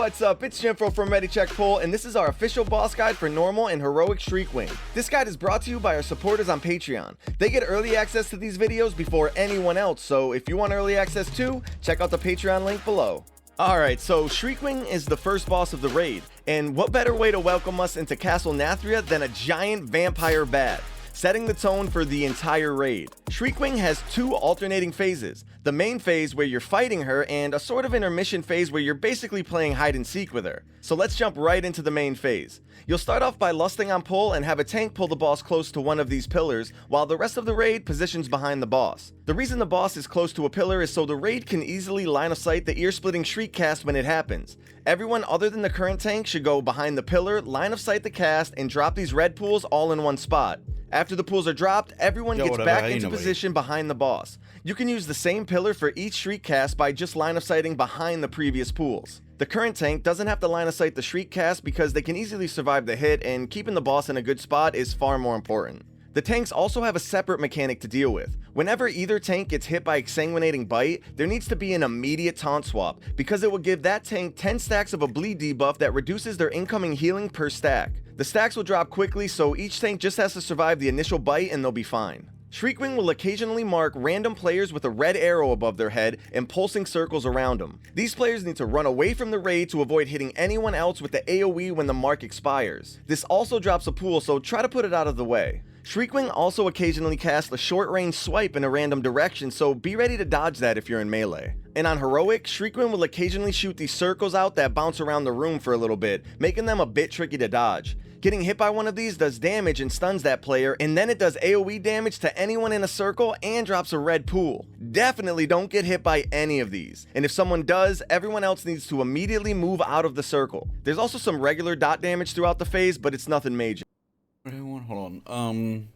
What's up? It's Jimfro from ReadyCheck Pull, and this is our official boss guide for normal and heroic Shriekwing. This guide is brought to you by our supporters on Patreon. They get early access to these videos before anyone else, so if you want early access too, check out the Patreon link below. Alright, so Shriekwing is the first boss of the raid, and what better way to welcome us into Castle Nathria than a giant vampire bat, setting the tone for the entire raid. Shriekwing has two alternating phases, the main phase where you're fighting her and a sort of intermission phase where you're basically playing hide and seek with her. So let's jump right into the main phase. You'll start off by lusting on pull and have a tank pull the boss close to one of these pillars while the rest of the raid positions behind the boss. The reason the boss is close to a pillar is so the raid can easily line of sight the ear-splitting shriek cast when it happens. Everyone other than the current tank should go behind the pillar, line of sight the cast, and drop these red pools all in one spot. After the pools are dropped, everyone gets back into position behind the boss. You can use the same pillar for each shriek cast by just line of sighting behind the previous pools. The current tank doesn't have to line of sight the shriek cast because they can easily survive the hit, and keeping the boss in a good spot is far more important. The tanks also have a separate mechanic to deal with. Whenever either tank gets hit by Exsanguinating Bite, there needs to be an immediate taunt swap, because it will give that tank 10 stacks of a bleed debuff that reduces their incoming healing per stack. The stacks will drop quickly, so each tank just has to survive the initial bite and they'll be fine. Shriekwing will occasionally mark random players with a red arrow above their head and pulsing circles around them. These players need to run away from the raid to avoid hitting anyone else with the AoE when the mark expires. This also drops a pool, so try to put it out of the way. Shriekwing also occasionally casts a short-range swipe in a random direction, so be ready to dodge that if you're in melee. And on heroic, Shriekwing will occasionally shoot these circles out that bounce around the room for a little bit, making them a bit tricky to dodge. Getting hit by one of these does damage and stuns that player, and then it does AoE damage to anyone in a circle and drops a red pool. Definitely don't get hit by any of these, and if someone does, everyone else needs to immediately move out of the circle. There's also some regular dot damage throughout the phase, but it's nothing major. Hold on.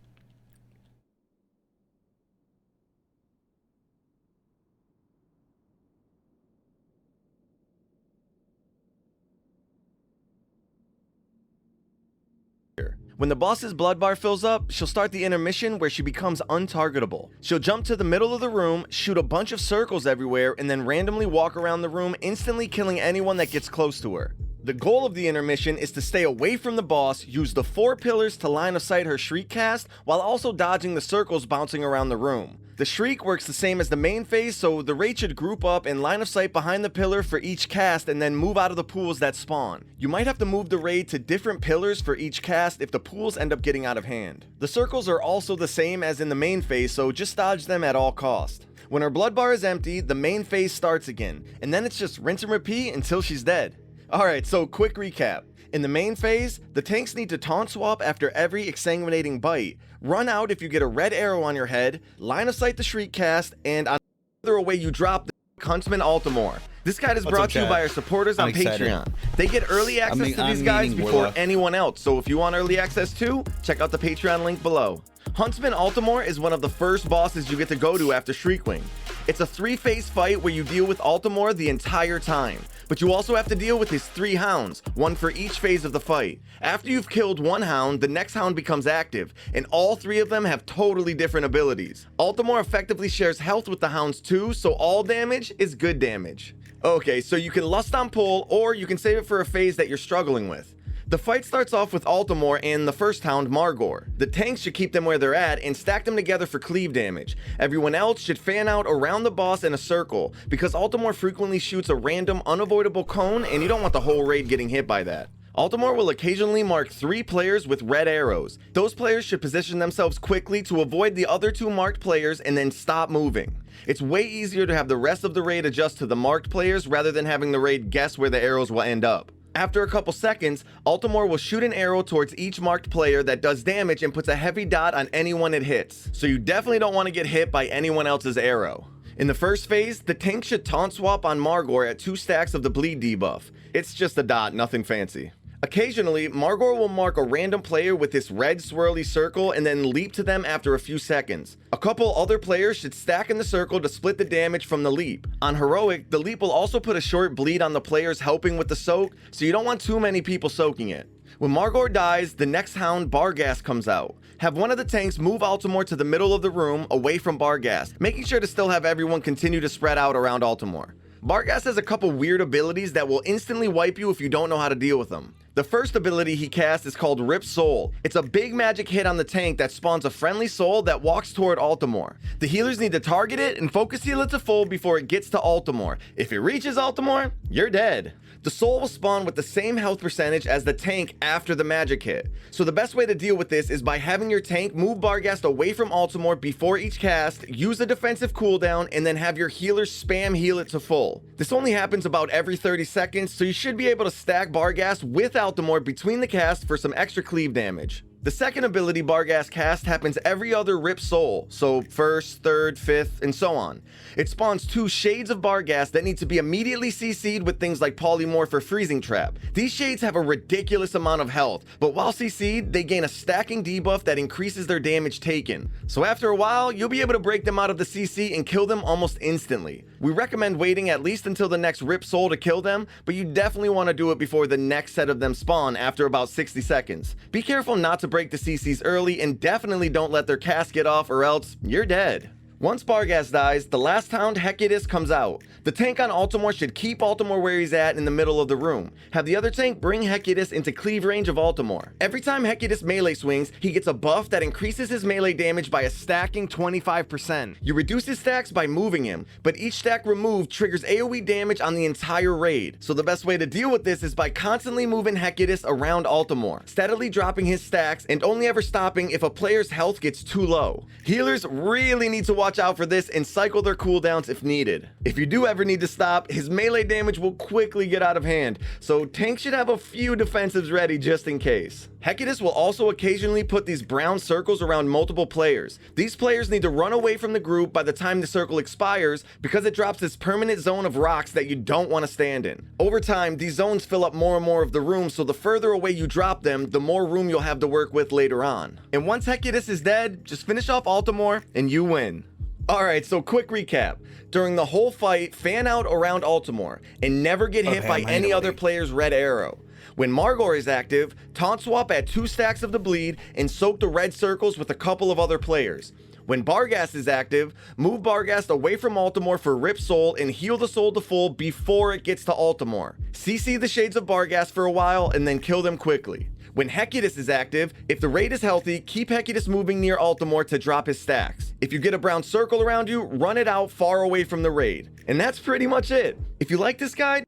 When the boss's blood bar fills up, she'll start the intermission where she becomes untargetable. She'll jump to the middle of the room, shoot a bunch of circles everywhere, and then randomly walk around the room, instantly killing anyone that gets close to her. The goal of the intermission is to stay away from the boss, use the 4 pillars to line of sight her shriek cast, while also dodging the circles bouncing around the room. The shriek works the same as the main phase, so the raid should group up and line of sight behind the pillar for each cast and then move out of the pools that spawn. You might have to move the raid to different pillars for each cast if the pools end up getting out of hand. The circles are also the same as in the main phase, so just dodge them at all cost. When her blood bar is empty, the main phase starts again, and then it's just rinse and repeat until she's dead. Alright, so quick recap. In the main phase, the tanks need to taunt swap after every Exsanguinating Bite, run out if you get a red arrow on your head, line of sight the shriek cast, and on the other away you drop the Huntsman Altamore. This guide is brought to you by our supporters on Patreon. They get early access to these guides before anyone else, so if you want early access too, check out the Patreon link below. Huntsman Altamore is one of the first bosses you get to go to after Shriekwing. It's a 3-phase fight where you deal with Altamore the entire time, but you also have to deal with his 3 hounds, one for each phase of the fight. After you've killed one hound, the next hound becomes active, and all 3 of them have totally different abilities. Altamore effectively shares health with the hounds too, so all damage is good damage. Okay, so you can lust on pull, or you can save it for a phase that you're struggling with. The fight starts off with Altamore and the first hound, Margor. The tanks should keep them where they're at and stack them together for cleave damage. Everyone else should fan out around the boss in a circle, because Altamore frequently shoots a random unavoidable cone and you don't want the whole raid getting hit by that. Altamore will occasionally mark 3 players with red arrows. Those players should position themselves quickly to avoid the other 2 marked players and then stop moving. It's way easier to have the rest of the raid adjust to the marked players rather than having the raid guess where the arrows will end up. After a couple seconds, Altamore will shoot an arrow towards each marked player that does damage and puts a heavy dot on anyone it hits, so you definitely don't want to get hit by anyone else's arrow. In the first phase, the tank should taunt swap on Margor at 2 stacks of the bleed debuff. It's just a dot, nothing fancy. Occasionally, Margor will mark a random player with this red swirly circle and then leap to them after a few seconds. A couple other players should stack in the circle to split the damage from the leap. On heroic, the leap will also put a short bleed on the players helping with the soak, so you don't want too many people soaking it. When Margor dies, the next hound, Barghast, comes out. Have one of the tanks move Altamore to the middle of the room away from Barghast, making sure to still have everyone continue to spread out around Altamore. Barghast has a couple weird abilities that will instantly wipe you if you don't know how to deal with them. The first ability he casts is called Rip Soul. It's a big magic hit on the tank that spawns a friendly soul that walks toward Altimore. The healers need to target it and focus heal it to full before it gets to Altimore. If it reaches Altimore, you're dead. The soul will spawn with the same health percentage as the tank after the magic hit. So the best way to deal with this is by having your tank move Barghast away from Altimore before each cast, use a defensive cooldown, and then have your healers spam heal it to full. This only happens about every 30 seconds, so you should be able to stack Barghast with Altimore between the casts for some extra cleave damage. The second ability Barghast cast happens every other Rip Soul, so first, third, fifth, and so on. It spawns 2 shades of Barghast that need to be immediately CC'd with things like Polymorph or Freezing Trap. These shades have a ridiculous amount of health, but while CC'd, they gain a stacking debuff that increases their damage taken. So after a while, you'll be able to break them out of the CC and kill them almost instantly. We recommend waiting at least until the next Rip Soul to kill them, but you definitely want to do it before the next set of them spawn after about 60 seconds. Be careful not to break the CCs early, and definitely don't let their cast get off or else you're dead. Once Barghast dies, the last hound, Hecatus, comes out. The tank on Altimore should keep Altimore where he's at in the middle of the room. Have the other tank bring Hecatus into cleave range of Altimore. Every time Hecatus melee swings, he gets a buff that increases his melee damage by a stacking 25%. You reduce his stacks by moving him, but each stack removed triggers AoE damage on the entire raid. So the best way to deal with this is by constantly moving Hecatus around Altimore, steadily dropping his stacks and only ever stopping if a player's health gets too low. Healers really need to watch out for this and cycle their cooldowns if needed. If you do ever need to stop, his melee damage will quickly get out of hand, so tanks should have a few defensives ready just in case. Hecatus will also occasionally put these brown circles around multiple players. These players need to run away from the group by the time the circle expires because it drops this permanent zone of rocks that you don't want to stand in. Over time, these zones fill up more and more of the room, so the further away you drop them, the more room you'll have to work with later on. And once Hecatus is dead, just finish off Altimore and you win. Alright, so quick recap. During the whole fight, fan out around Altimore and never get hit by any other player's red arrow. When Margor is active, taunt swap at 2 stacks of the bleed and soak the red circles with a couple of other players. When Barghast is active, move Barghast away from Altimore for Rip Soul and heal the soul to full before it gets to Altimore. CC the shades of Barghast for a while and then kill them quickly. When Hecatus is active, if the raid is healthy, keep Hecatus moving near Altimore to drop his stacks. If you get a brown circle around you, run it out far away from the raid. And that's pretty much it. If you like this guide,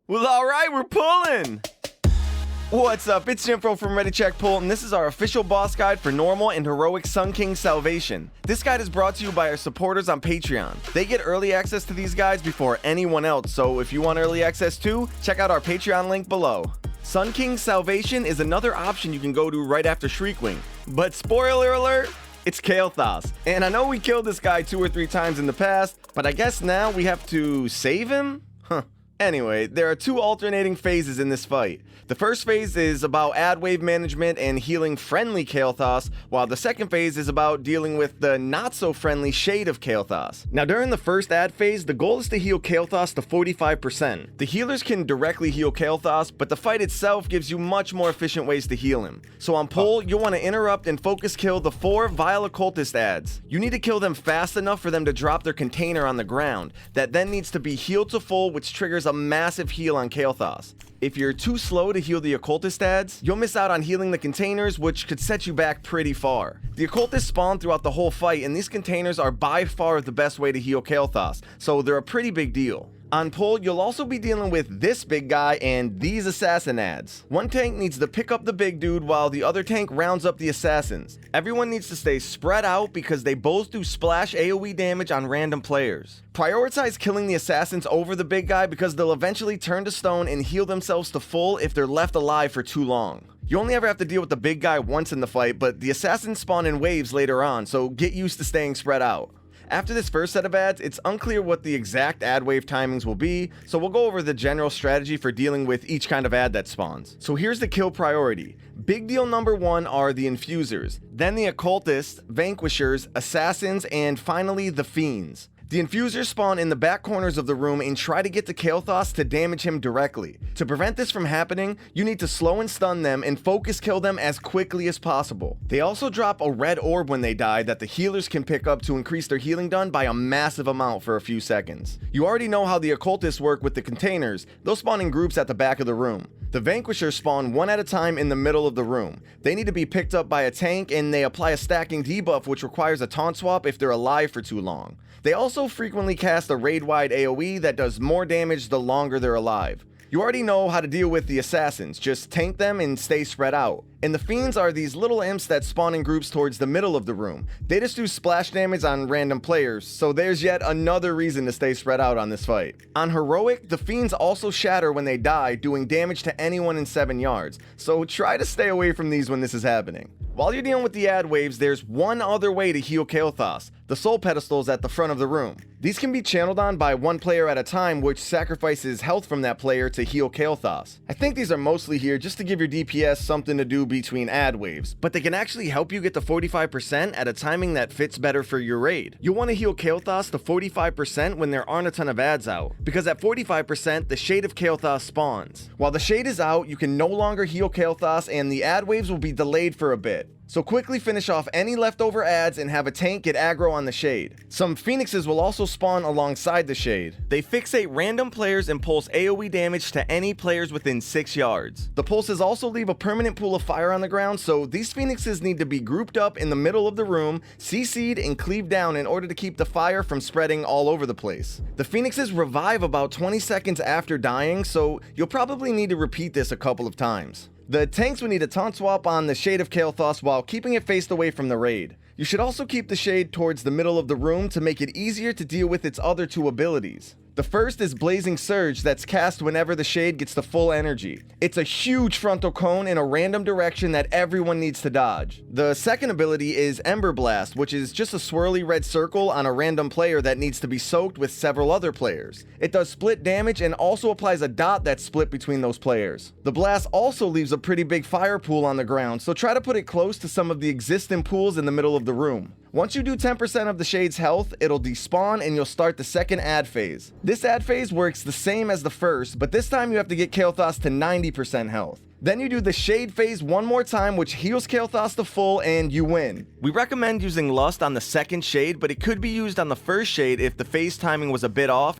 well, alright, we're pulling! What's up, it's Jimfro from Ready Check Pull, and this is our official boss guide for normal and heroic Sun King Salvation. This guide is brought to you by our supporters on Patreon. They get early access to these guides before anyone else, so if you want early access too, check out our Patreon link below. Sun King Salvation is another option you can go to right after Shriekwing. But spoiler alert, it's Kael'thas. And I know we killed this guy 2 or 3 times in the past, but I guess now we have to save him? Huh. Anyway, there are 2 alternating phases in this fight. The first phase is about ad wave management and healing friendly Kael'thas, while the second phase is about dealing with the not so friendly shade of Kael'thas. Now during the first ad phase, the goal is to heal Kael'thas to 45%. The healers can directly heal Kael'thas, but the fight itself gives you much more efficient ways to heal him. So on pull, you'll want to interrupt and focus kill the 4 Vile Occultist ads. You need to kill them fast enough for them to drop their container on the ground. That then needs to be healed to full, which triggers a massive heal on Kael'thas. If you're too slow to heal the occultist ads, you'll miss out on healing the containers, which could set you back pretty far. The occultists spawn throughout the whole fight, and these containers are by far the best way to heal Kael'thas, so they're a pretty big deal. On pull, you'll also be dealing with this big guy and these assassin ads. One tank needs to pick up the big dude while the other tank rounds up the assassins. Everyone needs to stay spread out because they both do splash AoE damage on random players. Prioritize killing the assassins over the big guy because they'll eventually turn to stone and heal themselves to full if they're left alive for too long. You only ever have to deal with the big guy once in the fight, but the assassins spawn in waves later on, so get used to staying spread out. After this first set of ads, it's unclear what the exact ad wave timings will be, so we'll go over the general strategy for dealing with each kind of ad that spawns. So here's the kill priority. Big deal number 1 are the infusers, then the occultists, vanquishers, assassins, and finally the fiends. The infusers spawn in the back corners of the room and try to get to Kael'thas to damage him directly. To prevent this from happening, you need to slow and stun them and focus kill them as quickly as possible. They also drop a red orb when they die that the healers can pick up to increase their healing done by a massive amount for a few seconds. You already know how the occultists work with the containers. They'll spawn in groups at the back of the room. The Vanquishers spawn one at a time in the middle of the room. They need to be picked up by a tank, and they apply a stacking debuff which requires a taunt swap if they're alive for too long. They also frequently cast a raid-wide AoE that does more damage the longer they're alive. You already know how to deal with the assassins, just tank them and stay spread out. And the fiends are these little imps that spawn in groups towards the middle of the room. They just do splash damage on random players, so there's yet another reason to stay spread out on this fight. On heroic, the fiends also shatter when they die, doing damage to anyone in 7 yards, so try to stay away from these when this is happening. While you're dealing with the ad waves, there's one other way to heal Kael'thas, the soul pedestals at the front of the room. These can be channeled on by one player at a time, which sacrifices health from that player to heal Kael'thas. I think these are mostly here just to give your DPS something to do between ad waves, but they can actually help you get to 45% at a timing that fits better for your raid. You'll want to heal Kael'thas to 45% when there aren't a ton of ads out, because at 45% the Shade of Kael'thas spawns. While the Shade is out, you can no longer heal Kael'thas and the ad waves will be delayed for a bit. So quickly finish off any leftover ads and have a tank get aggro on the Shade. Some Phoenixes will also spawn alongside the Shade. They fixate random players and pulse AoE damage to any players within 6 yards. The pulses also leave a permanent pool of fire on the ground, so these Phoenixes need to be grouped up in the middle of the room, CC'd and cleaved down in order to keep the fire from spreading all over the place. The Phoenixes revive about 20 seconds after dying, so you'll probably need to repeat this a couple of times. The tanks will need a taunt swap on the Shade of Kael'thas while keeping it faced away from the raid. You should also keep the Shade towards the middle of the room to make it easier to deal with its other two abilities. The first is Blazing Surge that's cast whenever the Shade gets to full energy. It's a huge frontal cone in a random direction that everyone needs to dodge. The second ability is Ember Blast, which is just a swirly red circle on a random player that needs to be soaked with several other players. It does split damage and also applies a dot that's split between those players. The blast also leaves a pretty big fire pool on the ground, so try to put it close to some of the existing pools in the middle of the room. Once you do 10% of the Shade's health, it'll despawn and you'll start the second ad phase. This ad phase works the same as the first, but this time you have to get Kael'thas to 90% health. Then you do the Shade phase one more time, which heals Kael'thas to full, and you win. We recommend using Lust on the second Shade, but it could be used on the first Shade if the phase timing was a bit off.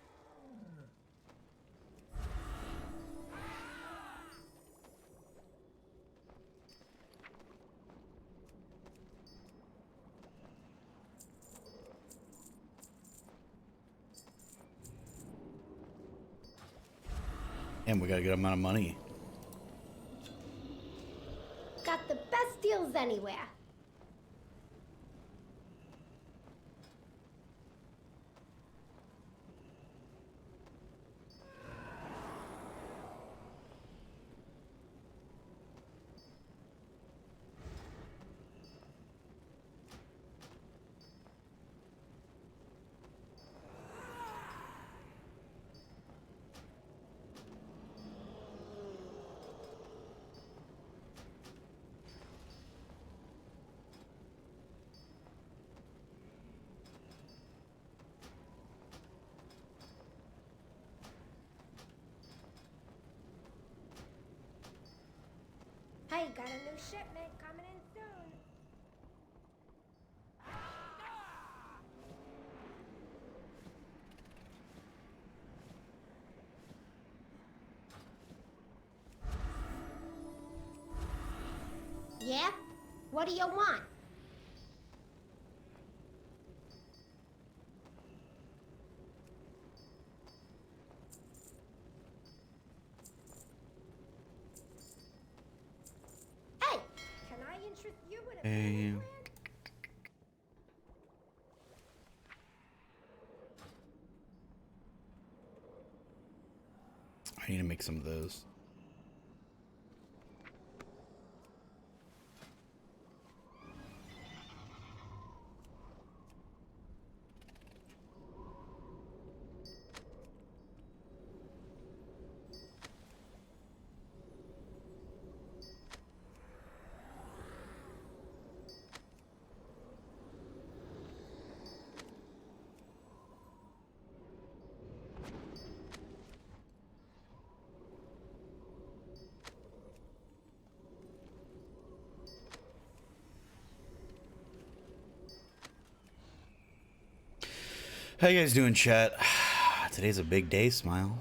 And we got a good amount of money. Got the best deals anywhere. Hey, got a new shipment coming in soon. Yeah? What do you want? Hey, can I interest you in a Hey. plan? I need to make some of those. How you guys doing, chat? Today's a big day, Smile.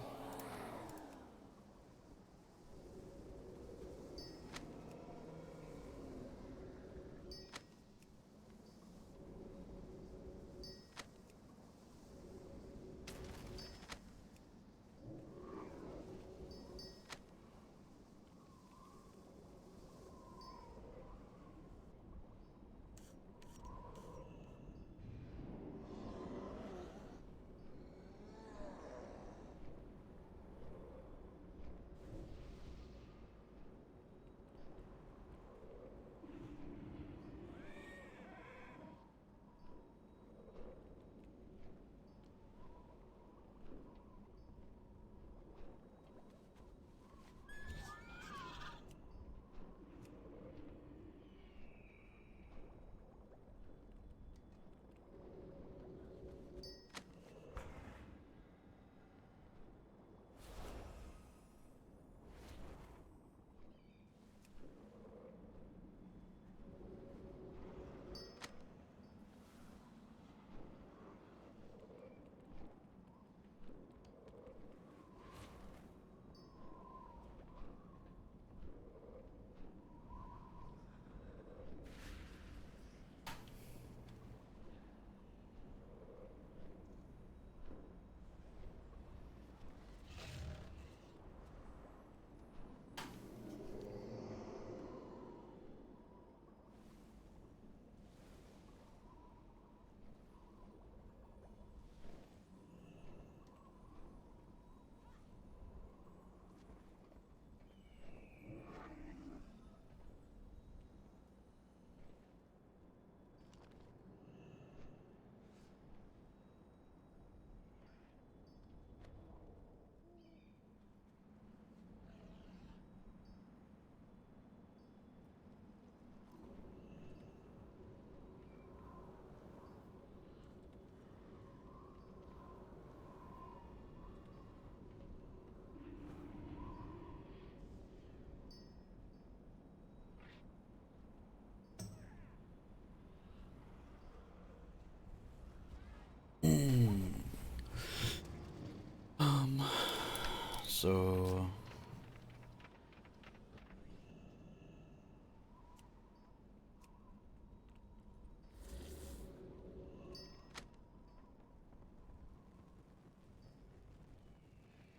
So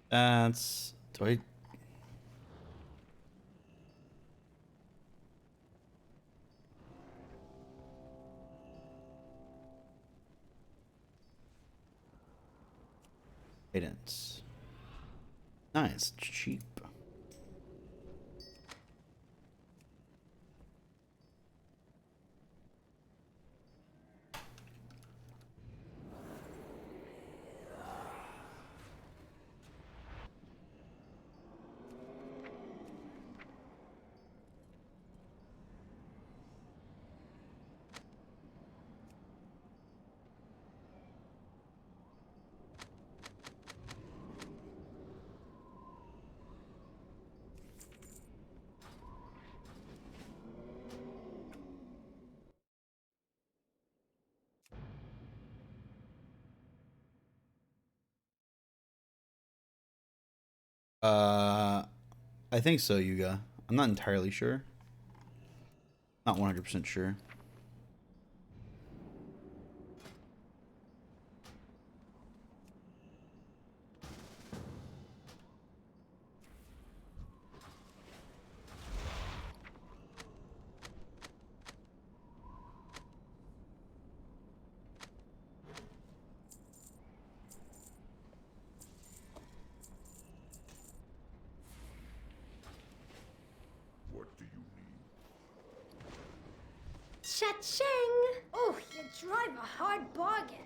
that's do I guidance. Nice, cheap. I think so, Yuga. I'm not entirely sure. Not 100% sure. Cha-ching! Oh, you drive a hard bargain.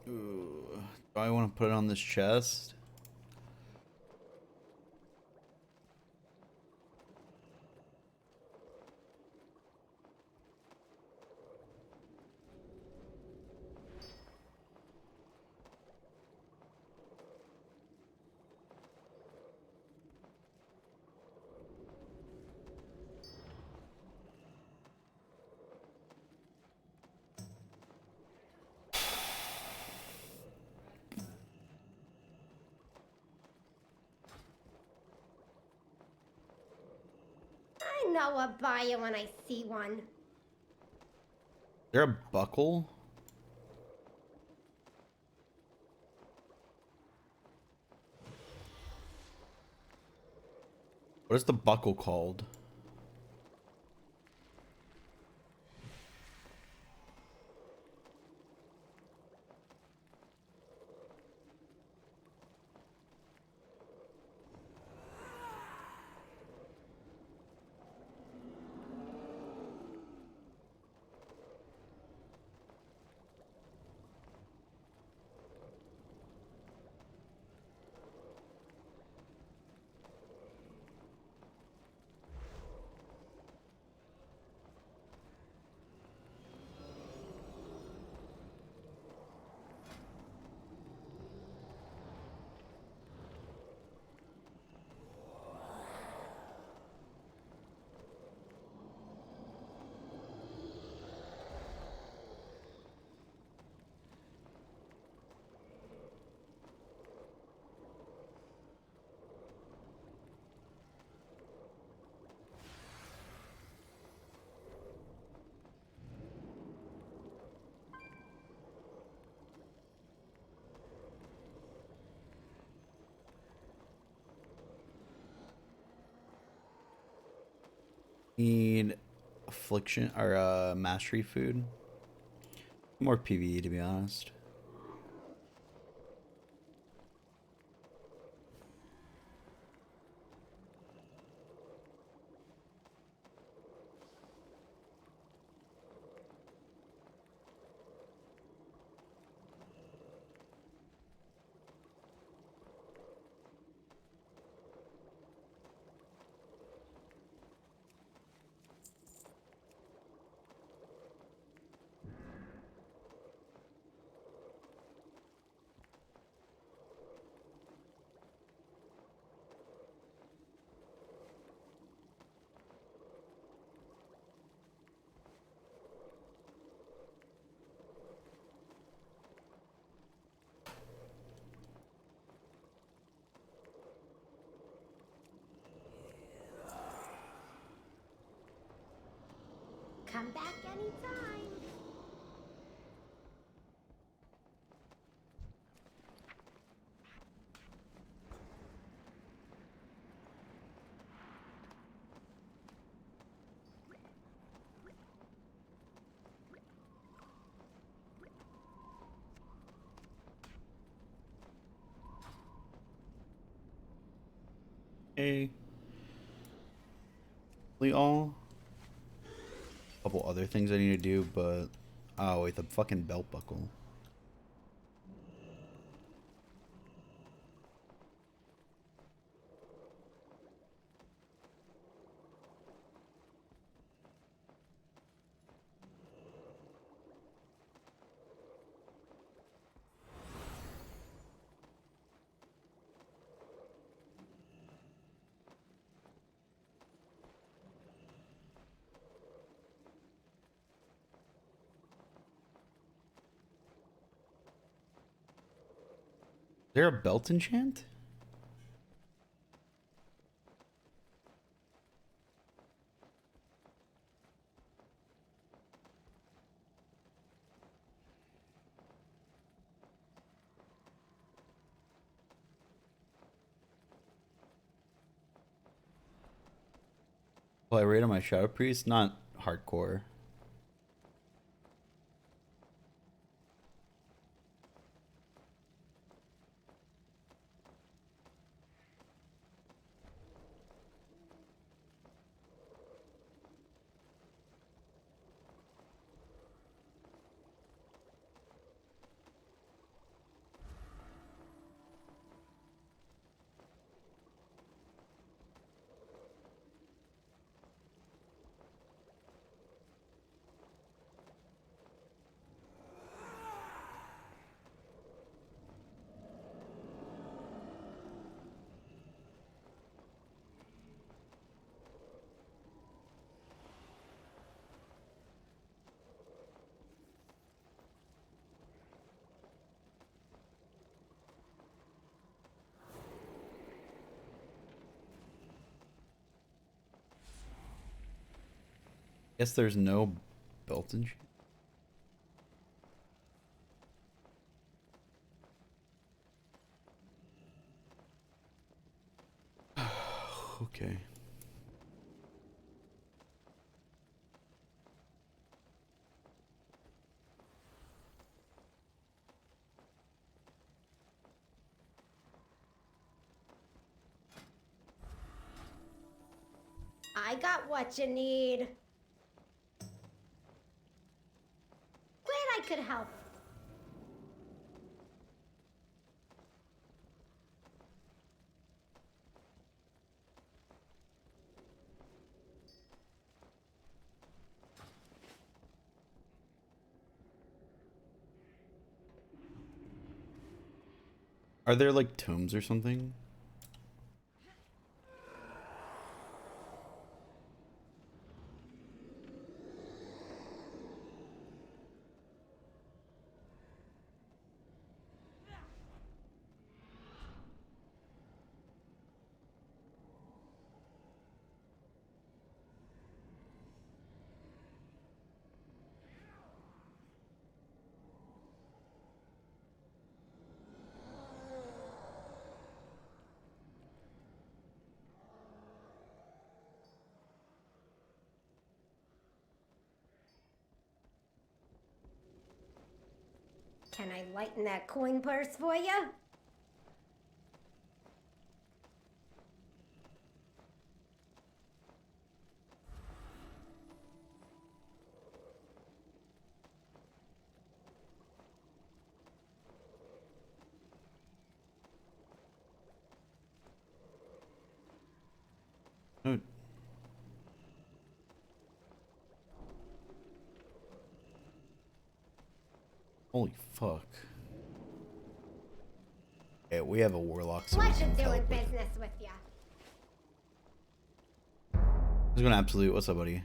Ooh, do I want to put it on this chest? You know I'll buy you when I see one. Is there a buckle? What is the buckle called? Need affliction or mastery food. More PvE to be honest. Come back anytime. Okay. All. Couple other things I need to do, but oh wait, the fucking belt buckle. Is there a belt enchant? Well, I rate on my Shadow Priest, not hardcore. Guess there's no built-in. Okay. I got what you need. Glad I could help. Are there like tombs or something? Can I lighten that coin purse for you? No. Holy fuck. Yeah, we have a warlock, so we Pleasure can doing teleport. business with you. Who's going absolute? What's up, buddy?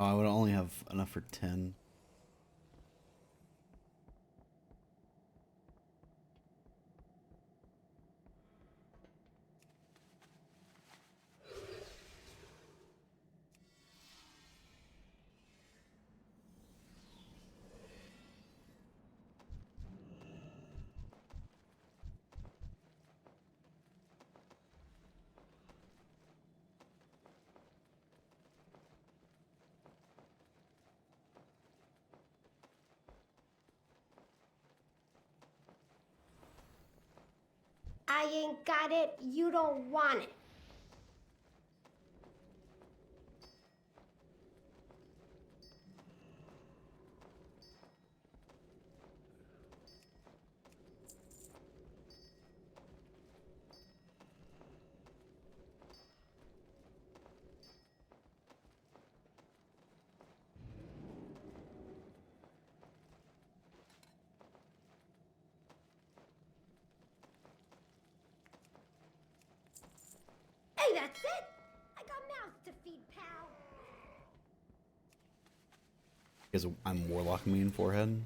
Oh, I would only have enough for 10. I ain't got it, you don't want it. Hey, that's it! I got mouths to feed, pal. Because I'm warlock main forehead.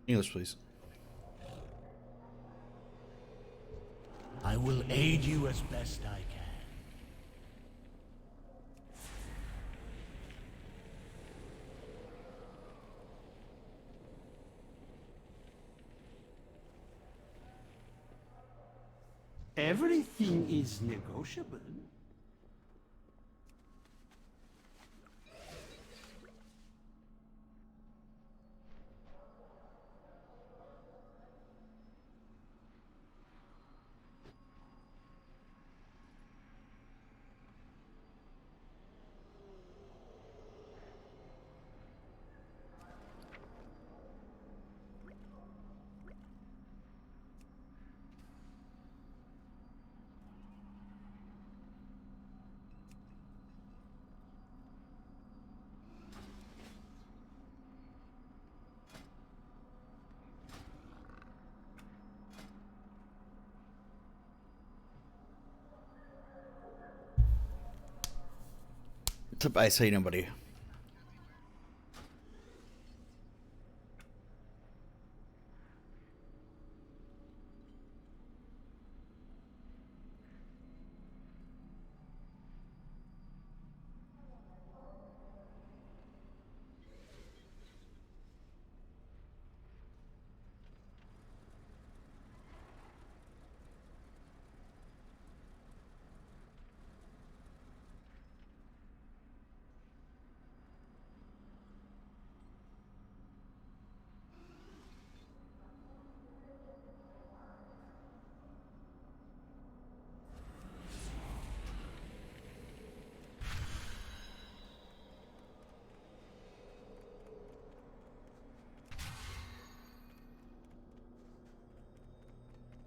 English, please. I will aid you as best I can. Everything is negotiable. I say nobody.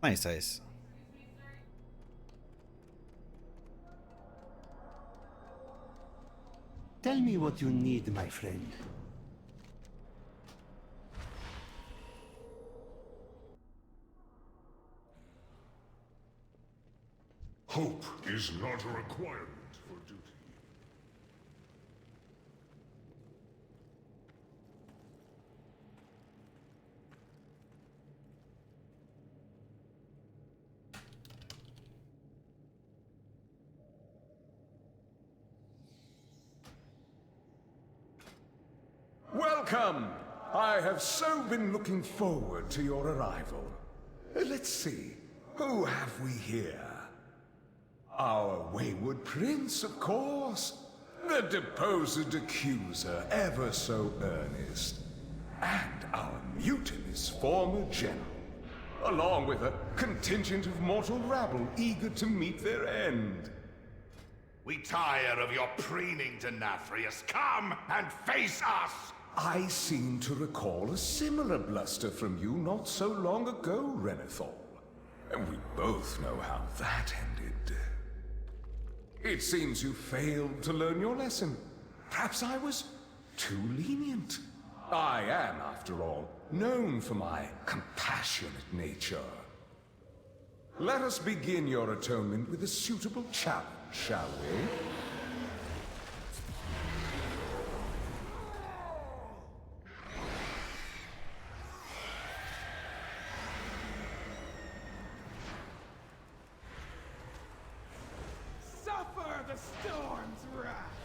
Nice, nice. Tell me what you need, my friend. Hope is not a requirement for duty. Welcome! I have so been looking forward to your arrival. Let's see, who have we here? Our wayward prince, of course. The deposed accuser, ever so earnest. And our mutinous former general. Along with a contingent of mortal rabble eager to meet their end. We tire of your preening, Denathrius. Come and face us! I seem to recall a similar bluster from you not so long ago, Renethal. And we both know how that ended. It seems you failed to learn your lesson. Perhaps I was too lenient. I am, after all, known for my compassionate nature. Let us begin your atonement with a suitable challenge, shall we? Suffer the storm's wrath!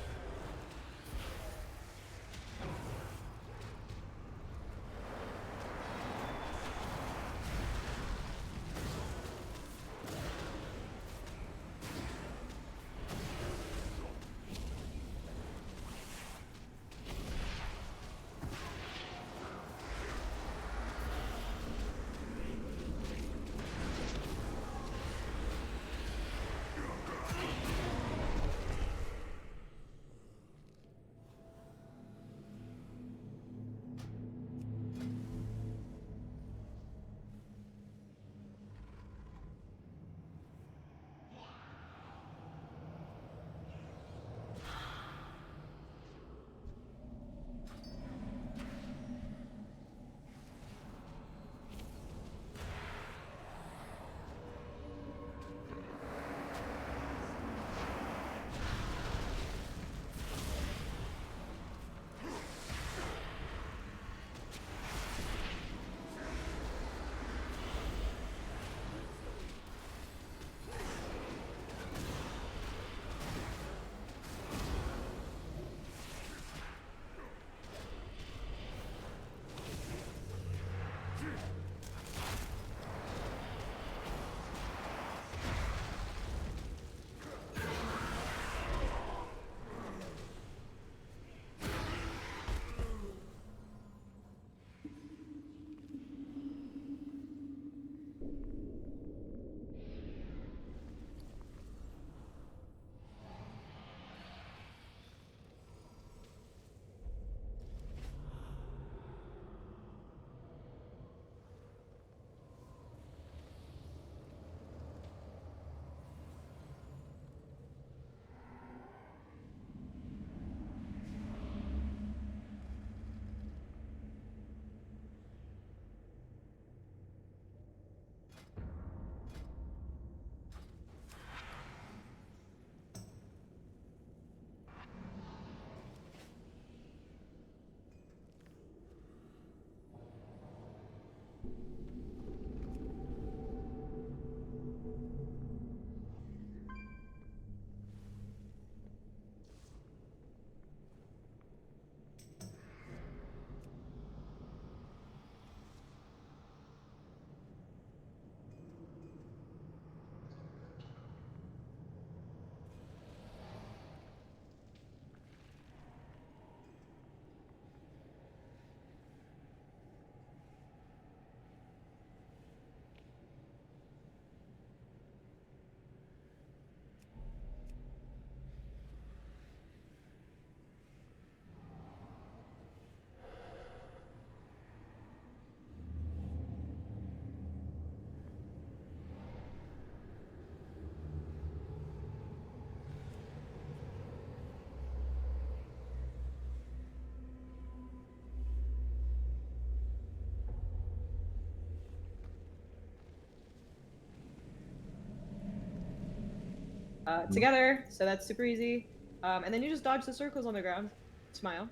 together, so that's super easy. And then you just dodge the circles on the ground. Smile.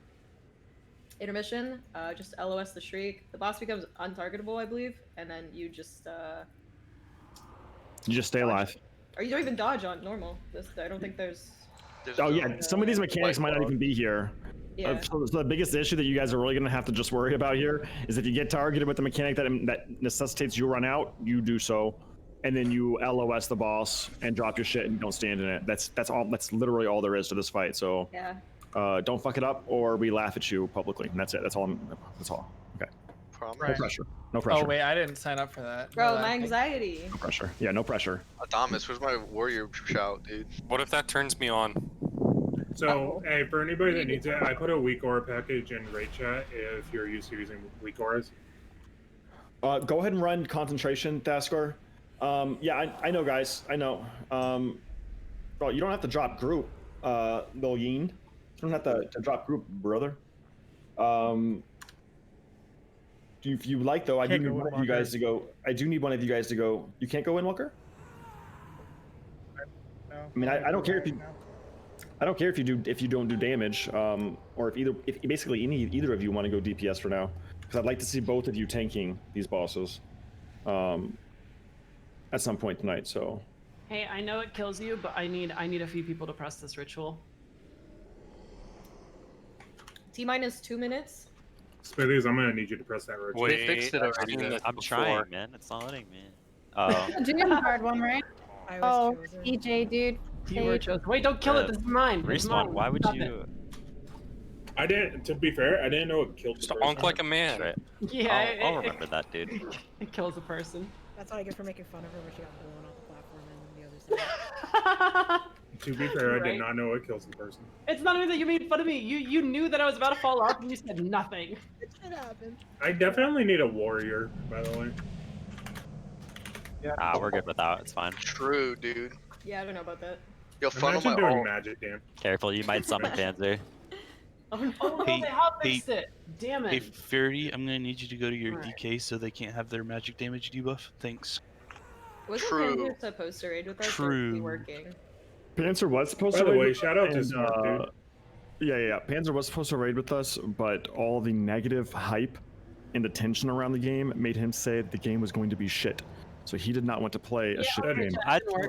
Intermission, just LOS the Shriek. The boss becomes untargetable, I believe, and then you just You just stay alive. or you don't even dodge on normal. I don't think there's. Oh yeah, some of these mechanics might not even be here. Yeah. So the biggest issue that you guys are really gonna have to just worry about here is if you get targeted with the mechanic that necessitates you run out, you do so, and then you LOS the boss and drop your shit and don't stand in it. That's all. That's literally all there is to this fight. So Yeah. don't fuck it up, or we laugh at you publicly. And that's it. That's all. That's all. Okay. Promise. No pressure. No pressure. Oh wait, I didn't sign up for that. Bro, No, my that- anxiety. No pressure. Yeah, no pressure. Adamus, where's my warrior shout, dude? What if that turns me on? So, hey, for anybody that needs it, I put a weak aura package in raid chat if you're used to using weak auras. Go ahead and run concentration, Thaskar. Yeah, I know, guys. I know. Bro, you don't have to drop group, Lil Yeen. You don't have to drop group, brother. If you like, though, I do need one of you guys to go. I do need one of you guys to go. You can't go in, Walker? No, I mean, I don't care if you. I don't care if you don't do damage, or if basically either of you want to go DPS for now, because I'd like to see both of you tanking these bosses, at some point tonight. So. Hey, I know it kills you, but I need a few people to press this ritual. T-minus 2 minutes. Smithies, I'm gonna need you to press that ritual. Wait, they fixed it already. I'm trying, man. It's not letting me. Oh. Doom guard one, right? Oh, EJ, dude. You were chosen. Wait, don't kill it. This is mine. This is Respawn. mine. Why would Stop you? it. I didn't. To be fair, I didn't know it killed. Just honk like a man. Right. Yeah, I'll remember that, dude. It kills a person. That's what I get for making fun of her when she got blown off the platform and the other side. To be fair, I Right. did not know it kills the person. It's not even that you made fun of me. You knew that I was about to fall off and you said nothing. It happened. I definitely need a warrior, by the way. Ah, we're good without. It's fine. True, dude. Yeah, I don't know about that. Yo, funnel Imagine my doing ult. magic, Dan. Careful, you might summon Panzer. Oh no, Hey, they have fixed it. Damn Hey, it. Fury, I'm gonna need you to go to your Alright. DK so they can't have their magic damage debuff. Thanks. Wasn't True. Panzer supposed to raid with us? Or True. be working? Panzer was supposed By to the raid way, with shout out to and, Smart, dude. Yeah. Panzer was supposed to raid with us, but all the negative hype and the tension around the game made him say that the game was going to be shit. So he did not want to play a Yeah, shit that game. is-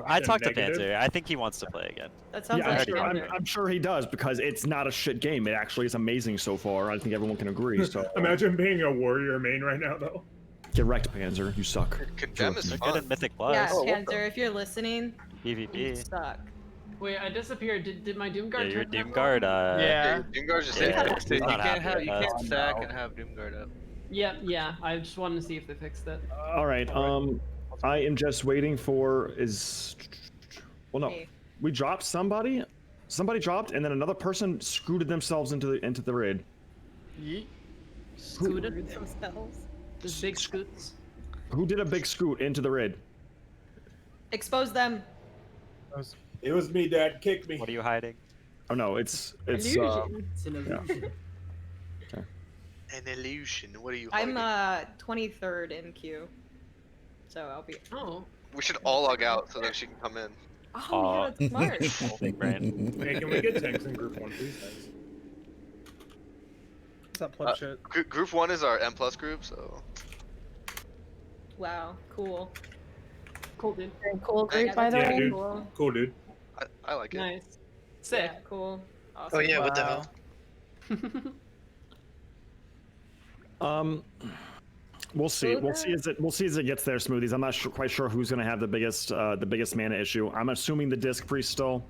I talked to Negative? Panzer. I think he wants to play again. That sounds Yeah, like I'm sure he does because it's not a shit game. It actually is amazing so far. I think everyone can agree. So Imagine being a warrior main right now, though. get wrecked, Panzer. You suck. Condemn is They're good in fun. Mythic Plus. Yeah, Oh, what Panzer, if you're listening, you PvP. suck. Wait, I disappeared. Did my Doom Yeah, Guard your turn Doom back Guard. on? Yeah. Doomguard's just Yeah, fixed he's it. not happy with us. sack and have Doomguard up. Yeah. I just wanted to see if they fixed it. All right. I am just waiting for Well, no, Me. we dropped somebody. Somebody dropped, and then another person scooted themselves into the raid. Yeet. Scooted. Themselves. Just big scoots. Who did a big scoot into the raid? Expose them. It was me, Dad. Kick me. What are you hiding? Oh no, it's Illusion. It's an illusion. An illusion. What are you I'm hiding? 23rd in queue. So I'll be. Oh. We should all log out so that she can come in. Oh, yeah, that's smart. Big brain. Hey, can we get tanks in group 1, please? Thanks. What's that pleb shit? Group 1 is our M+ group, so... Wow, cool. Cool, dude. Very cool Yeah, group, by the Yeah, way. dude. Cool. Cool, dude. I like it. Nice. Sick. Yeah, cool. Awesome. Oh yeah, what the Wow. hell? We'll see. We'll see as it gets there, Smoothies. I'm not quite sure who's gonna have the biggest mana issue. I'm assuming the Disc Priest still,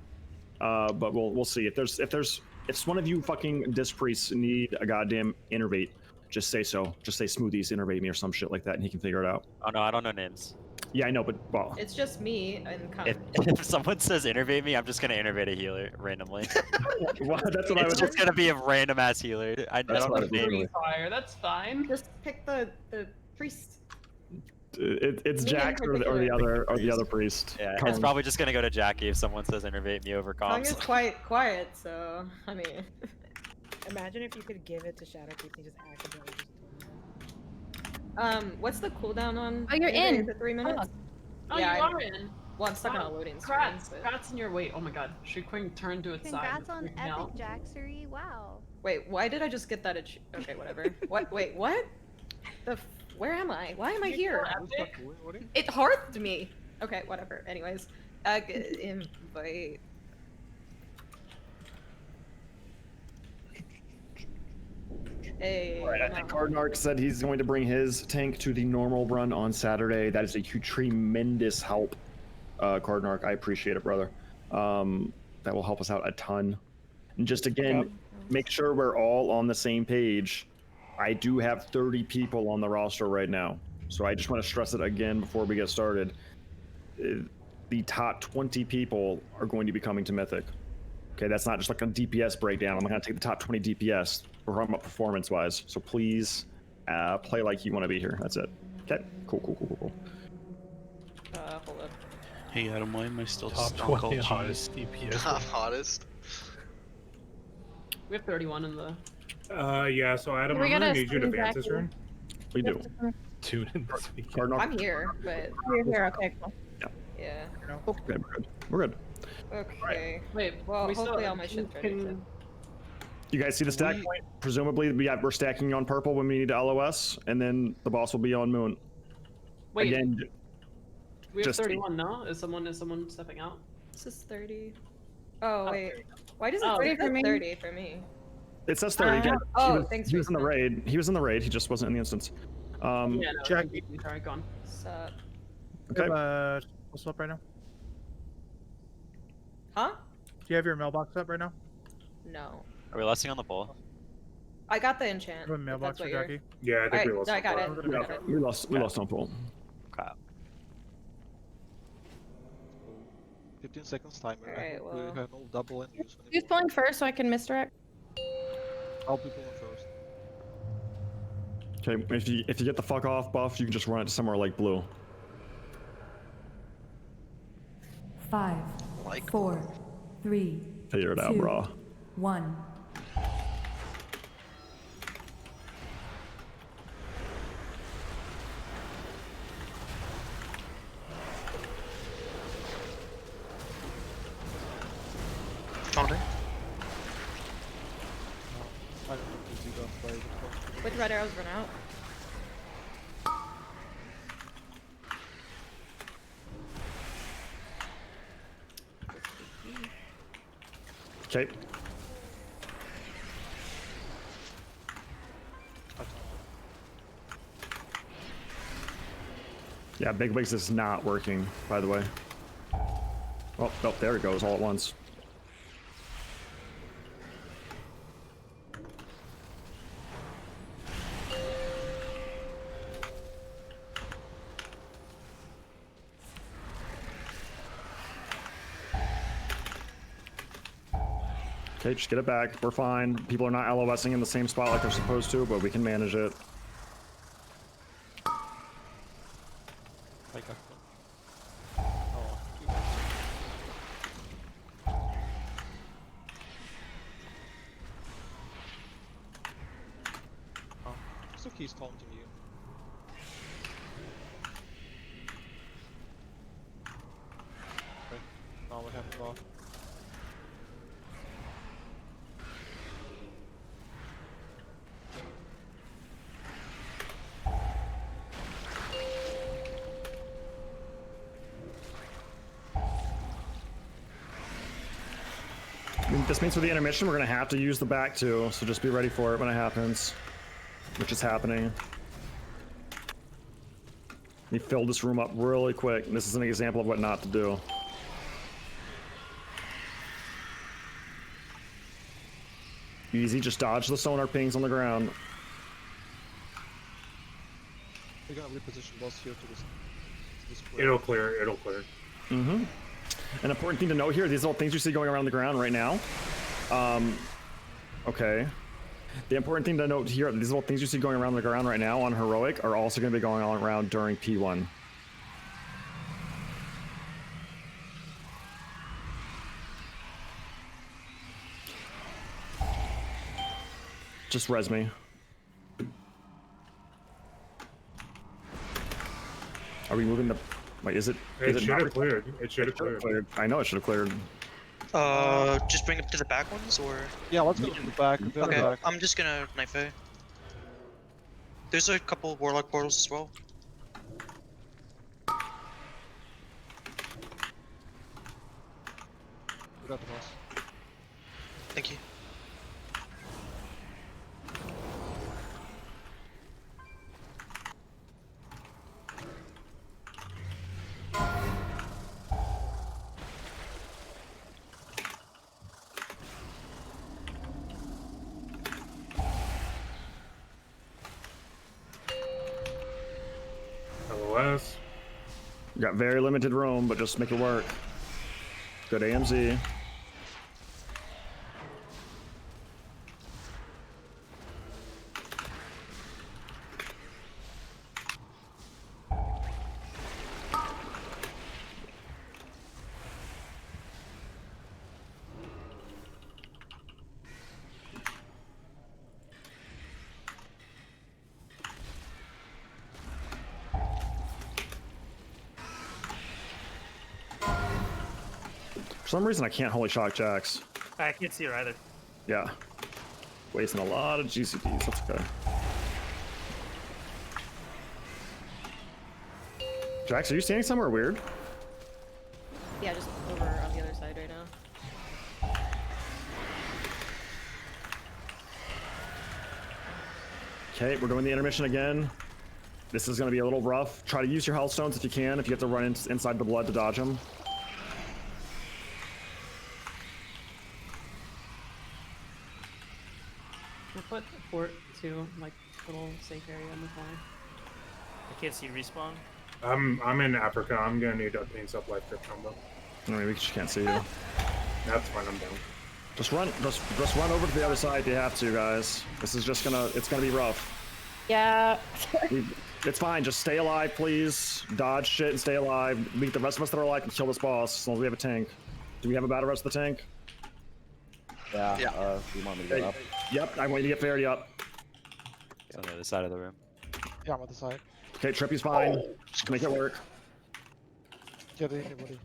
but we'll see. If one of you fucking Disc Priests need a goddamn innervate, just say so. Just say Smoothies innervate me or some shit like that, and he can figure it out. Oh no, I don't know names. Yeah, I know, but well, It's just me and kind If someone says innervate me, I'm just gonna innervate a healer randomly. well that's what I It's was. just gonna be a random ass healer. I That's don't what know I was names. doing. Fire. That's fine. Just pick the priest. It's Me in Jax or the other priest. Yeah, Kong. it's probably just gonna go to Jackie if someone says innervate me over Kong is comms. quite quiet, so I mean. Imagine if you could give it to Shadowkeep and just accidentally just What's the cooldown on? Oh, you're Innervate? in. Is it 3 minutes? Oh, Yeah, you I- are in. Well, I'm stuck on a loading screen. Congrats, But... congrats in your wait. Oh my god. Shuquing turned to its Congrats side. on freaking out. Epic Jaxery. Wow. Wait, why did I just get that? Okay, whatever. What? Wait, what? Where am I? Why am I here? It hearthed me. Okay, whatever. Anyways, invite. Hey. Right, I think Cardinarch said he's going to bring his tank to the normal run on Saturday. That is a tremendous help, Cardinarch. I appreciate it, brother. That will help us out a ton. And just again, make sure we're all on the same page. I do have 30 people on the roster right now. So I just want to stress it again before we get started. The top 20 people are going to be coming to Mythic. Okay, that's not just like a DPS breakdown. I'm not going to take the top 20 DPS. We're talking about performance-wise. So please play like you want to be here. That's it. Okay, cool. Hold up. Hey Adam, why am I still Top stuck 20 all hottest DPS. Top hottest. We have 31 in the. Yeah. So Adam, We I'm gonna gotta need you to stream advance this Jackie. room. We do. Tune in this weekend. Cardinal. I'm here, but You're here. Okay, cool. yeah. Okay, we're good. Okay. Wait, Well, we still hopefully all my shit's ready. can- You guys see the stack point? Presumably, we're stacking on purple when we need to LOS, and then the boss will be on moon. Wait, Again, we have just- 31 now. Is someone stepping out? This is 30. Oh Oh, wait. 30. Why does it Oh, say 30 for me. 30 for me? it says 30. Again. Thanks. He was in the Reese. raid. He was in the raid. He just wasn't in the instance. Yeah, no. Jackie. Sorry, gone. Sup? Okay. What's up right now? Huh? Do you have your mailbox up right now? No. Are we lasting on the ball? I got the enchant. You have a if mailbox that's what for you're- Jackie? Yeah, I think we Alright, lost. I got the it. ball. I got it. We lost on pole. Okay. 15 seconds timer. Alright, We well. can all double and use Who's pulling first so I can misdirect? I'll be pulling first. Okay, if you get the fuck off buff, you can just run it to somewhere like blue. 5, 4, 3, Figure it out, 2, bro. 1. Founding. I don't know if you got by the Which red arrows run out? Okay. Yeah, Big Wigs is not working, by the way. Oh, there it goes all at once. Okay, just get it back. We're fine. People are not LOSing in the same spot like they're supposed to, but we can manage it. I got one. Oh, you got oh, it's okay, he's taunting you. Okay, now we have the ball. This means for the intermission, we're gonna have to use the back too, so just be ready for it when it happens, which is happening. You fill this room up really quick, and this is an example of what not to do. Easy, just dodge the sonar pings on the ground. We're gonna reposition boss here to this square. It'll clear. It'll clear. Mm-hmm. An important thing to note here, these little things you see going around the ground right now. Okay. The important thing to note here, these little things you see going around the ground right now on Heroic are also going to be going on around during P1. Just res me. Are we moving the... Wait, is it? It is should not have cleared. It should have cleared. I know it should have cleared. Just bring it to the back ones, or? Yeah, let's go to the back. Okay, I'm just gonna knife A. There's a couple warlock portals as well. We got the boss. Thank you. LOS. You got very limited room, but just make it work. Good AMZ. For some reason, I can't holy shock Jax. I can't see her either. Yeah. Wasting a lot of GCDs. That's okay. Jax, are you standing somewhere weird? Yeah, just over on the other side right now. Okay, we're doing the intermission again. This is going to be a little rough. Try to use your health stones if you can, if you have to run inside the blood to dodge them. We'll put a fort to like little safe area on the corner. I can't see respawn. I'm in Africa. I'm gonna need a pain up life grip combo. I mean, we just can't see you. That's fine. I'm down. Just run over to the other side if you have to, guys. This is just it's gonna be rough. Yeah. It's fine. Just stay alive, please. Dodge shit and stay alive. Meet the rest of us that are alive and kill this boss as long as we have a tank. Do we have a battle rest of the tank? Yeah. Yeah. You want me to get up? Yep. I want you to get Faraday up. It's on the other side of the room. Yeah, I'm on the side. Okay, Trippy's fine. Just make it work. Yeah, they hit buddy.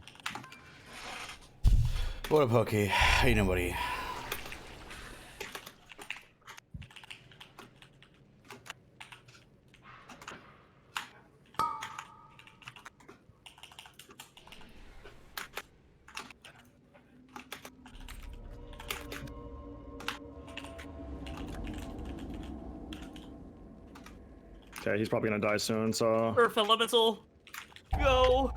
What up, Hokey? How you doing, buddy? Okay, he's probably gonna die soon, so... Earth Elemental! Go!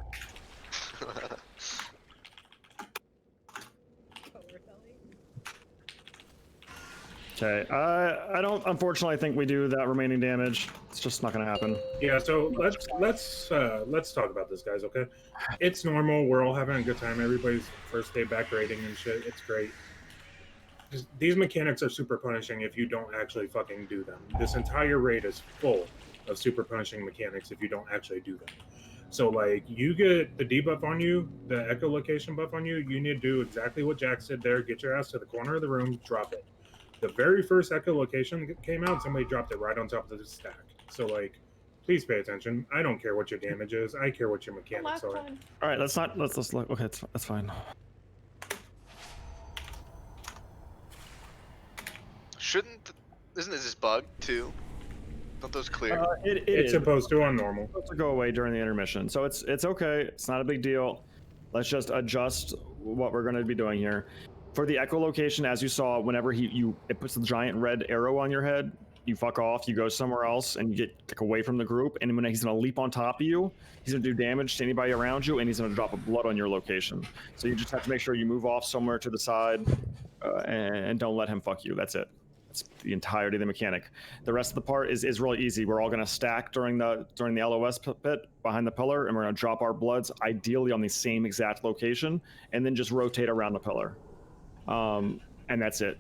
Okay, I don't unfortunately think we do that remaining damage. It's just not gonna happen. Yeah, so let's talk about this, guys. Okay, it's normal. We're all having a good time. Everybody's first day back raiding and shit. It's great. Just, these mechanics are super punishing if you don't actually fucking do them. This entire raid is full of super punishing mechanics if you don't actually do them. So like, you get the debuff on you, the echolocation buff on you. You need to do exactly what Jax did there. Get your ass to the corner of the room, drop it. The very first echolocation came out, somebody dropped it right on top of the stack. So like, please pay attention. I don't care what your damage is. I care what your mechanics are. All right, let's look. Okay, that's fine. Isn't this bugged too? Don't those clear? It's supposed to on normal. It's supposed to go away during the intermission, so it's okay. It's not a big deal. Let's just adjust what we're going to be doing here. For the echolocation, as you saw, whenever it puts the giant red arrow on your head, you fuck off, you go somewhere else, and you get like away from the group. And when he's gonna leap on top of you, he's gonna do damage to anybody around you, and he's gonna drop a blood on your location. So you just have to make sure you move off somewhere to the side, and don't let him fuck you. That's it. That's the entirety of the mechanic. The rest of the part is really easy. We're all gonna stack during the LOS pit behind the pillar, and we're gonna drop our bloods ideally on the same exact location, and then just rotate around the pillar. And that's it.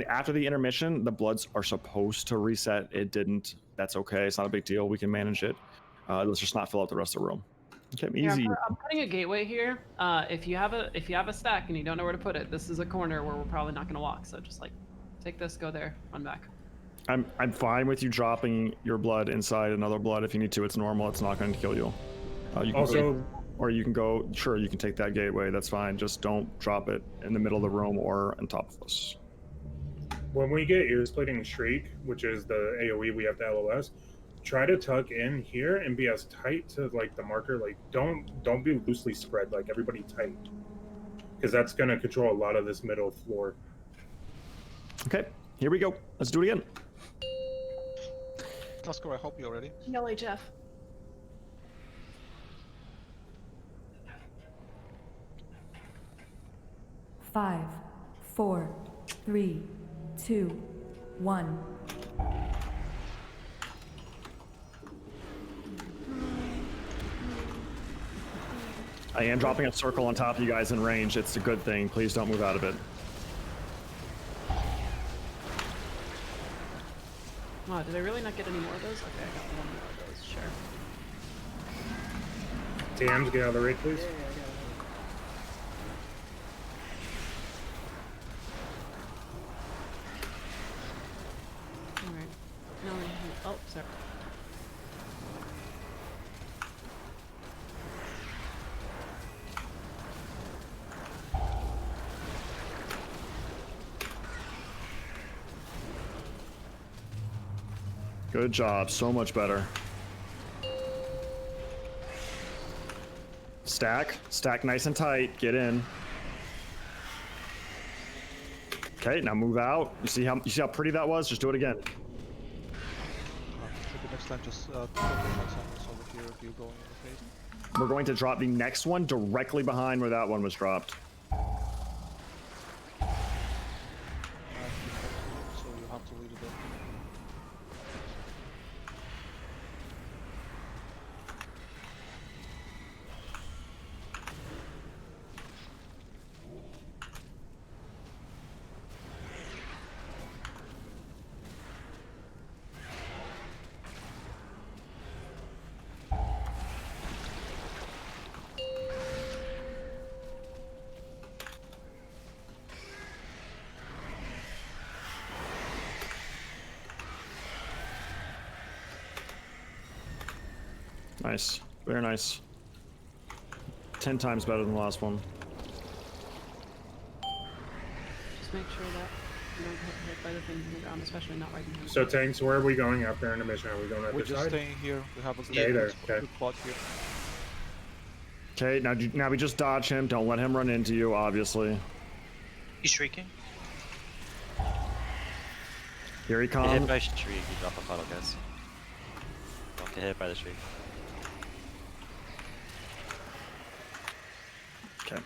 After the intermission, the bloods are supposed to reset. It didn't. That's okay. It's not a big deal. We can manage it. Let's just not fill out the rest of the room. Okay, easy. Yeah, I'm putting a gateway here. If you have a stack and you don't know where to put it, this is a corner where we're probably not going to walk. So just like take this, go there, run back. I'm fine with you dropping your blood inside another blood if you need to. It's normal. It's not going to kill you. Also, Or you can go, sure, you can take that gateway, that's fine. Just don't drop it in the middle of the room or on top of us. When we get ear splitting shriek, which is the AoE we have to LOS, try to tuck in here and be as tight to like the marker. Like don't be loosely spread. Like everybody tight, because that's gonna control a lot of this middle floor. Okay, here we go. Let's do it again. Tusker, I hope you're ready. Yellow Jeff. Five, 4, 3, 2, 1. I am dropping a circle on top of you guys in range. It's a good thing. Please don't move out of it. Oh, did I really not get any more of those? Okay, I got one more of those, sure. TMs, get out of the raid, please. Alright. No, oh, sorry. Good job. So much better. Stack. Stack nice and tight. Get in. Okay, now move out. You see how pretty that was? Just do it again. Maybe next time just drop the next one over here if you go in the phase. We're going to drop the next one directly behind where that one was dropped. So you have to lead it in. Nice. Very nice. 10 times better than the last one. Just make sure that you don't get hit by the things in the ground, especially not right in front of So tanks, where are we going after intermission? Are we going at We're this just side? staying here. We have a Stay there. Okay. good spot here. Okay, now we just dodge him. Don't let him run into you, obviously. He's shrieking. Here he Get comes. hit by shriek, you drop a puddle, guys. Don't get hit by the shriek. Okay.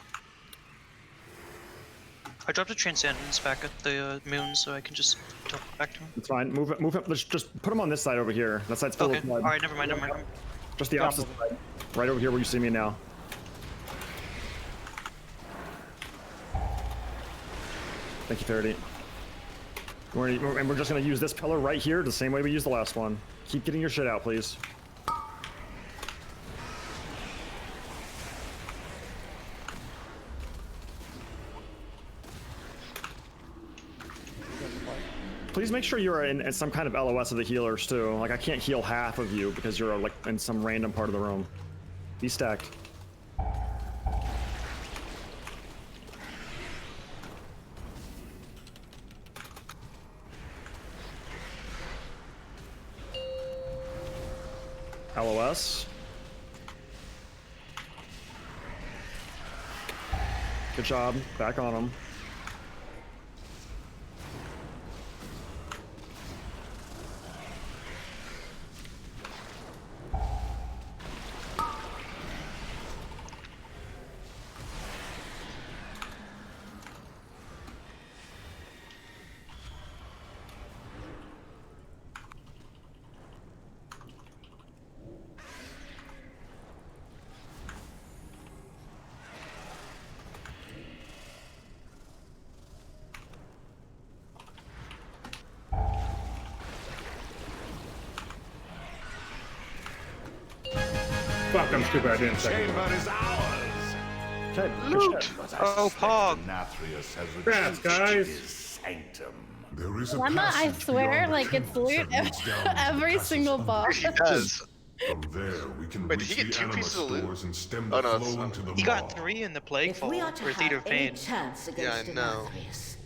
I dropped a Transcendence back at the moon so I can just talk back to him. It's fine. Move it. Move it. Let's just put him on this side over here. That side's full Okay, of blood. alright, never mind, never mind. Just the opposite side. Right over here where you see me now. Thank you, 30. And we're just going to use this pillar right here the same way we used the last one. Keep getting your shit out, please. Please make sure you're in some kind of LOS of the healers too. Like I can't heal half of you because you're like in some random part of the room. Be stacked. LOS. Good job. Back on him. Fuck, I'm stupid. I didn't say Chamber is ours. Okay, Loot! Oh, Pog! Nathrius has Congrats, reduced guys. his sanctum. There is a Lemma, I passage swear, beyond the like it's temple loot that leads down to the every Passus single boss. He does. From there, we can Wait, did reach he get the 2 anima pieces of loot? stores and stem Oh, the no, flow into the He got maw. 3 in the Plague If Fall, we are to or Theater have of any Pain. chance Yeah, I against know. Denathrius,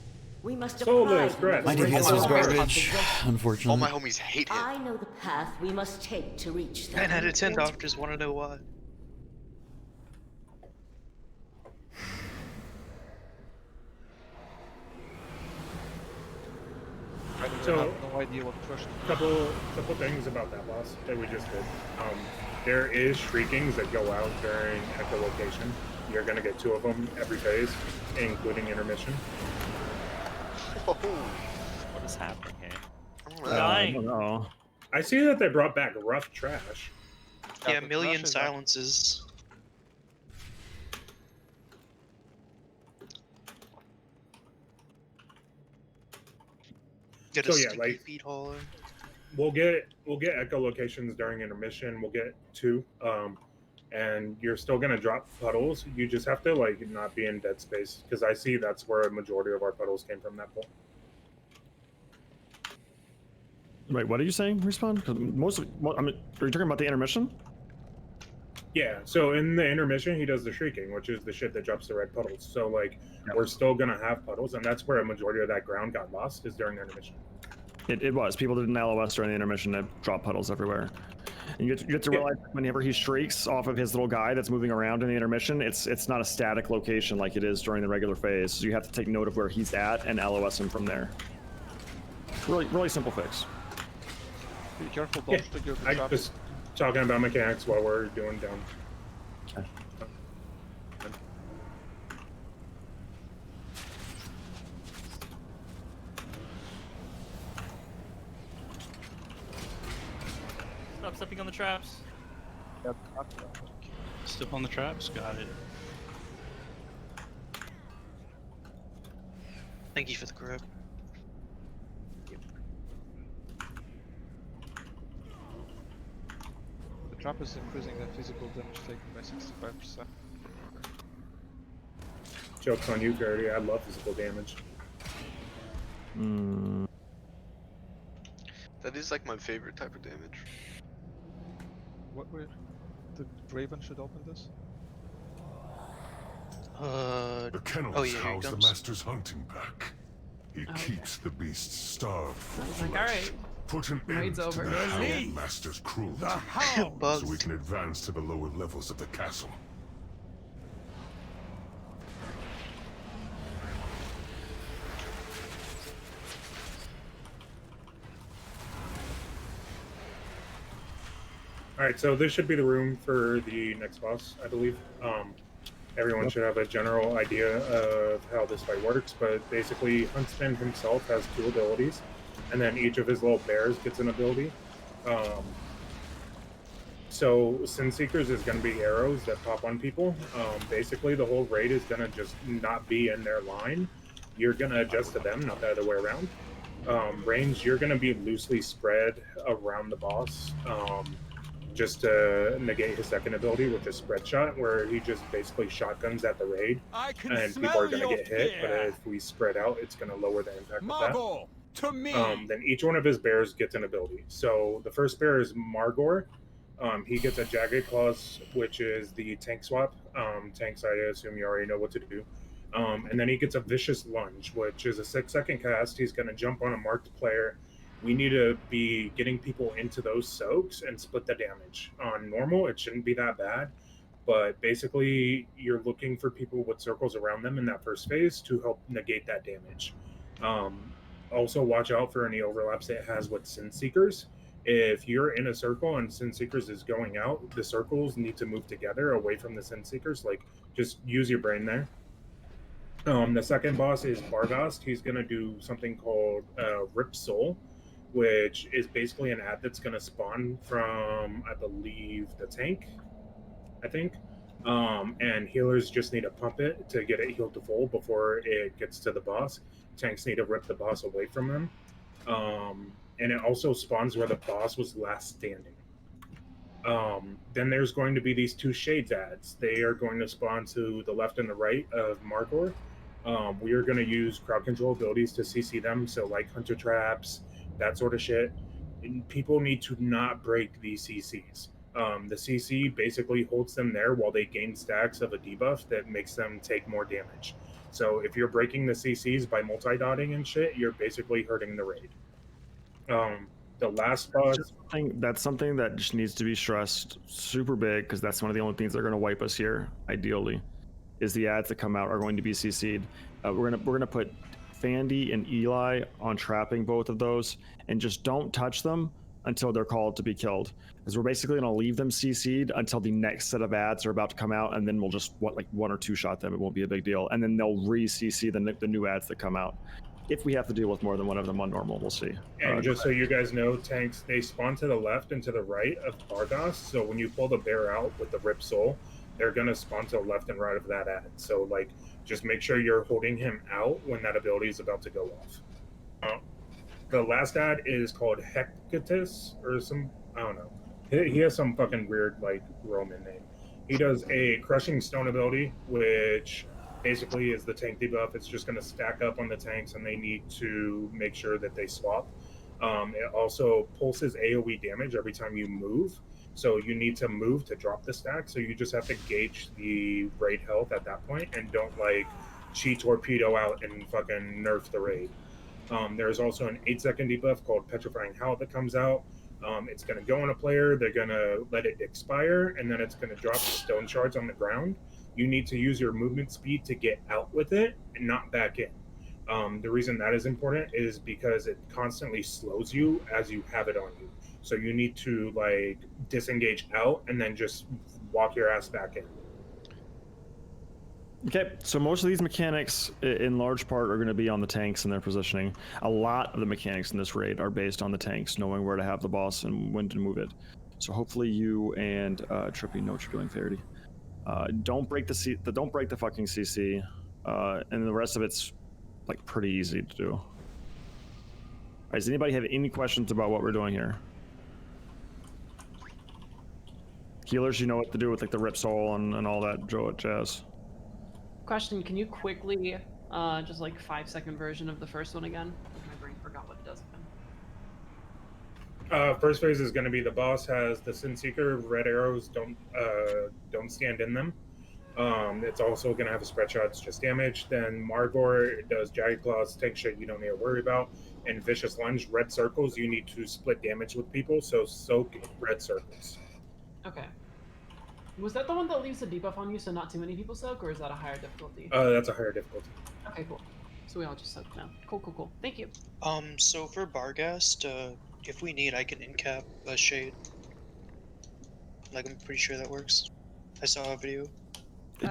we must Soulless, deprive Brett. My him of defense his was power of garbage, possession. All unfortunately. my homies hate him. I know the path we must take to reach them. 9 out of 10 doctors want to know why. So, I have no idea what crushed. couple things about that boss that we just did. There is shriekings that go out during echolocation. You're gonna get 2 of them every phase, including intermission. Whoa. What is happening here? Dying. Oh, I see that they brought back rough trash. Yeah, the million crush is up. silences. Get a So, yeah, sticky like- feet hauler. We'll get echolocations during intermission. We'll get 2, and you're still gonna drop puddles. You just have to like not be in dead space because I see that's where a majority of our puddles came from. That point. wait, what are you saying? Respawn? Because I mean, are you talking about the intermission? Yeah, so in the intermission, he does the shrieking, which is the shit that drops the red puddles. So, like, we're still gonna have puddles, and that's where a majority of that ground got lost, is during the intermission. It was. People did an LOS during the intermission that drop puddles everywhere. And you get to realize whenever he shrieks off of his little guy that's moving around in the intermission, it's not a static location like it is during the regular phase. So you have to take note of where he's at and LOS him from there. Really simple fix. Be careful, Yeah, don't trigger the I trap. just talking about mechanics while we're doing down. Okay. Stop stepping on the traps. Step on the traps. Got it. Thank you for the grab. The trap is increasing the physical damage taken by 65%. Joke's on you, Garrity. I love physical damage. That is like my favorite type of damage. What were the Raven should open this? The kennels oh yeah, here house it the comes. master's hunting pack. He keeps the beasts starved for I was like, flesh. alright. Put an end Raid's to over. the The Hound lead. Master's cruelty, The Hound. so we can advance to the lower levels of the castle. All right, so this should be the room for the next boss, I believe. Everyone should have a general idea of how this fight works, but basically, Huntsman himself has 2 abilities, and then each of his little bears gets an ability. So Sin Seekers is going to be arrows that pop on people. Basically, the whole raid is going to just not be in their line. You're going to adjust to them, not the other way around. Range, you're going to be loosely spread around the boss. Just to negate his second ability with the spread shot, where he just basically shotguns at the raid, and people are going to get hit. But if we spread out, it's going to lower the impact of Margot, to me. that. Then each one of his bears gets an ability. So the first bear is Margor. He gets a Jagged Claws, which is the tank swap. Tanks, I assume you already know what to do. And then he gets a Vicious Lunge, which is a 6-second cast. He's going to jump on a marked player. We need to be getting people into those soaks and split the damage. On normal, it shouldn't be that bad, but basically you're looking for people with circles around them in that first phase to help negate that damage. Also watch out for any overlaps it has with Sin Seekers. If you're in a circle and Sin Seekers is going out, the circles need to move together away from the Sin Seekers. Like, just use your brain there. The second boss is Barghast. He's going to do something called Rip Soul, which is basically an ad that's going to spawn from, I believe, the tank, I think. And healers just need to pump it to get it healed to full before it gets to the boss. Tanks need to rip the boss away from them. And it also spawns where the boss was last standing. Then there's going to be these 2 Shades ads. They are going to spawn to the left and the right of Margor. We are going to use crowd control abilities to CC them, so like Hunter Traps, that sort of shit. And people need to not break these CCs. The CC basically holds them there while they gain stacks of a debuff that makes them take more damage. So if you're breaking the CCs by multi-dotting and shit, you're basically hurting the raid. The last boss... That's something that just needs to be stressed super big, because that's one of the only things that are going to wipe us here, ideally, is the ads that come out are going to be CC'd. We're gonna put Fandy and Eli on trapping both of those, and just don't touch them until they're called to be killed. Because we're basically going to leave them CC'd until the next set of ads are about to come out, and then we'll just like 1 or 2 shot them. It won't be a big deal, and then they'll re-CC the new ads that come out. If we have to deal with more than one of them on normal, we'll see. And just so you guys know, tanks, they spawn to the left and to the right of Bargas, so when you pull the bear out with the Rip Soul, they're going to spawn to the left and right of that ad. So, like, just make sure you're holding him out when that ability is about to go off. The last ad is called Hecatus, or some, I don't know. He has some fucking weird, like, Roman name. He does a Crushing Stone ability, which basically is the tank debuff. It's just going to stack up on the tanks, and they need to make sure that they swap. It also pulses AoE damage every time you move, so you need to move to drop the stack, so you just have to gauge the raid health at that point, and don't, like, cheat torpedo out and fucking nerf the raid. There's also an 8-second debuff called Petrifying Howl that comes out. It's going to go on a player, they're going to let it expire, and then it's going to drop stone shards on the ground. You need to use your movement speed to get out with it and not back in. The reason that is important is because it constantly slows you as you have it on you. So you need to, like, disengage out and then just walk your ass back in. Okay, so most of these mechanics, in large part, are going to be on the tanks and their positioning. A lot of the mechanics in this raid are based on the tanks, knowing where to have the boss and when to move it. So hopefully you and Trippy know what you're doing, Faraday. Don't break the fucking CC, and the rest of it's like pretty easy to do. All right, does anybody have any questions about what we're doing here? Healers, you know what to do with like the Rip Soul and all that jazz. Question, can you quickly, just like 5-second version of the first one again? My brain forgot what it does again. First phase is going to be the boss has the Sin Seeker, red arrows don't stand in them. It's also going to have a spread shot, it's just damage. Then Margor does Jagged Claws, tank shit you don't need to worry about. And Vicious Lunge, red circles, you need to split damage with people, so soak red circles. Okay. Was that the one that leaves a debuff on you so not too many people soak, or is that a higher difficulty? That's a higher difficulty. Okay, cool. So we all just soak now. Cool. Thank you. So for Barghast, if we need, I can incap a shade. Like, I'm pretty sure that works. I saw a video.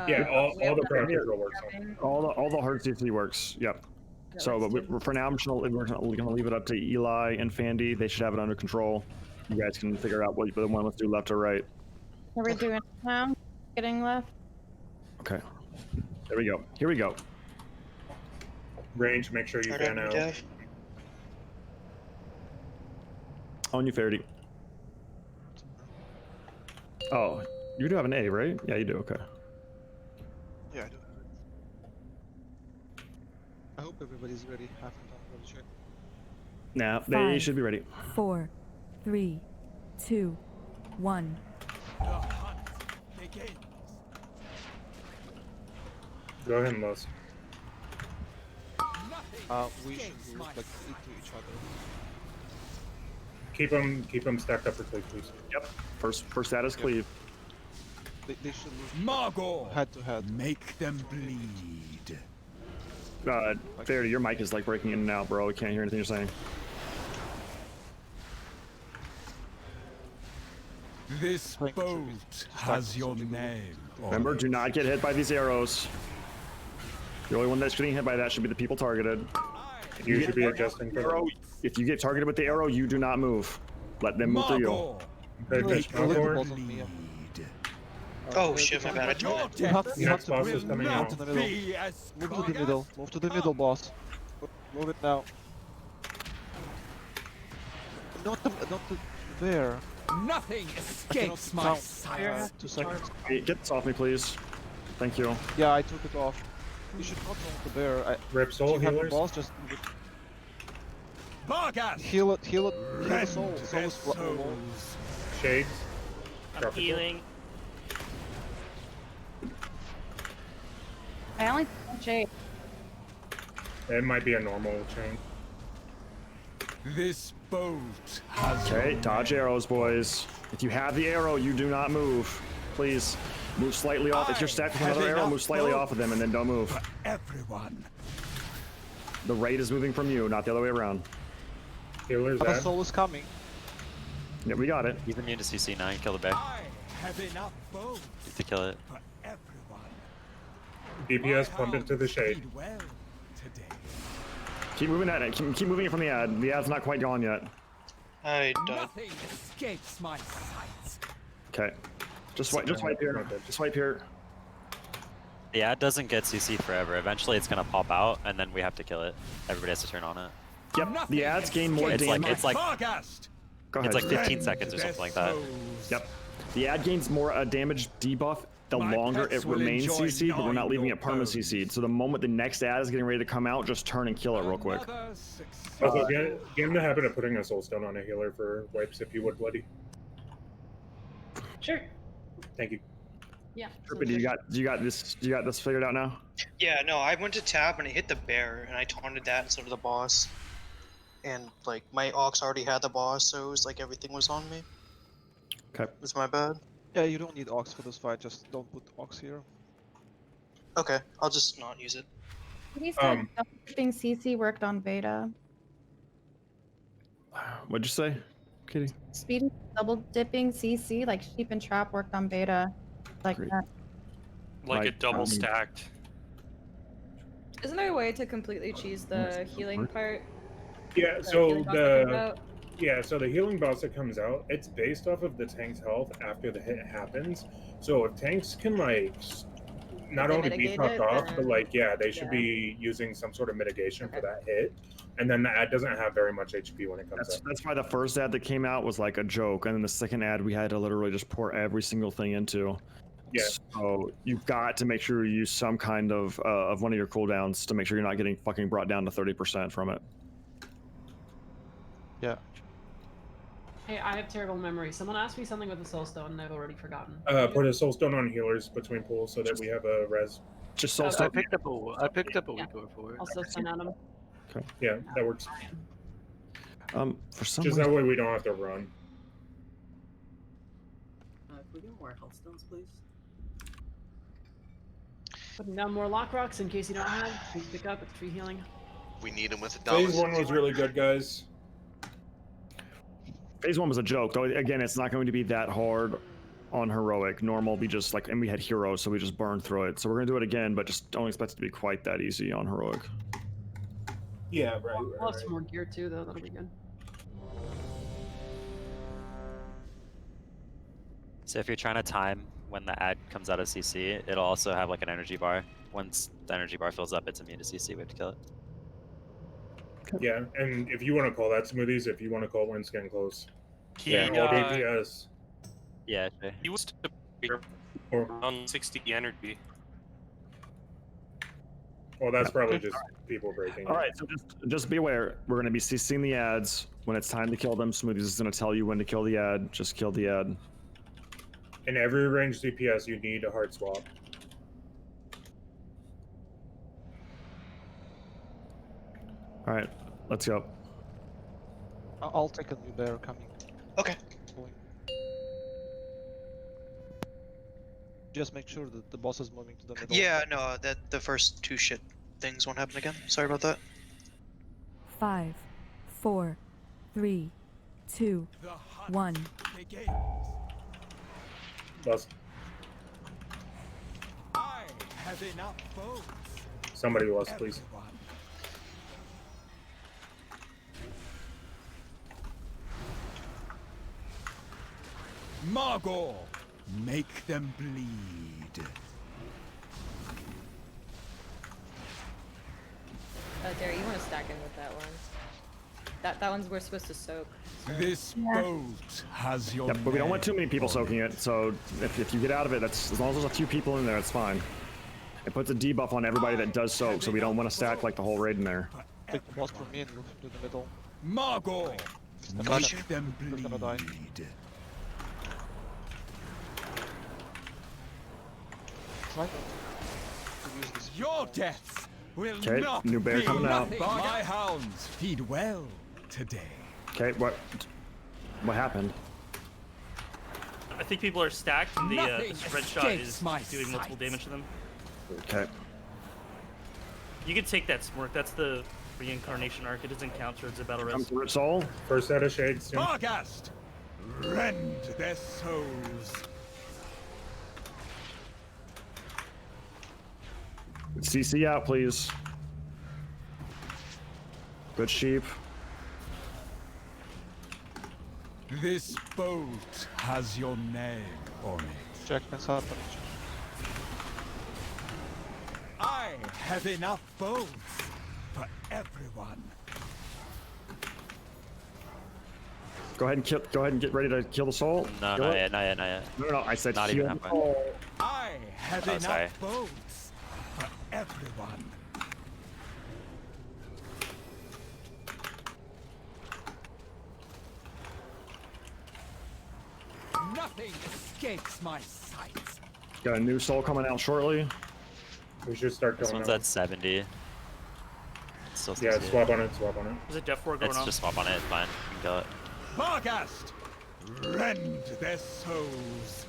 Yeah, all the practice works. All the hard CC works. Yep. So, but for now, we're gonna leave it up to Eli and Fandy. They should have it under control. You guys can figure out what the one wants to do, left or right. Are we doing it now? Getting left? Okay. There we go. Here we go. Range, make sure you fan out. On you, Faraday. Oh, you do have an A, right? Yeah, you do. Okay. Yeah, I do. I hope everybody's ready. Half the time, Nah, they 5, should be ready. 4, 3, 2, 1. Go ahead, Los. We should move like into each other. Keep them stacked up for cleave, please. Yep. First status cleave. They should move Margor head to head. Make them bleed. Faraday, your mic is like breaking in and out, bro. We can't hear anything you're saying. This boat has your name. Remember, do not get hit by these arrows. The only one that's getting hit by that should be the people targeted. You should be adjusting for arrow. If you get targeted with the arrow, you do not move. Let them move through you. Oh shit, my bad. I tried it. You have to boss is coming out. Move to the middle. Move to the middle, boss. Move it now. Not there. Nothing escapes my sight. 2 seconds. Hey, get this off me, please. Thank you. Yeah, I took it off. You should not want the bear. Rip Soul you have the healers. boss, just Barghast! heal it. Heal the soul. Soul is Shades. I'm Tropical. healing. I only shade. It might be a normal chain. This bolt has. Okay, dodge arrows, boys. If you have the arrow, you do not move. Please move slightly off. If you're stacked with another arrow, move slightly off of them and then don't move. Everyone. The raid is moving from you, not the other way around. Healer's Other at. soul is coming. Yeah, we got it. He's immune to CC now. Kill the bear. Have enough bolts Need to kill it. for everyone. DPS pump into the shade. Well today. Keep moving at it. Keep moving it from the ad. The ad's not quite gone yet. I died. Nothing escapes my sights. Okay. Just wipe here. Just wipe here. The ad doesn't get CC forever. Eventually, it's gonna pop out, and then we have to kill it. Everybody has to turn on it. Yep. The ads gain more damage. It's like Fargast. Go ahead. it's like 15 seconds or something like that. Yep. The ad gains more damage debuff the longer it pets will remains enjoy CC'd, but we're not gnawing leaving your it perma CC'd. So the moment the next ad is getting ready to come out, just turn and kill it real quick. Another success. Also, get in the habit of putting a soul stone on a healer for wipes if you would, Bloody. Sure. Thank you. Yeah. Trippy, do you got this figured out now? Yeah, no, I went to tab and I hit the bear and I taunted that instead of the boss. And like my ox already had the boss, so it was like everything was on me. Okay. It's my bad. Yeah, you don't need Ox for this fight, just don't put Ox here. Okay, I'll just not use it. He said double dipping CC worked on beta. What'd you say, Kitty? Speedy double dipping CC like sheep and trap worked on beta. Like Great. that. Like a Like, double stacked. Isn't there a way to completely cheese the healing part? Yeah, The so healing boss that comes the out? so the healing boss that comes out, it's based off of the tank's health after the hit happens. So if tanks can like not They only be mitigate topped it, off, but then- like they should yeah. be using some sort of mitigation for that hit. And then the ad doesn't have very much HP when it comes out. That's why the first ad that came out was like a joke, and then the second ad we had to literally just pour every single thing into. Yeah. So you've got to make sure you use some kind of one of your cooldowns to make sure you're not getting fucking brought down to 30% from it. Yeah. Hey, I have terrible memory. Someone asked me something with the soul stone and I've already forgotten. Put a soul stone on healers between pools so that we have a res. Just soul Okay. stone. I picked up a weaker for it. Also send out them. Okay. Yeah, that works. For some Just reason, that way we don't have to run. Can we get more health stones, please? Putting down more lock rocks in case you don't have. Please pick up. It's free healing. We need him with the Phase dominance. 1 was really good, guys. phase 1 was a joke. Though again, it's not going to be that hard on heroic. Normal, we just like, and we had heroes, so we just burned through it. So we're gonna do it again, but just don't expect it to be quite that easy on heroic. Yeah, right. We'll have some more gear too, though. That'll be good. So if you're trying to time when the ad comes out of CC, it'll also have like an energy bar. Once the energy bar fills up, it's immune to CC. We have to kill it. Yeah, and if you want to call that smoothies, if you want to call when it's getting close. He, All DPS. Yeah. Okay. He was on 60 energy. Well, that's probably just people breaking. All right, so just be aware. We're going to be CCing the ads. When it's time to kill them, Smoothies is going to tell you when to kill the ad. Just kill the ad. In every ranged DPS, you need a heart swap. All right, let's go. I'll take a new bear coming. Okay. Just make sure that the boss is moving to the middle. Yeah, no, that the first two shit things won't happen again. Sorry about that. 5, 4, 3, 2, 1. Bust. I have enough boats. Somebody lost, please. Margor, make them bleed. Derry, you want to stack in with that one. That one's we're supposed to soak. So. This boat has your Yep, but we don't want too many people soaking it. So if you get out of it, that's as long as there's a few people in there, it's fine. It puts a debuff on everybody that does soak, so we don't want to stack like the whole raid in there. Take the boss from me and move to the middle. Margor, Got you. make them We're gonna die. bleed. Your deaths will Okay, not new bear be coming out. nothing. My hounds feed well today. Okay, what happened? I think people are stacked, and the Nothing spread shot escapes is my doing multiple sight. damage to them. Okay. You can take that smirk. That's the reincarnation arc. It doesn't count towards the battle Come rest. through it, Soul. First set of shades soon. Barghast, rend their souls. CC out, please. Good sheep. This boat has your name on it. Check this out. I have enough boats for everyone. Go ahead and get ready to kill the soul. No, Kill not it. yet, not yet, not yet. No, I said not kill even the halfway. soul. I have Oh, enough sorry. boats for everyone. Nothing escapes my sight. Got a new soul coming out shortly. We should start This going one's out. at 70. It's still Yeah, 60. swap on it, swap on it. There's a death war going It's on. just swap on it, it's fine. You can kill it. Barghast, rend their souls.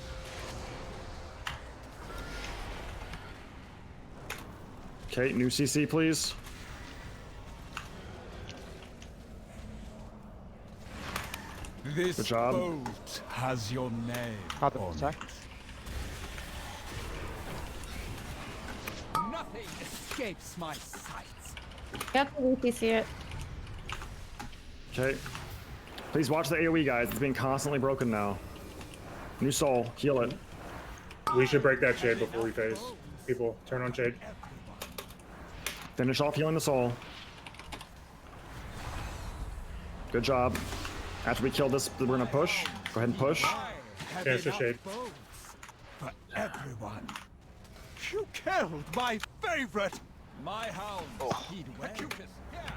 Okay, new CC, please. This Good job. boat has your name How the on attack? it. Nothing escapes my sight. You have to re-CC it. Okay. Please watch the AoE, guys. It's being constantly broken now. New soul, heal it. We should break that shade before we phase. People, turn on shade. Finish off healing the soul. Good job. After we kill this, we're gonna push. Go ahead and push. Finish the shade. For everyone. You killed my favorite. My hounds feed well.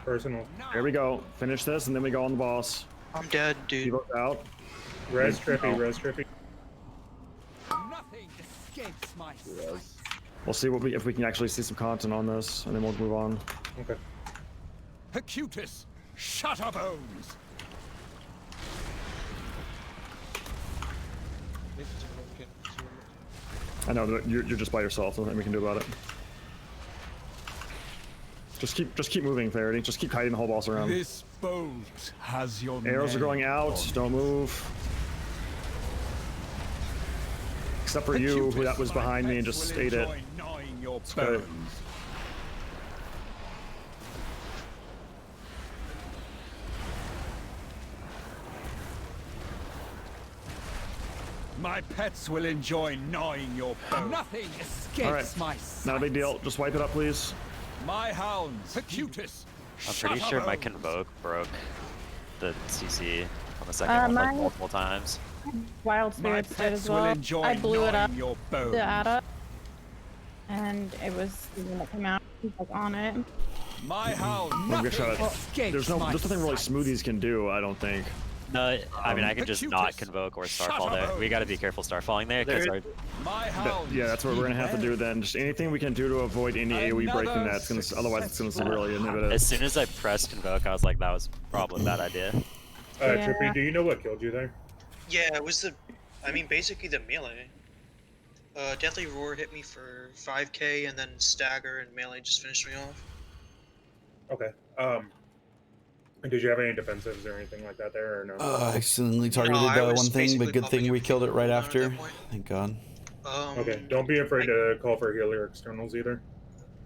Personal. There we go. Finish this, and then we go on the boss. I'm dead, dude. Evo's out. Res trippy, Oh. res trippy. Nothing escapes my sight. We'll see if we can actually see some content on this, and then we'll move on. Okay. Acutus, Shutterbones. I know that you're just by yourself. Nothing we can do about it. Just keep moving, Faraday. Just keep kiting the whole boss around. This boat has your Arrows are name going out. on Don't move. Except for you, who that was behind me and just ate it. gnawing your good. bones. My pets will enjoy gnawing your bones. Nothing escapes All right. my sight. Not a big deal. Just wipe it up, please. My hounds, Acutus. I'm pretty sure my Shutterbones. Convoke broke the CC on the second one like mine- multiple times. Wild Spirits did as pets will well. enjoy I blew it up gnawing your bones. to add up. And it was when it came out, he was like on it. My hounds. We'll get shot at. escapes There's my nothing really sight. smoothies can do. I don't think. No, I mean I can Acutus, just not Convoke or Starfall there. We gotta be careful Starfalling there because our My hounds. Yeah, that's what we're gonna have to do then. Just anything we can do to avoid any AoE breaking that's gonna. Otherwise, it's gonna severely inhibit it. as soon as I pressed Convoke, I was like, that was probably a bad idea. Yeah. Trippy, do you know what killed you there? Yeah, it was the, I mean, basically the melee. Deathly Roar hit me for 5k, and then Stagger and melee just finished me off. Okay. Did you have any defensives or anything like that there, or no? I accidentally targeted I was one thing, basically but good thing popping we killed it right everything after. at that point. Thank God. Okay, don't be afraid to call for healer externals either.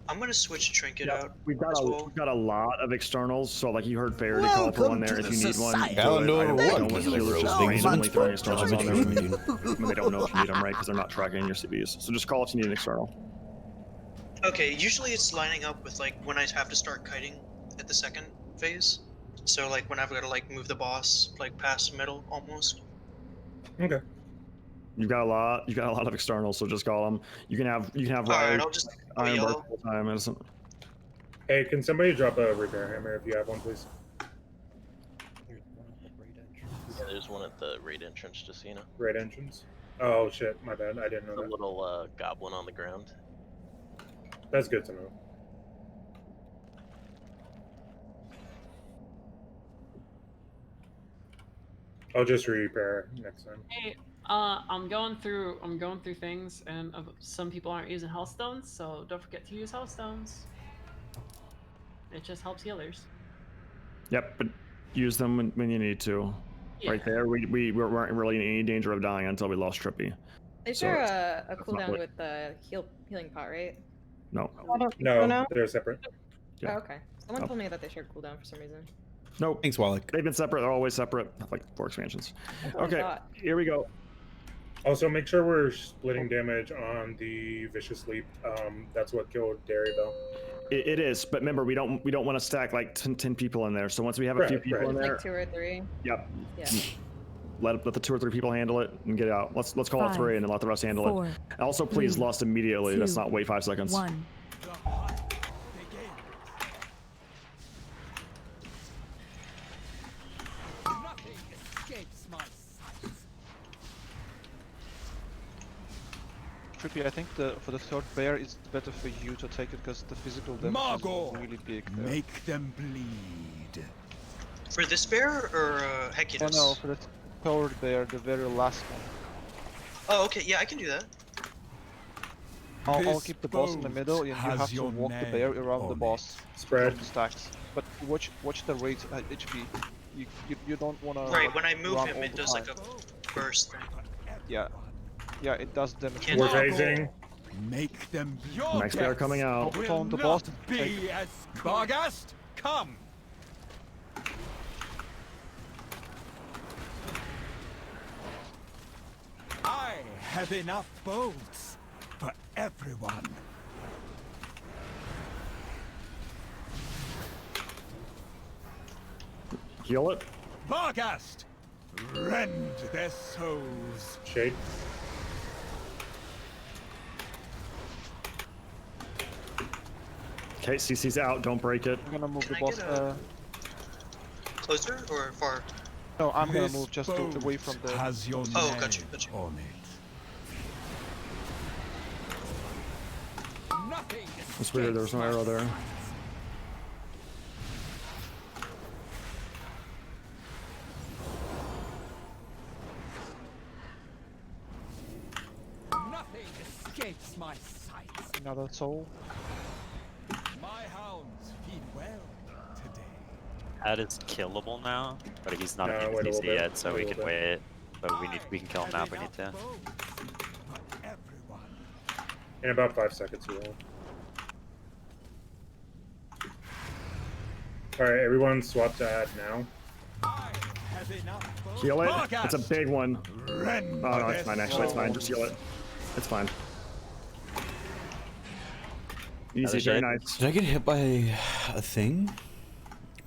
I'm gonna switch Trinket out. We've got as a well. we've got a lot of externals. So like you heard Faraday call for one there. If you need one, do it. Eleanor, I what don't want killer healers just things randomly on throwing externals on there when Twitter? when they don't know if you need them, right? Because they're not tracking your CVs. So just call if you need an external. Okay, usually it's lining up with like when I have to start kiting at the second phase. So like when I've got to like move the boss like past the middle almost. Okay. You've got a lot of externals. So just call them. You can have Alright, Riot, I'll just go Iron yellow. Bark all the time. It's- Hey, can somebody drop a repair hammer if you have one, please? Yeah, there's one at the raid entrance to Cena. Right entrance. Oh shit, my bad. I didn't know The that. little goblin on the ground. That's good to know. I'll just repair next time. Hey, I'm going through things, and some people aren't using health stones, so don't forget to use health stones. It just helps healers. Yep, but use them when you need to. Yeah. Right there, we weren't really in any danger of dying until we lost Trippy. Is So there it's- a that's not cooldown what- with the healing pot, right? No. No, they're separate. Yeah. Oh, okay. Someone Oh. told me that they shared cooldown for some reason. Nope. Thanks, Wallach. They've been separate. They're always separate, like 4 expansions. Okay, thought. here we go. Also, make sure we're splitting damage on the Vicious Leap. That's what killed Derry, though. It is, but remember, we don't want to stack like 10 people in there. So once we have a few Right, people right. in there, Like 2 or 3. yep. Yeah. Let the 2 or 3 people handle it and get out. Let's call it 3 and then let the rest handle 4, it. Also, please, 3, lost immediately. Let's 2, not wait 5 seconds. 1. Trippy, I think for the third bear, it's better for you to take it because the physical damage Margot, is really big there. make them bleed. For this bear or Oh Heculus? no, for the third bear, the very last one. Oh, okay. Yeah, I can do that. I'll This keep the boss in the middle, and you has have to your walk the bear name around the on boss. Spread. Drop the stacks. But watch the rate HP. You don't wanna. Right, when I move run him, all it the does like time. a burst thing. Yeah. Yeah, it does damage. Can't We're do it. phasing. Make them bleed. Next bear coming out. Will Will the not boss be take- as Bargast, come. I have enough bolts for everyone. Heal it. Bargast, rend their souls. Shade. Okay, CC's out. Don't break it. I'm gonna move Can the I boss. get a- Closer or far? No, I'm gonna This move just bolt away from the. has your Oh, name gotcha. on it. Nothing It's weird. There was no arrow there. Nothing escapes my sight. Another soul. My hounds feed well today. Ad is killable now, but he's not No, immune wait a to little TC bit, yet, so wait a we little can bit. wait. But we can kill him now if we need to. In about 5 seconds, you will. Alright, everyone swap to add now. Heal it. It's a big one. Rend Oh no, it's their fine. Actually, it's fine. Just heal it. It's fine. Easy, very nice. Did I get hit by a thing?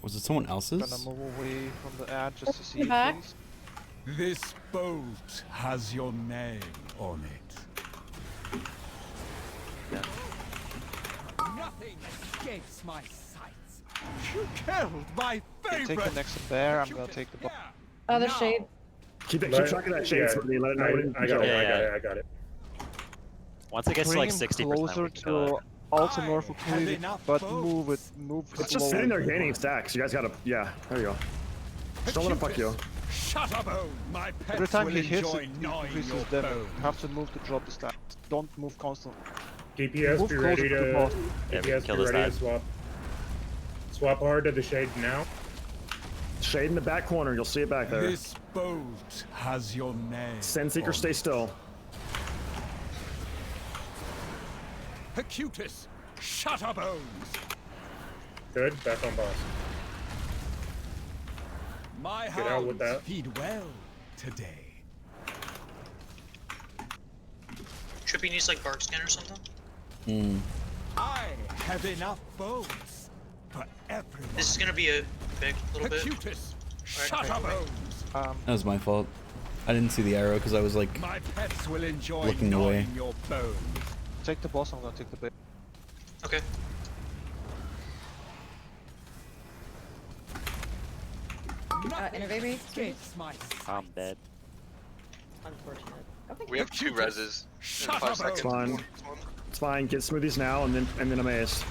Was it someone else's? Gonna move away from the ad just to see You it, back? please. This bolt has your name on it. Nothing escapes my sights. You killed my You favorite. take the next bear, I'm gonna take the boss. Oh, the shade. Keep Let- track of that shade, yeah, Smoothie. Let it know when I got it, Yeah, I got yeah. it, I got it. Once it gets to Bring like him 60%, closer we can kill it. to Altamore for clearly, enough but boats. move it, move It's just sitting slowly. there gaining stacks. You guys gotta, yeah, there you go. Just don't let him fuck you. Shut up, oh, my pets Every time will he hits enjoy it, gnawing increases your damage. bones. You have to move to drop the stats. Don't move constantly. DPS, Move be closer ready to the to. boss. Yeah, we DPS, kill be this ready to ad. swap. Swap hard to the shade now. Shade in the back corner. You'll see it back there. This bolt has your name. Send Seeker, on stay it. still. Hecutus, shut up, bones. Good, back on boss. My Get out with hounds that. feed well today. Trippy needs like bark skin or something. I have enough bones for everyone. This is gonna be a big little bit. Hecutus, Alright, shut up, okay. bones. That was my fault. I didn't see the arrow because I was like My pets will enjoy looking away. gnawing your bones. Take the boss, I'm gonna take the bear. Okay. Innervate me, please. I'm dead. Unfortunate. We have 2 reses. In 5 seconds. It's fine. It's fine. Get smoothies now, and then amaze.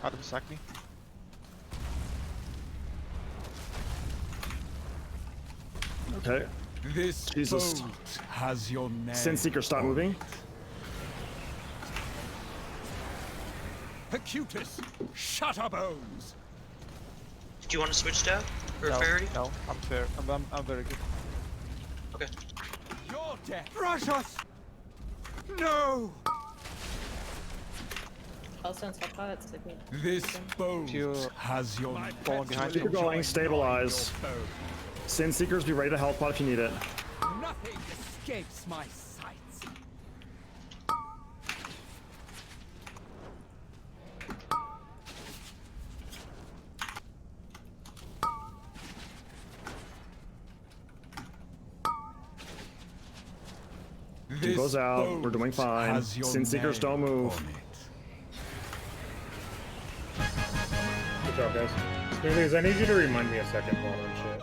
Adam, sack me. Okay. This Jesus. boat has your name. Sin Seeker, stop moving. Acutus, Shutterbones. Do you want to switch tab? Or No, Faraday? no, I'm fair. I'm very good. Okay. Your death. Rush us. No. Hellstone stockpots. This boat has your falling behind Keep going. Stabilize. Sin Seekers, be ready to help out if you need it. Nothing escapes my sights. Keep goes out. We're doing fine. Sin Seekers, don't move. Good job, guys. Smoothies, I need you to remind me a second while I'm shit.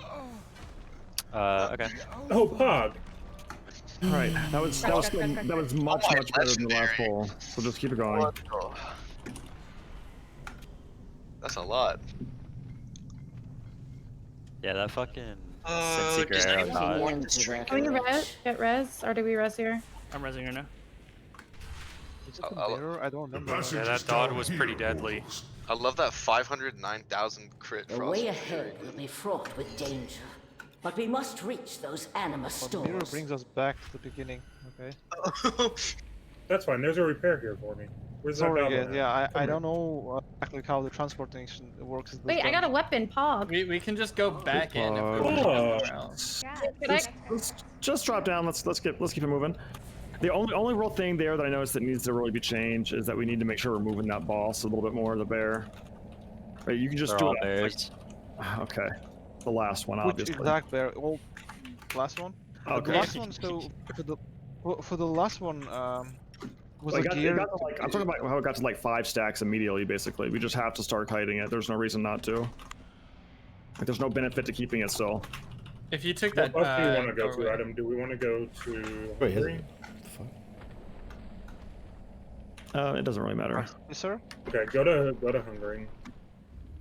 Okay. Oh, Pog! Alright, that was much better than the last poll. So just keep it going. That's a lot. Yeah, that fucking does Sin Seeker anyone arrow want dodge. this drink? Can we get res, or do we res here? I'm resing her now. Is it conveyor? I don't remember. Yeah, that dot was pretty deadly. I love that 509,000 crit The frost. way ahead will be fraught with danger, but we must reach those anima Well, mirror stores. brings us back to the beginning. Okay. That's fine, there's a repair here for me. Where's that Sorry goblin again. at? Yeah, I Come don't know exactly how the transportation works. Wait, I got a weapon, Pog. We can just go back in if we Oh. want to go somewhere else. Could I? Just drop down. Let's keep it moving. The only real thing there that I noticed that needs to really be changed is that we need to make sure we're moving that boss a little bit more. The bear. Right, you can just They're do all it. bears. Okay. The last one, Which obviously. exact bear? Well, last one. Okay. The last one. So for the last one, was Well, the it gear. got to, like, I'm talking about how it got to like 5 stacks immediately. Basically, we just have to start kiting it. There's no reason not to. Like, there's no benefit to keeping it still. If you took What that. bus do you want to go doorway- to, Adam? Do we want to go to Wait, Hungary? It doesn't really matter. Yes, sir. Okay, go to Hungary.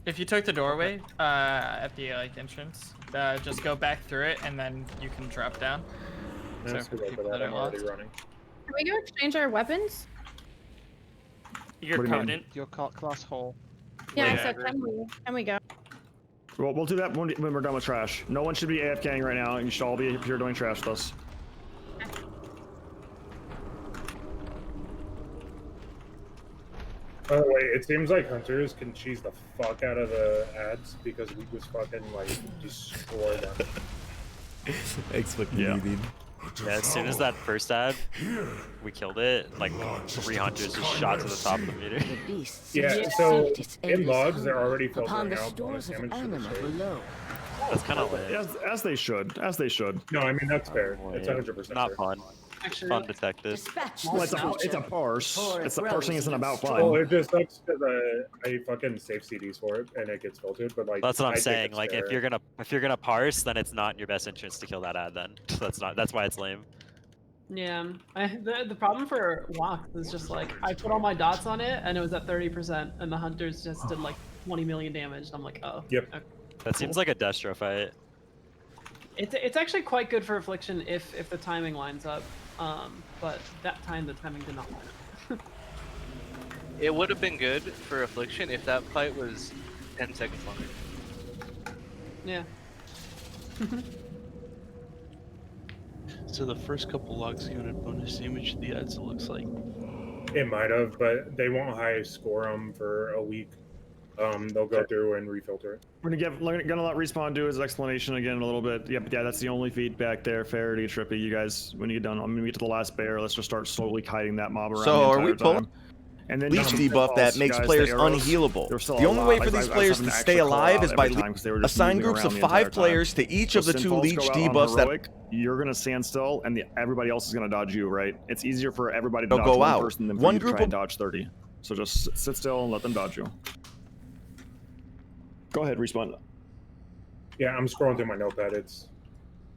If you took the doorway at the like entrance, just go back through it and then you can drop down. No, So let's for go people for that that. are I'm already lost. running. Can we go exchange our weapons? Your What do you mean? covenant. Your class hall. Yeah, Yeah. so can we go? Well, we'll do that when we're done with trash. No one should be AFKing right now, and you should all be here doing trash with us. By the way, it seems like hunters can cheese the fuck out of the ads because we just fucking like destroy them. Thanks fucking Yeah. dude. Yeah, as soon as that first ad, we killed it, like 3 hunters just shot to the top of the meter. The beasts Yeah, seek so its in endless logs they're hunger already upon filtering the out bonus stores of damage to the anima shade. below. That's kind of lit. As they should. As they should. No, I mean that's fair. Oh, It's yeah. 100% Not fair. fun. Actually, Fun detective. Dispatch Well, the it's a creature parse. before It's it the parsing grows isn't in about strength. fun. Well, it just sucks because I fucking save CDs for it and it gets filtered. But like That's what I'm I think saying. it's Like, fair. if you're gonna parse, then it's not in your best interest to kill that ad. Then that's why it's lame. Yeah, the problem for Walk is just like I put all my dots on it and it was at 30%, and the hunters just did like 20 million damage. And I'm like, oh. Yep. Okay. That seems like a Destro fight. It's actually quite good for Affliction if the timing lines up. But that time the timing did not line up. It would have been good for Affliction if that fight was 10 seconds longer. Yeah. So the first couple logs unit bonus damage to the ads, it looks like. It might have, but they won't high score them for a week. They'll go through and refilter it. We're gonna let Respawn do his explanation again in a little bit. Yep, yeah, that's the only feedback there. Faraday, Trippy, you guys, when you get done, I'm gonna get to the last bear. Let's just start slowly kiting that mob around. So the are entire we pulling time. And then leech debuff that makes players unhealable? The only way for these players to stay alive is by assign groups of 5 players to each of the 2 leech debuffs that you're gonna stand still, and everybody else is gonna dodge you. Right? It's easier for everybody to They'll dodge go one out. person than for One you to group try and of- dodge 30. So just sit still and let them dodge you. Go ahead, Respawn. Yeah, I'm scrolling through my notepad. It's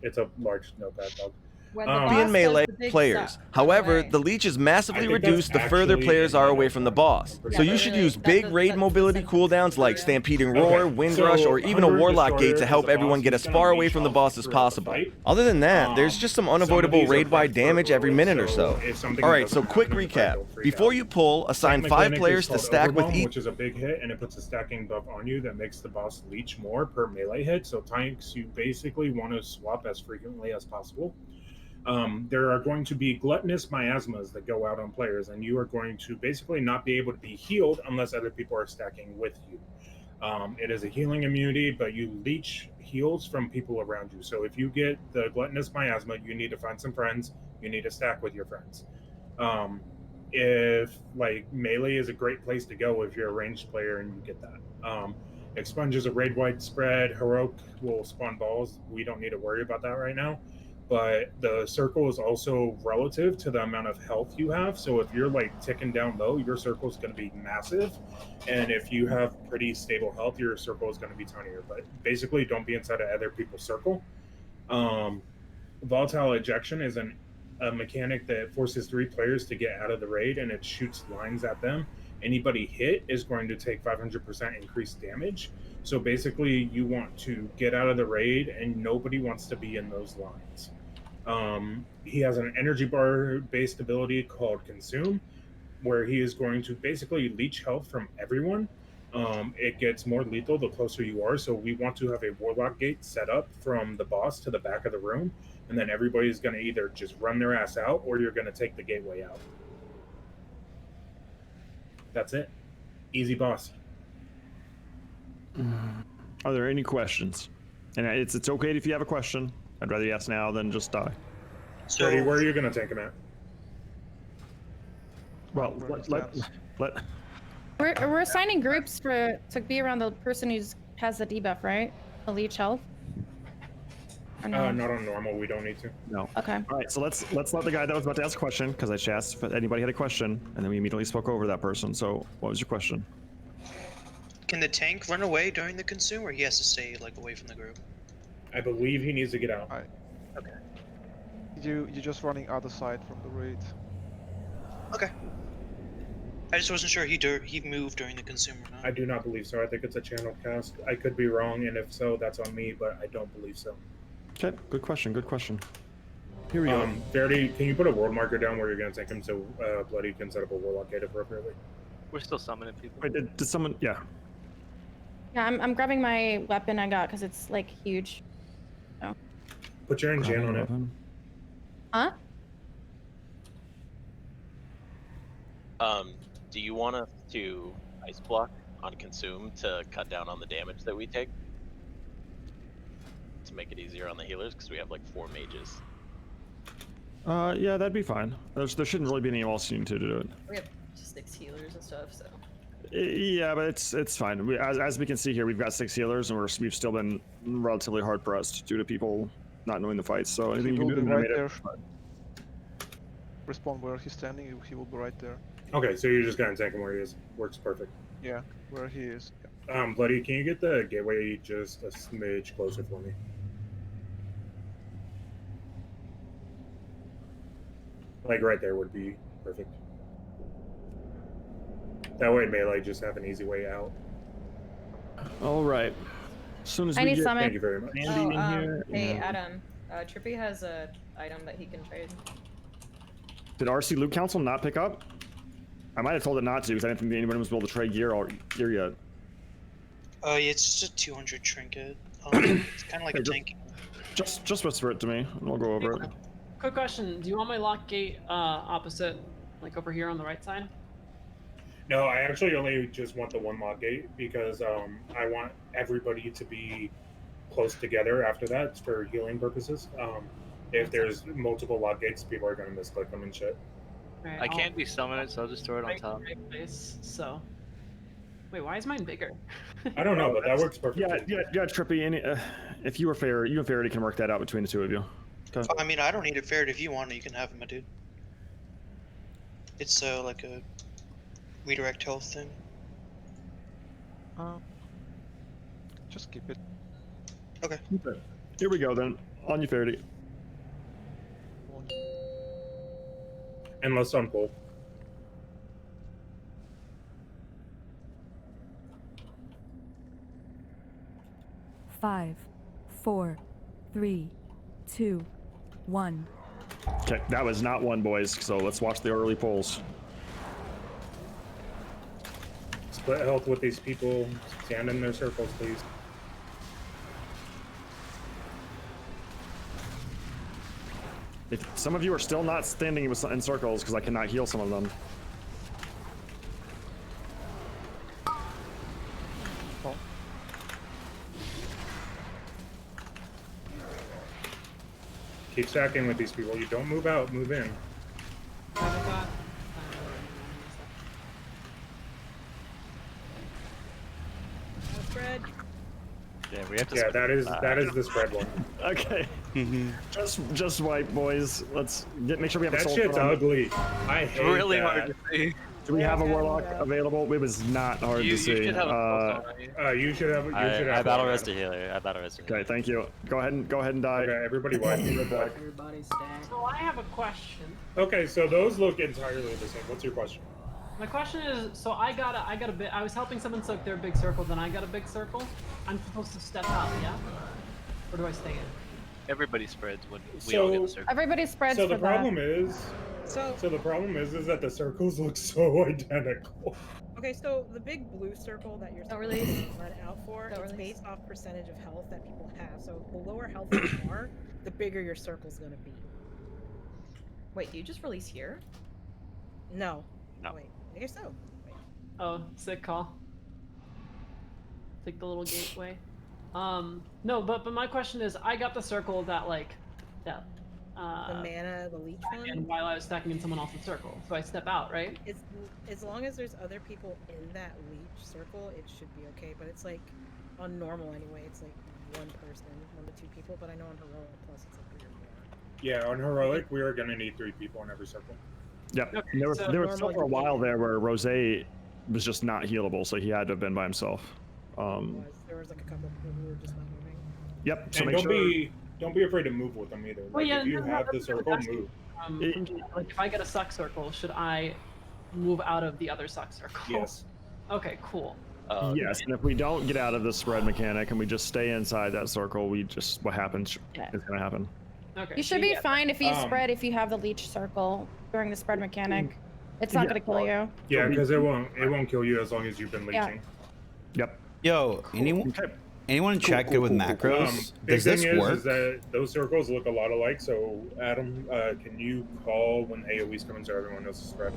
It's a large notepad dog. When the Um, boss Champion does melee the big players. stuff, run However, away. the leech is massively I think that's reduced the further actually players in are the away from the boss. Yeah, So you should use big raid mobility cooldowns like Stampeding Roar, Okay, Wind so Rush, or even a Hunger Warlock Gate Destroyer to help is a everyone boss get who's as gonna far away leech from the health boss as throughout the possible. fight. Other than that, there's just some Some of unavoidable these are raid-wide buffed for damage every heroic, minute or so. if something Alright, doesn't so quick happen in the fight, recap. don't freak Before out. you pull, assign That 5 mechanic players is to called stack with Overwhelm, each. which is a big hit, and it puts a stacking buff on you that makes the boss leech more per melee hit. So tanks, you basically want to swap as frequently as possible. There are going to be gluttonous miasmas that go out on players, and you are going to basically not be able to be healed unless other people are stacking with you. It is a healing immunity, but you leech heals from people around you. So if you get the gluttonous miasma, you need to find some friends. You need to stack with your friends. If like melee is a great place to go if you're a ranged player and you get that. Expunge is a raid wide spread. Heroic will spawn balls. We don't need to worry about that right now. But the circle is also relative to the amount of health you have. So if you're like ticking down low, your circle is going to be massive. And if you have pretty stable health, your circle is going to be tinier. But basically, don't be inside of other people's circle. Volatile ejection is a mechanic that forces 3 players to get out of the raid, and it shoots lines at them. Anybody hit is going to take 500% increased damage. So basically, you want to get out of the raid, and nobody wants to be in those lines. He has an energy bar based ability called Consume, where he is going to basically leech health from everyone. It gets more lethal the closer you are. So we want to have a Warlock Gate set up from the boss to the back of the room, and then everybody's going to either just run their ass out, or you're going to take the gateway out. That's it. Easy boss. Are there any questions? And it's okay if you have a question. I'd rather you ask now than just die. So where are you going to take him at? Well, let We're assigning groups to be around the person who has the debuff, right? The leech health. Or no? Not on normal. We don't need to. No. Okay. All right, so let's let the guy that was about to ask a question, because I just asked if anybody had a question, and then we immediately spoke over that person. So what was your question? Can the tank run away during the consume, or he has to stay like away from the group? I believe he needs to get out. Okay. You're just running other side from the raid. Okay. I just wasn't sure he moved during the consume or not. I do not believe so. I think it's a channel cast. I could be wrong, and if so, that's on me, but I don't believe so. Okay, good question, good question. Here we go. Verity, can you put a world marker down where you're going to take him so Bloody can set up a Warlock Gate appropriately? We're still summoning people. Wait, did someone... Yeah. Yeah, I'm grabbing my weapon I got because it's like huge. So. Put your engine on it. Huh? Do you want us to ice block on consume to cut down on the damage that we take? To make it easier on the healers, because we have like 4 mages. Yeah, that'd be fine. There shouldn't really be any else you need to do it. We have 6 healers and stuff, so. Yeah, but it's fine. As we can see here, we've got 6 healers, and we've still been relatively hard pressed due to people not knowing the fights. So anything you can do to right mitigate there. it. Respawn where he's standing, he will be right there. Okay, so you're just going to take him where he is. Works perfect. Yeah, where he is. Bloody, can you get the gateway just a smidge closer for me? Like right there would be perfect. That way melee just have an easy way out. All right. As soon as I we need get summon. Thank you very much. Andy in here. Hey, yeah. Adam. Trippy has a item that he can trade. Did RC Loot Council not pick up? I might have told it not to because I didn't think anyone was able to trade gear yet. Yeah, it's just a 200 trinket. It's kind of like a tank. Just whisper it to me, and we'll go over it. Quick question: do you want my lock gate opposite, like over here on the right side? No, I actually only just want the one lock gate because I want everybody to be close together after that for healing purposes. If there's multiple lock gates, people are going to misclick them and shit. Right, I can't be summoned, so I'll just throw it on top. Right place, so. Wait, why is mine bigger? I don't know, but that works perfectly. Yeah, Trippy. If you were fair, you and Faraday can work that out between the two of you. Okay. I mean, I don't need it ferret. If you want it, you can have it, my dude. It's like a redirect health thing. Just keep it. Okay. Here we go then. On you, Faraday. Endless on pull. Five, 4, 3, 2, 1. Okay, that was not one, boys. So let's watch the early polls. Split health with these people. Stand in their circles, please. If some of you are still not standing in circles because I cannot heal some of them. Keep stacking with these people. You don't move out, move in. Spread. Yeah, we have to. Yeah, that is the spread one. Okay. Just white, boys. Let's make sure we have a That soul shit's on. ugly. I hate Really that. hard to see. Do we have a warlock available? It was not hard to see. You should have a You should have. I battle rest a healer. I battle rest a healer. Okay, thank you. Go ahead and die. Okay, everybody white. Everybody's stacked. So I have a question. Okay, so those look entirely the same. What's your question? My question is, so I got a bit. I was helping someone soak their big circle, then I got a big circle. I'm supposed to step out, yeah? Or do I stay in? Everybody spreads when we all get the circle. Everybody spreads So for the problem is, So the problem is that the circles look so identical. okay, so the big blue circle that you're release. run out for, Don't it's release. based off percentage of health that people have. So the lower health you are, the bigger your circle's gonna be. Wait, do you just release here? No. No. Wait, I guess so. Wait. Oh, sick call. Take the little gateway. No, but my question is, I got the circle that The mana, the leech one. and while I was stacking in someone else's circle, so I step out, right? It's, as long as there's other people in that leech circle, it should be okay. But it's like on normal anyway. It's like one person, 1 to 2 people. But I know on heroic plus it's like 3 or 4. Yeah, on heroic, we are gonna need 3 people in every circle. Yep. Okay, there was, so there was still for a normally- while there where Rose was just not healable, so he had to have been by himself. There was like a couple of people who were just not moving. Yep. So And make sure. don't be afraid to move with them either. Well, Like, yeah, if you no, have the that's what circle, I'm asking. move. Like if I get a suck circle, should I move out of the other suck circle? Yes. Okay, cool. Yes, and if we don't get out of the spread mechanic and we just stay inside that circle, what happens is gonna happen. Okay. You should be fine if you spread if you have the leech circle during the spread mechanic. It's not gonna kill you. Yeah, because it won't kill you as long as you've been Yeah. leeching. Yep. Yo, anyone check good with macros? Big Does this thing work? is that those circles look a lot alike. So Adam, can you call when AOE's coming so everyone knows to spread?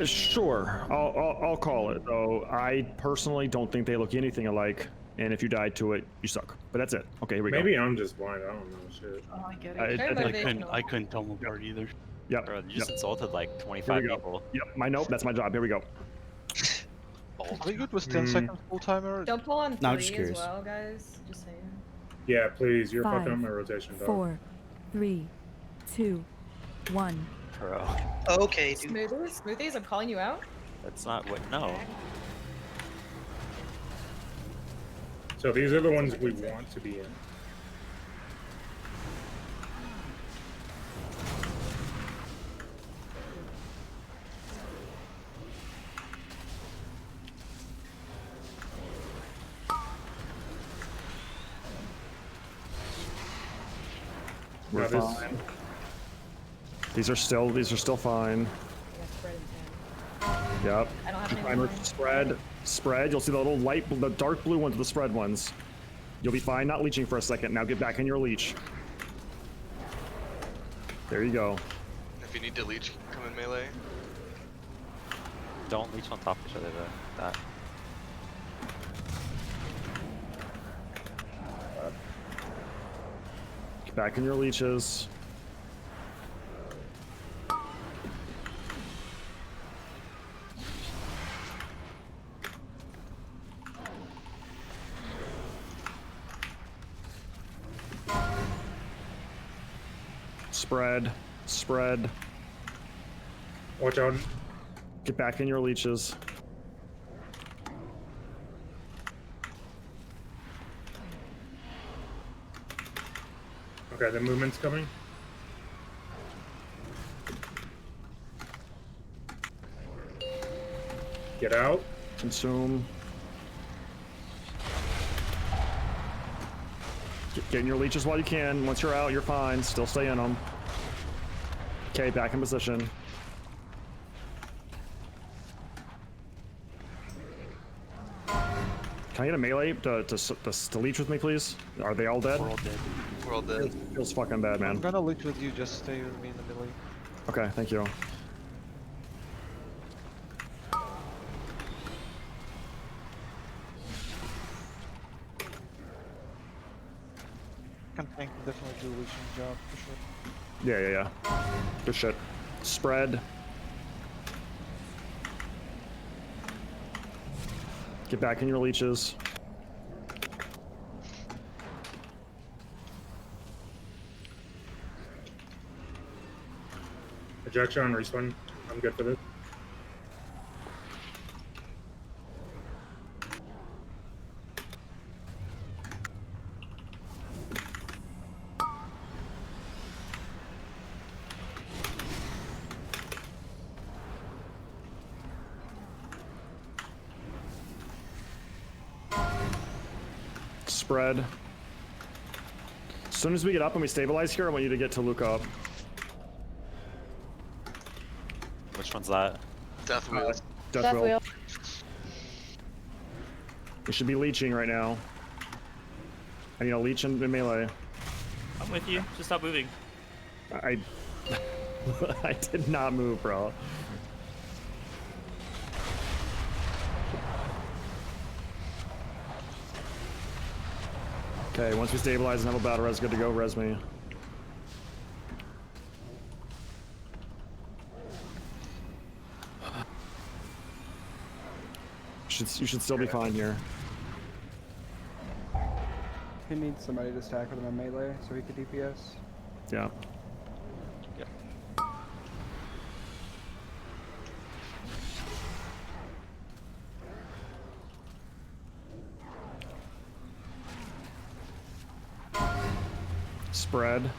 Sure. I'll call it. Though I personally don't think they look anything alike, and if you die to it, you suck. But that's it. Okay, here we go. Maybe I'm just blind. I don't know shit. Oh, I get I couldn't tell them apart either. Yep. Bro, you just insulted like Here 25 we go. people. Yep. My nope. That's my job. Here we go. Are we good with 10 seconds full timer? Don't pull on No, I'm 3 just as curious. well, guys. Just saying. Yeah, please. You're fucking up 5, my rotation, dog. 4, 3, 2, 1. Bro, Okay, dude. Smoothies, I'm calling you out. that's not what. No. So these are the ones we want to be in. We're Now this- fine. These are still fine. Yep. I don't have any Timer, more. spread. You'll see the little the dark blue ones are the spread ones. You'll be fine not leeching for a second. Now get back in your leech. There you go. If you need to leech, come in melee. Don't leech on top of each other though. That. Get back in your leeches. Spread. Spread. Watch out. Get back in your leeches. Okay, the movement's coming. Get out. Consume. Get in your leeches while you can. Once you're out, you're fine. Still stay in them. Okay, back in position. Can I get a melee to leech with me, please? Are they all dead? We're all dead. We're all dead. Feels fucking bad, man. I'm gonna leech with you, just stay with me in the middle. Okay, thank you. Can tank will definitely do a leeching job for sure. Yeah. Good shit. Spread. Get back in your leeches. Ejection on respawn. I'm good for this. Spread. As soon as we get up and we stabilize here, I want you to get to Luca up. Which one's that? Death wheel. Death wheel. We should be leeching right now. I need a leech in melee. I'm with you. Just stop moving. I did not move, bro. Okay, once we stabilize and have a battle res, good to go. Res me. You should still be fine here. He needs somebody to stack with him in melee so he could DPS. Yeah. Spread.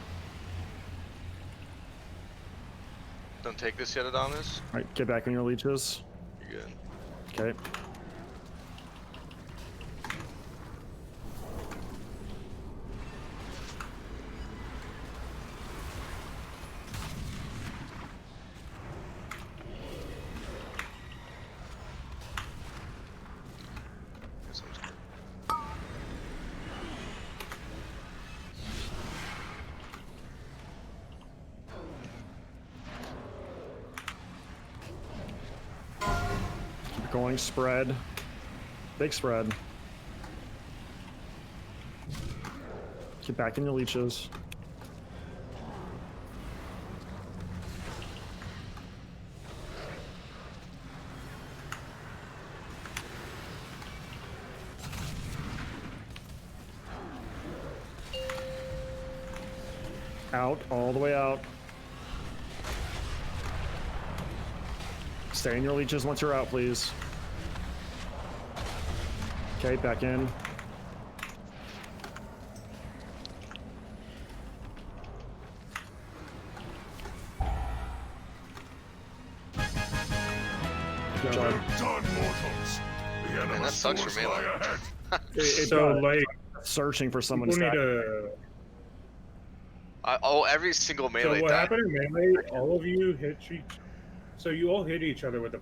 Don't take this yet, Adonis. Alright, get back in your leeches. You're good. Okay. Going spread. Big spread. Get back in your leeches. Out, all the way out. Stay in your leeches once you're out, please. Okay, back in. Good job. Man, that sucks for melee. So, like, searching for someone people to need stack. Every single melee So what died. happened in melee? All of you hit each. So you all hit each other with the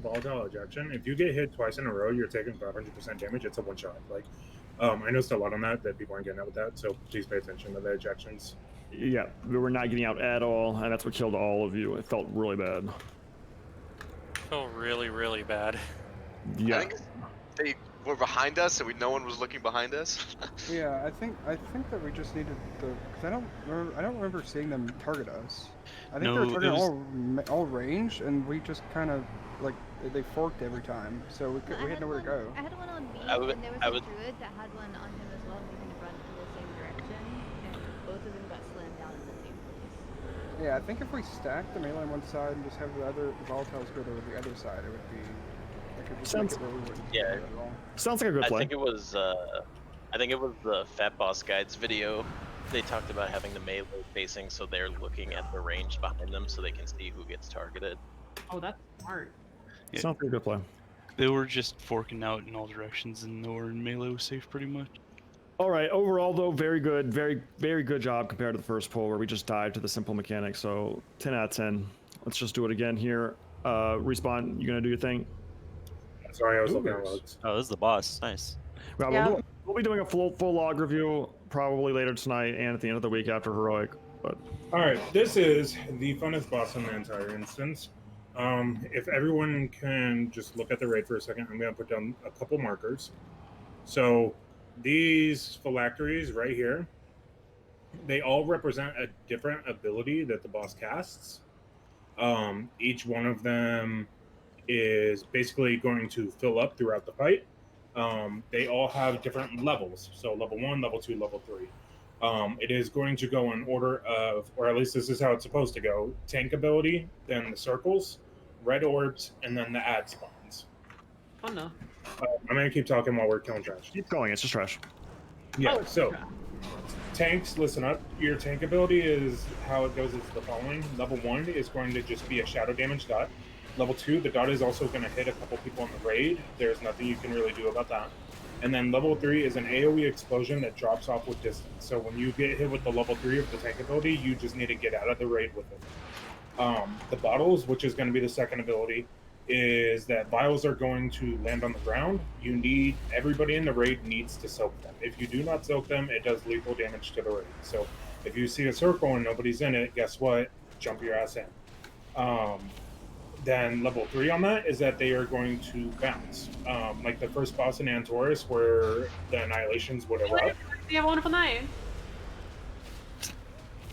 volatile ejection. If you get hit twice in a row, you're taking 500% damage. It's a one shot. Like, I noticed a lot on that people aren't getting out with that. So please pay attention to the ejections. Yeah, we were not getting out at all, and that's what killed all of you. It felt really bad. Felt really, really bad. Yeah. I think they were behind us, and no one was looking behind us. Yeah, I think that we just needed the, because I don't remember seeing them target us. I think they were targeting all range, and we just kind of like they forked every time, so we had nowhere to go. I had one on me, I would- and there was I a would- druid that had one on him as well, making him run in the same direction, and both of them got slammed down in the same place. Yeah, I think if we stacked the melee on one side and just have the other volatiles go to the other side, it would be. It could just Sounds- make it where we wouldn't Yeah. do it at all. Sounds like a good play. I think it was the Fat Boss Guide's video they talked about having the melee facing, so they're looking at the range behind them, so they can see who gets targeted. Oh, that's smart. It's not a pretty good play. They were just forking out in all directions, and nowhere in melee was safe, pretty much. All right. Overall, though, very good, very good job compared to the first poll where we just dived to the simple mechanics. So 10 out of 10. Let's just do it again here. Respawn, you gonna do your thing? Sorry, I was looking at logs. Oh, this is the boss. Nice. Well, we'll be doing a full log review probably later tonight and at the end of the week after Heroic. But all right, this is the funnest boss in the entire instance. If everyone can just look at the raid for a second, I'm going to put down a couple markers. So these phylacteries right here, they all represent a different ability that the boss casts. Each one of them is basically going to fill up throughout the fight. They all have different levels. So level 1, level 2, level 3. It is going to go in order of, or at least this is how it's supposed to go, tank ability, then the circles, red orbs, and then the ad spawns. Oh no. I'm going to keep talking while we're killing trash. Keep going, it's just trash. Yeah, so tanks, listen up. Your tank ability is how it goes is the following. Level 1 is going to just be a shadow damage dot. Level 2, the dot is also going to hit a couple people in the raid. There's nothing you can really do about that. And then level 3 is an AoE explosion that drops off with distance. So when you get hit with the level 3 of the tank ability, you just need to get out of the raid with it. The bottles, which is going to be the second ability, is that vials are going to land on the ground. Everybody in the raid needs to soak them. If you do not soak them, it does lethal damage to the raid. So if you see a circle and nobody's in it, guess what? Jump your ass in. Then level 3 on that is that they are going to bounce. Like the first boss in Antorus where the Annihilations would erupt. You have a wonderful night.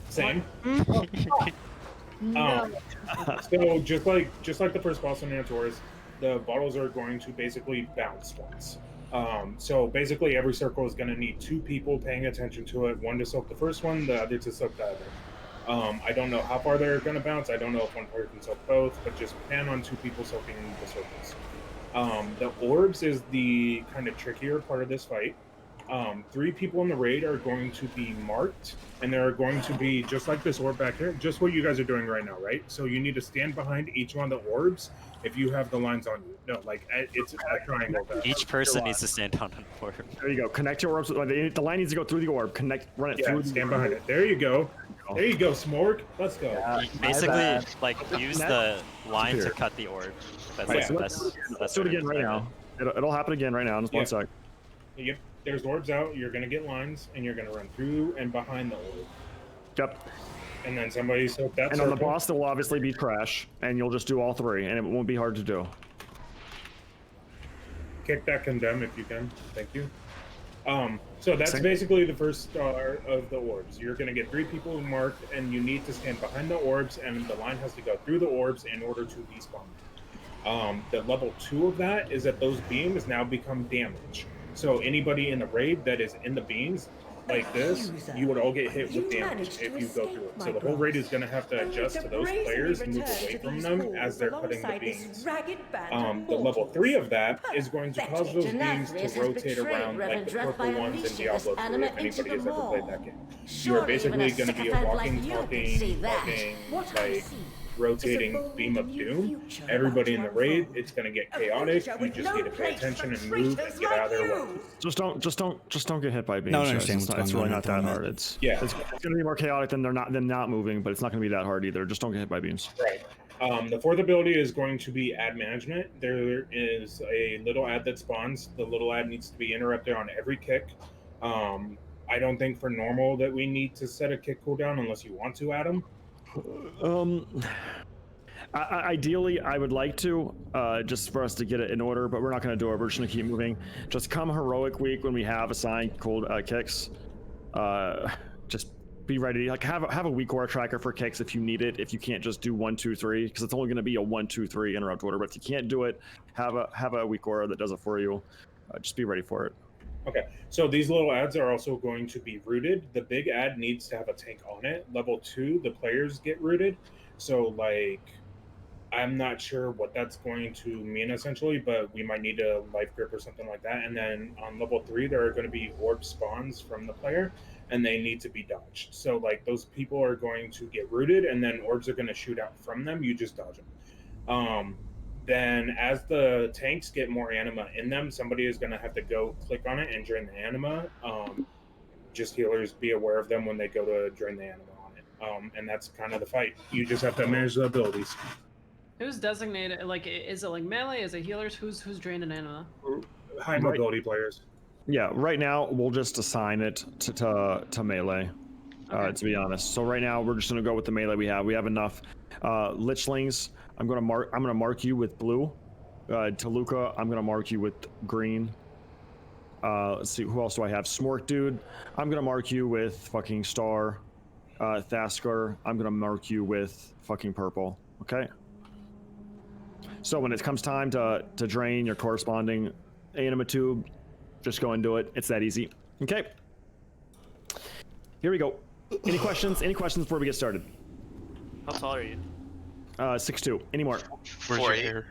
Same. So just like the first boss in Antorus, the bottles are going to basically bounce once. So basically every circle is going to need 2 people paying attention to it, one to soak the first one, the other to soak the other. I don't know how far they're going to bounce. I don't know if one player can soak both, but just plan on 2 people soaking the circles. The orbs is the kind of trickier part of this fight. 3 people in the raid are going to be marked, and there are going to be, just like this orb back here, just what you guys are doing right now, right? So you need to stand behind each one of the orbs if you have the lines on you. No, like, it's a triangle. Each person needs to stand down an orb. There you go. Connect your orbs. The line needs to go through the orb. Run it through. Stand behind it. There you go. There you go, Smorg. Let's go. Basically, like, use the line to cut the orb. Let's do it again right now. It'll happen again right now in just 1 sec. Yep. There's orbs out. You're gonna get lines, and you're gonna run through and behind the orb. Yep. And then somebody soak that. And on the boss, there will obviously be trash, and you'll just do all 3, and it won't be hard to do. Kick that condemn if you can. Thank you. So that's basically the first star of the orbs. You're going to get 3 people marked, and you need to stand behind the orbs, and the line has to go through the orbs in order to despawn. The level 2 of that is that those beams now become damage. So anybody in the raid that is in the beams, like this, you would all get hit with damage if you go through it. So the whole raid is going to have to adjust to those players and move away from them as they're cutting the beams. The level 3 of that is going to cause those beams to rotate around like the purple ones in Diablo 3 if anybody has ever played that game. You are basically going to be a walking, talking, like, rotating beam of doom. Everybody in the raid, it's going to get chaotic. You just need to pay attention and move and get out of their way. Just don't get hit by beams. No, I understand what's It's going really on. not that hard. It's going to be more chaotic than them not moving, but it's not going to be that hard either. Just don't get hit by beams. Right. The 4th ability is going to be ad management. There is a little ad that spawns. The little ad needs to be interrupted on every kick. I don't think for normal that we need to set a kick cooldown unless you want to, Adam. Ideally, I would like to, just for us to get it in order, but we're not going to do it. We're just going to keep moving. Just come Heroic Week when we have assigned cold kicks. Just be ready. Like have a weak aura tracker for kicks if you need it. If you can't just do 1, 2, 3, because it's only going to be a 1, 2, 3 interrupt order. But if you can't do it, have a weak aura that does it for you. Just be ready for it. Okay, so these little ads are also going to be rooted. The big ad needs to have a tank on it. Level 2, the players get rooted. So, like, I'm not sure what that's going to mean essentially, but we might need a life grip or something like that. And then on level 3, there are going to be orb spawns from the player. and they need to be dodged. So like those people are going to get rooted, and then orbs are going to shoot out from them. You just dodge them. Then as the tanks get more anima in them, somebody is going to have to go click on it and drain the anima. Just healers, be aware of them when they go to drain the anima on it. And that's kind of the fight. You just have to manage the abilities. Who's designated? Like, is it like melee? Is it healers? Who's draining anima? High mobility players. Yeah, right now we'll just assign it to melee. To be honest, so right now we're just gonna go with the melee we have. We have enough. Lichlings, I'm gonna mark you with blue. Toluca, I'm gonna mark you with green. Let's see, who else do I have? Smork dude, I'm gonna mark you with fucking star. Thasker, I'm gonna mark you with fucking purple. Okay. So when it comes time to drain your corresponding anima tube, just go and do it. It's that easy. Okay. Here we go. Any questions? Any questions before we get started? How tall are you? 6'2". Any more? Where's your hair?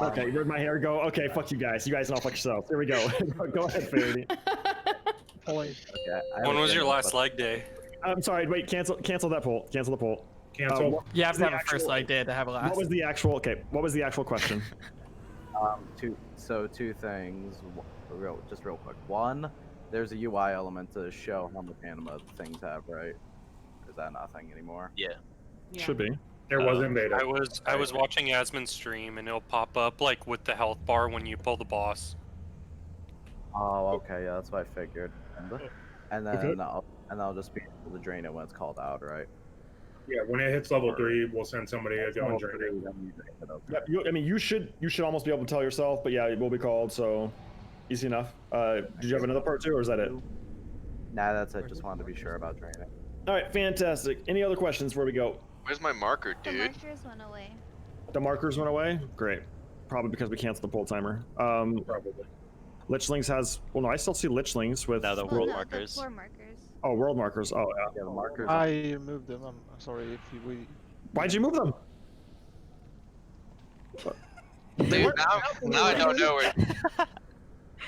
Okay, where'd my hair go? Okay, fuck you guys. You guys can all fuck yourself. Here we go. Go ahead, Faraday. When was your last leg day? I'm sorry. Wait. Cancel that poll. Cancel the poll. Cancel. You have to have a first leg day to have a last. What was the actual? Okay. What was the actual question? Two things. Just real quick. One, there's a UI element to show how much anima things have, right? Is that not a thing anymore? Yeah. Should be. There was in beta. I was watching Yasmin's stream, and it'll pop up like with the health bar when you pull the boss. Oh, okay. Yeah, that's what I figured. And then I'll just be able to drain it when it's called out, right? Yeah, when it hits level 3, we'll send somebody to go and drain it. Yeah, I mean, you should almost be able to tell yourself, but yeah, it will be called, so easy enough. Did you have another part too, or is that it? Nah, that's it. Just wanted to be sure about draining. All right, fantastic. Any other questions before we go? Where's my marker, dude? The markers went away. The markers went away? Great. Probably because we canceled the pull timer. Probably. Lichlings has... Well, no, I still see Lichlings with... No, the Well, world no, markers. The core markers. Oh, world markers. Oh, yeah. Yeah, the markers. I removed them. I'm sorry if we. Why'd you move them? Dude, now I don't know where.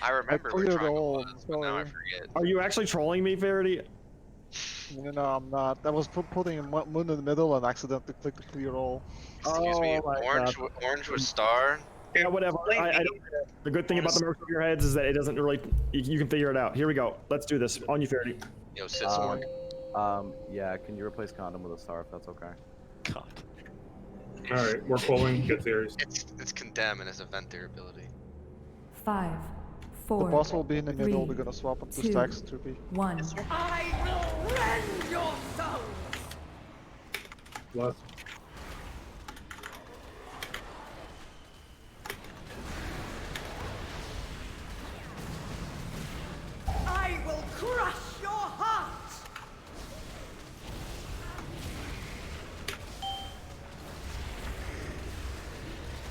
I remember I where cleared triangle all, was, but now I forget. Are you actually trolling me, Faraday? No, I'm not. I was putting a moon in the middle and accidentally clicked the clear all. Excuse me, Oh my orange was star. Yeah, whatever. The good thing about the marks of your heads is that it doesn't really... You can figure it out. Here we go. Let's do this. On you, Faraday. Yo, sit Smork. Yeah, can you replace condom with a star if that's okay? God. Alright, we're pulling good theories. It's condemn and it's event their ability. 5, The 4, boss will be in the middle. 3, We're gonna swap up the 2, stacks to be. 1. I will rend your souls! Plus. I will crush your heart!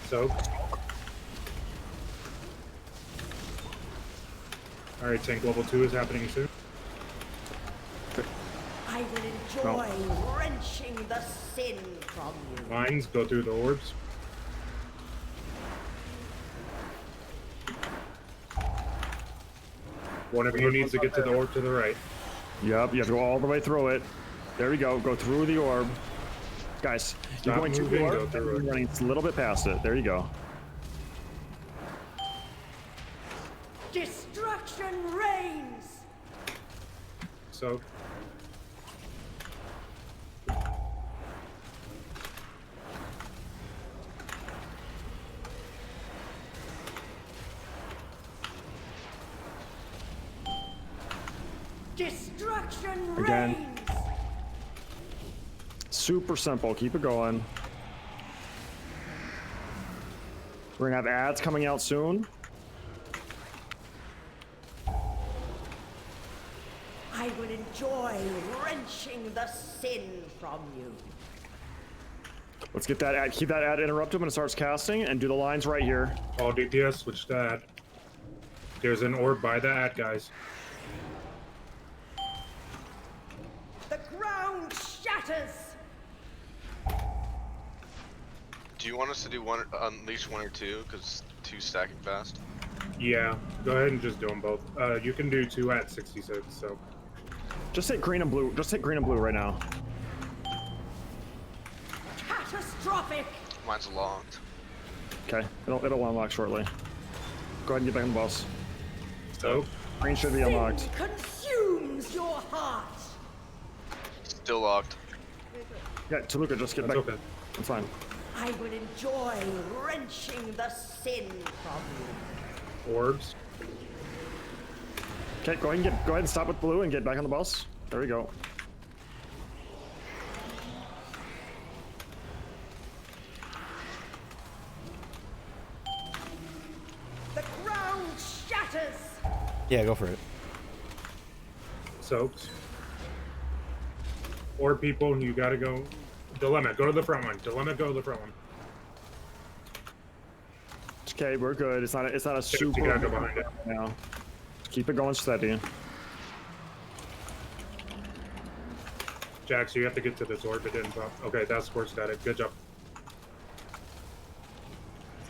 So. Alright, tank level 2 is happening soon. I will enjoy wrenching the sin from you. Lines, go through the orbs. One of you needs to get to the orb to the right. Yep, you have to go all the way through it. There we go. Go through the orb. Guys, you're going to the orb, and you're running a little bit past it. There you go. Destruction reigns! So. Destruction Again. reigns! Super simple. Keep it going. We're gonna have ads coming out soon. I will enjoy wrenching the sin from you. Let's get that ad. Keep that ad interrupted when it starts casting, and do the lines right here. All DPS, switch to ad. There's an orb by the ad, guys. The ground shatters! Do you want us to do unleash 1 or 2? Because 2's stacking fast. Yeah, go ahead and just do them both. You can do 2 at 66, so. Just hit green and blue. Just hit green and blue right now. Catastrophic! Mine's locked. Okay, it'll unlock shortly. Go ahead and get back on the boss. So green should be unlocked. Consumes your heart! Still locked. Yeah, Toluca, just get back. Okay. It's fine. I will enjoy wrenching the sin from you. Orbs. Okay, go ahead and stop with blue and get back on the boss. There we go. The ground shatters! Yeah, go for it. Soaked. Or people, you gotta go. Dilemma, go to the front one. Dilemma, go to the front one. Okay, we're good. It's not a super. You gotta go behind it. Now, keep it going steady. Jax, you have to get to this orb. It didn't pop. Okay, that's course got it. Good job.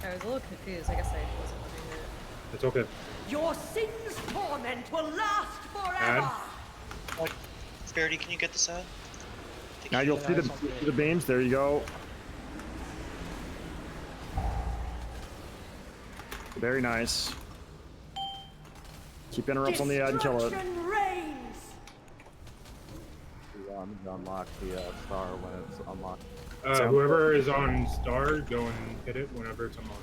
I was a little confused. I guess I wasn't looking at it. It's okay. Your sin's torment will last forever! Add. Like, Verity, can you get this out? Now you'll see the beams. There you go. Very nice. Keep interrupts on the ad and kill it. Destruction reigns! You unlock the star when it's unlocked. Whoever is on star, go and hit it whenever it's unlocked.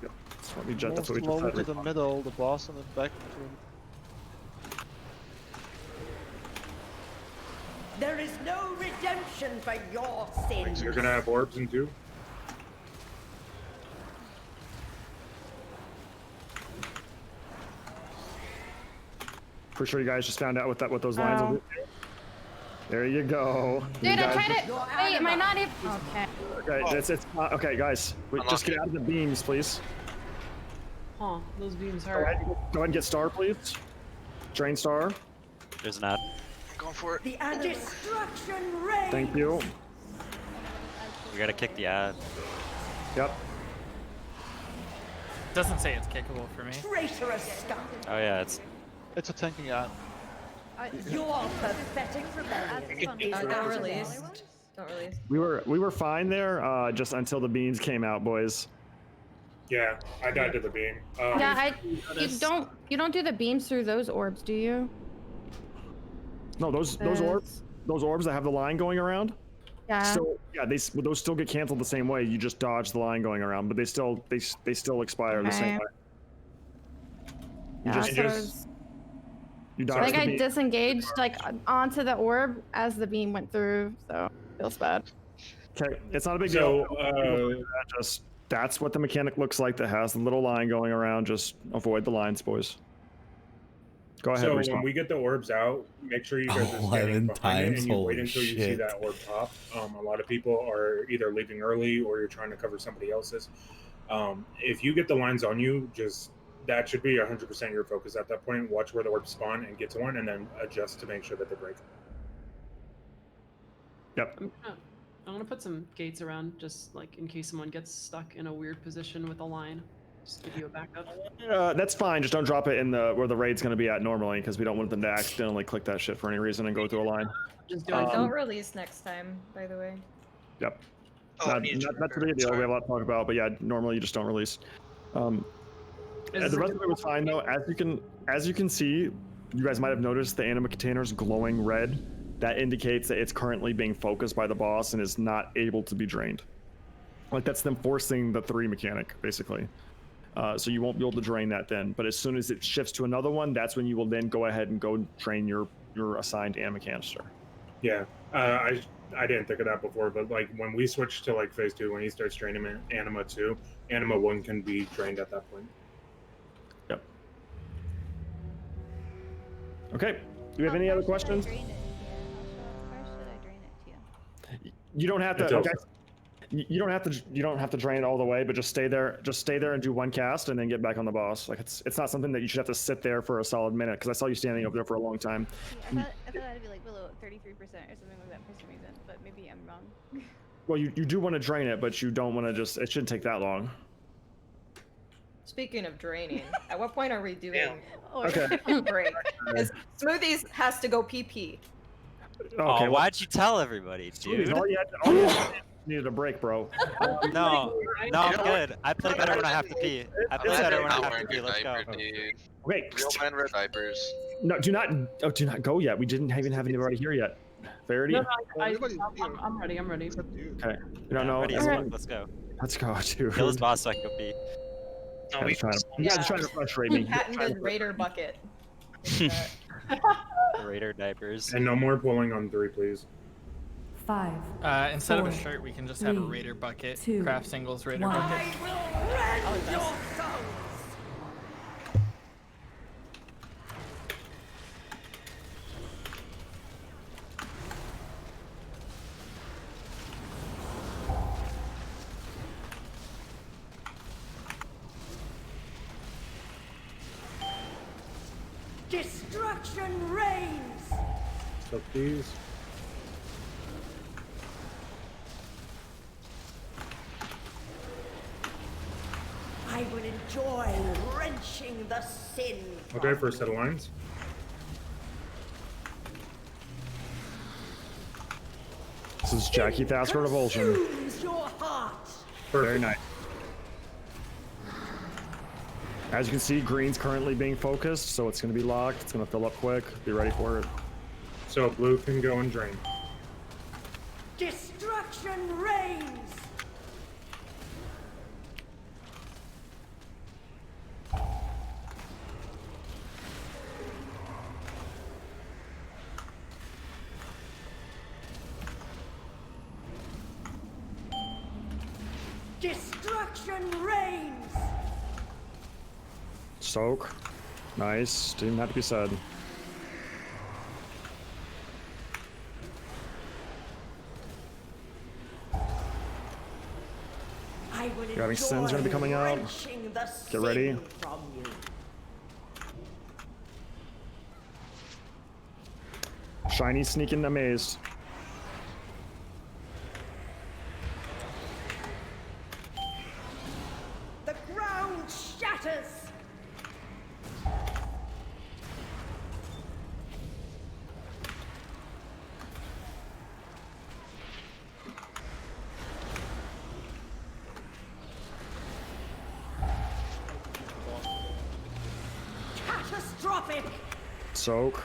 Yep. So let me jet. More That's what we just slowly said. to the middle, the boss, and then back between. There is no redemption for your sins! You're gonna have orbs in two. Pretty sure you guys just found out what those lines will do. There you go. Dude, I tried to. Wait, am I not even? Okay. Okay, it's okay, guys. Just get out of the beams, please. Huh, those beams Go hurt. ahead and get star, please. Drain star. There's an ad. I'm going for it. The destruction reigns! Thank you. We gotta kick the ad. Yep. Doesn't say it's kickable for me. Traitorous scum! Oh yeah, It's a tanking ad. Your pathetic rebellion is Don't release. Don't release. We were fine there, just until the beans came out, boys. Yeah, I died to the beam. Yeah, you don't do the beams through those orbs, do you? No, those orbs that have the line going around. Yeah. So yeah, those still get canceled the same way. You just dodge the line going around, but they still expire the same way. You dodge I think the I beam. disengaged like onto the orb as the beam went through, so feels bad. Okay, it's not a big So, deal. That's what the mechanic looks like that has the little line going around. Just avoid the lines, boys. Go ahead. So respawn. when we get the orbs out, make sure you guys are 11 standing behind it times, and you wait holy until you see shit. that orb pop. A lot of people are either leaving early or you're trying to cover somebody else's. If you get the lines on you, that should be 100% your focus at that point. Watch where the orbs spawn and get to one, and then adjust to make sure that they break. Yep. I'm gonna put some gates around, just like in case someone gets stuck in a weird position with a line. Just give you a backup. That's fine. Just don't drop it in where the raid's going to be at normally, because we don't want them to accidentally click that shit for any reason and go through a line. Just Don't release next time, by the way. Yep. Oh, I not need to too big a deal. We have a lot to talk about, but yeah, normally you just don't release. The rest of it was fine though. As you can see, you guys might have noticed the anima container's glowing red. That indicates that it's currently being focused by the boss and is not able to be drained. Like that's them forcing the 3 mechanic, basically. So you won't be able to drain that then. But as soon as it shifts to another one, that's when you will then go ahead and go drain your assigned anima canister. Yeah, I didn't think of that before, but like when we switch to like phase 2, when he starts draining anima 2, anima 1 can be drained at that point. Yep. Okay. Do we have any other questions? You don't have to. Okay. You don't have to drain it all the way, but just stay there. Just stay there and do one cast, and then get back on the boss. Like it's not something that you should have to sit there for a solid minute, because I saw you standing over there for a long time. Yeah, I thought it'd be like below 33% or something like that for some reason, but maybe I'm wrong. Well, you do want to drain it, but you don't want to just. It shouldn't take that long. Speaking of draining, at what point are we doing Okay. a break? 'Cause Smoothies has to go pee. Okay, Oh, well, why'd you tell everybody, Smoothies, dude? all you had needed a break, bro. No, I'm good. I play better when I have to pee. I play better when I have to pee. Let's go. Okay. Real men wear diapers. No, do not go yet. We didn't even have anybody here yet. Verity? No, I'm ready. I'm ready. Okay. You don't know. Ready as fuck, let's go. Let's go, dude. Kill his boss so I can go pee. You guys are trying to frustrate me. Patented Raider bucket. Raider diapers. And no more pulling on 3, please. 5. Instead of a 4, shirt, we can just have a 3, Raider bucket. 2, Craft singles Raider 1. bucket. Rend your souls! Destruction reigns! So please. I will enjoy wrenching the sin. Okay, first set of lines. This is Jackie Thasker Revulsion. Consumes your heart. Very nice. As you can see, green's currently being focused, so it's going to be locked. It's going to fill up quick. Be ready for it. So blue can go and drain. Destruction reigns. Destruction reigns. Soak. Nice. Didn't have to be said. I will Grabbing Sin's gonna be coming out. wrenching the Get ready. sin from you. Shiny sneaking amazed. The ground shatters. Catastrophic. Soak.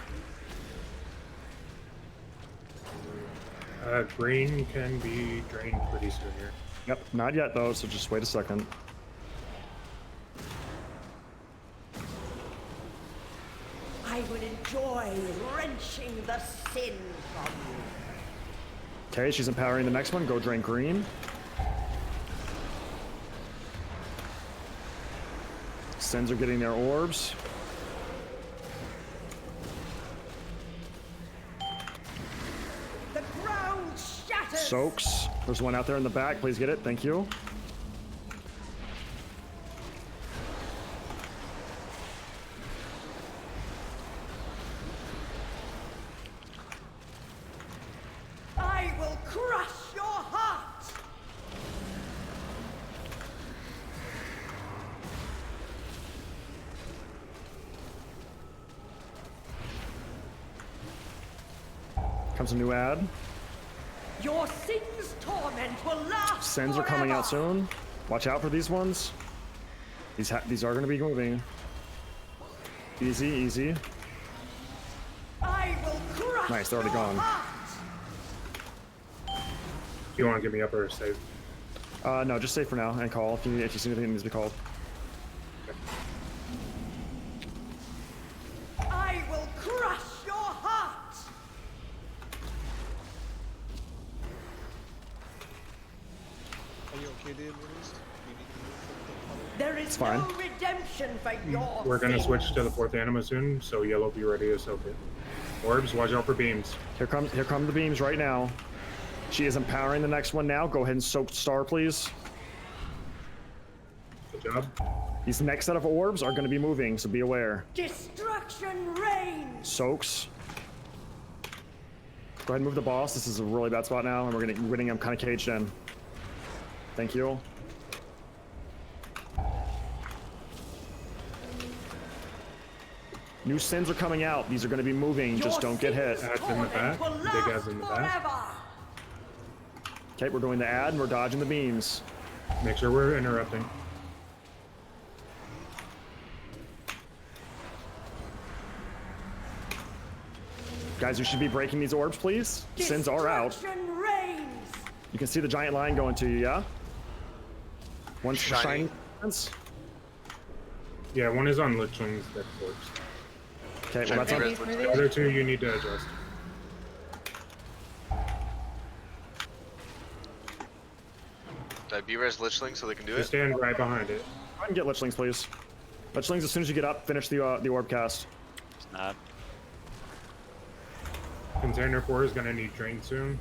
Green can be drained pretty soon here. Yep, not yet though, so just wait a second. I will enjoy wrenching the sin from you. Okay, she's empowering the next one. Go drain green. Sins are getting their orbs. The ground shatters. Soaks. There's one out there in the back. Please get it. Thank you. I will crush your heart. Comes a new ad. Your sin's torment will last. Sins are coming out forever. soon. Watch out for these ones. These are going to be moving. Easy, easy. I will crush Nice, they're already your gone. heart. Do you want to give me up or save? No, just stay for now and call if you see anything that needs to be called. I will crush your heart. Are you okay, dude? There is It's fine. no redemption for your We're gonna sins. switch to the 4th anima soon, so yellow be ready to soak it. Orbs, watch out for beams. Here come the beams right now. She is empowering the next one now. Go ahead and soak star, please. Good job. These next set of orbs are going to be moving, so be aware. Destruction reigns. Soaks. Go ahead and move the boss. This is a really bad spot now, and we're getting him kind of caged in. Thank you. New sins are coming out. These are going to be moving. Just don't get hit. Ad's in the back. Big Ad's in the back. Okay, we're doing the ad and we're dodging the beams. Make sure we're interrupting. Guys, you should be breaking these orbs, please. Sins are out. You can see the giant line going to you, yeah? One's shiny. Yeah, one is on Lichwing's dead corpse. Okay, well that's on. The other two you need to adjust. Did I B-res Lichling so they can do Just it? stand right behind it. Go ahead and get Lichlings, please. Lichlings, as soon as you get up, finish the orb cast. Snap. Container 4 is gonna need drain soon.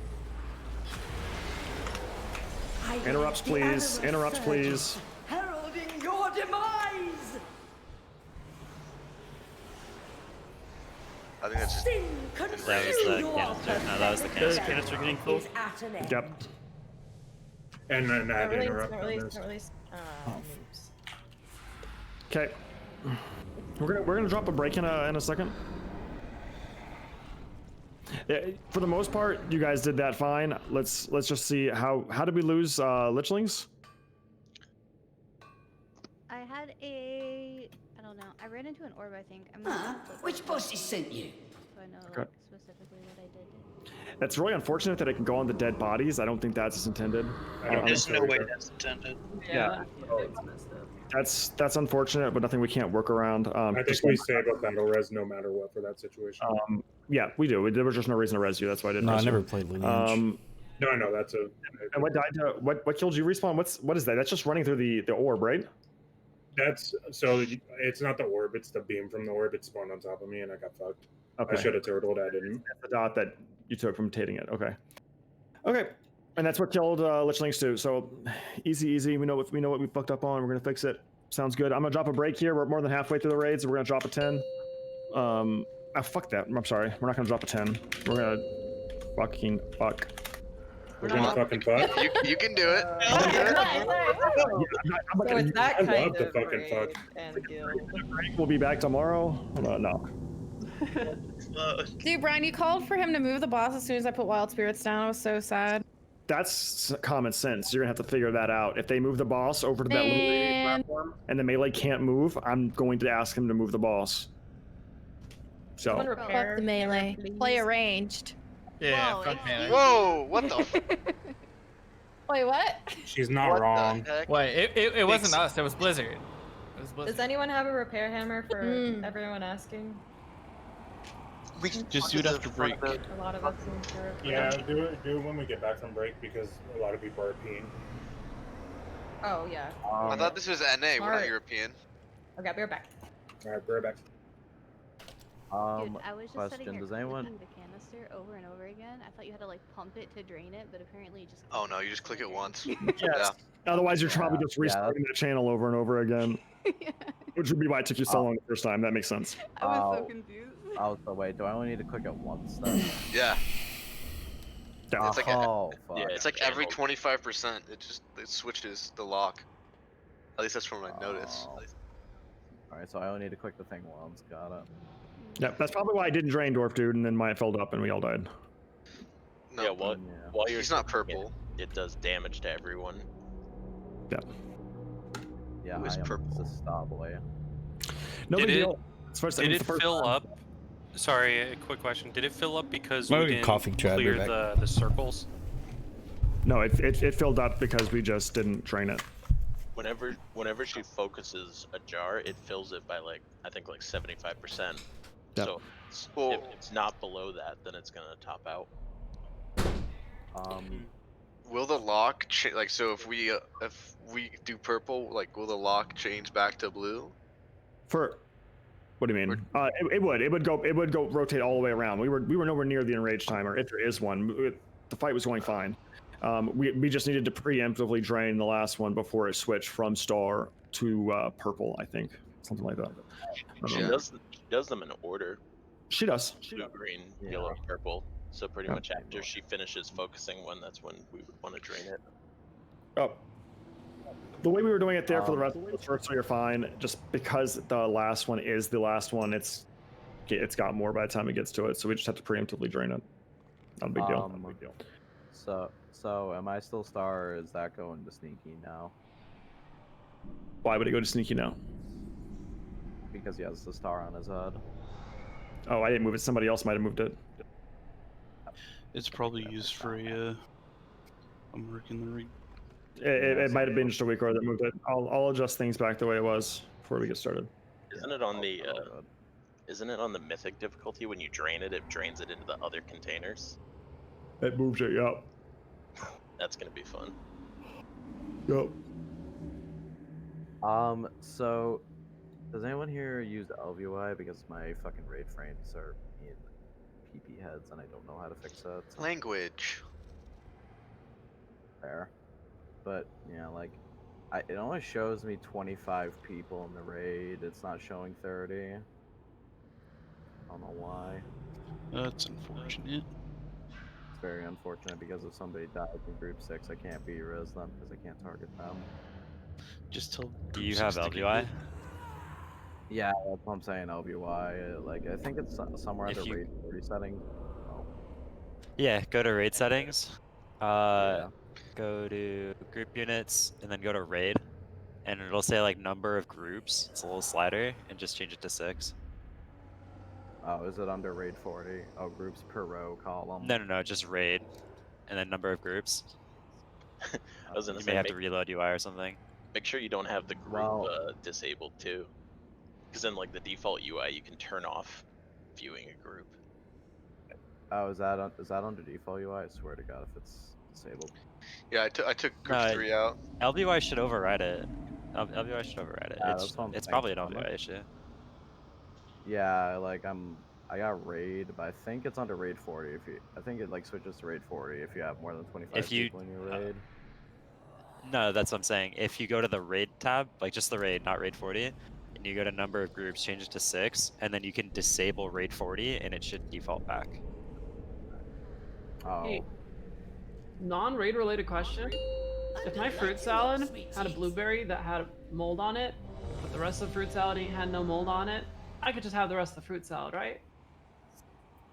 Interrupts, please. Interrupts, please. Heralding your demise! I think that's just. Sin That was consume the your canister. No, that was the canister. Canister getting full. is at an end. Yep. And then Not Ad release, interrupt not on release, this. not release. Oops. Okay. We're gonna drop a break in a second. Yeah, for the most part, you guys did that fine. Let's just see how did we lose Lichlings? I had I don't know. I ran into an orb, I think. I'm gonna Which boss sent you? so I know Okay. like, specifically what I did. It's really unfortunate that it can go on the dead bodies. I don't think that's as intended. There's no way that's intended. Yeah. That's unfortunate, but nothing we can't work around. I think Just- we save a battle res no matter what for that situation. Yeah, we do. There was just no reason to res you. That's why I didn't. No, I res you. never played Lineage. No, that's a. And what died to what killed you? Respawn. What is that? That's just running through the orb, right? That's so. It's not the orb. It's the beam from the orb. It spawned on top of me, and I got fucked. Okay. I should have turtled. I didn't. The dot that you took from tating it. Okay. Okay. And that's what killed Lichlings too. So easy. We know what we fucked up on. We're gonna fix it. Sounds good. I'm gonna drop a break here. We're more than halfway through the raid, so we're gonna drop a 10. Fuck that. I'm sorry. We're not gonna drop a 10. We're gonna fucking fuck. We're gonna fucking fuck. You can do it. So it's that I kind love the of fucking raid fuck. and guild. We'll be back tomorrow. No. Dude, Brian, you called for him to move the boss as soon as I put Wild Spirits down. I was so sad. That's common sense. You're gonna have to figure that out. If they move the boss over to that little Man. platform and the melee can't move, I'm going to ask him to move the boss. Someone So repair Fuck the melee. please. Play arranged. Yeah, Whoa, fuck it's man. you. Whoa! What the? Wait, what? She's not What wrong. the heck? Wait, it wasn't us. It was Blizzard. It was Blizzard. Does anyone have a repair hammer for everyone asking? We can Just do it after break. A lot of us seem to repair. Yeah, do it when we get back from break because a lot of people are peeing. Oh yeah. I thought this was NA. We're Smart. not European. Okay, we're back. All right, we're back. Dude, I was just question, sitting here does anyone- clicking the canister over and over again. I thought you had to like pump it to drain it, but apparently you just. Oh no, you just click it once. yes. Otherwise, you're probably just Yeah, restarting that channel over and over again, which would be why it took you so long the first time. That makes sense. I was so Oh. confused. Oh, so wait, do I only need to click it once then? Yeah. Yeah. It's like Oh, fuck. Yeah. It's like every 25%. It switches the lock. At least that's from my notice. Oh. Alright, so I only need to click the thing once. Got it. Yeah, that's probably why I didn't drain Dwarf Dude, and then why it filled up and we all died. No, Yeah. While you're he's not clicking purple. it does damage to everyone. Yeah. Yeah, Who is I am purple? Zestabile. No Did big it- deal. It's first, Did it's it the first fill time. up? Sorry, a quick question. Did it fill up because Might we be didn't coughing, Chad, be clear back. the circles? No, it filled up because we just didn't drain it. Whenever she focuses a jar, it fills it by I think 75%. Yep. So if it's not below that, then it's gonna top out. Will the lock so if we do purple, will the lock change back to blue? For what do you mean? It would go rotate all the way around. We were nowhere near the enraged timer, if there is one. The fight was going fine. We just needed to preemptively drain the last one before it switched from star to purple. I think something like that. She does them in order. She does. Blue, green, yellow, purple. So pretty much after she finishes focusing one, that's when we would want to drain it. Oh. The way we were doing it there for the rest of the first, so you're fine. Just because the last one is the last one, it's it's got more by the time it gets to it, so we just have to preemptively drain it. Not a big deal. Not a big deal. So am I still star, or is that going to sneaky now? Why would it go to sneaky now? Because he has the star on his head. Oh, I didn't move it. Somebody else might have moved it. It's probably used for a. I'm working the rig. It might have been just a weak order that moved it. I'll adjust things back the way it was before we get started. Isn't it on the isn't it on the mythic difficulty when you drain it? It drains it into the other containers. It moves it. Yep. That's gonna be fun. Yep. So does anyone here use LVY? Because my fucking raid frames are in PP heads and I don't know how to fix it. Language. Fair. But yeah, like it only shows me 25 people in the raid. It's not showing 30. I don't know why. That's unfortunate. It's very unfortunate because if somebody dies in group 6, I can't res them because I can't target them. Just tell. Do you have LVY? Yeah, that's what I'm saying. LVY. Like I think it's somewhere If under you- raid 40 settings. Oh. Yeah, go to raid settings. Go to group units and then go to raid, and it'll say like number of groups. It's a little slider, and just change it to 6. Oh, is it under raid 40? Oh, groups per row column. No, just raid, and then number of groups. I was gonna You say may have make, to reload UI or something. make sure you don't have the group disabled too, because in like the default UI you can turn off viewing a group. Oh, is that under default UI? I swear to God, if it's disabled. Yeah, I took group 3 out. LVY should override it. LVY should override it. Yeah, it's that's what I'm it's probably an thinking. LVY issue. Yeah, like I got raid, but I think it's under raid 40. I think it like switches to raid 40 if you have more than 25 If you- people in your raid. No, that's what I'm saying. If you go to the raid tab, like just the raid, not raid 40, and you go to number of groups, change it to 6, and then you can disable raid 40, and it should default back. Oh. Hey, non-raid related question. If my fruit salad had a blueberry that had mold on it, but the rest of the fruit salad had no mold on it, I could just have the rest of the fruit salad, right?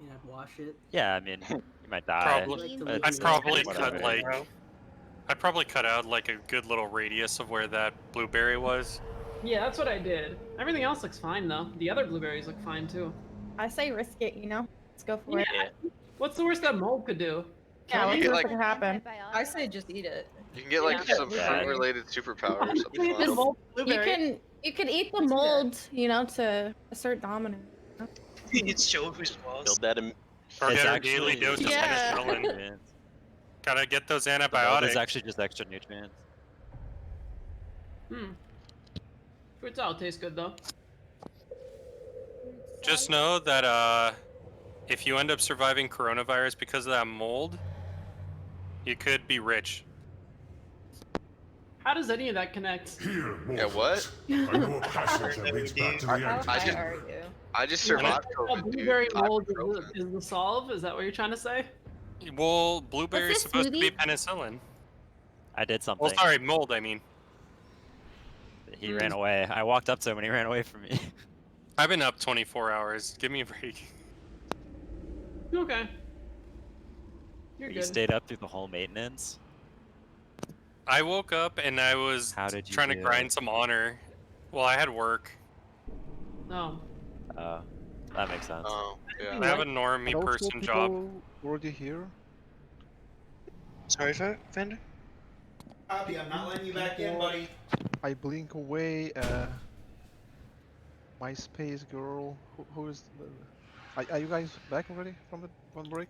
You know, wash it. Yeah, I mean, you might die. Probably. but I'd probably whatever. cut like. I'd probably cut out like a good little radius of where that blueberry was. Yeah, that's what I did. Everything else looks fine though. The other blueberries look fine too. I say risk it, you know? Let's go for it. What's the worst that mold could do? Yeah, You what's get, the worst like- that could happen? I say just eat it. You can get like Yeah. some Yeah. fruit-related superpower or something. Eat this else. mold You blueberry. can eat the mold, you know, to assert dominance. It's Joe who's Build boss. that in. Or It's get a actually- daily dose of Yeah. penicillin. Gotta get those The mold antibiotics. is actually just extra nutrients. Fruit salad tastes good though. Just know that if you end up surviving coronavirus because of that mold, you could be rich. How does any of that connect? Yeah, what? I know a passage that leads back to the How I high just- are you? I just A survived COVID, dude. blueberry mold Ibuprofen. is the solve? Is that what you're trying to say? Well, blueberry is this supposed to be smoothie? penicillin. I did something. Well, sorry, mold. I mean, He ran away. I walked up to him and he ran away from me. I've been up 24 hours. Give me a break. Okay. You're You good. stayed up through the whole maintenance. I woke up and I was How did you trying to do? grind some honor. Well, I had work. No. That makes sense. Oh, yeah. I have a normie Are those person two job. people already here? Sorry, Vander? Bobby, I'm not letting you back in, buddy. I blink away. MySpace girl. Who is? Are you guys back already from the break?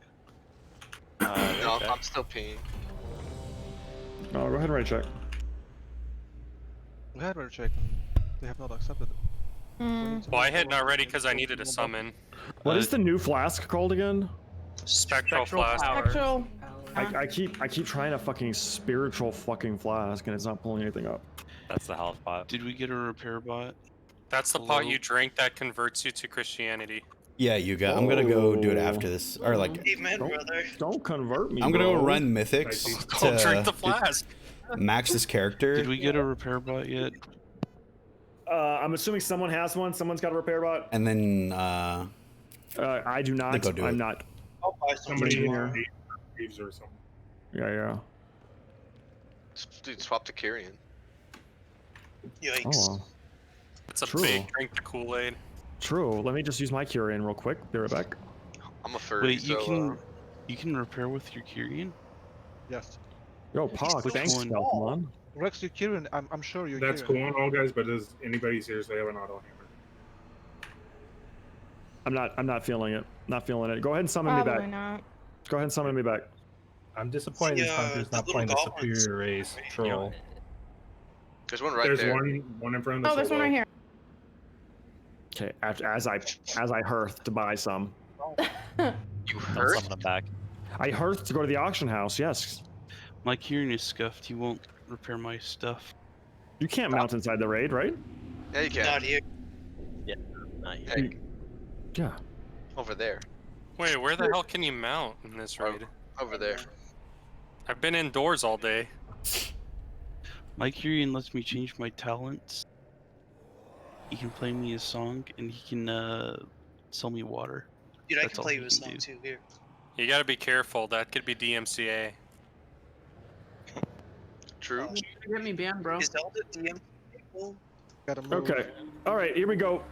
No, Okay. I'm still peeing. No, go ahead and right check. We had better check. They have not accepted it. Well, I had not ready because I needed a summon. What is the new flask called again? Spectral flask. Spectral. I keep trying a fucking spiritual fucking flask and it's not pulling anything up. That's the health pot. Did we get a repair bot? That's the pot you drink that converts you to Christianity. Yeah, you got. I'm gonna go do it after this, or like. Amen, brother. Don't convert me. I'm gonna go bro. run mythics Don't drink the to flask. max this character. Did we get a repair bot yet? I'm assuming someone has one. Someone's got a repair bot. And then I do not. go do I'm it. not. I'll buy Somebody Engineer. Thieves or something. Yeah. Dude, swap to Kyrian. Yikes. Oh, well. It's a True. big drink the Kool-Aid. True. Let me just use my Kyrian real quick. Be right back. I'm a furry, Wait, so you can repair with your Kyrian? Yes. Yo, Pog, thanks, one? Stealthmon. Rex, you're Kieran. I'm sure you're That's Kieran. cool on all guys, but does anybody seriously have an auto hammer? I'm not feeling it. Not feeling it. Go ahead and summon me Probably back. not. Go ahead and summon me back. I'm disappointed this Hunter's not playing the superior race troll. there's one right There's there. one in front of the Oh, there's one right here. Okay, as I hearth to buy some. You Don't hurt? summon them back. I hearth to go to the auction house. Yes. My Kyrian is scuffed. He won't repair my stuff. You can't mount inside the raid, right? Yeah, you can. Not here. Yeah, not yet. Hey, Yeah. over there. Wait, where the hell can you mount in this raid? Over there. I've been indoors all day. My Kyrian lets me change my talents. He can play me a song, and he can sell me water. Dude, I That's can all play he you a can song do. too. Here. You gotta be careful. That could be DMCA. True. Get me banned, bro. Is Zelda DM? Gotta move. Okay. All right. Here we go.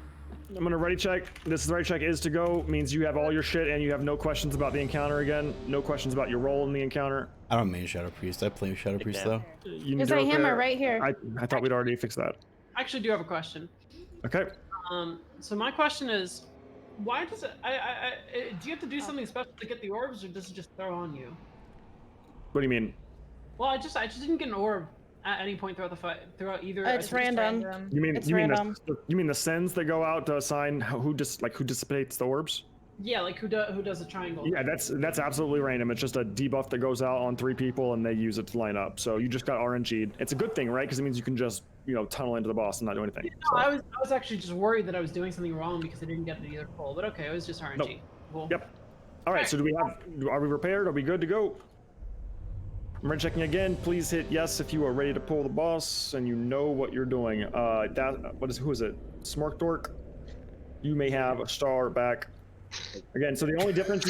I'm gonna ready check. This is the ready check is to go. Means you have all your shit and you have no questions about the encounter again. No questions about your role in the encounter. I don't main Shadow Priest. I play Shadow Priest though. You There's to a hammer repair- right here. I thought we'd already fixed that. I actually do have a question. Okay. So my question is, why does it? Do you have to do something special to get the orbs, or does it just throw on you? What do you mean? Well, I just didn't get an orb at any point throughout the fight, throughout either. It's random. You mean It's you mean random. you mean the sends that go out to assign who dissipates the orbs? Yeah, like who does a triangle? Yeah, that's absolutely random. It's just a debuff that goes out on 3 people and they use it to line up. So you just got RNG'd. It's a good thing, right? Because it means you can just tunnel into the boss and not do anything. No, I was actually just worried that I was doing something wrong because I didn't get it either full. But okay, it was just RNG. Nope. Cool. Yep. All right. So are we repaired? Are we good to go? I'm ready checking again. Please hit yes if you are ready to pull the boss and you know what you're doing. Who is it? Smork Dork. You may have a star back. Again, so the only difference.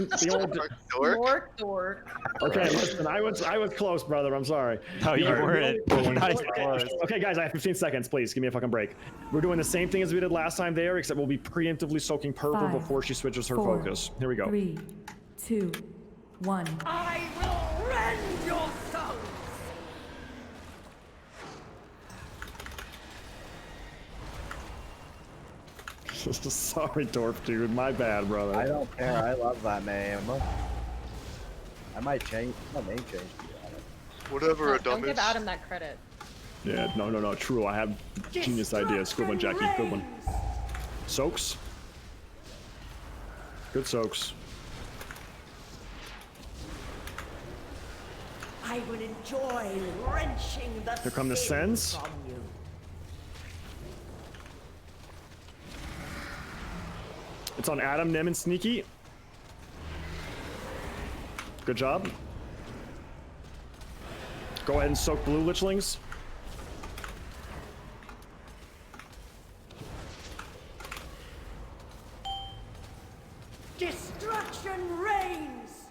Dork, dork. Okay, listen, I was close, brother. I'm sorry. No, you weren't. Not even close. Okay, guys, I have 15 seconds. Please give me a fucking break. We're doing the same thing as we did last time there, except we'll be preemptively soaking purple 5, before she switches her 4, focus. Here we go. 3, 2, 1. I will rend your souls! Sorry, Dorf, dude. My bad, brother. I don't care. I love that name. I might change my name change. Whatever, Don't give Adam that credit. Yeah, no. True, I have genius ideas. Good one, Jackie. Good one. Soaks. Good soaks. I will enjoy wrenching the Here come the sin sends. from you. It's on Adam, Nim, and Sneaky. Good job. Go ahead and soak blue lichlings. Destruction reigns!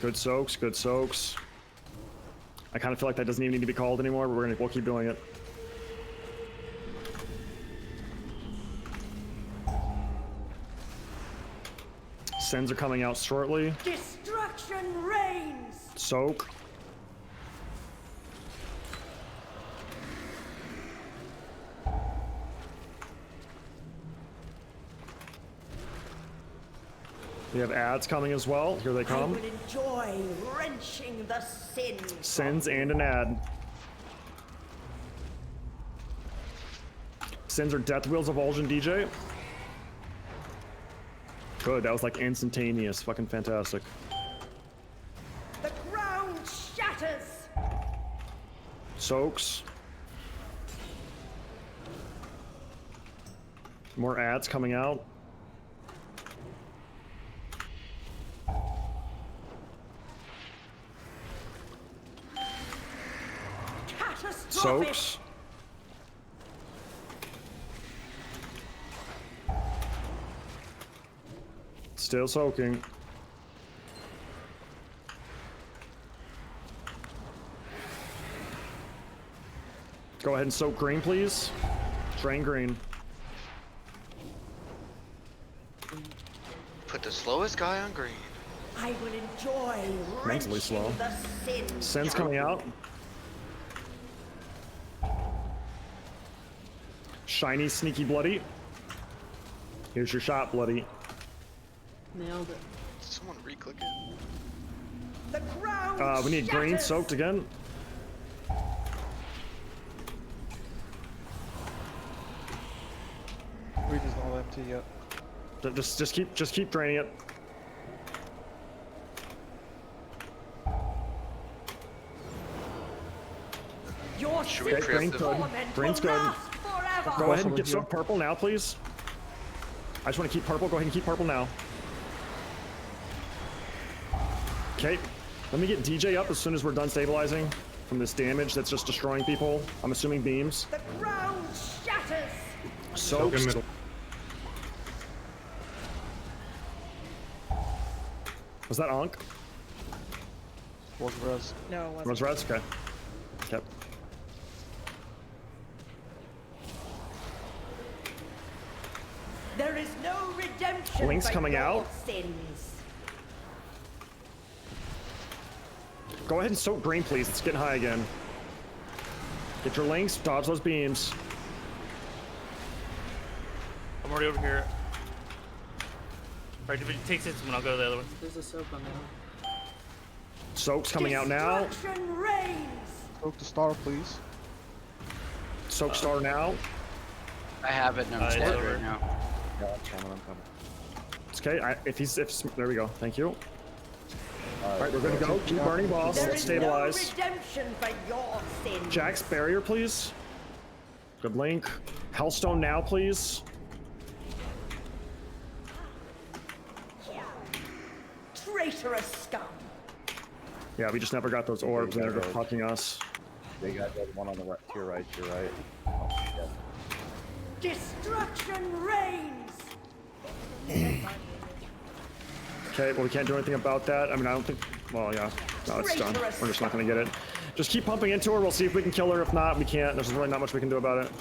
Good soaks, good soaks. I kind of feel like that doesn't even need to be called anymore, but we'll keep doing it. Sends are coming out shortly. Destruction reigns! Soak. We have ads coming as well. Here they I come. will enjoy wrenching the sin. Sends and an ad. Sends are Death Wheels of Vol'jin DJ. Good, that was like instantaneous. Fucking fantastic. The ground shatters! Soaks. More ads coming out. Catastrophic! Still soaking. Go ahead and soak green, please. Drain green. Put the slowest guy on green. I will enjoy Mentally slow. the sin. Sen's coming out. Shiny, sneaky, bloody. Here's your shot, bloody. Nailed it. Did someone re-click it? The ground We need green shatters. soaked again. Green is not empty yet. Just keep draining it. Your Should we sin preempt Green's it? good. torment Green's will good. last forever. Go ahead and over get here. soaked purple now, please. I just want to keep purple. Go ahead and keep purple now. Okay. Let me get DJ up as soon as we're done stabilizing from this damage that's just destroying people. I'm assuming beams. The ground shatters. Soak in Soaked. middle. Was that Ankh? Was res. No, it wasn't. Was Reds? Okay. Okay. There is no redemption Link's for coming your out. sins. Go ahead and soak green, please. It's getting high again. Get your links, dodge those beams. I'm already over here. Alright, if it takes this one, I'll go to the other one. There's a soap on there. Soak's coming out now. Destruction reigns. Soak the star, please. Soak star now. I have it, and I'm it's dead over. right now. Yeah, I'm coming. It's okay. There we go. Thank you. All right, we're good to go. Keep burning boss. There Let's is no stabilize. redemption for your sins. Jack's barrier, please. Good link. Hellstone now, please. Traitorous scum. Yeah, we just never got those orbs, and they're just fucking us. They got the one on the right. To your right. To your right. Oh, shit. Destruction reigns. Okay, well, we can't do anything about that. I mean, I don't think... Well, yeah. No, it's done. We're just not going to get it. Just keep pumping into her. We'll see if we can kill her. If not, we can't. There's really not much we can do about it.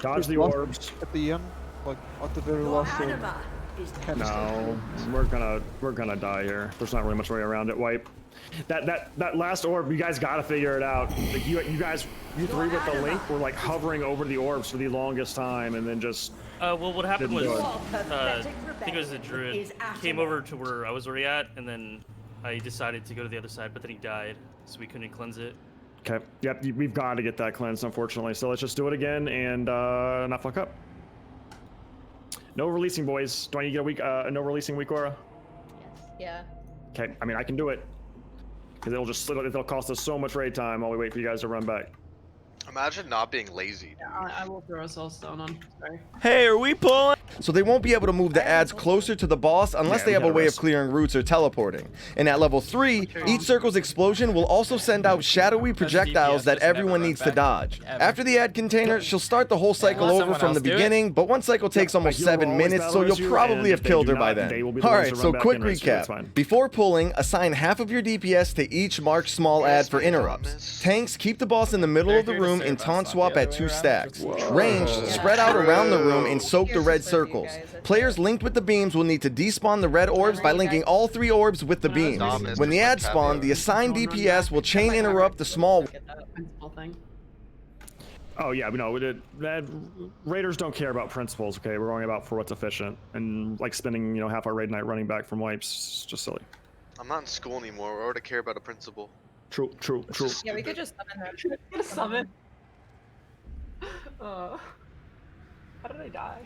Dodge the orbs. At the end, like at the very Your last anima is No, we're gonna die here. There's not really much way around it. Wipe. That last orb, you guys gotta figure it out. Like you three with the link were like hovering over the orbs for the longest time, and then just. Well, what happened didn't was, do it. I think it was a druid. is Came over to where I was already at, and then I decided to go to the other side, but then he died, so we couldn't cleanse it. Okay. Yep. We've got to get that cleansed, unfortunately. So let's just do it again and not fuck up. No releasing, boys. Do I need to get a week? No releasing week, Aura? Yeah. Okay. I mean, I can do it. Because it'll cost us so much raid time while we wait for you guys to run back. Imagine not being lazy. I will throw a soulstone on. Sorry. Hey, are we pulling? So they won't be able to move the ads closer to the boss unless Yeah, they we have a gotta way rest. of clearing routes or teleporting. And at level 3, each circle's explosion will also send out shadowy projectiles that everyone needs to dodge. After the ad container, she'll start the whole cycle Unless over someone from the else do it. beginning, but one cycle takes almost He'll 7 always minutes, so battle you'll you, probably and have if they killed do her by not, they will then. be the ones Alright, to so run back quick in race, so that's recap. fine. Before pulling, assign half of your DPS to each marked small ad for interrupts. Tanks, keep the boss in the middle of the room and taunt swap at 2 stacks. Ranged, spread out around the room and soak the red circles. Players linked with the beams will need to despawn the red orbs by linking all 3 orbs with the beams. When the ads spawn, the assigned DPS will chain interrupt the small. Principal thing. Oh yeah, but no, raiders don't care about principles. Okay, we're going about for what's efficient, and like spending half our raid night running back from wipes, is just silly. I'm not in school anymore. Why would I care about a principal? True. Yeah, we could just summon her. Get a summon. How did I die?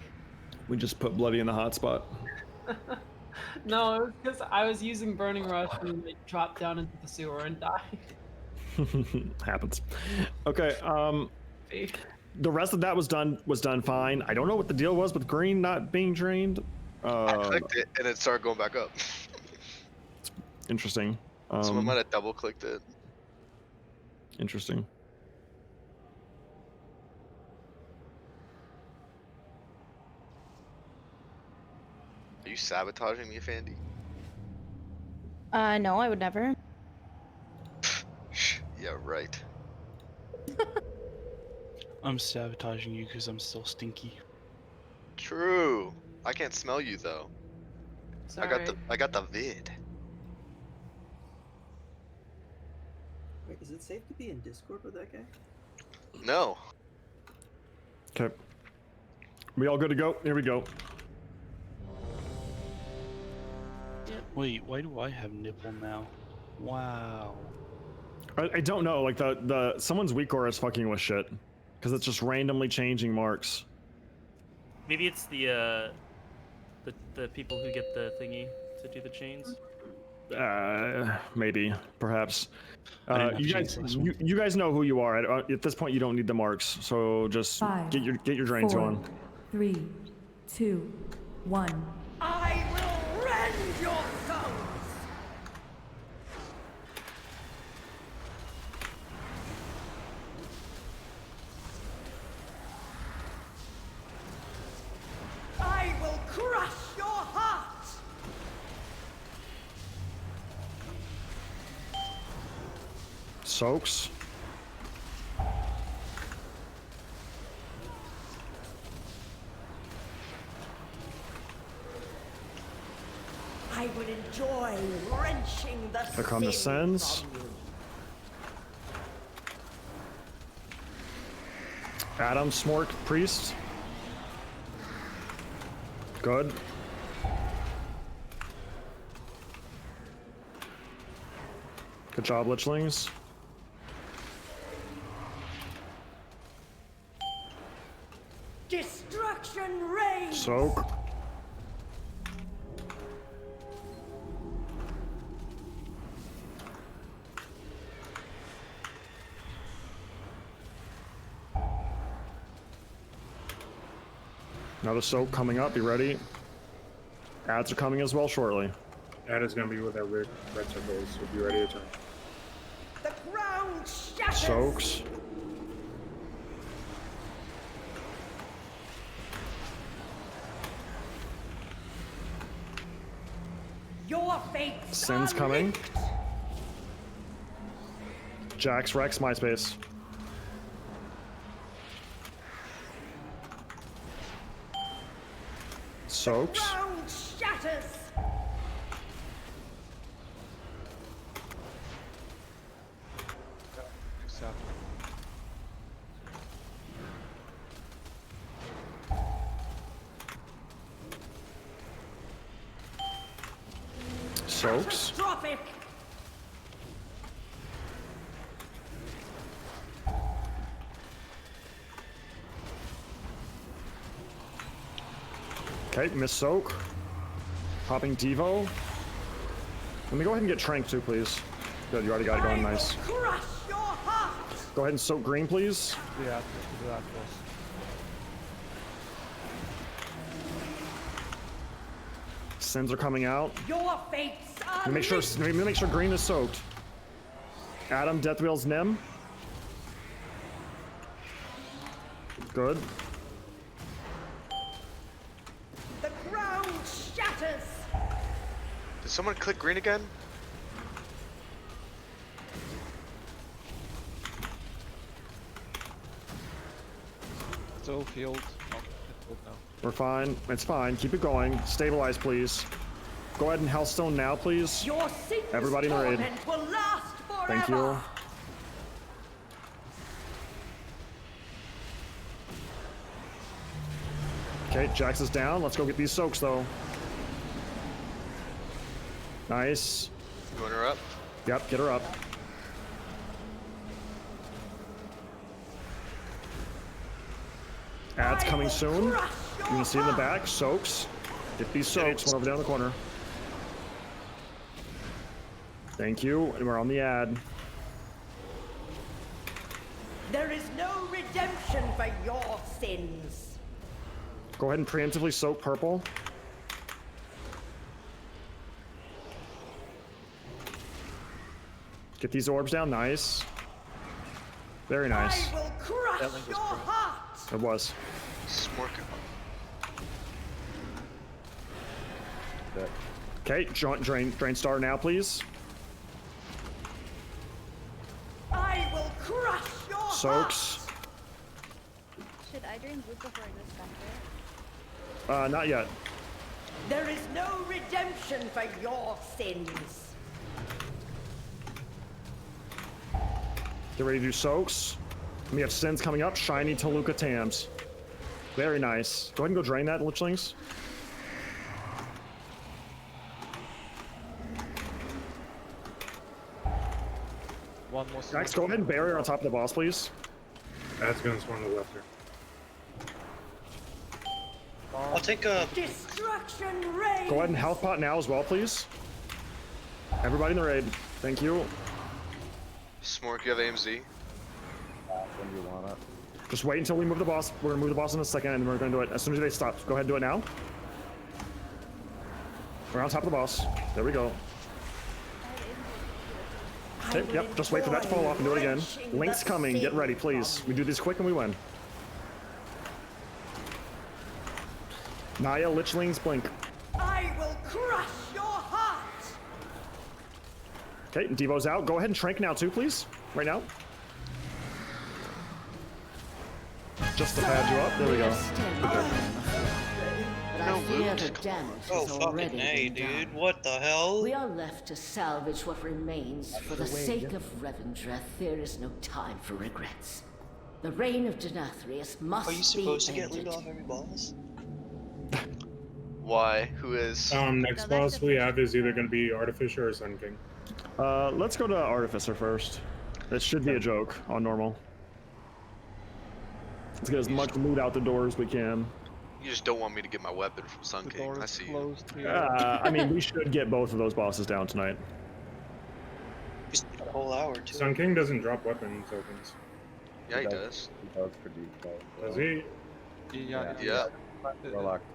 We just put bloody in the hot spot. No, it was because I was using Burning Rush and it dropped down into the sewer and died. Happens. Okay. The rest of that was done fine. I don't know what the deal was with green not being drained. I clicked it and it started going back up. Interesting. Someone might have double clicked it. Interesting. Are you sabotaging me, Fandy? No, I would never. Yeah, right. I'm sabotaging you because I'm still stinky. True. I can't smell you though. Sorry. I got the vid. Wait, is it safe to be in Discord with that guy? No. Okay. We all good to go? Here we go. Wait, why do I have nipple now? Wow. I don't know. Like the someone's weak aura is fucking with shit, because it's just randomly changing marks. Maybe it's the people who get the thingy to do the chains. Maybe, perhaps. I didn't have You chains guys, last one. you guys know who you are. At this point, you don't need the marks. So just 5, get your drains 4, going. 3, 2, 1. I will rend your souls! I will crush your heart! Soaks. I would enjoy wrenching the Here come the sin sends. from you. Adam Smork Priest. Good. Good job, Lichlings. Destruction reigns! Soak. Another soak coming up. Be ready. Ads are coming as well shortly. Ad is gonna be with our red circles, so be ready to turn. The ground shatters! Soaks. Your fates Sins are coming. linked. Jax Rex MySpace. Soaks. Ground shatters! Soaks. Catastrophic! Okay, Miss Soak. Popping Devo. Let me go ahead and get Trank too, please. Good, you already got it going, nice. Crush your heart! Go ahead and soak green, please. Yeah, do that first. Sins are coming out. Your fates are Let me make sure green is soaked. Adam, Deathwheel's Nim. Good. The ground shatters! Did someone click green again? Still healed. We're fine. It's fine. Keep it going. Stabilize, please. Go ahead and Hellstone now, please. Your Satan's Everybody in the raid. torment will last forever! Thank you. Okay, Jax is down. Let's go get these soaks, though. Nice. You want her up? Yep, get her up. Ads coming soon. You can see in the back. Soaks. Get these soaks. One over down the corner. Thank you. And we're on the ad. There is no redemption for your sins. Go ahead and preemptively soak purple. Get these orbs down. Nice. Very nice. I will crush your heart. It was. Smork. Okay, drain star now, please. I will crush your Soaks. Should I drain blue before I go back there? Not yet. There is no redemption for your sins. Get ready to do soaks. We have sins coming up. Shiny Toluca Tams. Very nice. Go ahead and go drain that, Lichlings. One more. Max, go ahead and barrier on top of the boss, please. That's gonna spawn the left here. I'll take a. Destruction rain. Go ahead and health pot now as well, please. Everybody in the raid. Thank you. Smork, you have AMZ. When you want it. Just wait until we move the boss. We're gonna move the boss in a second, and we're gonna do it as soon as they stop. Go ahead and do it now. We're on top of the boss. There we go. Okay, yep, just wait for that to fall off and do it again. Link's coming, get ready, please. We do this quick and we win. Naya, Lichlings, blink. I will crush your heart. Okay, Devo's out. Go ahead and trank now too, please. Right now. Just to pad you up. There we go. But I fear the damage Oh has already fucking A, been done. dude. What the hell? We are left to salvage what remains. For the sake of Revendreth, there is no time for regrets. The reign of Denathrius must Are you be supposed to get ended. loot off every boss? Why? Who is? Next boss we have is either gonna be Artificer or Sun King. Let's go to Artificer first. It should be a joke on normal. Let's get as much loot out the door as we can. You just don't want me to get my weapon from Sun King. I see you. I mean, we should get both of those bosses down tonight. Just a whole hour too. Sun King doesn't drop weapon tokens. Yeah, he does. He does for default. Does he? Yeah. Relax.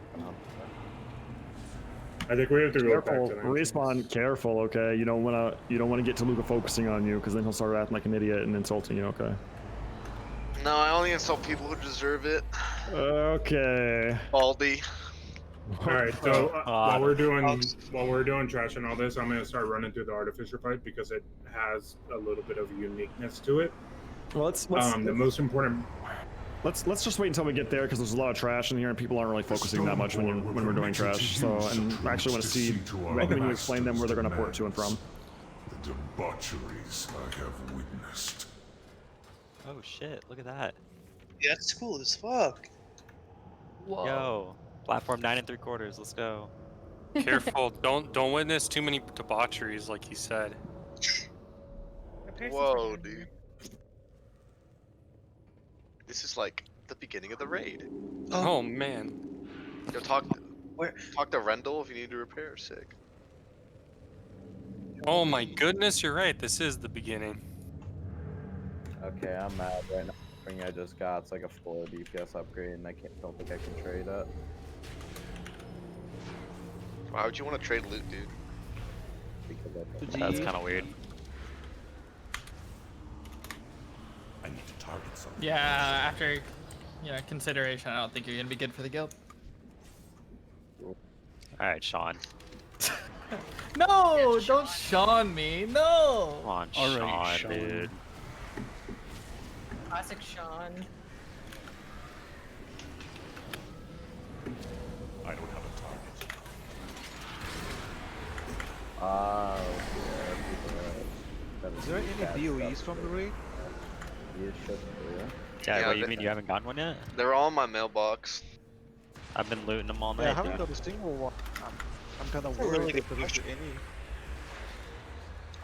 I think we have to go back Careful, to that. respawn. Careful, okay. You don't wanna get Toluca focusing on you, because then he'll start acting like an idiot and insulting you. Okay. No, I only insult people who deserve it. Okay. Baldy. All right, so while we're doing trash and all this, I'm gonna start running through the Artificer fight because it has a little bit of uniqueness to it. Well, let's the most important. Let's just wait until we get there because there's a lot of trash in here and people aren't really focusing that much when we're doing trash. So, and I actually want to see when you explain them where they're going to port to and from. The debaucheries I have witnessed. Oh shit! Look at that. Yeah, that's cool as fuck. Whoa. Yo, platform 9 3/4. Let's go. Careful! don't witness too many debaucheries, like he said. Whoa, dude. This is like the beginning of the raid. Oh man. Yo, talk to Rendell if you need to repair. Sick. Oh my goodness, you're right. This is the beginning. Okay, I'm mad right now. The thing I just got, it's like a 4 DPS upgrade, and don't think I can trade it. Why would you want to trade loot, dude? Because That's kind of weird. I need to target something. Yeah, after consideration, I don't think you're gonna be good for the guild. All right, Sean. No, don't Sean me. No. Come on, All Sean, right, Sean. dude. Classic Sean. I don't have a target. Is there any DOEs from the raid? Yeah, what, you mean you haven't gotten one yet? They're all in my mailbox. I've been looting them all Yeah, I night, haven't dude. got a single one. I'm kind of That's a really worried good if there is question. any.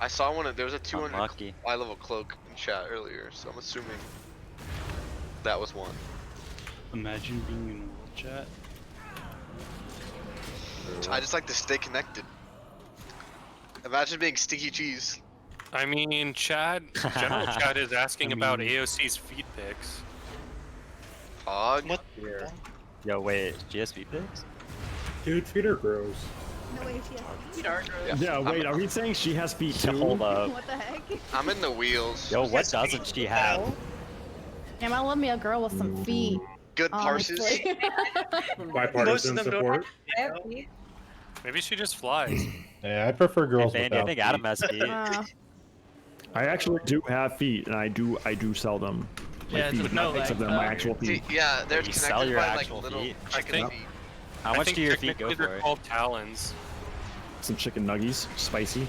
I saw one. There was a 200 Unlucky. eye level cloak in chat earlier, so I'm assuming that was one. Imagine being in world chat. I just like to stay connected. Imagine being sticky cheese. I mean, General Chad is asking about AOC's feed pics. Pog? What? Yo, wait, GSV pics? Dude, feet are gross. No way, she has feet. Yeah, wait, are we saying she has feet too? Hold up. What the heck? I'm in the wheels. Yo, what doesn't she have? Damn, I love me a girl with some feet. Good parses. honestly. Bipartisan support. Maybe she just flies. Yeah, I prefer girls Hey, Vandy, without I think Adam has feet. I actually do have feet, and I do sell them. My Yeah, feet, just not no pics of them, my actual feet. Yeah, they're You sell connected your by like actual little feet? chicken feet. How I much think do your feet go technically they're for? called talons. Some chicken nuggies, spicy.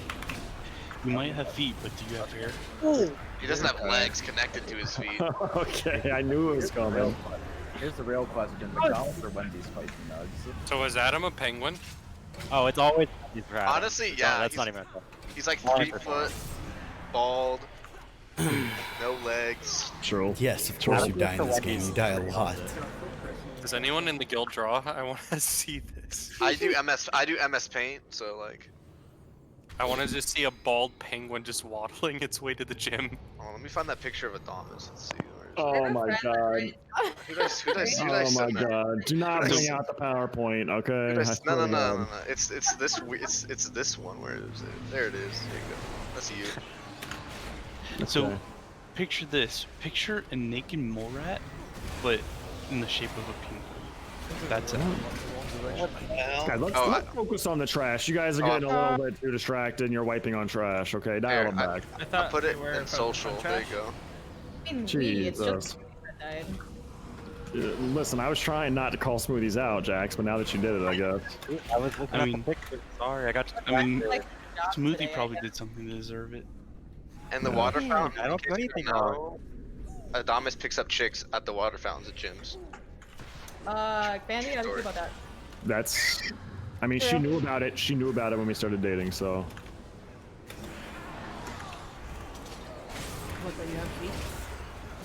You might have feet, but do you have hair? He doesn't have legs connected to his feet. Okay, I knew it was coming. Here's the real question: McDonald's or Wendy's spicy nugs? So is Adam a penguin? Oh, it's always these for Adam. Honestly, No, yeah. that's not even. He's like Only 3 for foot, bald, no legs. True. Yes, of course you die in this game. You die a lot. Does anyone in the guild draw? I want to see this. I do MS Paint, so like. I want to just see a bald penguin just waddling its way to the gym. Oh, let me find that picture of Adonis. Let's see. Oh my god. Who did I Oh my send that? god. Do not bring out the PowerPoint, okay? I No, swear no, to no, God. no. It's this one. Where is it? There it is. There you go. That's you. So, picture this. Picture a naked mole rat, but in the shape of a penguin. That's it. Guys, let's focus on the trash. You guys are getting a little bit too distracted and you're wiping on trash, okay? Dial them back. I put it in social. There you go. Jesus. Listen, I was trying not to call smoothies out, Jax, but now that you did it, I guess. I was looking I at mean, the picture. Sorry, I got. I mean, Smoothie probably did something to deserve it. And the water fountain. I don't do anything wrong. Adamas picks up chicks at the water fountains at gyms. Bandy, how do you feel about that? That's. I mean, she knew about it. She knew about it when we started dating, so. What, that you have feet?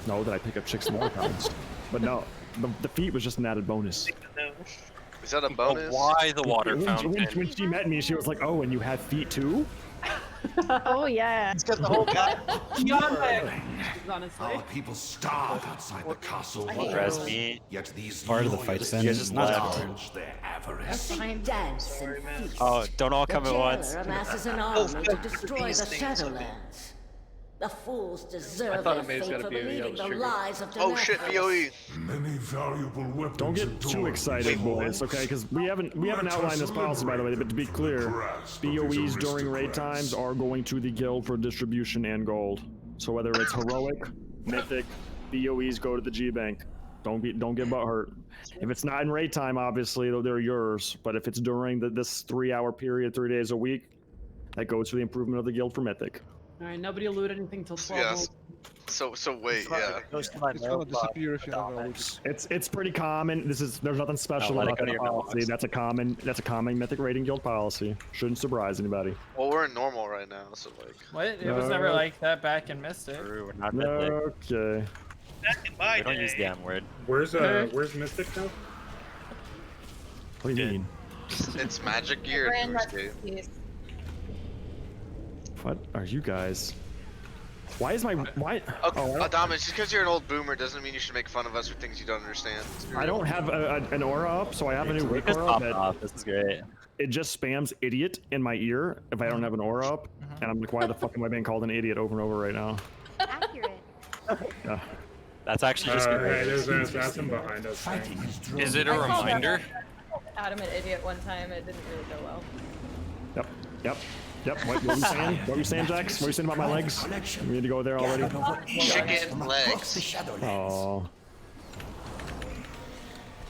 No, that I pick up chicks in water fountains. But no, the feet was just an added bonus. Is that a bonus? Why the water fountain? When she met me, she was like, "Oh, and you have feet too?" Oh yeah. He's got the whole guy. Beyond honestly. Our people starve outside the castle. Trust me. Yet these Part of the fight, then. You guys just left. indulge their avarice. Sing, dance, and feast. Oh, don't all come the at once. jailer amasses an army to destroy the Shadowlands. The fools deserve their fate for believing the lies of Oh shit, BOE. Many valuable weapons. Don't get too excited, boys, okay? Because we haven't outlined this policy, by the way. But to be clear, BOEs during raid times are going to the guild for distribution and gold. So whether it's heroic, mythic, BOEs go to the G Bank. Don't get butthurt. If it's not in raid time, obviously they're yours. But if it's during this 3-hour period, 3 days a week, that goes for the improvement of the guild for mythic. All right, nobody will loot anything till 12. Yes. So wait, yeah. It's gonna disappear if you have a loot. It's pretty common. There's nothing special let it about go to that your policy. mailbox. That's a common mythic rating guild policy. Shouldn't surprise anybody. Well, we're in normal right now, so like. What? It was never like that back in Mystic. True, we're not mythic. Okay. Back in my We don't use day. the M word. Where's Mystic now? What do you mean? It's magic gear. Grand Tuesday. recipes. What are you guys? Why is my why? Okay, Oh, Adamas, just because you're an old boomer doesn't mean you should make fun of us for things you don't understand. I don't have an aura up, so I have a new wake Just aura pop that off. This is great. it just spams idiot in my ear if I don't have an aura up, and I'm like, why the fuck am I being called an idiot over and over right now? Accurate. Yeah. That's actually just Hey, great. there's an assassin behind us. Is it a reminder? Adam an idiot one time. It didn't really go well. Yep. What were you saying? What were you saying, Jax? What were you saying about my legs? We need to go there already. Chicken legs. Oh.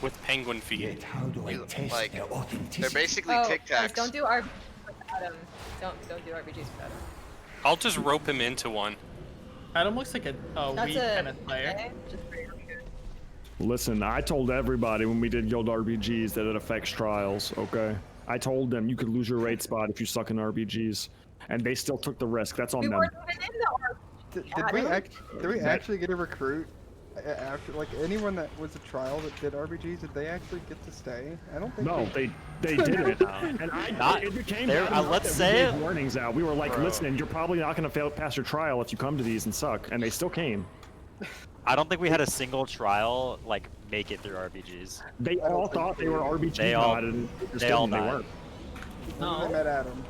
With penguin feet. Like, they're basically Tic guys, Tacs. don't do RPGs with Adam. Don't do RPGs with Adam. I'll just rope him into one. Adam looks like a That's weak a kind of player. okay, just for your good. Listen, I told everybody when we did guild RPGs that it affects trials, okay? I told them you could lose your raid spot if you suck in RPGs, and they still took the risk. That's on We them. weren't even in the RPG. Did we actually get a recruit after, like, anyone that was a trial that did RPGs? Did they actually get to stay? I don't think. No, they didn't. And it became There- down to let's that say we gave warnings out. We were like, Bro. listen, you're probably not going to pass your trial if you come to these and suck, and they still came. I don't think we had a single trial like make it through RPGs. They all thought they were RPGs, They all- and they all they died. weren't. I met Adam.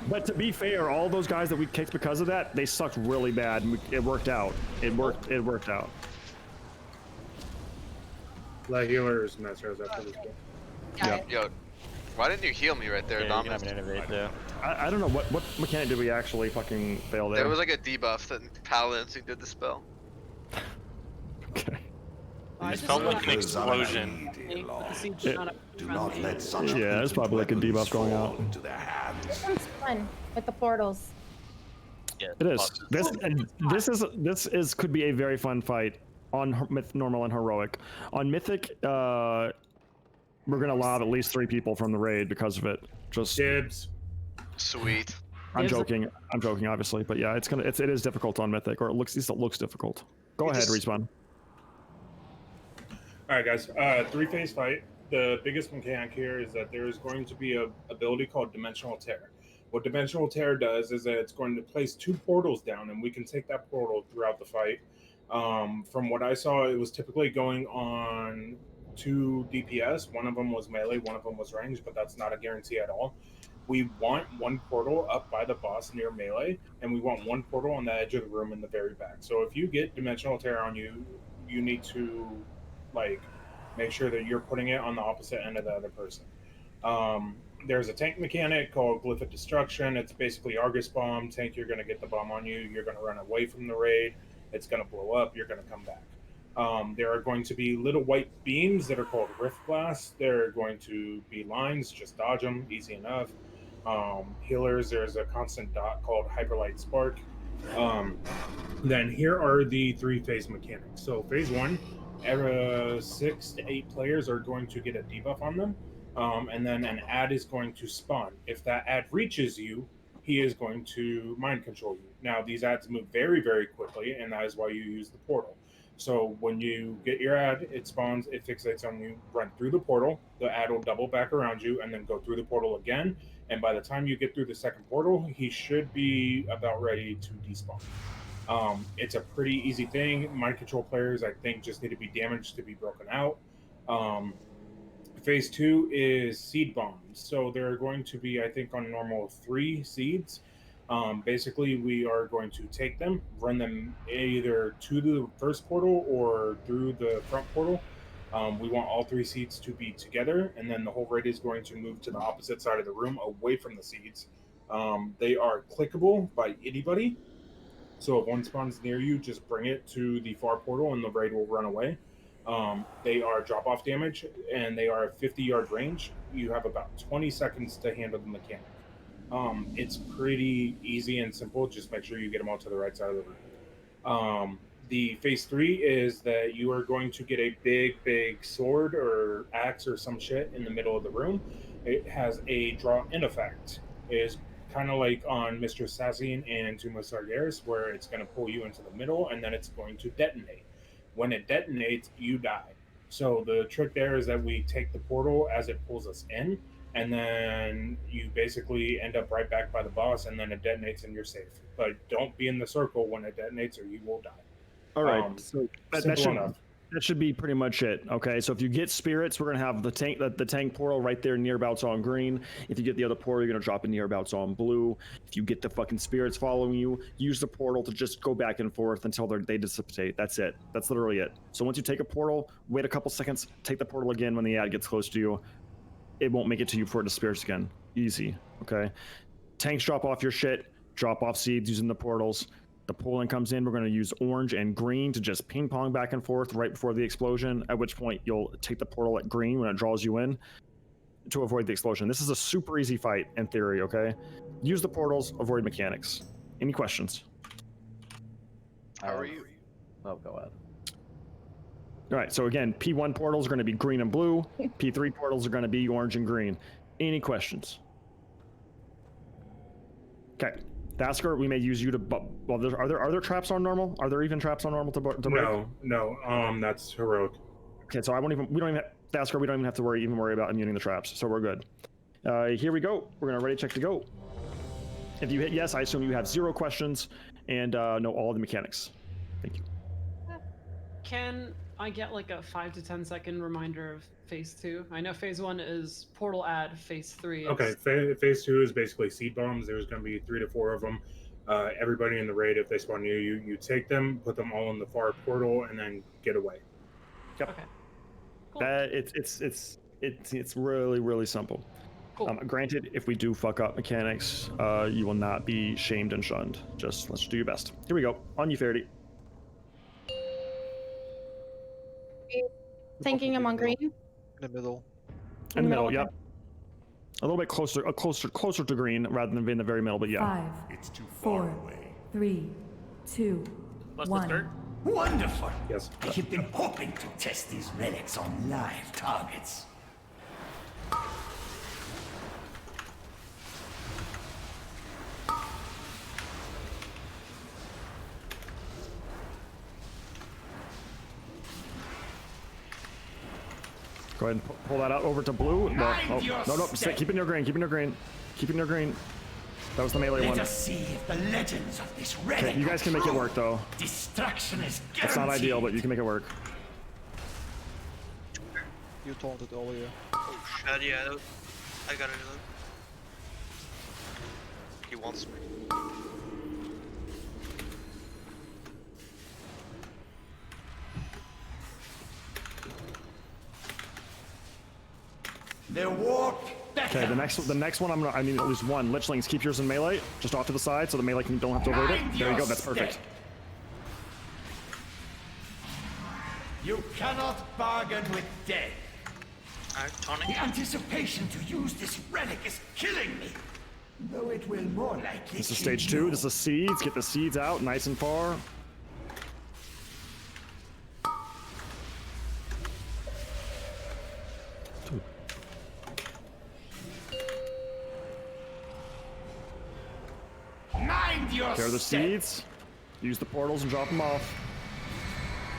But to be fair, all those guys that we kicked because of that, they sucked really bad, and it worked out. It worked out. The healers mess us up for this game. Yo, Why didn't you heal me right there, Yeah, you can Dominus? have an innovate too. I don't know what mechanic did we actually fucking fail there. There was like a debuff that Paladins did the spell. Okay. It felt like an explosion. Do not let such Yeah, there's probably like a debuff going out. into their hands. This one's fun with the portals. Yeah, It is. This is could be a very fun fight on normal and heroic. On mythic, we're gonna lob at least 3 people from the raid because of it. Just Dibs. Sweet. I'm joking, obviously, but yeah, it is difficult on mythic, or at least it looks difficult. Go ahead, Respawn. All right, guys. 3-phase fight. The biggest mechanic here is that there is going to be a ability called Dimensional Tear. What Dimensional Tear does is that it's going to place 2 portals down, and we can take that portal throughout the fight. From what I saw, it was typically going on 2 DPS. One of them was melee, one of them was ranged, but that's not a guarantee at all. We want 1 portal up by the boss near melee, and we want 1 portal on the edge of the room in the very back. So if you get Dimensional Tear on you, you need to make sure that you're putting it on the opposite end of the other person. There's a tank mechanic called Glyph of Destruction. It's basically Argus Bomb. Tank, you're going to get the bomb on you. You're going to run away from the raid. It's going to blow up. You're going to come back. There are going to be little white beams that are called Rift Blasts. There are going to be lines. Just dodge them. Easy enough. Healers, there's a constant dot called Hyperlight Spark. Then here are the 3-phase mechanics. So phase 1, 6 to 8 players are going to get a debuff on them. And then an ad is going to spawn. If that ad reaches you, he is going to mind control you. Now, these ads move very, very quickly, and that is why you use the portal. So when you get your ad, it spawns, it fixates on you, run through the portal, the ad will double back around you, and then go through the portal again. And by the time you get through the second portal, he should be about ready to despawn. It's a pretty easy thing. Mind control players, I think, just need to be damaged to be broken out. Phase 2 is seed bombs. So there are going to be, I think, on normal 3 seeds. Basically, we are going to take them, run them either to the first portal or through the front portal. We want all 3 seeds to be together, and then the whole raid is going to move to the opposite side of the room, away from the seeds. They are clickable by anybody. So if one spawns near you, just bring it to the far portal, and the raid will run away. They are drop-off damage, and they are a 50-yard range. You have about 20 seconds to handle the mechanic. It's pretty easy and simple. Just make sure you get them all to the right side of the room. The phase 3 is that you are going to get a big sword or axe or some shit in the middle of the room. It has a draw-in effect. It is kind of like on Mr. Sassine and Tomb of Sargeras, where it's going to pull you into the middle, and then it's going to detonate. When it detonates, you die. So the trick there is that we take the portal as it pulls us in, and then you basically end up right back by the boss, and then it detonates and you're safe. But don't be in the circle when it detonates, or you will die. All right, so that should be pretty much it. Okay, so if you get spirits, we're gonna have the tank portal right there near Bouts on green. If you get the other portal, you're gonna drop it near Bouts on blue. If you get the fucking spirits following you, use the portal to just go back and forth until they dissipate. That's it. That's literally it. So once you take a portal, wait a couple seconds, take the portal again when the ad gets close to you. It won't make it to you before it disappears again. Easy. Okay. Tanks drop off your shit. Drop off seeds using the portals. The pooling comes in, we're going to use orange and green to just ping pong back and forth right before the explosion, at which point you'll take the portal at green when it draws you in to avoid the explosion. This is a super easy fight in theory, okay? Use the portals, avoid mechanics. Any questions? How are you? Oh, go ahead. All right, so again, P1 portals are going to be green and blue. P3 portals are going to be orange and green. Any questions? Okay. Thasker, we may use you to. Well, are there traps on normal? Are there even traps on normal to break? No. That's heroic. Okay, so we don't even Thasker, we don't even have to worry about immuning the traps, so we're good. Here we go. We're gonna ready check to go. If you hit yes, I assume you have 0 questions and know all the mechanics. Thank you. Can I get like a 5 to 10 second reminder of phase 2? I know phase 1 is portal ad, phase 3 is... Okay, phase 2 is basically seed bombs. There's going to be 3 to 4 of them. Everybody in the raid, if they spawn you take them, put them all in the far portal, and then get away. Yep. Okay. Cool. It's really simple. Granted, if we do fuck up mechanics, you will not be shamed and shunned. Just let's do your best. Here we go. On you, Faraday. Thinking I'm on green. In the middle. In the middle, yep. A little bit closer to green rather than being the very middle, but yeah. 5, 4, 3, 2, 1. Wonderful. Yes. I have been hoping to test these relics on live targets. Go ahead and pull that out over to blue. No, no. Keep it in your green. Keep it in your green. Keep it in your green. That was the melee one. Let us see if the legends of this relic Okay, you guys can make it work though. Destruction is guaranteed. It's not ideal, but you can make it work. You told it earlier. Oh shit, yeah. I gotta do that. He wants me. The walk. Okay, the next one I need at least one. Lichlings, keep yours in melee, just off to the side so the melee don't have to avoid it. There you go, that's perfect. You cannot bargain with death. The anticipation to use this relic is killing me. Though it will more likely. This is stage 2. This is seeds. Get the seeds out nice and far. Mind your Clear the step. seeds. Use the portals and drop them off.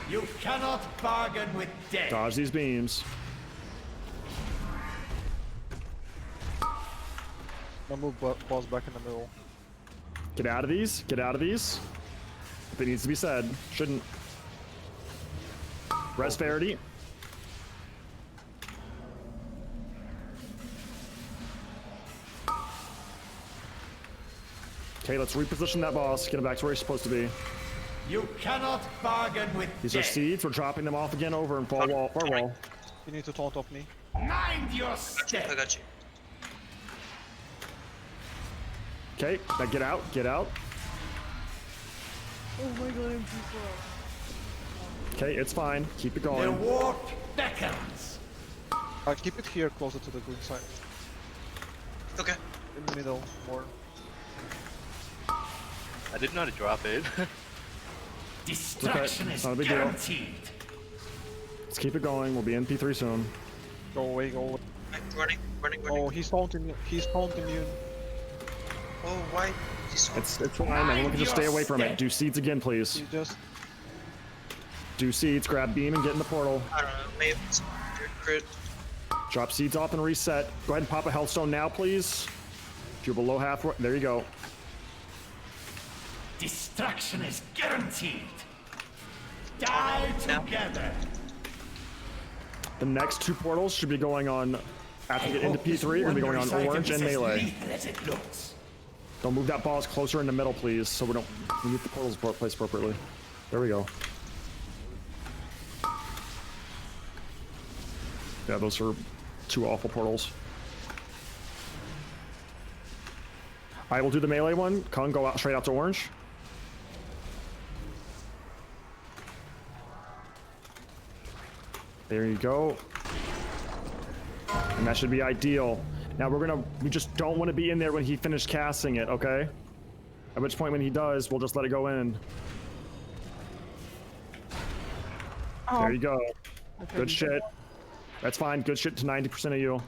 You cannot bargain with death. Dodge these beams. Now move balls back in the middle. Get out of these. Get out of these. If it needs to be said. Shouldn't. Res Faraday. Okay, let's reposition that boss. Get him back to where he's supposed to be. You cannot bargain with These are death. seeds. We're dropping them off again over and far wall. You need to taunt off me. Mind your step. I got you. Okay, now get out. Get out. Oh my god, I'm too far. Okay, it's fine. Keep it The going. walk beckons. Keep it here, closer to the green side. Okay. In the middle, more. I didn't know to drop it. Destruction Okay, is not a big deal. guaranteed. Let's keep it going. We'll be in P3 soon. Go away, go away. Running. Oh, he's taunting you. Oh, why? It's fine. Everyone can just stay away from it. Do seeds again, please. You just do seeds. Grab beam and get in the portal. I don't know. Maybe it's crit. Drop seeds off and reset. Go ahead and pop a healthstone now, please. If you're below halfway, there you go. Destruction is guaranteed. Die together. The next 2 portals should be going on after we get into P3. We're gonna be going on orange and melee. As it looks. Don't move that boss closer in the middle, please, so we get the portals placed appropriately. There we go. Yeah, those are 2 awful portals. I will do the melee one. Kung, go out straight out to orange. There you go. And that should be ideal. Now we just don't want to be in there when he finished casting it, okay? At which point when he does, we'll just let it go in. Oh. There you go. Good shit. That's fine. Good shit to 90% of you.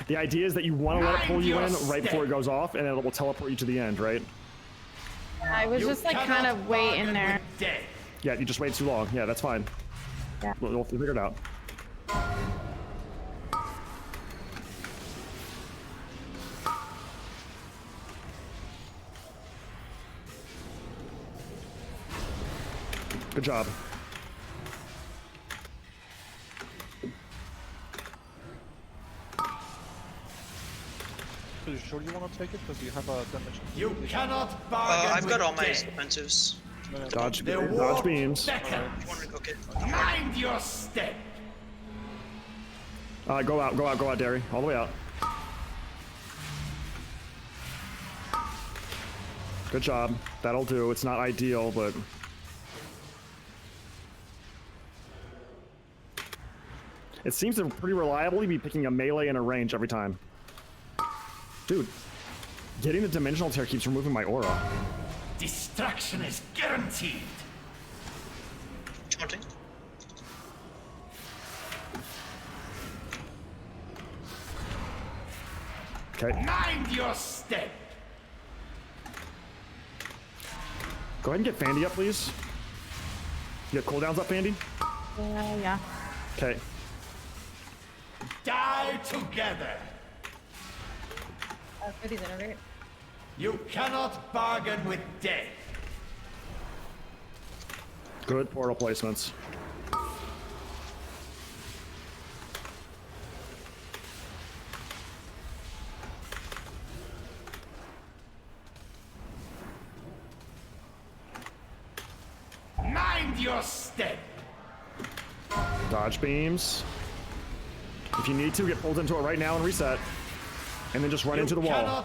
The idea is that you want to let it pull you in right before it goes off, and it will teleport you to the end, right? I was just like kind of waiting there. Yeah, you just wait too long. Yeah, that's fine. Yeah. We'll figure it out. Good job. Are you sure you want to take it? Because you have a damage. You cannot bargain I've got all my death. defensives. Dodge beams. Okay. Mind your step. Go out, Derry. All the way out. Good job. That'll do. It's not ideal, but... It seems to pretty reliably be picking a melee and a range every time. Dude, getting the dimensional tear keeps removing my aura. Destruction is guaranteed. Taunting. Okay. Mind your step. Go ahead and get Fandy up, please. You got cooldowns up, Fandy? Yeah. Okay. Die together. For these integrate. You cannot bargain with death. Good portal placements. Mind your step. Dodge beams. If you need to, get pulled into it right now and reset. And then just run into the wall.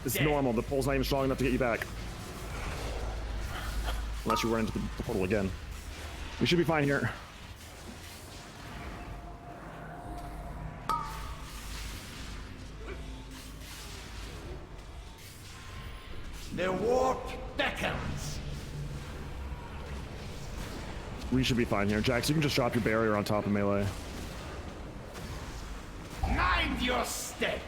It's normal. The pole's not even strong enough to get you back. Unless you run into the portal again. We should be fine here. The warp beckons. We should be fine here. Jax, you can just drop your barrier on top of melee. Mind your step.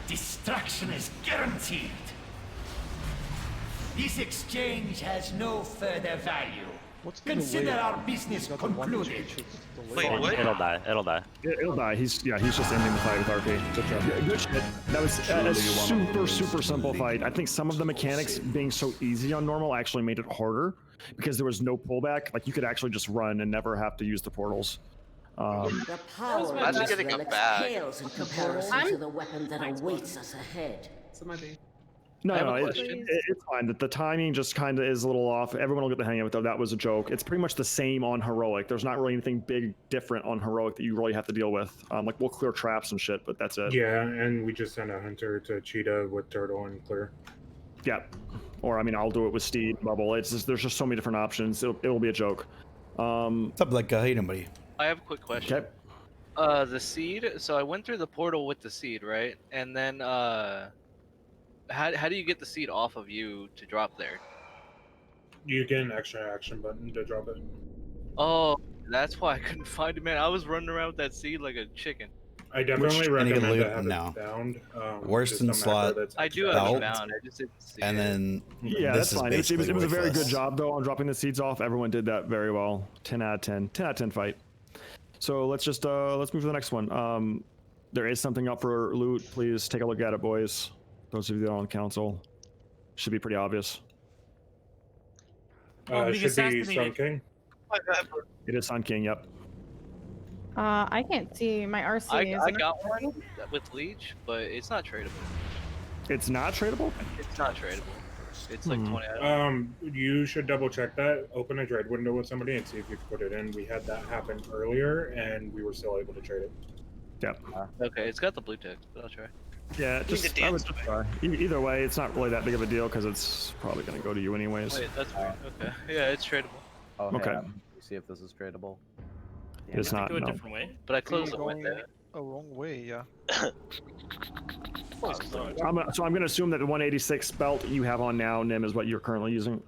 Destruction is guaranteed. This exchange has no further value. Consider our business concluded. Wait, what? It'll die. It'll die. It'll die. He's just ending the fight with RP. Good shit. That was a super simple fight. I think some of the mechanics being so easy on normal actually made it harder because there was no pullback. Like you could actually just run and never have to use the portals. The power of Imagine this getting a relic bag. pales in comparison to the weapon that awaits us ahead. So might be. No, it's fine. The timing just kind of is a little off. Everyone will get the hang of it, though. That was a joke. It's pretty much the same on Heroic. There's not really anything big different on Heroic that you really have to deal with. Like, we'll clear traps and shit, but that's it. Yeah, and we just send a hunter to Cheetah with Turtle and clear. Yeah. Or, I mean, I'll do it with Steed, Bubble. It's just, there's just so many different options. It'll be a joke. What's up, like, hey, nobody? I have a quick question. Okay. The seed. So I went through the portal with the seed, right? And then, how do you get the seed off of you to drop there? You get an extra action button to drop it. Oh, that's why I couldn't find it, man. I was running around with that seed like a chicken. I definitely recommend to have no. it bound. Worse just than a macro slot. that's I do have belt, it bound. I just didn't see and it. then Yeah, this that's is fine. It was basically a very good worthless. job, though, on dropping the seeds off. Everyone did that very well. 10 out of 10. 10 out of 10 fight. So let's just let's move to the next one. There is something up for loot. Please take a look at it, boys. Those of you that are on council. Should be pretty obvious. Should be Sun King. It is Sun King, yep. I can't see my RC. I got one with Leech, but it's not tradable. It's not tradable? It's not tradable. It's like 20 You should double check that. Open a trade window with somebody and see if you can put it in. We had that happen earlier, and we were still able to trade it. Yep. Okay, it's got the blue tick, but I'll try. Yeah, just I would just try. Either way, it's not really that big of a deal because it's probably going to go to you anyways. Wait, that's weird. Okay. Yeah, it's tradable. Oh, Okay. Hey, see if this is tradable. It's not. Go a No. different way. But I closed it with that. a wrong way, yeah. So I'm going to assume that the 186 belt you have on now, Nim, is what you're currently using.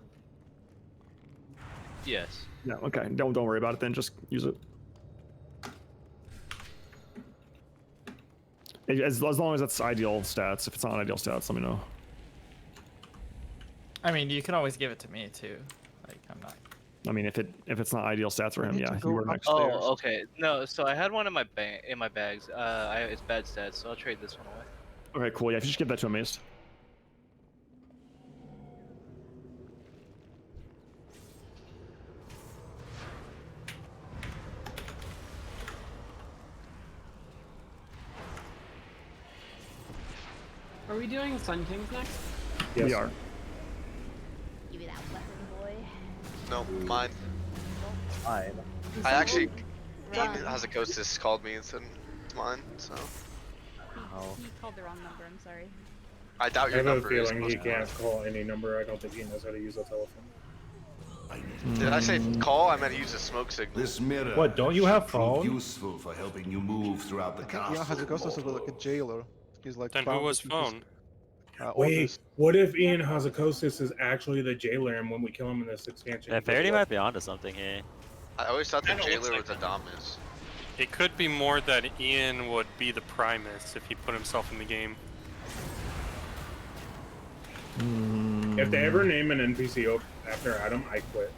Yes. Yeah. Okay. Don't worry about it then. Just use it. As long as that's ideal stats. If it's not ideal stats, let me know. I mean, you can always give it to me too. Like, I'm not. I mean, if it's not ideal stats for him, yeah, you were next. Oh, okay. No, so I had one in my bags. It's bad stats, so I'll trade this one away. Okay, cool. Yeah, if you just give that to him, Mace. Are we doing Sun Kings next? Yes. We are. Give me that weapon, boy. No, mine. Mine. I actually, Run. Has a Ghostess called me and said it's mine, so. He called the wrong number. I'm sorry. I doubt I your have a number is feeling he +1. can't call any number. I don't think he knows how to use a telephone. Did I say call? I meant use a smoke signal. This mirror. What, don't you have should prove phone? Useful for helping you move throughout the castle. Yeah, Hazukosis is like a jailer. He's like. Then who bound was to keep his- phone? Wait, what if Ian Hazukosis is actually the jailer, and when we kill him in this expansion? Yeah, he goes Faraday away? might be onto something here. I always thought the Kinda looks jailer like was Adamus. It could be more that Ian would be the Primus if he put himself in the game. If they ever name an NPC after Adam, I quit.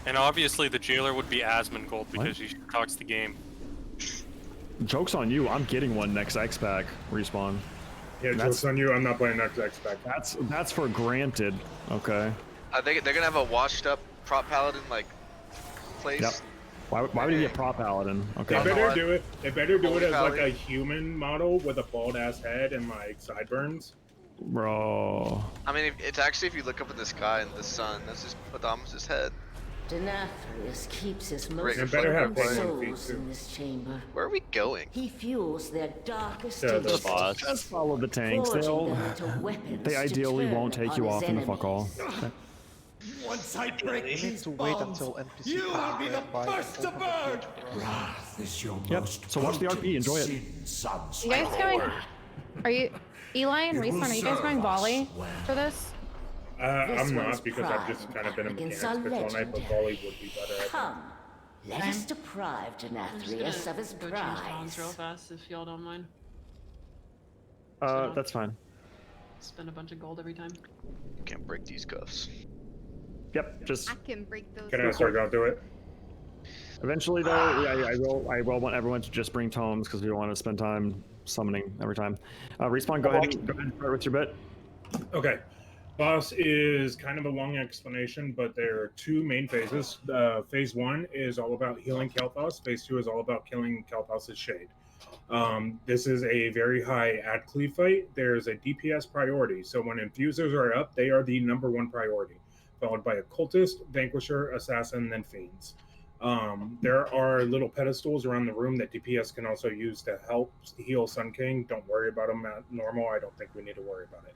And obviously the jailer would be Asmongold because he talks the game. Joke's on you. I'm getting one next X pack respawn. Yeah, joke's on you. I'm not playing next X pack. That's for granted. Okay. They're gonna have a washed up prop paladin like place. Yep. Why would you get prop paladin? Okay. They better do it. They better do it as like a Paladin. human model with a bald ass head and like sideburns. Bro. I mean, it's actually if you look up at the sky and the sun, that's just Adamus' head. Denathrius keeps his most It better have important penguin feet, souls too. in this chamber. Where are we going? He fuels their darkest To the deeds, boss. Just follow the tanks. forging them into weapons They to ideally turn won't take on you his off in the fuck all. enemies. Once I break We need these to wait bonds, until NPC you will comes be the back by first to open the burn. gate for us. Wrath is your Yep. most So watch the RP. Enjoy it. sin, sons. You guys going? Are you Eli and It will Respawn? Are you guys serve going us volley well. for this? I'm one's not because I've just kind of been a against mechanics our bitch all night, but volley would be better. I think. Come, let us deprive I'm just Denathrius gonna of his go change phones prize. real fast if y'all don't mind. That's fine. Spend a bunch of gold every time. Can't break these cuffs. Yep. Just I can break those. Can I start going through it? eventually though, yeah, I will want everyone to just bring tomes because we don't want to spend time summoning every time. Respawn, go ahead and start with your bit. Okay. Boss is kind of a long explanation, but there are two main phases. Phase 1 is all about healing Kalthos. Phase 2 is all about killing Kalthos' Shade. This is a very high ad cleave fight. There's a DPS priority. So when infusers are up, they are the #1 priority, followed by Occultist, Vanquisher, Assassin, then Fiends. There are little pedestals around the room that DPS can also use to help heal Sun King. Don't worry about them at normal. I don't think we need to worry about it.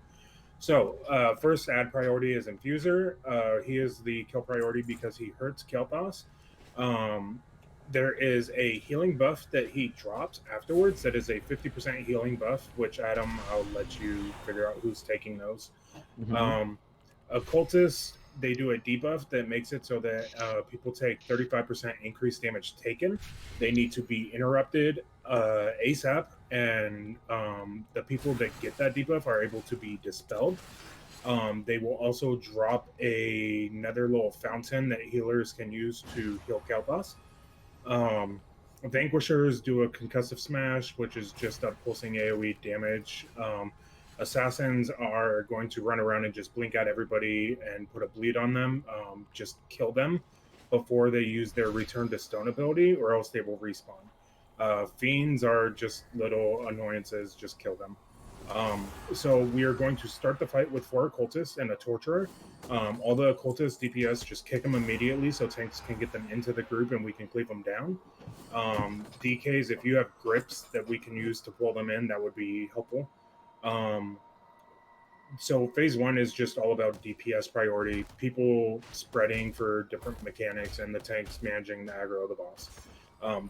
So, first ad priority is Infuser. He is the kill priority because he hurts Kalthos. There is a healing buff that he drops afterwards that is a 50% healing buff, which Adam, I'll let you figure out who's taking those. Occultists, they do a debuff that makes it so that people take 35% increased damage taken. They need to be interrupted ASAP, and the people that get that debuff are able to be dispelled. They will also drop another little fountain that healers can use to heal Kalthos. Vanquishers do a concussive smash, which is just a pulsing AoE damage. Assassins are going to run around and just blink at everybody and put a bleed on them, just kill them before they use their return to stone ability, or else they will respawn. Fiends are just little annoyances, just kill them. So we are going to start the fight with 4 occultists and a torturer. All the occultists DPS just kick them immediately so tanks can get them into the group and we can cleave them down. DKs, if you have grips that we can use to pull them in, that would be helpful. So phase 1 is just all about DPS priority, people spreading for different mechanics and the tanks managing the aggro of the boss.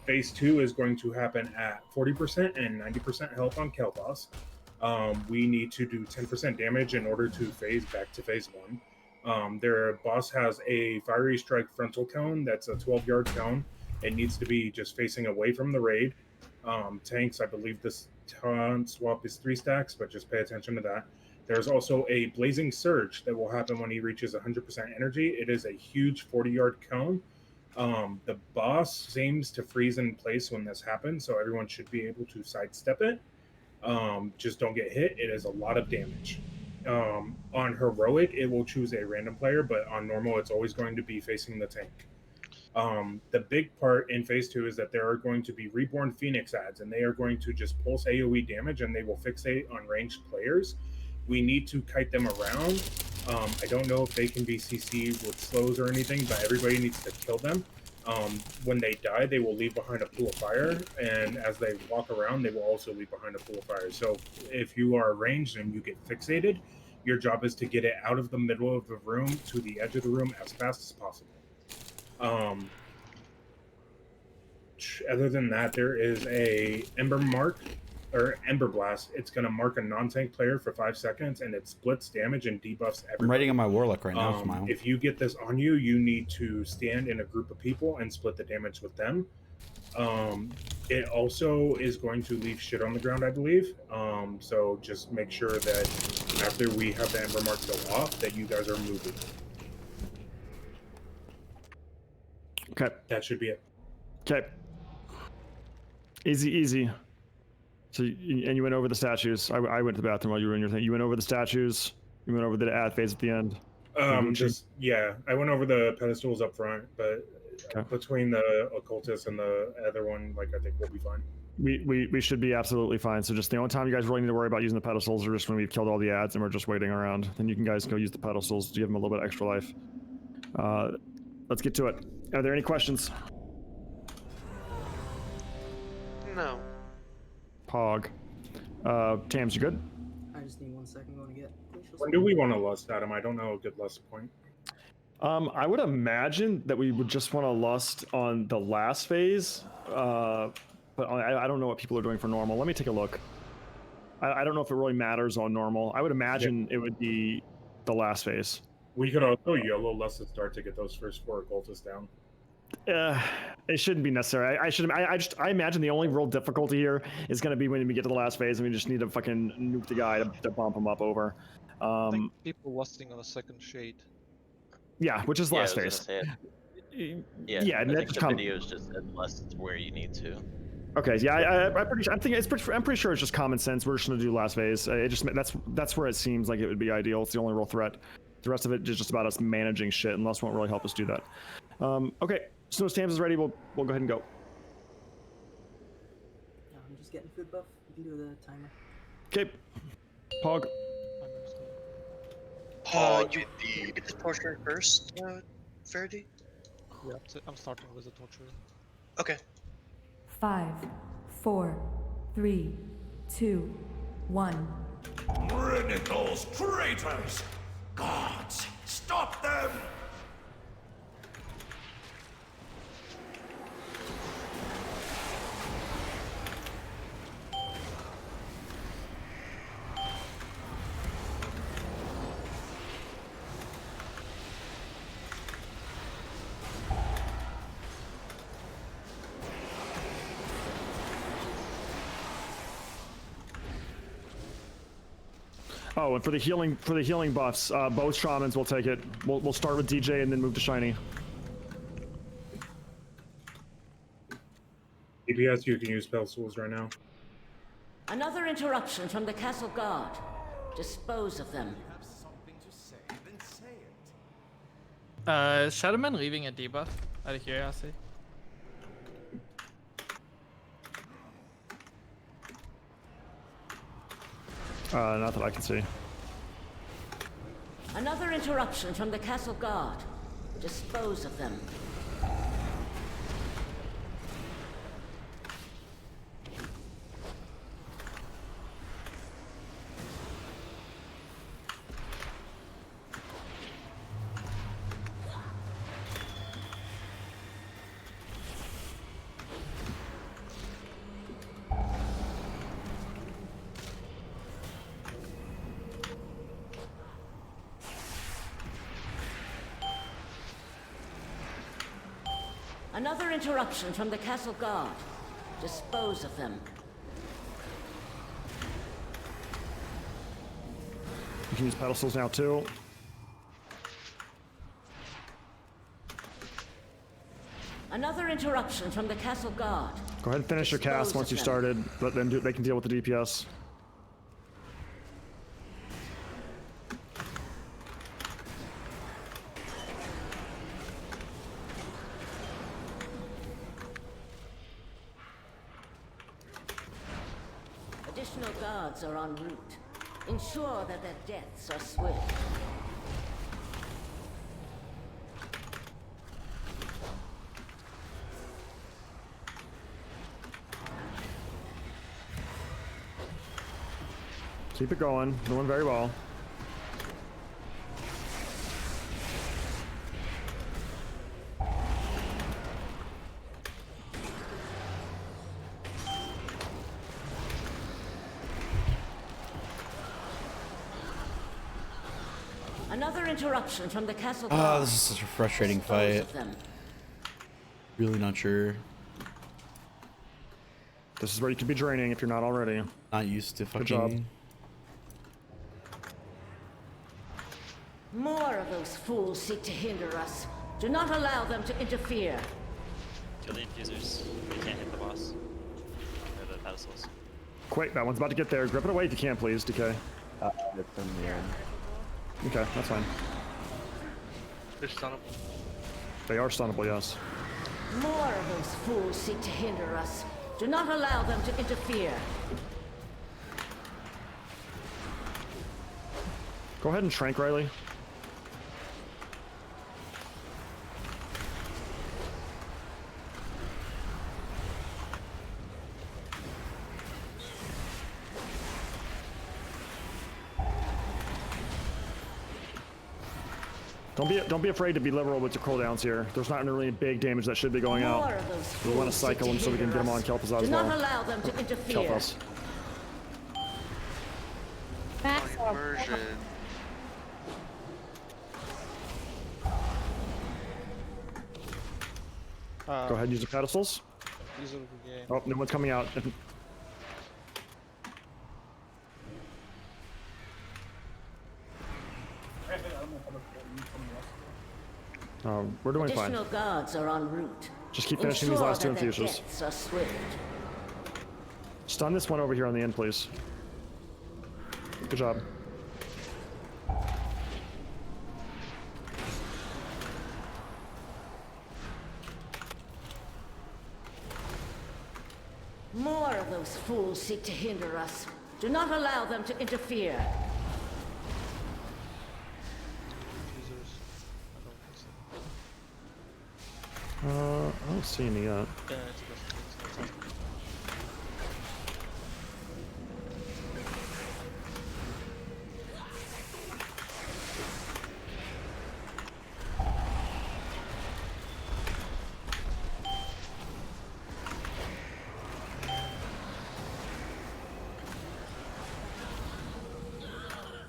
Phase 2 is going to happen at 40% and 90% health on Kalthos. We need to do 10% damage in order to phase back to phase 1. Their boss has a Fiery Strike frontal cone that's a 12-yard cone. It needs to be just facing away from the raid. Tanks, I believe this taunt swap is 3 stacks, but just pay attention to that. There's also a Blazing Surge that will happen when he reaches 100% energy. It is a huge 40-yard cone. The boss seems to freeze in place when this happens, so everyone should be able to sidestep it. Just don't get hit. It is a lot of damage. On Heroic, it will choose a random player, but on Normal, it's always going to be facing the tank. The big part in phase 2 is that there are going to be Reborn Phoenix ads, and they are going to just pulse AoE damage, and they will fixate on ranged players. We need to kite them around. I don't know if they can be CC'd with slows or anything, but everybody needs to kill them. When they die, they will leave behind a pool of fire, and as they walk around, they will also leave behind a pool of fire. So if you are ranged and you get fixated, your job is to get it out of the middle of the room to the edge of the room as fast as possible. Other than that, there is a Ember Mark or Ember Blast. It's going to mark a non-tank player for 5 seconds, and it splits damage and debuffs everybody. I'm writing on my Warlock right now. Smile. If you get this on you, you need to stand in a group of people and split the damage with them. It also is going to leave shit on the ground, I believe. So just make sure that after we have the Ember Mark go off, that you guys are moving. Okay. That should be it. Okay. Easy. So, and you went over the statues. I went to the bathroom while you were in your thing. You went over the statues. You went over the ad phase at the end. I went over the pedestals up front, but between the occultist and the other one, like, I think we'll be fine. We should be absolutely fine. So just the only time you guys really need to worry about using the pedestals are just when we've killed all the ads and we're just waiting around. Then you can guys go use the pedestals to give them a little bit extra life. Let's get to it. Are there any questions? No. Pog. Tams, you good? I just need 1 second. Going to get. When do we want to lust, Adam? I don't know a good lust point. I would imagine that we would just want to lust on the last phase, but I don't know what people are doing for normal. Let me take a look. I don't know if it really matters on normal. I would imagine it would be the last phase. We could also yellow lust at start to get those first 4 occultists down. It shouldn't be necessary. I imagine the only real difficulty here is going to be when we get to the last phase and we just need to fucking nuke the guy to bump him up over. I think people lusting on a second shade. Yeah, which is last phase. Yeah, and I that think just the videos just said lust where you need to. Okay, yeah, I'm pretty sure it's just common sense. We're just gonna do last phase. That's where it seems like it would be ideal. It's the only real threat. The rest of it is just about us managing shit, and Lust won't really help us do that. Okay, as soon as Tams is ready, we'll go ahead and go. I'm just getting food buff. You can do the timer. Okay, Pog. You get the torture first, Faraday? Yeah, I'm starting with the torture. Okay. 5, 4, 3, 2, 1. Ridicles, traitors! Gods, stop them! Oh, and for the healing buffs, both shamans will take it. We'll start with DJ and then move to Shiny. DPS, you can use pedestals right now. Another interruption from the castle guard. Dispose of them. Is Shadowman leaving a debuff out of curiosity? Not that I can see. Another interruption from the castle guard. Dispose of them. Another interruption from the castle guard. Dispose of them. You can use pedestals now too. Another interruption from the castle guard. Go ahead and finish your cast once you started. Let them do. They can deal with the DPS. Additional guards are en route. Ensure that their deaths are swift. Keep it going. Doing very well. Another interruption from the castle. Oh, this is such a frustrating fight. Really not sure. This is where you could be draining if you're not already. Not used to Good job. fucking. More of those fools seek to hinder us. Do not allow them to interfere. Kill the infusers. They can't hit the boss. Or the pedestals. Quick, that one's about to get there. Grip it away if you can, please, DK. It's in the end. Okay, that's fine. They're stunnable. They are stunnable, yes. More of those fools seek to hinder us. Do not allow them to interfere. Go ahead and trank, Riley. Don't be afraid to be liberal with your cooldowns here. There's not really big damage that should be going out. We want to cycle them so we can get them on Kel'Thuzad as well. Do not allow them to interfere. Kel'Thuz. Version. Go ahead and use the pedestals. Oh, no one's coming out. We're doing fine. Additional guards are en route. Just keep finishing these last two Ensure that their infusers. deaths are swift. Stun this one over here on the end, please. Good job. More of those fools seek to hinder us. Do not allow them to interfere. I don't see any yet.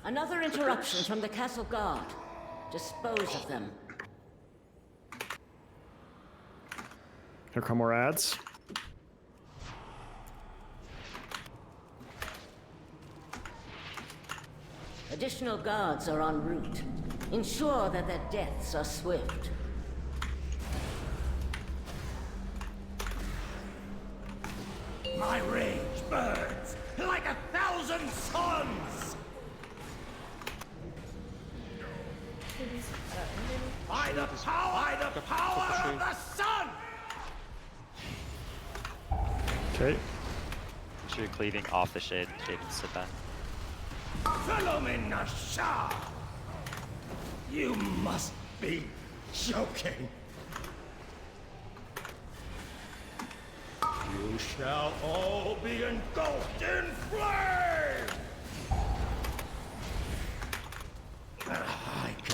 Another interruption from the castle guard. Dispose of them. Here come more ads. Additional guards are en route. Ensure that their deaths are swift. My rage burns like 1,000 suns! By the power of the sun! Okay. Make sure you're cleaving off the shade. Shade can sit back. Philomena Shah! You must be joking. You shall all be engulfed in flame!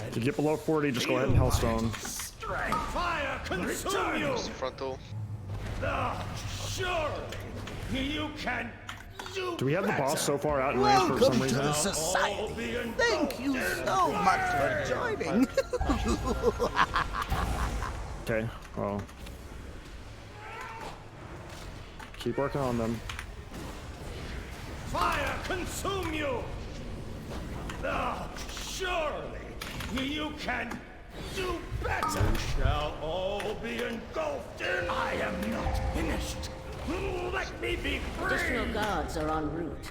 If you get below 40, just go ahead and Hellstone. Strength fire consume you! Frontal. Surely you can Do we have the boss so far out in range for some reason? society. Thank you so much for joining. Okay, well. Keep working on them. Fire consume you! Surely you can do better! You shall all be engulfed in... I am not finished! Let me be free! Additional guards are en route.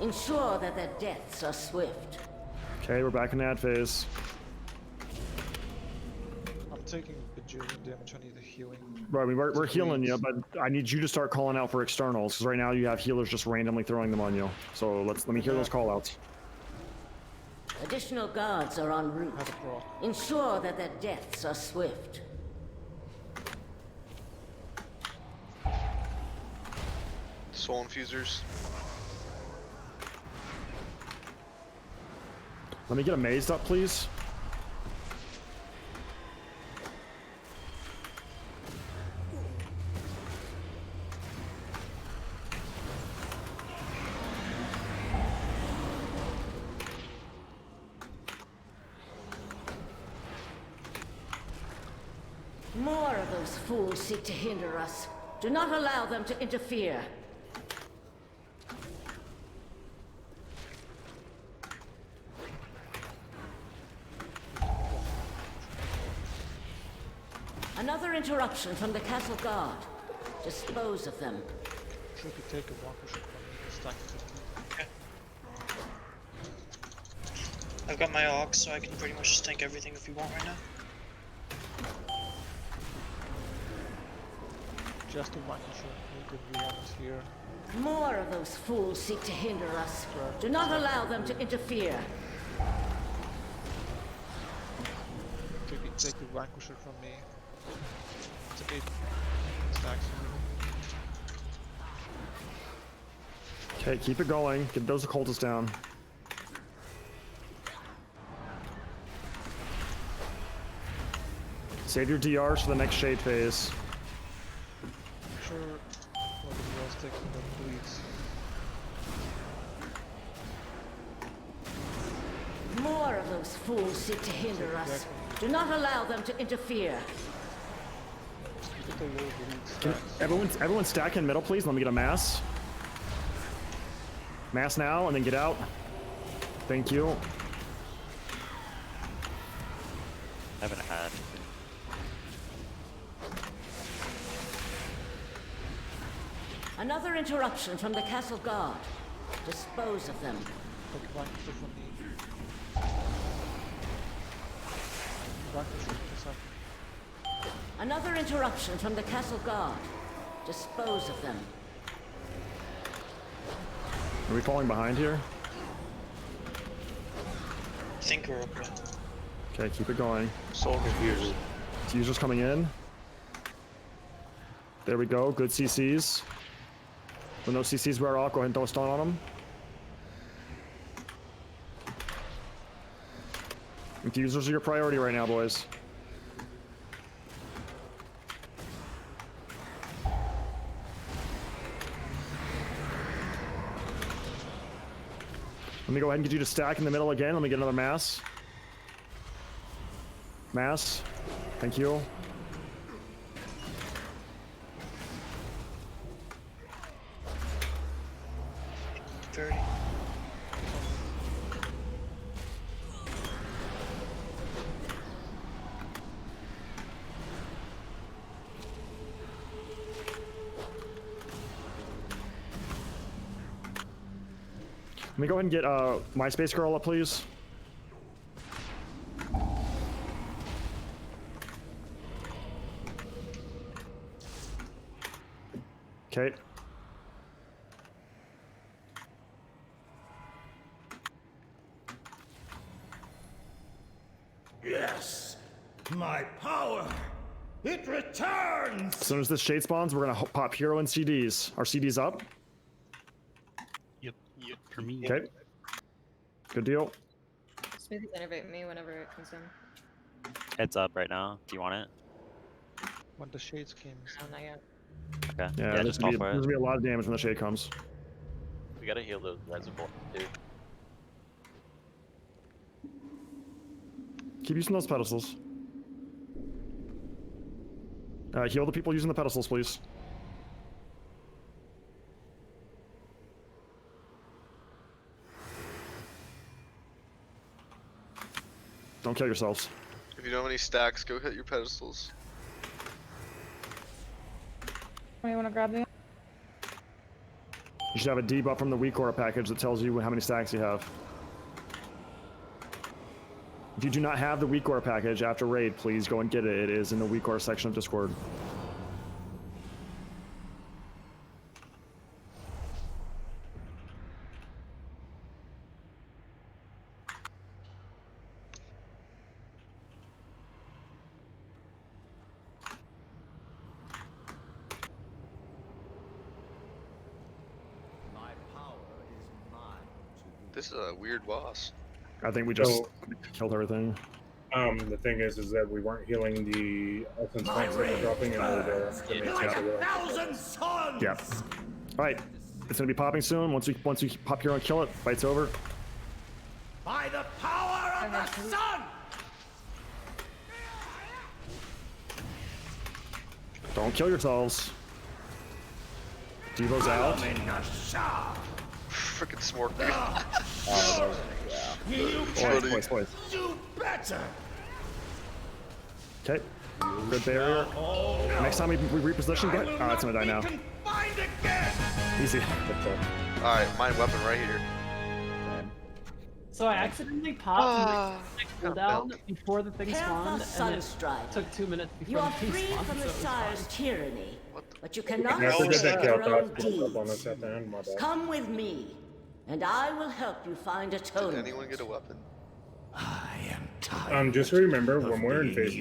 Ensure that their deaths are swift. Okay, we're back in ad phase. I'm taking bajillion damage. I need the healing. Right, I mean, we're healing you, but I need you to start calling out for externals, because right now you have healers just randomly throwing them on you. So let me hear those callouts. Additional guards are en route. Ensure that their deaths are swift. Soul infusers. Let me get a mazed up, please. More of those fools seek to hinder us. Do not allow them to interfere. Another interruption from the castle guard. Dispose of them. Sure could take a one push from me, stack it. I've got my Ox, so I can pretty much just tank everything if you want right now. Just a one push, the V1 is here. More of those fools seek to hinder us. Do not allow them to interfere. Take the Vanquisher from me. It's a bit stacks. Okay, keep it going. Get those occultists down. Save your DRs for the next shade phase. Sure, what the was taking the bleeds. More of those fools seek to hinder us. Do not allow them to interfere. Can everyone stack in middle, please? Let me get a mass. Mass now, and then get out. Thank you. I haven't had. Another interruption from the castle guard. Dispose of them. Take Vanquisher from me. Vanquisher for a second. Another interruption from the castle guard. Dispose of them. Are we falling behind here? I think we're okay. Okay, keep it going. Soul confused. Users coming in. There we go. Good CCs. When those CCs wear off, go ahead and throw a stun on them. Infusers are your priority right now, boys. Let me go ahead and get you to stack in the middle again. Let me get another mass. Mass. Thank you. Let me go ahead and get my space girl up, please. Okay. Yes, my power, it returns. As soon as this shade spawns, we're gonna pop hero and CDs. Are CDs up? Yep, for me. Okay. Good deal. Smoothies innervate me whenever it comes in. It's up right now. Do you want it? When the shades came. Oh, not yet. Okay. Yeah, Yeah, there's just gonna, fall be, for there's it. gonna be a lot of damage when the shade comes. We gotta heal the reservoir too. Keep using those pedestals. Heal the people using the pedestals, please. Don't kill yourselves. If you don't have any stacks, go hit your pedestals. You want to grab the? You should have a debuff from the weak aura package that tells you how many stacks you have. If you do not have the weak aura package after raid, please go and get it. It is in the weak aura section of Discord. This is a weird boss. I think we just So- killed everything. The thing is that we weren't healing the essence points that were dropping, and we were the main things that were like- Yeah. All right, it's gonna be popping soon. Once we pop here and kill it, fight's over. By the power of the sun! Don't kill yourselves. Devo's out. Freaking smork. Boys. Do better! Okay. Good barrier. Next time we reposition, get. Oh, it's gonna die now. Find again! Easy. Alright, mine weapon right here. So I accidentally popped my cooldown before the thing spawned, and it Sunstride. took 2 minutes You before are the thing free spawned. from the so it was Sire's fine. tyranny, but you I cannot forget that escape your own Kalthas up on deeds. us at the end. My bad. Come with me, and I will help you find atonement. Did anyone get a weapon? Just remember, when we're in phase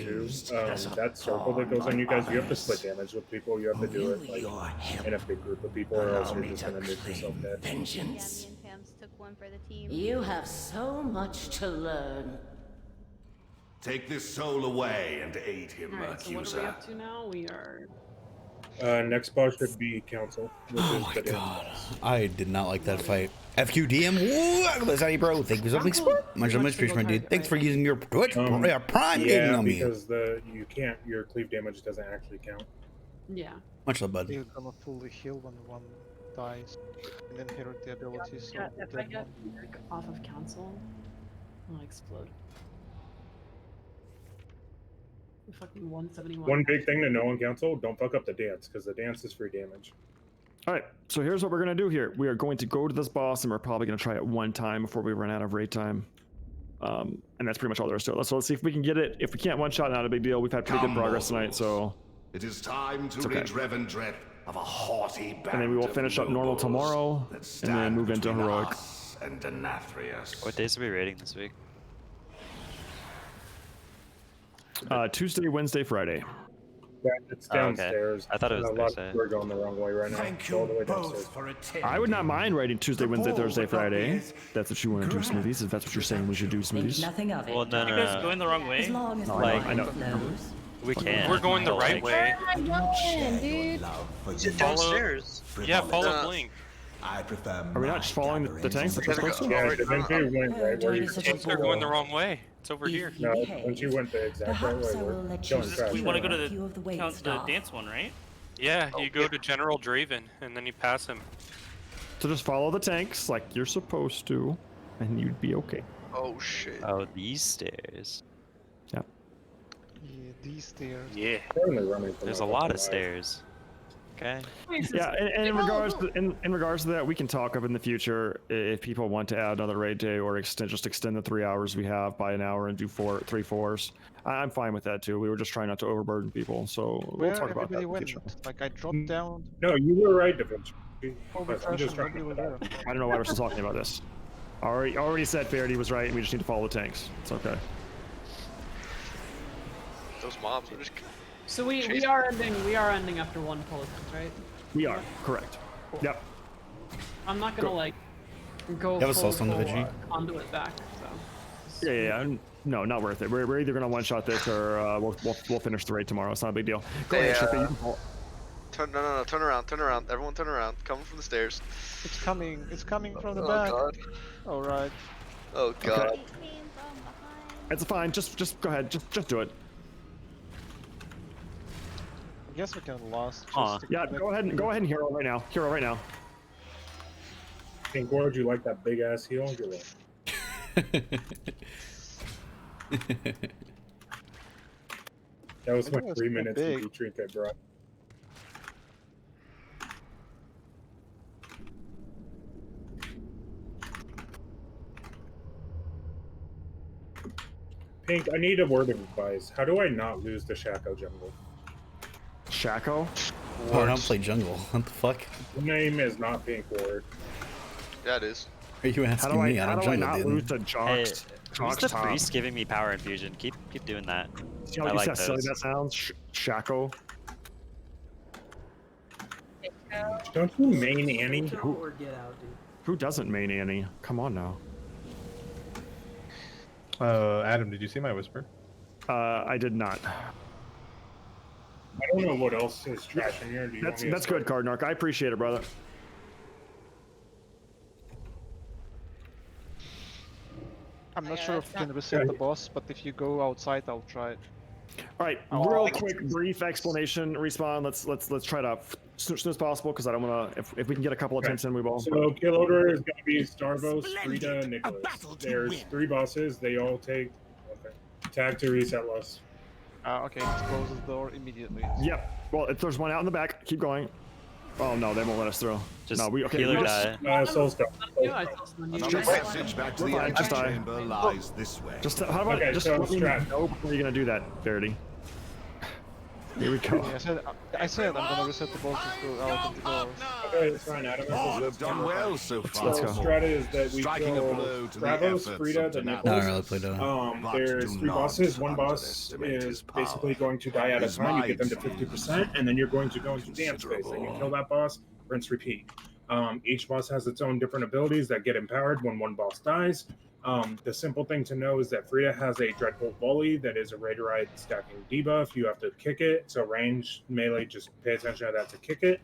2, that circle that goes on you guys, you have to split damage with people. You have to do it like in a big group of people, or else you're just gonna make yourself dead. Yeah, me and Pam's took one for the team. You have so much to learn. Take this soul away and aid him, Alright, so what are we accuser. up to now? We are... Next boss should be council. Which Oh is my the god. I did not like that fight. FQDM, woo! Sorry, bro. Thank you so much. Much administration, my dude. Thanks for using your Twitch Prime gaming Yeah, on me. because your cleave damage doesn't actually count. Yeah. Much love, bud. You're gonna fully heal when one dies, and then inherit the abilities. Yeah, of if the I dead get one. Merc off of council, I'll explode. Fucking 171. One big thing to know on council: don't fuck up the dance, because the dance is free damage. All right, so here's what we're gonna do here. We are going to go to this boss, and we're probably gonna try it one time before we run out of raid time. And that's pretty much all there is to it. So let's see if we can get it. If we can't one shot, not a big deal. We've had pretty good progress tonight, so. It is time to It's okay. rid Revendreth of a haughty band And then we will finish up normal tomorrow, and then move into heroic. and Denathrius. What days are we raiding this week? Tuesday, Wednesday, Friday. Yeah, it's Oh, okay. downstairs. I thought it was a lot of Thursday. people are going the wrong way right now. Thank Go all the you way both downstairs. for attending. I would not mind writing Tuesday, Wednesday, ball Thursday, would not Friday. be That's what you want to do, Smoothies. If that's what you're saying, we should do Smoothies. Nothing of it. Well, no, You no, guys no. going the wrong way? As long as No, the I know, line I know. flows. We can. We're going the but, right like, way. Where am I going, dude? Is it downstairs? Yeah, follow No. Blink. I prefer Are we not just following the tanks that we're supposed to? Yeah, eventually we went right where you Tanks are going the wrong way. It's over here. No, once you went the exact right Perhaps way, I we're will let you killing trash. We want to go to a few of the the, weight count, the staff. dance one, right? Yeah, you go to General Draven, and then you pass him. So just follow the tanks like you're supposed to, and you'd be okay. Oh shit. Oh, these stairs. Yep. Yeah, these stairs. Yeah. Currently running from There's my a lot fucking of stairs. Okay. Yeah, and in regards to in regards to that, we can talk of in the future if people want to add another raid day or extend the 3 hours we have by an hour and do 3 4s. I'm fine with that too. We were just trying not to overburden people, so we'll Where talk about that everybody in the went? future. Like I dropped down. No, you were right, Da Vinci. Over But I'm fresh just and trying nobody to was get there. I don't know why we're still talking about this. Already said Faraday was right, and we just need to follow the tanks. It's okay. Those mobs are just. So we are ending after one Polisons, right? We are correct. Yep. I'm not gonna Go. like go You have a full, soul stone, full, Vigi? conduit back. So Yeah. No, not worth it. We're either gonna one shot this or we'll finish the raid tomorrow. It's not a big deal. Go ahead, Shippy. You can follow. No, turn around. Everyone turn around. Coming from the stairs. It's coming from the Oh back. god. Alright. Oh god. Okay. It's fine. Just go ahead. Just do it. I guess we can last. Yeah. Go ahead and hero right now. Hero right now. Pink Ward, you like that big ass heal? You're right. That was I my think 3 that's minutes big. of the trinket, bro. Pink, I need a word of advice. How do I not lose the Shaco jungle? Shaco? Oh, I don't play jungle. What the fuck? The name is not Pink Ward. Yeah, it is. Are you asking me? I don't jungle, dude. lose to Hey, Jox? who's the priest giving me power infusion? Keep doing that. See how I you like see how silly those. that sounds? Shaco. Don't you main Annie? Or get out, dude. Who doesn't main Annie? Come on now. Adam, did you see my whisper? I did not. I don't know what else is trash in here. Do you want me to That's good, Cardinarch. I appreciate it, brother. I'm not sure if you can reset the boss, but if you go outside, I'll try it. All right, real quick, brief explanation. Respawn. Let's try to as soon as possible because I don't want to. If we can get a couple attempts in, we will. So kill order is going to be Starvos, Frida, Nicholas. There's 3 bosses. They all take attack to reset loss. Okay, let's close the door immediately. Yep. Well, if there's one out in the back, keep going. Oh no, they won't let us through. Just no, we okay. heal or die. Soul Stone. Message back to the Just die. chamber lies this way. Just how about just let me know before you're gonna do that, Verity. Here we go. I said I'm gonna reset the boss to go out of the doors. Okay, it's fine, Adam. You've done well so far. So strat is that we Striking a kill blow to the Bravos, efforts Frida, of the Danath. Nicholas. No, There's 3 bosses. One boss is basically going to die at a time. You get them to 50%, and then you're going to go into dance phase. And you kill that boss, rinse, repeat. Each boss has its own different abilities that get empowered when one boss dies. The simple thing to know is that Frida has a Dreadbolt Volley that is a Raiderite stacking debuff. You have to kick it. So range, melee, just pay attention to that to kick it.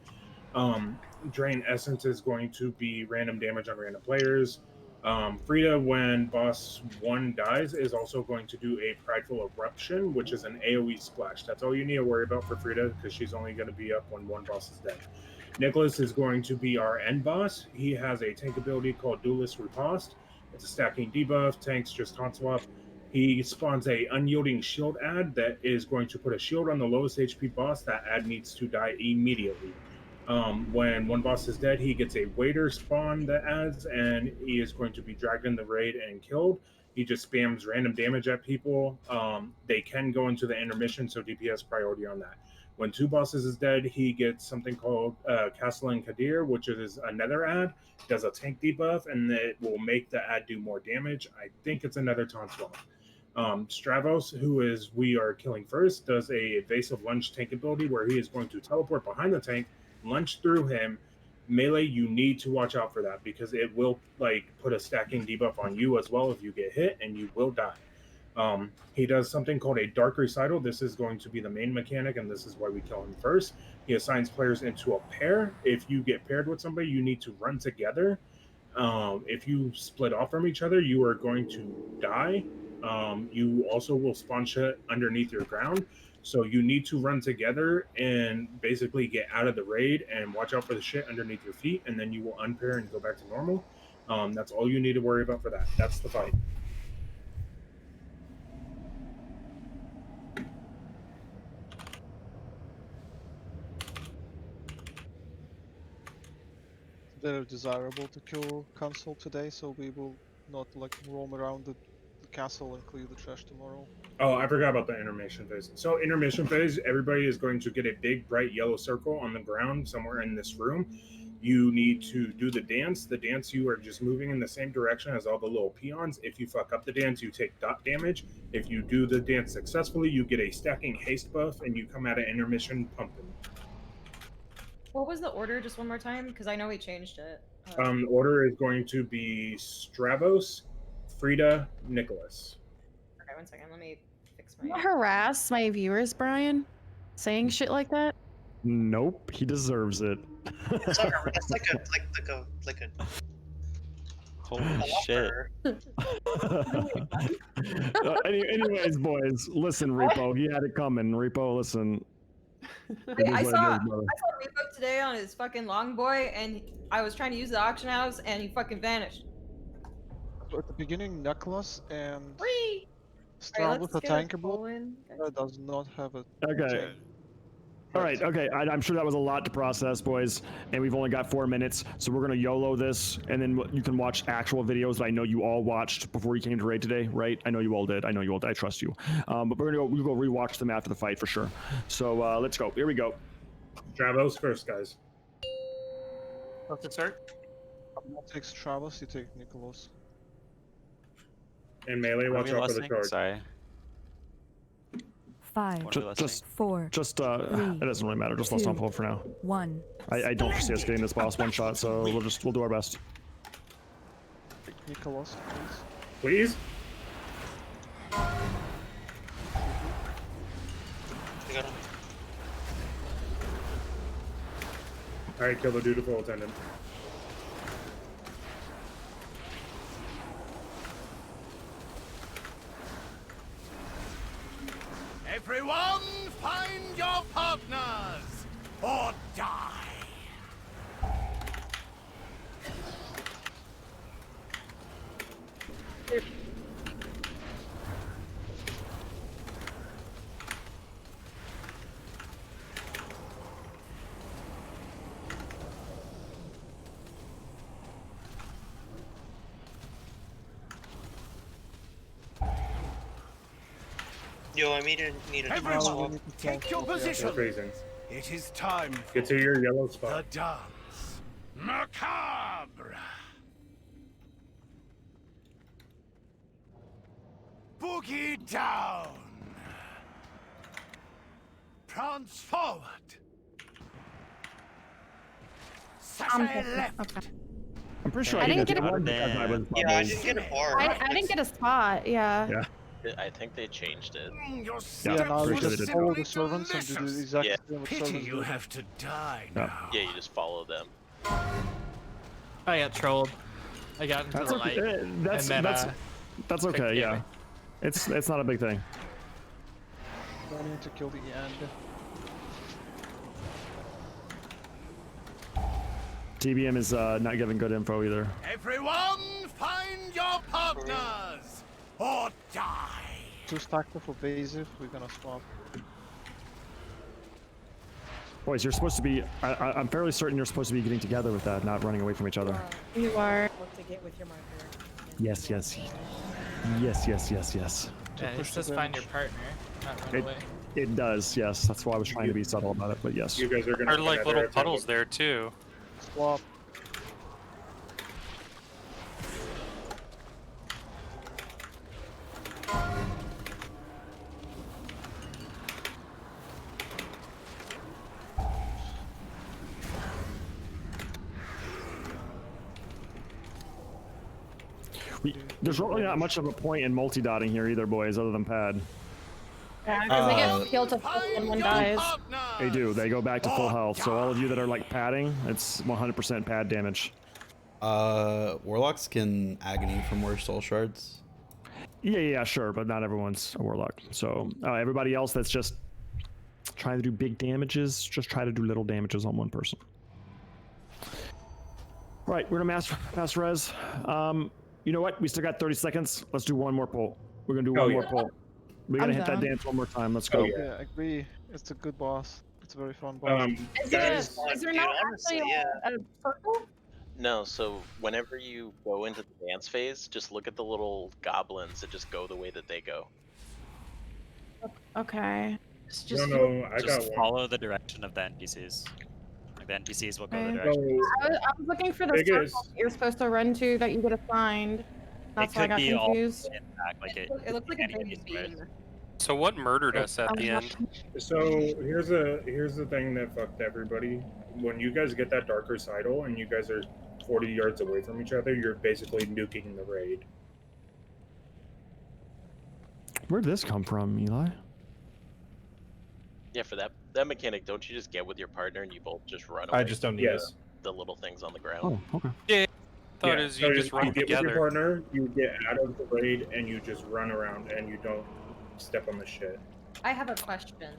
Drain Essence is going to be random damage on random players. Frida, when boss 1 dies, is also going to do a Prideful Eruption, which is an AoE splash. That's all you need to worry about for Frida, because she's only going to be up when one boss is dead. Nicholas is going to be our end boss. He has a tank ability called Duelist Riposte. It's a stacking debuff. Tanks just taunt swap. He spawns a unyielding shield ad that is going to put a shield on the lowest HP boss. That ad needs to die immediately. When one boss is dead, he gets a waiter spawn that adds, and he is going to be dragged in the raid and killed. He just spams random damage at people. They can go into the intermission, so DPS priority on that. When 2 bosses is dead, he gets something called Castellan Kadir, which is another ad, does a tank debuff, and it will make the ad do more damage. I think it's another taunt swap. Stravos, who is we are killing first, does a evasive lunge tank ability where he is going to teleport behind the tank, lunge through him. Melee, you need to watch out for that because it will put a stacking debuff on you as well if you get hit, and you will die. He does something called a Dark Recital. This is going to be the main mechanic, and this is why we kill him first. He assigns players into a pair. If you get paired with somebody, you need to run together. If you split off from each other, you are going to die. You also will spawn shit underneath your ground. So you need to run together and basically get out of the raid and watch out for the shit underneath your feet, and then you will unpair and go back to normal. That's all you need to worry about for that. That's the fight. Very desirable to kill console today, so we will not roam around the castle and clear the trash tomorrow. Oh, I forgot about the intermission phase. So intermission phase, everybody is going to get a big bright yellow circle on the ground somewhere in this room. You need to do the dance. The dance, you are just moving in the same direction as all the little peons. If you fuck up the dance, you take dot damage. If you do the dance successfully, you get a stacking haste buff, and you come out of intermission pumping. What was the order just one more time? Because I know we changed it. The order is going to be Stravos, Frida, Nicholas. Okay, 1 second. Let me fix Don't my... harass my viewers, Brian. Saying shit like that. Nope, he deserves it. It's like a Holy shit. Anyways, boys, listen, Repo, he had it coming. Repo, listen. Wait, I saw Repo today on his fucking long boy, and I was trying to use the auction house, and he fucking vanished. So at the beginning, Nicholas and Free. Star with a tankable does not have a. Okay. All right, okay, I'm sure that was a lot to process, boys, and we've only got 4 minutes, so we're gonna YOLO this, and then you can watch actual videos that I know you all watched before you came to raid today, right? I know you all did, I trust you. But we'll go rewatch them after the fight for sure. So let's go, here we go. Stravos first, guys. Let's start. You take Stravos, you take Nicholas. And melee, watch out for the charge. Sorry. 5, Just 4. it doesn't really matter. Just let's not pull for now. 1. I don't foresee us getting this boss one shot, so we'll do our best. Nicholas, Please. Alright, kill the dutiful attendant. Everyone, find your partners or die. Yo, I need a Everyone, take your position. Freezing. It is time Get to your yellow spot. the dance. Macabre. Boogie down. Prance forward. Sashay left. Okay. I'm pretty sure I I didn't did get a one because I was Yeah, I didn't get a bar. I didn't get a spot. Yeah. Yeah. I think they changed it. Your Yeah, steps now pretty you sure they just did. follow the servants and do the delicious. exact Yeah. same with Pity servants you do. have to die Yeah. now. Yeah, you just follow them. I got trolled. I got into That's the okay. light. That's and then, that's quick okay. Yeah, damage. it's not a big thing. Don't need to kill the end. TBM is not giving good info either. Everyone, find your partners or die. 2 stacked for evasive, we're gonna swap. Boys, you're supposed to be. I'm fairly certain you're supposed to be getting together with that, not running away from each other. You are. Look to get with your marker. Yes, yes, yes, yes, yes, yes. Yeah, it's just find your partner, not run It, away. it does. Yes, that's why I was trying to be subtle about it. But yes. You guys are gonna Are come like at little their puddles attendant. there too. Swap. There's really not much of a point in multi-dotting here either, boys, other than pad. Yeah, because they get healed to full when one dies. They do. They go back to full health. So all of you that are like padding, it's 100% pad damage. Warlocks can agony for more soul shards. Yeah, sure, but not everyone's a warlock. So everybody else that's just trying to do big damages, just try to do little damages on one person. Right, we're gonna mass res. You know what? We still got 30 seconds. Let's do one more pull. We're gonna do one more pull. We're gonna hit that dance one more time. Let's go. Yeah, I agree. It's a good boss. It's a very fun boss. Is there not actually a circle? No, so whenever you go into the dance phase, just look at the little goblins that just go the way that they go. Okay. I got one. Follow the direction of the NPCs. Like the NPCs will go the Okay. direction. I was looking for the Biggest- circle that you're supposed to run to that you get assigned. That's why I could got be all confused. in back, like It looks like a any of big these ways. beam. So what murdered us at the end? So here's the thing that fucked everybody. When you guys get that darker sidle and you guys are 40 yards away from each other, you're basically nuking the raid. Where'd this come from, Eli? Yeah, for that mechanic, don't you just get with your partner and you both just run I away just don't need Yes. it. the little things on the ground? Oh, okay. Yeah, thought Yeah, is so you just run get with together. your partner, you get out of the raid, and you just run around and you don't step on the shit. I have a question.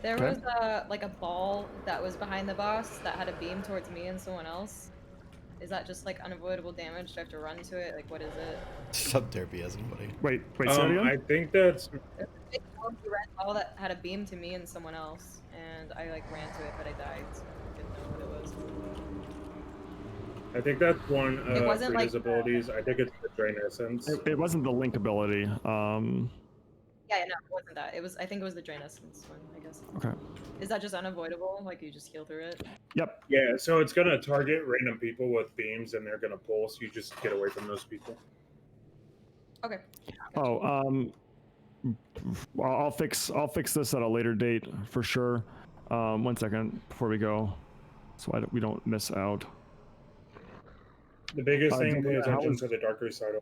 There Okay. was a ball that was behind the boss that had a beam towards me and someone else. Is that just like unavoidable damage? Do I have to run to it? Like, what is it? Sub therapy as anybody. Wait, say that again? I think that's There's a big smoky red ball that had a beam to me and someone else, and I like ran to it, but I died. So I didn't know what it was. I think that's one It of wasn't Frida's like- abilities. I think it's the Drain Essence. It wasn't the link ability. Yeah, no, it wasn't that. It was. I think it was the Drain Essence one. I guess. Okay. Is that just unavoidable? Like you just heal through it? Yep. Yeah, so it's gonna target random people with beams, and they're gonna pulse. You just get away from those people. Okay. Oh, I'll fix this at a later date for sure. 1 second before we go, so we don't miss out. The biggest thing, pay Julia, how attention is- to the darker side.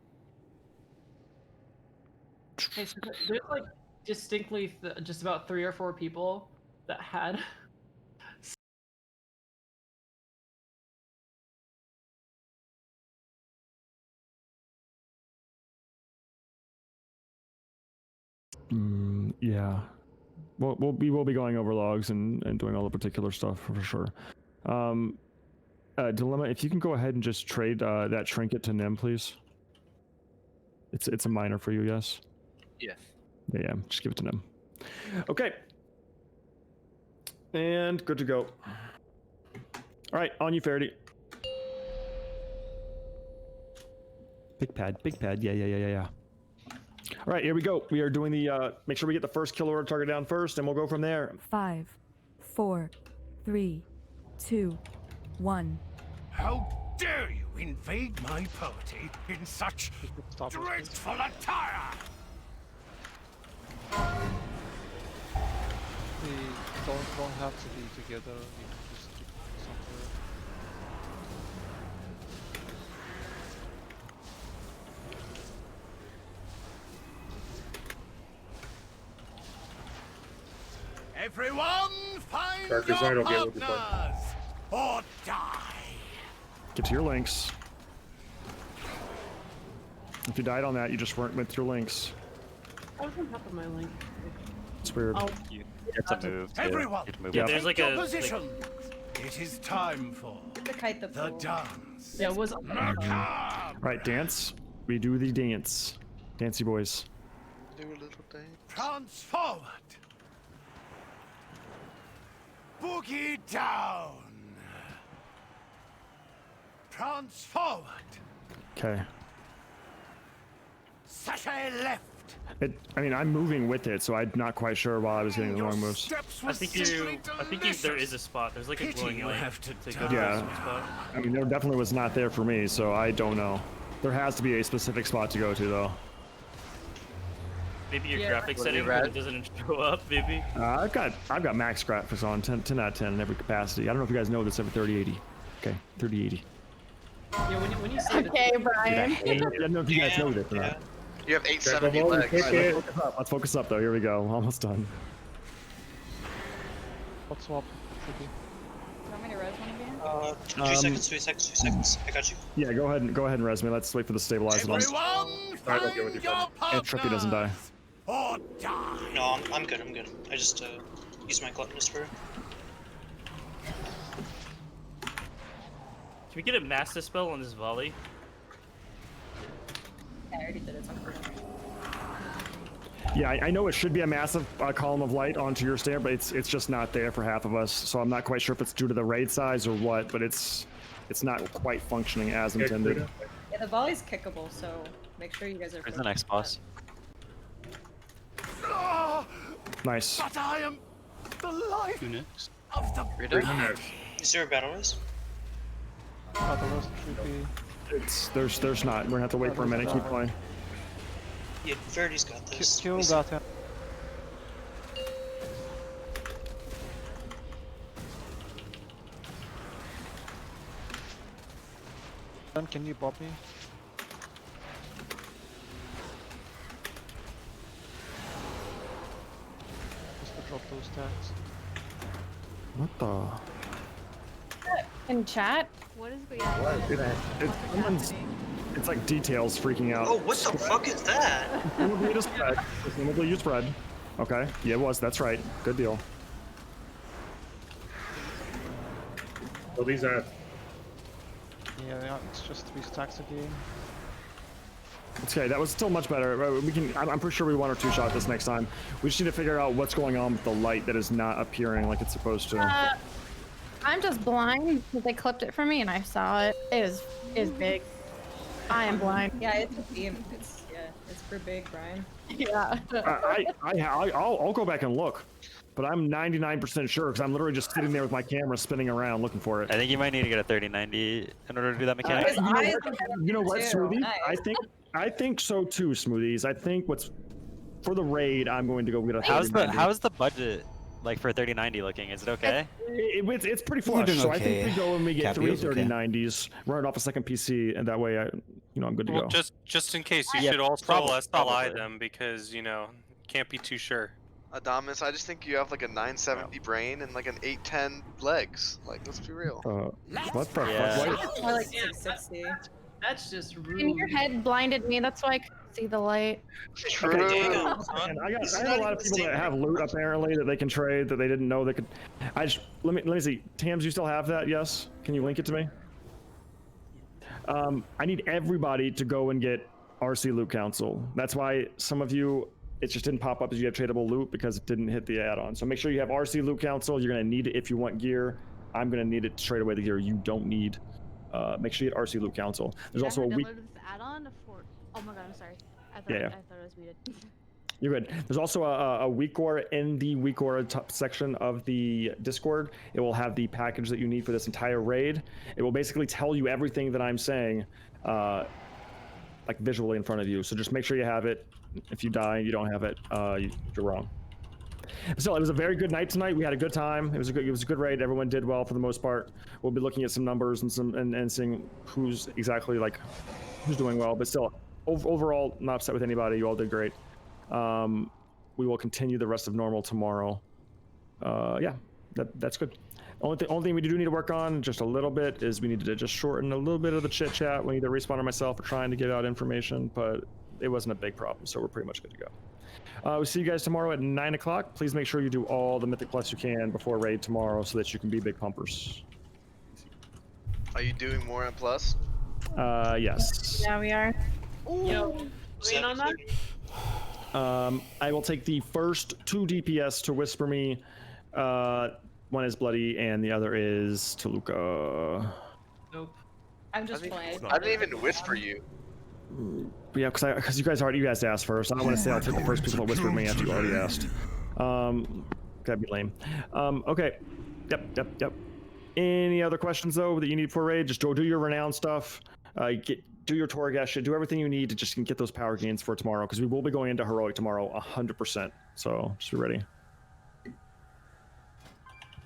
Hey, so there's like distinctly just about 3 or 4 people that had Yeah. We will be going over logs and doing all the particular stuff for sure. Dilemma, if you can go ahead and just trade that trinket to Nim, please. It's a minor for you, yes? Yeah. Yeah, just give it to Nim. Okay. And good to go. All right, on you, Faraday. Big pad, yeah. All right, here we go. We are doing the, make sure we get the first kill order target down first, and we'll go from there. 5, 4, 3, 2, 1. How dare you invade my party in such dreadful attire? We don't have to be together. We can just keep somewhere. Everyone, find Dark your Design will get with you, partners or die. Get to your links. If you died on that, you just went through links. I was on top of my link. It's weird. Oh, It's a move. Too. Everyone, You have to move Yeah, it. there's take your position. It is time for the dance. Yeah, it was. Right, dance. We do the dance. Dancy boys. Do a little dance. Prance forward. Boogie down. Prance forward. Okay. Sashay left. I mean, I'm moving with it, so I'm not quite sure while I was getting the wrong moves. I think there is a spot. There's like a glowing light to go to Yeah. some spot. I mean, there definitely was not there for me, so I don't know. There has to be a specific spot to go to, though. Maybe your Yeah. graphic setting where it doesn't show up, maybe. I've got max graphics on 10 out of 10 in every capacity. I don't know if you guys know this, every 3080. Okay, 3080. Yeah, when you say Okay, Brian. I don't know if you guys know this or not. You have 870 legs. Let's focus up, though. Here we go. Almost done. What's up? You want me to res one again? 2 seconds, 2 seconds, 2 seconds. I got you. Yeah, go ahead and res me. Let's wait for the stabilizer. Everyone, find your And Trippy doesn't die. or die. No, I'm good, I'm good. I just used my gluttonous brew. Can we get a master spell on this volley? I already did it. Yeah, I know it should be a massive column of light onto your stair, but it's just not there for half of us. So I'm not quite sure if it's due to the raid size or what, but it's not quite functioning as intended. Yeah, the volley's kickable, so make sure you guys are. Where's the next boss? Nice. But I am the life of the Is there a battle res? There's not. We're gonna have to wait for a minute. Keep playing. Yeah, Verity's got this. Kill that. Can you bop me? Just to drop those tags. What the? In chat? What is going on? It's like details freaking out. Oh, what the fuck is that? Presumably you spread. Okay. Yeah, it was. That's right. Good deal. Well, these are. Yeah, it's just 3 stacks again. Okay, that was still much better. We can. I'm pretty sure we 1 or 2 shot this next time. We just need to figure out what's going on with the light that is not appearing like it's supposed to. I'm just blind because they clipped it for me and I saw it. It is big. I am blind. Yeah, it's a beam. It's for big, Brian. Yeah. I'll go back and look, but I'm 99% sure because I'm literally just sitting there with my camera spinning around looking for it. I think you might need to get a 3090 in order to do that mechanic. You know what, too. Smoothies? Nice. I think so too, Smoothies. I think what's for the raid, I'm going to go get a. How's 3090. how's the budget like for 3090 looking? Is it okay? It's pretty You're flush. doing So I okay. think we go and we get Cappy 3 is okay. 3090s, run it off a second PC, and that way I'm good to Well, go. just in case, you Yeah, should also probably. SLI them because can't be too sure. Adamus, I just think you have like a 970 brain and like an 810 legs. Like, let's be real. What the Yeah. fuck? More like 660. That's just rude. And your head blinded me. That's why I couldn't see the light. True. And I have a lot of people that have loot apparently that they can trade that they didn't know they could. Let me see. Tams, you still have that? Yes. Can you link it to me? I need everybody to go and get RC Loot Council. That's why some of you, it just didn't pop up as you have tradable loot because it didn't hit the add-on. So make sure you have RC Loot Council. You're gonna need it if you want gear. I'm gonna need it to trade away the gear you don't need. Make sure you get RC Loot Council. There's also a week. This add-on for. Oh my god, I'm sorry. I thought Yeah. I thought it was muted. You're good. There's also a weak aura in the weak aura top section of the Discord. It will have the package that you need for this entire raid. It will basically tell you everything that I'm saying, like visually in front of you. So just make sure you have it. If you die and you don't have it, you're wrong. So it was a very good night tonight. We had a good time. It was a good raid. Everyone did well for the most part. We'll be looking at some numbers and seeing who's exactly like who's doing well. But still, overall, not upset with anybody. You all did great. We will continue the rest of normal tomorrow. Yeah, that's good. Only thing we do need to work on just a little bit is we need to just shorten a little bit of the chit chat when either Respawn or myself are trying to get out information, but it wasn't a big problem, so we're pretty much good to go. We'll see you guys tomorrow at 9 o'clock. Please make sure you do all the Mythic Plus you can before raid tomorrow so that you can be big pumpers. Are you doing more on Plus? Yes. Yeah, we are. Yo, wait on that. I will take the first 2 DPS to Whisper Me. One is Bloody and the other is Toluca. Nope. I'm just playing. I didn't even whisper you. Yeah, because you guys asked first. I don't want to say I'll take the first people that whispered me after you already asked. That'd be lame. Okay. Yep. Any other questions though that you need for raid? Just go do your renown stuff. Do your Torghast shit. Do everything you need to just get those power gains for tomorrow, because we will be going into heroic tomorrow 100%. So just be ready.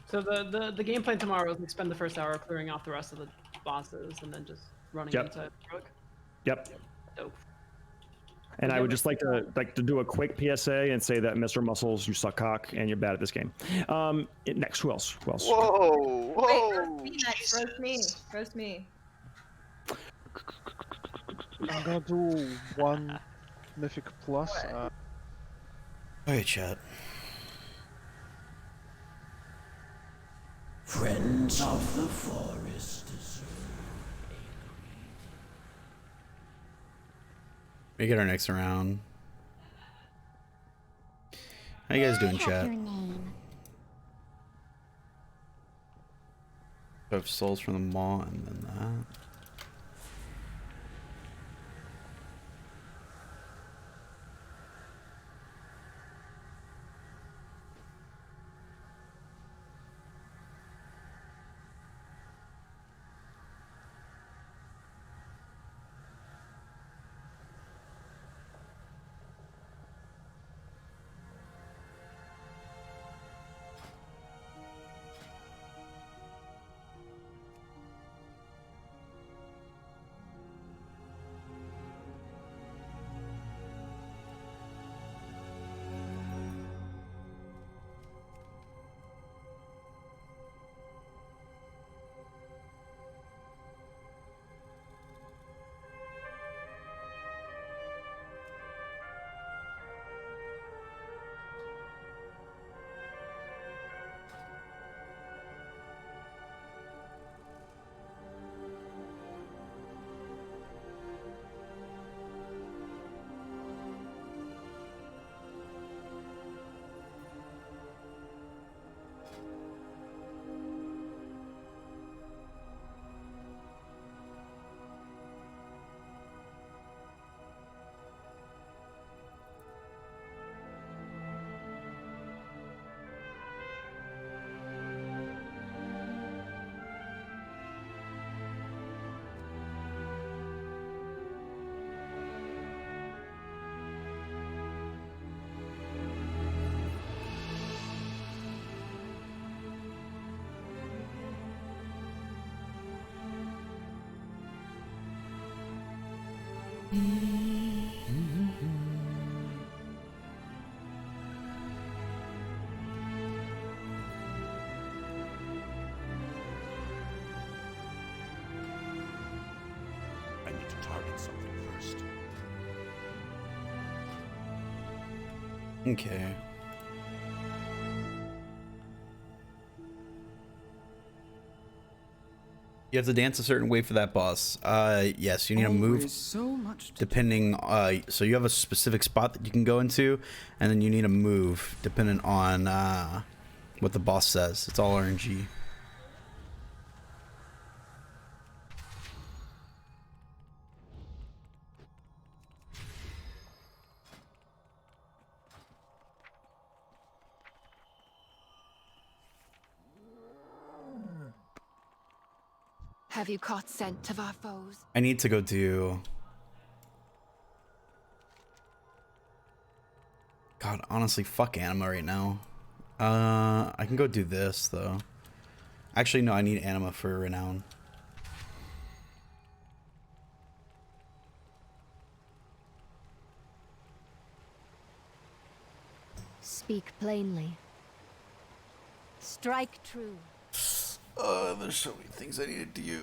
So the game plan tomorrow is we spend the first hour clearing off the rest of the bosses and then just running into heroic. Yep. Dope. And I would just like to do a quick PSA and say that Mr. Muscles, you suck cock and you're bad at this game. Next, who else? Whoa! Wait, roast me. Roast me. I'm gonna do 1 Mythic Plus. Alright, chat. Friends of the forest deserve. We get our next round. How you guys doing, chat? I have souls from the maw and then that. I need to target something first. Okay. You have to dance a certain way for that boss. Yes, you need to move depending. So you have a specific spot that you can go into, and then you need to move depending on what the boss says. It's all RNG. Have you caught scent of our foes? I need to go do. God, honestly, fuck Anima right now. I can go do this though. Actually, no, I need Anima for Renown. Speak plainly. Strike true. There's so many things I need to do.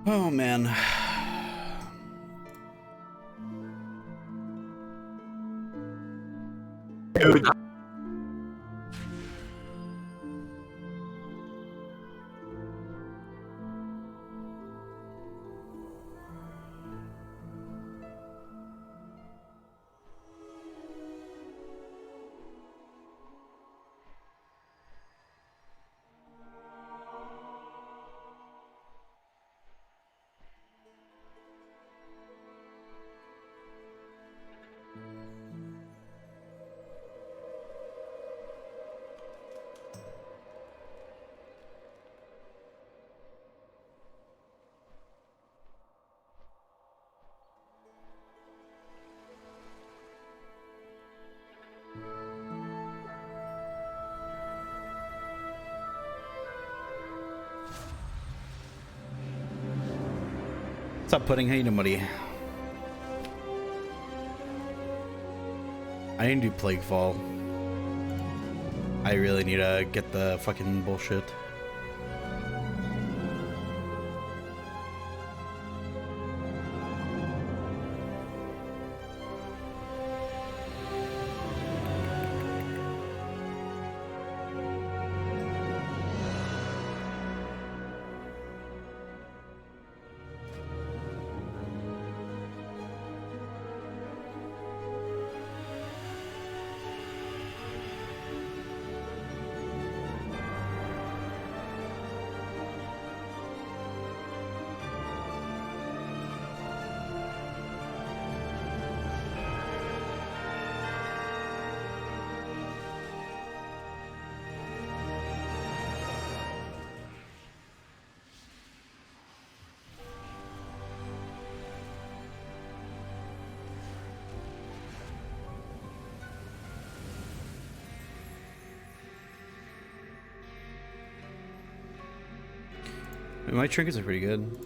Oh man. Dude. What's up, Pudding? How you doing, buddy? I didn't do Plaguefall. I really need to get the fucking bullshit. My trinkets are pretty good.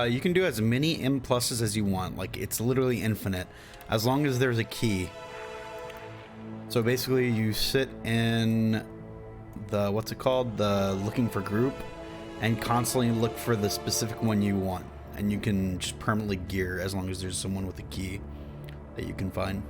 You can do as many M pluses as you want. Like, it's literally infinite, as long as there's a key. So basically, you sit in the, what's it called? The looking for group, and constantly look for the specific one you want. And you can just permanently gear as long as there's someone with a key that you can find.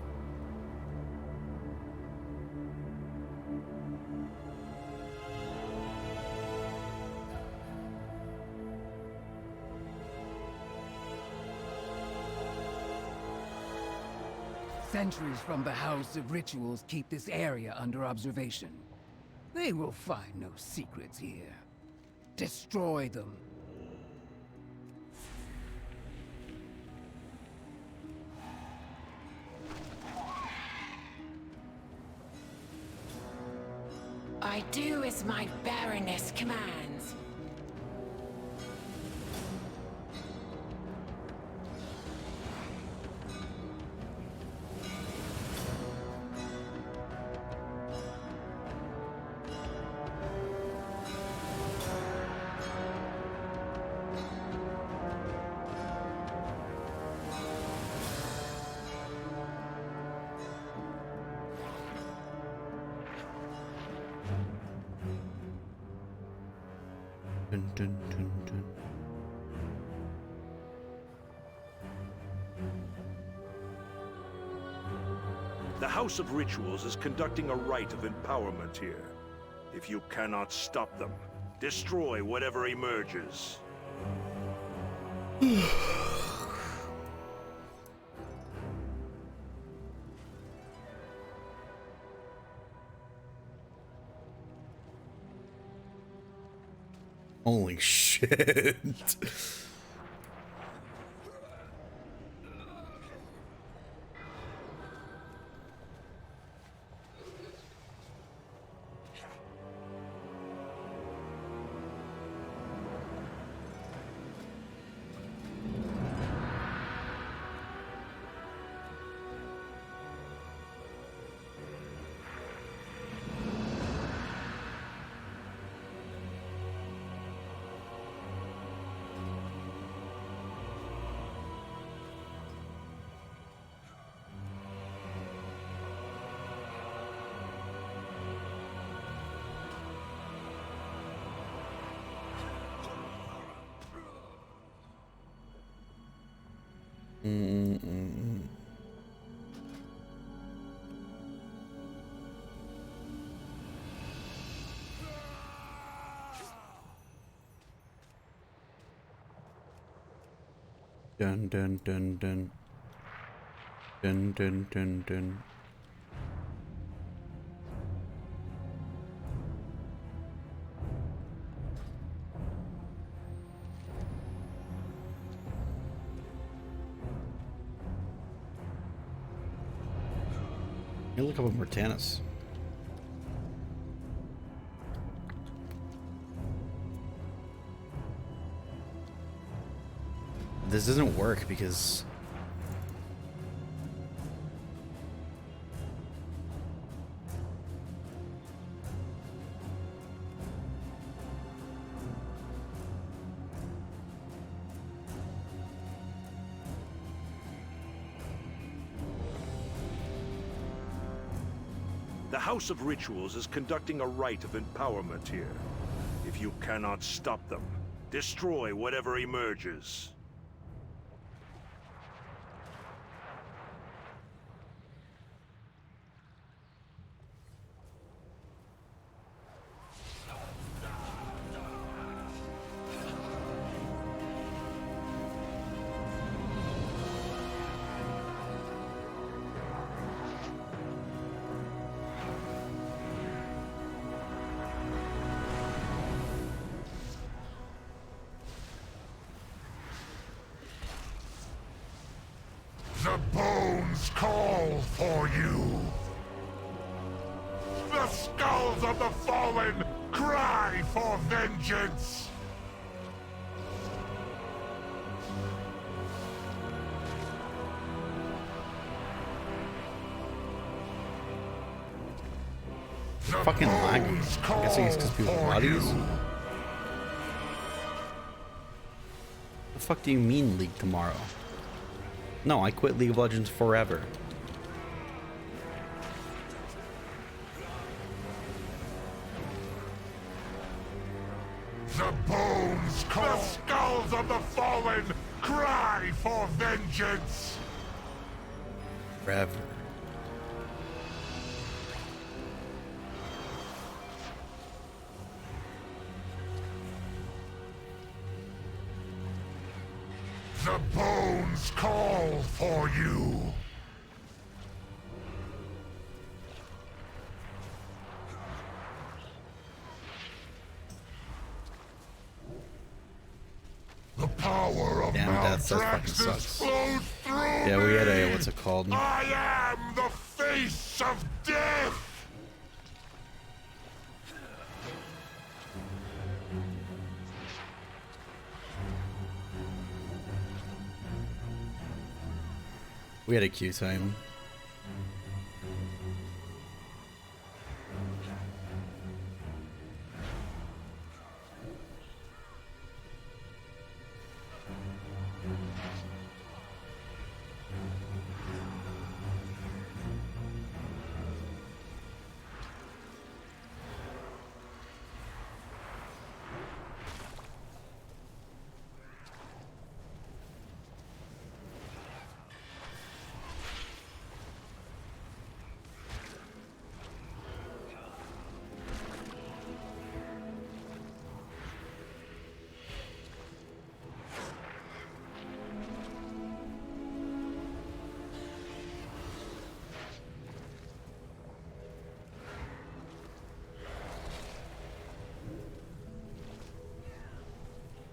Sentries from the House of Rituals keep this area under observation. They will find no secrets here. Destroy them. I do as my Baroness commands. Dun, dun, dun, dun. The House of Rituals is conducting a rite of empowerment here. If you cannot stop them, destroy whatever emerges. Holy shit. Dun dun dun dun. Dun dun dun dun. You look up at Mortanis. This doesn't work because The House of Rituals is conducting a rite of empowerment here. If you cannot stop them, destroy whatever emerges. The bones call for you. The skulls of the fallen cry for vengeance. fucking laggy. I'm guessing it's because people's bodies. The fuck do you mean League tomorrow? No, I quit League of Legends forever. The bones call. The skulls of the fallen cry for vengeance. Forever. The bones call for you. Damn, death, that fucking sucks. Yeah, we had a, what's it called? I am the face of death! We had a queue time.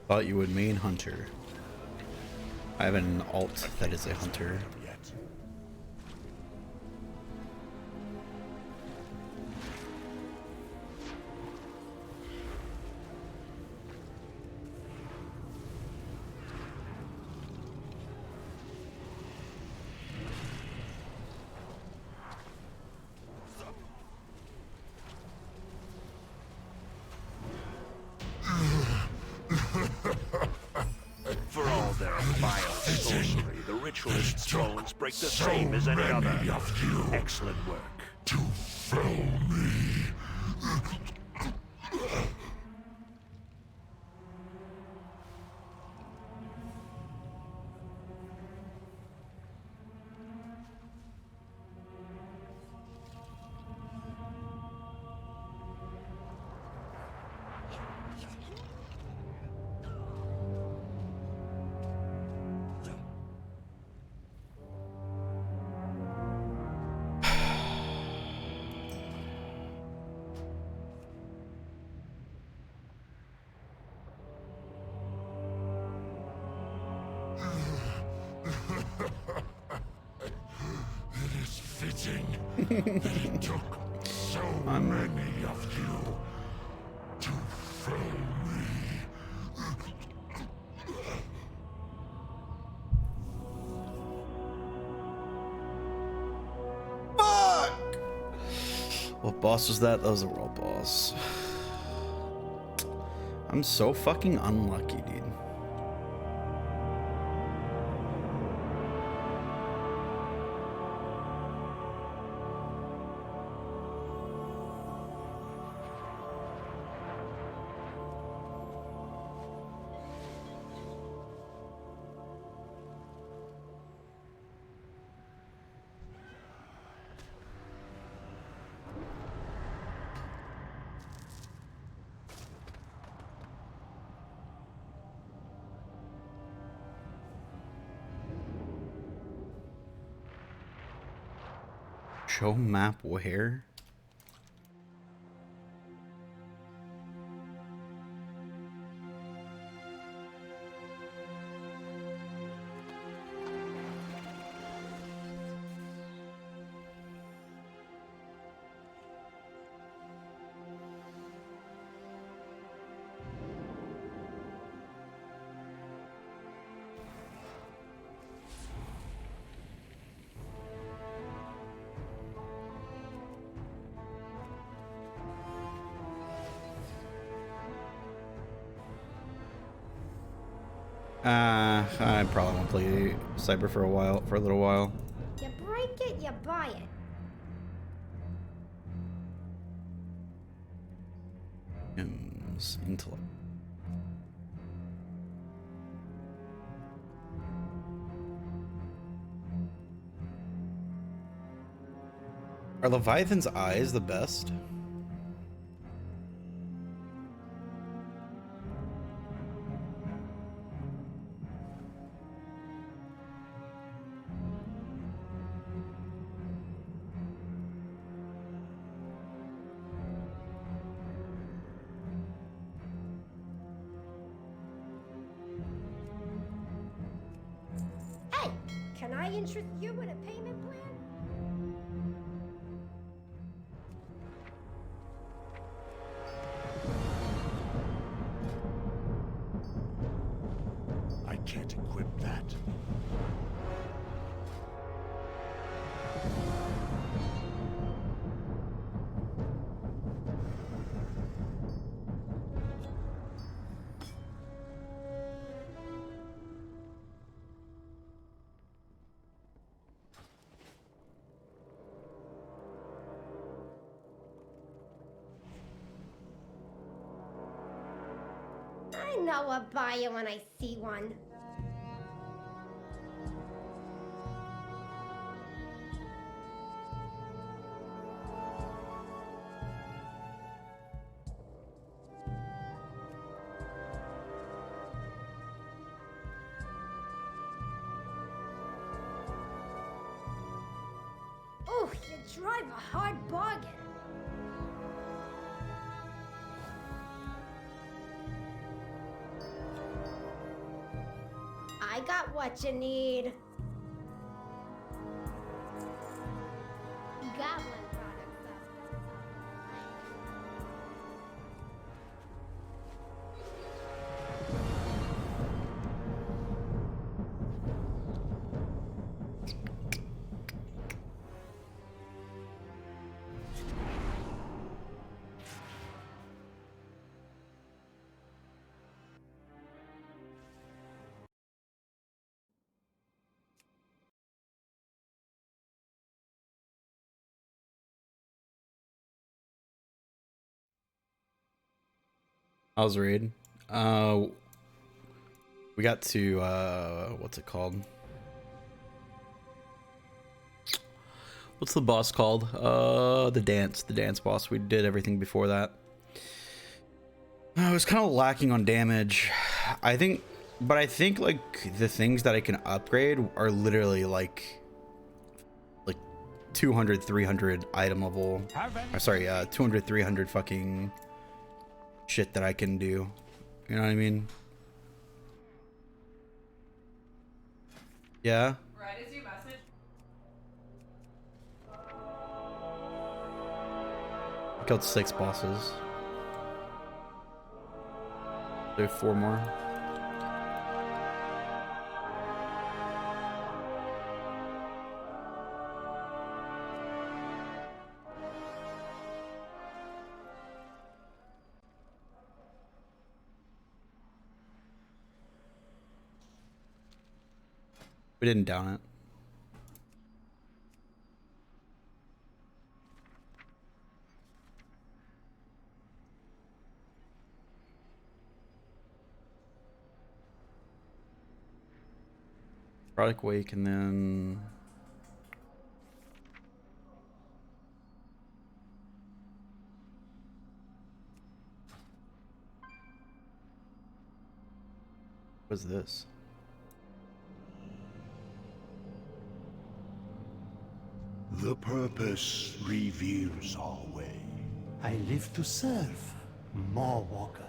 Thought you would main hunter. I have an alt that is a hunter. For all their vile sorcery, the ritualist's bones break the same as any other. Excellent work. To fell me. It is fitting that it took so many of you to fell me. What boss was that? That was a world boss. I'm so fucking unlucky, dude. Show map where? I probably won't play Cyber for a little while. You break it, you buy it. Intellect. Are Leviathan's eyes the best? I interest you in a payment plan? I can't equip that. I know a buyer when I see one. Oh, you drive a hard bargain. I got what you need. Goblin products How's the raid? We got to what's it called? What's the boss called? The dance boss. We did everything before that. I was kind of lacking on damage. I think like the things that I can upgrade are literally like 200, 300 item level. Or sorry, 200, 300 fucking shit that I can do. You know what I mean? Yeah. Right, is your message? I killed 6 bosses. There are 4 more. We didn't down it. Product Wake and then what's this? The purpose reveals our way. I live to serve, Mawwalker.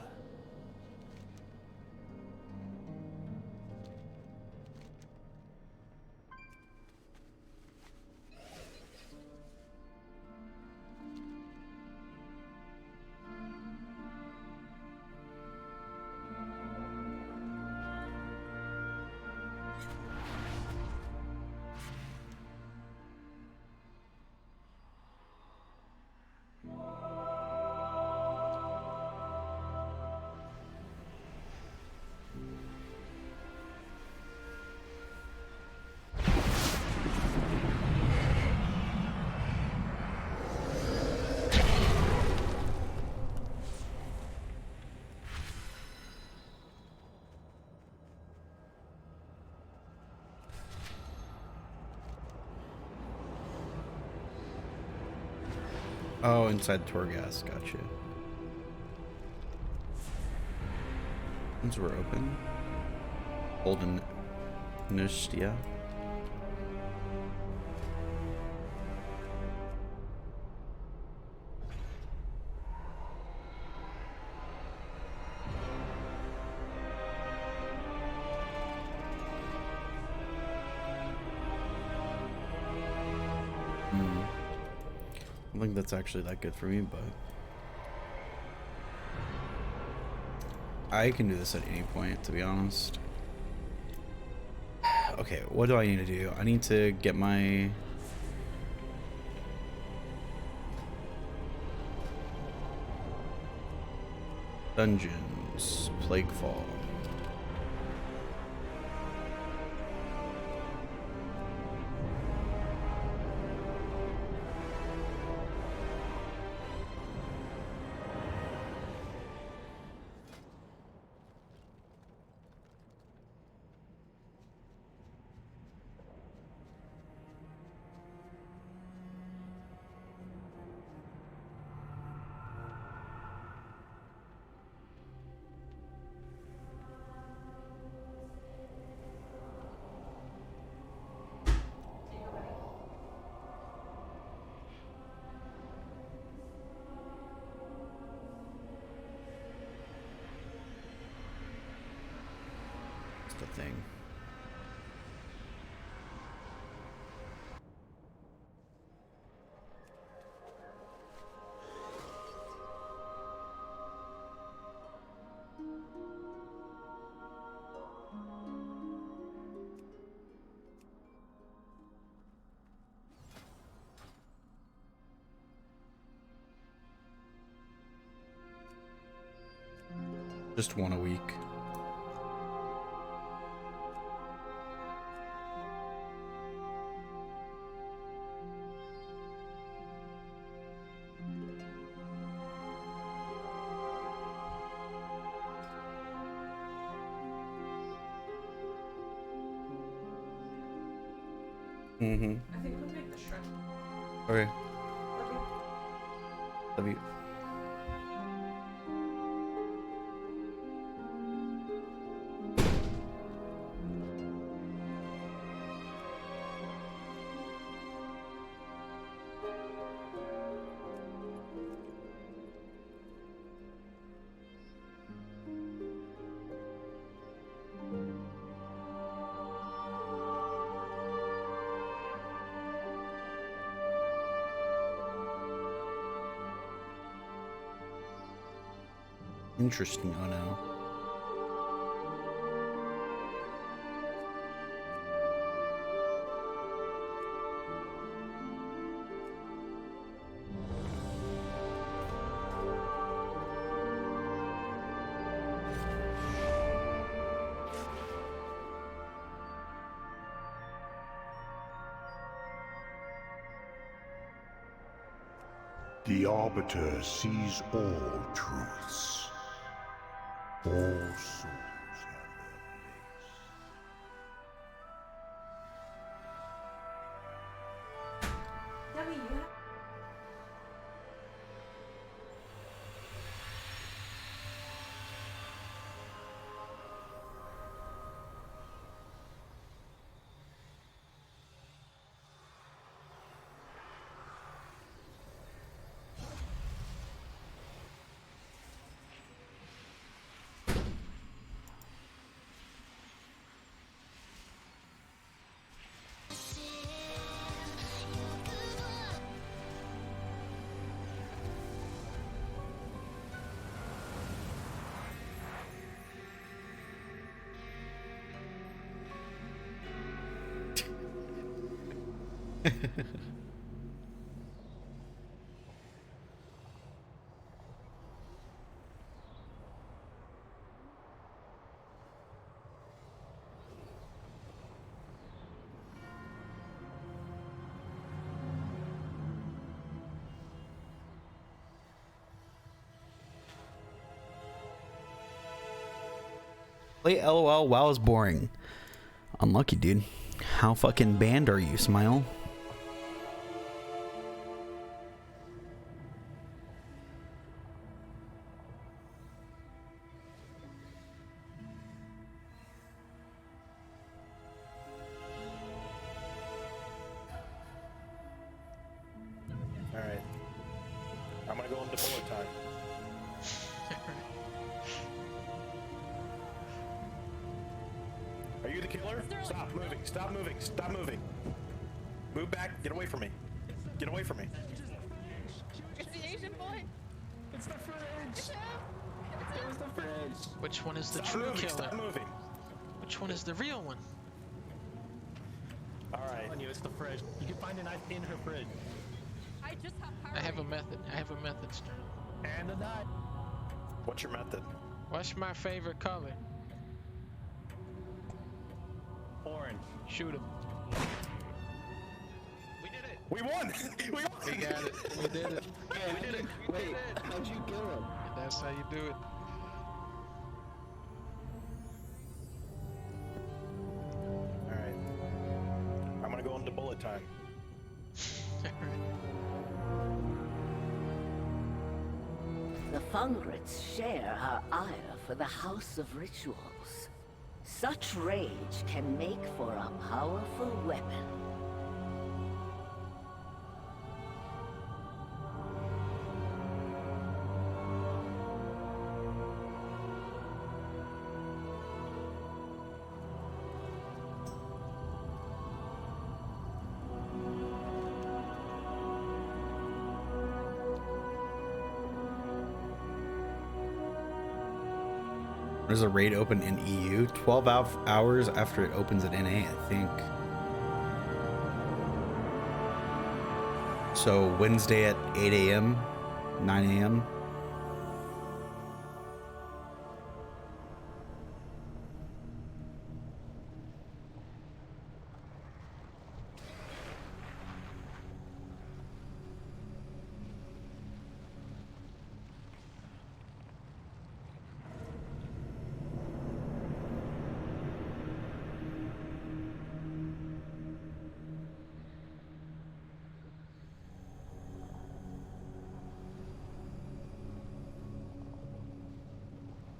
Oh, inside Torghast, gotcha. Ones were open. Golden Nishtia. don't think that's actually that good for me, but I can do this at any point, to be honest. Okay, what do I need to do? I need to get my... Dungeons. Plaguefall. The thing. Just one a week. Mm-hmm. I think we'll make the shrimp. Okay. Love you. Interesting, oh no. The Arbiter sees all truths. All souls have their Debbie, you have... Play LOL, WoW is boring. Unlucky, dude. How fucking banned are you, Smile? Alright. I'm gonna go into bullet time. Are you the killer? Stop moving, stop moving, stop moving. Move back, get away from me. Get away from me. It's the fridge. It was the fridge. Which one is the Stop true moving, killer? Stop moving. Which one is the real one? All right. I'm telling you, it's the fridge. You can find a knife in her fridge. I just have power. I have a method. I have a method, Stern. And a knife. What's your method? What's my favorite color? Orange. Shoot him. We won! We won! We got it. We did it. Yeah, we did it. Wait, how'd you kill him? That's how you do it. Alright. I'm gonna go into bullet time. The Fungrets share her ire for the House of Rituals. Such rage can make for a powerful weapon. There's a raid open in EU 12 hours after it opens at NA, I think. So Wednesday at 8 a.m., 9 a.m.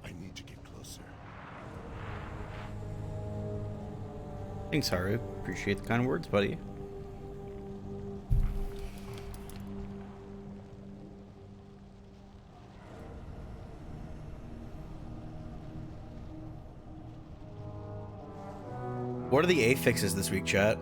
I need to get closer. Thanks, Haru. Appreciate the kind words, buddy. What are the A fixes this week, chat?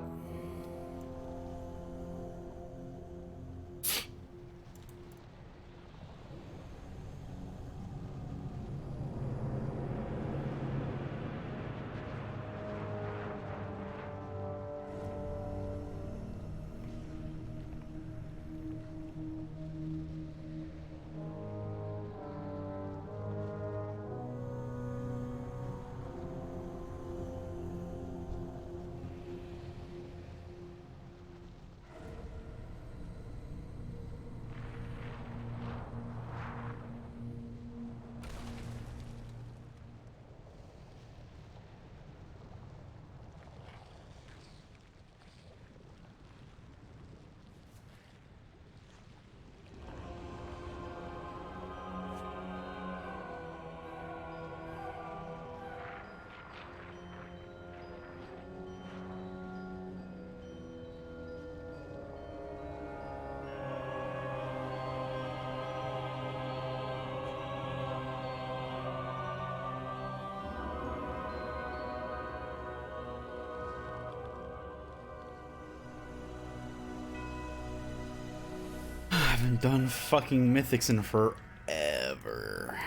I haven't done fucking Mythics in forever.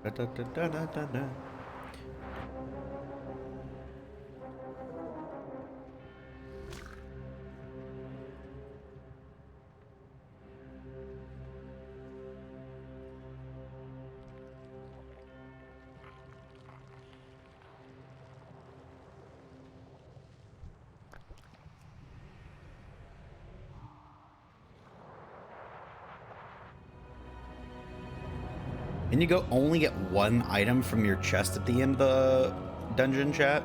Da, da, da, da, da, da, da. And you go only get one item from your chest at the end of the dungeon, chat.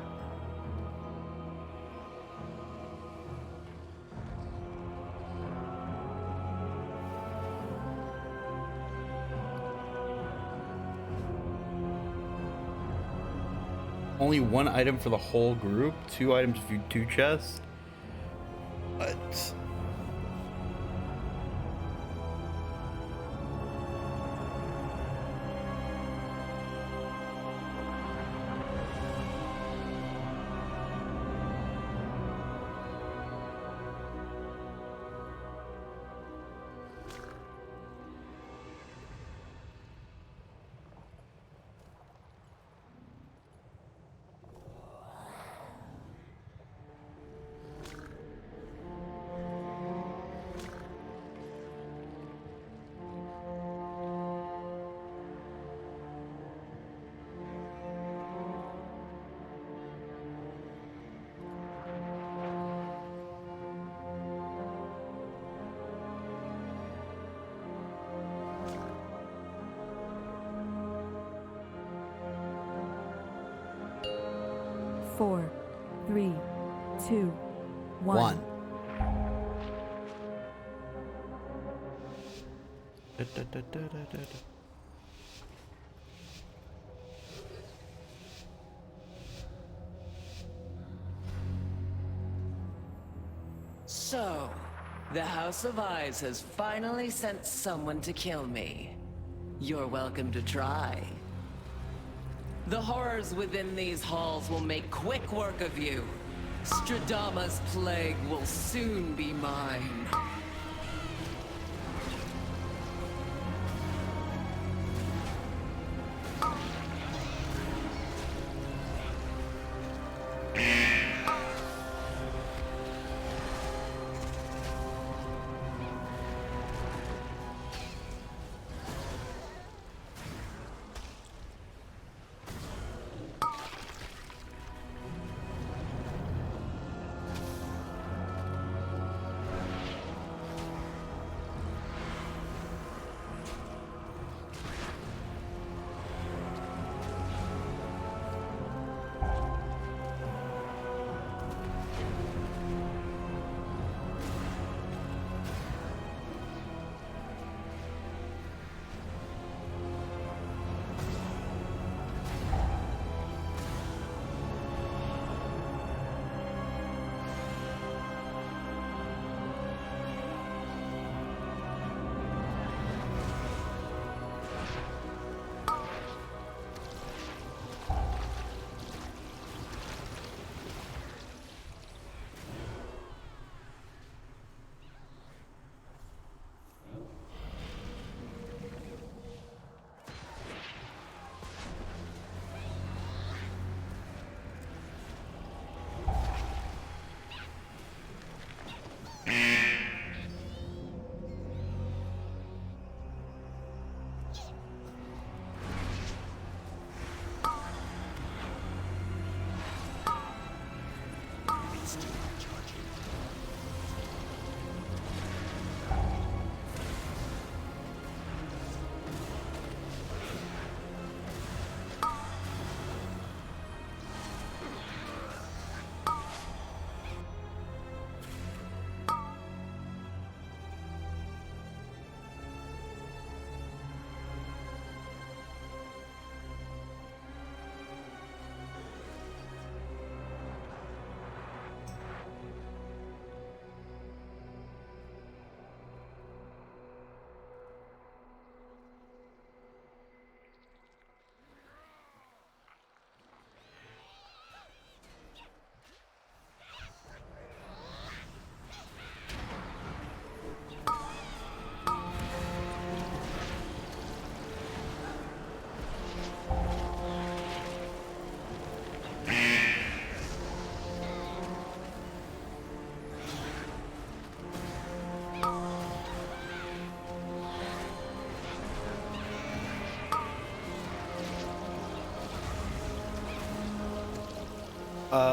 Only one item for the whole group? 2 items for 2 chests? What? Four, 3, 2, 1. So, the House of Eyes has finally sent someone to kill me. You're welcome to try. The horrors within these halls will make quick work of you. Stradama's plague will soon be mine.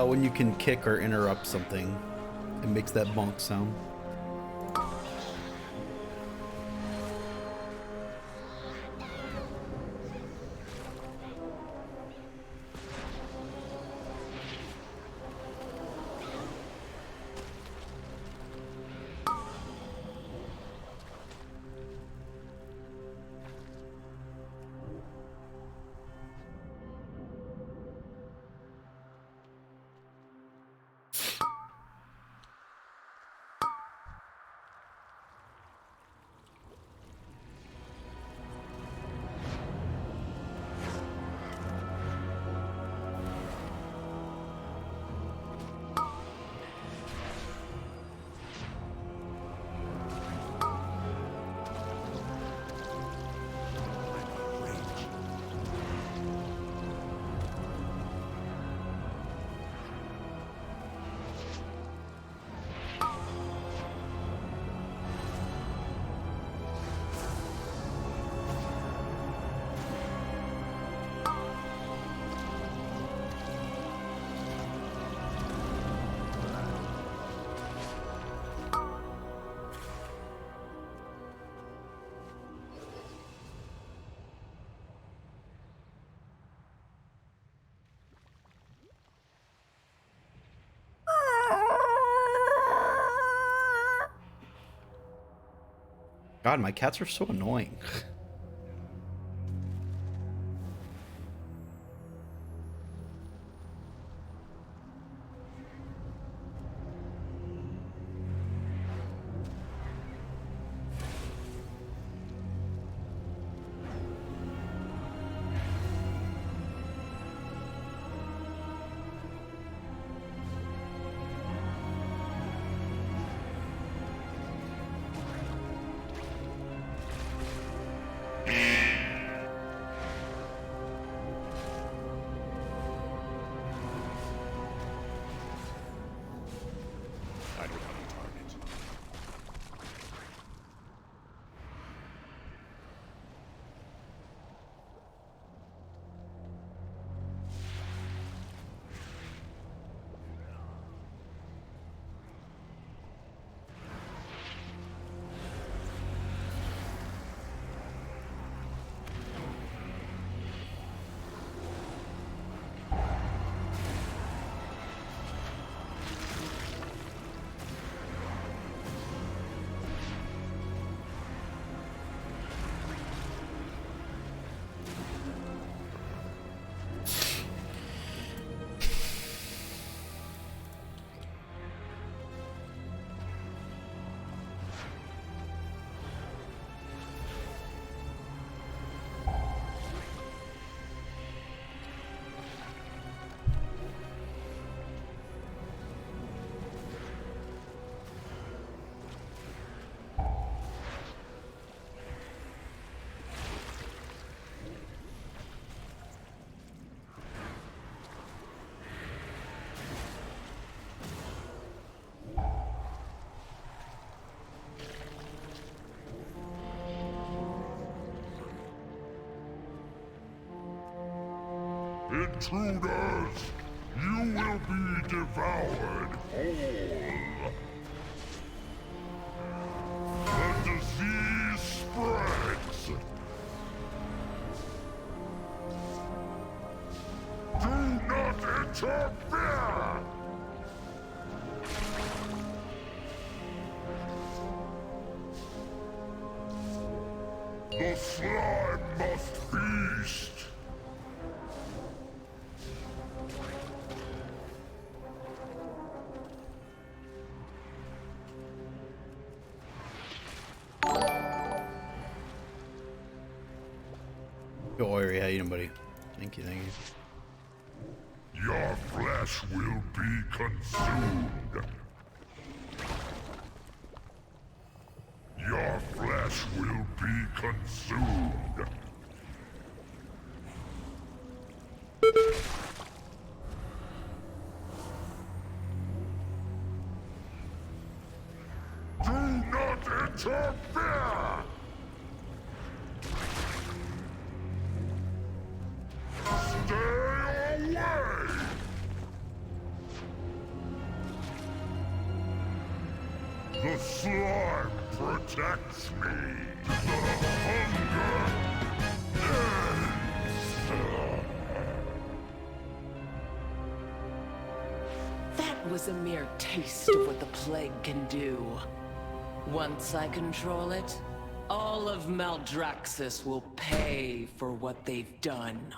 When you can kick or interrupt something, it makes that bonk sound. God, my cats are so annoying. Intruders, you will be devoured whole. The disease spreads. Do not interfere! The slime must feast. Yo, Ori, how you doing, buddy? Thank you, thank you. Your flesh will be consumed. Your flesh will be consumed. Do not interfere! Stay away! The slime protects me. The hunger ends. That was a mere taste of what the plague can do. Once I control it, all of Maldraxxus will pay for what they've done.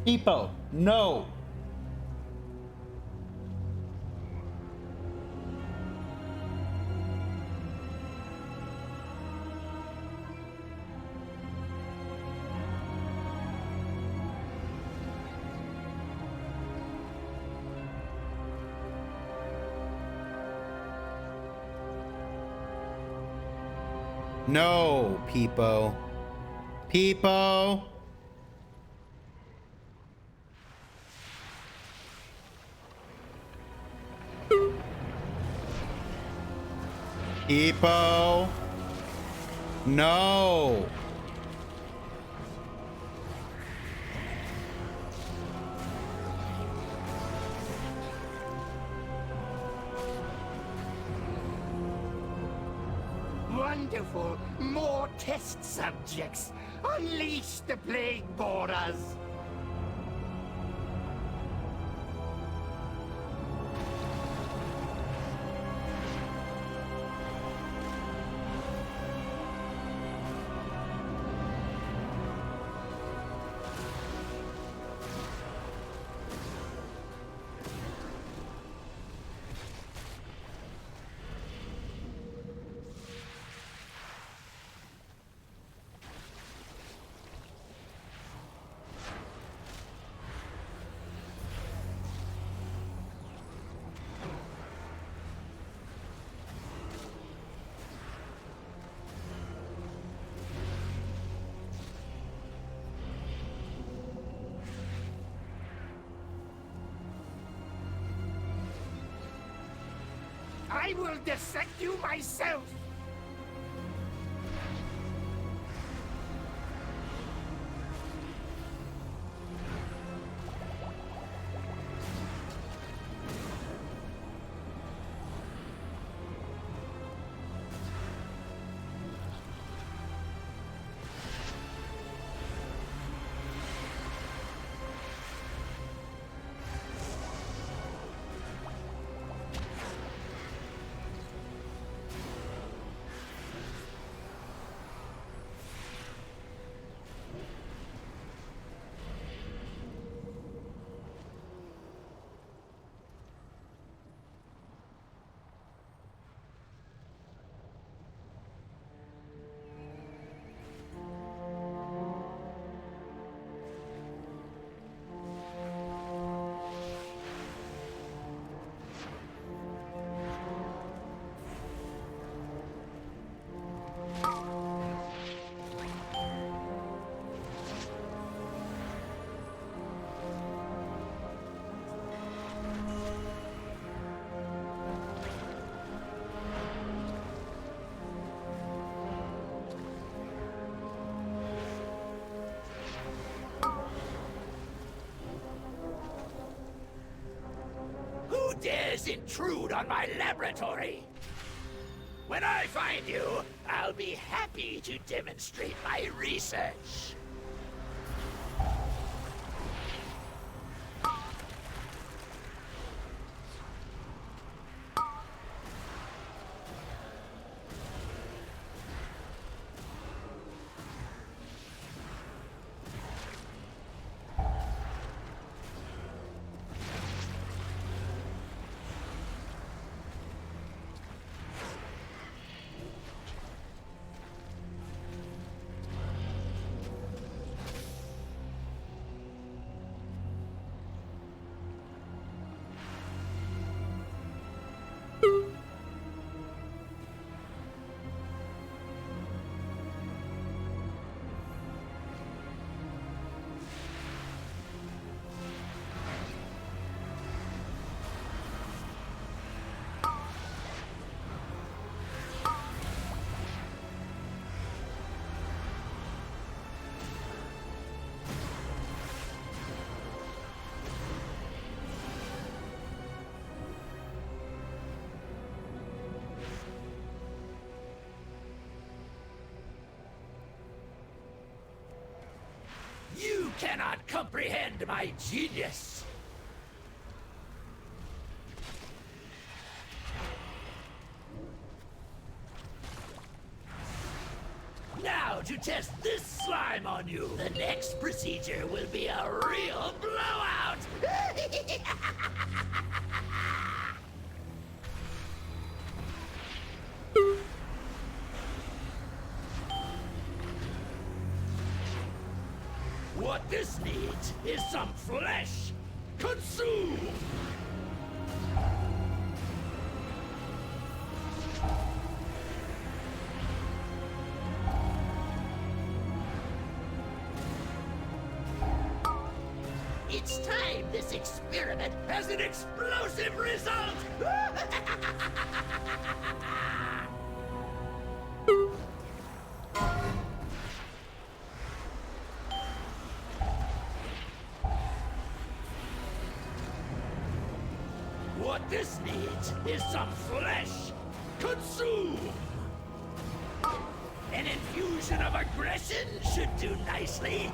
Peepo, no. No, Peepo. Peepo. Peepo. No. Wonderful! More test subjects! Unleash the plague boras! I will dissect you myself! Who dares intrude on my laboratory? When I find you, I'll be happy to demonstrate my research. You cannot comprehend my genius! Now to test this slime on you. The next procedure will be a real blowout. What this needs is some flesh. Consume! It's time this experiment has an explosive result! What this needs is some flesh. Consume! An infusion of aggression should do nicely.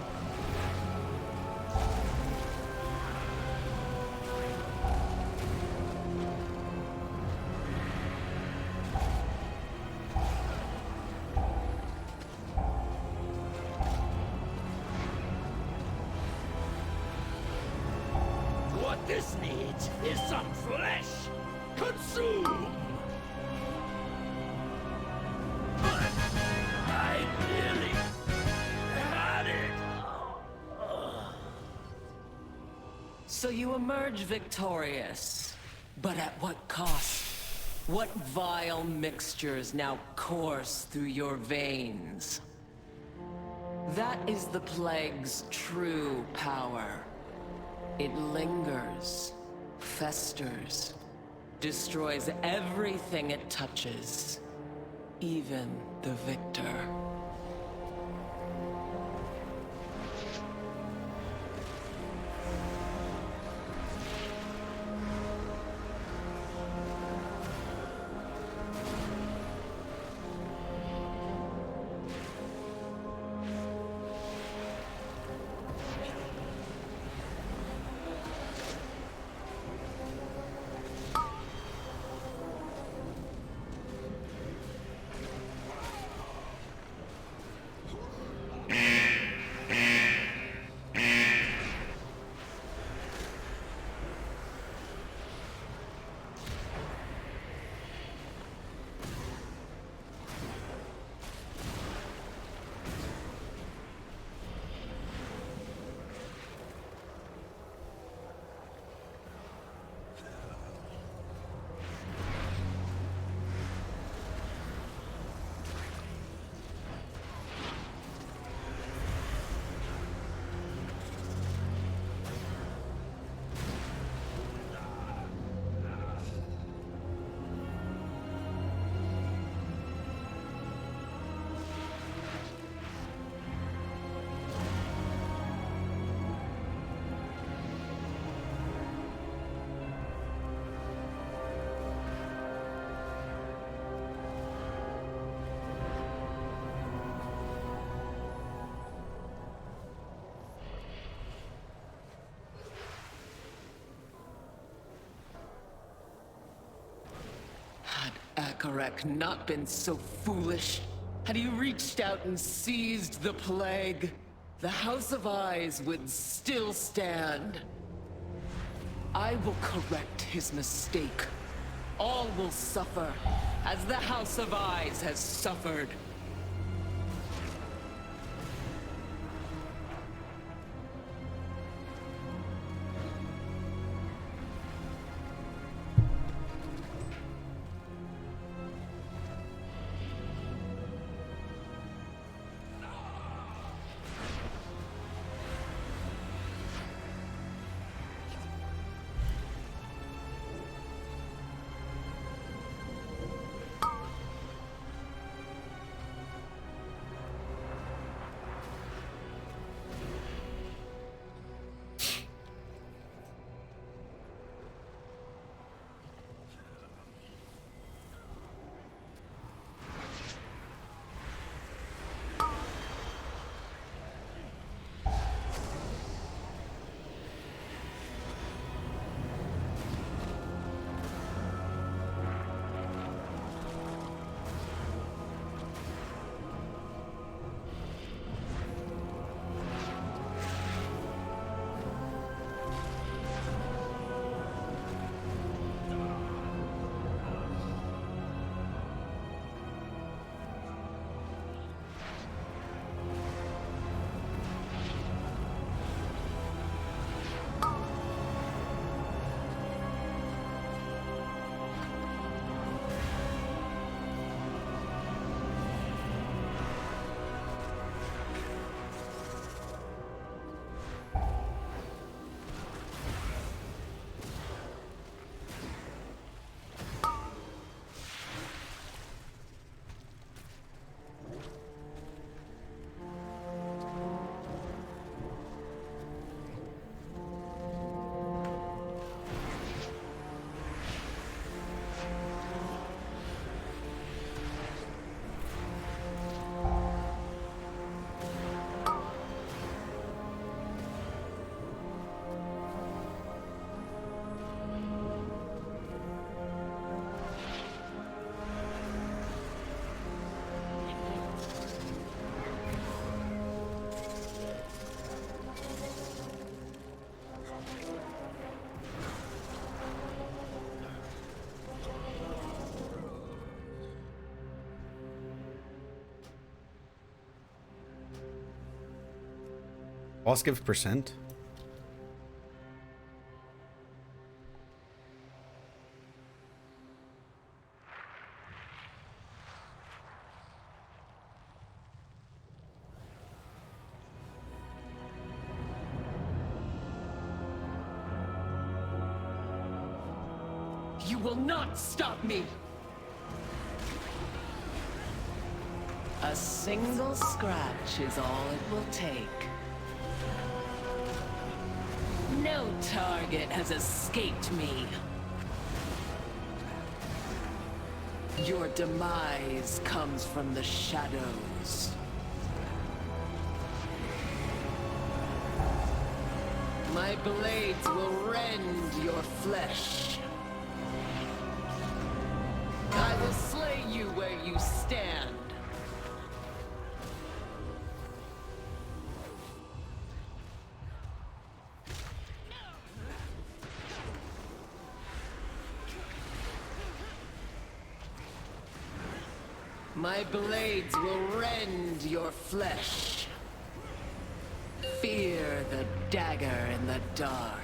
What this needs is some flesh. Consume! I nearly had it! So you emerge victorious, but at what cost? What vile mixtures now course through your veins? That is the plague's true power. It lingers, festers, destroys everything it touches, even the victor. Akarek not been so foolish? Had he reached out and seized the plague, the House of Eyes would still stand. I will correct his mistake. All will suffer, as the House of Eyes has suffered. Boss gives percent. You will not stop me! A single scratch is all it will take. No target has escaped me. Your demise comes from the shadows. My blades will rend your flesh. I will slay you where you stand. My blades will rend your flesh. Fear the dagger in the dark.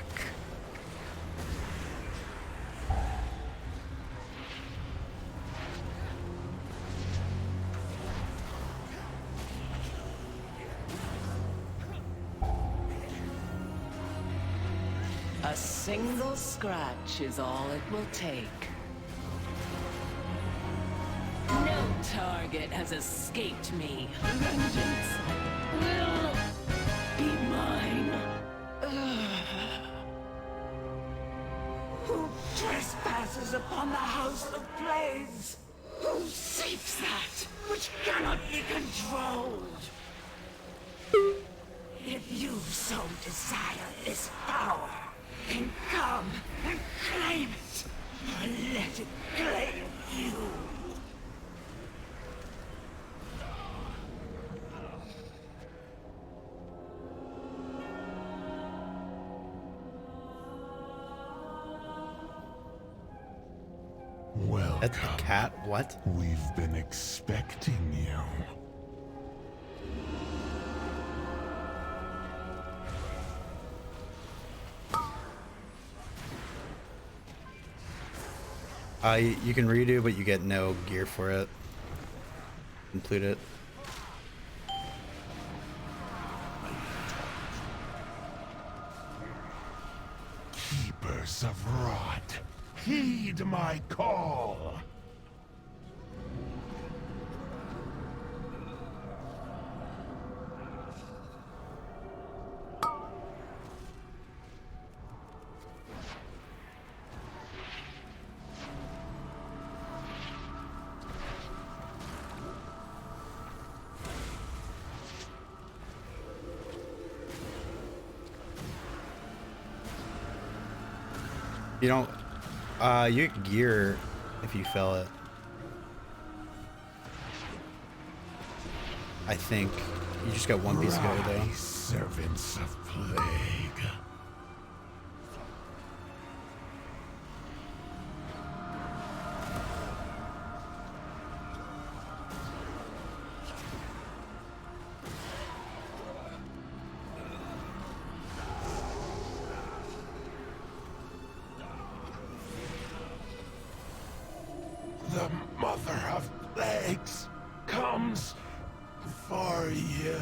A single scratch is all it will take. No target has escaped me. Vengeance will be mine. Who trespasses upon the House of Blades? Who seeks that which cannot be controlled? If you so desire this power, then come and claim it, or let it claim you. Welcome. That's the cat. What? We've been expecting you. You can redo, but you get no gear for it. Complete it. Keepers of Rot, heed my call. You don't. You get gear if you fell it. I think you just got one piece of gear though. Servants of Plague. The Mother of Plagues comes for you.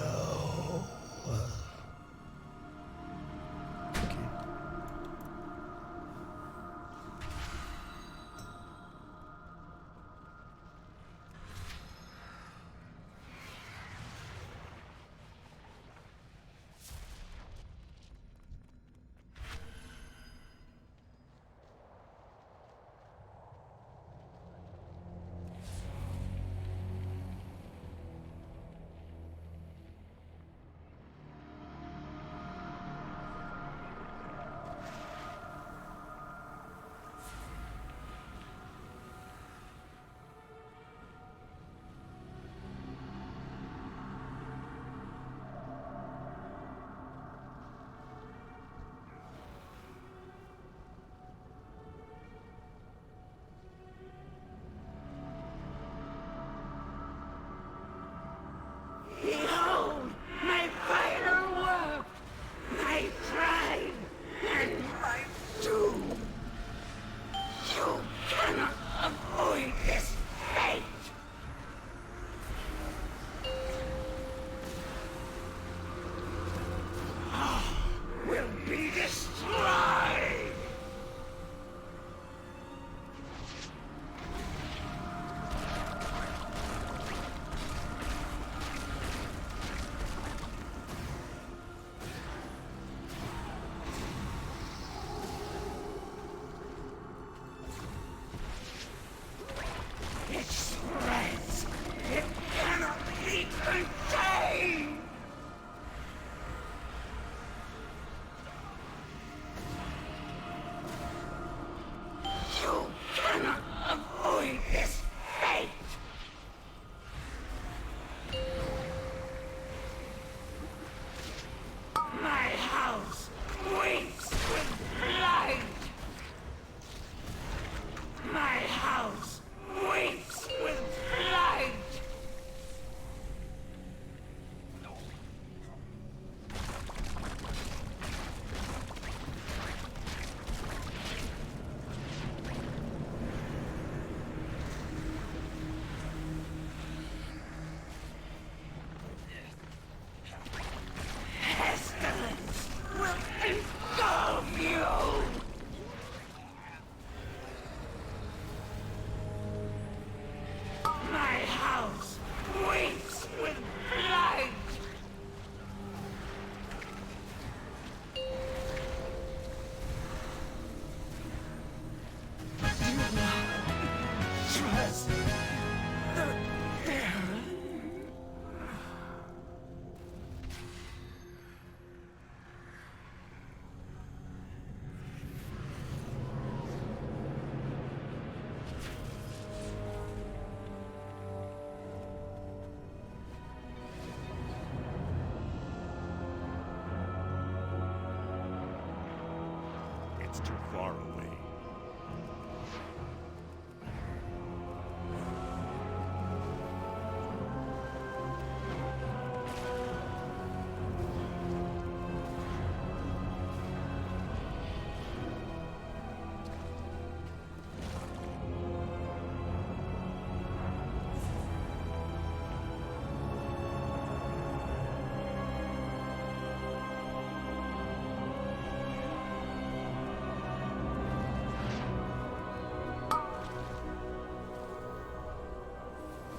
It's too far away.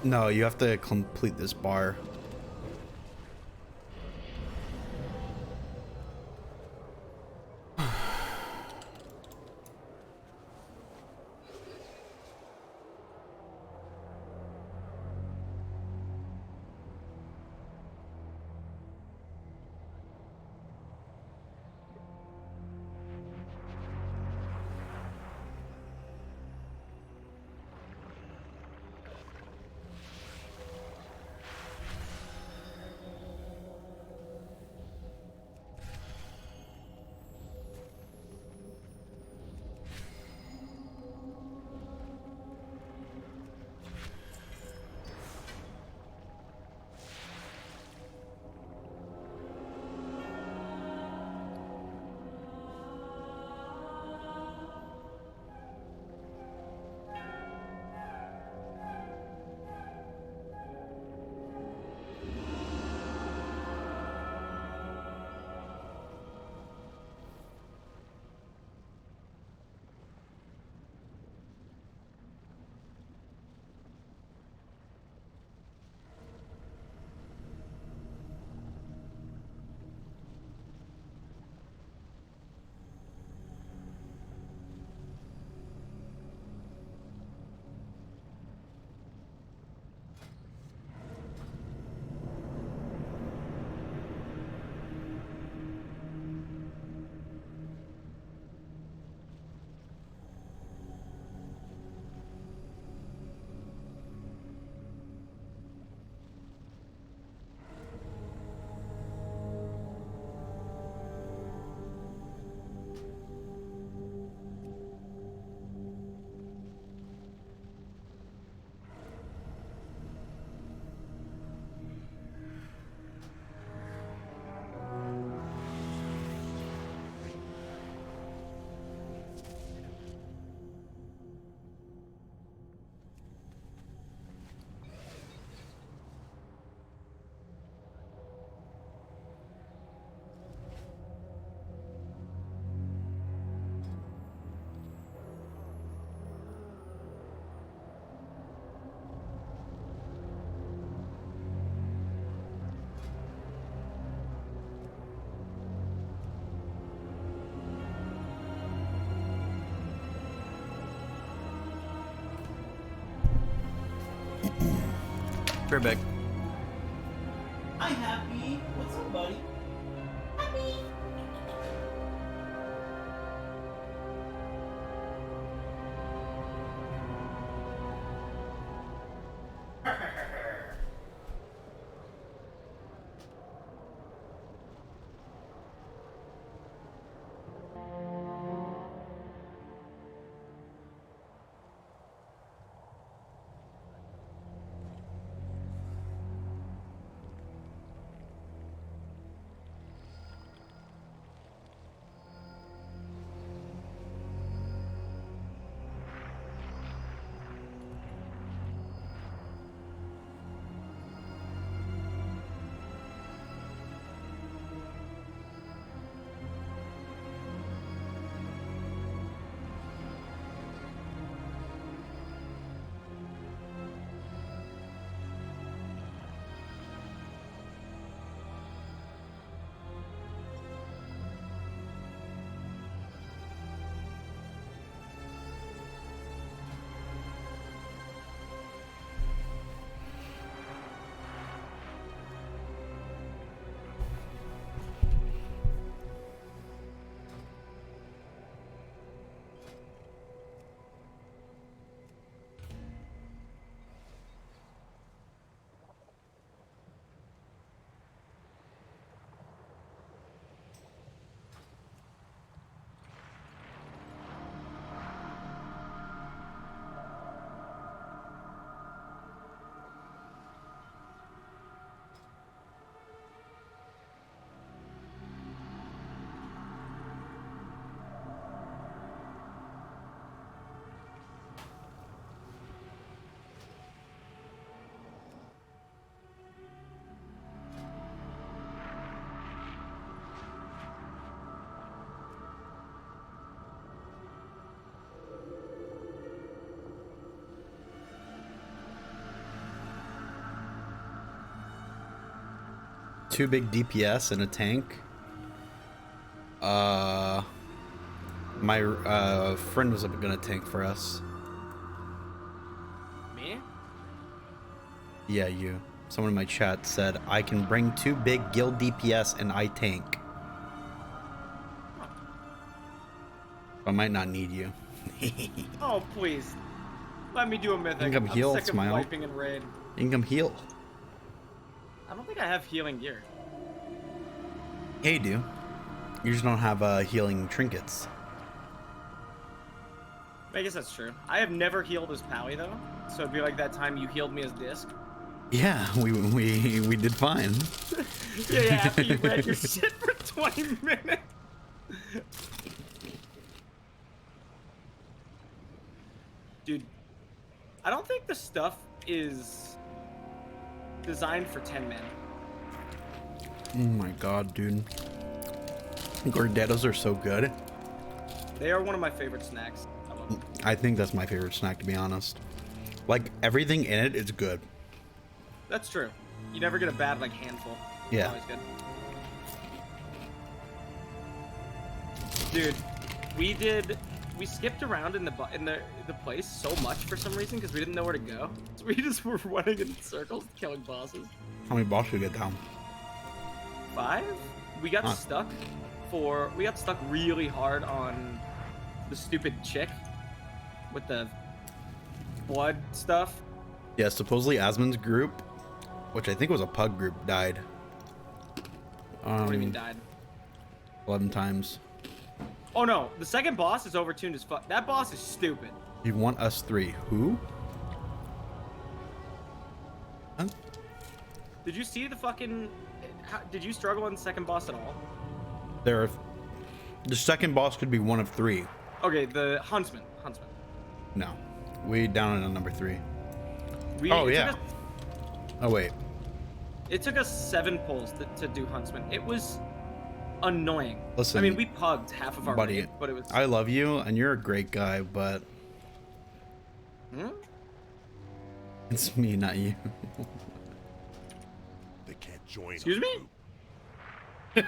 No, you have to complete this bar. Right back. Hi, Happy. What's up, buddy? Happy. 2 big DPS and a tank. My friend was gonna tank for us. Me? Yeah, you. Someone in my chat said I can bring 2 big guild DPS and I tank. I might not need you. Oh please, let me do a mythic. You can come I'm heal, sick of Smile. wiping and raid. You can come heal. I don't think I have healing gear. Yeah, you do. You just don't have healing trinkets. I guess that's true. I have never healed as Pally though, so it'd be like that time you healed me as Disc. Yeah, we did fine. Yeah, after you read your shit for 20 minutes. Dude, I don't think the stuff is designed for 10 men. Oh my god, dude. Gordettos are so good. They are one of my favorite snacks. I love them. I think that's my favorite snack, to be honest. Like, everything in it is good. That's true. You never get a bad like handful. It's Yeah. always good. Dude, we skipped around in the place so much for some reason because we didn't know where to go. So we just were running in circles killing bosses. How many bosses did you get down? 5? We got Huh. stuck really hard on the stupid chick with the blood stuff. Yeah, supposedly Asmon's group, which I think was a pug group, died. What do you mean died? 11 times. Oh no, the second boss is overtuned as fuck. That boss is stupid. You want us 3. Who? Huh? Did you see the fucking... did you struggle on the second boss at all? The second boss could be one of 3. Okay, the Huntsman. No. We down on number 3. It took yeah. us- Oh, wait. It took us 7 pulls to do Huntsman. It was annoying. Listen, I mean, we pugged half of our buddy, raid, but it was... I love you, and you're a great guy, but... Hmm? It's me, not you. They can't join. Excuse me?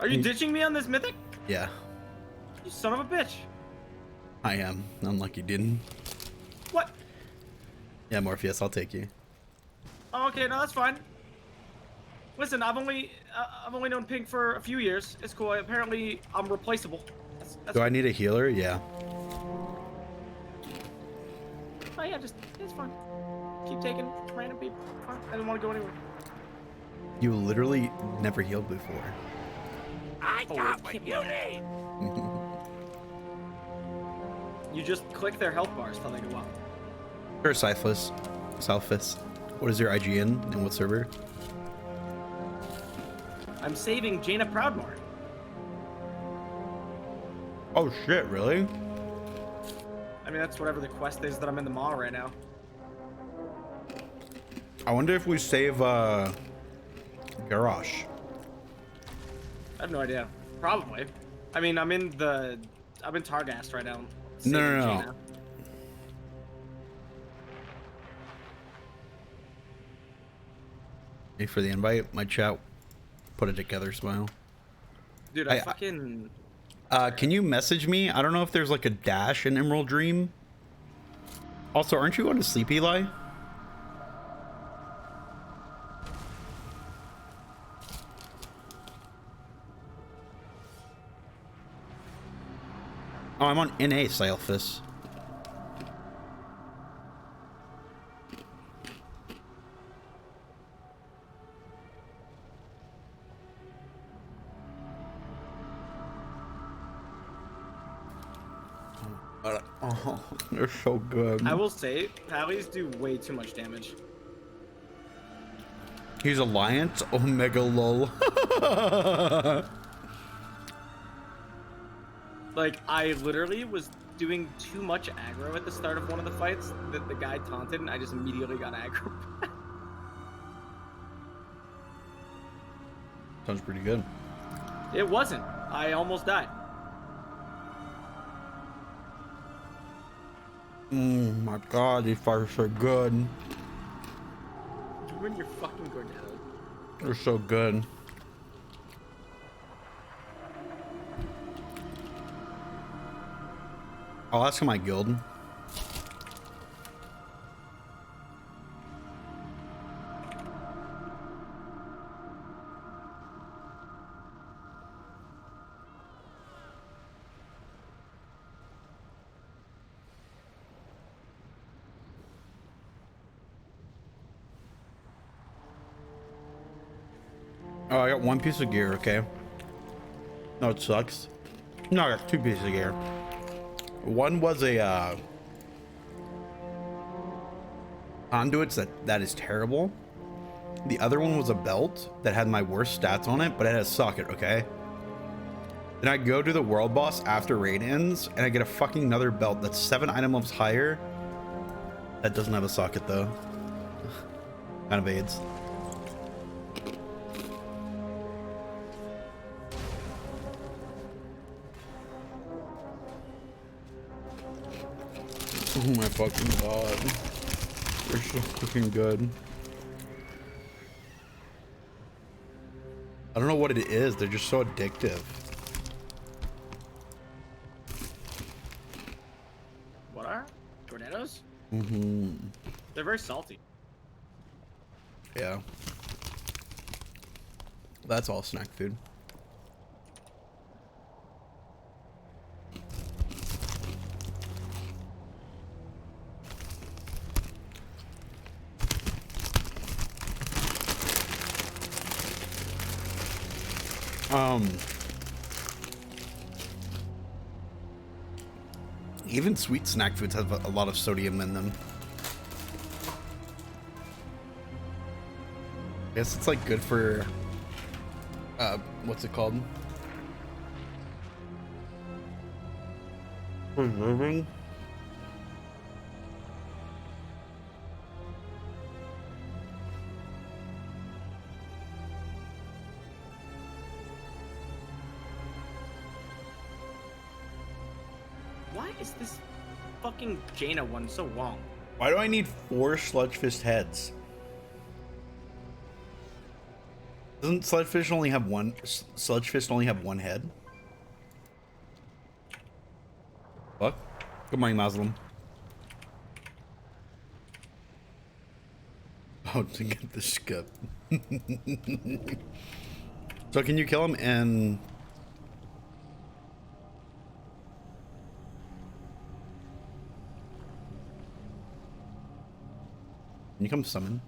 Are you ditching me on this mythic? Yeah, You son of a bitch. I am. Unlucky, didn't. What? Yeah, Morpheus, I'll take you. Oh, okay, no, that's fine. Listen, I've only known Pink for a few years. It's cool. Apparently, I'm replaceable. That's Do I need a healer? Yeah. Oh yeah, it's fine. Keep taking random people. Fine. I don't want to go anywhere. You literally never healed before. I got what you need. You just click their health bars till they go up. Sure, Southfist. What is your IGN and what server? I'm saving Jaina Proudmoore. Oh shit, really? I mean, that's whatever the quest is that I'm in the mall right now. I wonder if we save Garrosh. I have no idea. Probably. I mean, I'm in Targast right now. No, saving no. Jaina. Thank you for the invite. My chat put it together, Smile. Dude, I fucking... Can you message me? I don't know if there's like a dash in Emerald Dream. Also, aren't you going to sleep, Eli? Oh, I'm on NA, Sylphus. Oh, they're so good. I will say, Pallies do way too much damage. He's Alliance Omega lol. Like, I literally was doing too much aggro at the start of one of the fights that the guy taunted, and I just immediately got aggro. Sounds pretty good. It wasn't. I almost died. My god, these fighters are good. You and your fucking Gordetto. They're so good. I'll ask my guild. Oh, I got one piece of gear, okay. No, it sucks. No, I got two pieces of gear. One was a conduits that is terrible. The other one was a belt that had my worst stats on it, but it had a socket, okay? Then I go to the world boss after raid ends, and I get a fucking another belt that's 7 item levels higher. That doesn't have a socket though. Kind of aids. Oh my fucking god. They're so fucking good. I don't know what it is. They're just so addictive. What are? Tornadoes? Mm-hmm. They're very salty. Yeah. That's all snack food. Even sweet snack foods have a lot of sodium in them. I guess it's like good for what's it called? Preserving. Why is this fucking Jaina one so long? Why do I need 4 Sludgefish heads? Doesn't Sludgefish only have one? Sludgefish only have one head? Fuck. Good morning, Muslim. Oh, to get the skip. So can you kill him and... Can you come summon?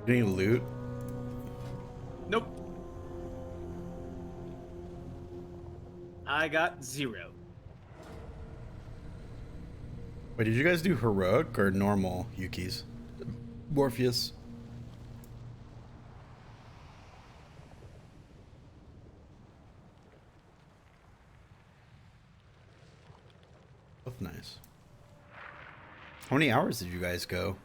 Any loot? Nope. I got 0. Wait, did you guys do heroic or normal Yukis? Morpheus. Both nice. How many hours did you guys go?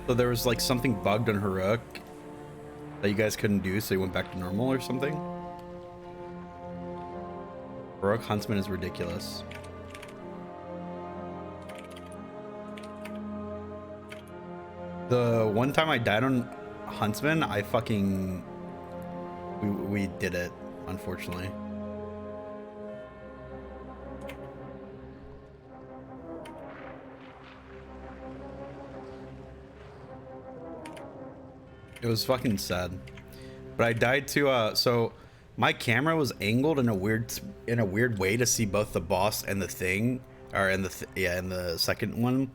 So there was like something bugged on heroic that you guys couldn't do, so you went back to normal or something? Heroic Huntsman is ridiculous. The one time I died on Huntsman, I fucking we did it, unfortunately. It was fucking sad. But I died to so my camera was angled in a weird way to see both the boss and the thing, or in the second one,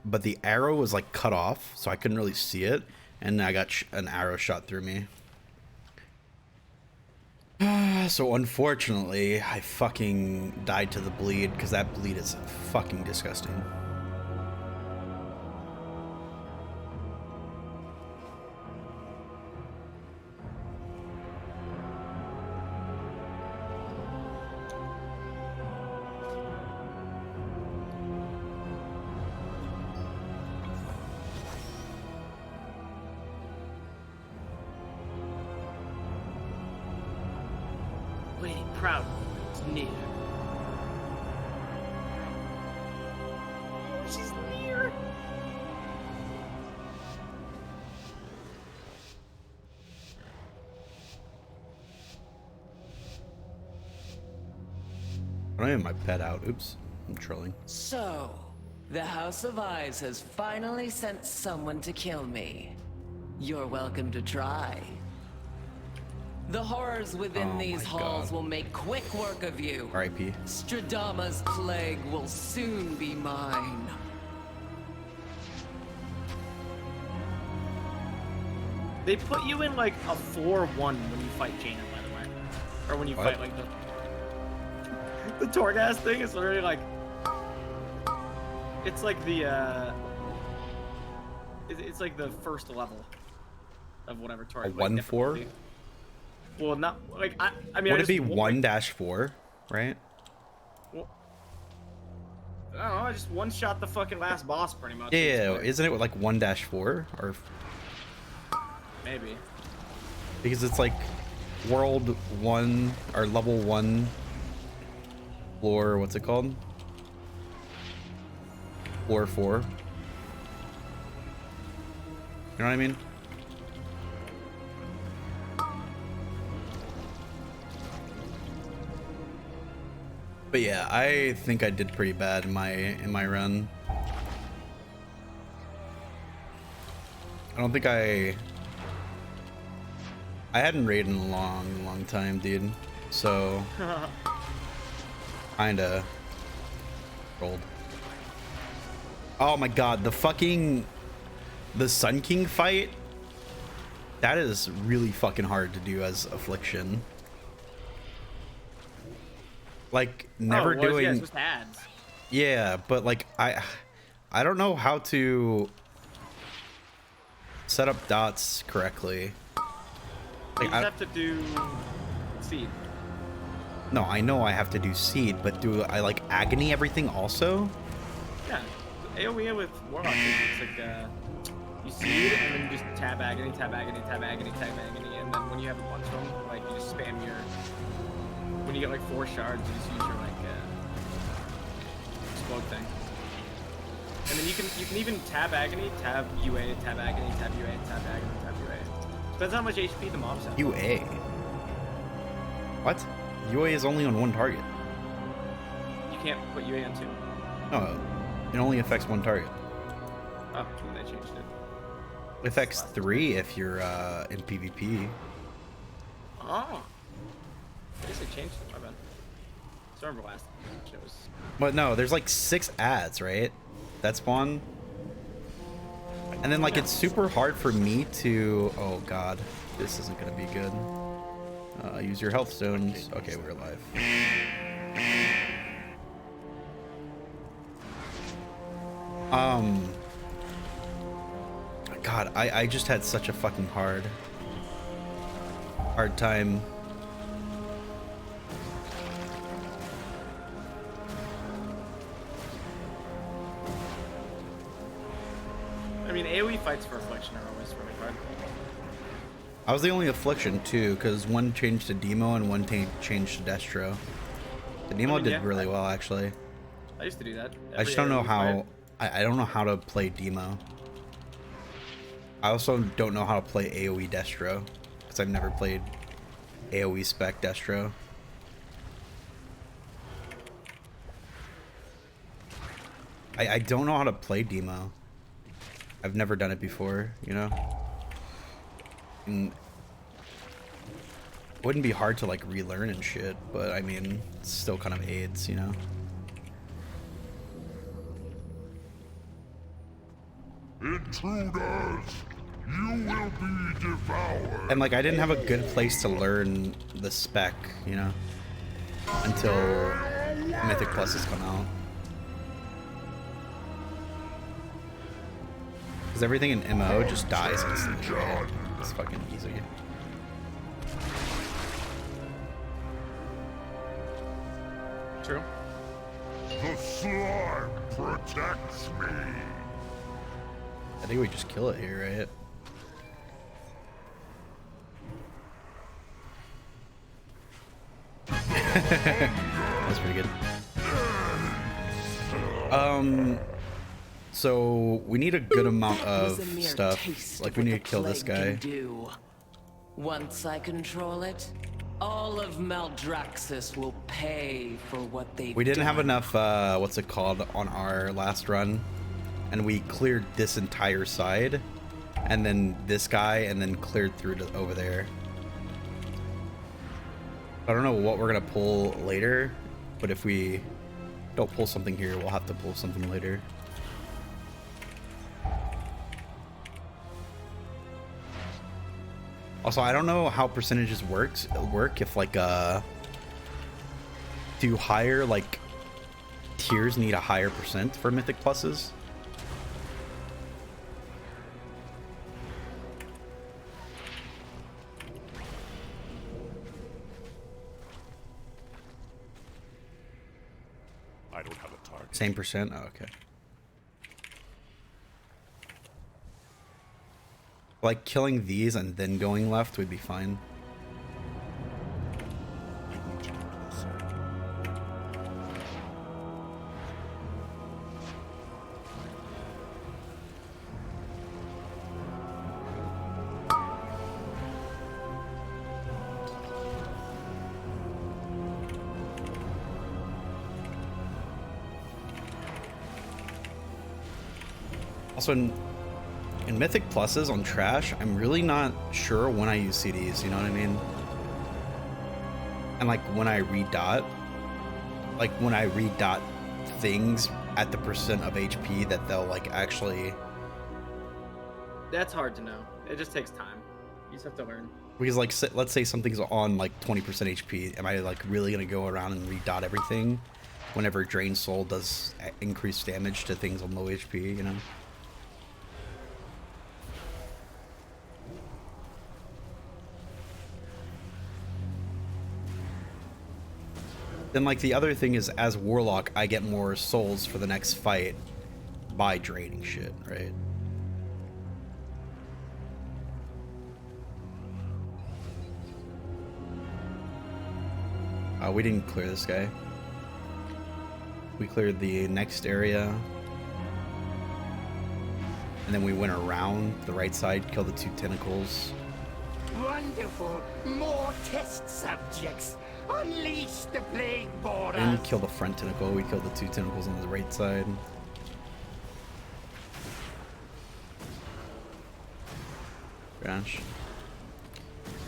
but the arrow was like cut off, so I couldn't really see it, and I got an arrow shot through me. So unfortunately, I fucking died to the bleed, because that bleed is fucking disgusting. Waiting proud is near. She's near. I don't have my pet out. Oops, I'm trolling. So, the House of Eyes has finally sent someone to kill me. You're welcome to try. The horrors within these halls will make quick work of you. R.I.P. Stradama's plague will soon be mine. They put you in like a 4-1 when you fight Jaina, by the way. Or when you What? fight like the Torghast thing is literally like, it's like the it's like the first level of whatever A Torghast. 1-4? Well, not like I mean. Would I it be just, 1-4, right? Well, I don't know. I just one shot the fucking last boss pretty much. Yeah, isn't it like 1-4 or Maybe. because it's like world 1 or level 1 floor, what's it called? Floor 4. You know what I mean? But yeah, I think I did pretty bad in my run. I don't think I hadn't raided in a long time, dude. So kinda rolled. Oh my god, the Sun King fight, that is really fucking hard to do as Affliction. Like never doing. Yeah, just ads. Yeah, but like I don't know how to set up dots correctly. You just have to do seed. No, I know I have to do seed, but do I like agony everything also? Yeah, AoE with Warlock, it's like you seed and then you just tab agony, tab agony, tab agony, tab agony, and then when you have a bunch of them, like you just spam your. When you get like 4 shards, you just use your like explode thing, and then you can even tab agony, tab UA, tab agony, tab UA, tab agony, tab UA. Depends how much HP the mobs have. UA. What? UA is only on one target. You can't put UA on 2. No, it only affects one target. Oh, they changed it. It affects 3 if you're in PvP. Oh. I guess they changed it, my bad. So I remember last time it was... But no, there's like 6 ads, right? That spawn. And then like it's super hard for me to... Oh god, this isn't gonna be good. Use your health stones. Okay, we're alive. God, I just had such a fucking hard time. I mean, AoE fights for Affliction are always really hard. I was the only Affliction too, because one changed to Demo and one changed to Destro. The Demo did really well, actually. I used to do that. I just don't know how. I don't know how to play Demo. I also don't know how to play AoE Destro because I've never played AoE spec Destro. I don't know how to play Demo. I've never done it before, you know? And it wouldn't be hard to like relearn and shit, but I mean, it still kind of aids, you know? Intruders, you will be devoured. And like I didn't have a good place to learn the spec, you know, until Mythic Pluses come out. Because everything in MO just dies instantly, right? It's fucking easy. True. The slime protects me. I think we just kill it here, right? That's pretty good. So we need a good amount of stuff. Like we need to kill this guy. Once I control it, all of Maldraxxus will pay for what they. We didn't have enough, what's it called, on our last run, and we cleared this entire side, and then this guy, and then cleared through to over there. I don't know what we're gonna pull later, but if we don't pull something here, we'll have to pull something later. Also, I don't know how percentages work if like do higher like tiers need a higher percent for Mythic Pluses? I don't have a target. Same percent? Oh, okay. Like killing these and then going left would be fine. Also, in Mythic Pluses on Trash, I'm really not sure when I use CDs, you know what I mean? And like when I redot, things at the percent of HP that they'll like actually... That's hard to know. It just takes time. You just have to learn. Because like, let's say something's on like 20% HP, am I like really gonna go around and redot everything whenever Drain Soul does increased damage to things on low HP, you know? Then like the other thing is, as Warlock, I get more souls for the next fight by draining shit, right? We didn't clear this guy. We cleared the next area. And then we went around the right side, killed the 2 tentacles. Wonderful. More test subjects. Unleash the plague border. And kill the front tentacle. We killed the 2 tentacles on the right side. Crash.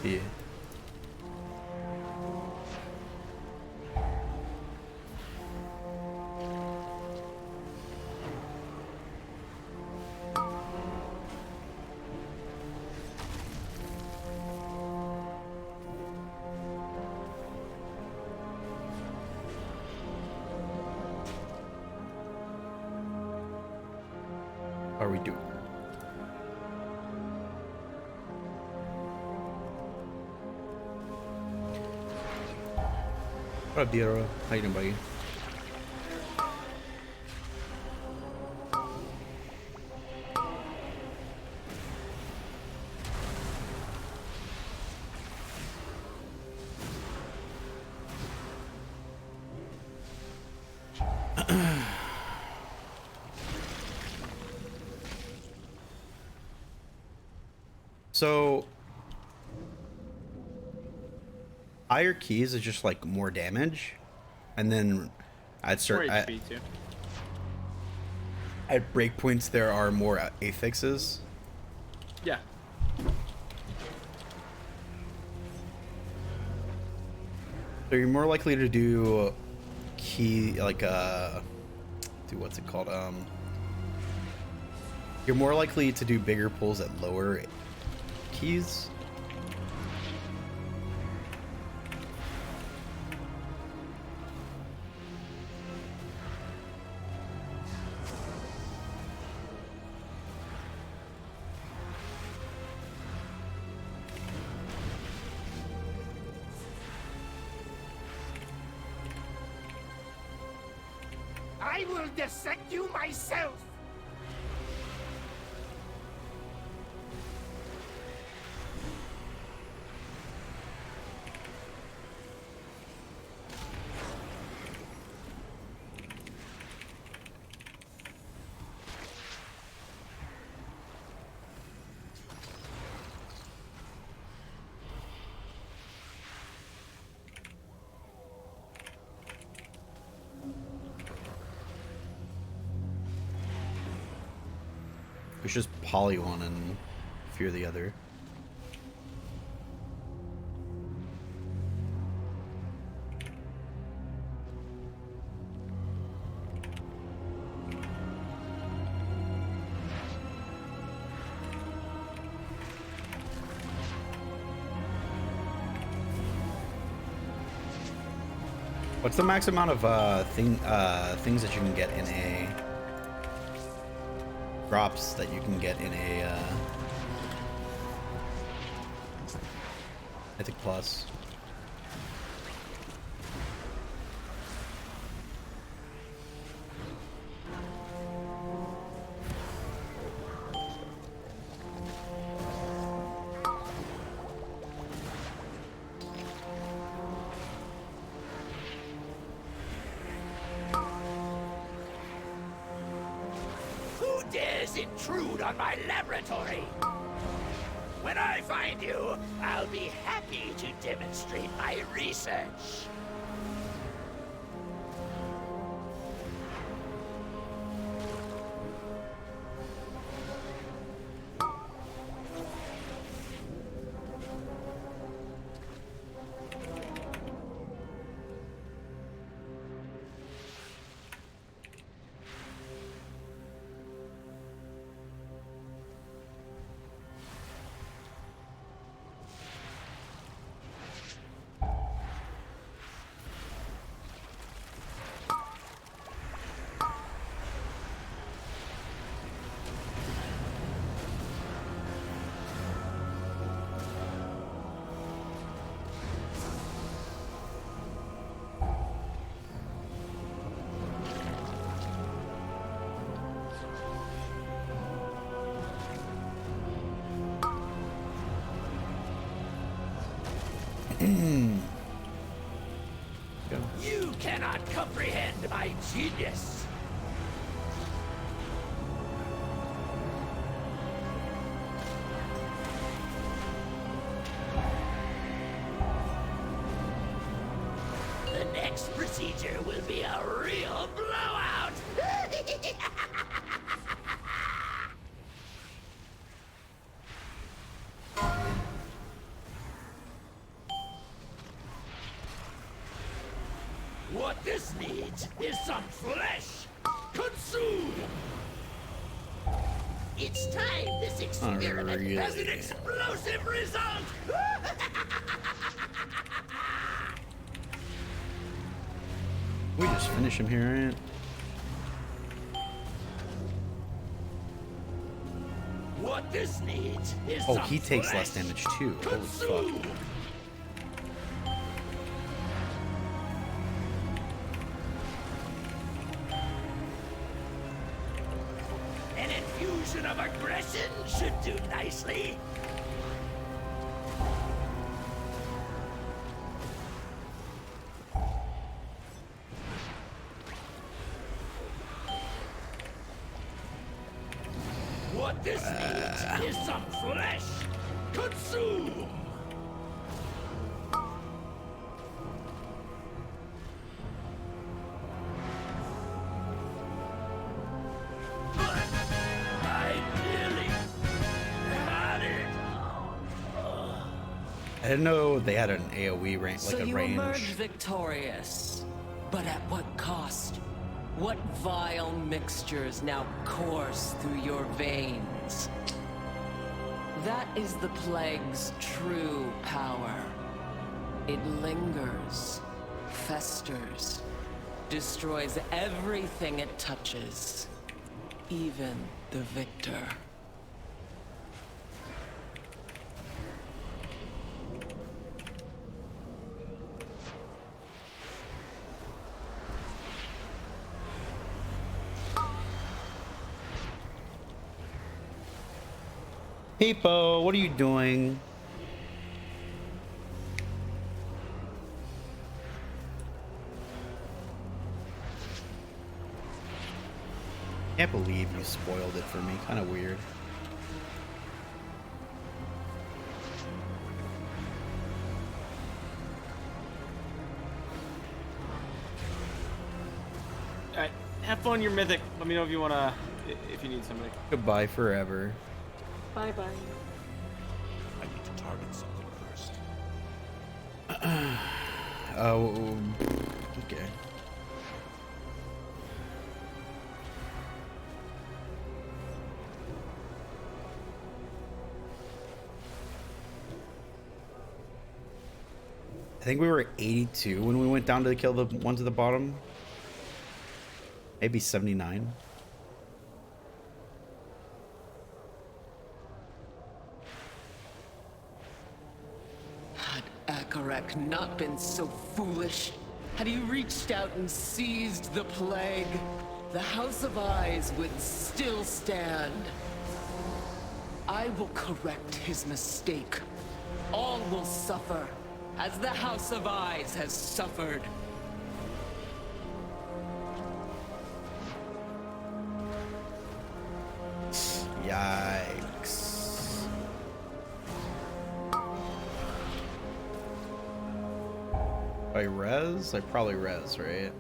Yeah. How are we doing? What up, Diero? How you doing, buddy? So higher keys is just like more damage, and then I'd start More HP too. at breakpoints there are more affixes. Yeah. So you're more likely to do key like do what's it called? You're more likely to do bigger pulls at lower keys. I will dissect you myself! It's just poly one and fear the other. What's the max amount of things that you can get in a drops that you can get in a Mythic Plus? Who dares intrude on my laboratory? When I find you, I'll be happy to demonstrate my research. You cannot comprehend my genius. The next procedure will be a real blowout. What this needs is some flesh. Consume! It's time this experiment has an explosive result! We just finish him here, right? What this needs is Oh, some he takes flesh. less damage too. Holy fuck. An infusion of aggression should do nicely. What this needs is some flesh. Consume! I didn't know they had an AoE range, So like a you range. emerge victorious, but at what cost? What vile mixtures now course through your veins? That is the plague's true power. It lingers, festers, destroys everything it touches, even the victor. Hippo, what are you doing? Can't believe you spoiled it for me. Kind of weird. Alright, have fun your mythic. Let me know if you wanna, if you need somebody. Goodbye forever. Bye bye. I need to target something first. Oh, okay. I think we were 82 when we went down to kill the ones at the bottom. Maybe 79. Had Akarek not been so foolish, had he reached out and seized the plague, the House of Eyes would still stand. I will correct his mistake. All will suffer, as the House of Eyes has suffered. Yikes. I res? I probably res, right?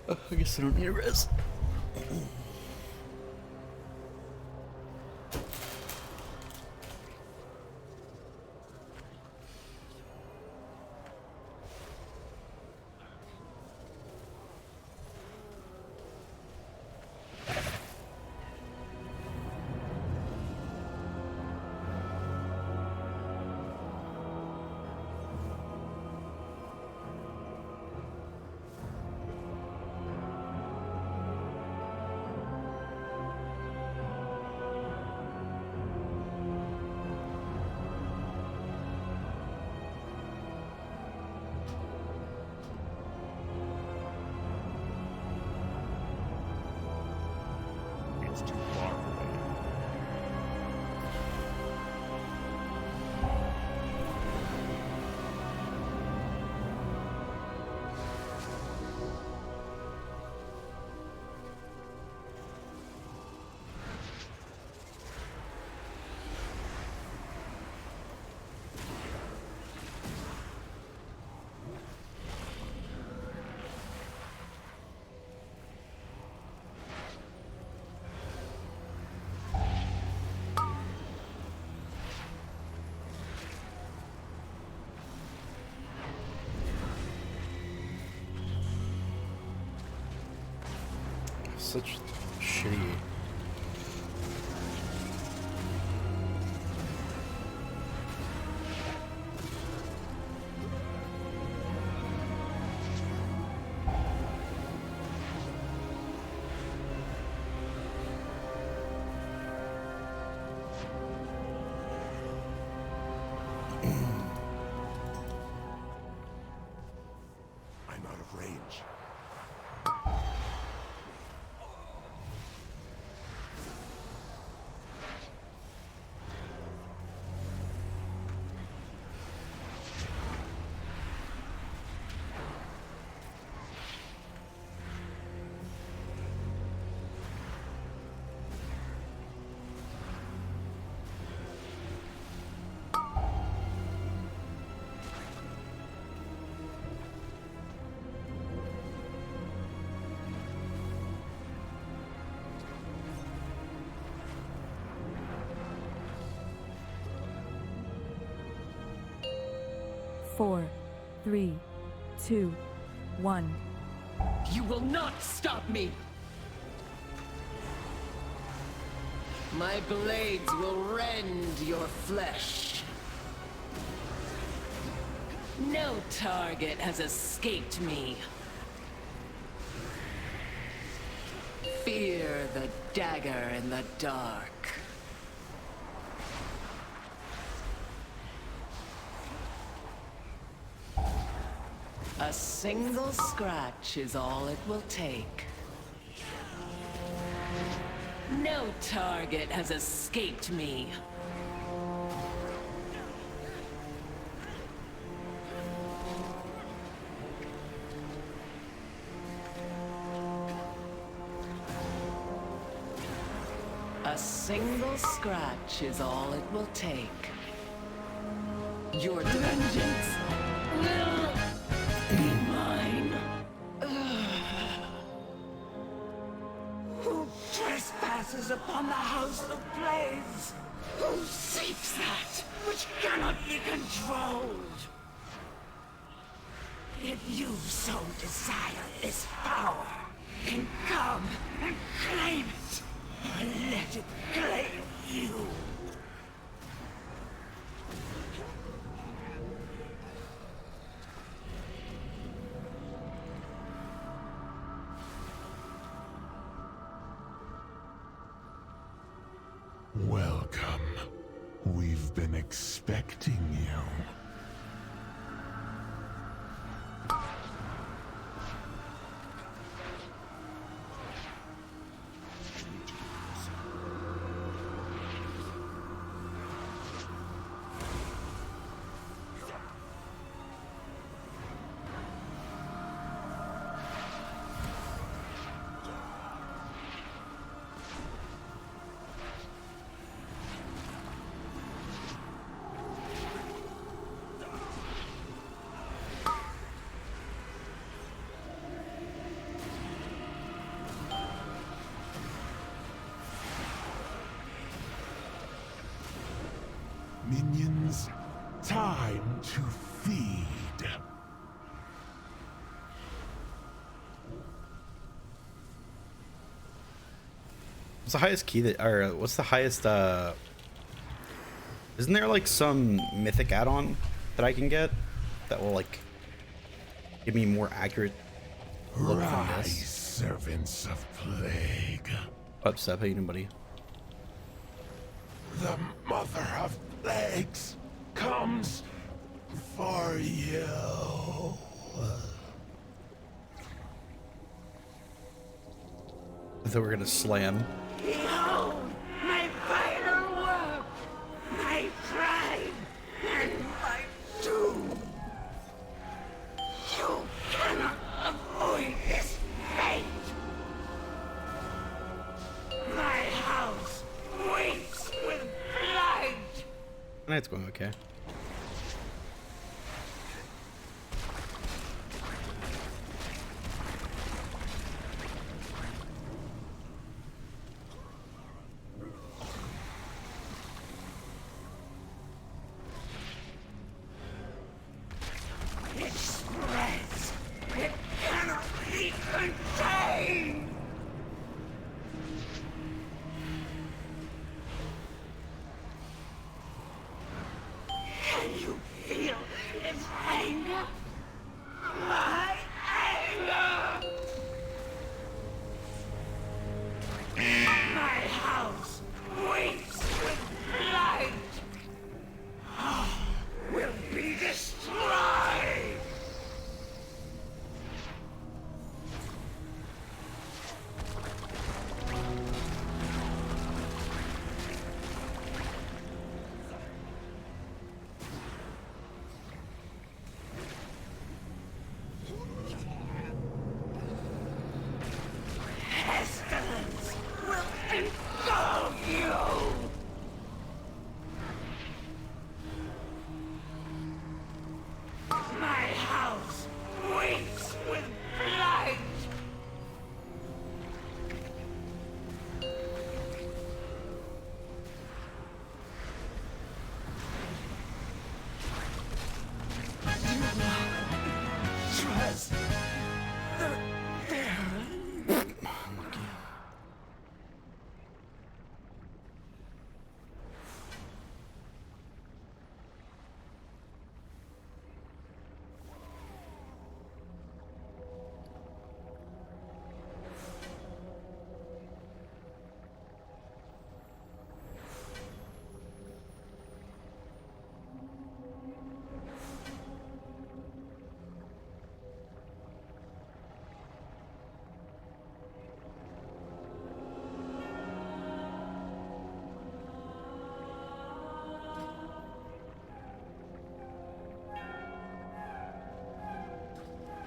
I guess I don't need a res. It's too far away. Such shitty. I'm out of range. 4, 3, 2, 1. You will not stop me! My blades will rend your flesh. No target has escaped me. Fear the dagger in the dark. A single scratch is all it will take. No target has escaped me. A single scratch is all it will take. Your vengeance will be mine. Who trespasses upon the House of Blades? Who seeks that which cannot be controlled? If you so desire this power, then come and claim it. Or let it claim you. Welcome. We've been expecting you. Minions, time to feed. What's the highest key that, or what's the highest, isn't there like some mythic add-on that I can get that will like give me more accurate look from Rise, this? servants of plague. What's up, how you doing, buddy? The mother of plagues comes for you. I thought we were gonna slam. Behold, my final work, my pride, and my doom. You cannot avoid this fate. My house weeps with blood. Tonight's going okay. It spreads. It cannot be contained.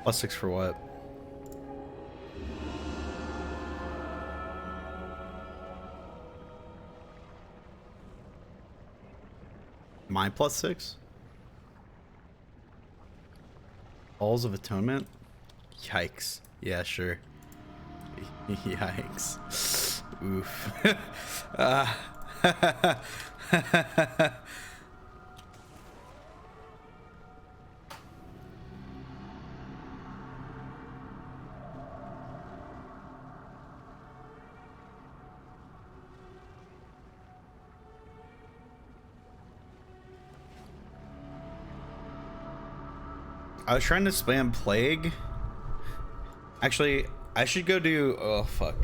+6 for what? My +6? Halls of Atonement? Yikes. Yeah, sure. Yikes. Oof. I was trying to spam Plague. Actually, I should go do... Oh, fuck.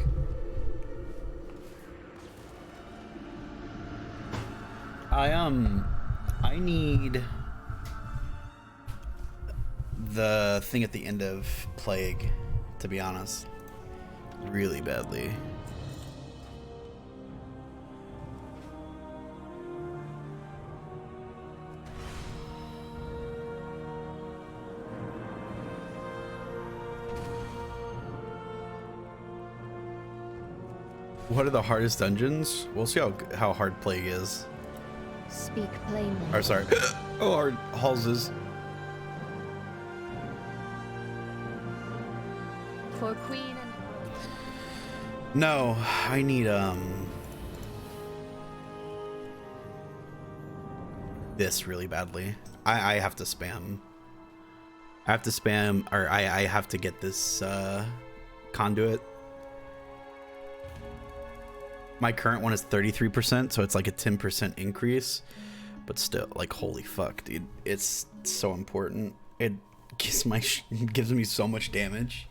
I need the thing at the end of Plague, to be honest. Really badly. What are the hardest dungeons? We'll see how hard Plague is. Speak plainly. Or sorry, oh, hard halls is. For Queen and No, I need this really badly. I have to spam. I have to spam, or I have to get this conduit. My current one is 33%, so it's like a 10% increase. But still, like, holy fuck, dude. It's so important. It gives me so much damage.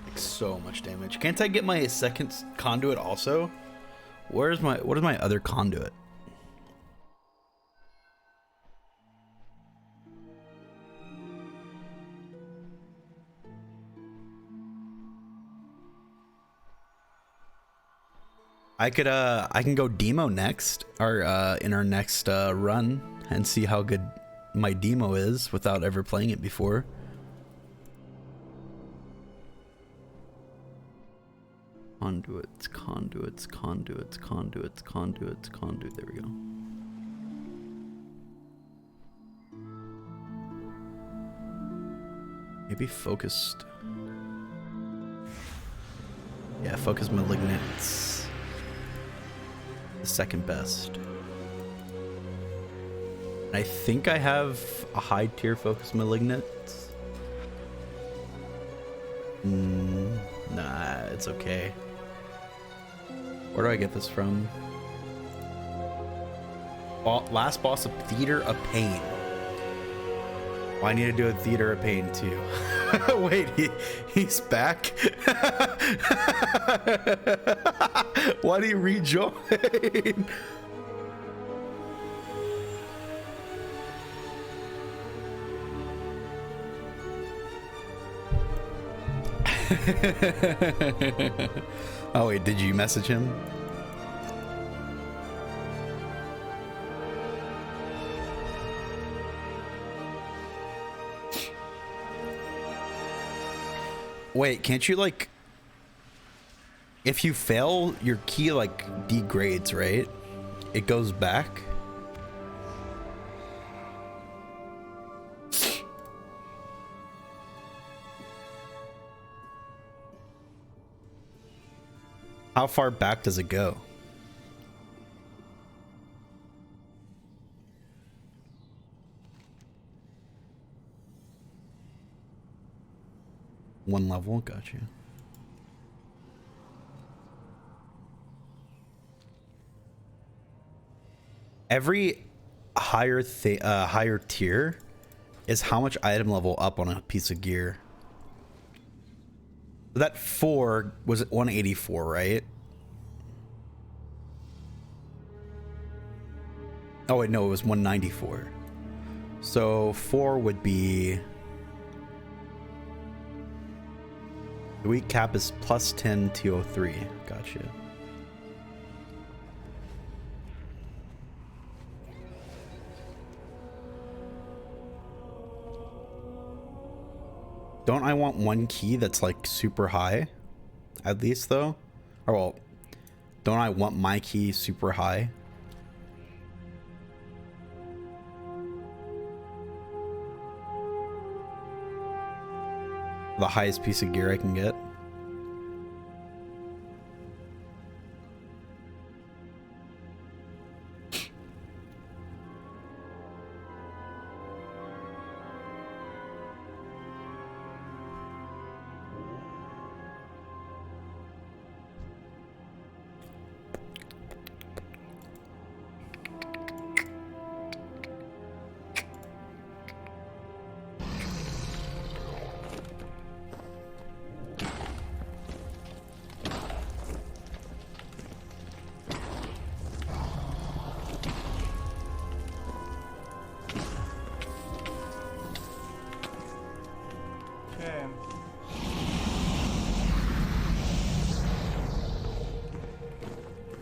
Like, so much damage. Can't I get my second conduit also? What is my other conduit? I can go demo next, or in our next run, and see how good my demo is without ever playing it before. Conduits, conduits, conduits, conduits, conduits, conduit. There we go. Maybe focused. Yeah, focused malignants. The second best. I think I have a high tier focus malignant. Nah, it's okay. Where do I get this from? Last boss of Theater of Pain. Oh, I need to do a Theater of Pain too. Wait, he's back? Why do you rejoin? Oh wait, did you message him? Wait, can't you, like, if you fail, your key, like, degrades, right? It goes back? How far back does it go? One level, got you. Every higher tier is how much item level up on a piece of gear. So that 4 was at 184, right? Oh wait, no, it was 194. So 4 would be... The weak cap is plus 10 TO3. Gotcha. Don't I want one key that's like super high? At least though? Or well, don't I want my key super high? The highest piece of gear I can get. Okay.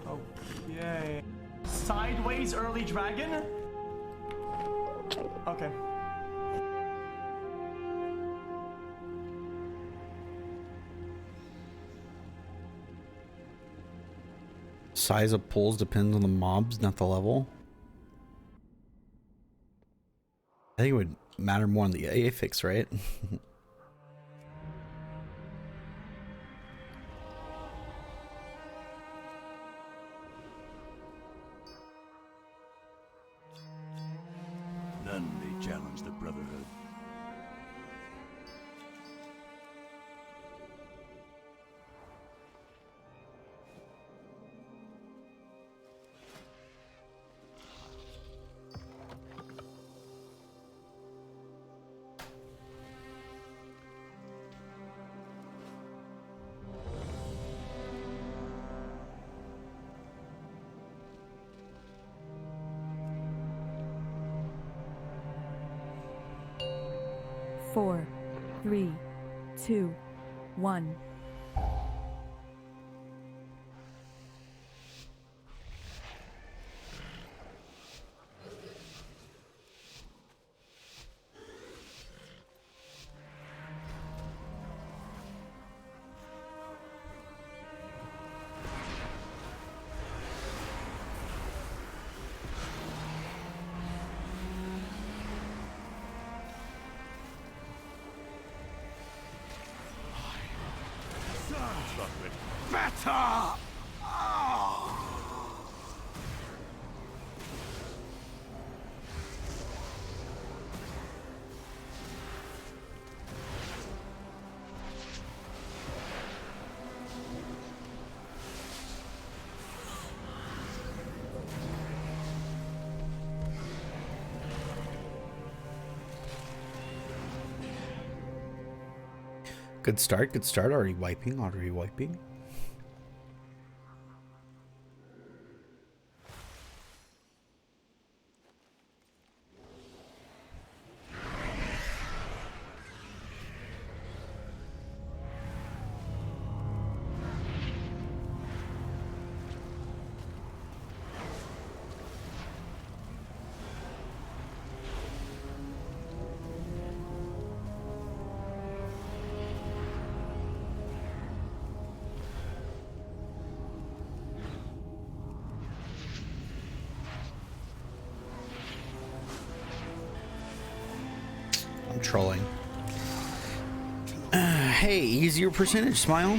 Okay. Sideways early dragon? Okay. Size of pulls depends on the mobs, not the level. I think it would matter more on the affix, right? None may challenge the Brotherhood. Four, 3, 2, 1. Better! Good start, good start. Already wiping, already wiping. I'm trolling. Hey, easier percentage, smile.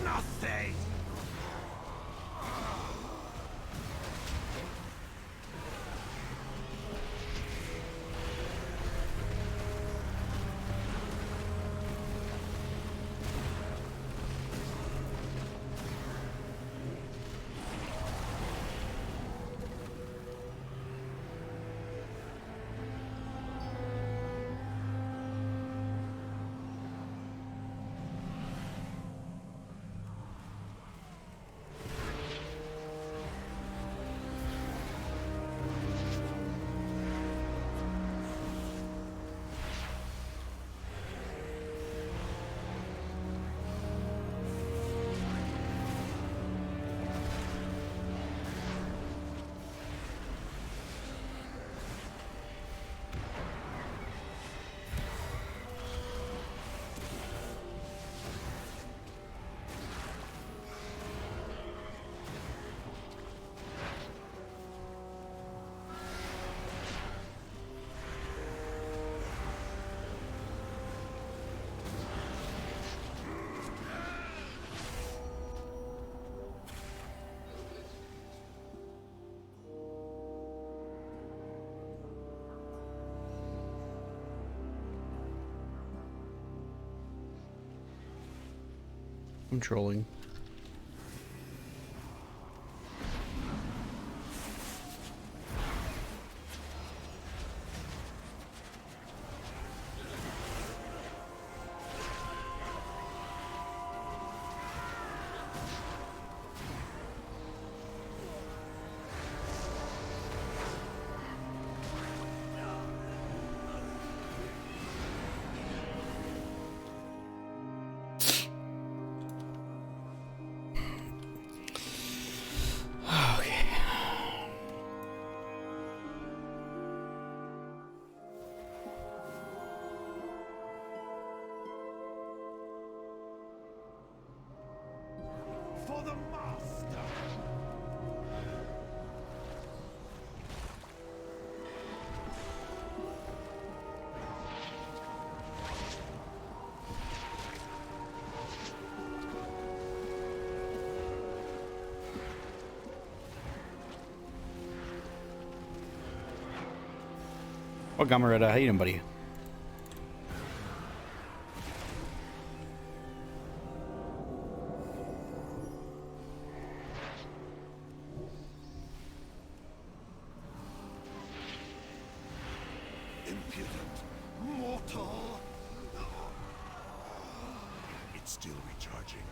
Nothing! I'm trolling. For the master! What Gamaretta? How you doing, buddy? Impudent mortal! It's still recharging.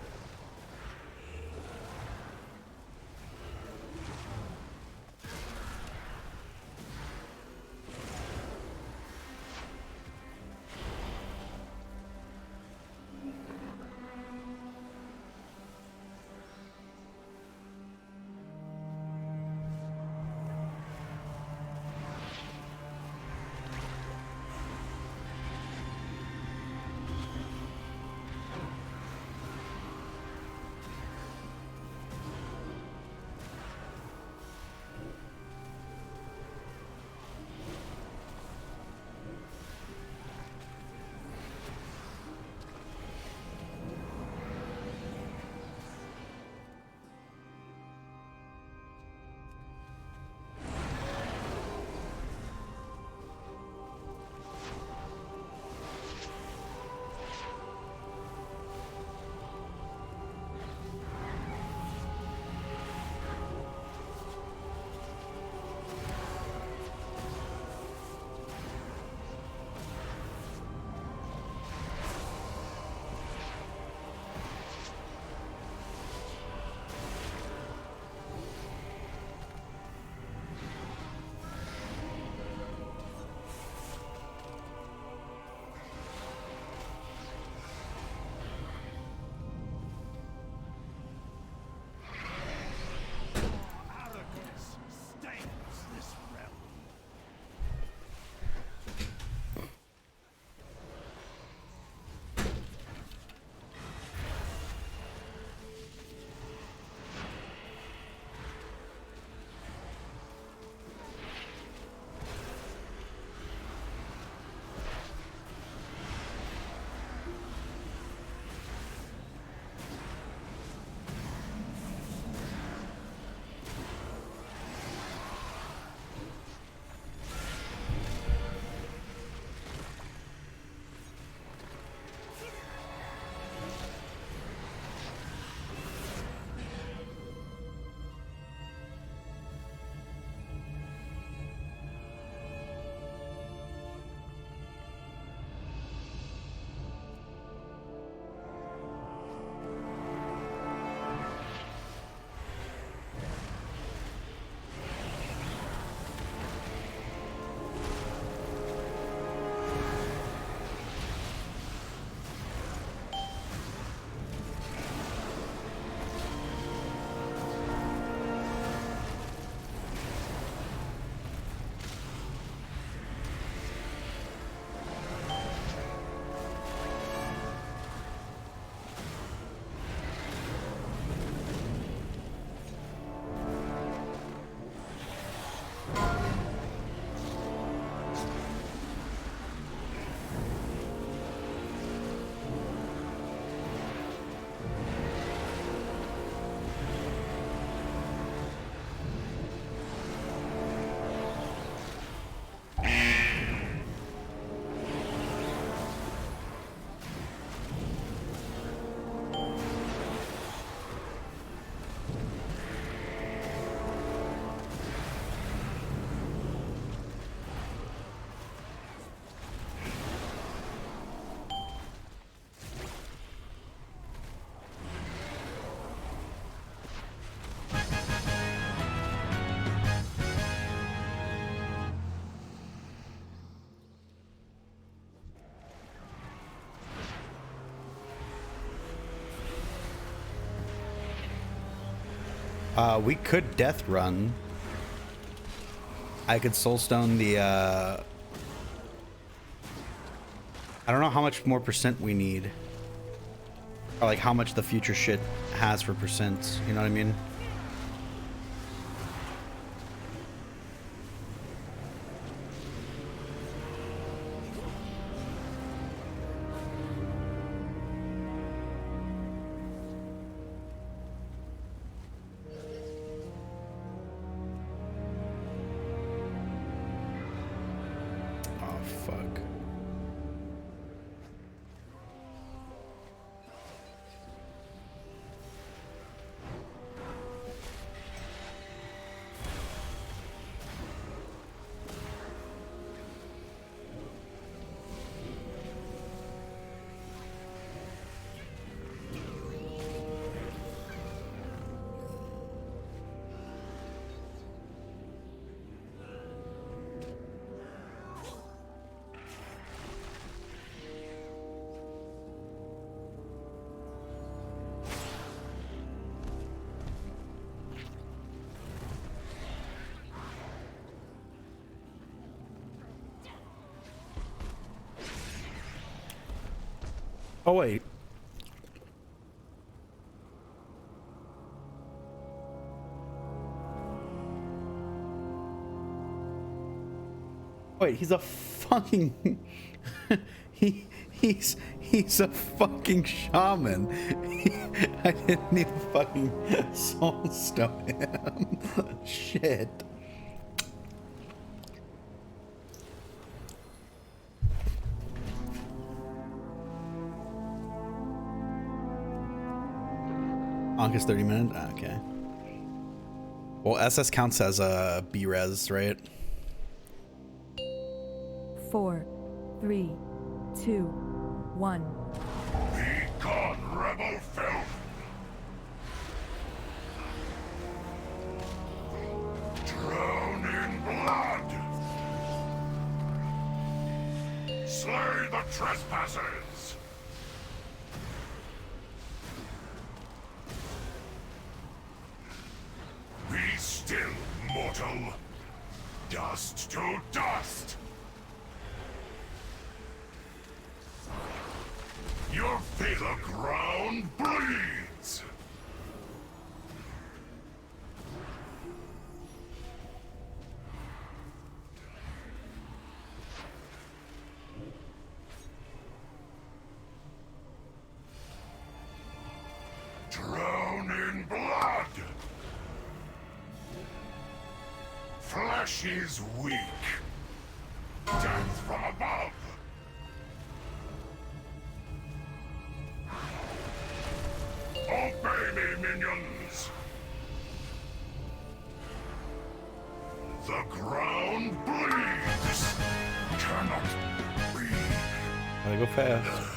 We could death run. I could soulstone the I don't know how much more percent we need. Or like how much the future shit has for percents, you know what I mean? Oh wait. Wait, he's a fucking he's a fucking shaman. I didn't even fucking soulstone him. Shit. August 30 minutes? Okay. Well, SS counts as a B-res, right? 4, 3, 2, 1. Be gone, rebel filth! Drown in blood! Slay the trespassers! Be still, mortal! Dust to dust! Your fatal ground bleeds! Drown in blood! Flesh is weak. Death from above! Obey me, minions! The ground bleeds! Cannot breathe! Gotta go fast.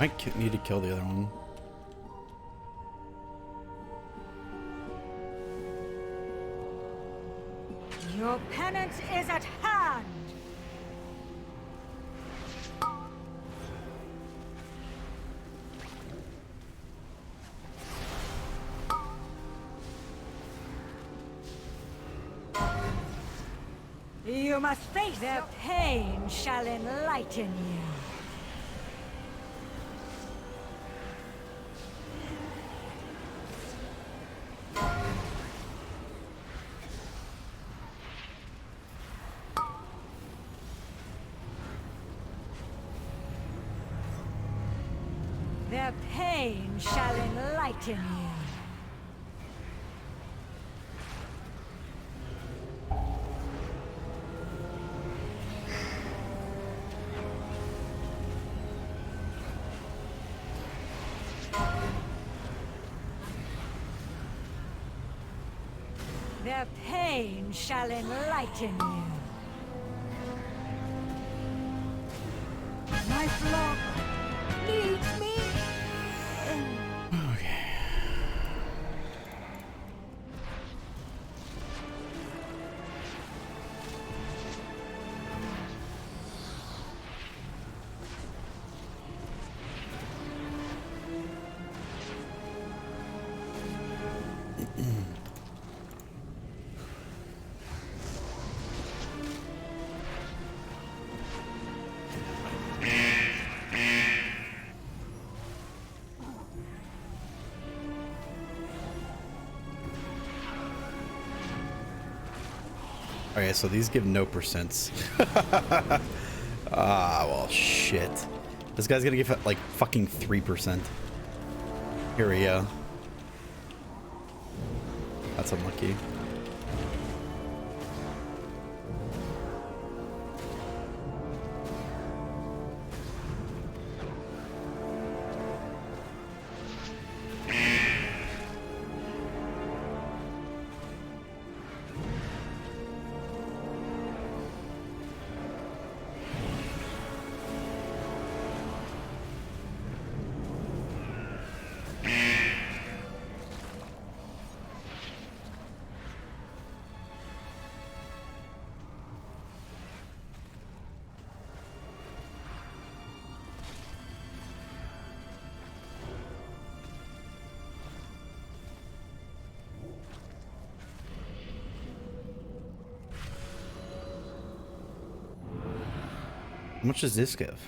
need to kill the other one. Your penance is at hand! You must face their pain shall enlighten you. Their pain shall enlighten you. Their pain shall enlighten you. My flock needs me. Okay, so these give no percents. Ah, well, shit. This guy's gonna give it like fucking 3%. Here we go. That's unlucky. How much does this give?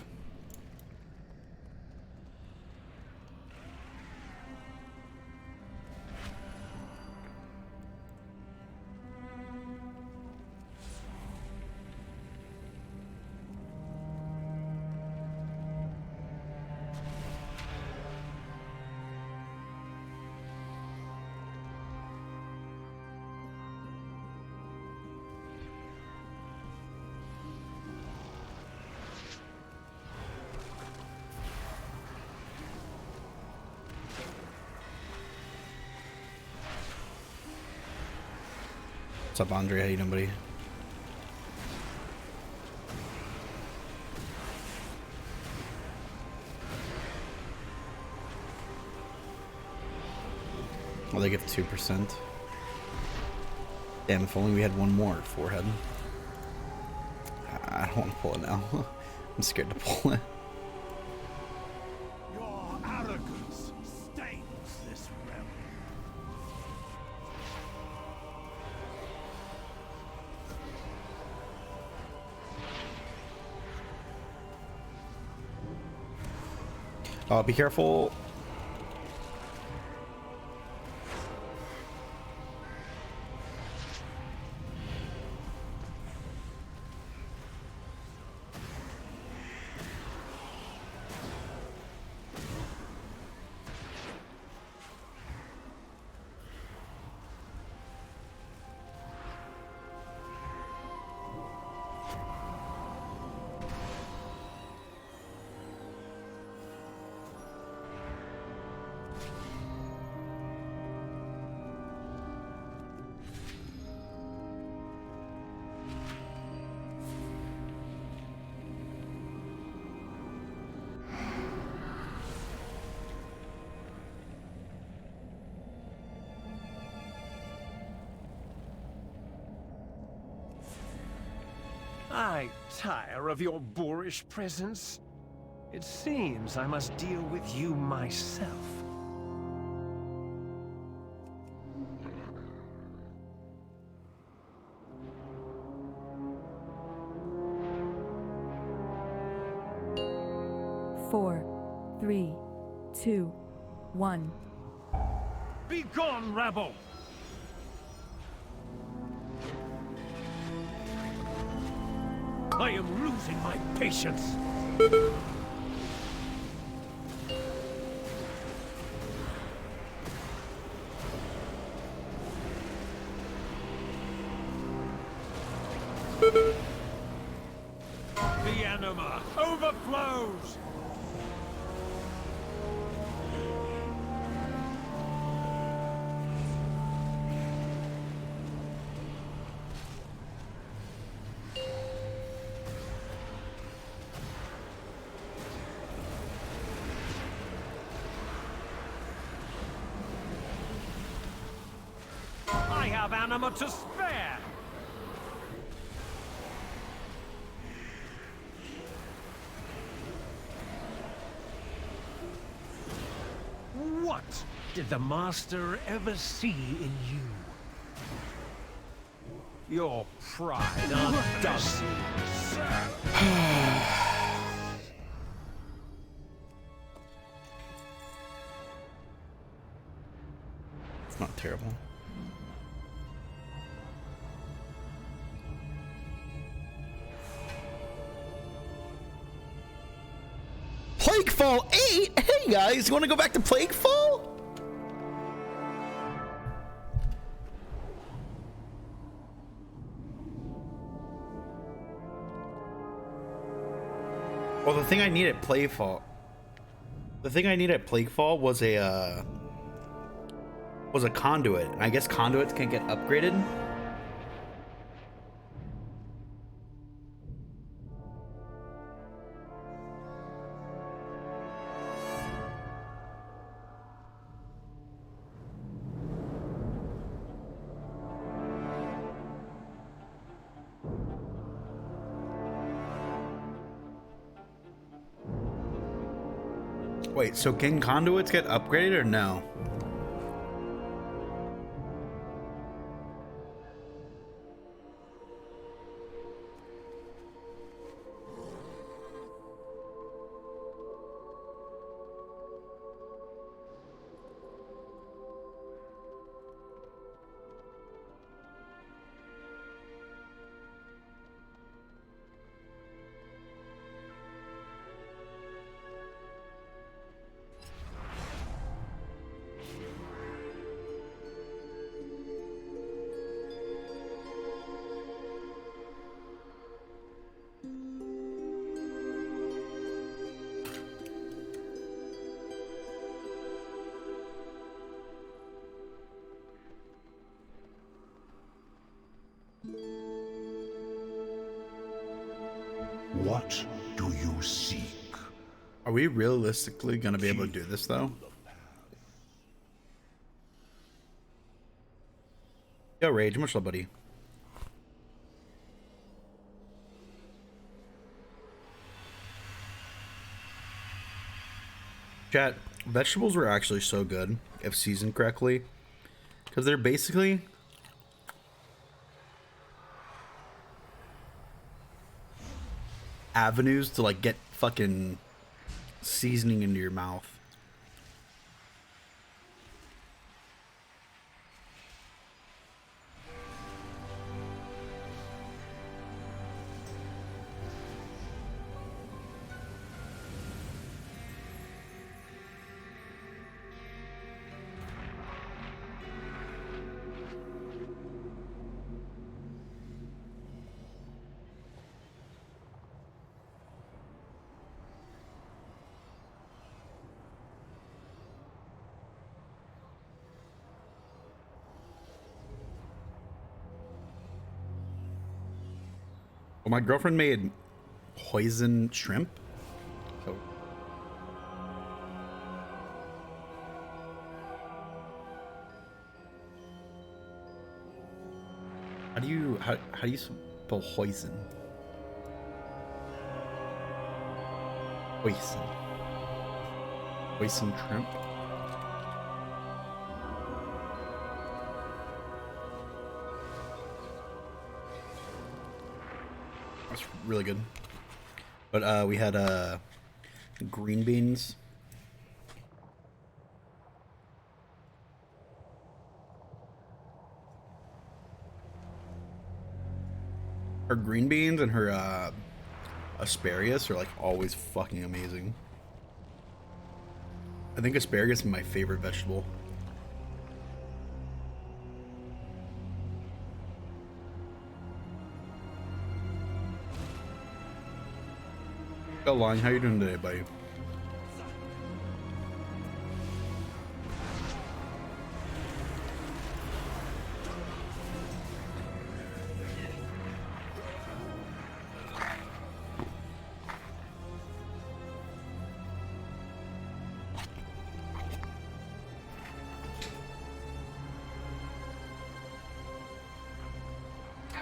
What's up, Andre? How you doing, buddy? Well, they give 2%. Damn, if only we had one more forehead. I don't want to pull it now. I'm scared to pull it. Your arrogance stains this realm. Be careful. I tire of your boorish presence. It seems I must deal with you myself. Four, three, two, one. Be gone, rabble! I am losing my patience. The anima overflows! I have anima to spare! What did the Master ever see in you? Your pride undoes you, sir. It's not terrible. Plaguefall 8? Hey guys, you want to go back to Plaguefall? Well, the thing I need at Plaguefall was a conduit. I guess conduits can get upgraded. Wait, so can conduits get upgraded or no? What do you seek? Are we realistically gonna be able to do this though? Yo, Rage, much love, buddy. Chat, vegetables were actually so good if seasoned correctly, because they're basically avenues to like get fucking seasoning into your mouth. Well, my girlfriend made poison shrimp. So how do you spell poison? Hoisin. Hoisin shrimp. That's really good. But we had green beans. Her green beans and her asparagus are like always fucking amazing. I think asparagus is my favorite vegetable. Yo, Line, how you doing today, buddy?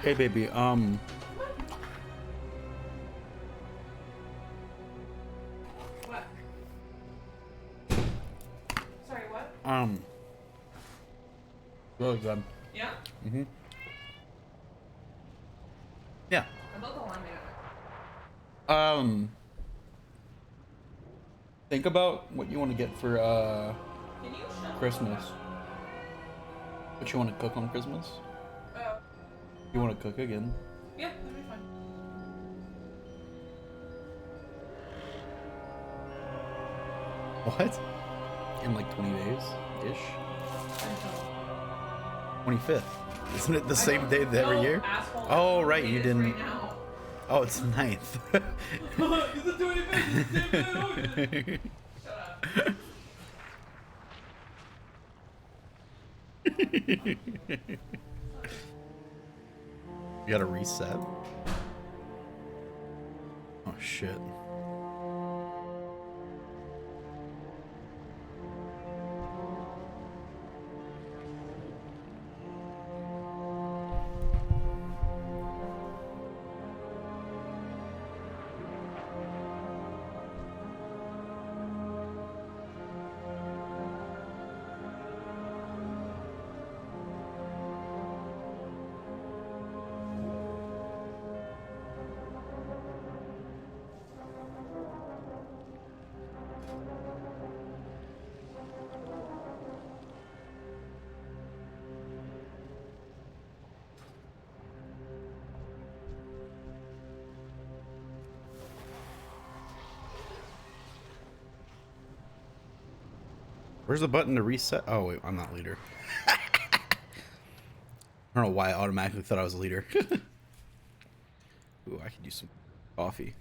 Hey, baby. What? Sorry, what? Really good. Yeah? Mm-hmm. Yeah. About the line, Think about what you want to get for Christmas. What you want to cook on Christmas? You want to cook again? Yeah, that'd be fine. What? In like 20 days ish? 25th. Isn't it the same day every year? Asshole, Oh, right, you didn't. Right now. Oh, it's 9th. Is it 25th? Shut up. You gotta reset. Oh shit. Where's the button to reset? Oh, wait, I'm not leader. I don't know why I automatically thought I was a leader. Ooh, I could use some coffee.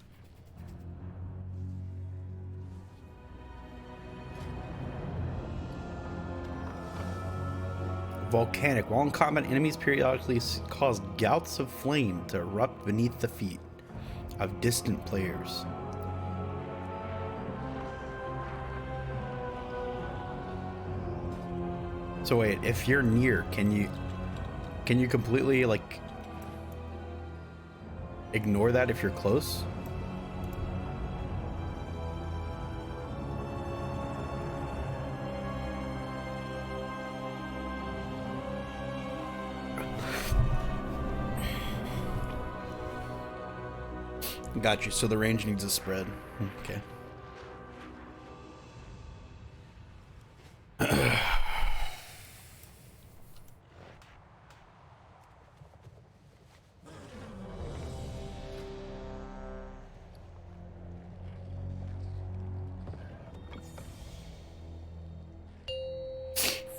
Volcanic. While in combat, enemies periodically cause gouts of flame to erupt beneath the feet of distant players. So wait, if you're near, can you completely like ignore that if you're close? Got you. So the range needs a spread. Okay.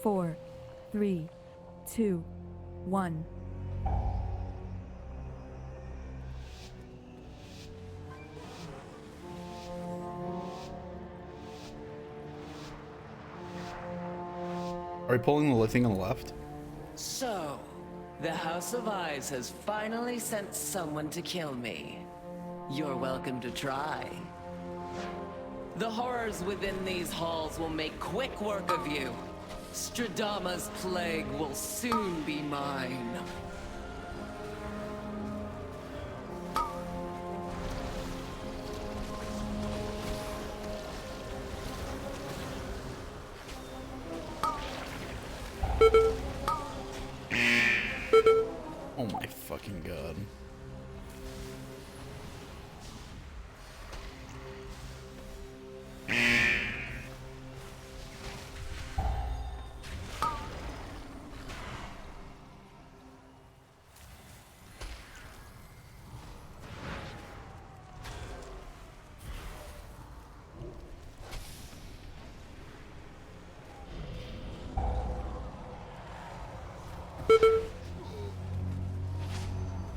Four, 3, 2, 1. Are we pulling the thing on the left? So, the House of Eyes has finally sent someone to kill me. You're welcome to try. The horrors within these halls will make quick work of you. Stradama's plague will soon be mine. Oh my fucking god.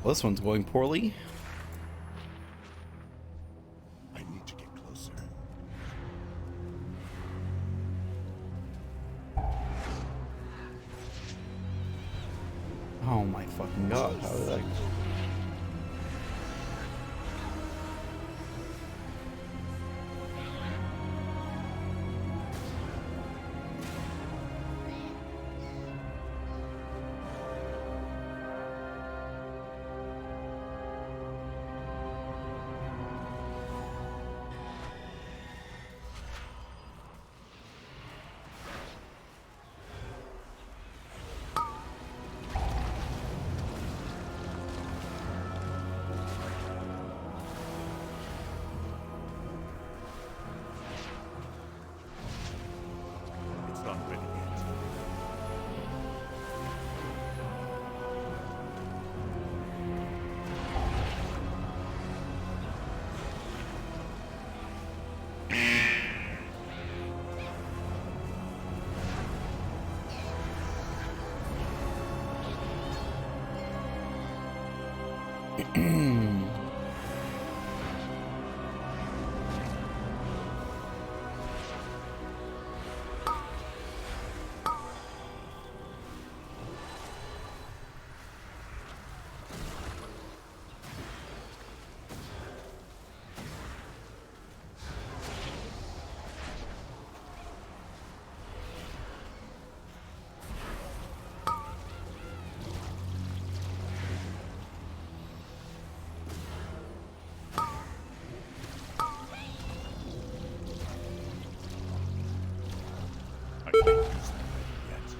Well, this one's going poorly. I need to get closer. Oh my fucking god, how did that... It's not ready yet. I can't use that yet.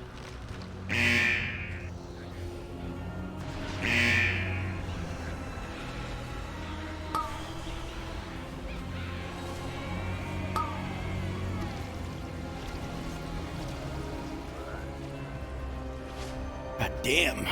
God damn.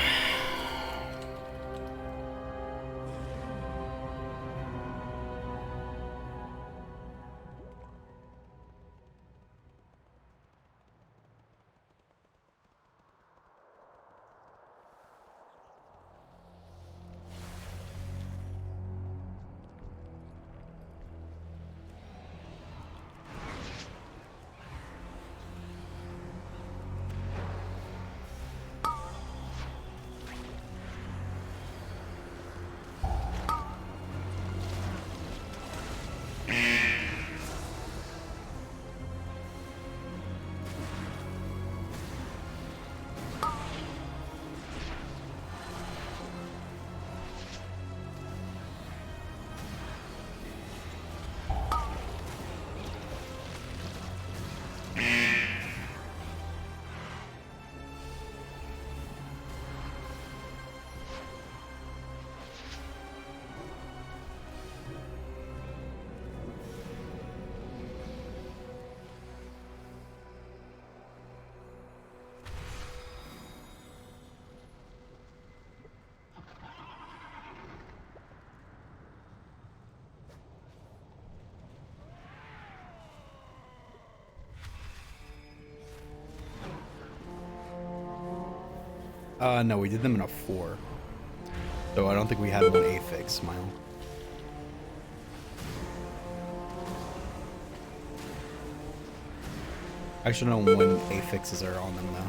No, we did them in a 4. So I don't think we had one affix, Smile. I should know when affixes are on them though.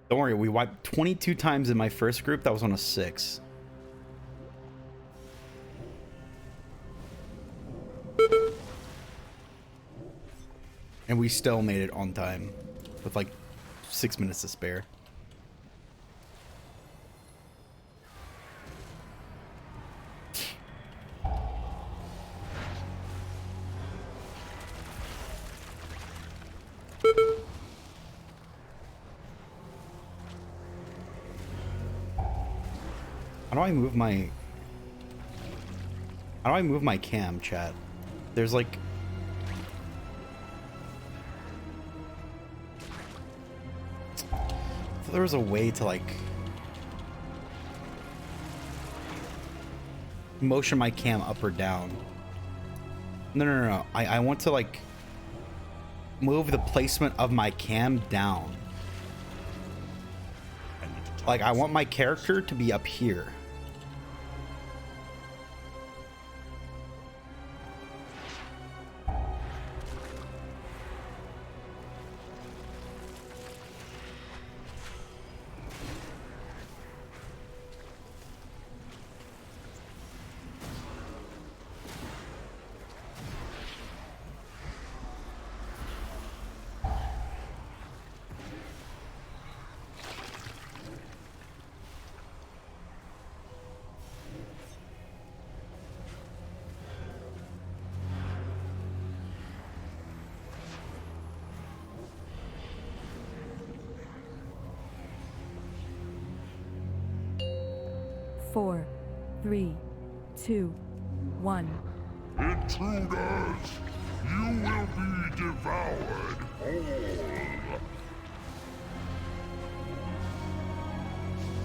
Don't worry, we wiped 22 times in my first group. That was on a 6. And we still made it on time with like 6 minutes to spare. How do I move my cam, chat? There's like there was a way to like motion my cam up or down. No. I want to like move the placement of my cam down. Like I want my character to be up here. Four, three, two, one. Intruders, you will be devoured whole.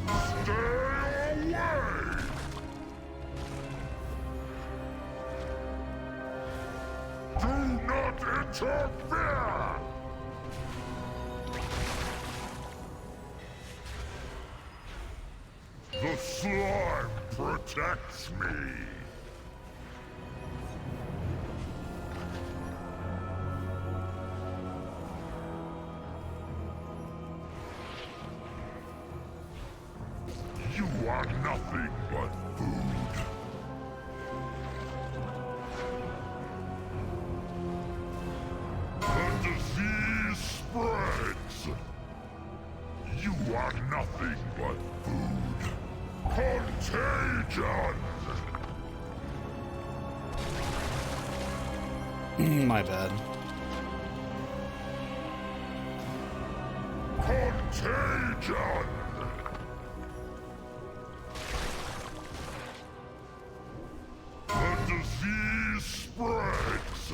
Stay away! Do not interfere! The slime protects me. You are nothing but food. The disease spreads. You are nothing but food. Contagion! My bad. Contagion! The disease spreads.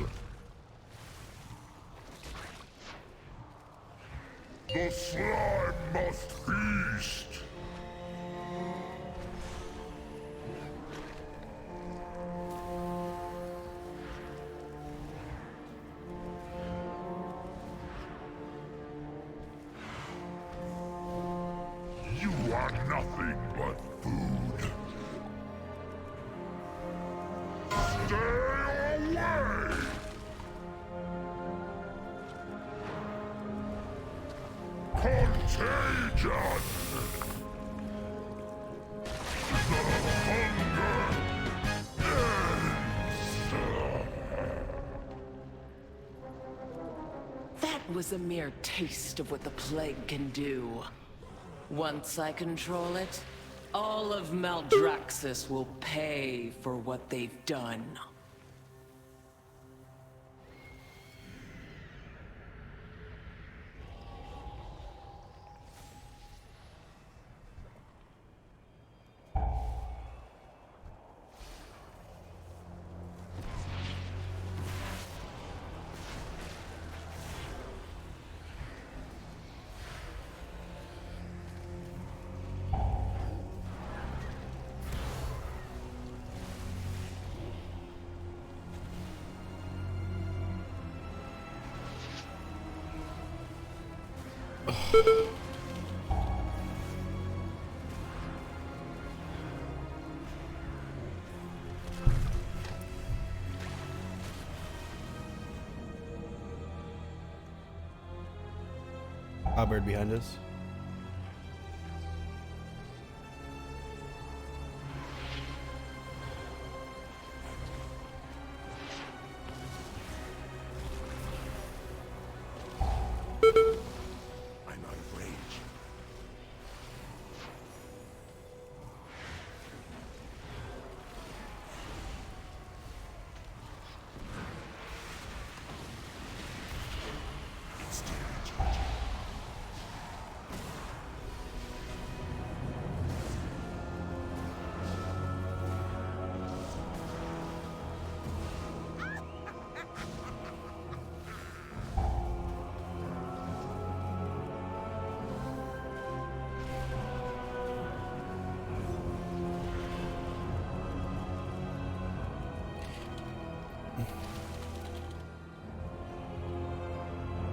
The slime must feast. You are nothing but food. Stay away! Contagion! The hunger ends! That was a mere taste of what the plague can do. Once I control it, all of Maldraxxus will pay for what they've done. Bird behind us.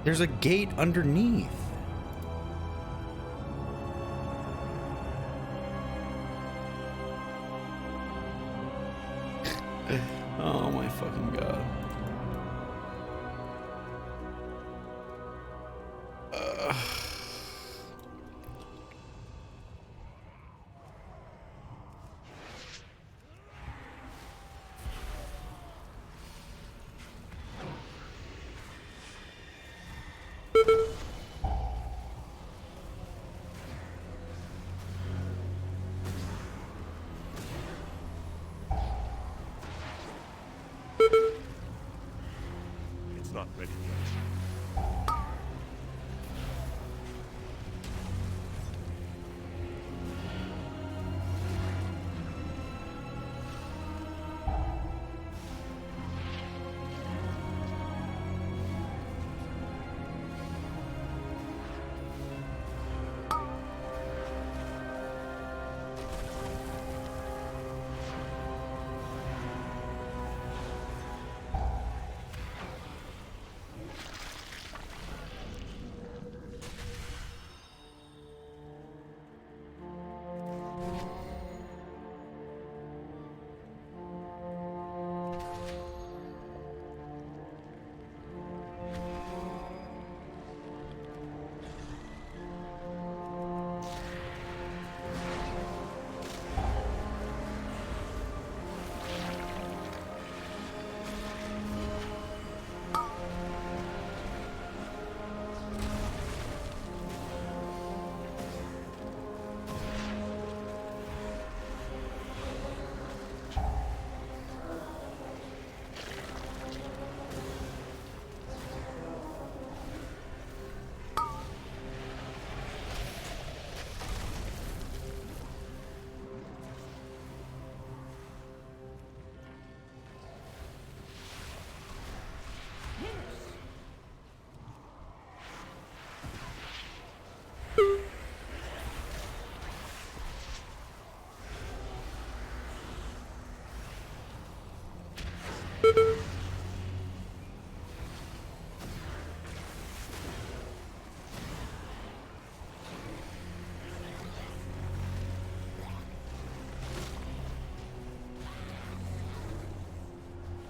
There's a gate underneath. Oh my fucking god. It's not ready yet.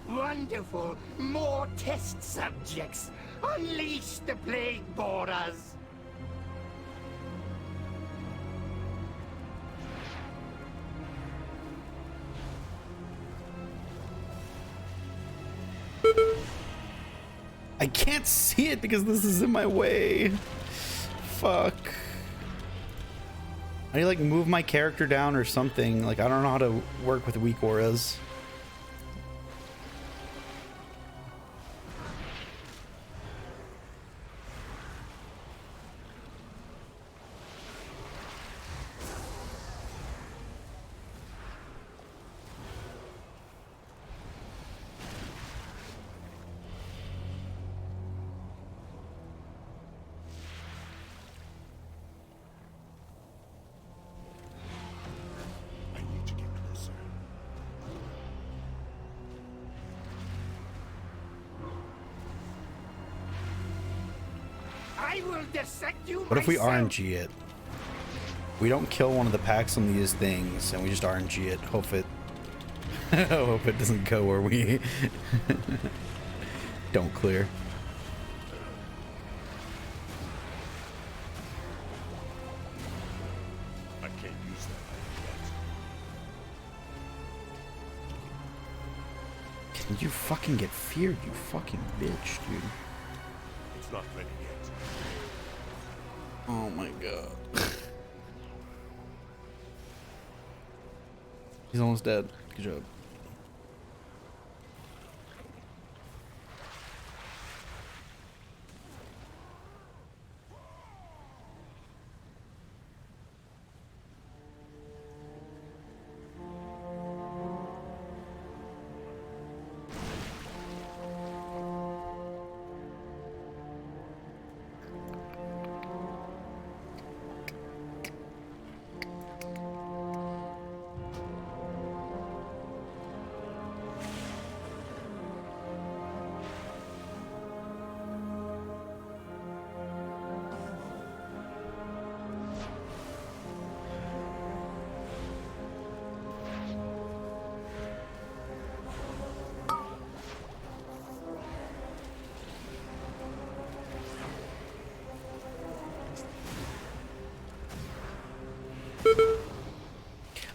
Wonderful! More test subjects! Unleash the plague boarders! I can't see it because this is in my way. Fuck. I need to like move my character down or something. Like I don't know how to work with weak auras. I will dissect you What if we myself. RNG it? We don't kill one of the packs on these things, and we just RNG it. Hope it, hope it doesn't go where we don't clear. I can't use that yet. Can you fucking get feared, you fucking bitch, dude? It's not ready yet. Oh my god. He's almost dead. Good job.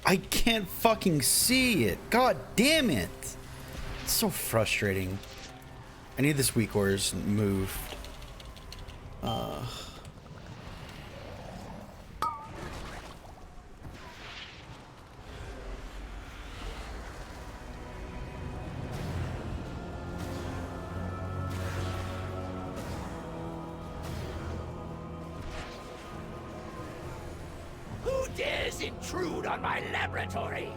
I can't fucking see it. God damn it. It's so frustrating. I need this weak ores moved. Who dares intrude on my laboratory?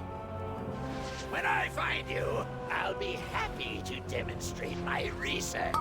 When I find you, I'll be happy to demonstrate my research.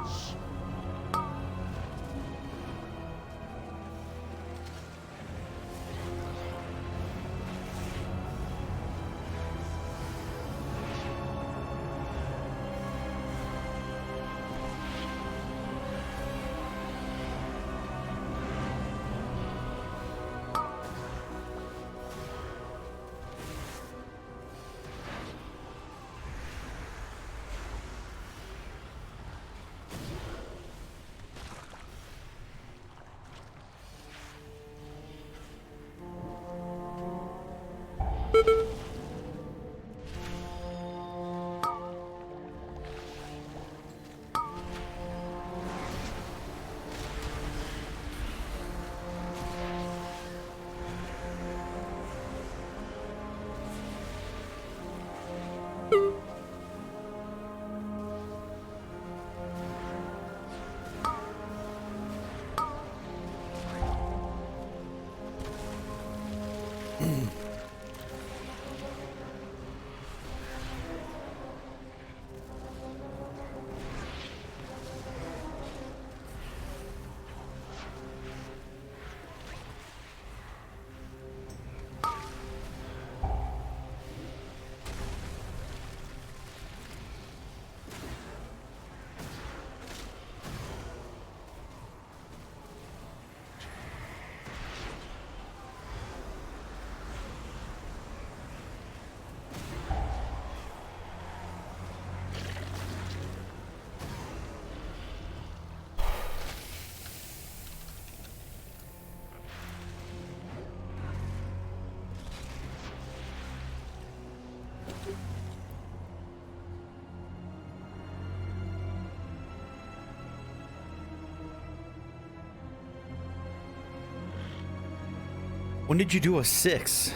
When did you do a 6?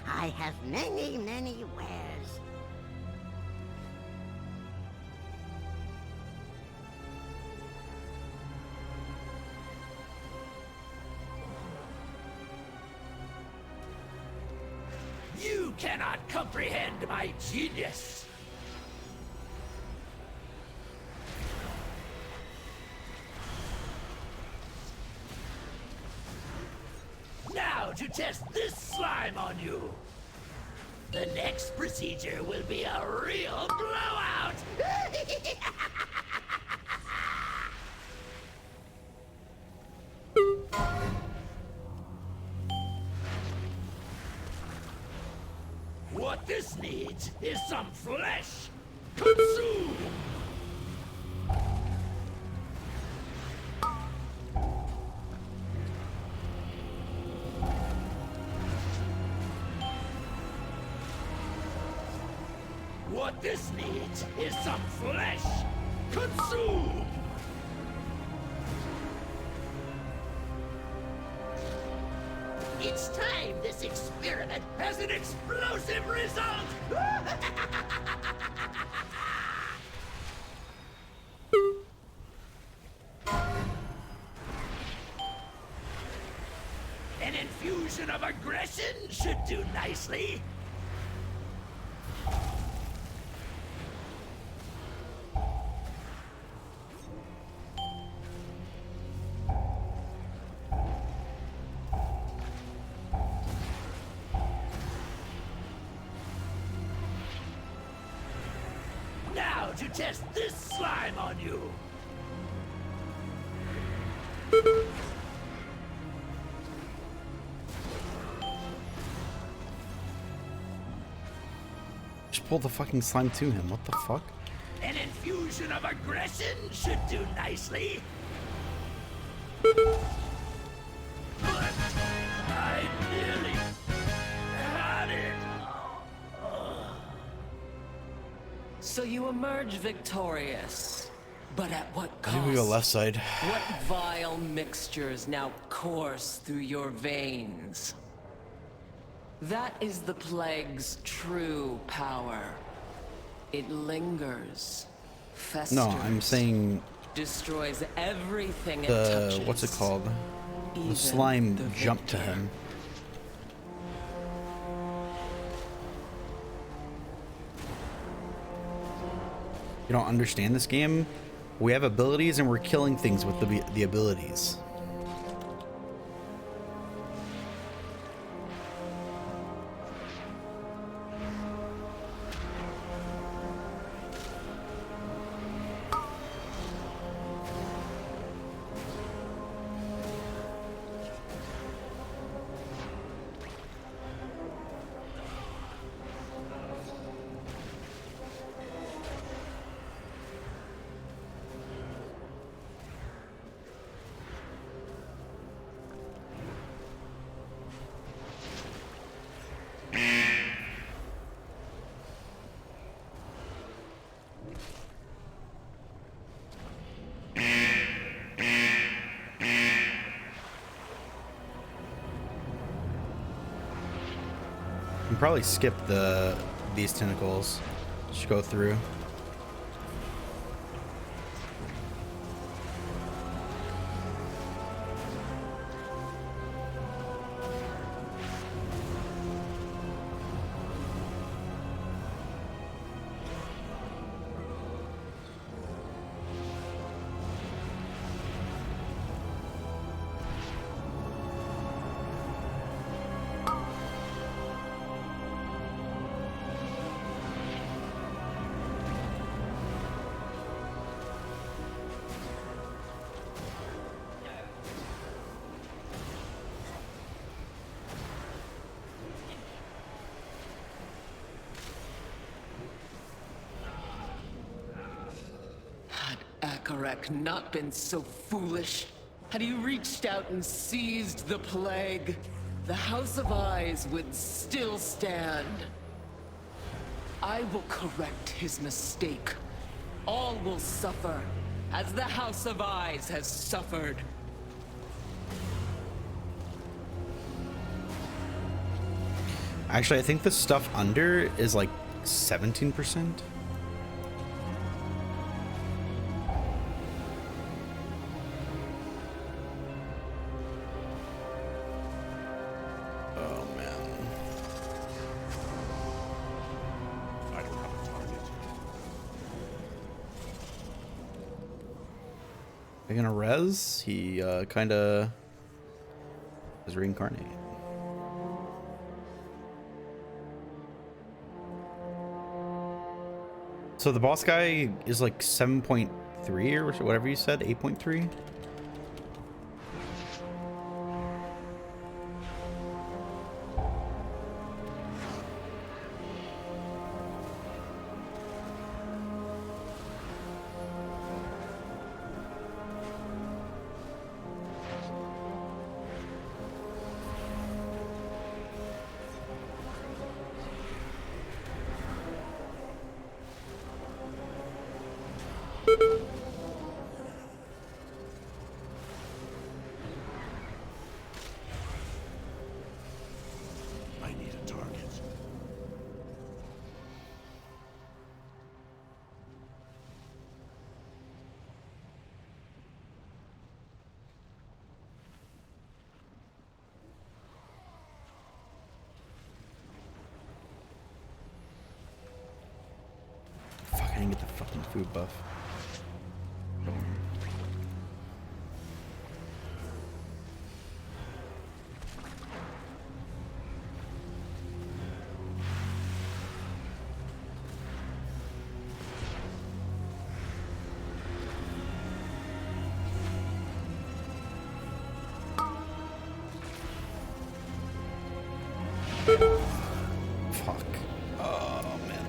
I have many, many wares. You cannot comprehend my genius. Now to test this slime on you. The next procedure will be a real blowout. What this needs is some flesh. Consume! What this needs is some flesh. Consume! Each time this experiment has an explosive result! An infusion of aggression should do nicely. Now to test this slime on you. Just pull the fucking slime to him. What the fuck? An infusion of aggression should do nicely. I nearly had it. So you emerge victorious, but at what I cost? think we go left side. What vile mixtures now course through your veins? That is the plague's true power. It lingers, festers. No, I'm saying destroys everything it the touches. what's it called? The Even slime the jumped to victor. him. You don't understand this game? We have abilities and we're killing things with the abilities. You can probably skip these tentacles. Just go through. Akarek not been so foolish? Had he reached out and seized the plague, the House of Eyes would still stand. I will correct his mistake. All will suffer, as the House of Eyes has suffered. Actually, I think the stuff under is like 17%. Oh man. I don't have a target. Are you gonna res? He kinda is reincarnated. So the boss guy is like 7.3 or whatever you said, 8.3? I need a target. Fuck, I didn't get the fucking food buff. Fuck. Oh man.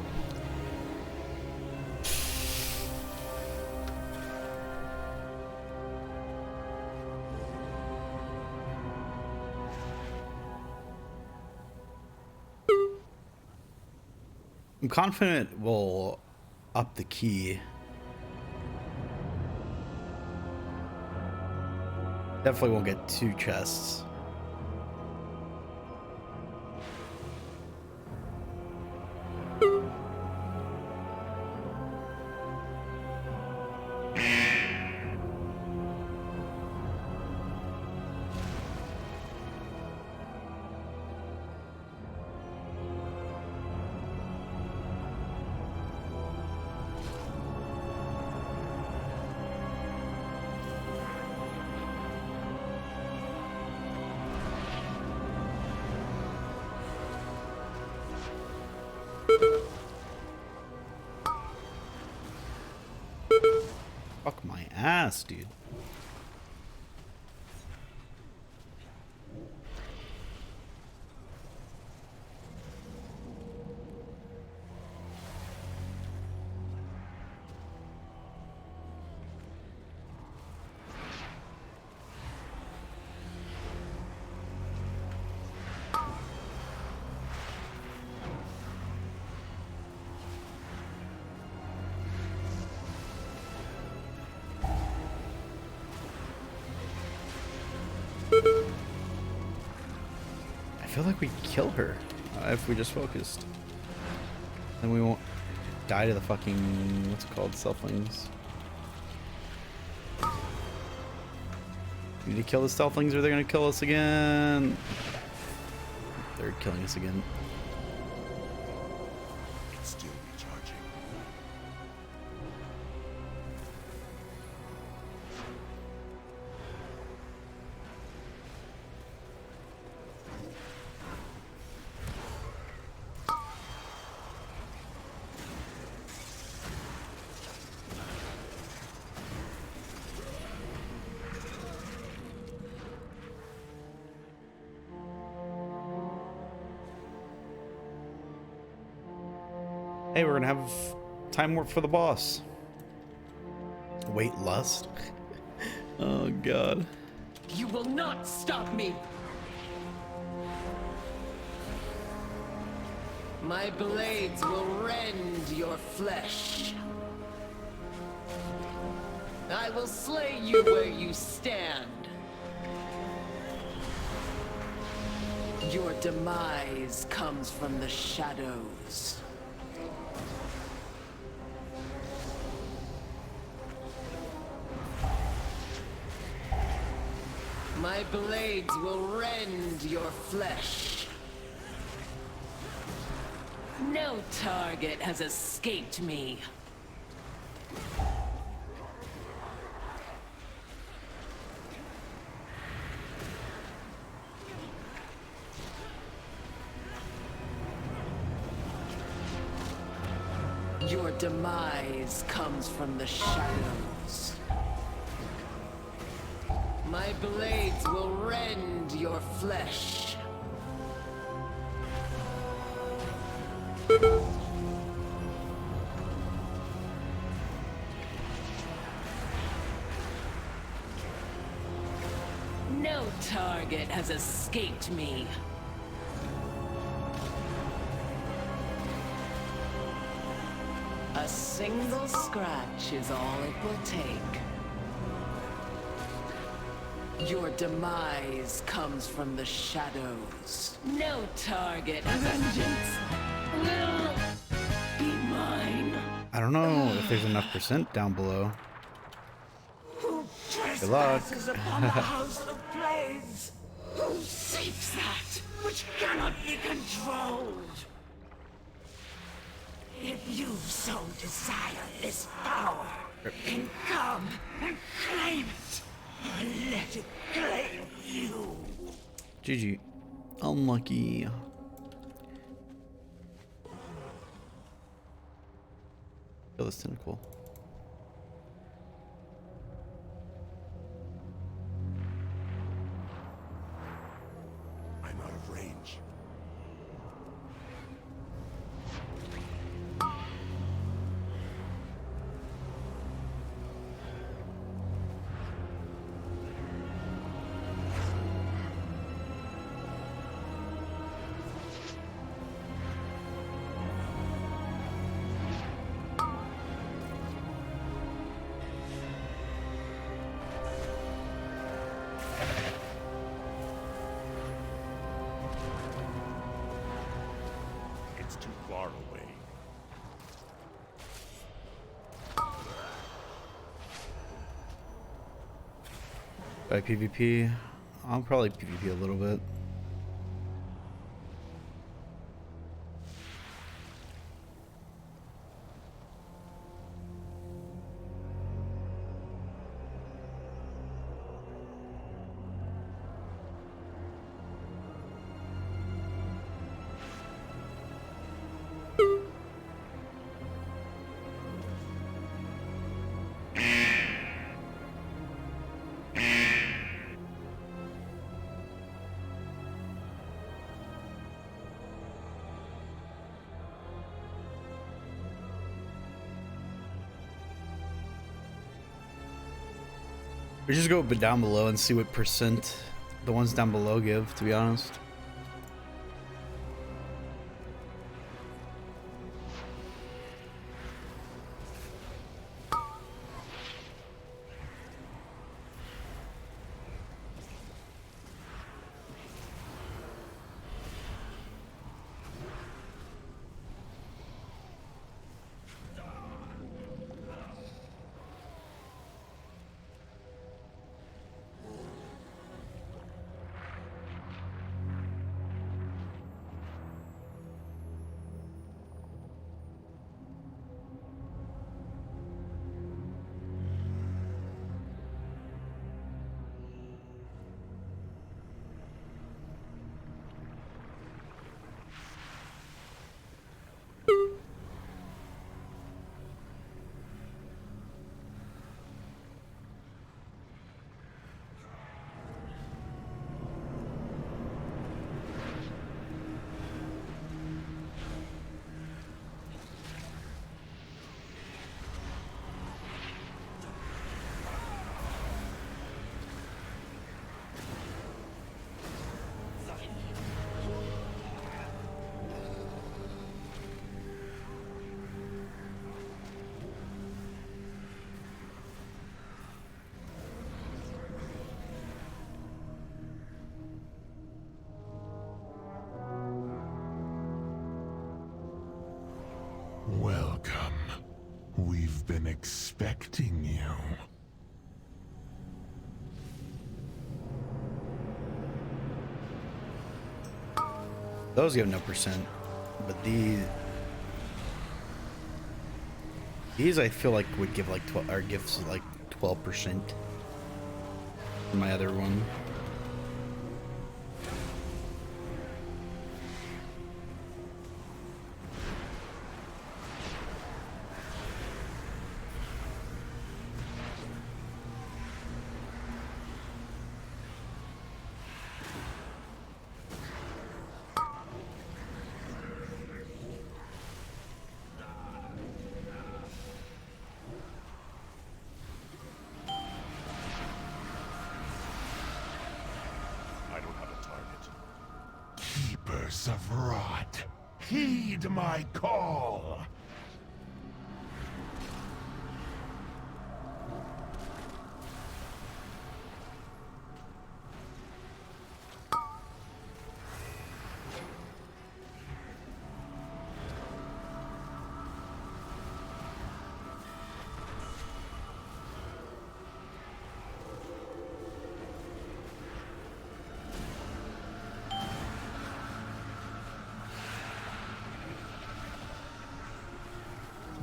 I'm confident we'll up the key. Definitely won't get 2 chests. Fuck my ass, dude. I feel like we kill her if we just focused. Then we won't die to the fucking, what's it called, Stealthlings. We need to kill the Stealthlings or they're gonna kill us again. They're killing us again. It's still recharging. Hey, we're gonna have time warp for the boss. Wait, lust? Oh god. You will not stop me! My blades will rend your flesh. I will slay you where you stand. Your demise comes from the shadows. My blades will rend your flesh. No target has escaped me. Your demise comes from the shadows. My blades will rend your flesh. No target has escaped me. A single scratch is all it will take. Your demise comes from the shadows. No target. Vengeance will be mine. I don't know if there's enough percent down below. Who Good luck. trespasses upon the house of blades? Who seeks that which cannot be controlled? If you so desire this power, then come and claim it. And let it claim you. GG. Unlucky. Kill this tentacle. I'm out of range. It's too far away. By PvP, I'll probably PvP a little bit. We just go down below and see what percent the ones down below give, to be honest. Welcome. We've been expecting you. Those give no percent, but these I feel like would give like 12 or gives like 12%. My other one. Keepers of Rot, heed my call.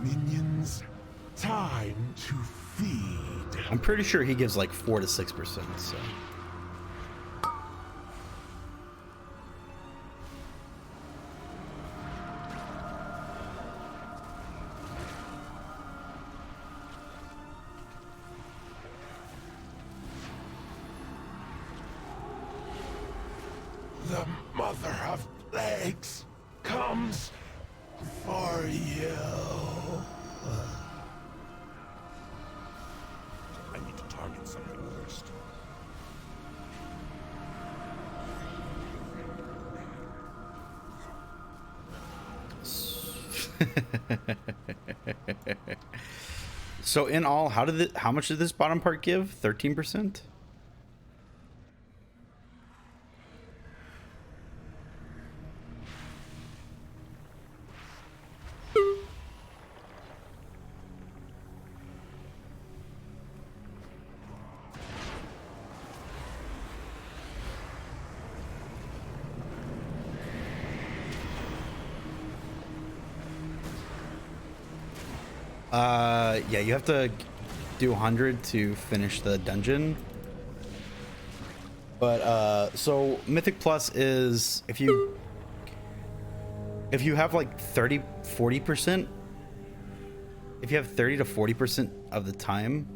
Minions, time to feed. I'm pretty sure he gives like 4 to 6%, so. The Mother of Plagues comes for you. I need to target something first. So in all, how much did this bottom part give? 13%? Yeah, you have to do 100 to finish the dungeon. But so Mythic Plus is if you have like 40%, if you have 30 to 40% of the time,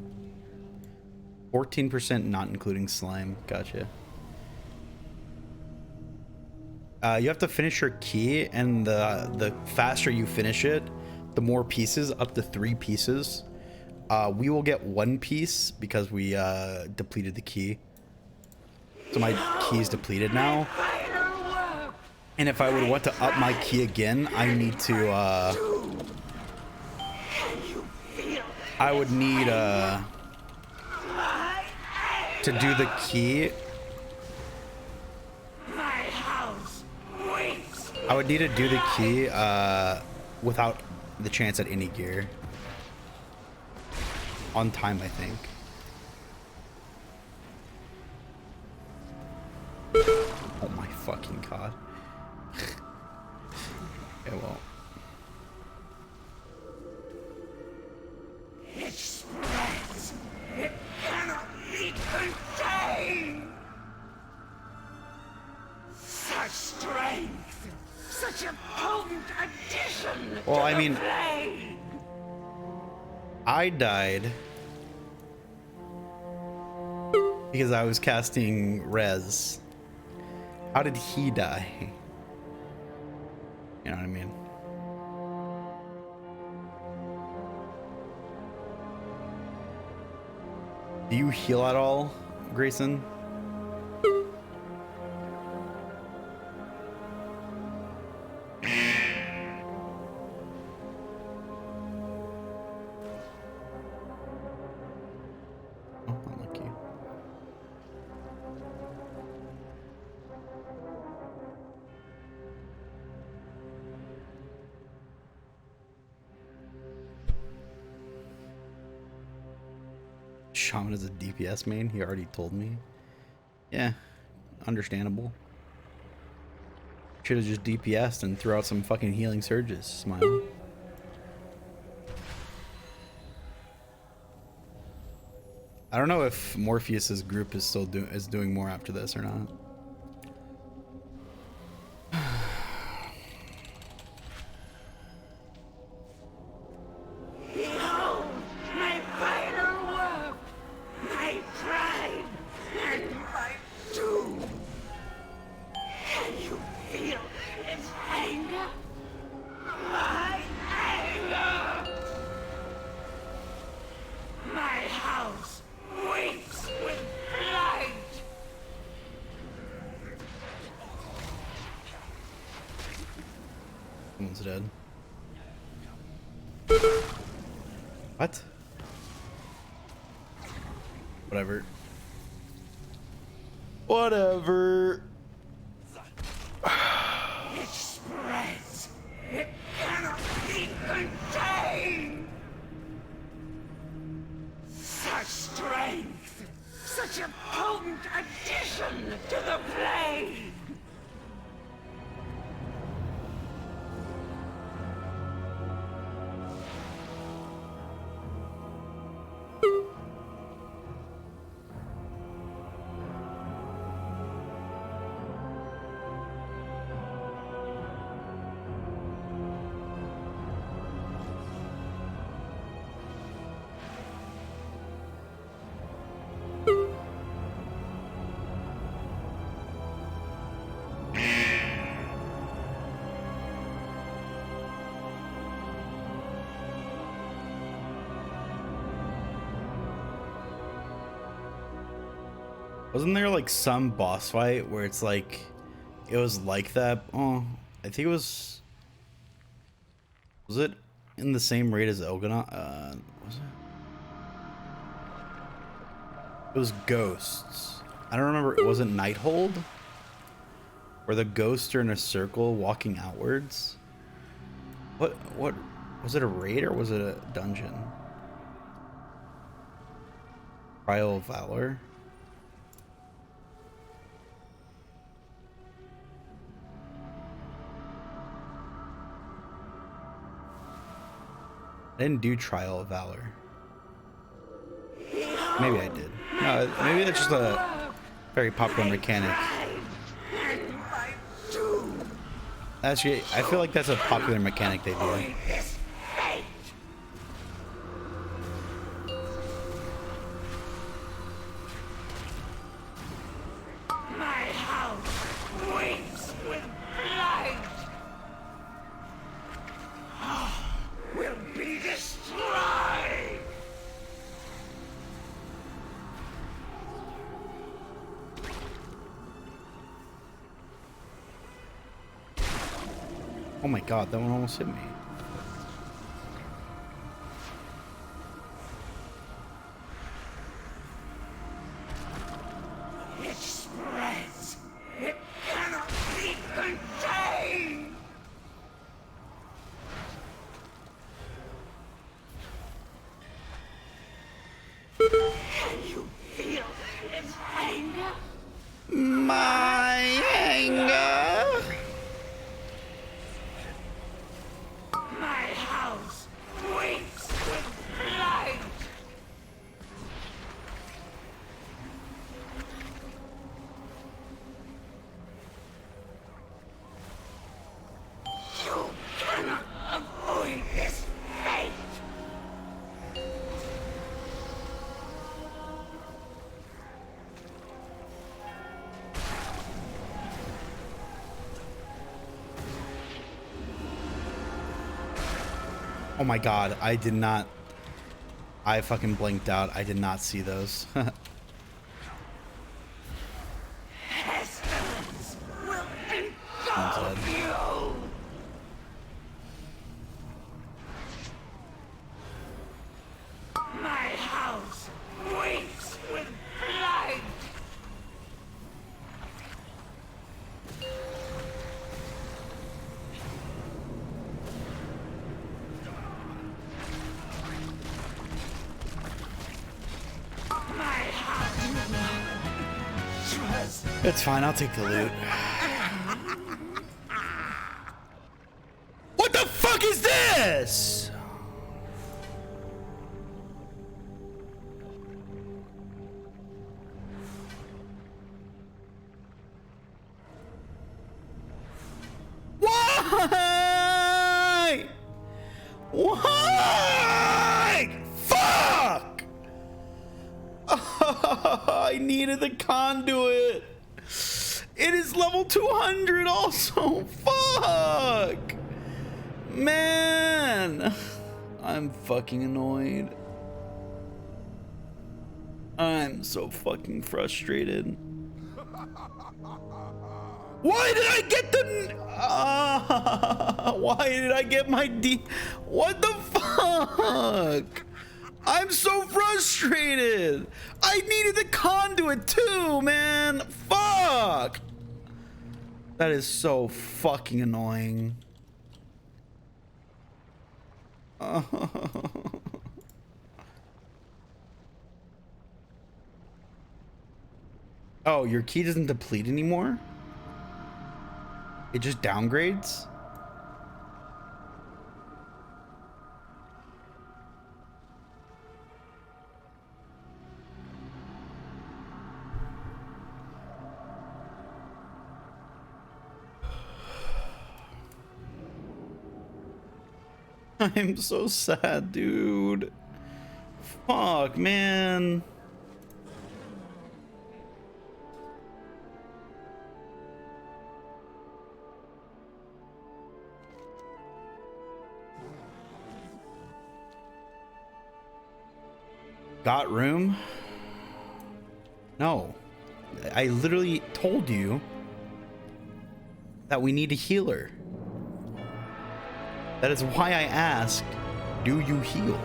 14% not including slime. Gotcha. You have to finish your key, and the faster you finish it, the more pieces, up to 3 pieces. We will get 1 piece because we depleted the key. So my key is depleted now. And if I would want to up my key again, I need to I would need to do the key. I would need to do the key without the chance at any gear. On time, I think. Oh my fucking god. Okay, well. It spreads. It cannot be contained. Such strength. Such a potent addition. Well, to I the mean, blade. I died because I was casting res. How did he die? You know what I mean? Do you heal at all, Grayson? Shaman is a DPS main? He already told me. Yeah, understandable. Should have just DPS'd and threw out some fucking healing surges. Smile. I don't know if Morpheus's group is still doing more after this or not. Behold, my final work, my pride, and my doom. Can you feel its anger? My anger! My house weeps with blight! Someone's dead. What? Whatever. Whatever. It spreads. It cannot be contained. Such strength. Such a potent addition to the blade. Wasn't there like some boss fight where it's like it was like that? Oh, I think it was. Was it in the same raid as Elganon? Was it? It was Ghosts. I don't remember. It wasn't Nighthold, where the ghosts are in a circle walking outwards. What was it? A raid or was it a dungeon? Trial of Valor. I didn't do Trial of Valor. Maybe I did. No, maybe that's just a very popular mechanic. Actually, I feel like that's a popular mechanic they do. My house waits with blood. Will be destroyed. Oh my god, that one almost hit me. It spreads. It cannot be contained. Can you feel its anger? My anger. My house waits with blood. You cannot avoid this fate. Oh my god, I did not. I fucking blinked out. I did not see those. Pestilence will Someone's engulf dead. you. My house waits with blood. My house. Trust. It's fine, I'll take the loot. What the fuck is this? Why? Why? Fuck! I needed the conduit. It is level 200 also. Fuck. Man. I'm fucking annoyed. I'm so fucking frustrated. Why did I get the... why did I get my D... What the fuck? I'm so frustrated. I needed the conduit too, man. Fuck. That is so fucking annoying. Oh, your key doesn't deplete anymore? It just downgrades? I'm so sad, dude. Fuck, man. Got room? No. I literally told you that we need a healer. That is why I asked, do you heal?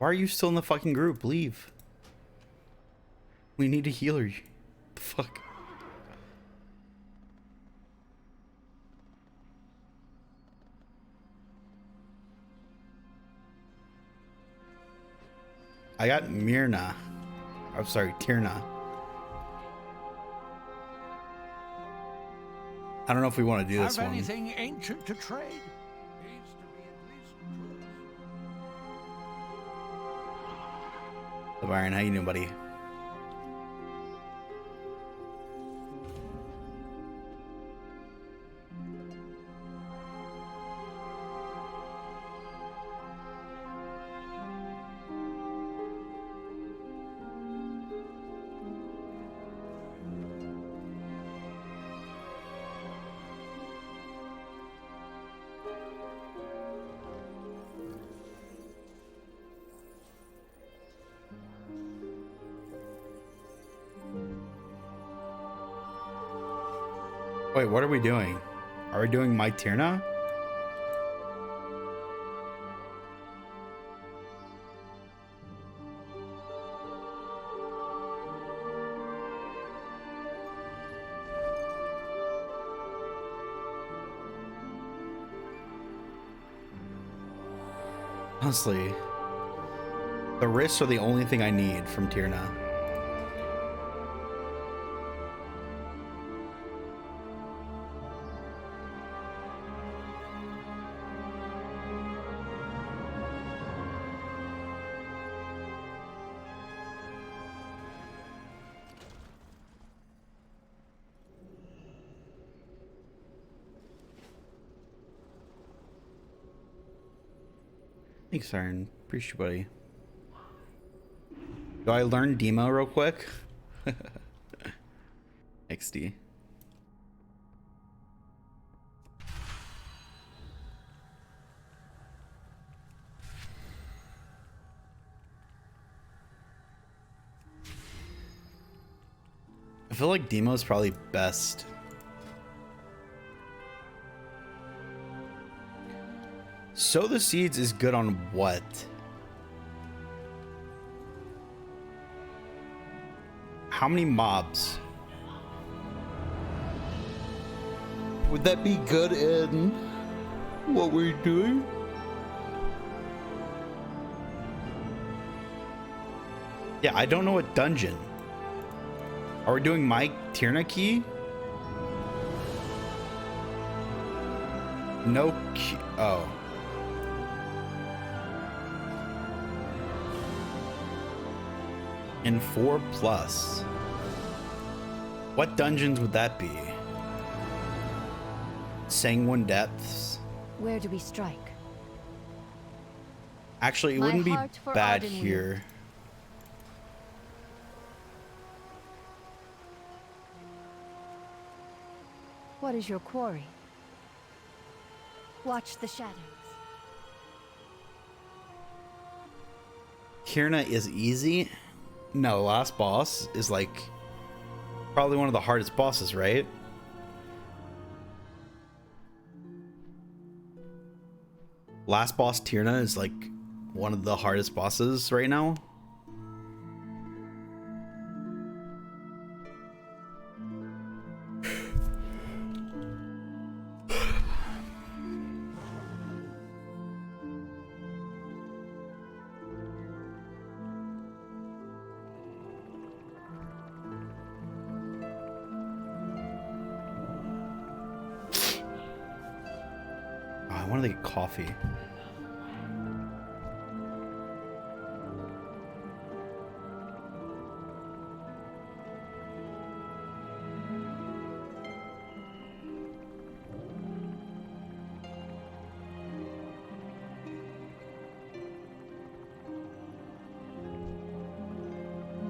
Why are you still in the fucking group? Leave. We need a healer. The fuck? I got Myrna. I'm sorry, Tyrna. I don't know if we want to do this Have one. anything ancient to trade? Byron, how you doing, buddy? Wait, what are we doing? Are we doing My Tyrna? Honestly, the wrists are the only thing I need from Tyrna. Thanks, Iron. Appreciate you, buddy. Do I learn Demo real quick? XD. I feel like Demo is probably best. Sow the seeds is good on what? How many mobs? Would that be good in what we're doing? Yeah, I don't know what dungeon. Are we doing My Tyrna key? No key. Oh. And 4+. What dungeons would that be? Sanguine Depths? Where do we strike? Actually, it My wouldn't be heart for bad Ardenweald. here. What is your quarry? Watch the shadows. Kyrna is easy. No, last boss is like probably one of the hardest bosses, right? Last boss Tyrna is like one of the hardest bosses right now. I wanted to get coffee.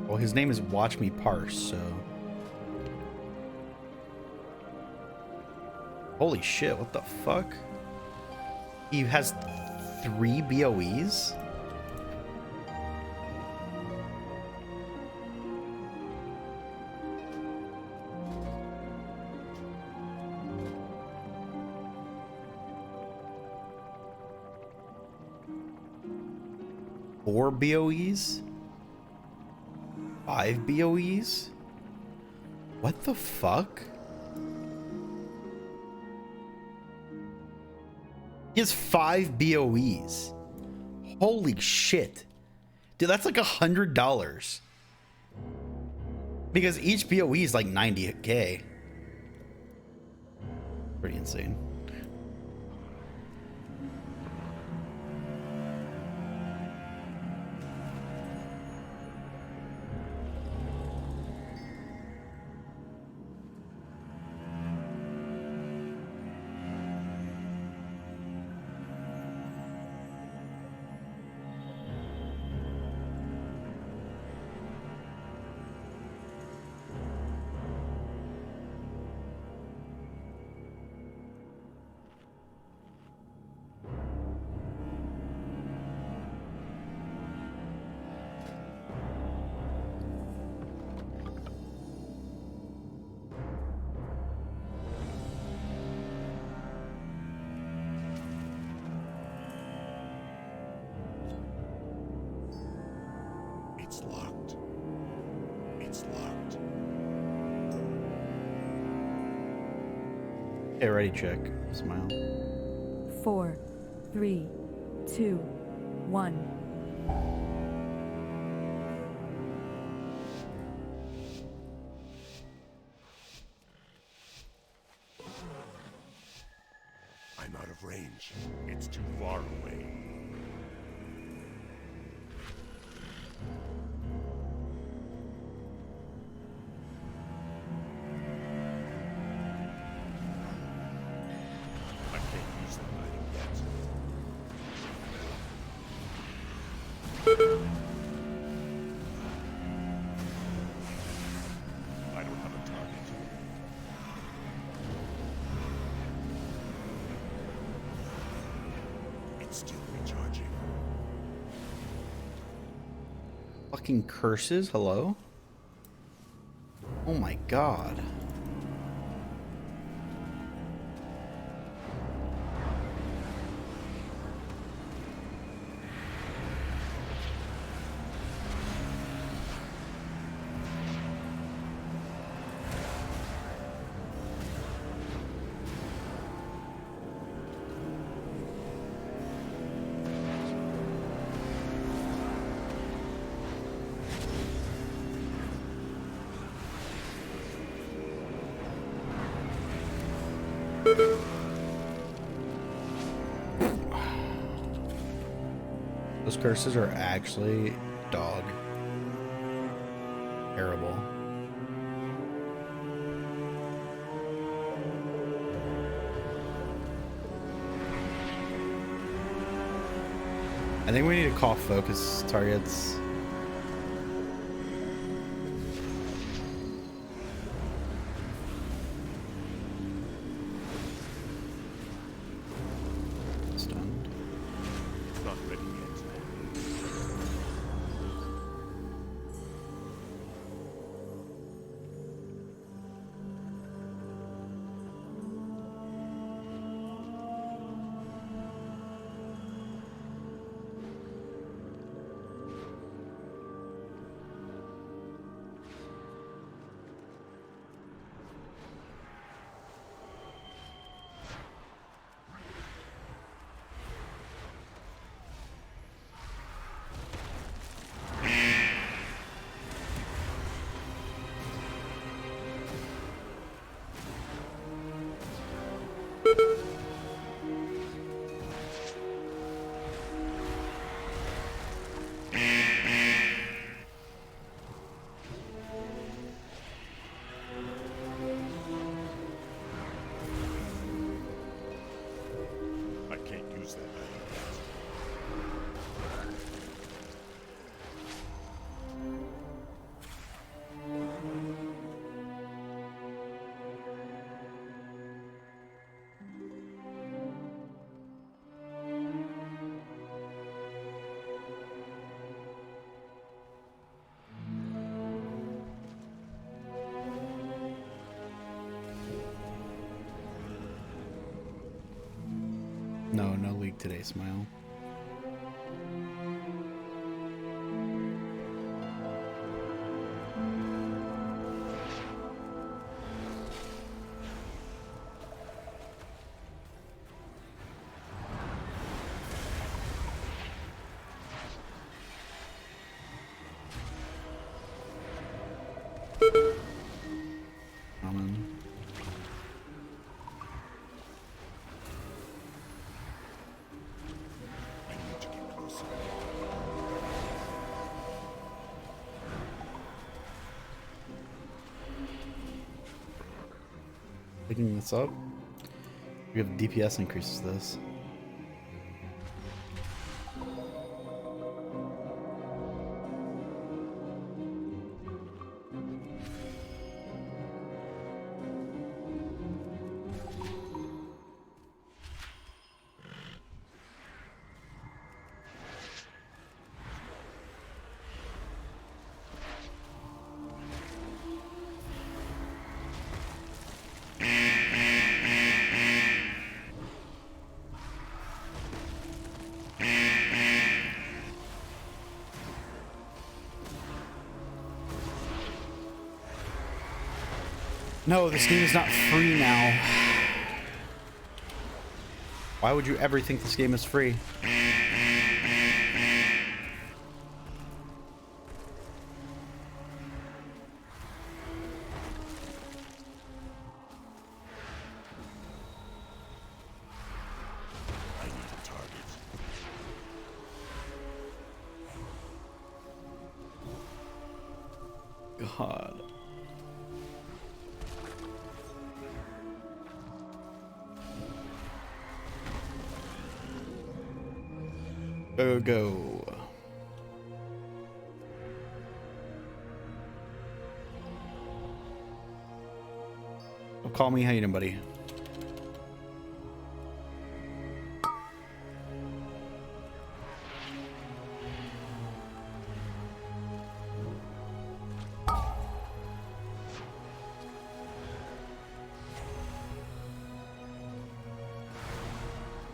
Well, his name is Watch Me Parse, so... Holy shit, what the fuck? He has 3 BOEs? 4 BOEs? 5 BOEs? What the fuck? He has 5 BOEs. Holy shit. Dude, that's like $100. Because each BOE is like 90K. Pretty insane. It's locked. It's locked. Okay, ready, check. Smile. 4, 3, 2, 1. I'm out of range. It's too far away. I can't use that item yet. I don't have a target. It's still recharging. Fucking curses? Hello? Oh my god. Those curses are actually dog. Terrible. I think we need to call focus targets. Stunned. Not ready yet. I can't use that item yet. No league today, Smile. Picking this up. We have DPS increases this. No, this game is not free now. Why would you ever think this game is free? God. Go. Oh, call me. How you doing, buddy?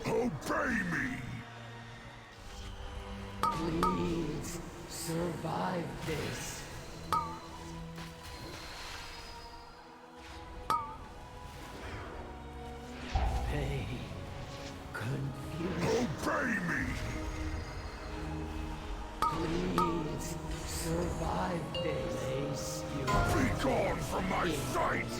Obey me! Please survive this. Pain, confusion. Obey me! Please survive this. Be gone from my sight!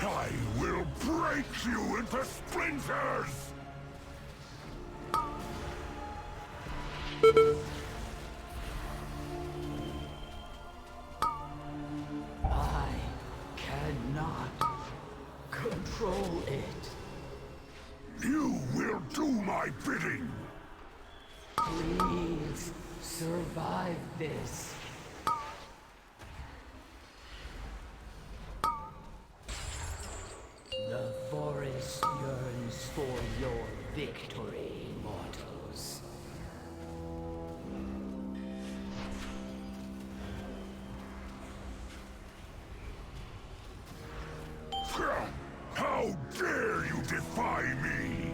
I will break you into splinters! I cannot control it. You will do my bidding! Please survive this. The forest yearns for your victory, mortals. How dare you defy me!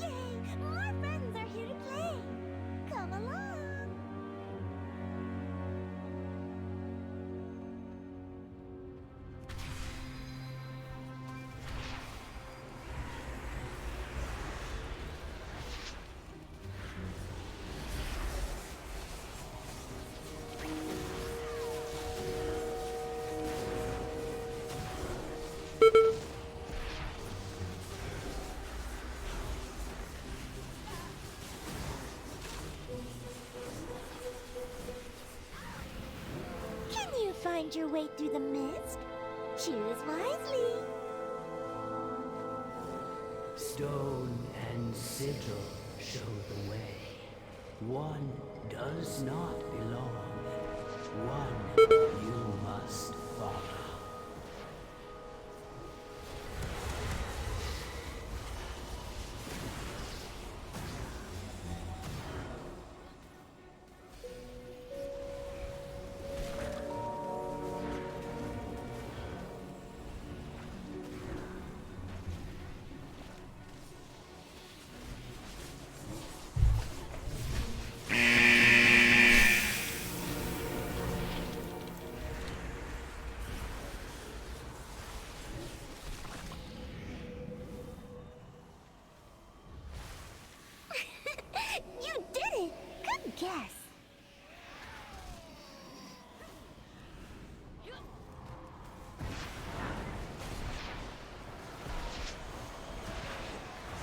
Yay! More friends are here to play! Come along! Can you find your way through the mist? Choose wisely. Stone and sigil show the way. One does not belong. One you must follow. guess.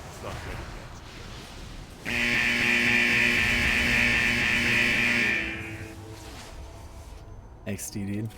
It's not ready XD, dude.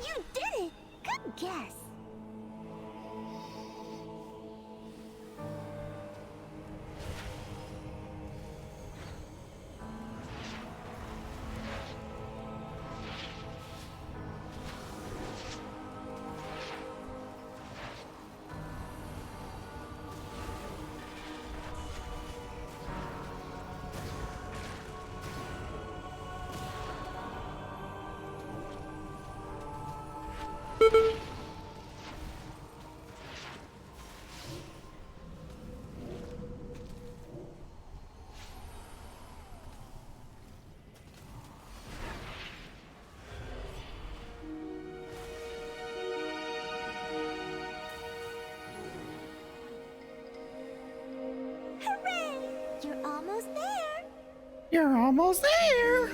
You did it! Good guess. Hooray! You're almost there. You're almost there.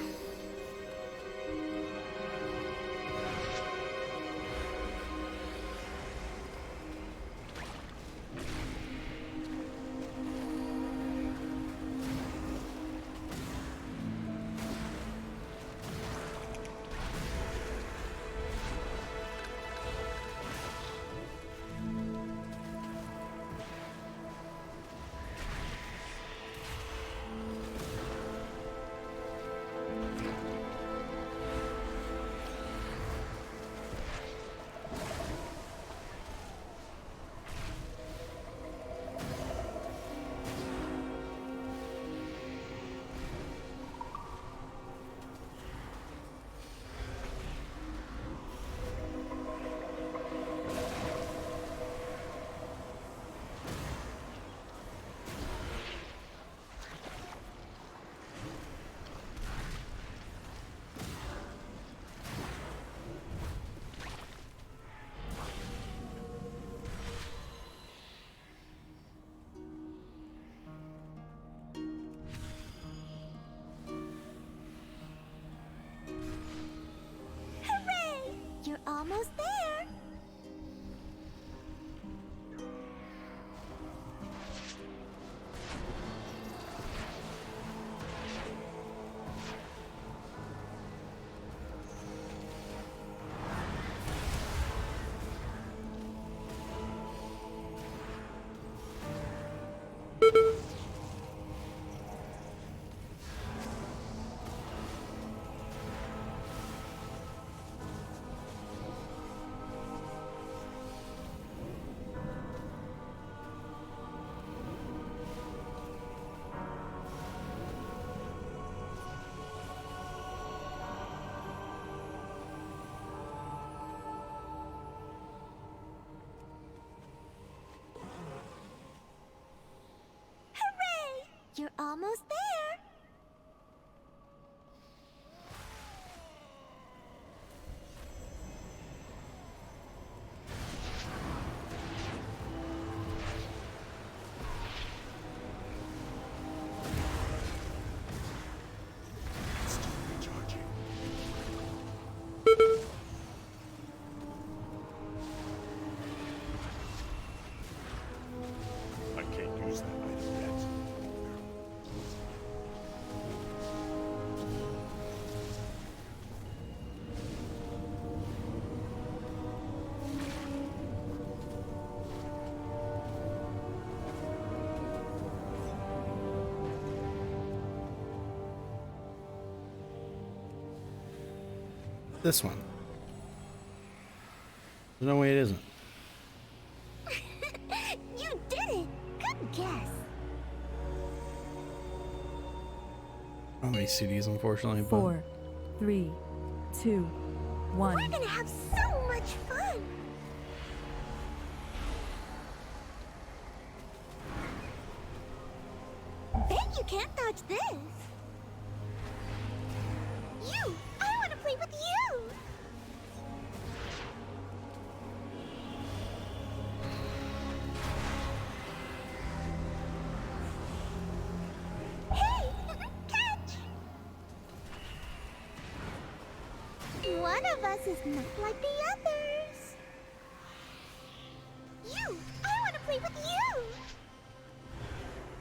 Hooray! You're almost there. Hooray! You're almost there. I can't use that item yet. This one. There's no way it isn't. You did it! Good guess. I don't have any CDs, unfortunately. But 4, 3, 2, 1. We're gonna have so much fun! Bet you can't dodge this! You! I wanna play with you! Hey! Catch! One of us is not like the others. You! I want to play with you!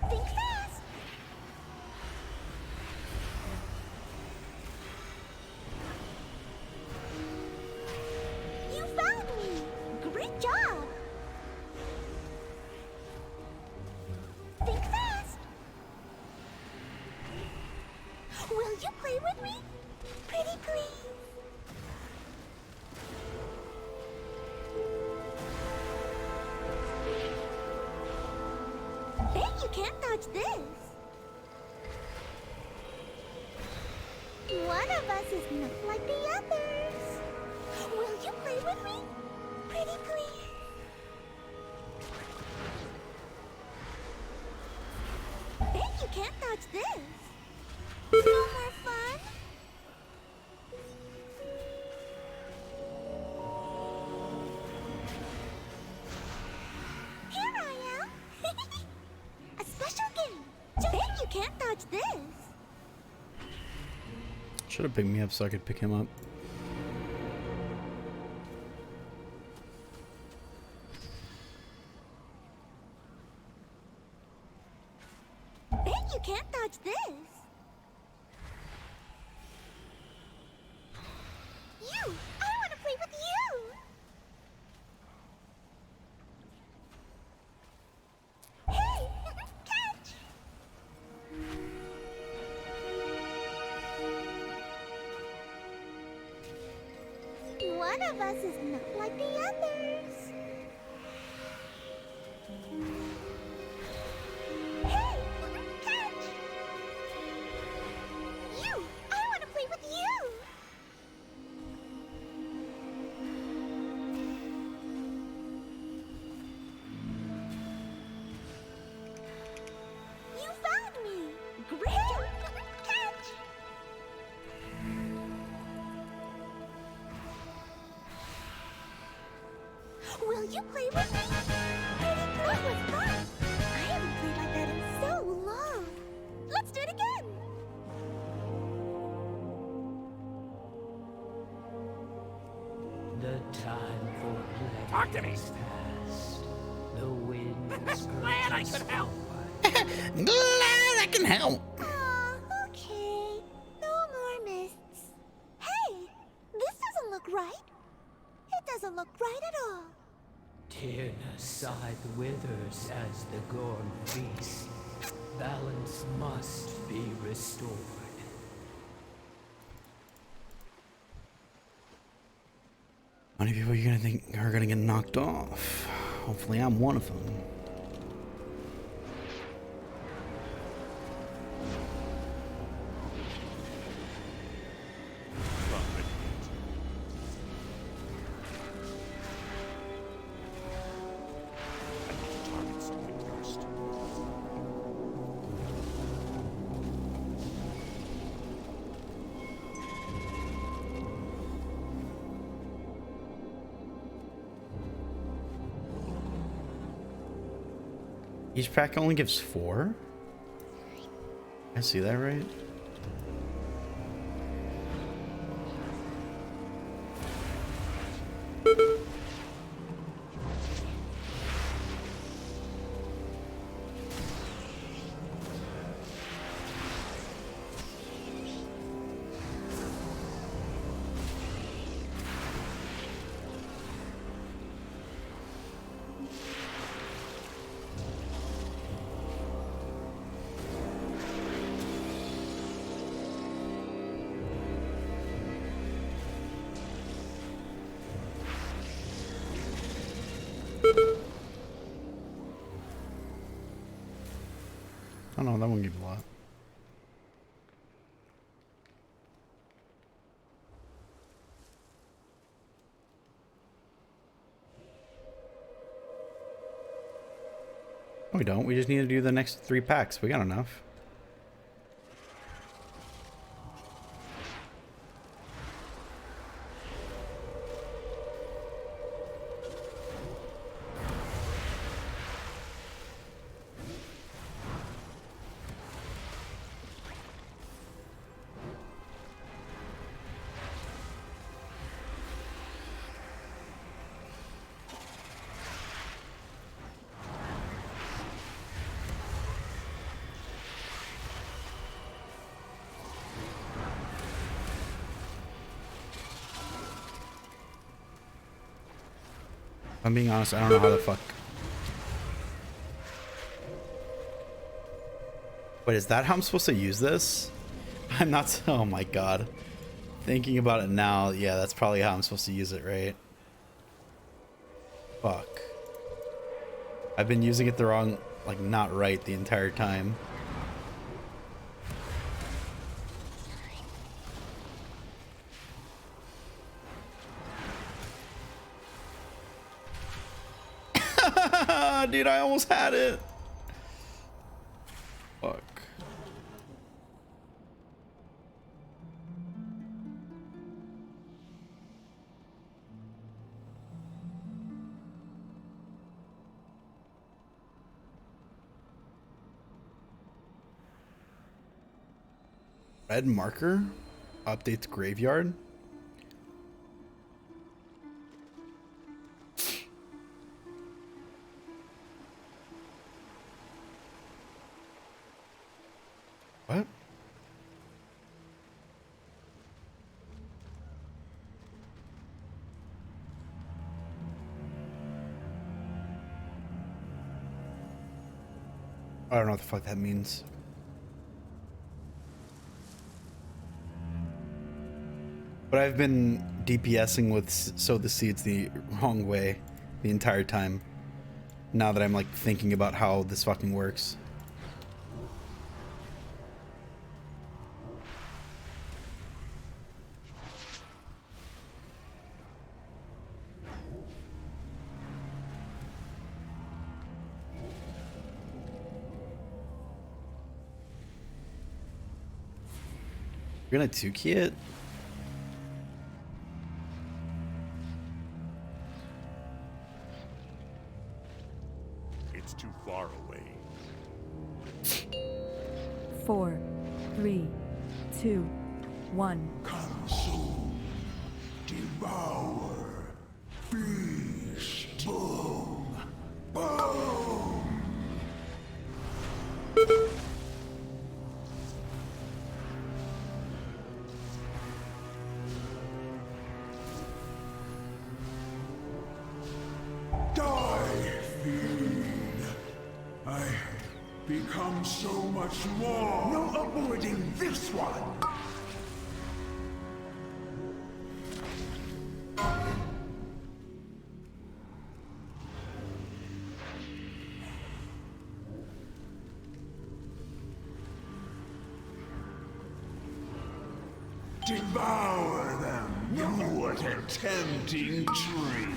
Think fast! You found me! Great job! Think fast! Will you play with me? Pretty please! Bet you can't dodge this. One of us is not like the others. Will you play with me? Pretty please. Bet you can't dodge this. No more fun? Here I am. A special game. Just bet you can't dodge this. should have picked me up so I could pick him up. Bet you can't dodge this. You! I want to play with you! Hey! Catch! One of us is not like the others. Hey! Catch! You! I want to play with you! You found me! Great! Catch! Will you play with me? That was fun! I haven't played like that in so long. Let's do it again! The time for play Talk to me. is past. The winds Glad I could help. Glad I can help. Aw, okay. No more mists. Hey! This doesn't look right. It doesn't look right at all. Tyrna scythe withers as the Gorn feast. Balance must be restored. How many people are you gonna think are gonna get knocked off? Hopefully I'm one of them. Target something first. Each pack only gives 4? I see that right? Oh no, that one gave a lot. We don't. We just need to do the next 3 packs. We got enough. If I'm being honest, I don't know how the fuck. Wait, is that how I'm supposed to use this? I'm not. Oh my god. Thinking about it now, yeah, that's probably how I'm supposed to use it, right? Fuck. I've been using it the wrong, like, not right the entire time. Dude, I almost had it. Fuck. Red marker updates graveyard. What? I don't know what the fuck that means. But I've been DPSing with Sow the Seeds the wrong way the entire time. Now that I'm like thinking about how this fucking works. You're gonna 2-key it? It's too far away. 4, 3, 2, 1. Consume, devour, feast, boom, boom. Die, fiend. I become so much more. No avoiding this one. Devour them. What a tempting treat.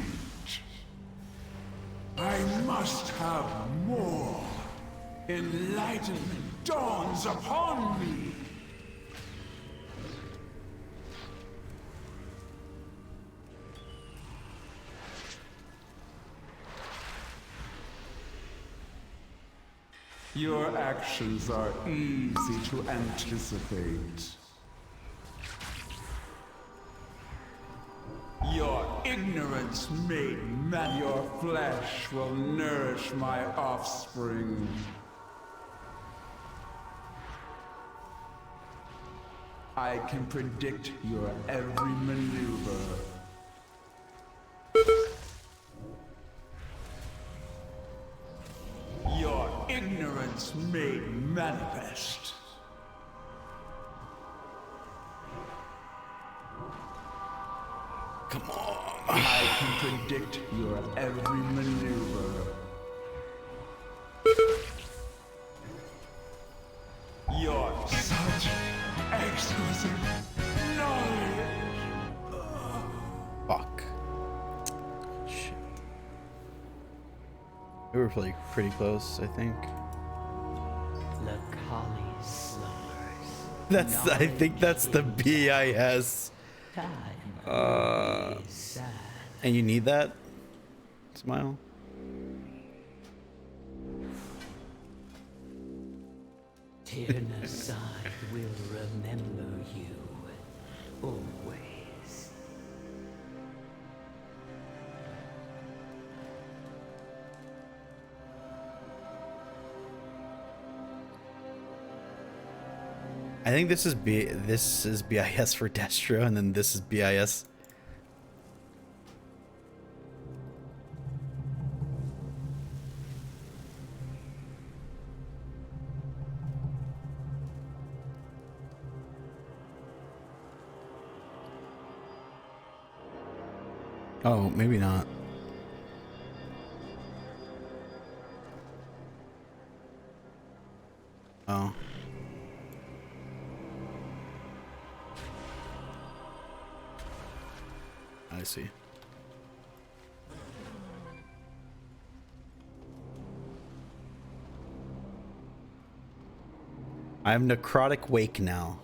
I must have more. Enlightenment dawns upon me. Your actions are easy to anticipate. Your ignorance made man. Your flesh will nourish my offspring. I can predict your every maneuver. Your ignorance made manifest. Come on. I can predict your every maneuver. were pretty close, I think. Lakali slumbers. That's I think that's the BIS. And you need that? Smile. Tyrnaside will remember you always. I think this is BIS for Destro, and then this is BIS. Oh, maybe not. Oh. I see. I have Necrotic Wake now.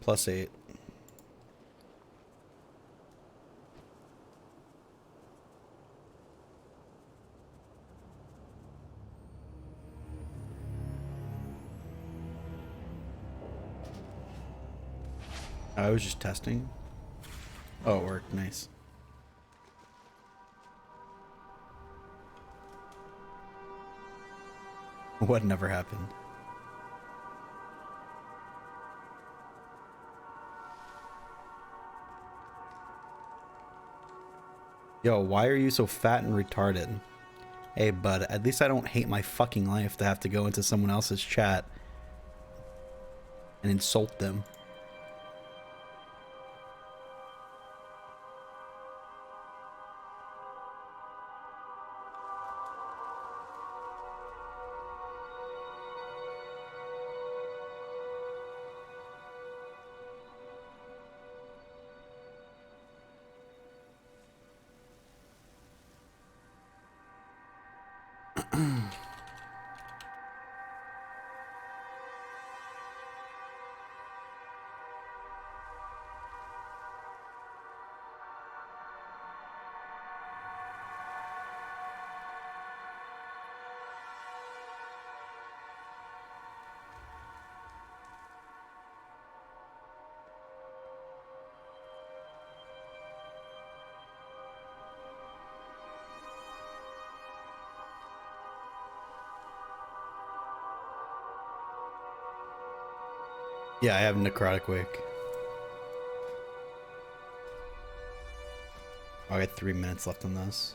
+8. I was just testing. Oh, it worked. Nice. What never happened? Yo, why are you so fat and retarded? Hey, bud, at least I don't hate my fucking life to have to go into someone else's chat and insult them. Yeah, I have Necrotic Wake. I got 3 minutes left on this.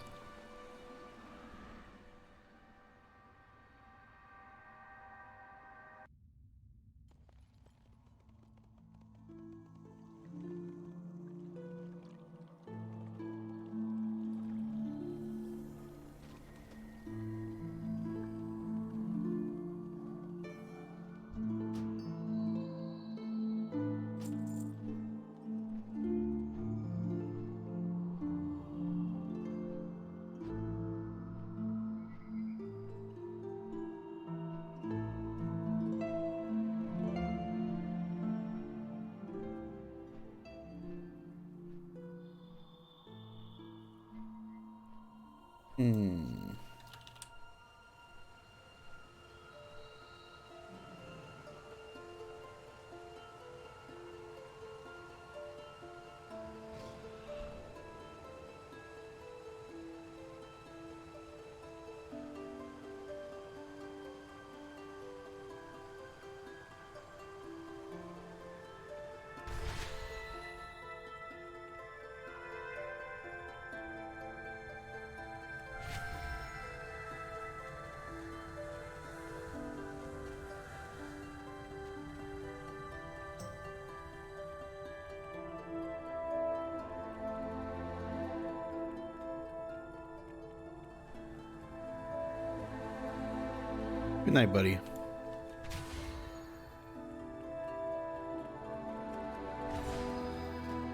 Good night, buddy.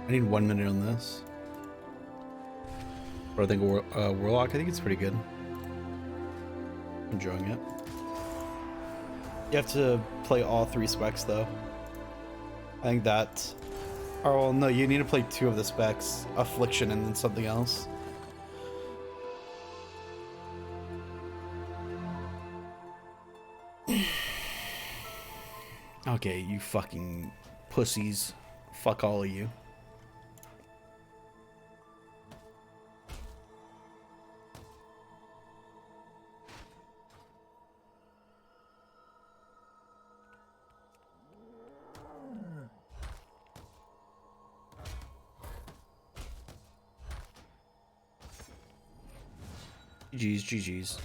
I need 1 minute on this. What do I think of Warlock? I think it's pretty good. Enjoying it. You have to play all 3 specs though. I think that. Oh well, no, you need to play 2 of the specs, Affliction and then something else. Okay, you fucking pussies. Fuck all of you. GG's, GG's.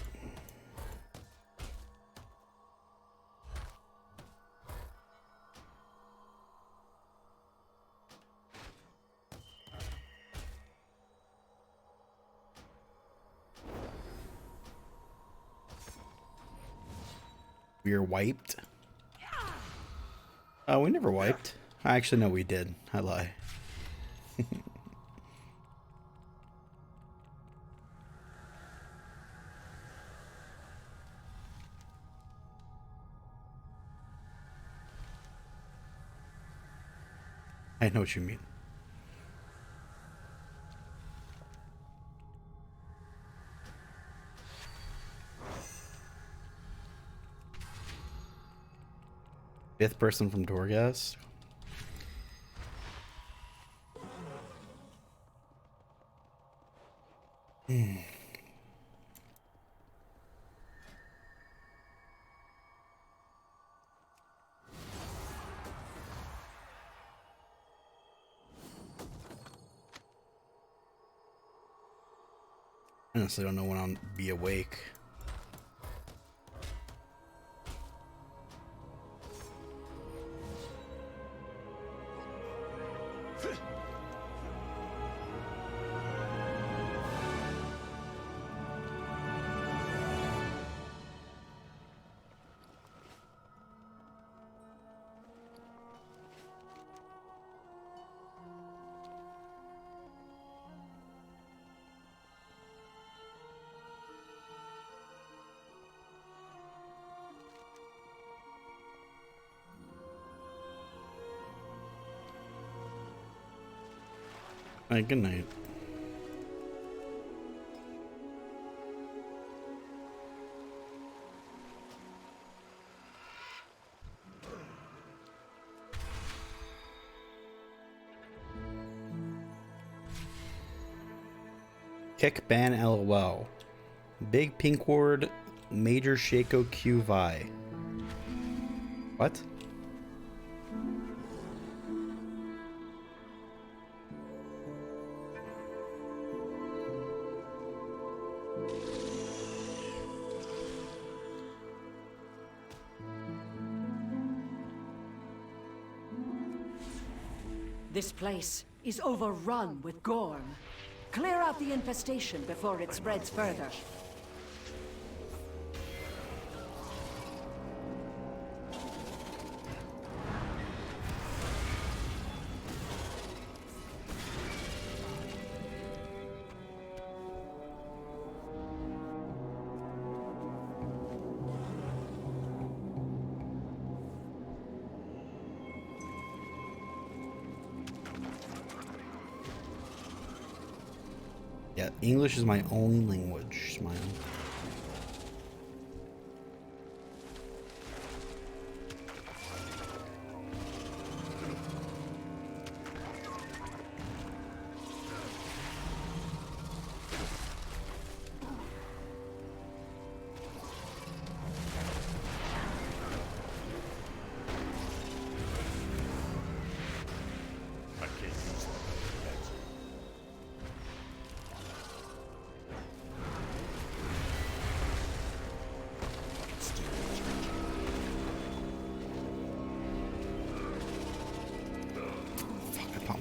We are wiped. Oh, we never wiped. Actually, no, we did. I lie. I know what you mean. Fifth person from Torghast. Honestly, don't know when I'll be awake. Alright, good night. Kick ban LOL. Big Pink Ward, Major Shaco Q Vi. What? This place is overrun with Gorm. Clear out the infestation before it spreads further. Yeah, English is my only language. Smile.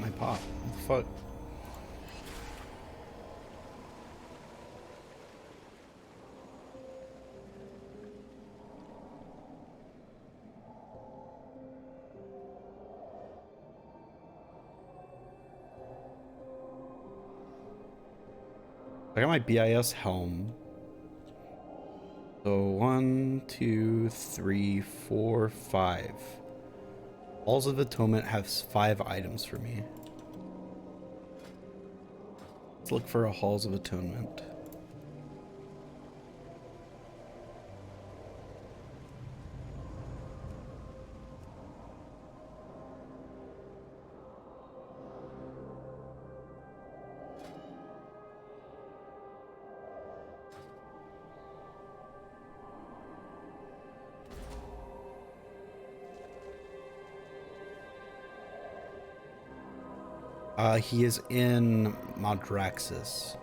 My pop. What the fuck? I got my BIS helm. So 1, 2, 3, 4, 5. Halls of Atonement has 5 items for me. Let's look for a Halls of Atonement. He is in Maldraxxus.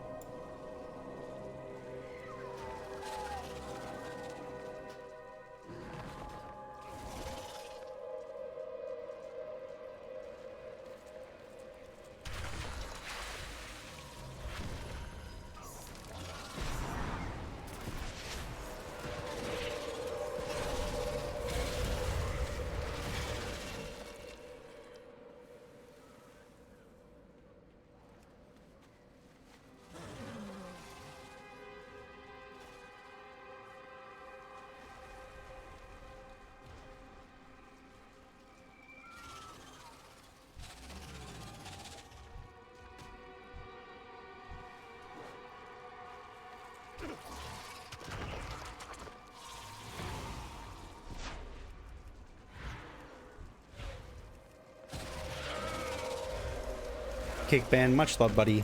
Cake Band, much love, buddy.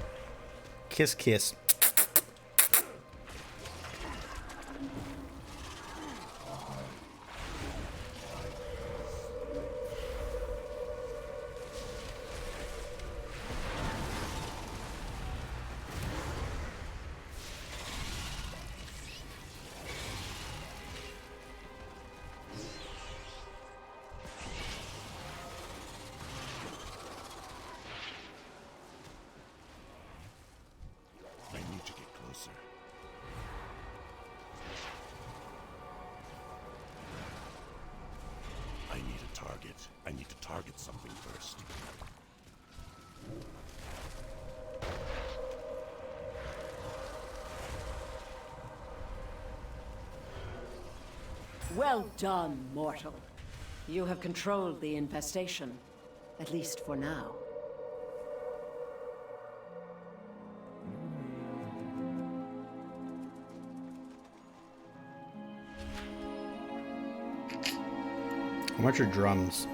Kiss, kiss. I need to target something first. Well done, mortal. You have controlled the infestation, at least for now. How much are drums?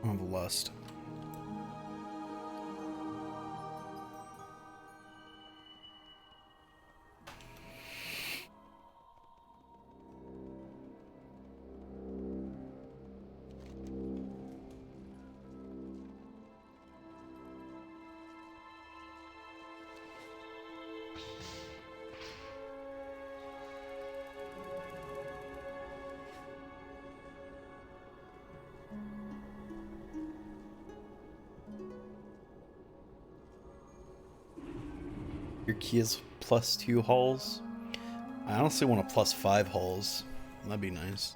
Of lust. Your key is +2 hulls. I honestly want a +5 hulls. That'd be nice.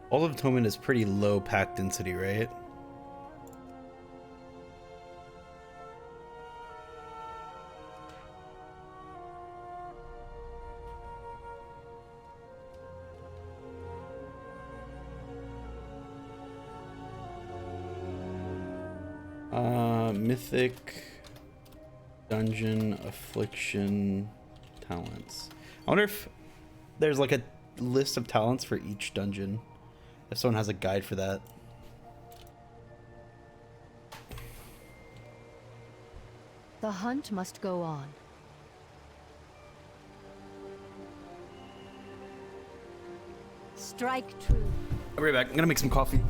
All of Atonement is pretty low pack density, right? Mythic, Dungeon, Affliction, Talents. I wonder if there's like a list of talents for each dungeon. If someone has a guide for that. The hunt must go on. Strike true. I'll be right back. I'm gonna make some coffee.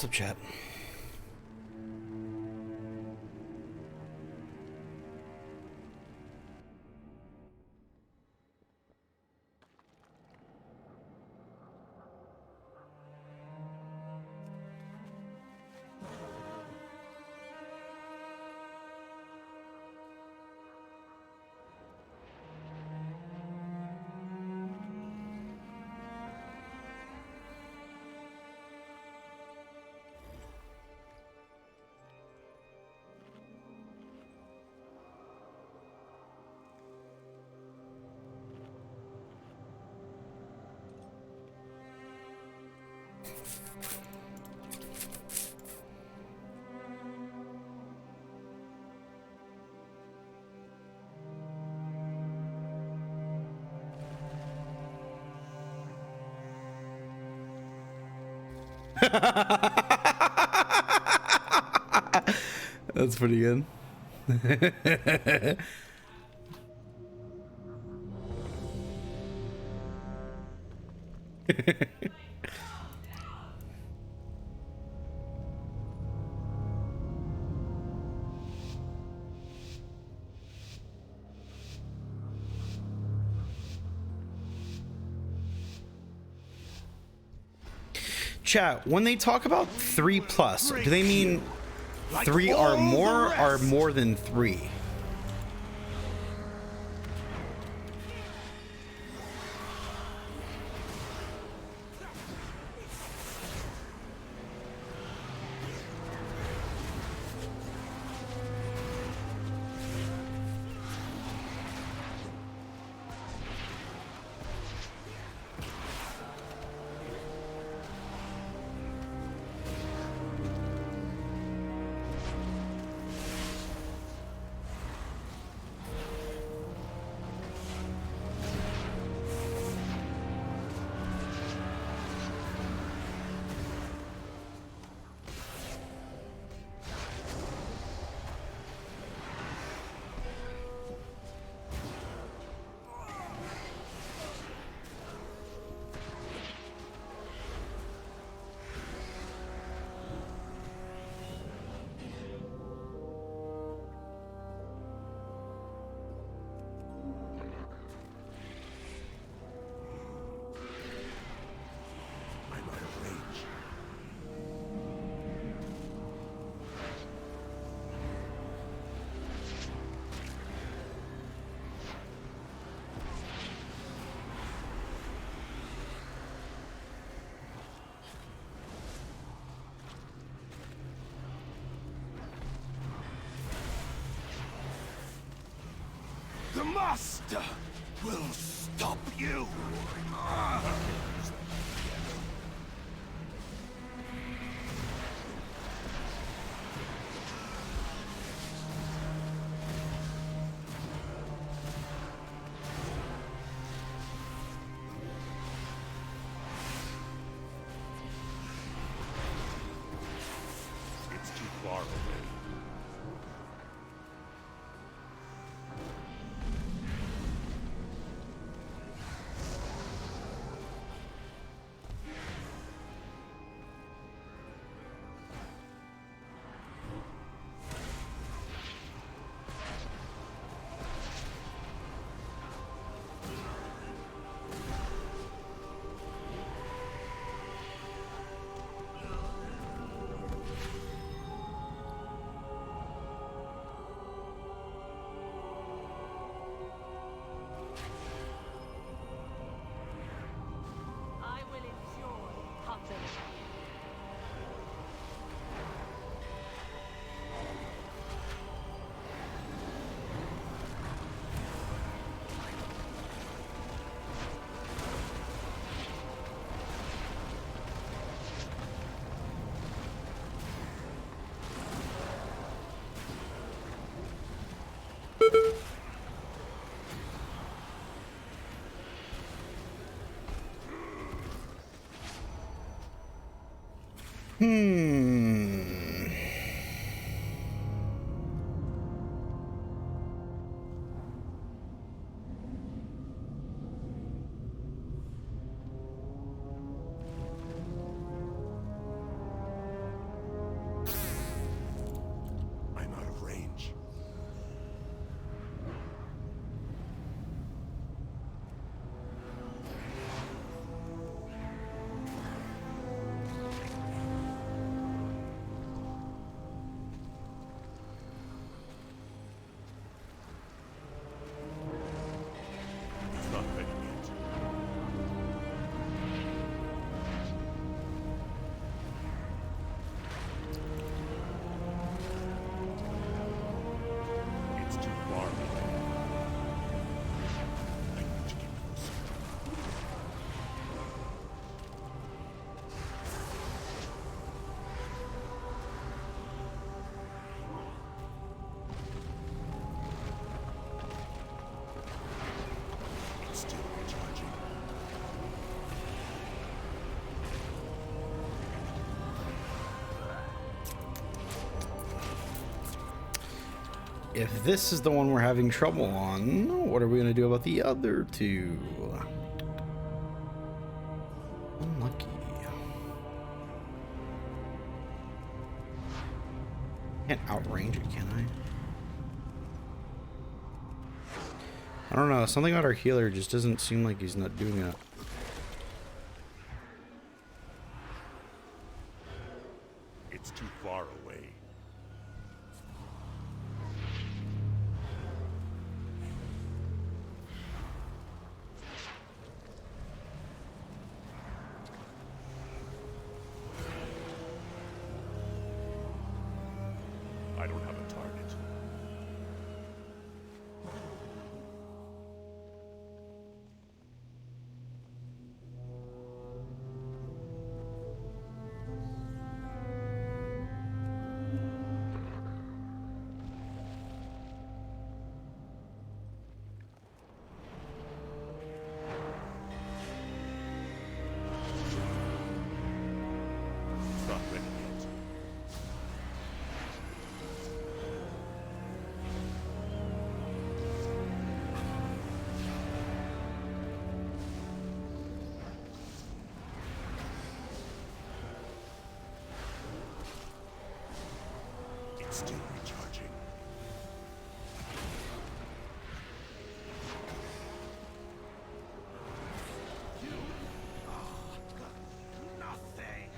What's up, chat? That's pretty good. Chat, when they talk about 3+, do they mean 3 or more or more than 3? The Master will stop you. It's too far away. if this is the one we're having trouble on, what are we gonna do about the other two? Unlucky. Can't outrange it, can I don't know, something about our healer just doesn't seem like he's not doing it. It's too far away. I don't have a target. Not ready yet. It's still recharging. Nothing.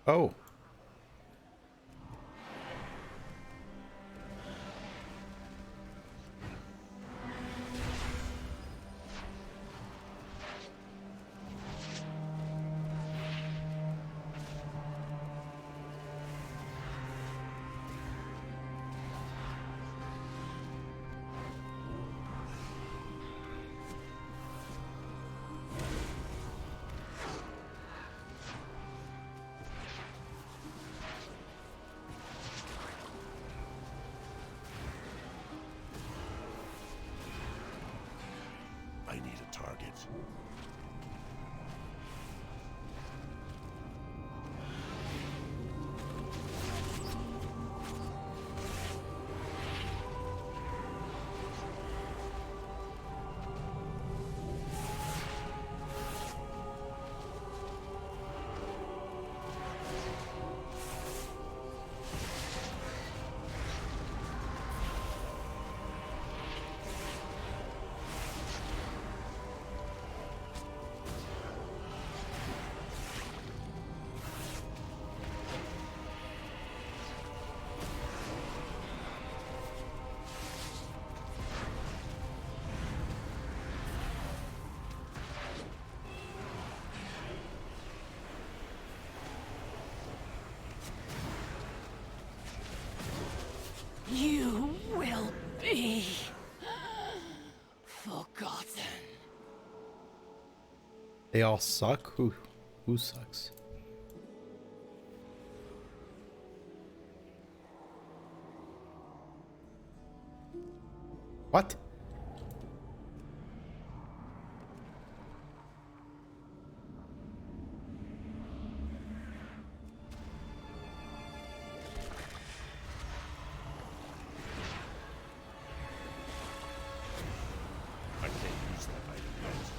Oh. I need a target. You will be forgotten. They all suck? Who sucks? What? I can't use that item yet.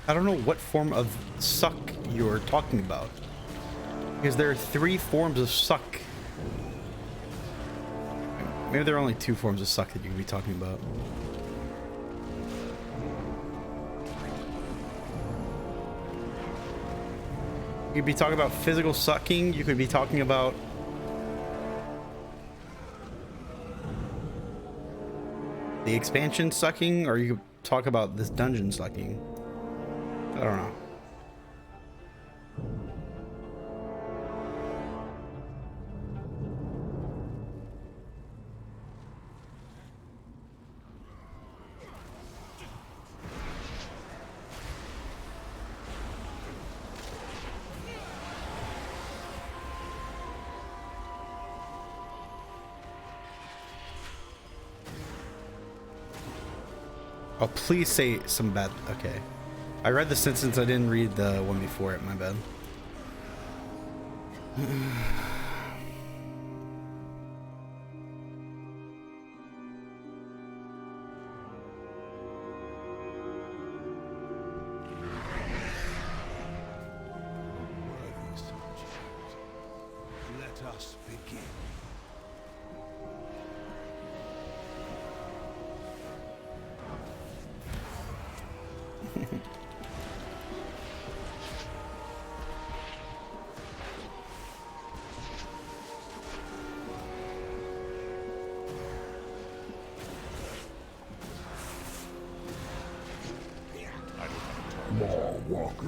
I don't know what form of suck you're talking about. Because there are 3 forms of suck. Maybe there are only 2 forms of suck that you could be talking about. You could be talking about physical sucking. You could be talking about the expansion sucking, or you could talk about this dungeon sucking. I don't know. Oh, please say some bad. Okay. I read the sentence, I didn't read the one before it, my bad. Let us begin. Walker.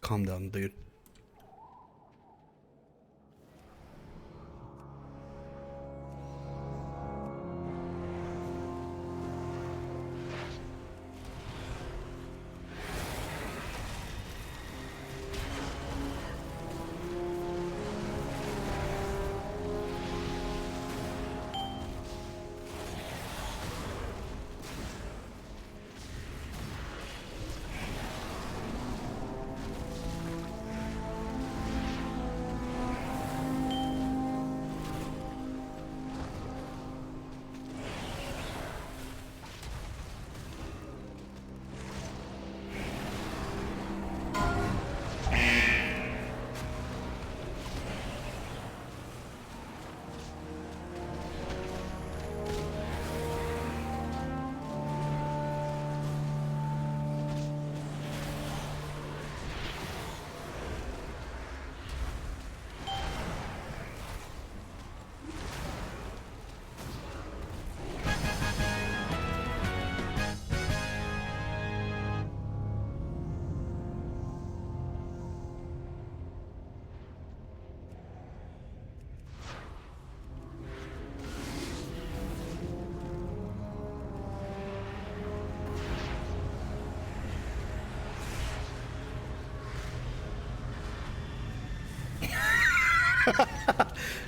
Calm down, dude.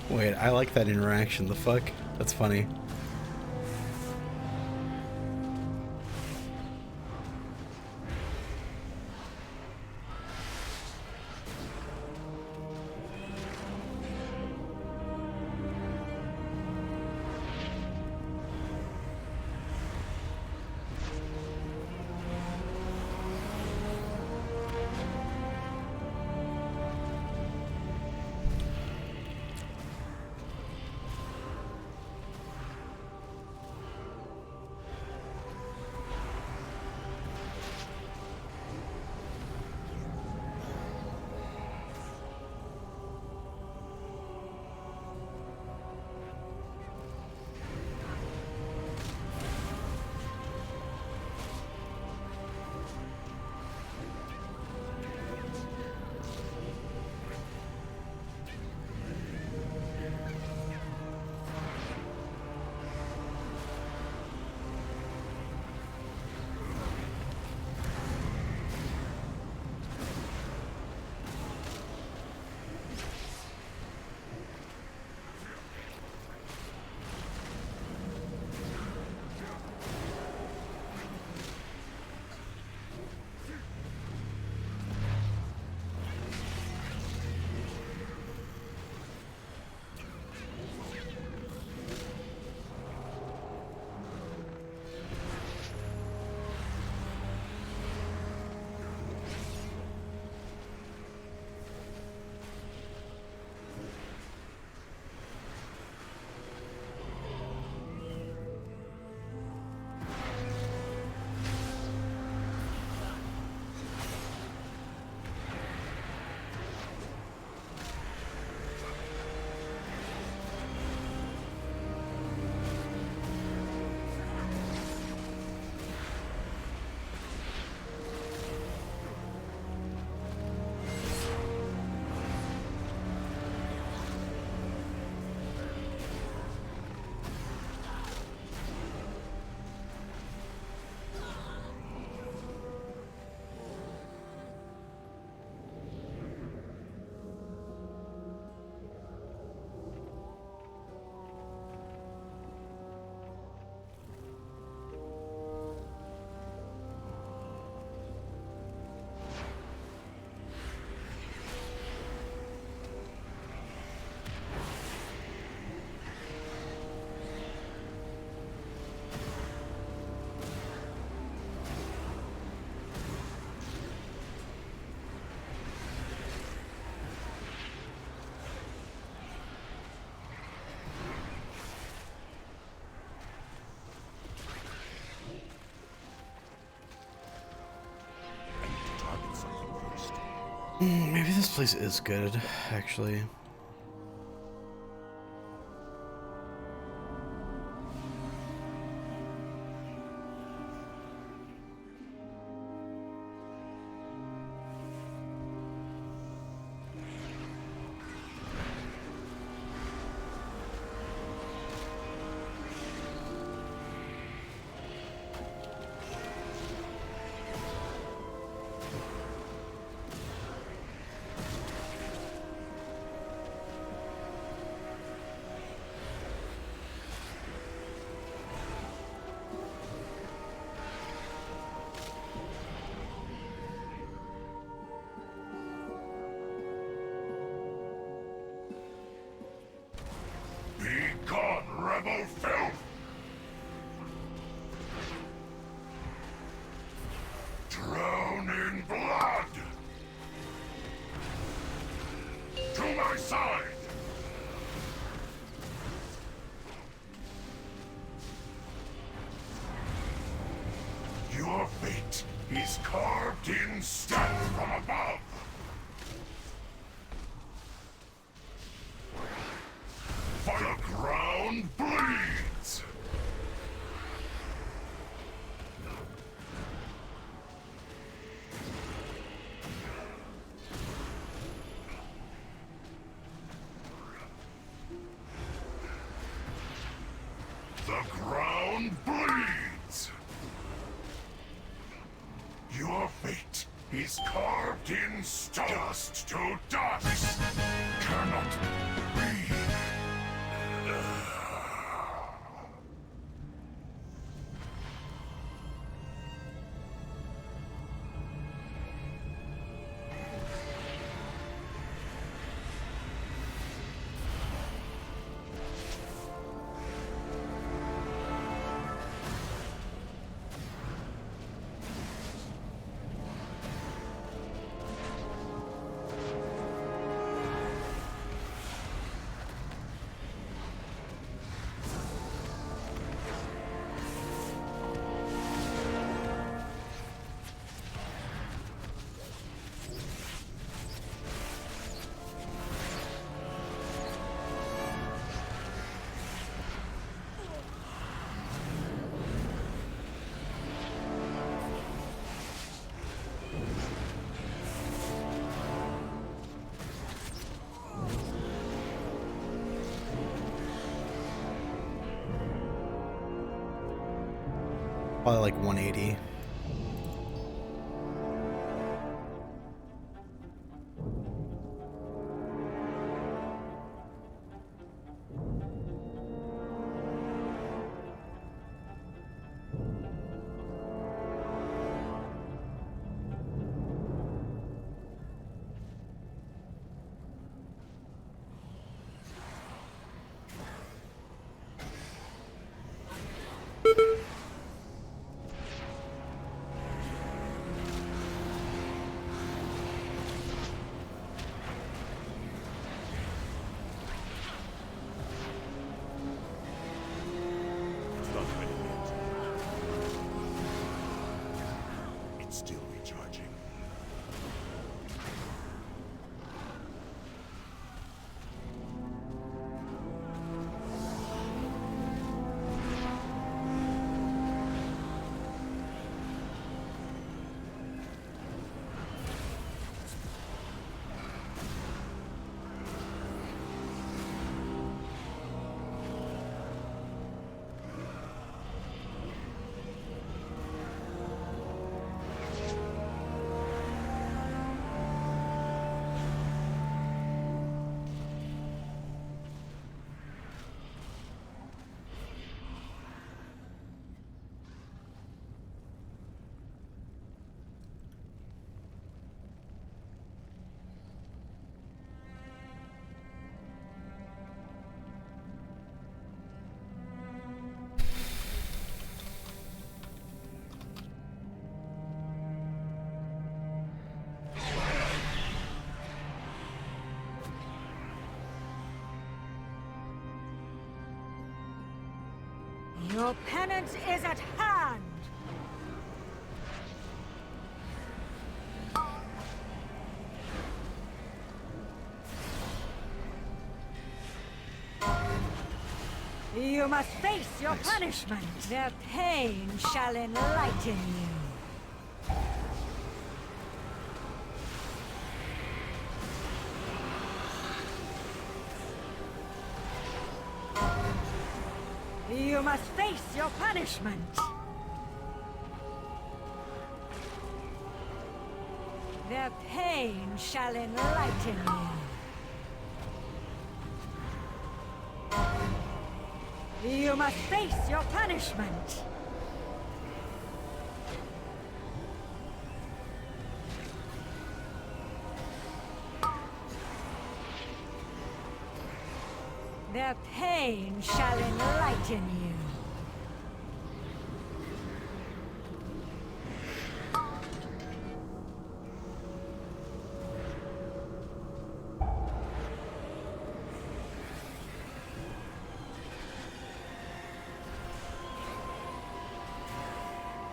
Wait, I like that interaction. The fuck? That's funny. Maybe this place is good, actually. Rebel filth! Drown in blood! To my side! Your fate is carved in stone from above! The ground bleeds! The ground bleeds! Your fate is carved in stone. Dust to dust! Cannot be! Probably like 180. It's still recharging. Your penance is at hand! You must face your punishment. Their pain shall enlighten you. You must face your punishment. Their pain shall enlighten you. You must face your punishment. Their pain shall enlighten you.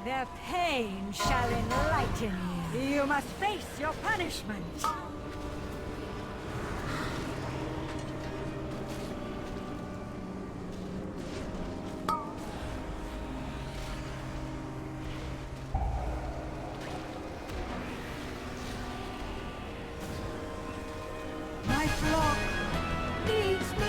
Their pain shall enlighten you. You must face your punishment. My flock needs me.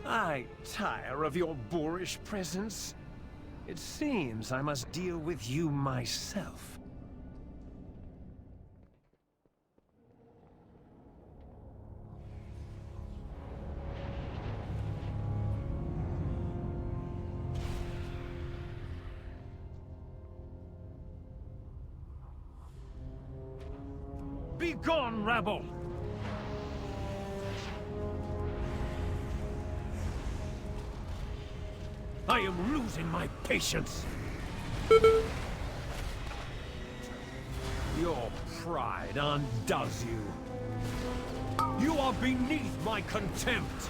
I tire of your boorish presence. It seems I must deal with you myself. Be gone, rabble! I am losing my patience. Your pride undoes you. You are beneath my contempt.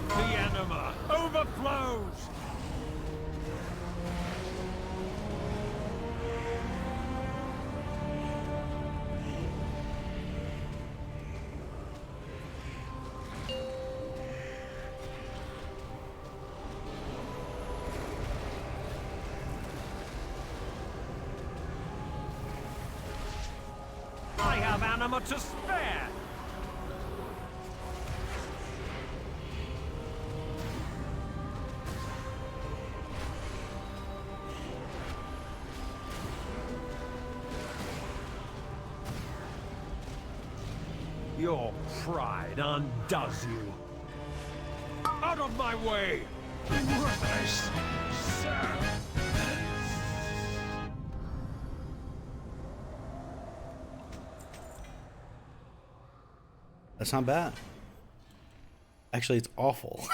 The anima overflows. I have anima to spare! Your pride undoes you. Out of my way! Worthless servant! That's not bad. Actually, it's awful.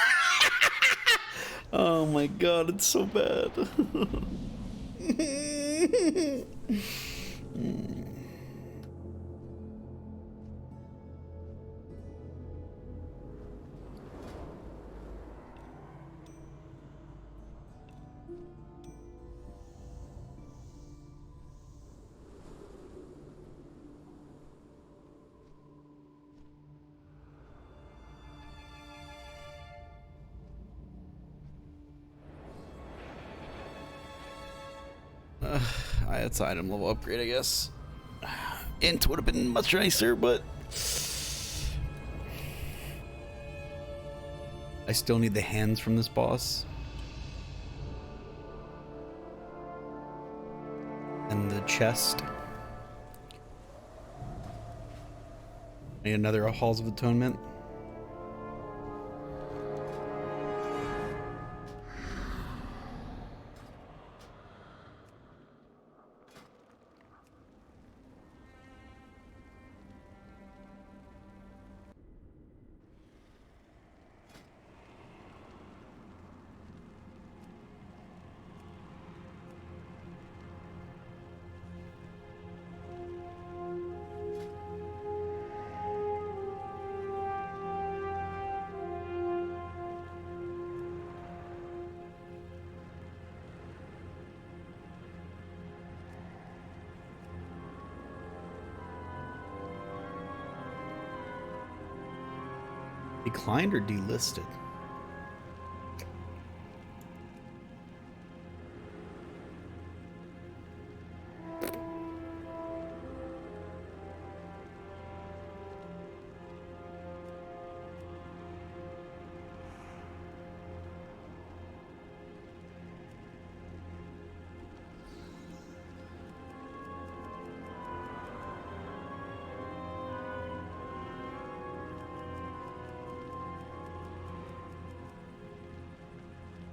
Oh my god, it's so bad. It's item level upgrade, I guess. Int would have been much nicer, but I still need the hands from this boss. And the chest. Need another Halls of Atonement. Declined or delisted?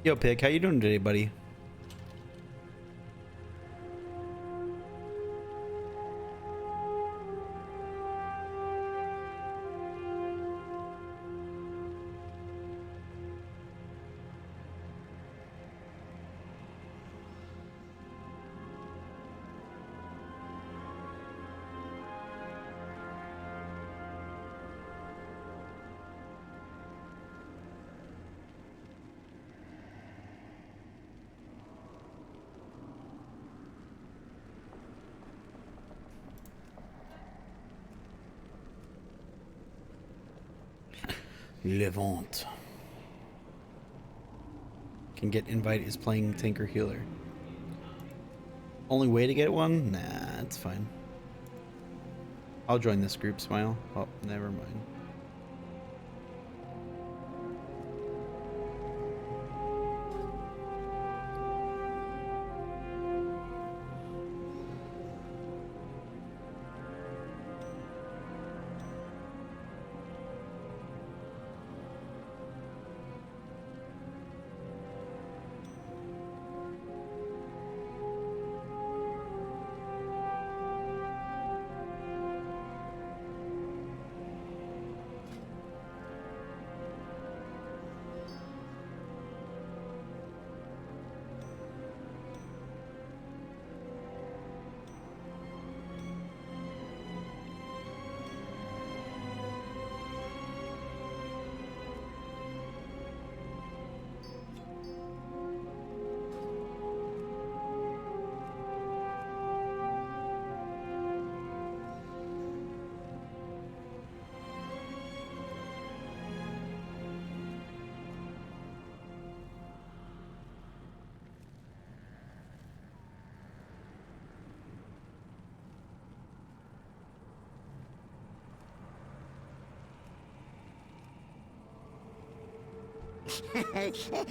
Yo, Pig, how you doing today, buddy? Levant. Can get invite is playing tank or healer. Only way to get one? Nah, it's fine. I'll join this group, Smile. Oh, never mind.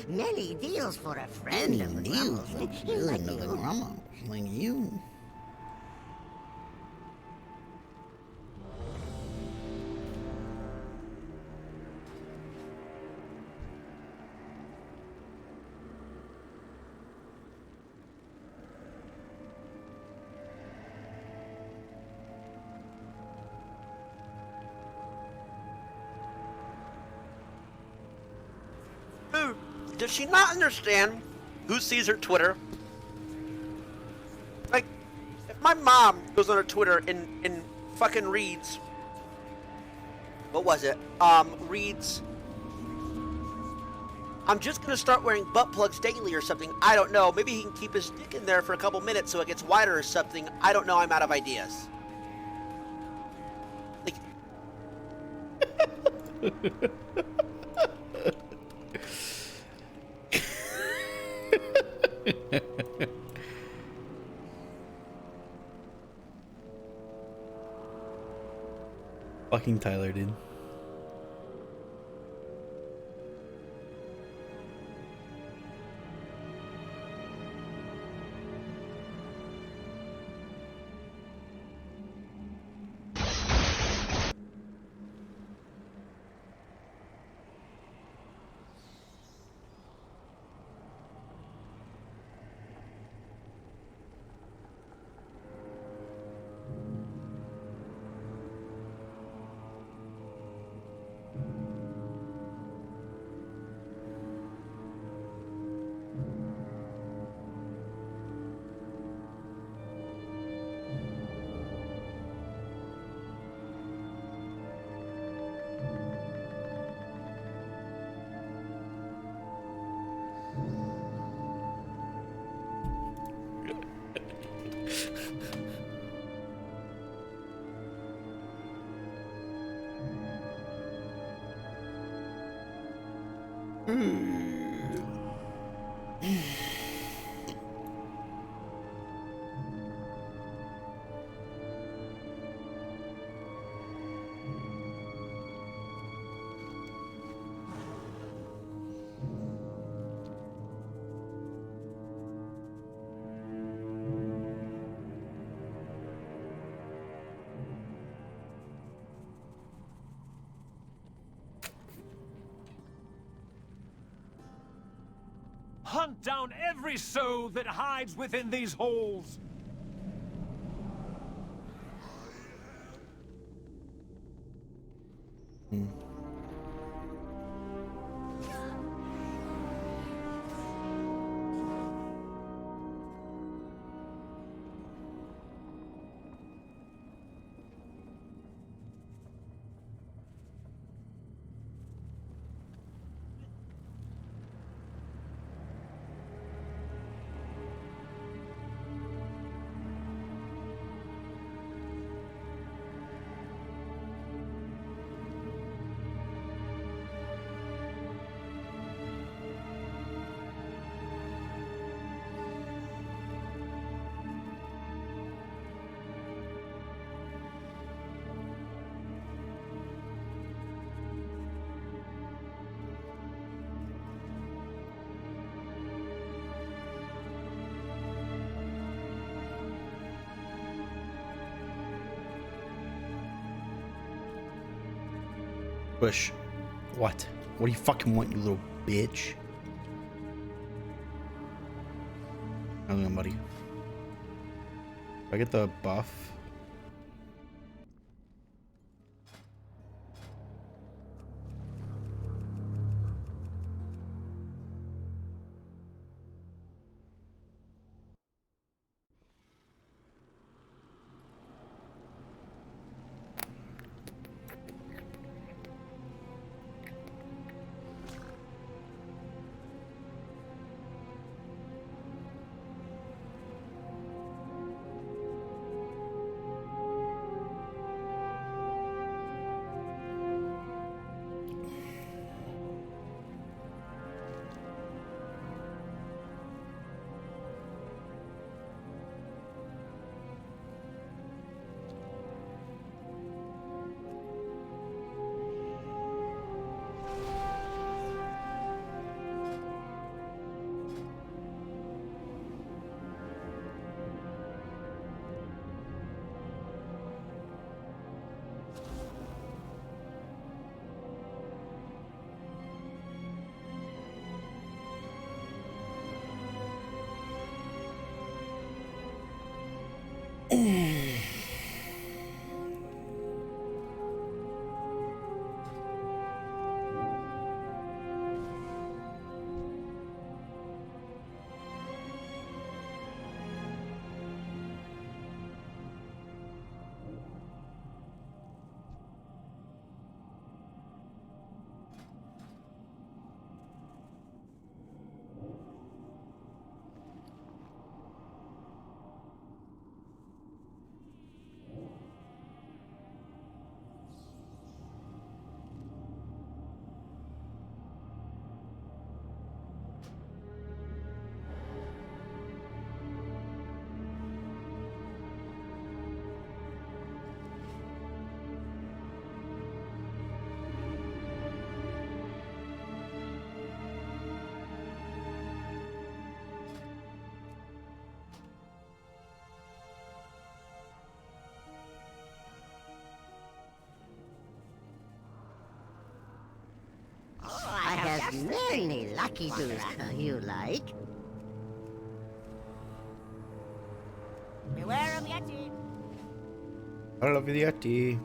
Many deals for a friend of Grumbles. Like you. Does she not understand who sees her Twitter? Like, if my mom goes on her Twitter and fucking reads, what was it? Reads, I'm just gonna start wearing butt plugs daily or something. I don't know. Maybe he can keep his dick in there for a couple minutes so it gets wider or something. I don't know. I'm out of ideas. Like. Fucking Tyler, dude. Hunt down every soul that hides within these holes! Bush. What? What do you fucking want, you little bitch? Hang on, buddy. If I get the buff. Very lucky booster, you like. Beware of Yeti. I love the Yeti.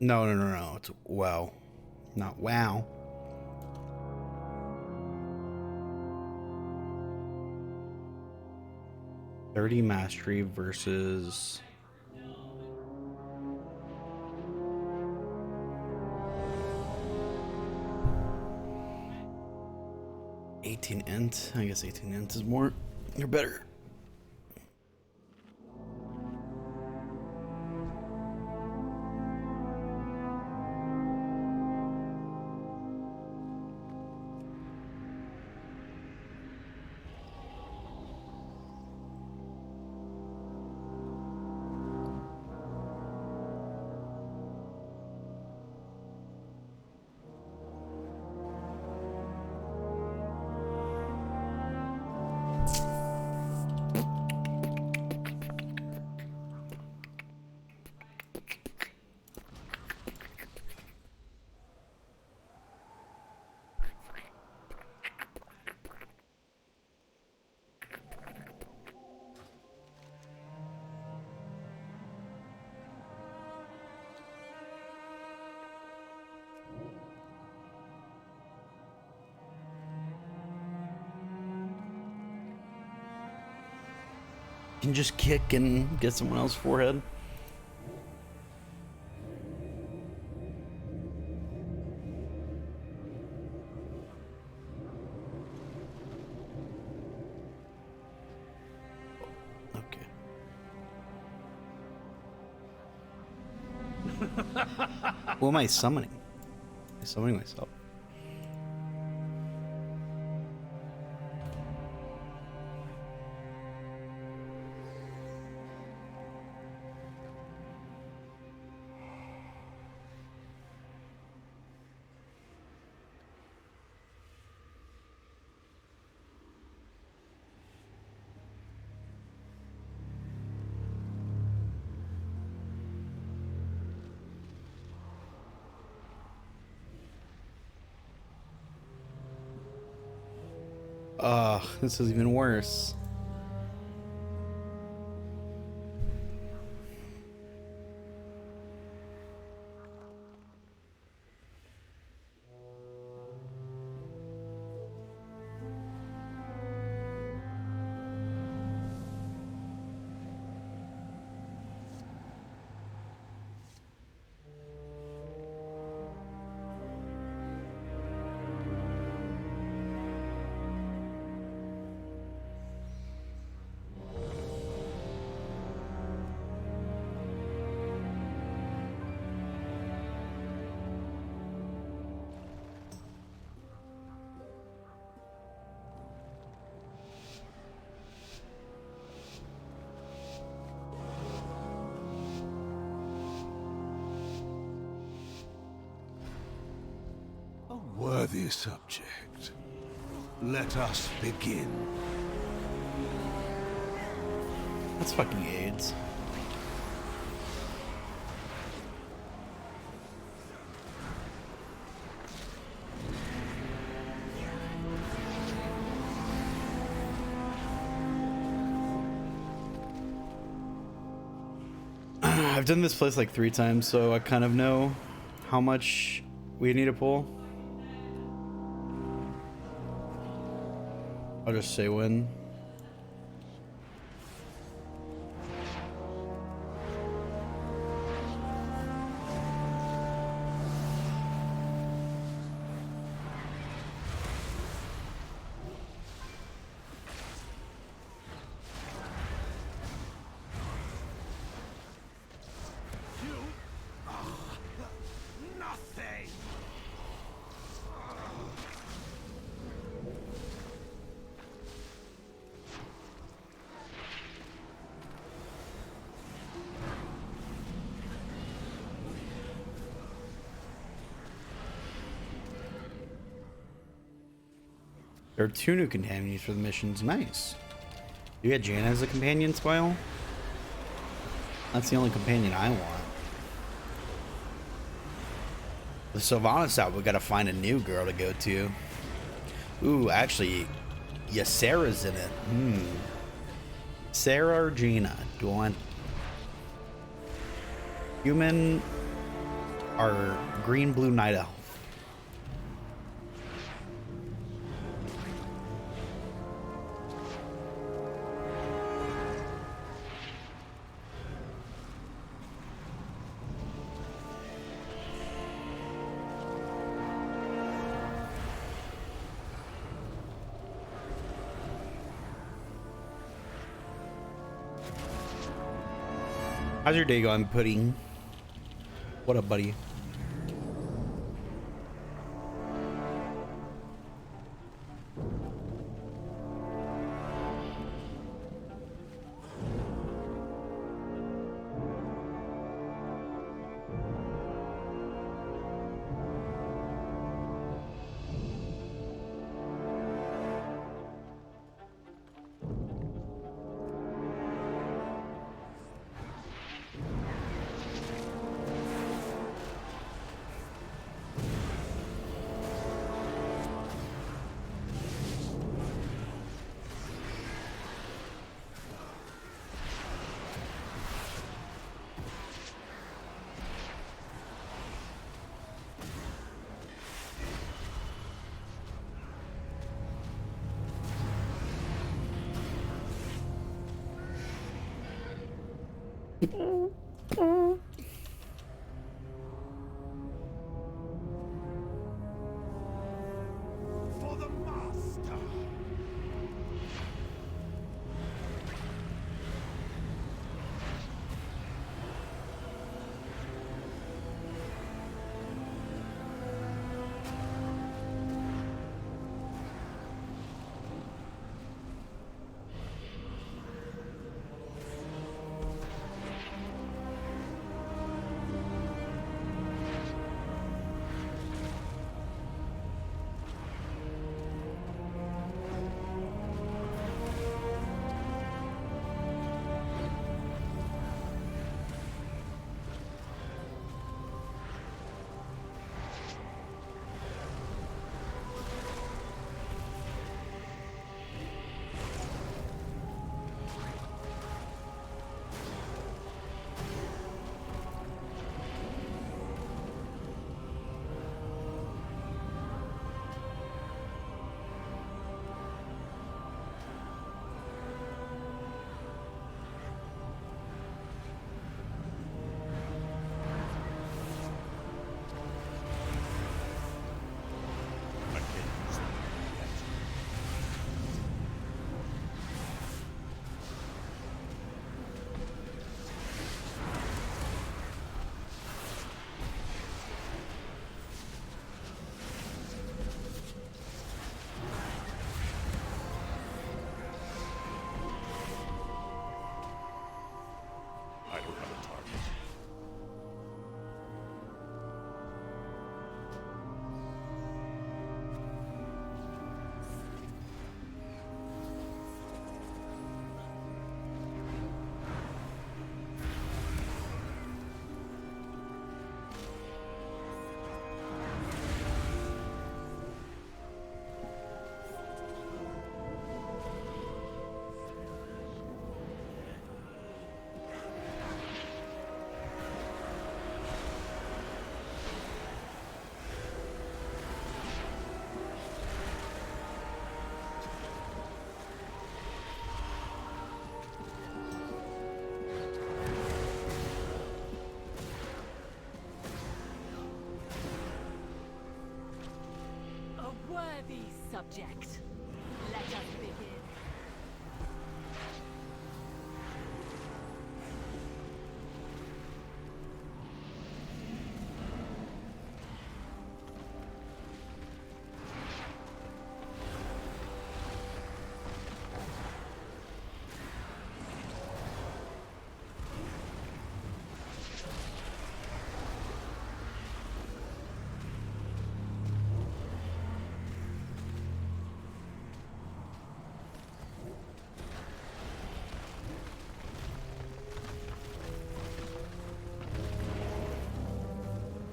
No. It's wow. Not wow. $30 mastery versus 18 int. I guess 18 int is more. You're better. Can just kick and get someone else's forehead. Okay. Who am I summoning? Am I summoning myself? Ugh, this is even worse. Worthy subject. Let us begin. That's fucking AIDS. I've done this place like 3 times, so I kind of know how much we need to pull. I'll just say when. There are 2 new companions for the missions. Nice. You got Jaina as a companion, Spoil? That's the only companion I want. The Sylvanas out, we gotta find a new girl to go to. Ooh, actually, yeah, Sarah's in it. Sarah or Gina? Do I want human or green blue night elf? How's your day going, Pudding? What up, buddy? For the master. I don't have a target. A worthy subject. Let us begin.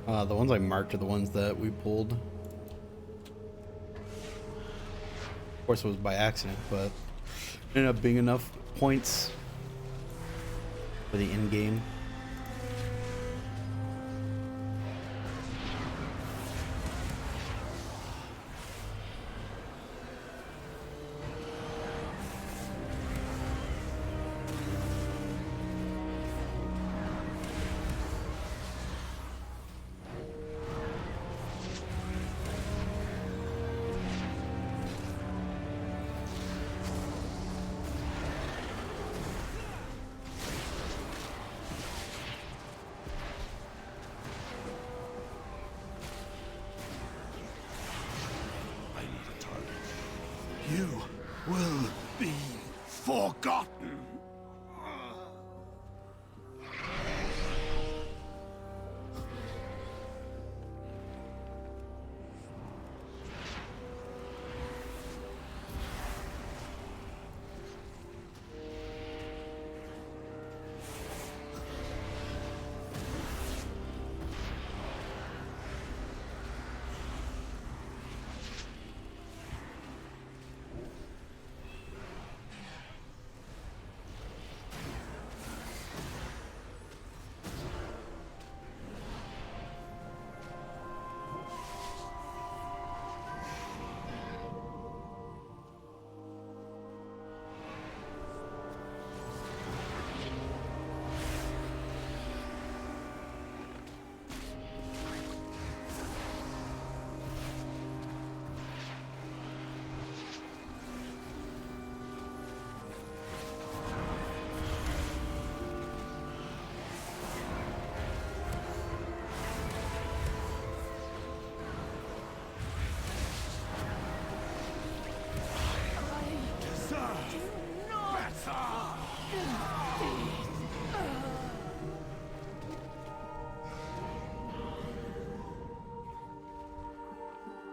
The ones I marked are the ones that we pulled. Of course, it was by accident, but it ended up being enough points for the end game. You will be forgotten.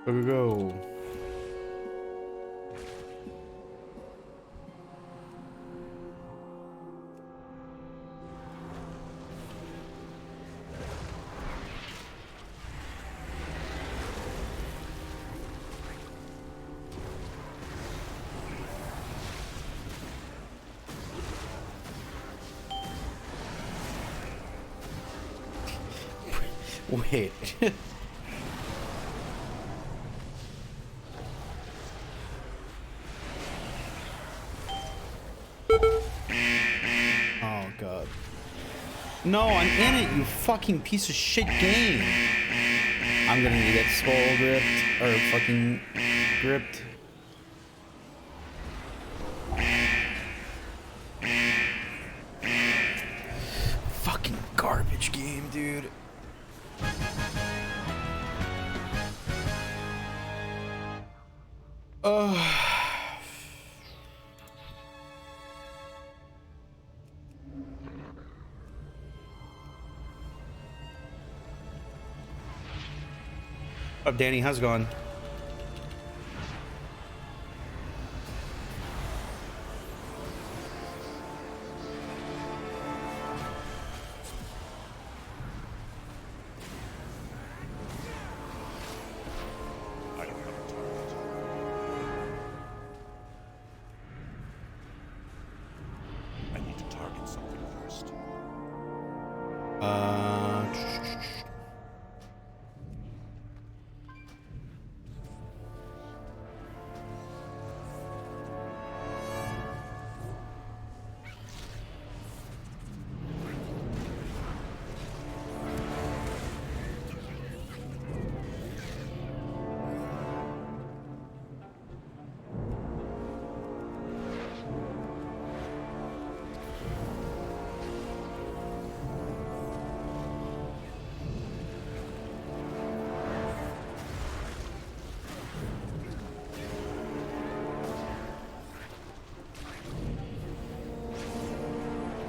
Go, go, go. Wait. Oh god. No, I'm in it, you fucking piece of shit game. I'm gonna need to get skull gripped or fucking gripped. Fucking garbage game, dude. Up, Danny, how's it going? I don't have a target. I need to target something first.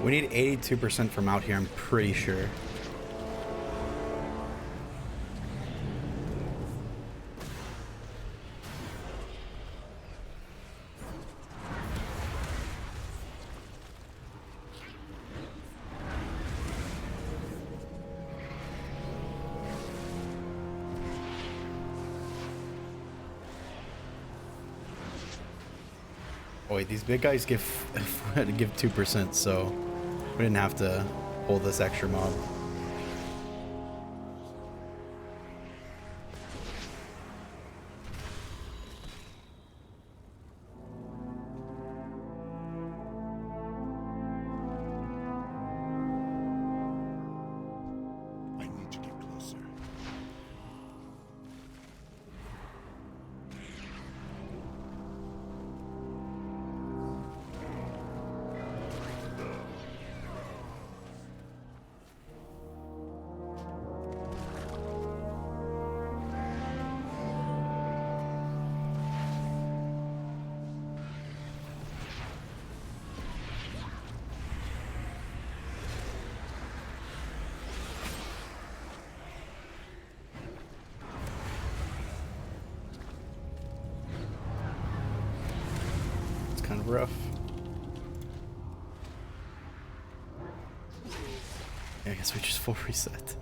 We need 82% from out here, I'm pretty sure. Oh wait, these big guys give 2%, so we didn't have to pull this extra mob. I need to get closer. It's kind of rough. Yeah, I guess we just full reset.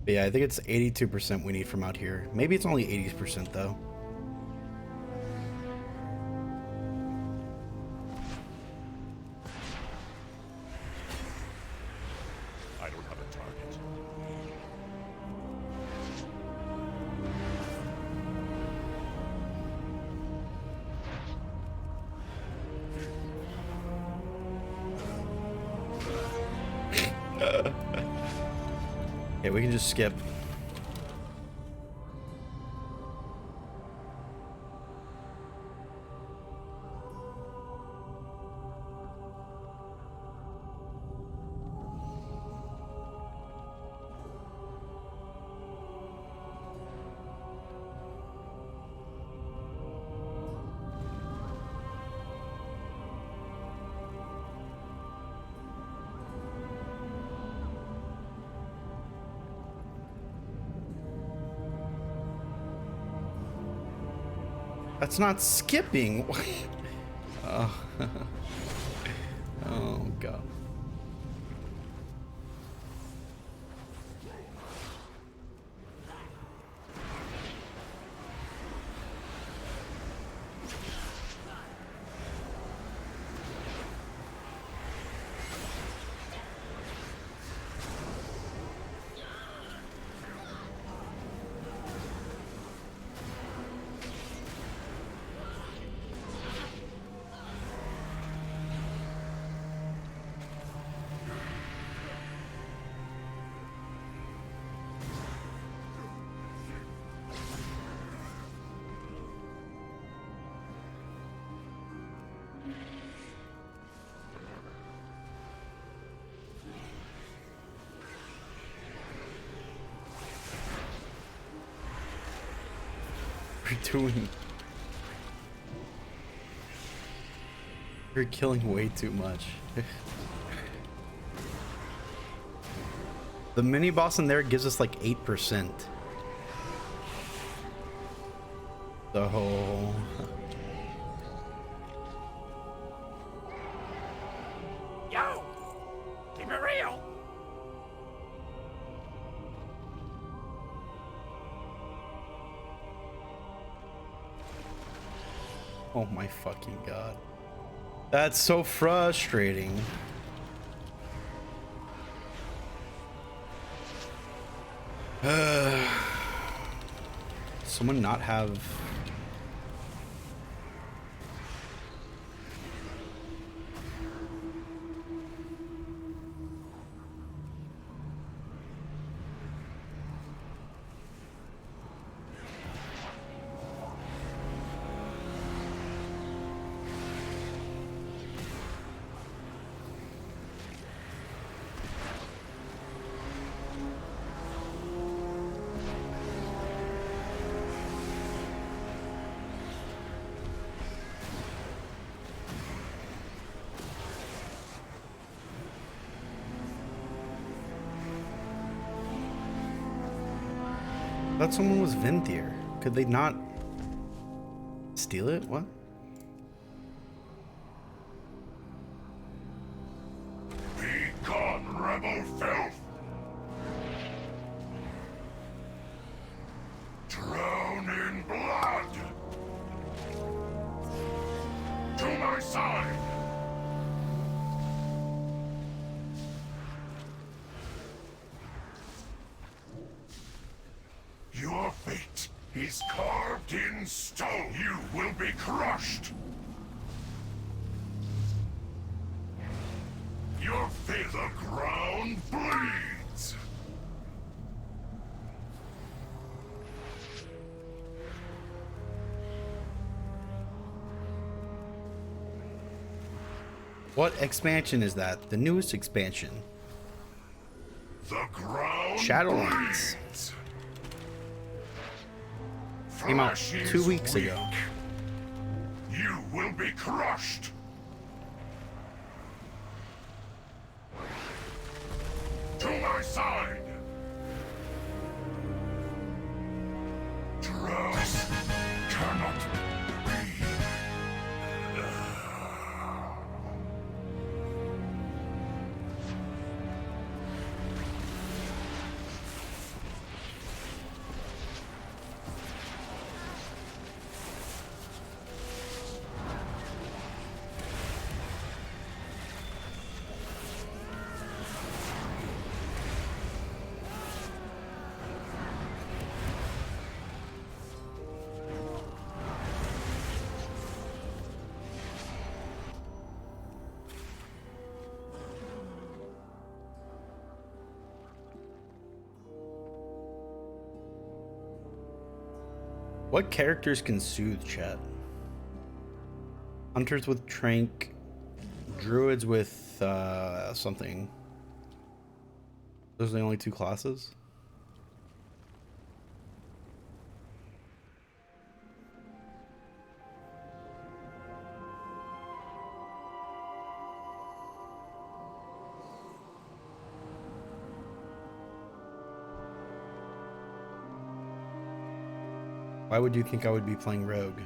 But yeah, I think it's 82% we need from out here. Maybe it's only 80% though. I don't have a target. Yeah, we can just skip. That's not skipping. Oh. Oh god. We're doing. You're killing way too much. The mini boss in there gives us like 8%. So Yo! Keep it real! oh my fucking god. That's so frustrating. Someone not have I thought someone was Venthyr. Could they not steal it? What? Be gone. He's carved in stone. You will be crushed. Your fate, the ground bleeds. What expansion is that? The newest expansion. The ground Shadowlands. bleeds. Came out Flesh is 2 weeks weak. ago. You will be crushed. To my side. Trust cannot be. What characters can soothe, chat? Hunters with Trank, Druids with something. Those are the only two classes? Why would you think I would be playing Rogue?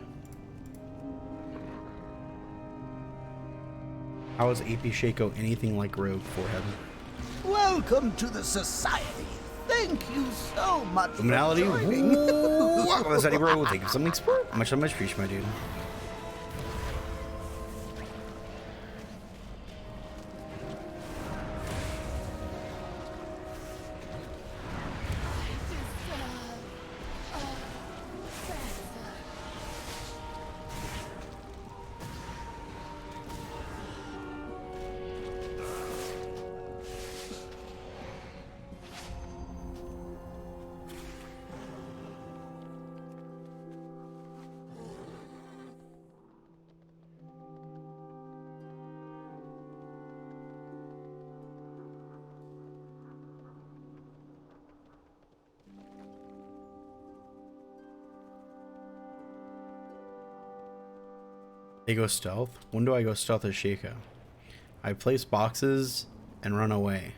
How is AP Shaco anything like Rogue, Forehead? Welcome to the society. Thank you so much Luminality? for joining. Welcome to the society, bro. Thank you for something sport. Much appreciate, my dude. They go stealth? When do I go stealth as Sheikah? I place boxes and run away.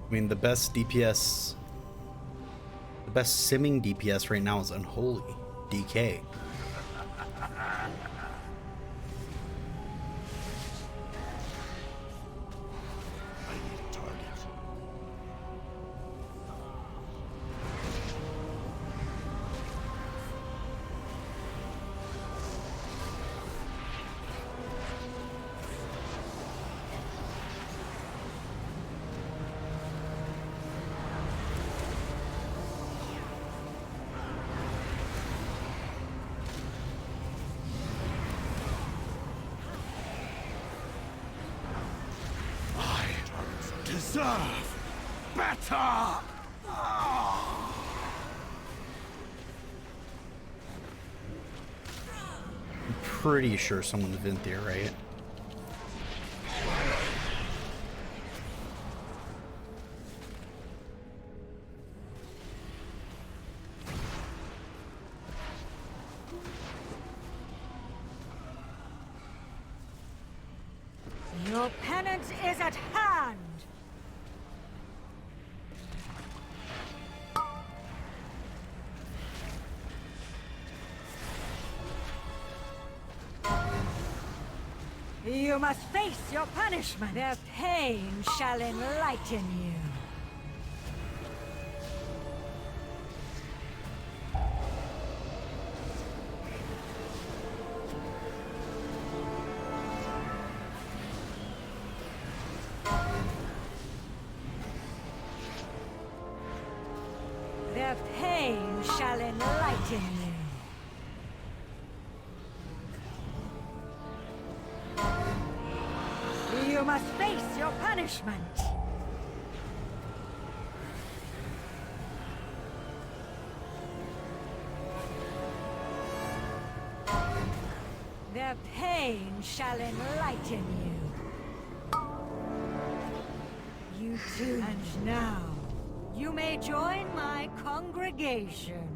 I mean, the best DPS, the best simming DPS right now is Unholy, DK. Deserve better! pretty sure someone's Vinthir, right? Your penance is at hand! You must face your punishment. Their pain shall enlighten you. Their pain shall enlighten you. You must face your punishment. Their pain shall enlighten you. You too. And now, you may join my congregation.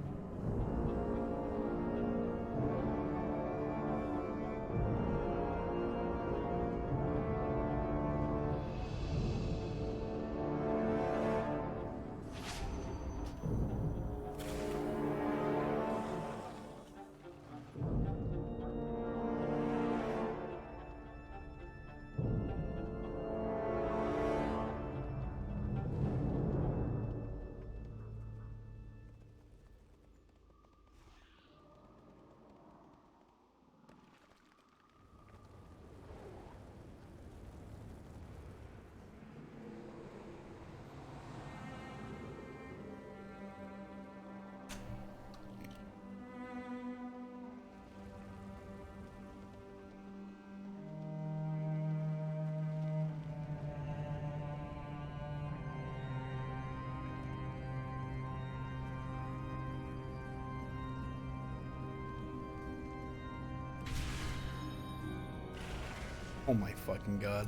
Oh my fucking god.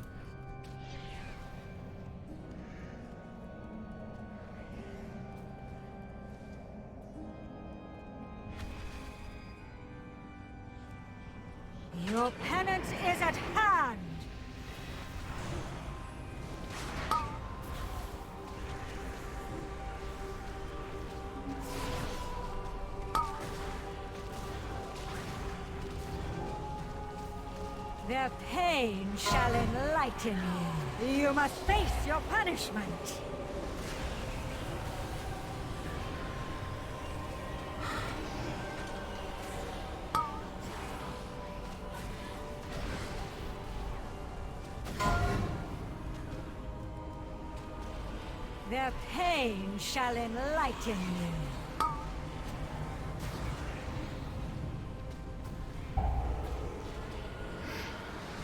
Your penance is at hand! Their pain shall enlighten you. You must face your punishment. Their pain shall enlighten you.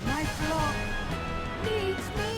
My flock needs me.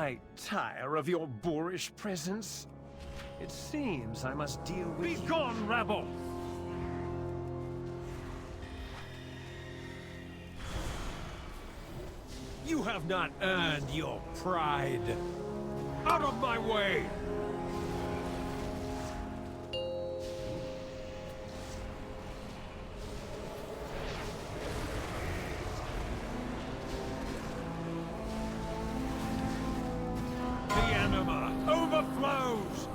I tire of your boorish presence? It seems I must deal with— Be gone, rabble! You have not earned your pride. Out of my way! The anima overflows!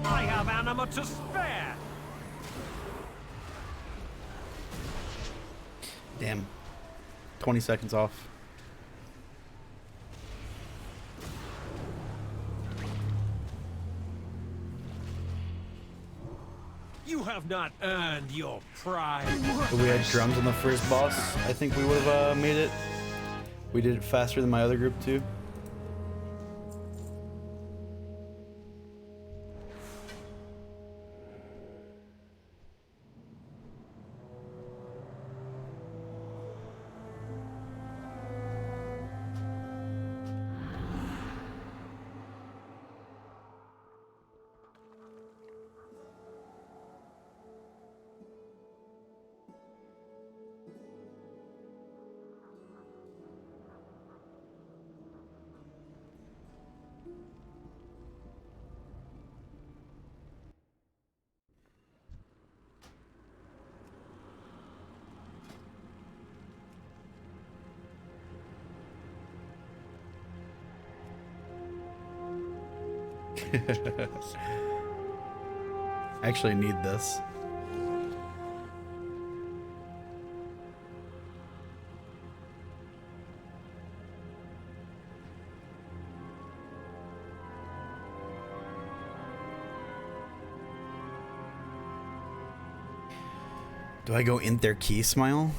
I have anima to spare! Damn. 20 seconds off. You have not earned your pride. If we had drums on the first boss, I think we would have made it. We did it faster than my other group too. I actually need this. Do I go in their key smile?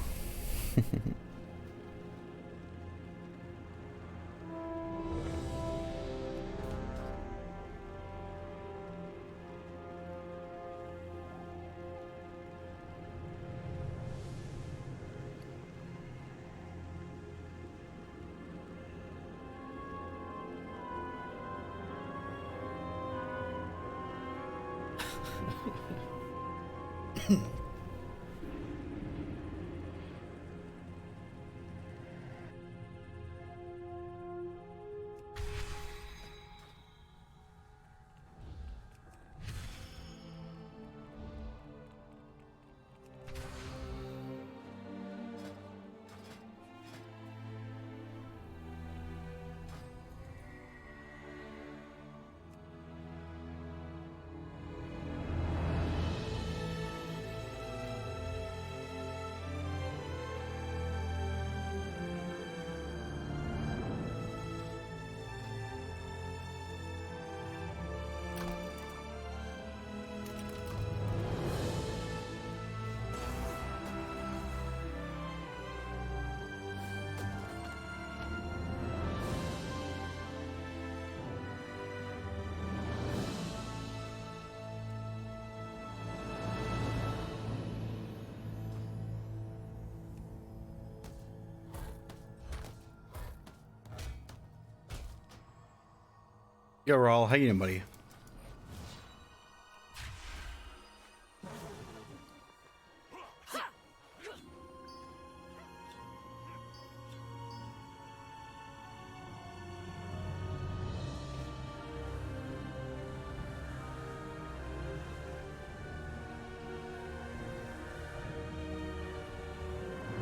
Yo, Raul, how you doing, buddy?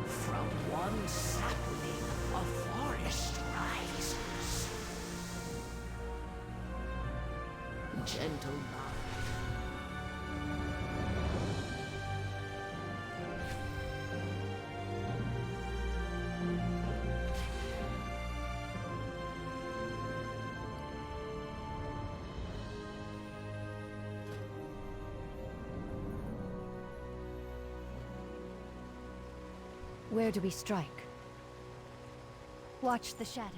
From one sapling, a forest rises. Gentle love. Where do we strike? Watch the shadows.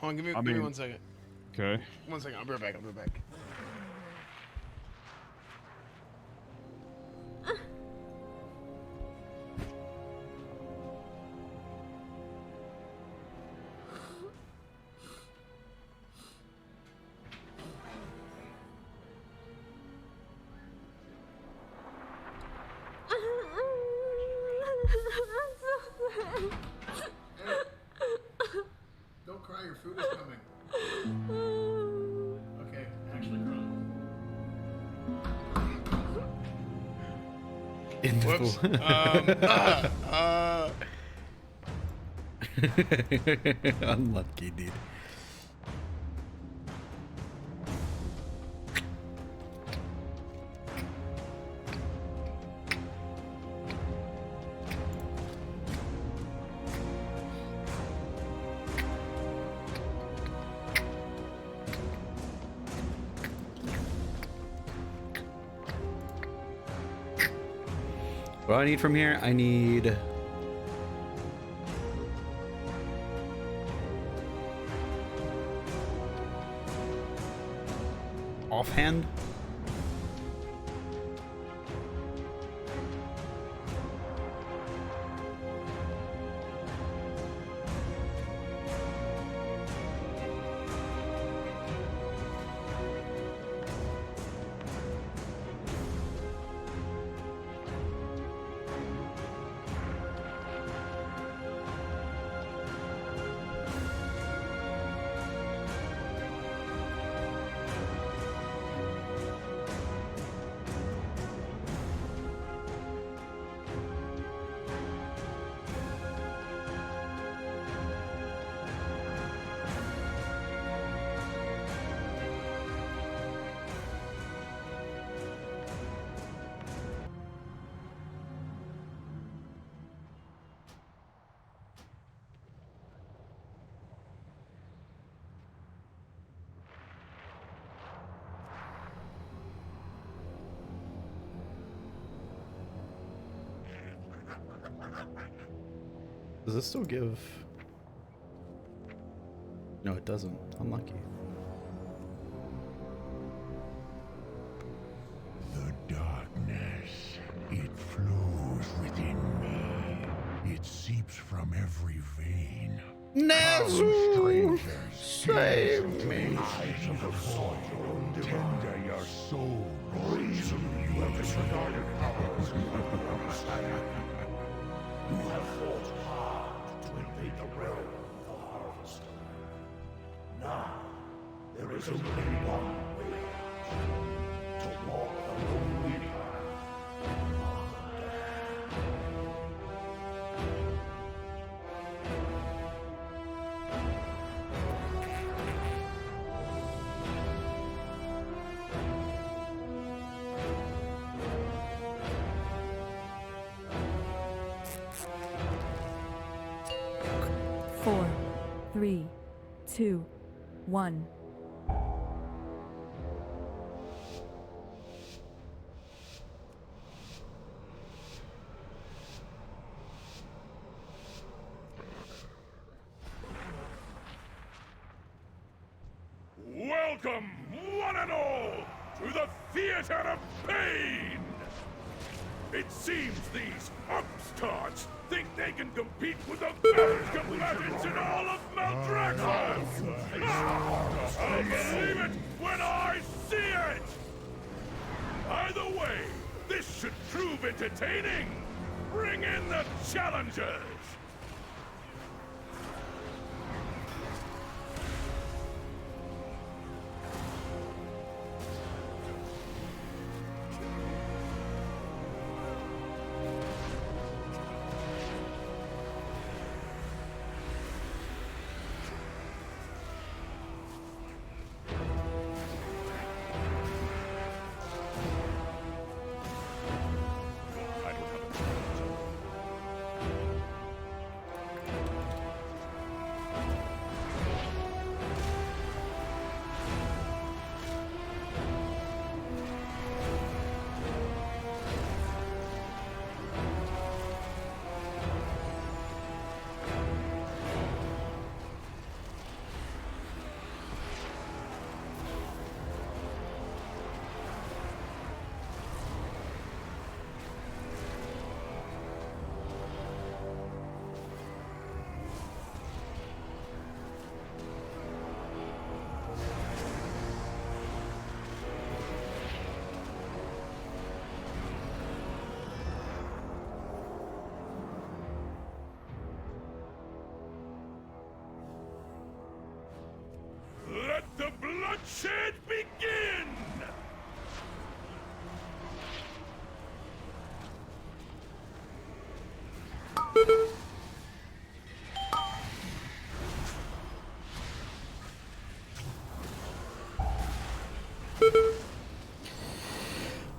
Hold on, give me 1 second. Okay. 1 second, I'll be right back, I'll be right back. Don't cry, your food is coming. Okay, actually cry. Whoops. Unlucky, dude. What do I need from here? I need... offhand? Does this still give? No, it doesn't. Unlucky. The darkness, it flows within me. It seeps from every vein. Nezu, save me. Eyes of the void, tender your soul. Reason you have disregarded powers. You have fought hard to invade the realm of the Harvester. Now, there is only one way out. To walk the lonely path. Four, 3, 2, 1. Welcome, one and all, to the Theater of Pain! It seems these upstarts think they can compete with the best combatants in all of Maldraxxus! I'll believe it when I see it! Either way, this should prove entertaining! Bring in the challengers! Let the bloodshed begin!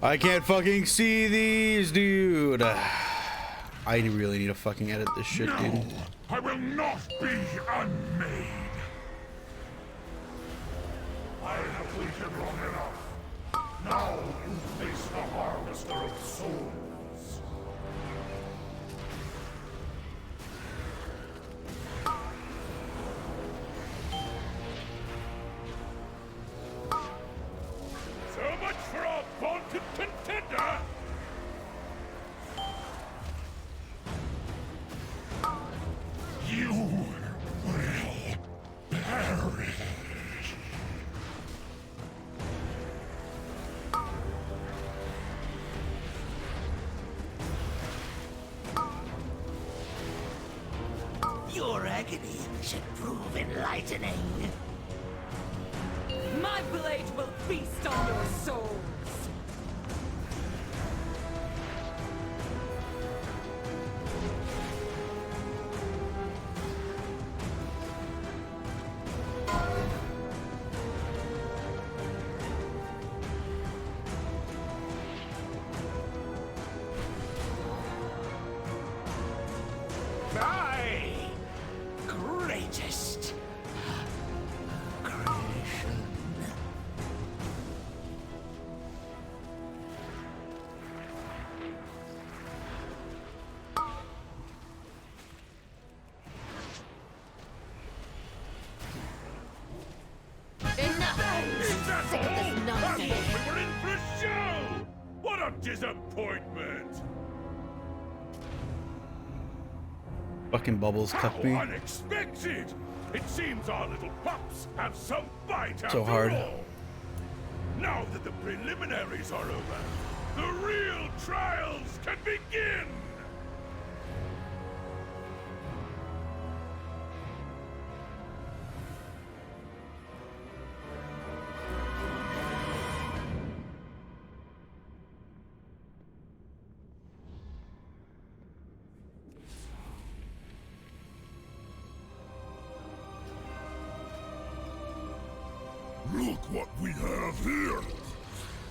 I can't fucking see these, dude. I really need to fucking edit this shit, dude. I will not be unmade! I have waited long enough. Now you face the Harvester of Souls. So much for our vaunted contender! You will perish. Your agony should prove enlightening. My blade will feast on your souls! My greatest creation. Fucking Bubbles cut me. How unexpected! It seems our little pups have some bite So after hard. all. Now that the preliminaries are over, the real trials can begin! Look what we have here!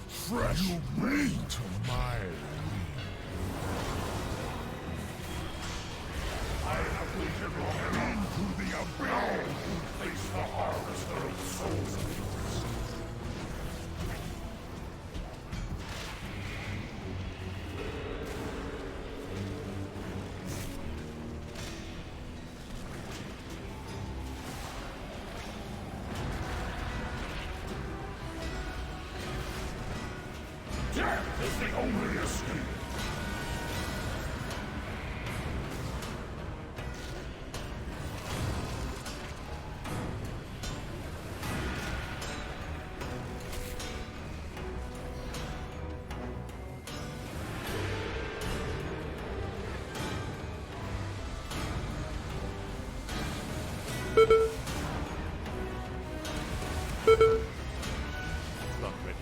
Fresh meat! My I have waited long enough into the abyss to face the harvester of souls. Death is the only escape. Not ready.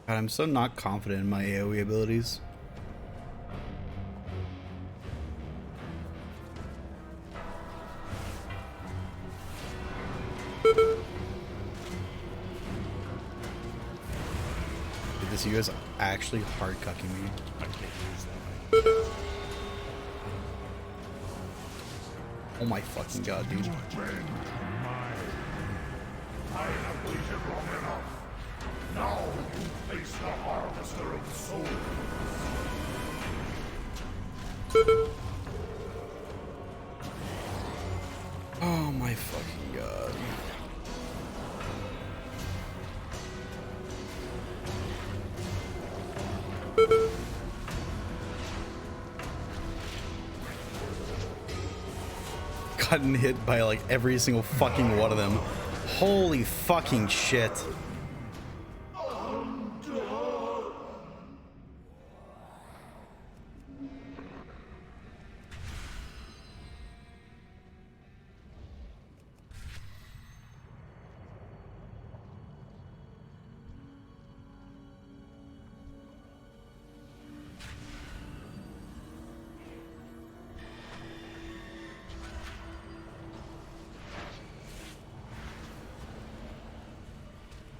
God, I'm so not confident in my AoE abilities. Dude, this you guys actually hard cucking me. I can't use that. Oh my fucking god, dude. I have waited long enough. Now you face the harvester of souls. Oh my fucking god. Gotten hit by like every single fucking one of them. Holy fucking shit.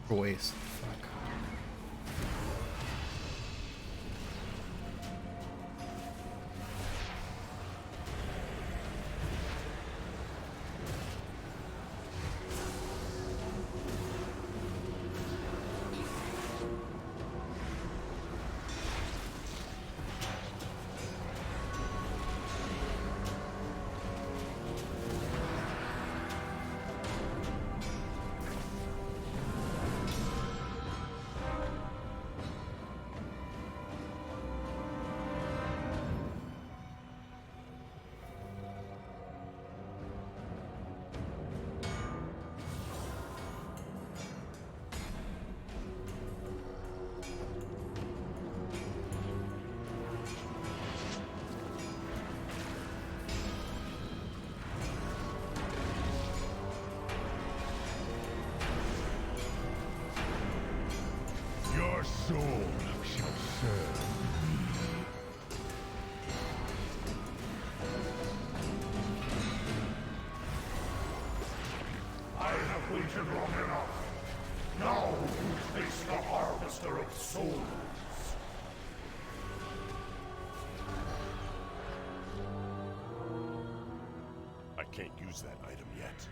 Waste. Fuck. waited long enough. Now you face the Harvester of Souls. I can't use that item yet.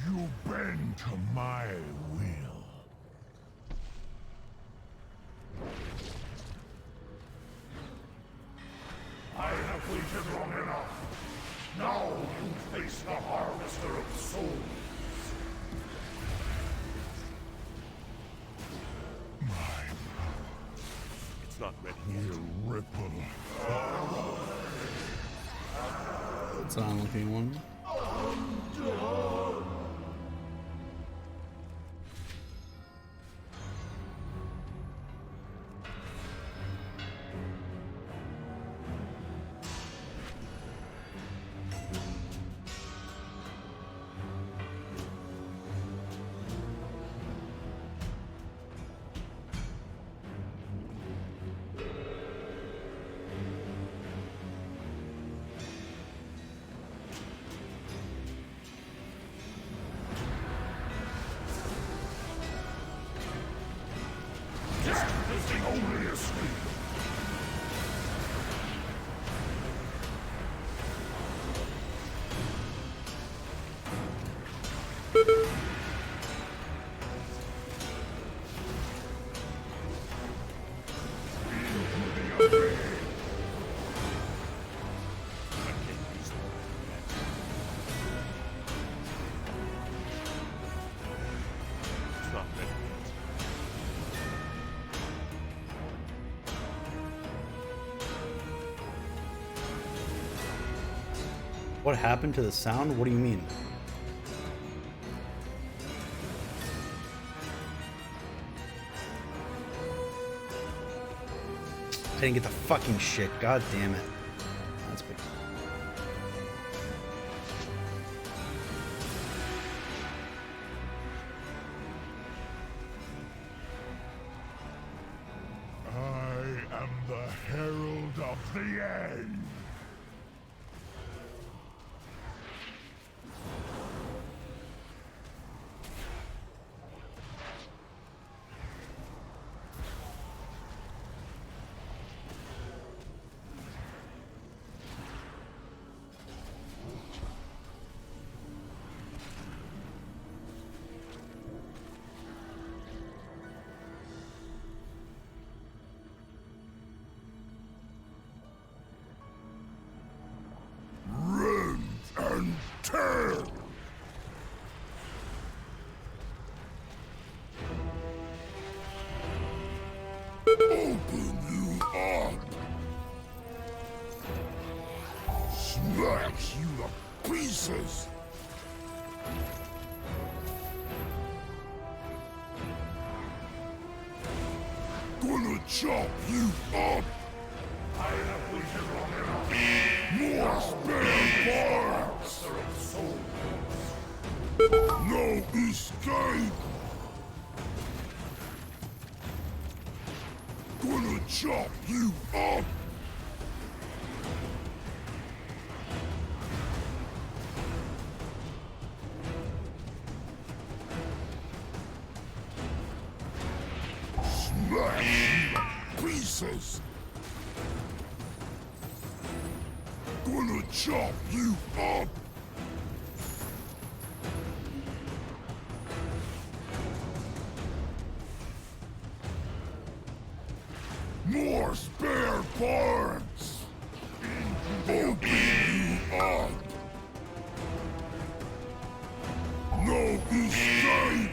You bend to my will. I have waited long enough. Now you face the Harvester of Souls. It's not ready yet. Will ripple. It's an unlucky one. Only asleep. What happened to the sound? What do you mean? I didn't get the fucking shit. God damn it. That's big. I am the herald of the end. Gonna chop you up! I have waited long enough. More spare parts! No escape! Gonna chop you up! Smash you to pieces! Gonna chop you up! More spare parts! Open you up! No escape!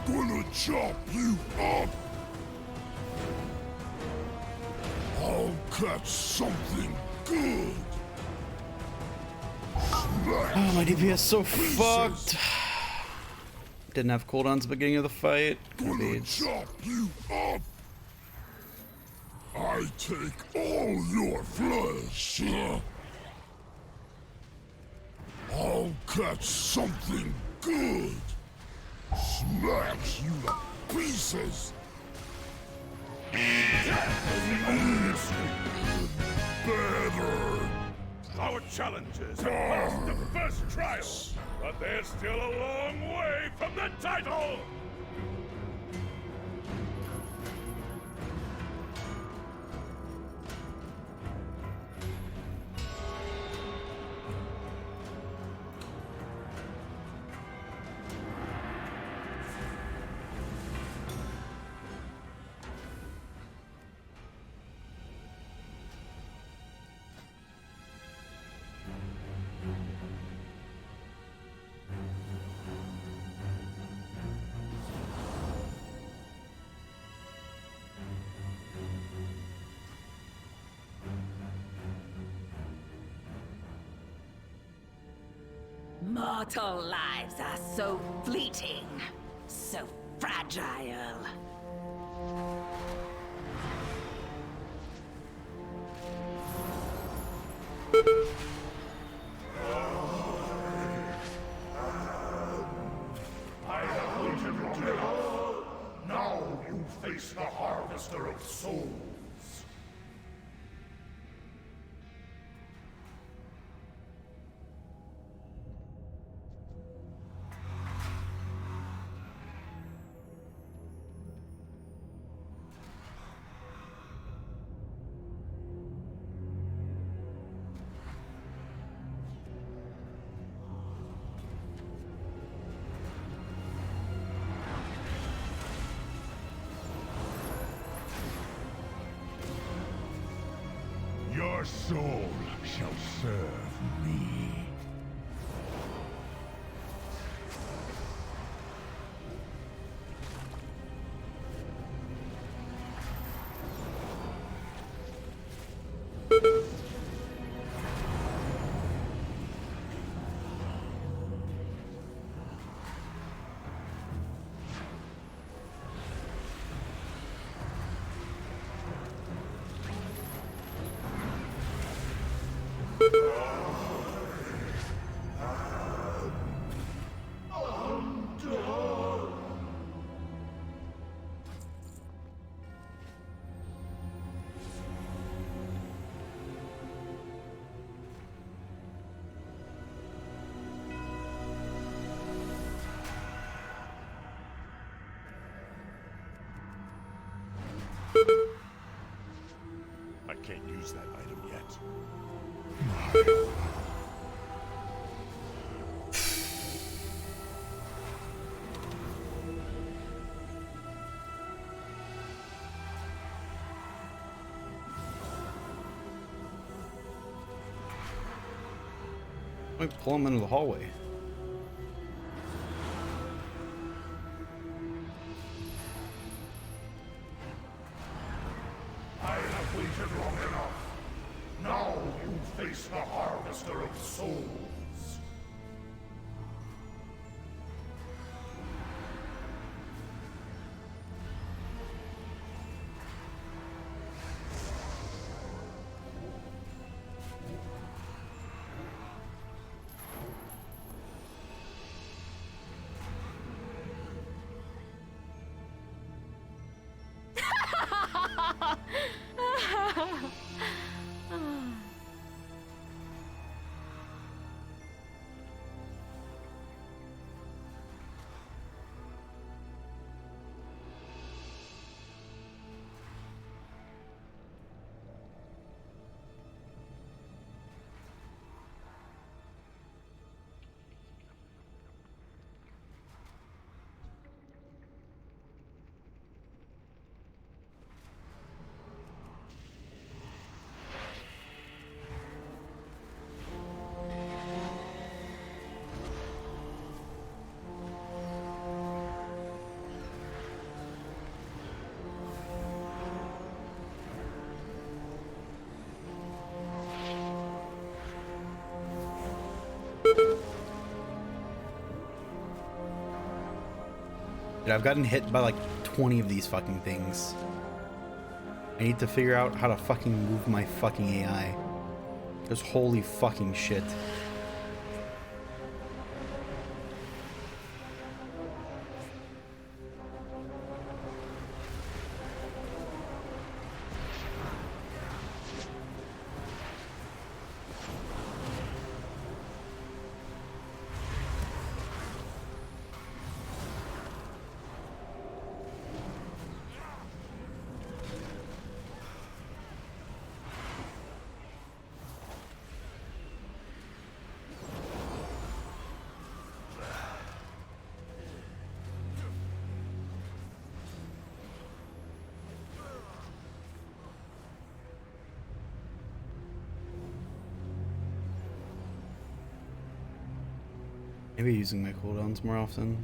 Gonna chop you up! I'll catch something good! Oh, my DPS so fucked. Didn't have cooldowns at the beginning of the fight. Gonna chop you up! I take all your flesh! I'll catch something good! Smash you to pieces! Better! Our challengers have passed the first trial, but they're still a long way from the title! Mortal lives are so fleeting, so fragile. I have waited long enough. Now you face the Harvester of Souls. Your soul shall serve me. I can't use that item yet. Let me pull him into the hallway. I have waited long enough. Now you face the Harvester of Souls. Dude, I've gotten hit by like 20 of these fucking things. I need to figure out how to fucking move my fucking AI. Just holy fucking shit. Maybe using my cooldowns more often.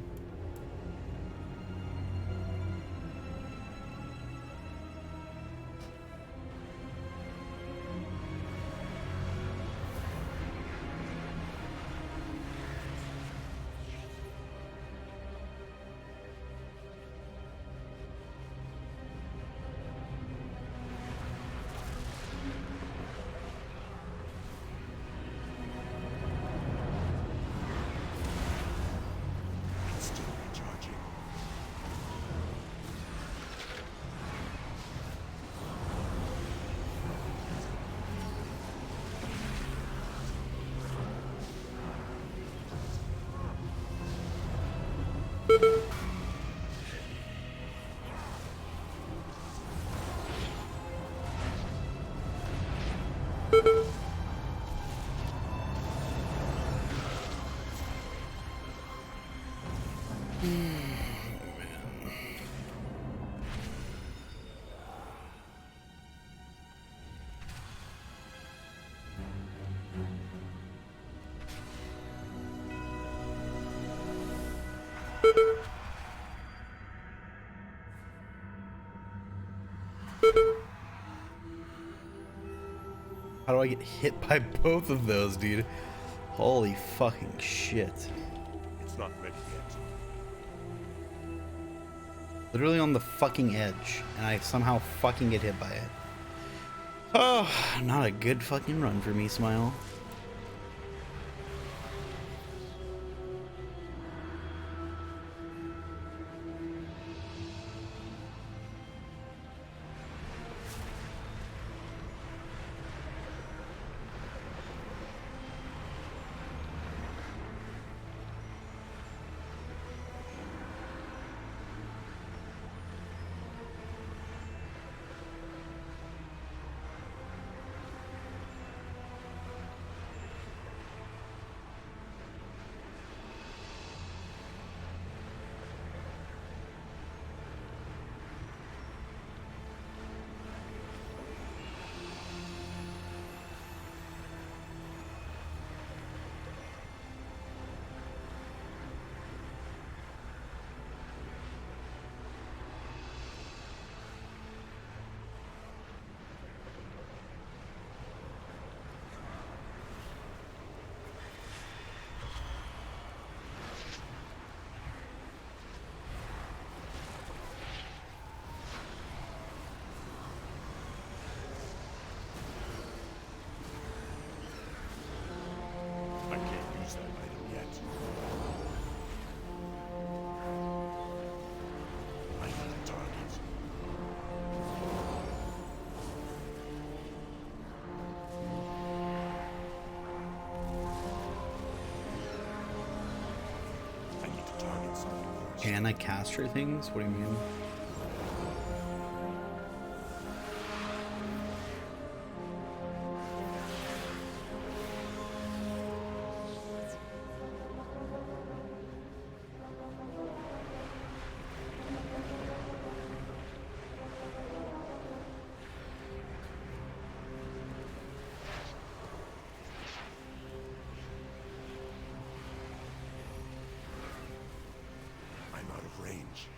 How do I get hit by both of those, dude? Holy fucking shit. It's not ready yet. Literally on the fucking edge, and I somehow fucking get hit by it. Oh, not a good fucking run for me, Smile. I can't use that item yet. I need a target. I need to target something first. Can I caster things? What do you mean? I'm out of range.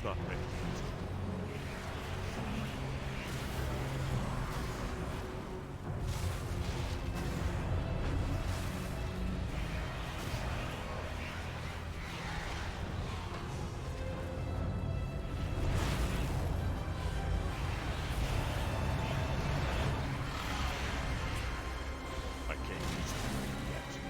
stop me. I can't use it yet.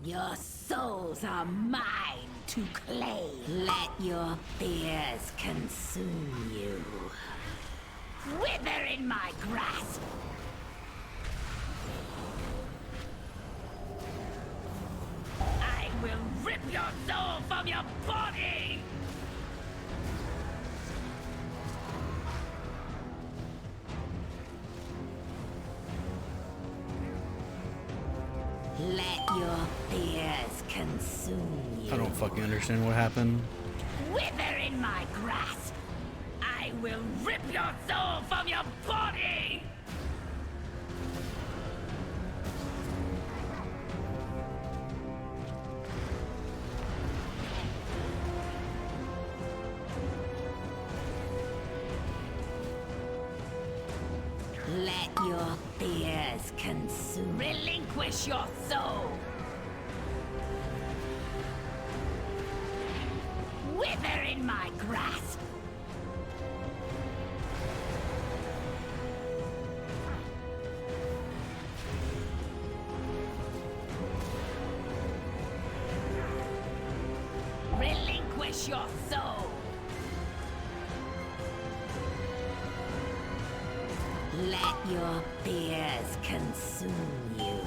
Your souls are mine to claim. Let your fears consume you. Wither in my grasp. I will rip your soul from your body! Let your fears consume you. I don't fucking understand what happened. Wither in my grasp. I will rip your soul from your body! Let your fears consume. Relinquish your soul. Wither in my grasp. Relinquish your soul. Let your fears consume you.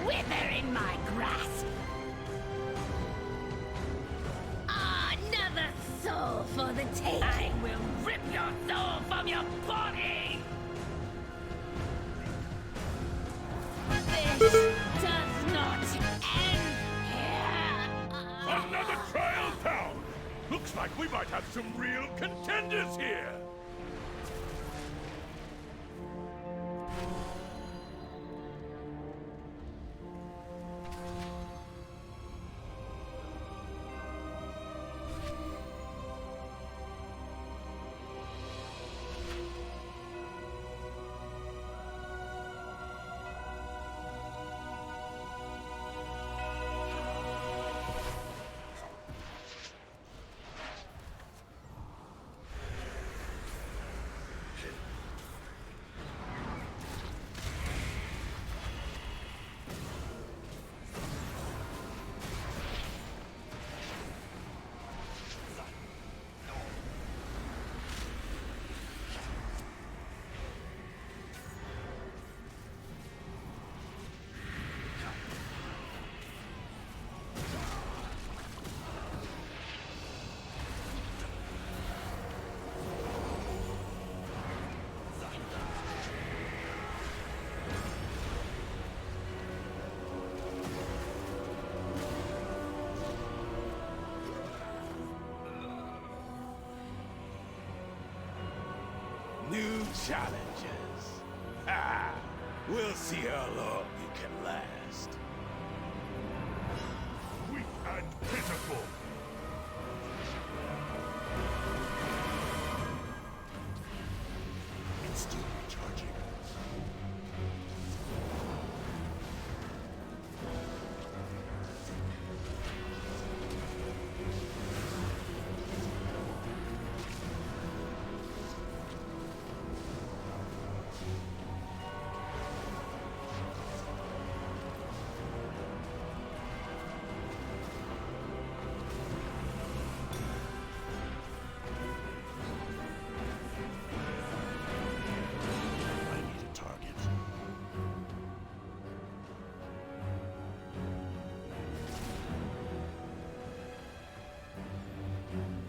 Wither in my grasp. Another soul for the taking. I will rip your soul from your body. This does not end here. Another trial down! Looks like we might have some real contenders here! New challenges. Ah, we'll see how long you can last. Weak and pitiful. It's still recharging.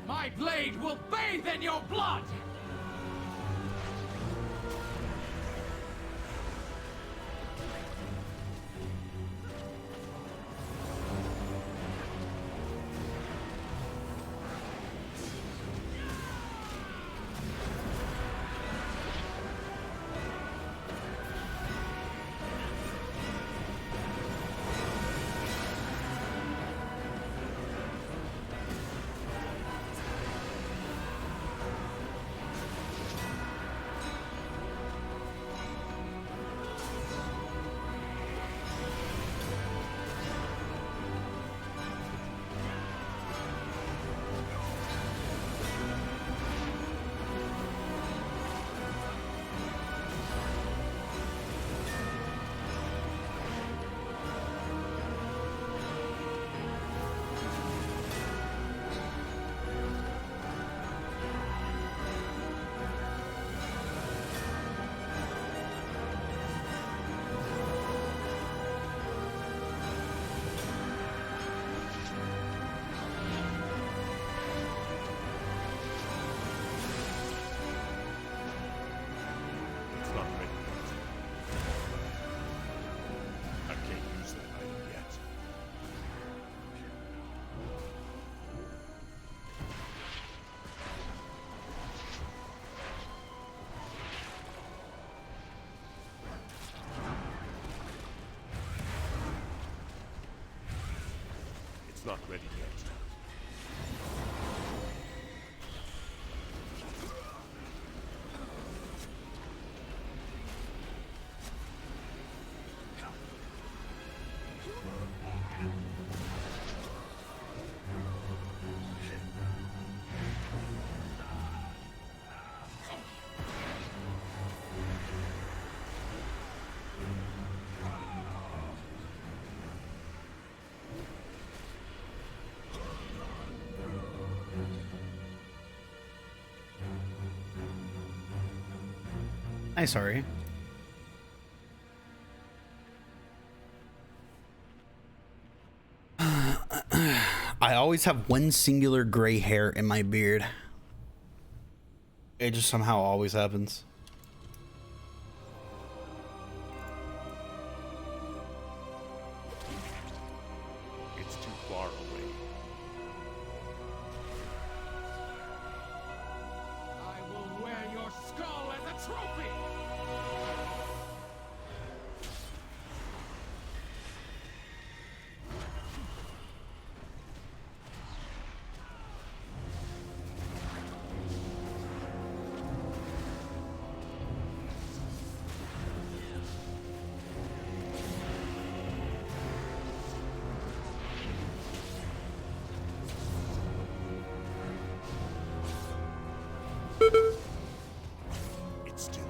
My blade will bathe in your blood! It's not ready yet. Nice, Ari. I always have one singular gray hair in my beard. It just somehow always happens. It's too far away. I will wear your skull as a trophy! It's still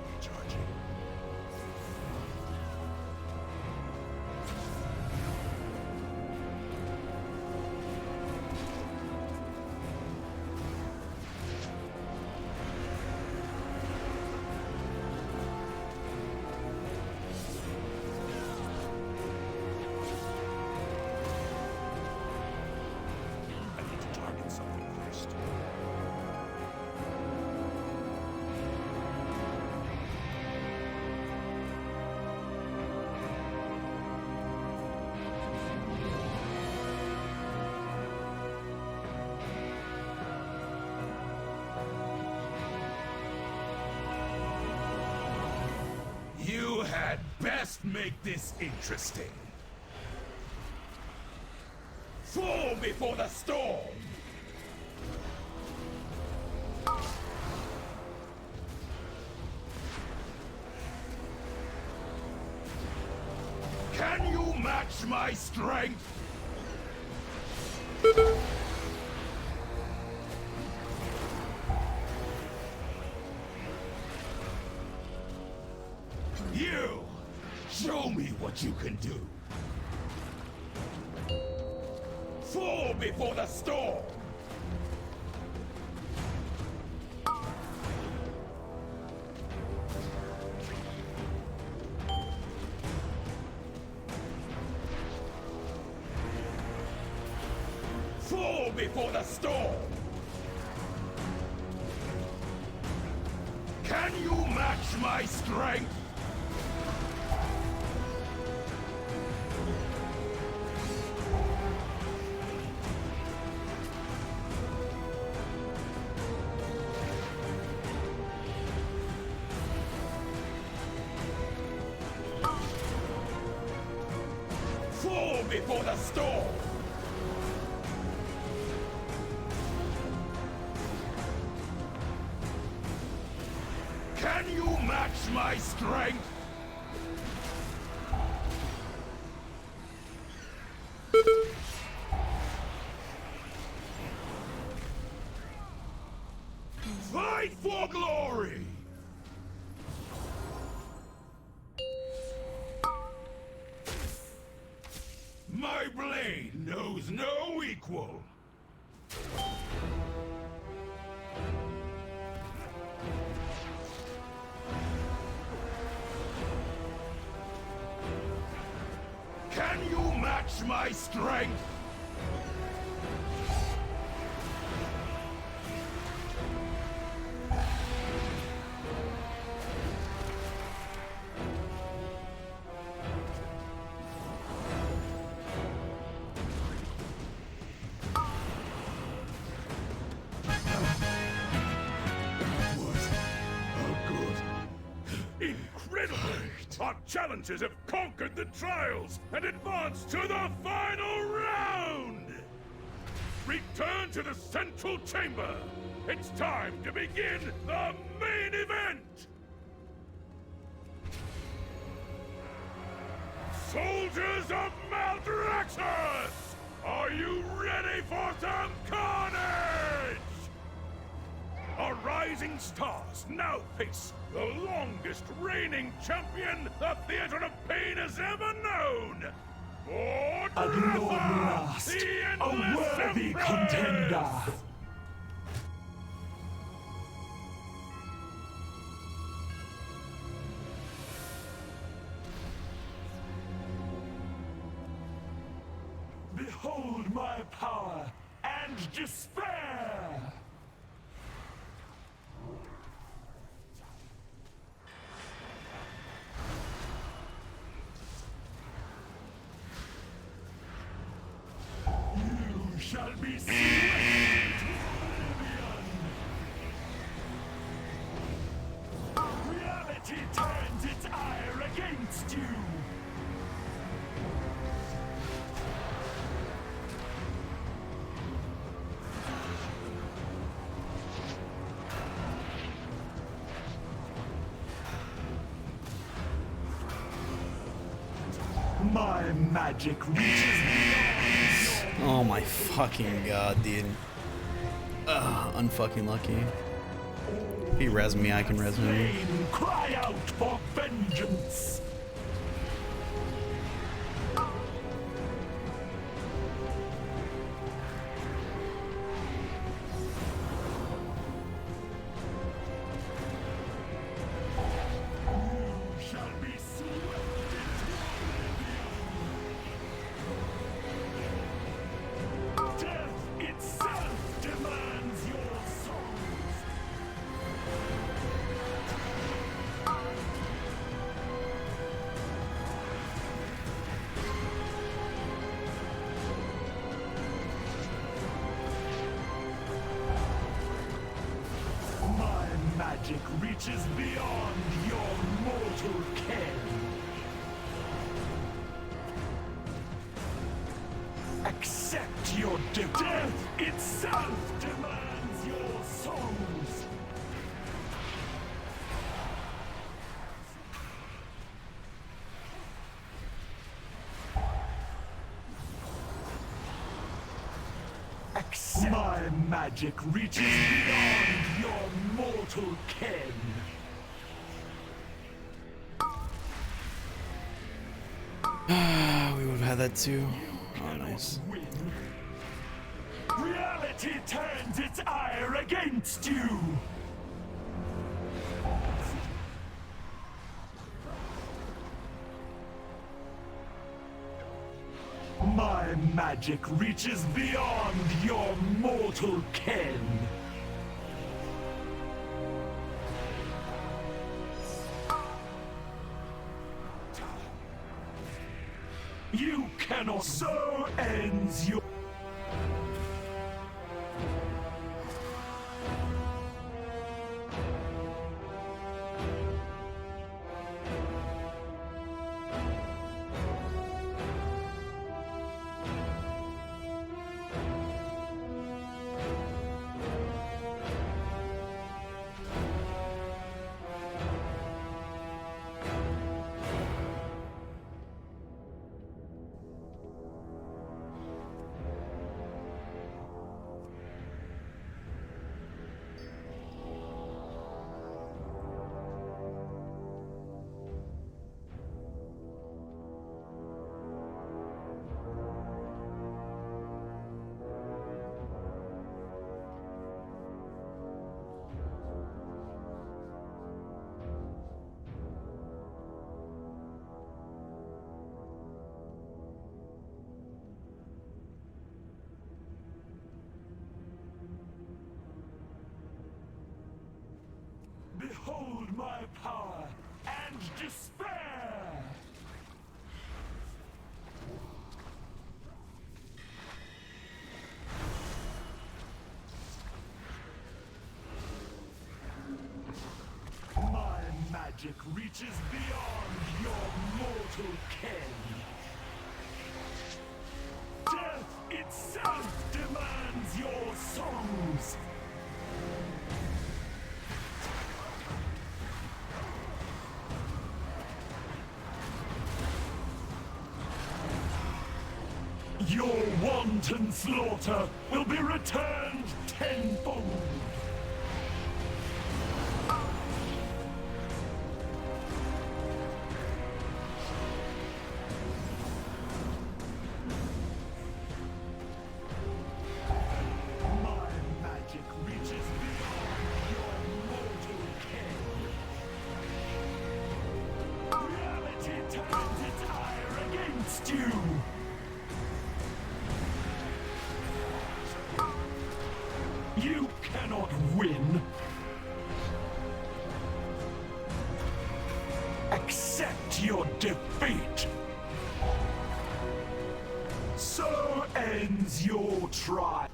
had best make this interesting. Fall before the storm! Can you match my strength? You! Show me what you can do! Fall before the storm! Fall before the storm! Can you match my strength? Fall before the storm! Can you match my strength? Fight for glory! My blade knows no equal! Can you match my strength? Incredible! Our challengers have conquered the trials and advanced to the final round! Return to the central chamber! It's time to begin the main event! Soldiers of Maldraxxus! Are you ready for some carnage? Our rising stars now face the longest reigning champion the Theater of Pain has ever known! Agnor a worthy contender! Behold my power and despair! You shall be swept into oblivion! Reality turns its ire against you! My magic reaches beyond. Oh my fucking god, dude. Unfucking lucky. If he res me, I can res him. Cry out for vengeance. You shall be swept into oblivion. Death itself demands your souls. magic reaches beyond your mortal ken. Accept your death itself demands your souls. My magic reaches beyond your mortal ken. We would have had that too. Oh, nice. Reality turns its ire against you. My magic reaches beyond your mortal ken. You cannot. So ends your. Behold my power and despair! My magic reaches beyond your mortal ken. Death itself demands your songs. Your wanton slaughter will be returned tenfold. My magic reaches beyond your mortal ken. Reality turns its ire against you. You cannot win. Accept your defeat. So ends your trial.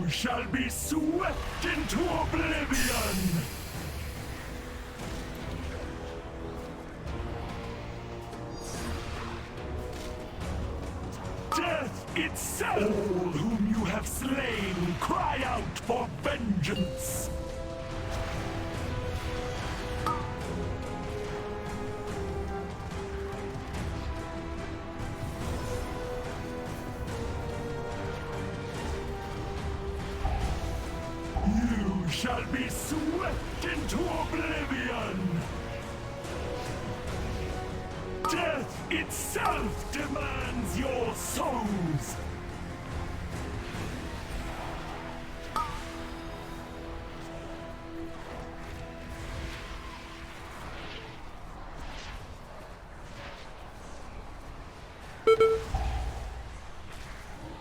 shall be swept into oblivion! Death itself! All whom you have slain, cry out for vengeance! You shall be swept into oblivion! Death itself demands your souls!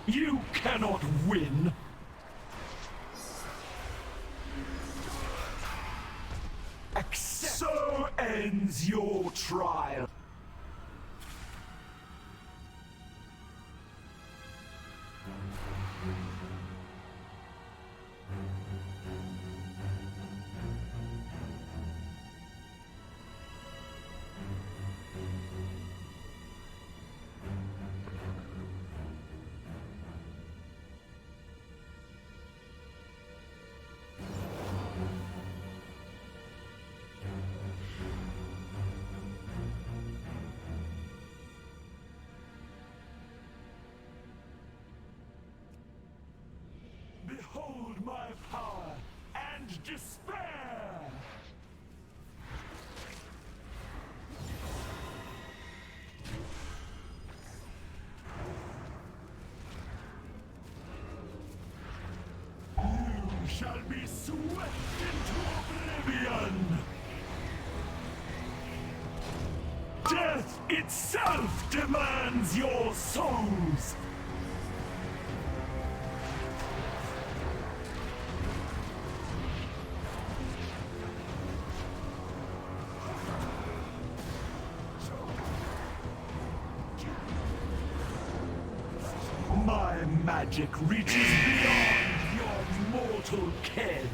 You cannot win! So ends your trial. Behold my power and despair! You shall be swept into oblivion! Death itself demands your souls! My magic reaches beyond your mortal ken.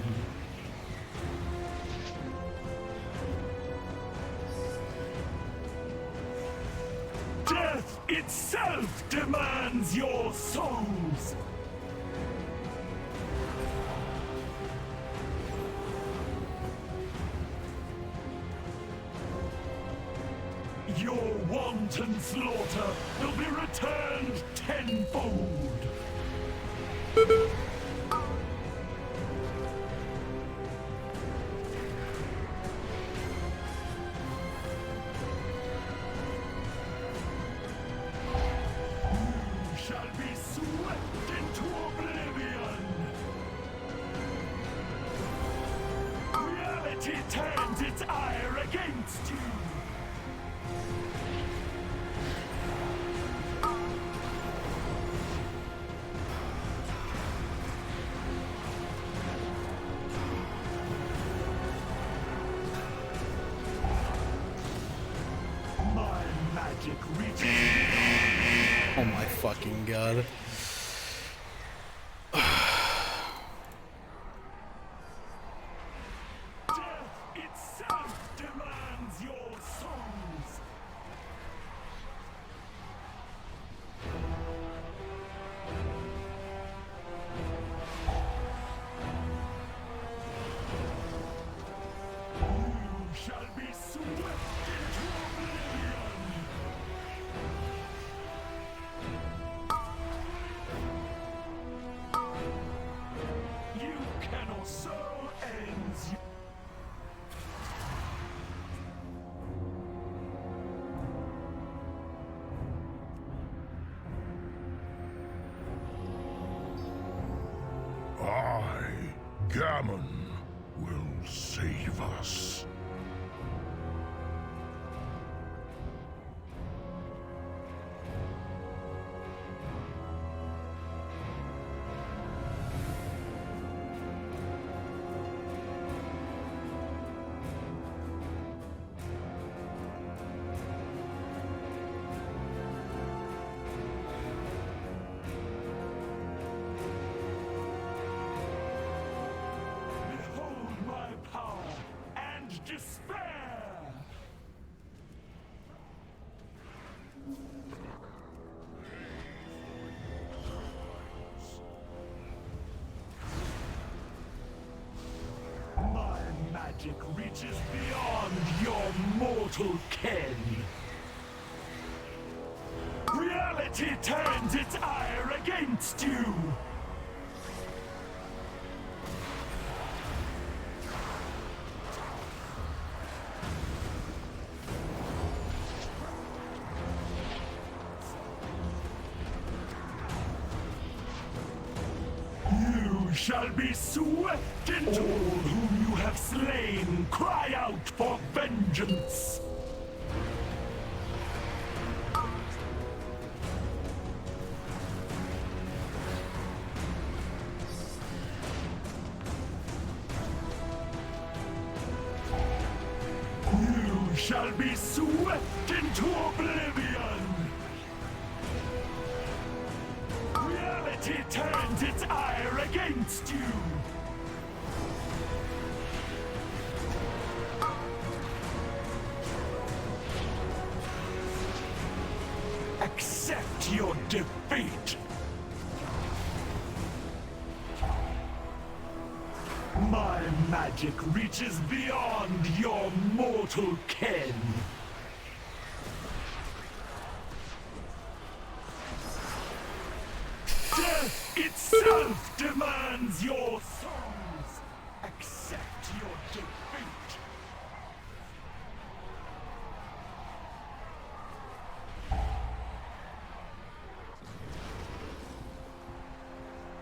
Death itself demands your souls. Your wanton slaughter will be returned tenfold. You shall be swept into oblivion. Reality turns its ire against you. Oh my fucking god. Death itself demands your souls. You shall be swept into oblivion. You cannot so ends. I, Gammon, will save us. magic reaches beyond your mortal ken. Reality turns its ire against you. You shall be swept into all whom you have slain. Cry out for vengeance. You shall be swept into oblivion. Reality turns its ire against you. Accept your defeat. My magic reaches beyond your mortal ken. Death itself demands your souls. Accept your defeat.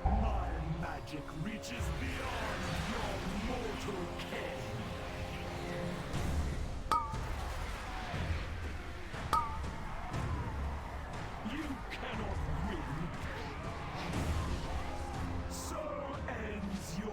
My magic reaches beyond your mortal ken. You cannot win. So ends your...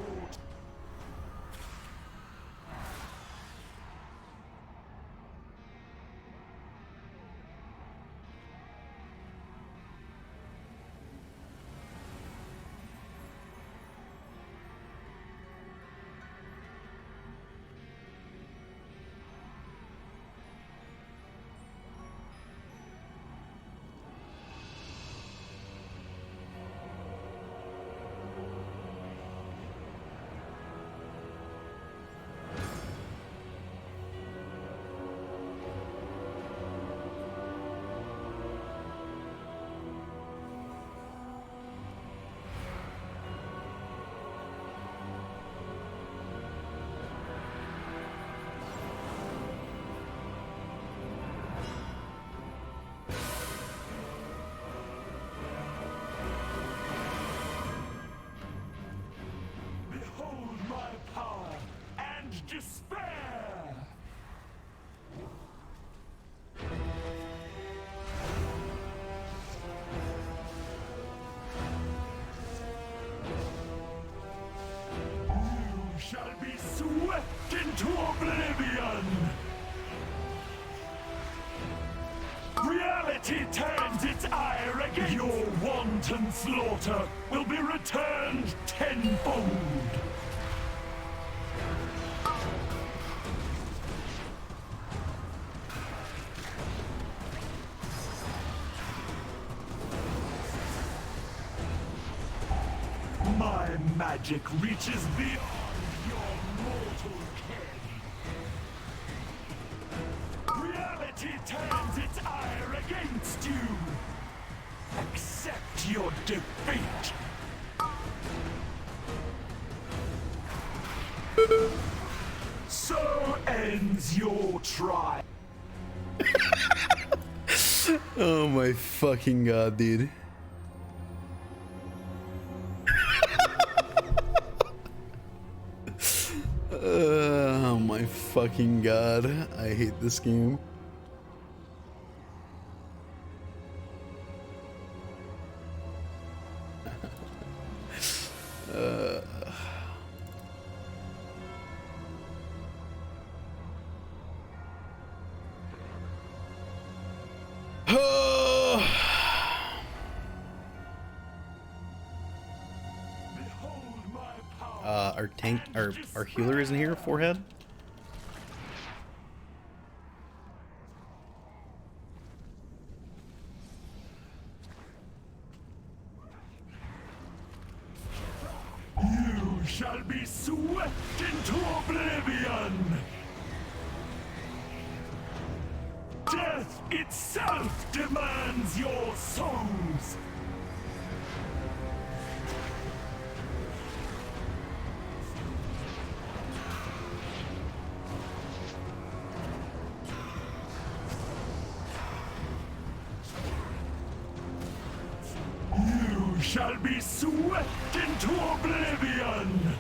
Behold my power and despair! You shall be swept into oblivion! Reality turns its ire against your wanton slaughter will be returned tenfold. My magic reaches beyond your mortal ken. Reality turns its ire against you. Accept your defeat. So ends your trial. Oh my fucking god, dude. Oh my fucking god. I hate this game. Our tank, our healer isn't here, Forehead? You shall be swept into oblivion! Death itself demands your souls! You shall be swept into oblivion!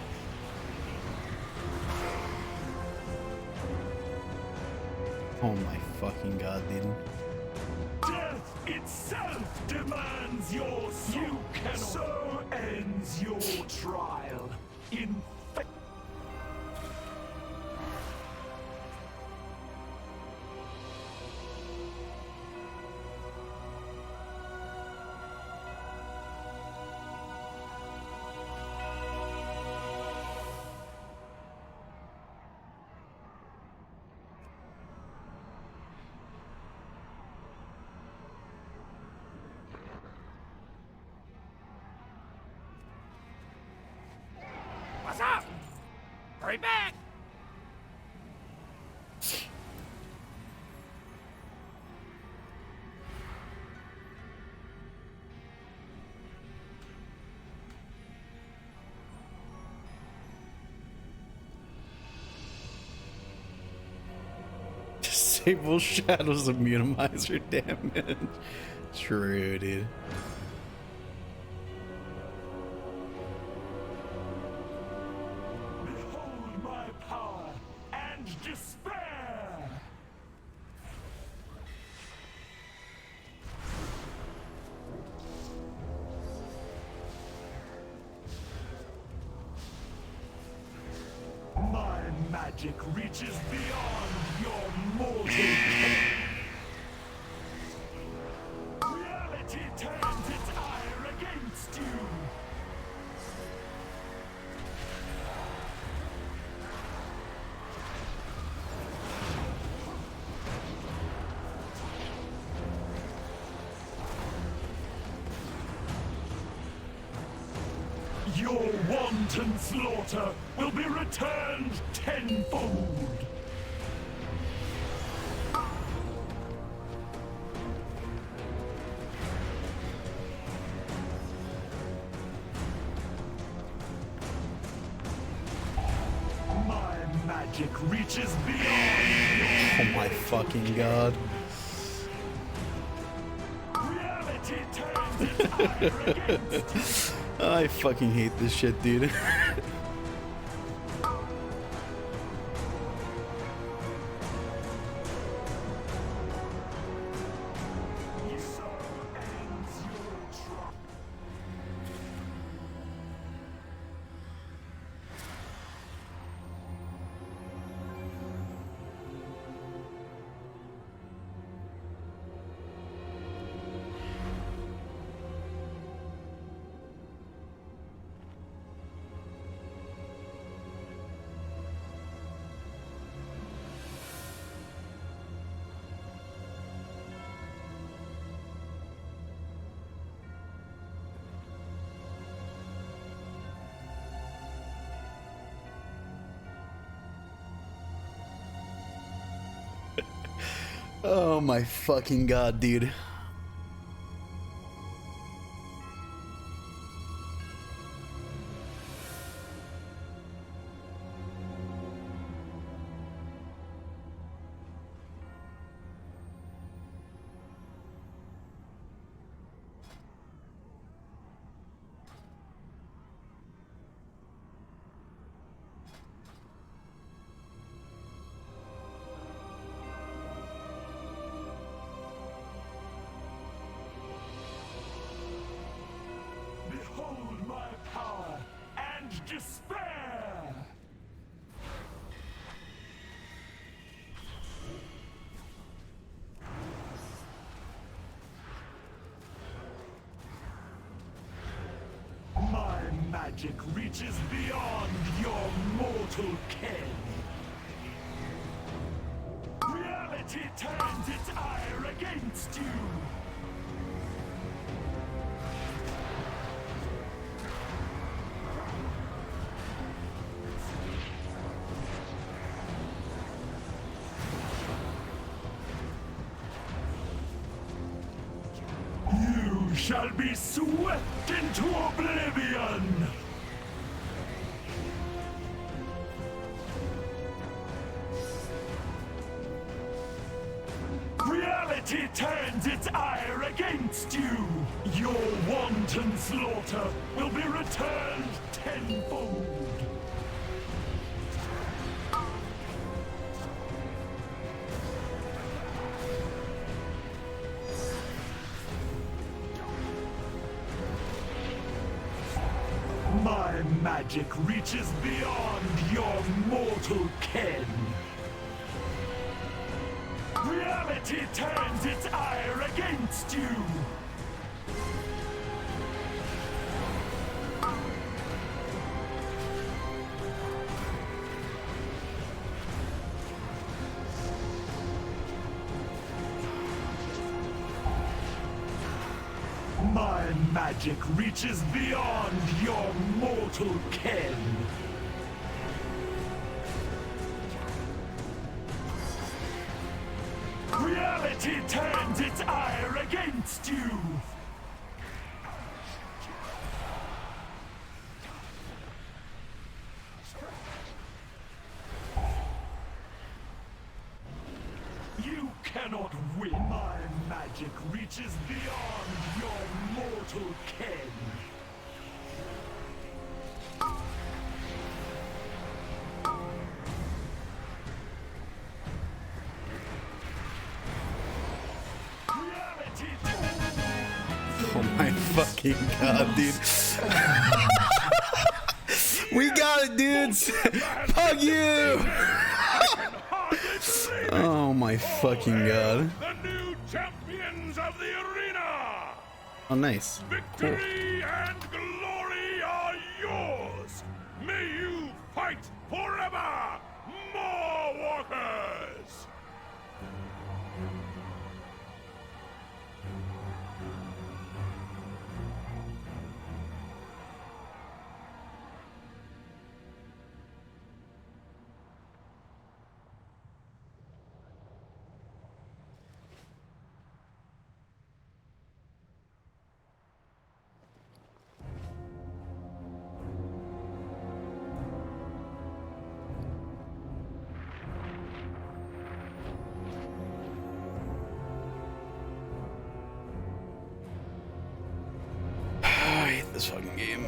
Oh my fucking god, dude. Death itself demands your soul. You cannot. So ends your trial. In What's up? Hurry back! Disable shadows of minimizer damage. True, dude. behold my power and despair! My magic reaches beyond your mortal ken. Reality turns its ire against you. Your wanton slaughter will be returned tenfold. My magic reaches beyond Oh my fucking god. reality turns its ire against you. I fucking hate this shit, dude. So ends your trial. Oh my fucking god, dude. Behold my power and despair! My magic reaches beyond your mortal ken. Reality turns its ire against you. shall be swept into oblivion! Reality turns its ire against you! Your wanton slaughter will be returned tenfold! My magic reaches beyond your mortal ken! Reality turns its ire against you! My magic reaches beyond your mortal ken! Reality turns its ire against you! You cannot win! My magic reaches beyond your mortal ken! Oh my fucking god, dude. We got it, dudes. Fuck you. Oh my fucking god. The new champions of the arena! Oh, nice. Cool. Victory and glory are yours! May you fight forever, more walkers! I hate this fucking game.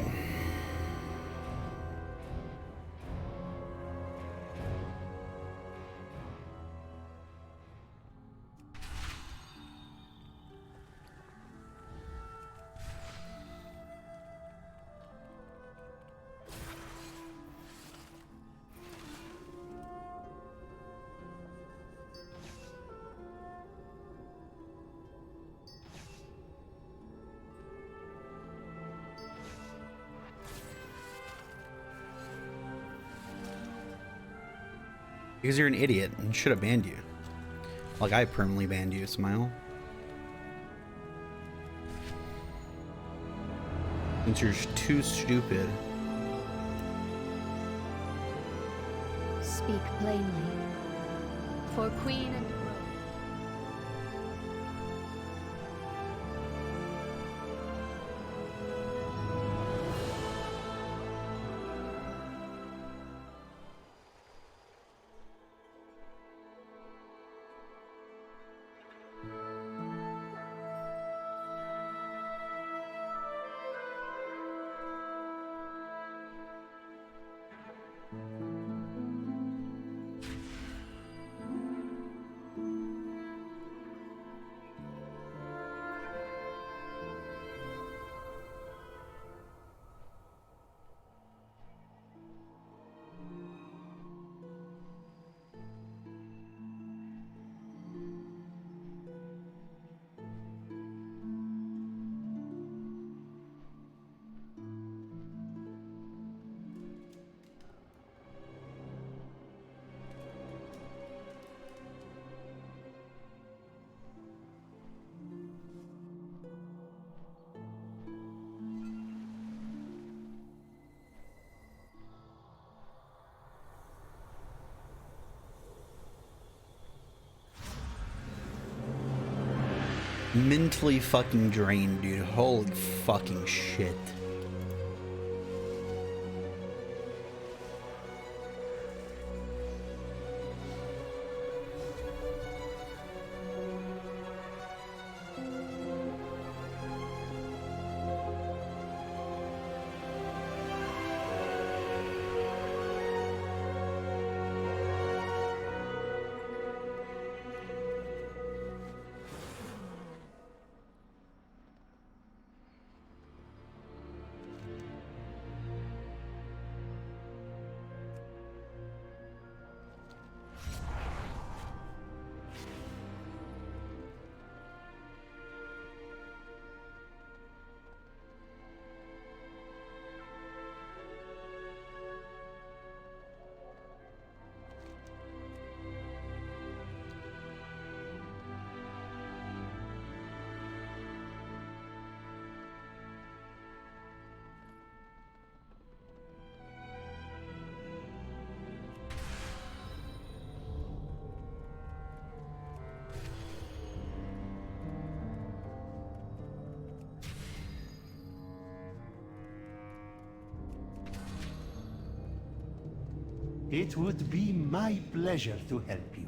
Because you're an idiot and should have banned you. Like I permanently banned you, Smile. Since you're too stupid. Speak plainly. For Queen and mentally fucking drained, dude. Holy fucking shit. It would be my pleasure to help you.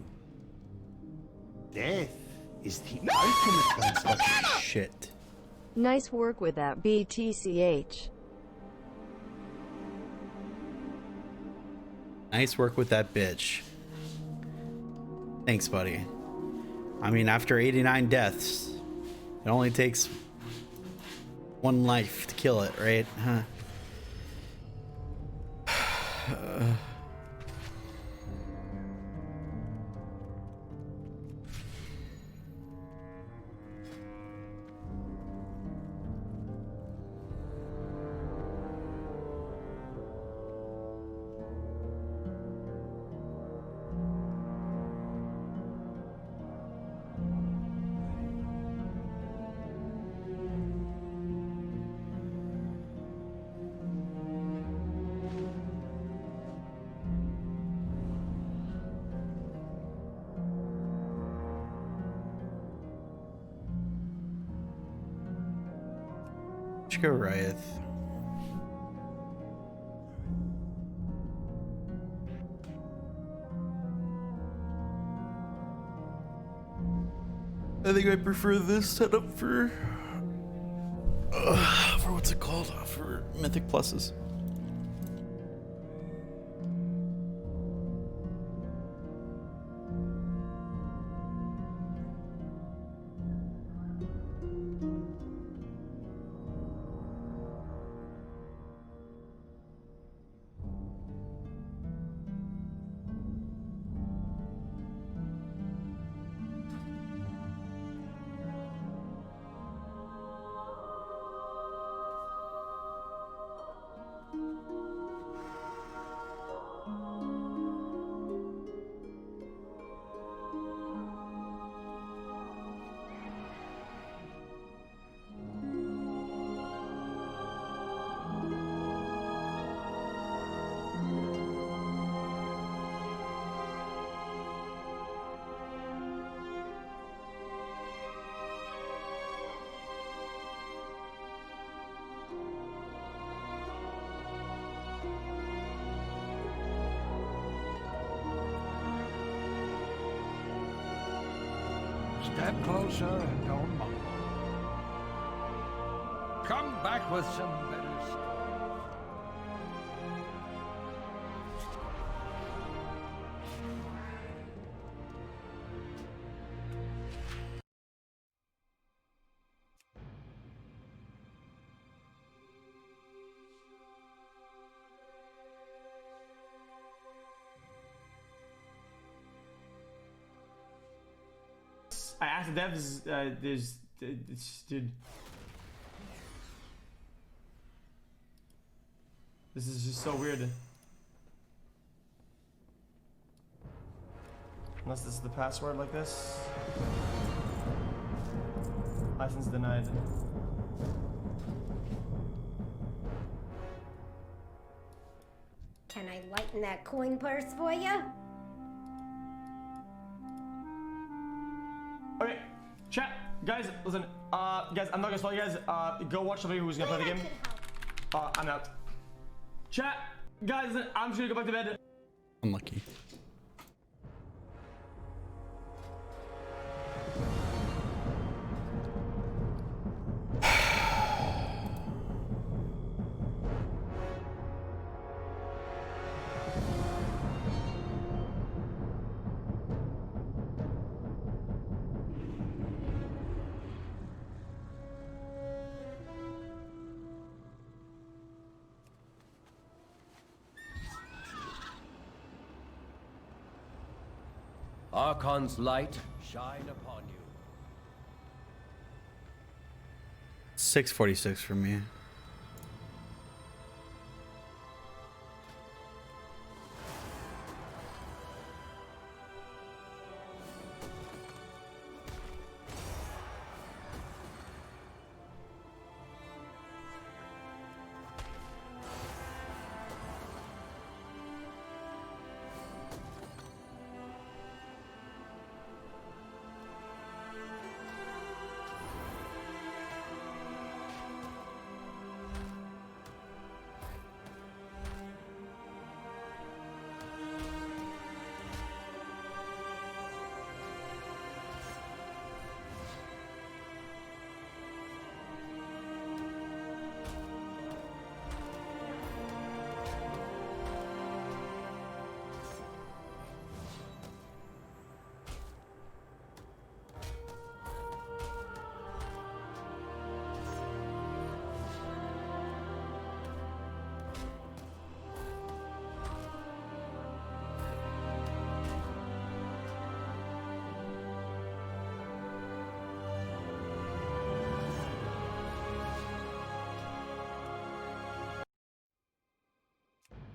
Death is the ultimate construction. Shit. Nice work with that BTCH. Nice work with that bitch. Thanks, buddy. I mean, after 89 deaths, it only takes one life to kill it, right? Huh. Let's go Riot. I think I prefer this setup for what's it called? For Mythic Pluses. Step closer and don't mumble. Come back with some better stuff. I asked the devs, dude. This is just so weird. Unless this is the password like this. License denied. Can I lighten that coin purse for you? Okay, chat, Guys, listen. Guys, I'm not gonna spoil you guys. Go watch somebody who's gonna play the game. I'm out. Chat. Guys, listen, I'm just gonna go back to bed. Unlucky. Archon's light shine upon you. 6:46 for me.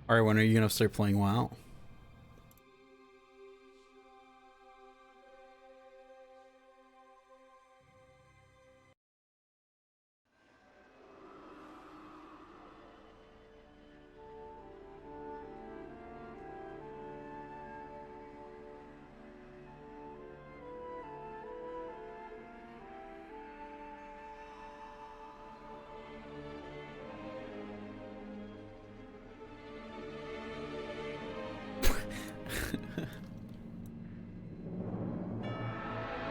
Alright, when are you gonna start playing WoW?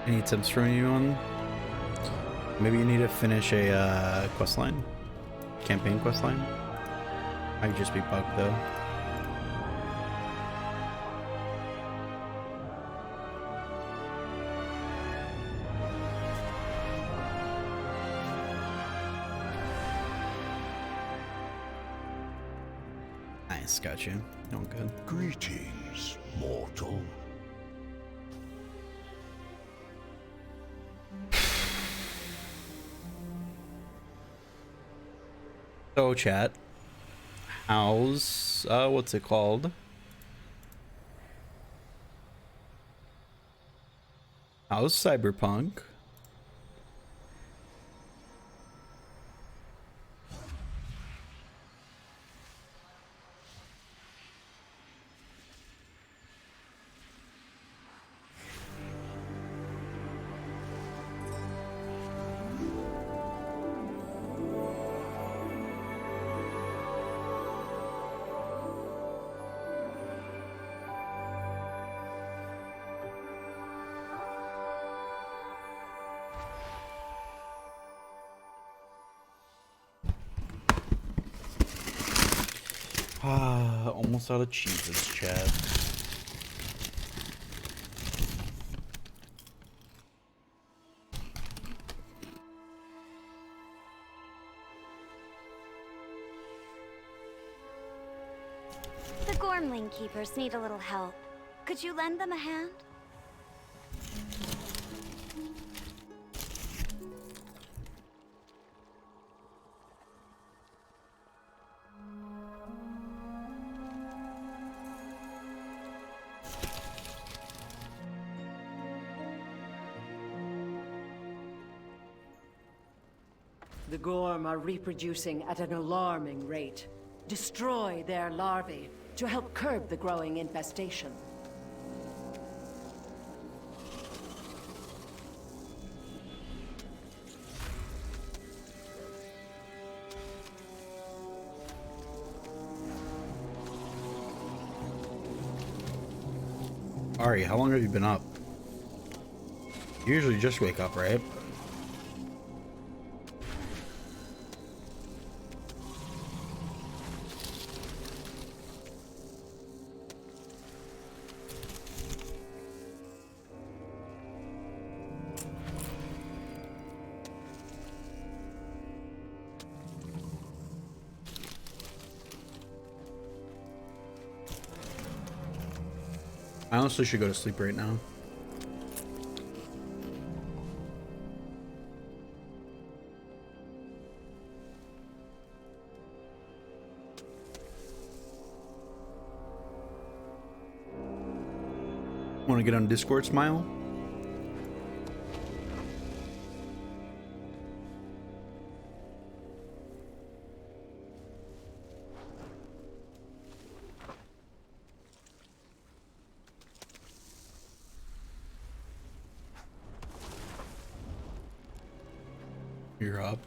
Any tips from anyone? Maybe you need to finish a quest line, campaign quest line. Might just be bugged though. Nice, got you. All good. Greetings, mortal. So chat, how's what's it called? How's Cyberpunk? Almost out of cheeses, Chad. The Gormling Keepers need a little help. Could you lend them a hand? The Gorm are reproducing at an alarming rate. Destroy their larvae to help curb the growing infestation. Ari, how long have you been up? You usually just wake up, right? I honestly should go to sleep right now. Want to get on Discord, Smile? You're up.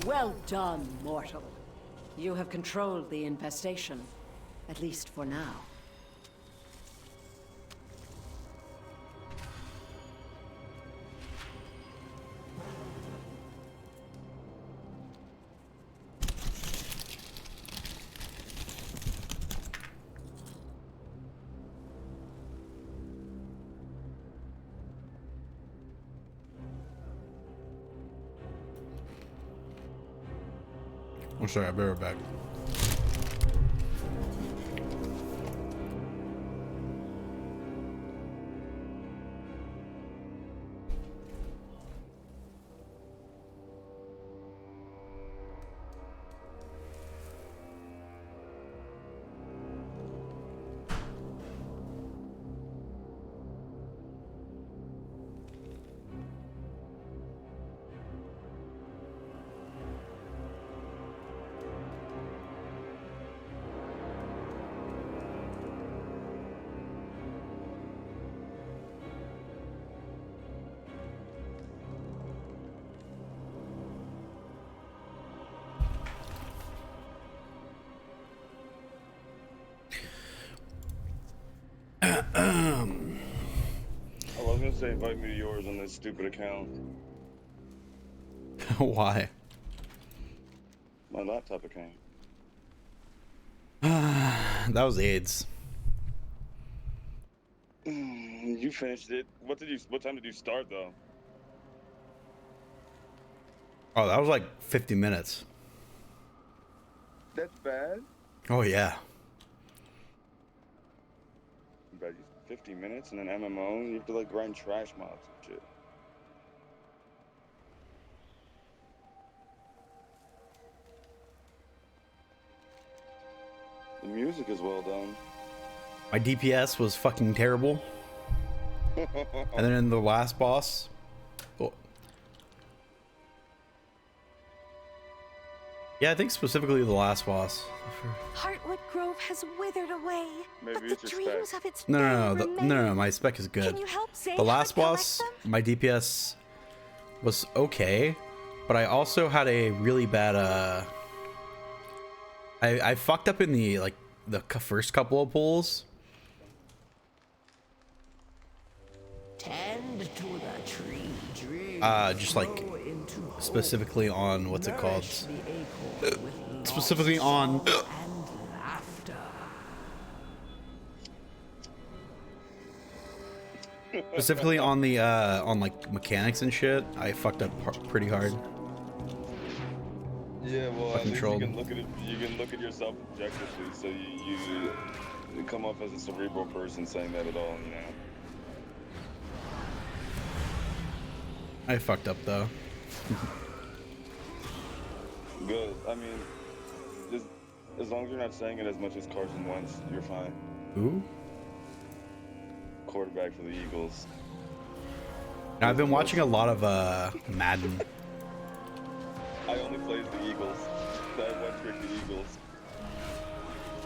Well done, mortal. You have controlled the infestation, at least for now. I'm sorry, I'll be right back. I was gonna say invite me to yours on this stupid account. Why? My laptop account. That was AIDS. You finished it. What time did you start though? Oh, that was like 50 minutes. That's bad. Oh yeah. But 50 minutes and an MMO, you have to like grind trash mobs and shit. The music is well done. My DPS was fucking terrible. And then in the last boss, oh. Yeah, I think specifically the last boss. Heartwood Grove has withered away, Maybe but the it's your dreams spec. of its No, day remain. no, my spec is good. Can you help Zayha The last collect boss, them? my DPS was okay, but I also had a really bad I fucked up in the first couple of pulls. Tend to the tree, dream. Just like specifically on what's it called? Specifically on specifically on the on like mechanics and shit. I fucked up pretty hard. Yeah, well, at least you Controlled. can look at it. You can look at yourself objectively, so you come off as a cerebral person saying that at all, you know. I fucked up though. Good. I mean, just As long as you're not saying it as much as Carson Wentz, you're fine. Who? Quarterback for the Eagles. I've been watching a lot of Madden. I only plays the Eagles. That went trick the Eagles.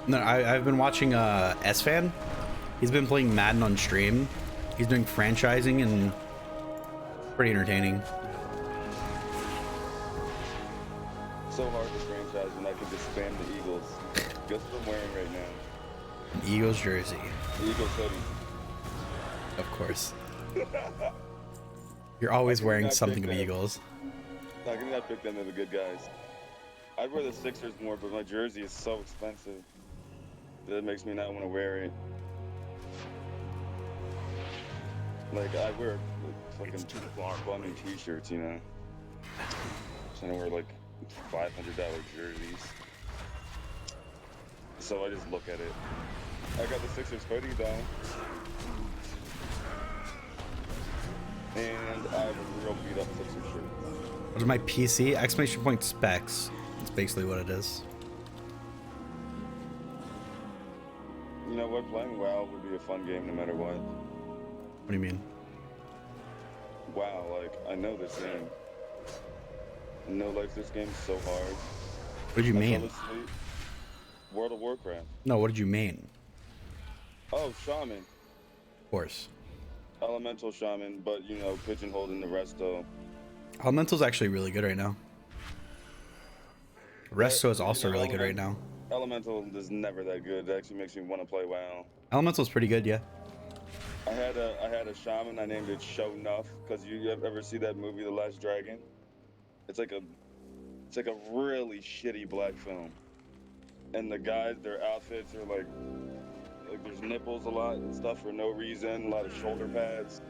No, I've been watching S-Fan. He's been playing Madden on stream. He's doing franchising and pretty entertaining. So hard to franchise when I can just spam the Eagles. Guess what I'm wearing right now? An Eagles jersey. The Eagles hoodie. Of course. You're always wearing something of Eagles. How can you not pick them? They're the good guys. I'd wear the Sixers more, but my jersey is so expensive that it makes me not want to wear it. Like, I wear like, fucking bummy t-shirts, you know? So I wear like $500 jerseys. So I just look at it. I got the Sixers hoodie though. And I have a real beat up Sixers shirt. What is my PC? Exclamation point specs. That's basically what it is. You know what? Playing WoW would be a fun game no matter what. What do you mean? WoW, like, I know this game. I know, like, this game's so hard. What did you mean? I fell asleep. World of Warcraft. No, what did you mean? Oh, Shaman. Of course. Elemental Shaman, but, you know, pigeonholed in the Resto. Elemental's actually really good right now. Resto is also really good right now. Elemental is never that good. It actually makes me want to play WoW. Elemental's pretty good, yeah. I had a shaman. I named it Show Nuff because you ever see that movie, The Last Dragon? It's like a really shitty black film, and the guys, their outfits are like there's nipples a lot and stuff for no reason. A lot of shoulder pads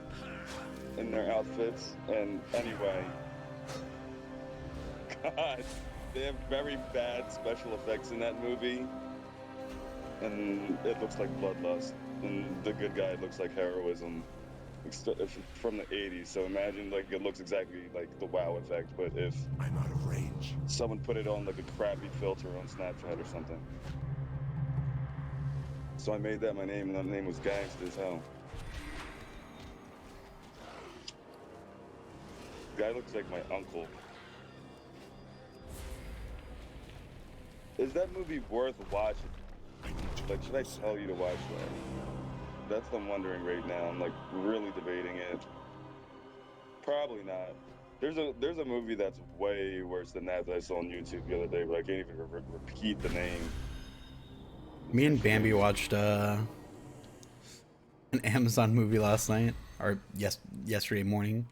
in their outfits. And anyway, God, they have very bad special effects in that movie, and it looks like bloodlust. And the good guy looks like heroism from the 80s. So imagine like it looks exactly like the WoW effect, but if I'm out of range. Someone put it on like a crappy filter on Snapchat or something. So I made that my name, and that name was Gangsta as hell. Guy looks like my uncle. Is that movie worth watching? Like, should I tell you to watch that? That's what I'm wondering right now. I'm like really debating it. Probably not. There's a movie that's way worse than that I saw on YouTube the other day, but I can't even repeat the name. Me and Bambi watched an Amazon movie last night, or yesterday morning.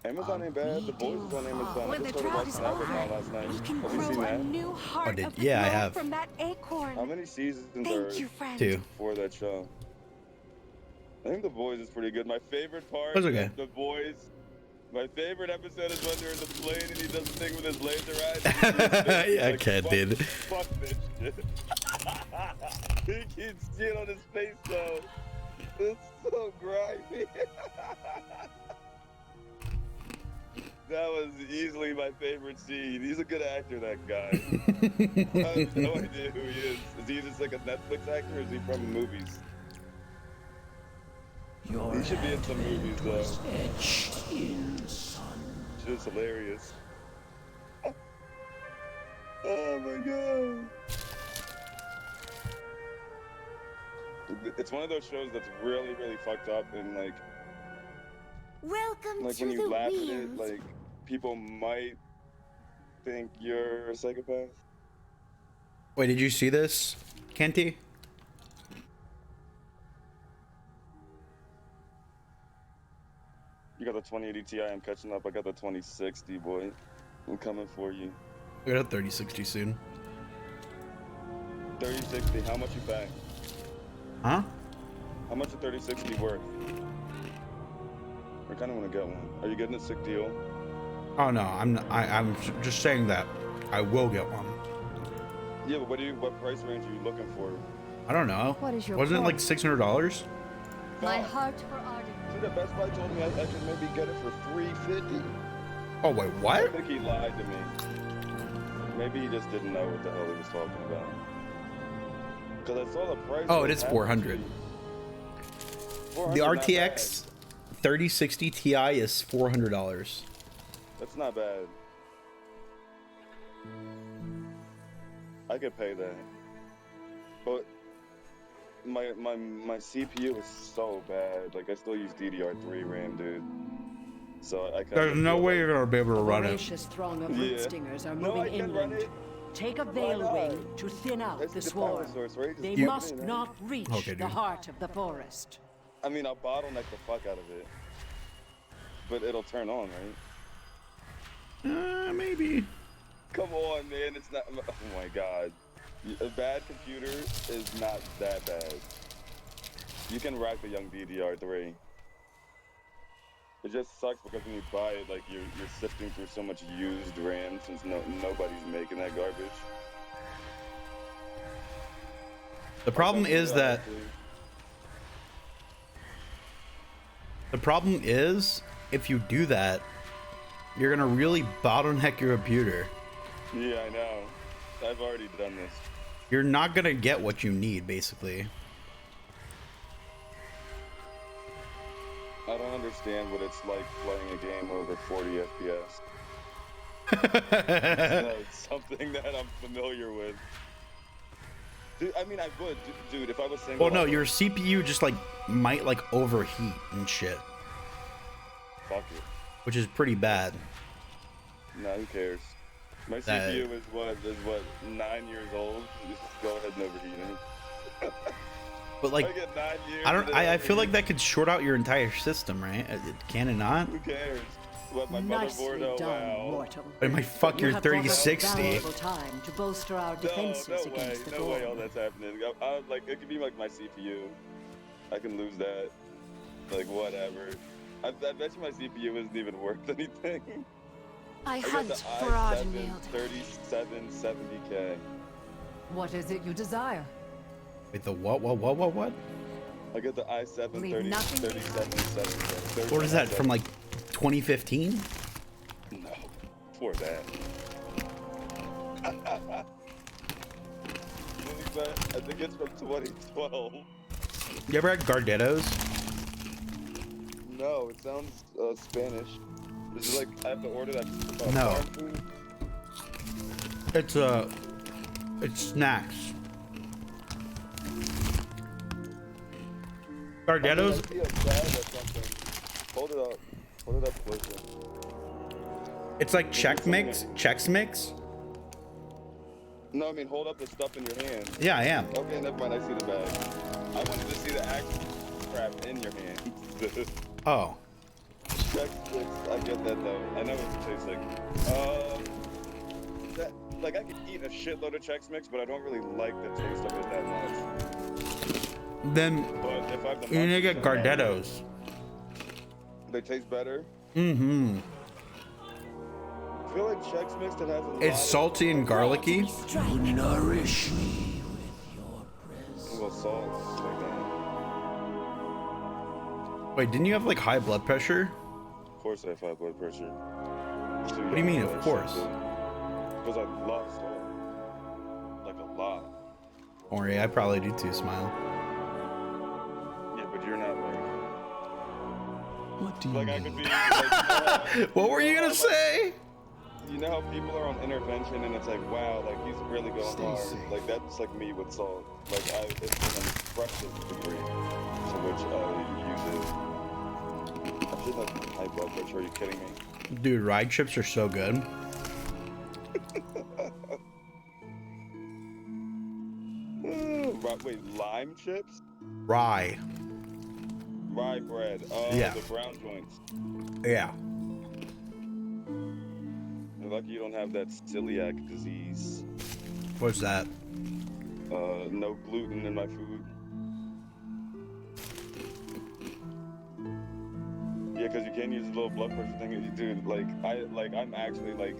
Amazon ain't bad. The Boys is on Amazon. When the drought is over, we can Have you grow seen a that? new heart of the yeah, I glow have. from that acorn. How many seasons Thank you, friend. 2. For that show? I think The Boys is pretty good. My favorite part That's okay. of The Boys, my favorite episode is when they're in the plane and he does the thing with his laser eyes. Yeah, I can, dude. Fuck this shit. He keeps shit on his face though. It's so grimy. That was easily my favorite scene. He's a good actor, that guy. I have no idea who he is. Is he just like a Netflix actor, or is he from movies? He should be in some movies, though. Shit's hilarious. Oh my god. It's one of those shows that's really, really fucked up, and like Welcome when to you the laugh at wheels. it, like people might think you're a psychopath. Wait, did you see this, Kenty? You got the 2080 Ti, I'm catching up. I got the 2060, boy. I'm coming for you. I got a 3060 soon. 3060, how much you pay? Huh? How much a 3060 worth? I kind of want to get one. Are you getting a sick deal? Oh no, I'm just saying that I will get one. Yeah, but what price range are you looking for? I don't know. What is your Wasn't it like point? $600? My heart for Arden. See, the Best Buy told me I could maybe get it for $350. Oh wait, I what? think he lied to me. maybe he just didn't know what the hell he was talking about. Because I saw the price. Oh, it is 400. The 400 not RTX 3060 Ti is $400. That's not bad. I could pay that. But my CPU is so bad. Like I still use DDR3 RAM, dude. So I can't. There's no way you're gonna be able to run it. Voracious throng of root stingers are moving inland. Take a veil wing to thin out the swarm. They must not reach the heart of the forest. I mean, I'll bottleneck the fuck out of it. But it'll turn on, right? Maybe. Come on, man. It's not. Oh my god. A bad computer is not that bad. You can rack the young DDR3. It just sucks because when you buy it, like you're sifting through so much used RAM since nobody's making that garbage. The problem is that if you do that, you're gonna really bottleneck your computer. Yeah, I know. I've already done this. You're not gonna get what you need, basically. I don't understand what it's like playing a game over 40 FPS. It's something that I'm familiar with. Dude, I mean, I would, dude, if I was single. Well, no, your CPU just like might like overheat and shit. Fuck it. Which is pretty bad. Nah, who cares? My CPU is what 9 years old. Just go ahead and overheat it. But like, I get 9 years. I feel like that could short out your entire system, right? Can it not? Who cares? What my motherboard? Oh wow. Mortal. It might fuck your 3060. Time to bolster our defenses against the no way, all that's happening. Like it could be like my CPU. I can lose that. Like whatever. I bet you my CPU isn't even worth anything. I got hunt the for i7 Ardenhild. 3770K. What is it you desire? Wait, the what? I got the i7 Leave nothing 3770K. What is that, from like 2015? No, before that. I think it's from 2012. You ever had Gardettos? No, it sounds Spanish. Is it like I have to order that? No. Farm food? It's snacks. Gardettos. I see a bag or something. Hold it up. Hold it up closer. It's like Chex Mix. No, I mean hold up the stuff in your hand. Yeah, I am. Okay, never mind. I see the bag. I wanted to see the actual crap in your hand. Oh. Chex Mix, I get that though. I know what it tastes like. Like I could eat a shitload of Chex Mix, but I don't really like the taste of it that much. Then But if I have the you need to get munchies, Gardettos. they taste better. Mm-hmm. I feel like Chex Mix that has a lot It's salty and garlicky. Nourish me. Well, salt like that. Wait, didn't you have like high blood pressure? Of course I have high blood pressure. What do you mean, of course? Because I love salt. Like a lot. Don't worry, I probably do too, Smile. Yeah, but you're not like... What do you like mean? I could be like... What were you gonna say? You know how people are on intervention and it's like, wow, like he's really going hard. Like that's like me with salt. Like it's an expressive degree to which I use it. I should have high blood pressure. Are you kidding me? Dude, ride chips are so good. Wait, lime chips? Rye. Rye bread. Oh, Yeah. the brown joints. Yeah. You're lucky you don't have that celiac disease. What's that? No gluten in my food. Yeah, because you can't use the little blood pressure thing. Dude, I'm actually like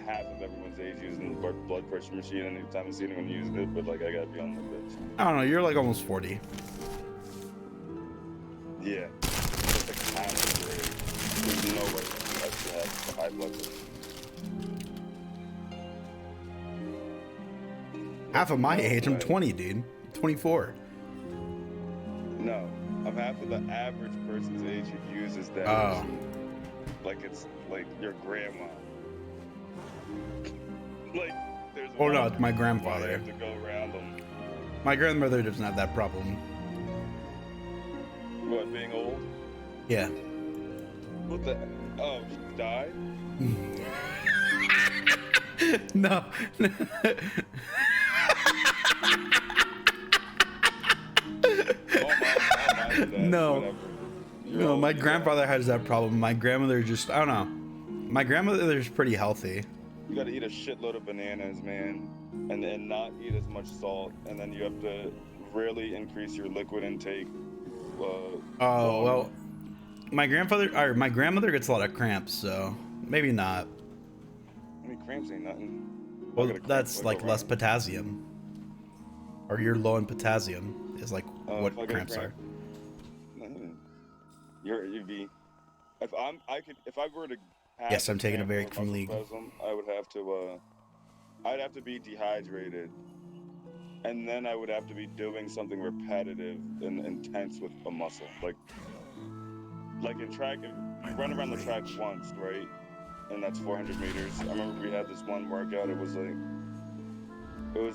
half of everyone's age using the blood pressure machine. Anytime I see anyone using it, but like I gotta be on my bitch. I don't know, you're like almost 40. Yeah. It's like half of your age. There's no way I should have high blood pressure. Half of my age. I'm 20, dude. 24. No, I'm half of the average person's age who uses that. Oh. Like it's like your grandma. Like there's. Oh no, it's my grandfather. You have to go around them. My grandmother doesn't have that problem. What, being old? Yeah. What the? Oh, she died? No. No. No, my grandfather has that problem. My grandmother just, I don't know. My grandmother's pretty healthy. You gotta eat a shitload of bananas, man. And not eat as much salt. And then you have to really increase your liquid intake. Well, my grandmother gets a lot of cramps, so maybe not. I mean, cramps ain't nothing. Well, that's like less potassium. Or you're low in potassium is like what cramps are. You'd be. If I were to. Yes, I'm taking a break from league. I would have to. I'd have to be dehydrated, and then I would have to be doing something repetitive and intense with a muscle, like in track. If you run around the track once, right, and that's 400 meters. I remember we had this one workout. It was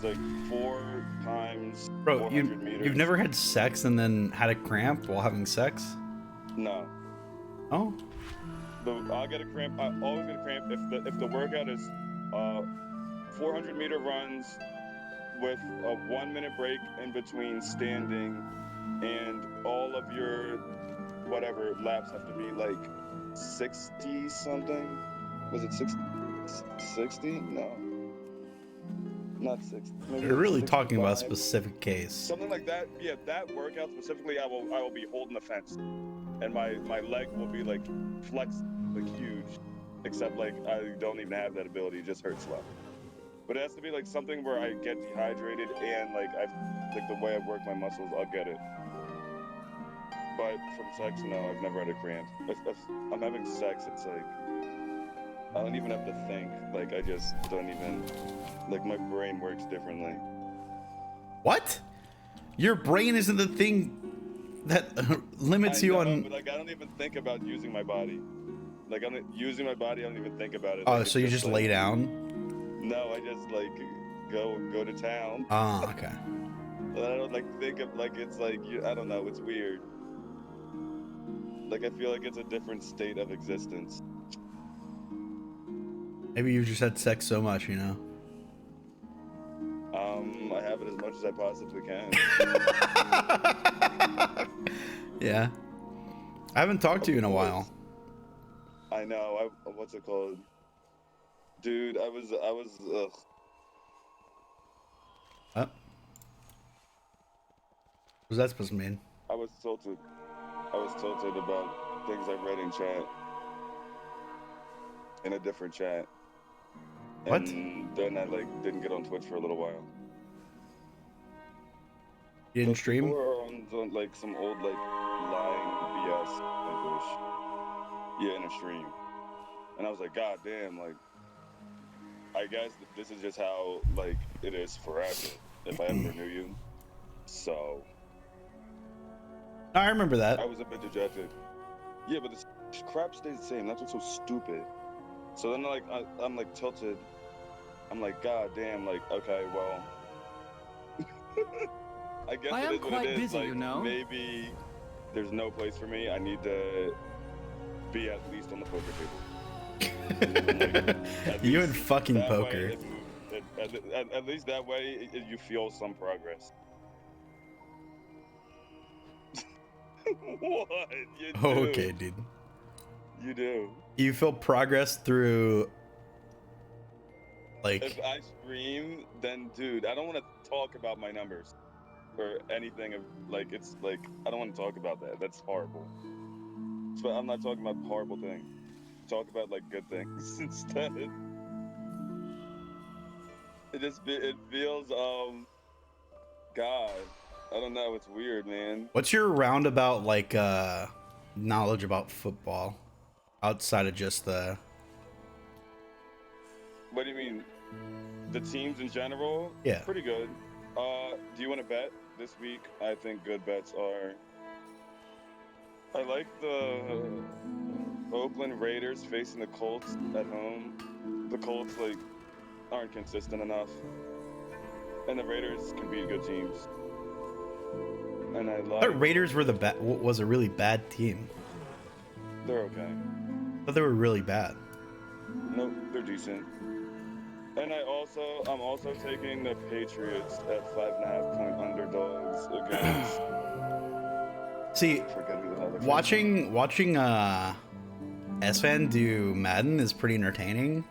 like 4 times. Bro, 400 meters. You've never had sex and then had a cramp while having sex? No. Oh. I'll get a cramp. I always get a cramp if the workout is 400-meter runs with a 1-minute break in between standing, and all of your whatever laps have to be like 60 something. Was it 60? No. Not 60. Maybe You're really 65. talking about a specific case. Something like that. Yeah, that workout specifically, I will be holding the fence, and my leg will be like flexed, like huge, except like I don't even have that ability. It just hurts left. But it has to be like something where I get dehydrated and like the way I work my muscles, I'll get it. But from sex, no, I've never had a cramp. If I'm having sex, it's like I don't even have to think. Like I just don't even. Like my brain works differently. What? Your brain isn't the thing that limits you on. But like I don't even think about using my body. Like I'm using my body. I don't even think about it. Oh, like, so you just like, lay down? No, I just like go to town. Oh, okay. I don't like think of like it's like I don't know. It's weird. Like I feel like it's a different state of existence. Maybe you just had sex so much, you know. I have it as much as I possibly can. Yeah. I haven't talked to you in a while. I know. What's it called? Dude, I was ugh. What's that supposed to mean? I was tilted about things I read in chat. In a different chat. What? And then I like didn't get on Twitch for a little while. You didn't stream? People were on like some old like lying BS English. Yeah, in a stream. And I was like, God damn, like I guess this is just how like it is forever if I ever knew you. So I remember that. I was a bit dejected. Yeah, but this crap stays the same. That's what's so stupid. So then like I'm like tilted. I'm like, God damn, like, okay, well I guess I it am is what quite it is. busy, like, you know. Maybe there's no place for me. I need to be at least on the poker table. Like, you and fucking that poker. Way, at least that way you feel some progress. What? You do. Okay, dude. You do. You feel progress through like if I stream, then dude, I don't want to talk about my numbers or anything of like it's like I don't want to talk about that. That's horrible. So I'm not talking about horrible things. Talk about like good things instead. It feels God, I don't know, it's weird, man. What's your roundabout like knowledge about football outside of just the What do you mean? the teams in general, Yeah. pretty good. Do you want to bet this week? I think good bets are. I like the Oakland Raiders facing the Colts at home. The Colts like aren't consistent enough, and the Raiders can beat good teams. And I I like. thought Raiders were was a really bad team. They're okay. I thought they were really bad. No, they're decent. And I'm also taking the Patriots at 5.5 point underdogs against. See, watching S-Fan do Madden is pretty entertaining.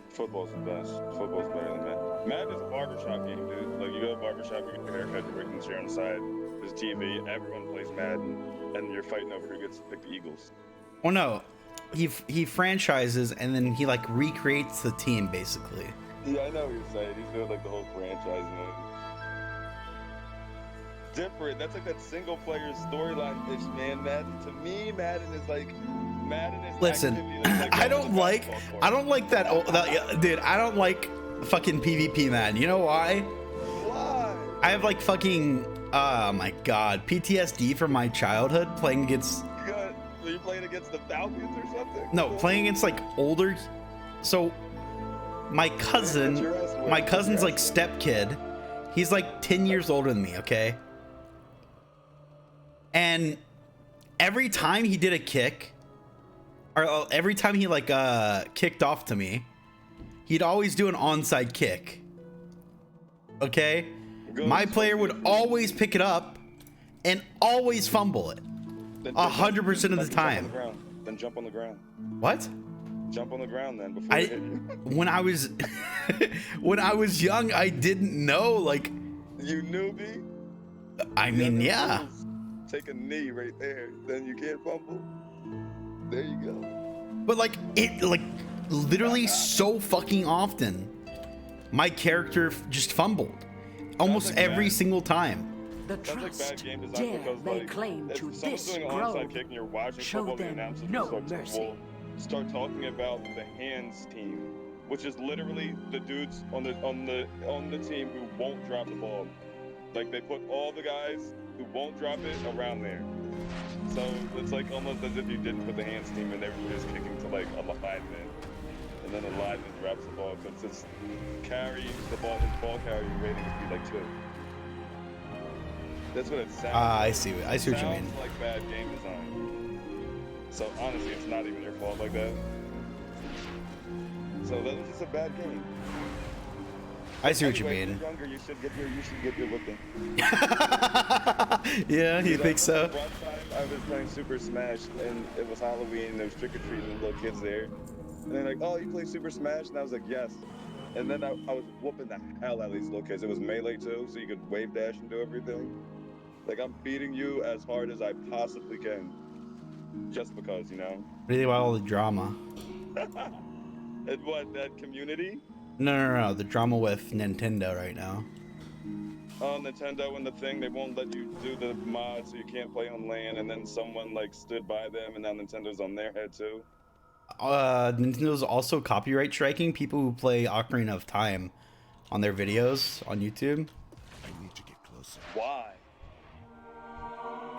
Football's the best. Football's better than Madden. Madden is a barbershop game, dude. Like, you go to a barbershop, you get your haircut, you're in the chair on the side, there's TV, everyone plays Madden, and you're fighting over who gets to pick the Eagles. Oh no, he franchises and then he like recreates the team basically. Yeah, I know what you're saying. He's doing like the whole franchise mode. Different. That's like that single player storyline ish, man. Madden, to me, Madden is like Listen, I don't like that, dude. I don't like fucking PvP, man. You know why? Why? I have like fucking oh my god, PTSD from my childhood playing against. Are you playing against the Falcons or something? No, playing against like older. So my cousin's like stepkid. He's like 10 years older than me, okay? And every time he did a kick, or every time he like kicked off to me, he'd always do an onside kick. Okay? My player would always pick it up and always fumble it. 100% of the time. Then jump on the ground. What? Jump on the ground then before you hit you. When I was when I was young, I didn't know, like. You newbie? I mean, yeah. Take a knee right there, then you can't fumble. There you go. But like it, like literally so fucking often, my character just fumbled, almost every single time. The trust dare they claim to this grove. Show them no mercy. Start talking about the hands team, which is literally the dudes on the team who won't drop the ball. Like they put all the guys who won't drop it around there. So it's like almost as if you didn't put the hands team and everybody's kicking to like a lineman, and then the lineman drops the ball because his ball carry rating would be like 2. That's what it sounds. I see what you mean. Sounds like bad game design. So honestly, it's not even your fault like that. So that was just a bad game. I see what you Anyway, mean. if you're younger, you should get your whipping. Yeah, you think so? One time I was playing Super Smash and it was Halloween and there was trick or treating and little kids there. And they're like, "Oh, you play Super Smash?" And I was like, "Yes." And then I was whooping the hell out of these little kids. It was melee too, so you could wave dash and do everything. Like, I'm beating you as hard as I possibly can. Just because, you know? Really, about all the drama? And what, that community? No. The drama with Nintendo right now. Oh, Nintendo and the thing, they won't let you do the mod so you can't play on LAN, and then someone, like, stood by them, and now Nintendo's on their head, too. Nintendo's also copyright striking people who play Ocarina of Time on their videos on YouTube. I need to get closer. Why?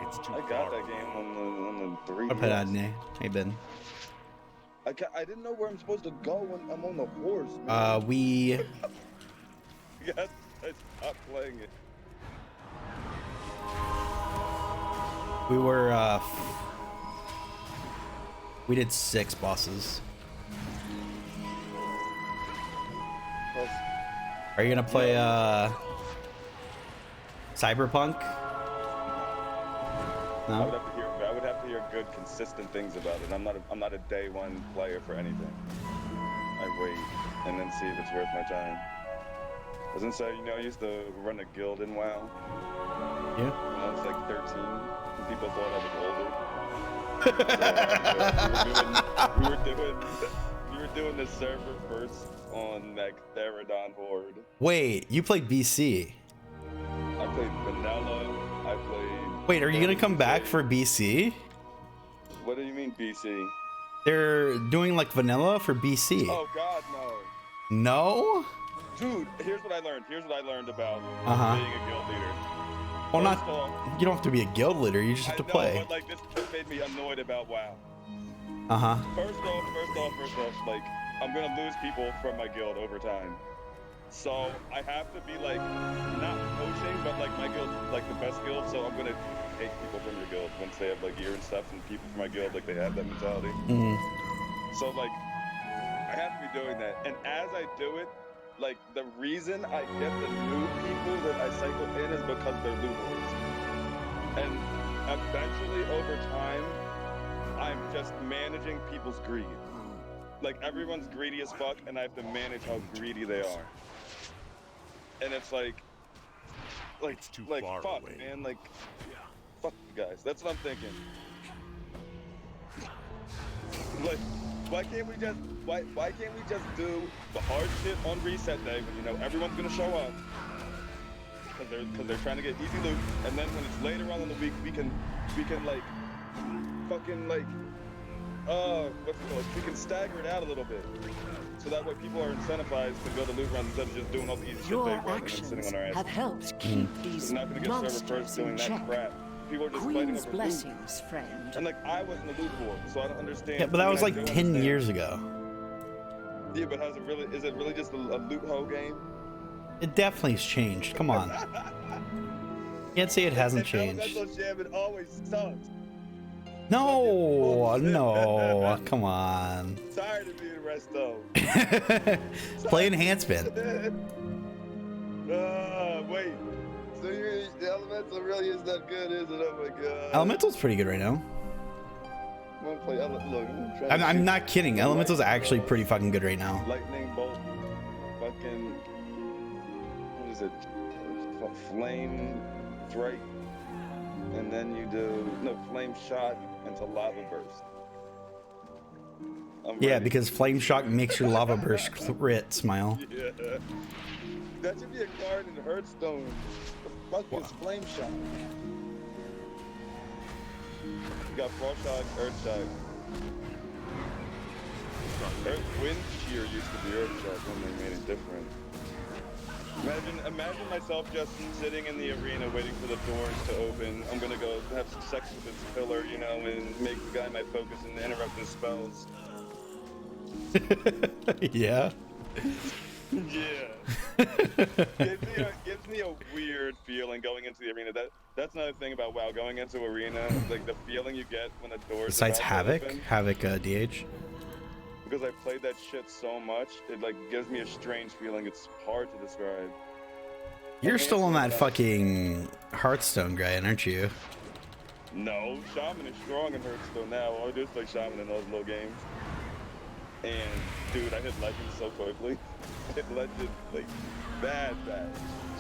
It's too I got that game on the 3DS. Hey, Ben. I didn't know where I'm supposed to go when I'm on the horse, man. We... Yes, I stopped playing it. We were, we did 6 bosses. Are you gonna play, Cyberpunk? No? I would have to hear good, consistent things about it. I'm not a day one player for anything. I wait and then see if it's worth my time. Doesn't say, you know, I used to run a guild in WoW. Yeah. When I was like 13, and people thought I was older. We were doing the server first on like Theradon Horde. Wait, you played BC? I played vanilla. I played. Wait, are you gonna come back for BC? What do you mean BC? They're doing like vanilla for BC. Oh God, no. No? Dude, here's what I learned. Here's what I learned about being a guild leader. Well, you don't have to be a guild leader. You just have to play. But like this made me annoyed about WoW. First off, like I'm gonna lose people from my guild over time. So I have to be like not poaching, but like my guild, like the best guild. So I'm gonna take people from your guild once they have like gear and stuff, and people from my guild like they have that mentality. So like I have to be doing that, and as I do it, like the reason I get the new people that I cycle in is because they're loot hoards. And eventually over time, I'm just managing people's greed. Like everyone's greedy as fuck, and I have to manage how greedy they are. And it's like fuck, man, like fuck you guys. That's what I'm thinking. Like, why can't we just do the hard shit on reset day when you know everyone's gonna show up because they're trying to get easy loot, and then when it's later on in the week we can like fucking like we can stagger it out a little bit so that way people are incentivized to go to loot runs instead of just doing all the easy shit they run and sitting on our ass. Have helped keep these not gonna get server first doing that crap. People are just Queen's fighting over blessings, loot. friend. And like I wasn't a loot board, so I don't understand. Yeah, but that was like 10 years ago. Yeah, but is it really just a loot hole game? It definitely has changed. Come on. Can't say it hasn't changed. Elemental Shaman always sucks. No, come on. Tired of being resto. Play enhancement. Wait. So the Elemental really is that good, is it? Oh my god. Elemental's pretty good right now. I'm gonna play I'm not kidding. Elemental's actually pretty fucking good right now. Lightning bolt. Fucking. What is it? Flame Drake. And then you do flame shot into lava burst. Yeah, because flame shock makes your lava burst crit, Smile. Yeah. That should be a card in Hearthstone. The fuck is flame shot? You got frost shock, earth shock. Wind shear used to be earth shock when they made it different. Imagine myself just sitting in the arena waiting for the doors to open. I'm gonna go have some sex with this pillar, you know, and make the guy my focus and interrupt his spells. Yeah. Yeah. gives me a weird feeling going into the arena. That's another thing about WoW. Going into arena, like the feeling you get when the doors. Besides Havoc, DH. Because I played that shit so much, it like gives me a strange feeling. It's hard to describe. You're still on that fucking Hearthstone grind, aren't you? No, Shaman is strong in Hearthstone now. All I do is play Shaman in those little games. And dude, I hit Legend so quickly. I hit Legend like bad.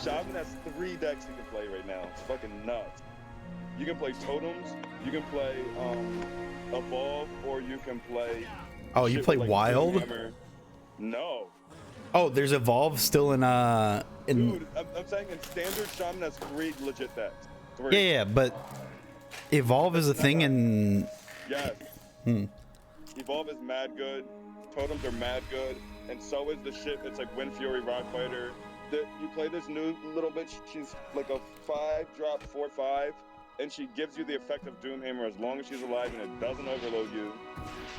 Shaman has 3 decks you can play right now. It's fucking nuts. You can play Totems, you can play Evolve, or you can play. Oh, you play like Wild? No. Oh, there's Evolve still in Dude, I'm saying in standard Shaman has 3 legit decks. 3. Yeah, but Evolve is a thing in. Yes. Evolve is mad good. Totems are mad good, and so is the shit. It's like Wind Fury Rockfighter. You play this new little bitch. She's like a 5-drop 4/5, and she gives you the effect of Doomhammer as long as she's alive, and it doesn't overload you.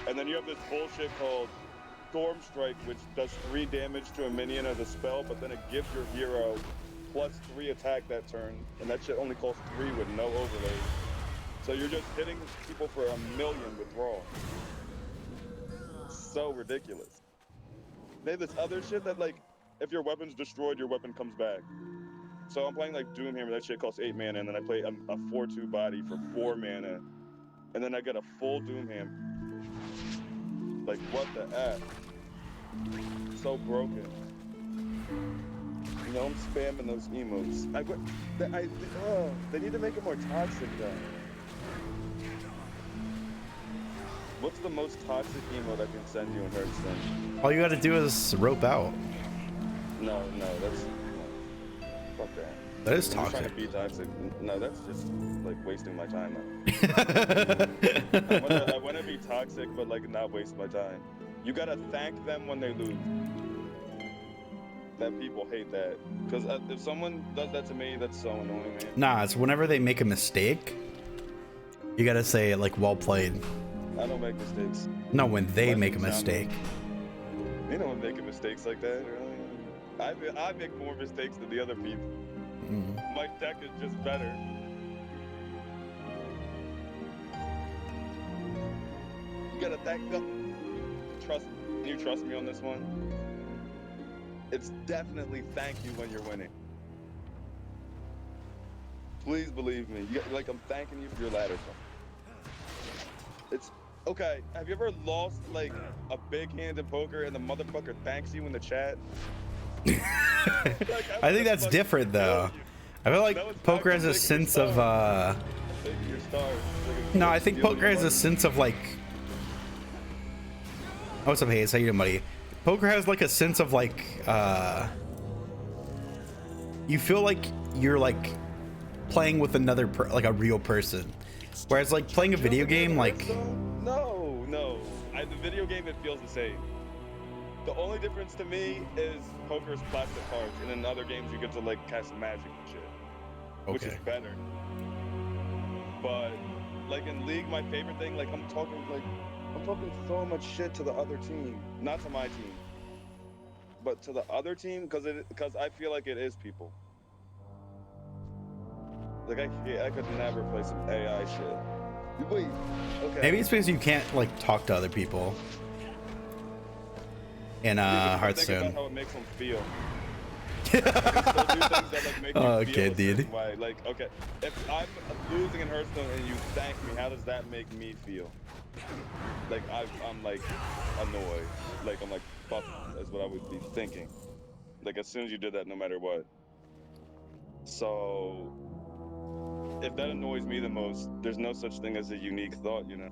And then you have this bullshit called Storm Strike, which does 3 damage to a minion as a spell, but then it gives your hero +3 attack that turn, and that shit only costs 3 with no overload. So you're just hitting people for 1,000,000 withdrawal. So ridiculous. They have this other shit that like, if your weapon's destroyed, your weapon comes back. So I'm playing like Doomhammer, that shit costs 8 mana, and then I play a 4/2 body for 4 mana, and then I get a full Doomhammer. Like what the F? So broken. You know, I'm spamming those emotes. They need to make it more toxic though. What's the most toxic emote I can send you in Hearthstone? All you gotta do is rope out. No, that's fuck that. That is I'm toxic. trying to be toxic. No, that's just like wasting my time. I want to be toxic, but like not waste my time. You gotta thank them when they lose. that people hate that. Because if someone does that to me, that's so annoying, man. Nah, it's whenever they make a mistake, you gotta say like, well played. I don't make mistakes. No, when they make a mistake. You don't make mistakes like that, really. I make more mistakes than the other people. My deck is just better. You gotta thank them. You trust me on this one? It's definitely thank you when you're winning. Please believe me. Like, I'm thanking you for your ladder. It's okay. Have you ever lost like a big hand in poker and the motherfucker thanks you in the chat? Like, I think that's different though. I feel like poker has a sense of no, I think poker has a sense of like, oh, what's up, Hayes? How you doing, buddy? Poker has like a sense of like you feel like you're like playing with another like a real person, whereas like playing a video game, like no, the video game, it feels the same. The only difference to me is poker's plastic cards, and in other games you get to like cast magic and shit, which is better. But like in League, my favorite thing, like I'm talking so much shit to the other team, not to my team, but to the other team, because I feel like it is people. Like I could never play some AI shit. Wait, okay. Maybe it's because you can't like talk to other people in Hearthstone. Think about how it makes them feel. Okay, dude. Like, okay, if I'm losing in Hearthstone and you thank me, how does that make me feel? Like I'm like annoyed. Like I'm like, fuck, that's what I would be thinking. Like as soon as you did that, no matter what. So if that annoys me the most, there's no such thing as a unique thought, you know?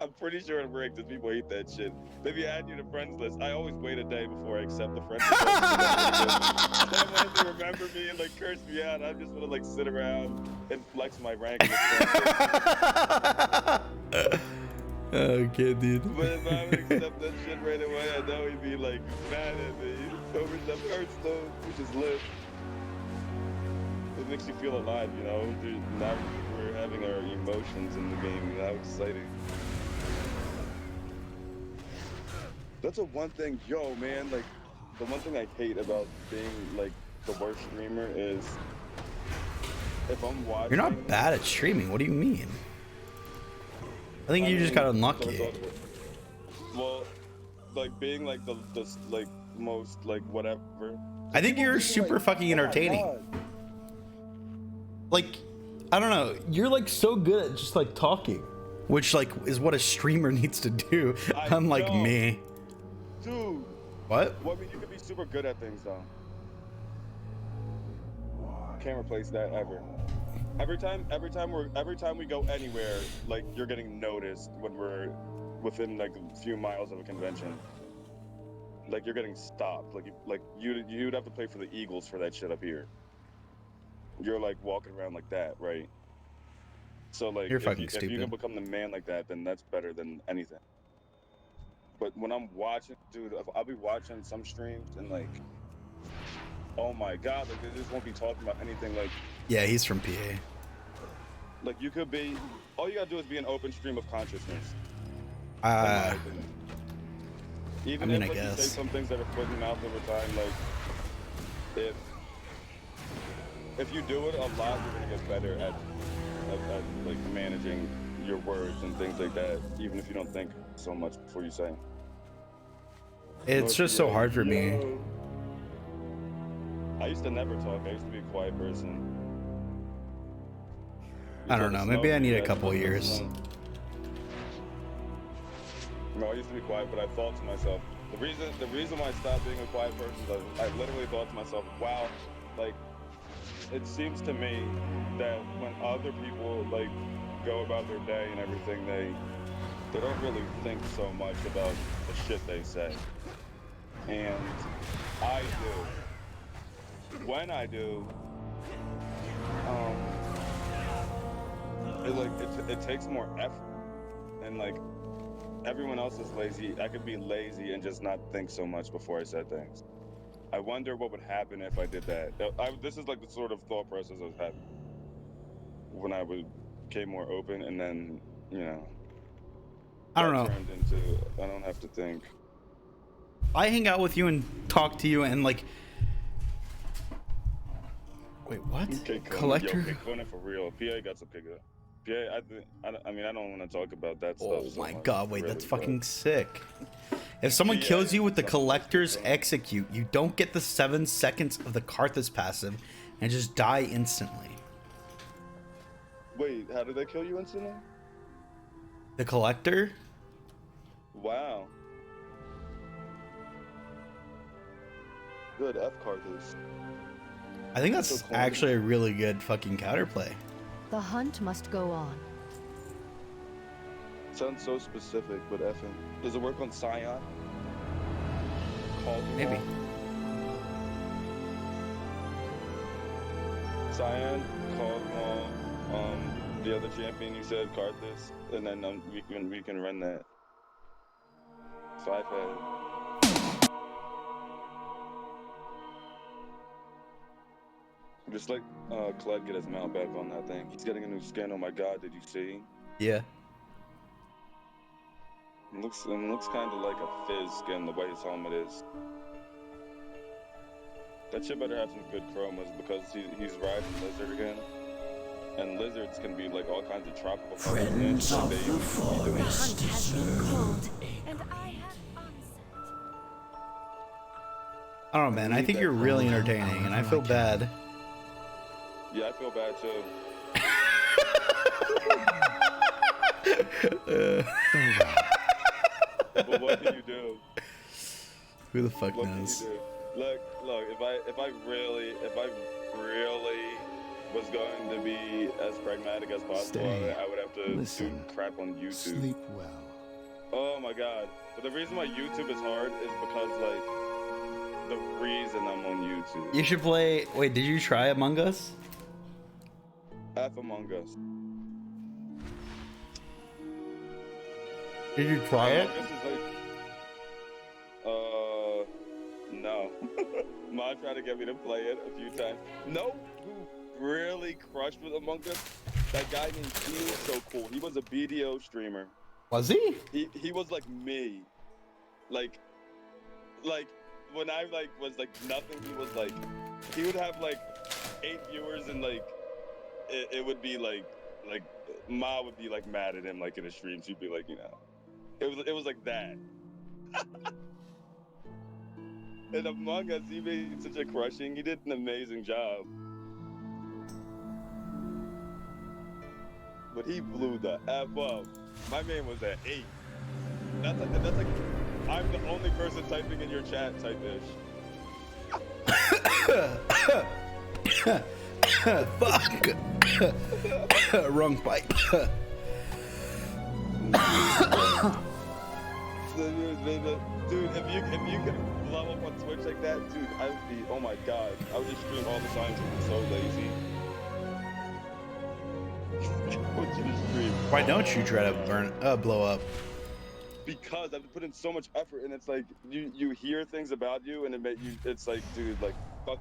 I'm pretty sure in rigged that people hate that shit. Maybe add you to friends list. I always wait a day before I accept the friends list. Someone has to remember me and like curse me out. I just want to like sit around and flex my rank. Okay, dude. But if I would accept that shit right away, I know he'd be like mad at me. Over some Hearthstone, which is lit. It makes you feel alive, you know? Now we're having our emotions in the game, how exciting. That's the one thing, yo, man, like, the one thing I hate about being, like, the worst streamer is if I'm watching... You're not bad at streaming, what do you mean? I think you just got unlucky. Well, like, being, like, the like, most, like, whatever. I think you're super fucking entertaining. Like, I don't know, you're, like, so good at just, like, talking. Which, like, is what a streamer needs to do, unlike me. Dude. What? Well, I mean, you could be super good at things, though. Can't replace that ever. Every time we go anywhere, like you're getting noticed when we're within like a few miles of a convention. Like you're getting stopped. Like you'd have to play for the Eagles for that shit up here. You're like walking around like that, right? So like you're fucking stupid. If you can become the man like that, then that's better than anything. But when I'm watching, dude, I'll be watching some streams and like, oh my god, like they just won't be talking about anything like. Yeah, he's from PA. Like you could be, all you gotta do is be an open stream of consciousness. Even I mean, if I like, guess. you say some things that are foot and mouth over time, like if you do it a lot, you're gonna get better at like managing your words and things like that, even if you don't think so much before you say. It's just so hard for me. I used to never talk. I used to be a quiet person. I don't know. Maybe I need a couple years. No, I used to be quiet, but I thought to myself, the reason why I stopped being a quiet person is I literally thought to myself, wow, like it seems to me that when other people like go about their day and everything, they don't really think so much about the shit they say. And I do. When I do, it takes more effort. And like everyone else is lazy. I could be lazy and just not think so much before I said things. I wonder what would happen if I did that. This is like the sort of thought process I was having when I became more open, and then, you know, I don't know. turned into, I don't have to think. I hang out with you and talk to you and like. Wait, what? Collector? Yo, Conan for real. PA got some kick. PA, I mean, I don't want to talk about that stuff. Oh my god, wait, really, that's fucking sick. If someone kills you with the Collector's Execute, you don't get the 7 seconds of the Karthus passive and just die instantly. Wait, how did they kill you instantly? The Collector? Wow. Good F Karthus. I think that's actually a really good fucking counterplay. The hunt must go on. Sounds so specific, but effing. Does it work on Scion? Maybe. Scion, Kog'Maw, the other champion you said, Karthus, and then we can run that. 5-head. Just like Kled get his mount back on that thing. He's getting a new skin. Oh my god, did you see? Yeah. It looks kind of like a Fizz skin, the way his helmet is. That shit better have some good chromas because he's riding Lizard again. And Lizards can be like all kinds of tropical Friends of the forest deserve. And I have answered. I don't know, man. I think you're really entertaining, and I feel bad. Yeah, I feel bad too. But what can you do? Who the fuck What knows? can you do? Look. If I really was going to be as pragmatic as possible, I would have to do crap on YouTube. Sleep well. Oh my god! But the reason why YouTube is hard is because like the reason I'm on YouTube. You should play. Wait, did you try Among Us? F Among Us. Did you try it? Among Us is like, no. Mom tried to get me to play it a few times. No, who really crushed with Among Us? That guy named He was so cool. He was a BDO streamer. Was he? He was like me. Like when I like was like nothing, he would have like 8 viewers and like it would be like Ma would be like mad at him like in a stream. She'd be like, you know, it was like that. And Among Us, he made such a crushing. He did an amazing job. But he blew the F up. My man was at 8. That's like I'm the only person typing in your chat type ish. Fuck. Wrong pipe. Dude, if you could blow up on Twitch like that, dude, I would be, oh my god. I would just stream all the times and be so lazy. What's your stream? Why don't you try to blow up? Because I've put in so much effort, and it's like you hear things about you, and it's like, dude, like fuck.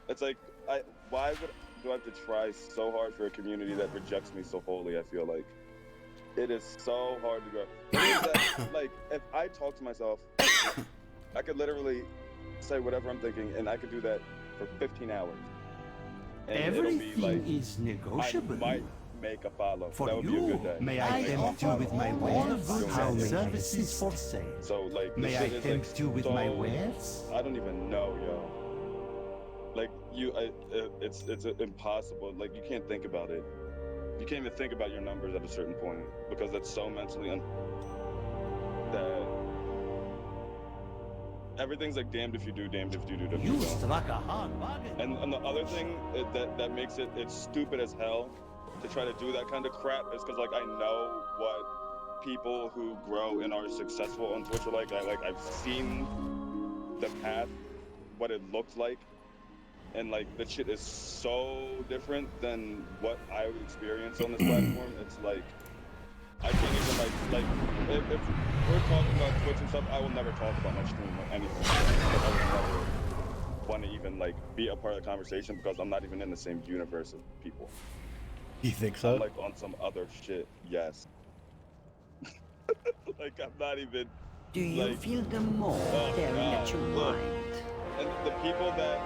It's like why do I have to try so hard for a community that rejects me so wholly? I feel like it is so hard to go. Like if I talk to myself, I could literally say whatever I'm thinking, and I could do that for 15 hours. And Everything is negotiable. I might make a follow. For that would you, be a good day. may I tempt you with my wares? How services for sale. So like, may I tempt you with my wares? I don't even know, yo. Like it's impossible. Like you can't think about it. You can't even think about your numbers at a certain point because that's so mentally that everything's like damned if you do, damned if you do. You struck a hard bargain. And the other thing that makes it's stupid as hell to try to do that kind of crap is because like I know what people who grow and are successful on Twitch are like. I've seen the path, what it looks like, and like the shit is so different than what I would experience on this platform. It's like I can't even like if we're talking about Twitch and stuff, I will never talk about my stream or anything. Like, I would never want to even like be a part of the conversation because I'm not even in the same universe of people. You think so? I'm like on some other shit, yes. Like I'm not even. Do you like, feel the more staring at your mind? And the people that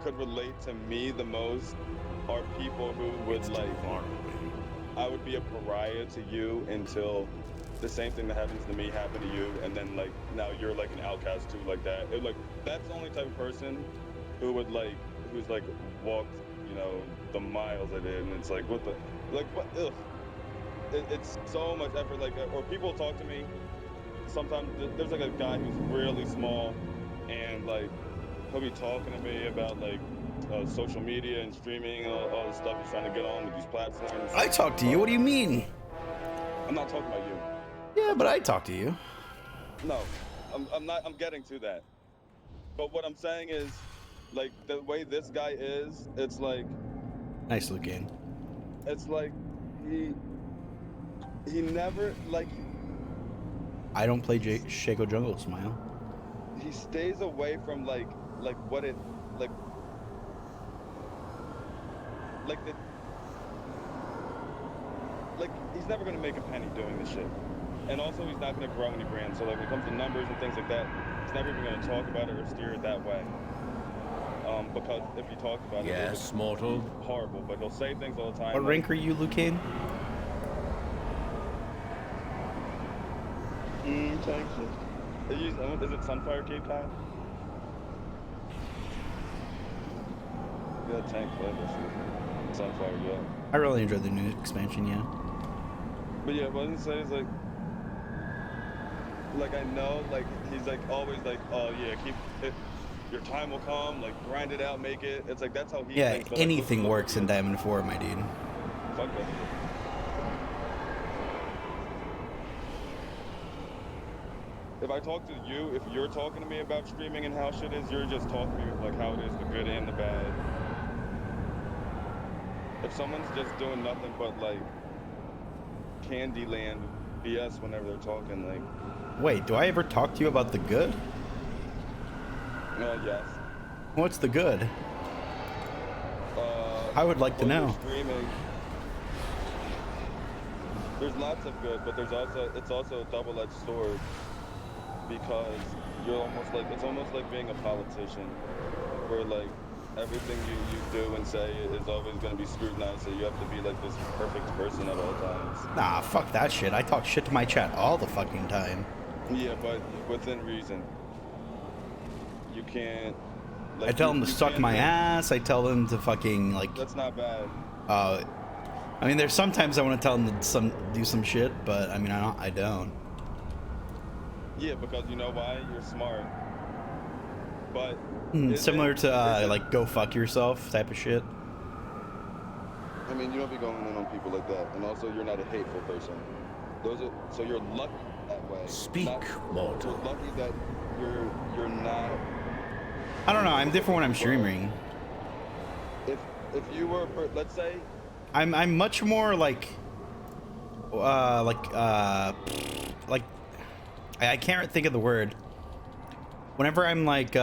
could relate to me the most are people who would like. I would be a pariah to you until the same thing that happens to me happened to you, and then like now you're like an outcast too, like that. Like that's the only type of person who would like, who's like walked, you know, the miles I did, and it's like what the, like what? Ugh. It's so much effort, like, or people talk to me. Sometimes there's like a guy who's really small, and like he'll be talking to me about like social media and streaming, all the stuff he's trying to get on with these platforms. I talk to you. What do you mean? I'm not talking about you. Yeah, but I talk to you. No, I'm not. I'm getting to that. But what I'm saying is, like the way this guy is, it's like. Nice looking. It's like he never like. I don't play Shaco Jungle, Smile. He stays away from like what it like the like he's never gonna make a penny doing this shit, and also he's not gonna grow any brands. So like when it comes to numbers and things like that, he's never even gonna talk about it or steer it that way. Because if he talked about it, yes, mortal, horrible. But he'll say things all the time. What rank are you, Lucane? Texas. Is it Sunfire Cape time? Yeah, tank play. Sunfire, yeah. I really enjoyed the new expansion, yeah. But yeah, what I was gonna say is like I know, like he's like always like, oh yeah, keep it. Your time will come. Like grind it out, make it. It's like that's how he. Yeah, thinks, but, anything like, works in Diamond 4, my dude. Fuck that. If I talk to you, if you're talking to me about streaming and how shit is, you're just talking to me like how it is, the good and the bad. If someone's just doing nothing but like Candyland BS whenever they're talking, like. Wait, do I ever talk to you about the good? Yes. What's the good? I would like to know. Streaming, there's lots of good, but it's also a double-edged sword. Because you're almost like, it's almost like being a politician, where like everything you do and say is always going to be scrutinized, so you have to be like this perfect person at all times. Nah, fuck that shit. I talk shit to my chat all the fucking time. Yeah, but within reason. You can't. Like, I tell them to suck my ass. I tell them to fucking like. That's not bad. I mean, there's sometimes I want to tell them to do some shit, but I mean, I don't. Yeah, because you know why? You're smart. But similar to like go fuck yourself type of shit. I mean, you don't be going in on people like that, and also you're not a hateful person. So you're lucky that way. Speak, mortal. You're lucky that you're not. I don't know. I'm different when I'm streaming. If you were, let's say. I'm much more like I can't think of the word. Whenever I'm like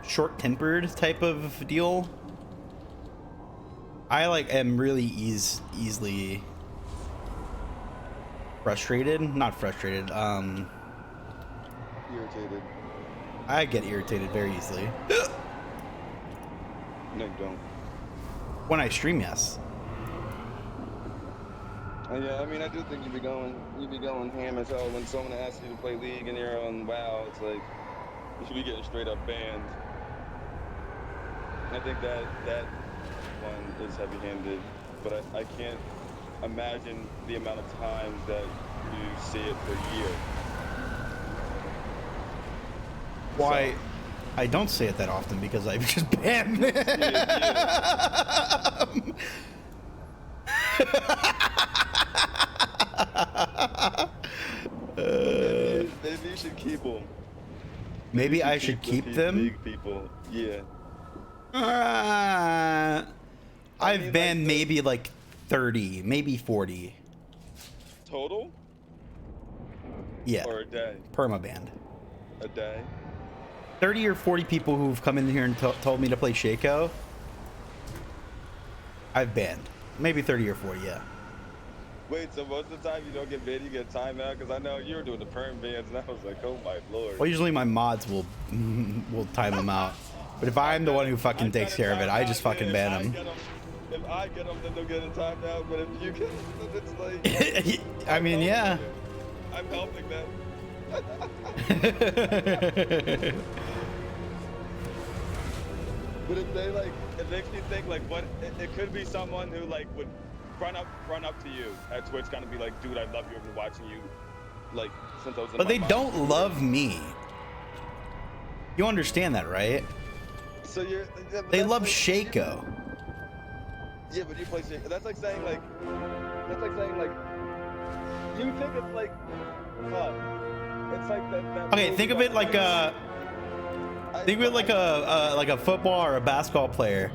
short-tempered type of deal, I like am really easily frustrated. Not frustrated. Irritated. I get irritated very easily. No, you don't. When I stream, yes. Yeah, I mean, I do think you be going ham as hell when someone asks you to play League and you're on WoW. It's like you should be getting straight up banned. I think that one is heavy-handed, but I can't imagine the amount of times that you see it per year. Why? So, I don't say it that often because I've just banned them. Maybe you should keep them. Maybe I should keep them? Big people, yeah. I've banned maybe like 30, maybe 40. Total? Yeah. Or a day? Permabanned. A day? 30 or 40 people who've come in here and told me to play Shaco, I've banned. Maybe 30 or 40, yeah. Wait, so most of the time you don't get banned, you get timed out? Because I know you were doing the perm bans, and I was like, oh my lord. Well, usually my mods will time them out. But if I'm the one who fucking takes care of it, I just fucking ban them. If I get them, then they'll get a timeout. But if you get them, it's like... I mean, yeah. I'm helping them. But if they like, it makes me think like, what it could be someone who like would run up to you at Twitch, kind of be like, dude, I love you. I've been watching you, like since I was. But they don't love me. You understand that, right? So you're. Yeah, they love like, Shaco. Yeah, but you play Shaco. That's like saying like. You think it's like. Fuck. It's like that Okay, think of it like a. Think of it like a football or a basketball player.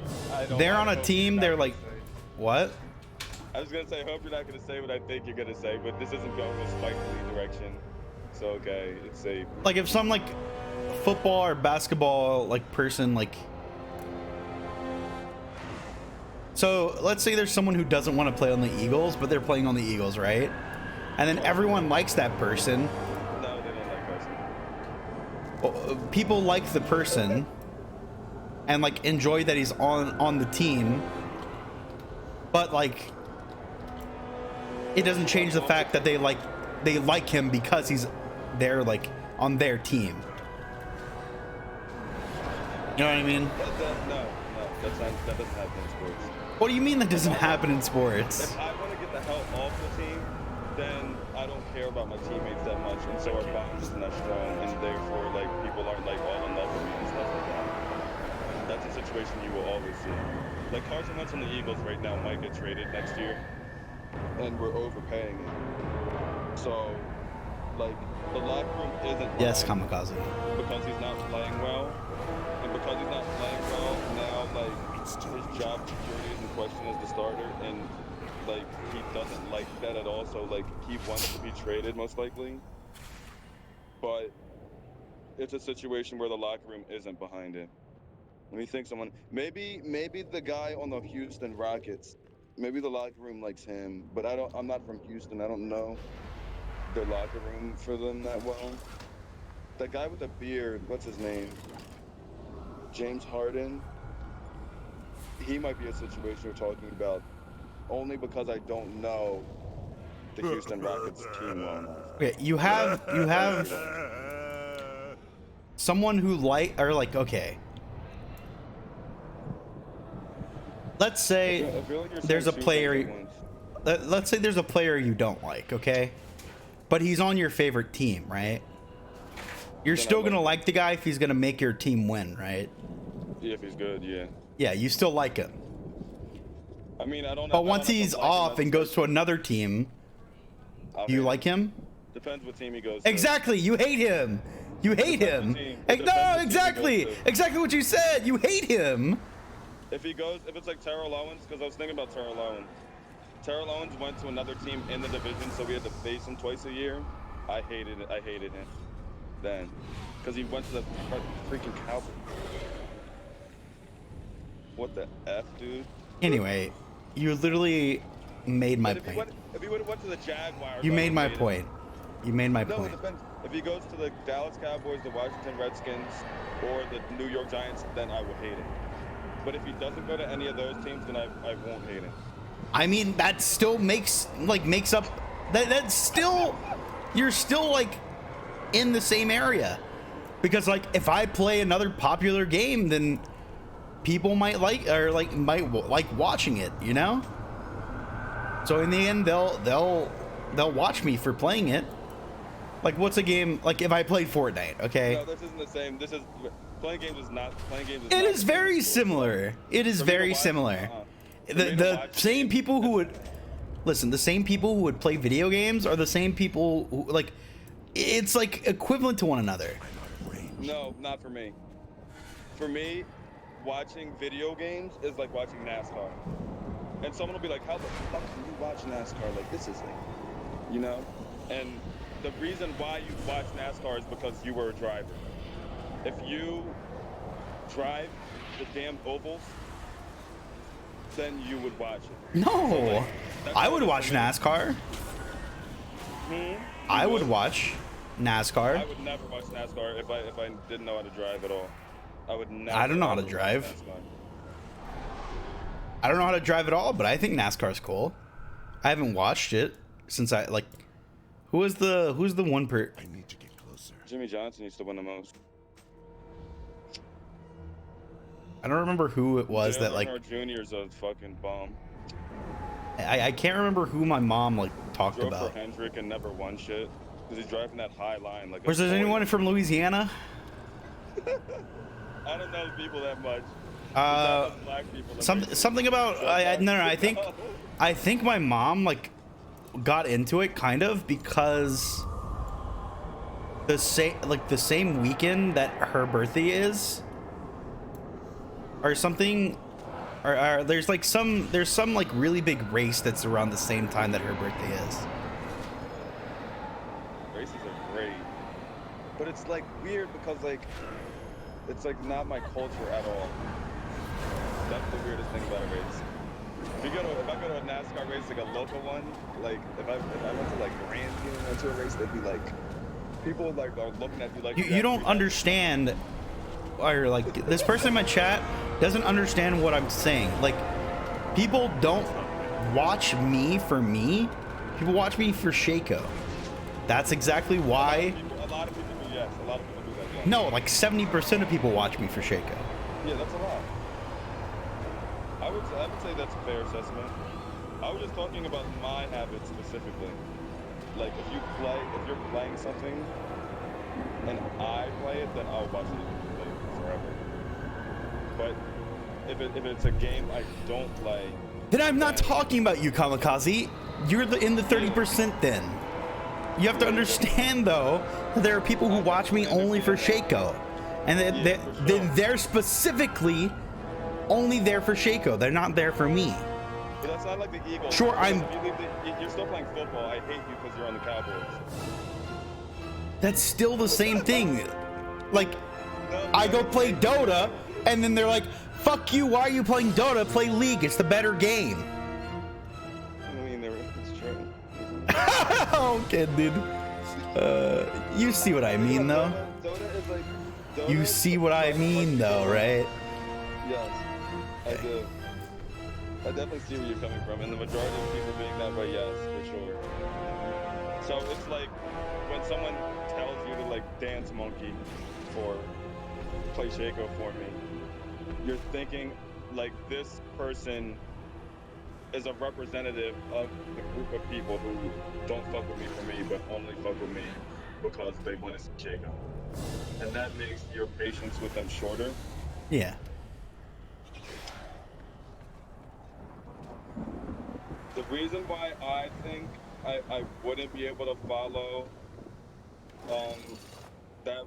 They're on a team. They're like, what? I was gonna say, I hope you're not gonna say what I think you're gonna say, but this isn't going a spitefully direction. So okay, it's safe. Like if some like football or basketball like person like. So let's say there's someone who doesn't want to play on the Eagles, but they're playing on the Eagles, right? And then everyone likes that person. No, they don't like us. Well, people like the person and like enjoy that he's on the team, but like it doesn't change the fact that they like him because he's there, like on their team. You know what I mean? No, that doesn't happen in sports. What do you mean that doesn't happen in sports? If I want to get the hell off the team, then I don't care about my teammates that much, and so our bond is not strong, and therefore, like, people aren't, like, all in love with me and stuff like that. That's a situation you will always see. Like, Carson Wentz on the Eagles right now might get traded next year, and we're overpaying him. So, like, the locker room isn't... Yes, Kamikaze. Because he's not playing well, and because he's not playing well, now, like, his job security is in question as the starter, and like he doesn't like that at all, so like he wants to be traded most likely, but it's a situation where the locker room isn't behind it. Let me think. Maybe the guy on the Houston Rockets, maybe the locker room likes him, but I'm not from Houston, I don't know their locker room for them that well. That guy with the beard, what's his name? James Harden. He might be a situation we're talking about, only because I don't know the Houston Rockets team well enough. Okay, you have someone who okay. Let's say there's a player. Let's say there's a player you don't like, okay? But he's on your favorite team, right? You're still gonna like the guy if he's gonna make your team win, right? Yeah, if he's good, yeah. Yeah, you still like him. I mean, I don't. But once he's off and goes to another team, do you like him? Depends what team he goes to. Exactly, you hate him. You hate him. No, exactly what you said. You hate him. If it's like Terrell Owens, because I was thinking about Terrell Owens. Terrell Owens went to another team in the division, so we had to face him twice a year. I hated him then, because he went to the freaking Cowboys. What the F, dude? Anyway, you literally made my point. If he would have went to the Jaguars... You made my point. You made my point. No, it depends. If he goes to the Dallas Cowboys, the Washington Redskins, or the New York Giants, then I will hate him. But if he doesn't go to any of those teams, then I won't hate him. I mean, that still makes up... That's still... You're still, like, in the same area. Because, like, if I play another popular game, then... people might like watching it, you know? So in the end they'll watch me for playing it. Like what's a game like if I played Fortnite, okay? No, this isn't the same. Playing games is It is very similar. It is very similar. The same people who would listen, the same people who would play video games are the same people who like it's like equivalent to one another. No, not for me. For me, watching video games is like watching NASCAR. And someone will be like, how the fuck can you watch NASCAR? Like, this is like, you know? And the reason why you watch NASCAR is because you were a driver. If you drive the damn ovals, then you would watch it. No, so, like, I would watch NASCAR. I would watch NASCAR. I would never watch NASCAR if I didn't know how to drive at all. I would never. I don't know how to drive. I don't know how to drive at all, but I think NASCAR's cool. I haven't watched it since I like. Who's the one per? I need to get closer. Jimmy Johnson used to win the most. I don't remember who it was Dale that like. Junior's a fucking bomb. I can't remember who my mom like talked Drove about. for Hendrick and never won shit because he's driving that high line. Like. Was there anyone from Louisiana? I don't know people that much. Black people. Something about no. I think my mom like got into it kind of because the same weekend that her birthday is or something, or there's some like really big race that's around the same time that her birthday is. Races are great, but it's like weird because like it's like not my culture at all. That's the weirdest thing about a race. If I go to a NASCAR race, like a local one, like if I went to like Grandview and went to a race, they'd be like, people like are looking at you like you don't understand, or like this person in my chat doesn't understand what I'm saying. Like, people don't watch me for me. People watch me for Shaco. That's exactly why. A lot of people do, yes. A lot of people do that. Yeah. No, like 70% of people watch me for Shaco. Yeah, that's a lot. I would say that's a fair assessment. I was just talking about my habits specifically. Like if you're playing something and I play it, then I'll watch it forever. But if it's a game I don't play, then I'm not talking about you, Kamikaze. You're in the 30% then. You have to understand though that there are people who watch me only for Shaco, and they're specifically only there for Shaco. They're not there for me. But that's not like the Eagles. Sure, you're still playing football. I hate you because you're on the Cowboys. That's still the same thing. Like, I go play Dota, and then they're like, "Fuck you! Why are you playing Dota? Play League. It's the better game." I mean, it's true. Okay, dude. You see what I mean, though. Dota is like. You see what I mean, though, right? Yes. I do. I definitely see where you're coming from, and the majority of people being that way, yes, for sure. So it's like when someone tells you to like dance monkey or play Shaco for me, you're thinking like this person is a representative of the group of people who don't fuck with me for me, but only fuck with me because they want to see Shaco. And that makes your patience with them shorter. Yeah. The reason why I think I wouldn't be able to follow that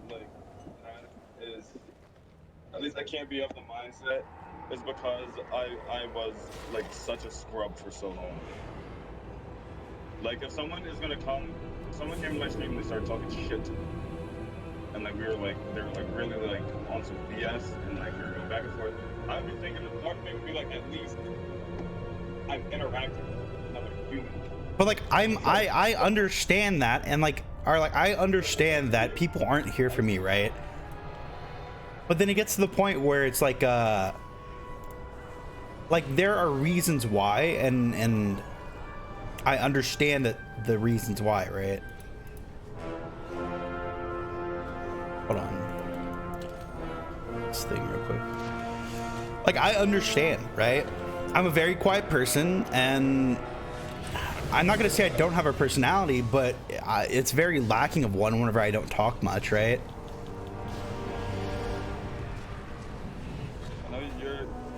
like is, at least I can't be of the mindset, is because I was like such a scrub for so long. Like if someone is gonna come, someone came to my stream and they started talking shit to me, and like they were like really like on some BS and like we were going back and forth, I'd be thinking the part of me would be like, at least I'm interacting with another human. But like I understand that, and like I understand that people aren't here for me, right? But then it gets to the point where it's like there are reasons why, and I understand that the reasons why, right? Hold on. This thing real quick. Like I understand, right? I'm a very quiet person, and I'm not gonna say I don't have a personality, but it's very lacking of one whenever I don't talk much, right?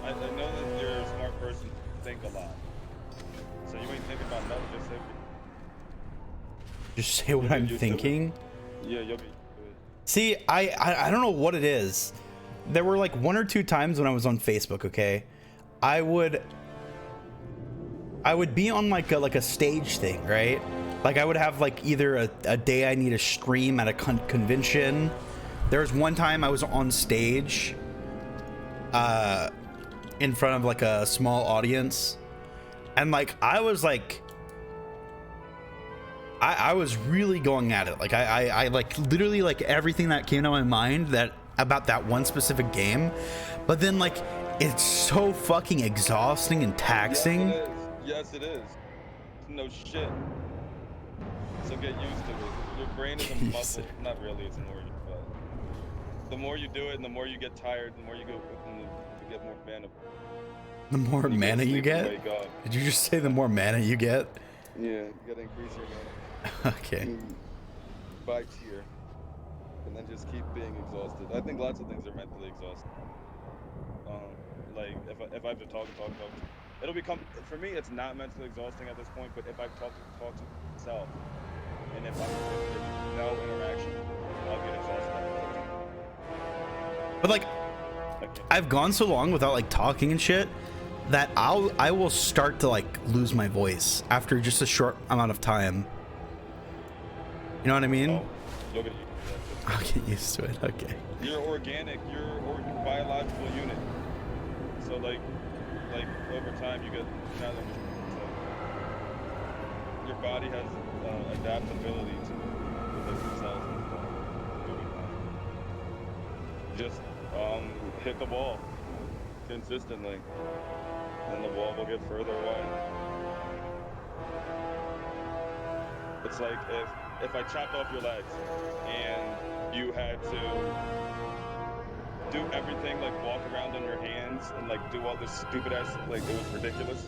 I know that you're a smart person, think a lot. So you ain't thinking about nothing, Just say what I'm thinking. Yeah, you'll be good. See, I don't know what it is. There were like 1 or 2 times when I was on Facebook, okay? I would I would be on like a stage thing, right? Like I would have like either a day I need to stream at a convention. There was one time I was on stage in front of like a small audience, and like I was like I was really going at it. Like I like literally like everything that came to my mind that about that one specific game, but then like it's so fucking exhausting and taxing. Yes, it is. No shit. So get used to it. Your brain is a muscle. Not really, it's more. But the more you do it, and the more you get tired, the more you go, and you get more mana. The more mana you get? Did you just say the more mana you get? Yeah, you gotta increase your mana. Okay. By tier, and then just keep being exhausted. I think lots of things are mentally exhausting. Like if I have to talk, it'll become, for me, it's not mentally exhausting at this point. But if I talk to myself, and if there's no interaction, I'll get exhausted. But like, I've gone so long without like talking and shit that I will start to like lose my voice after just a short amount of time. You know what I mean? Oh, look at you. I'll get used to it. Okay. You're organic. You're a biological unit. So like over time you get challenged. So your body has adaptability to within itself. Just hit the ball consistently, and the ball will get further away. It's like if I chopped off your legs and you had to do everything, like walk around on your hands and like do all this stupid ass, like it was ridiculous.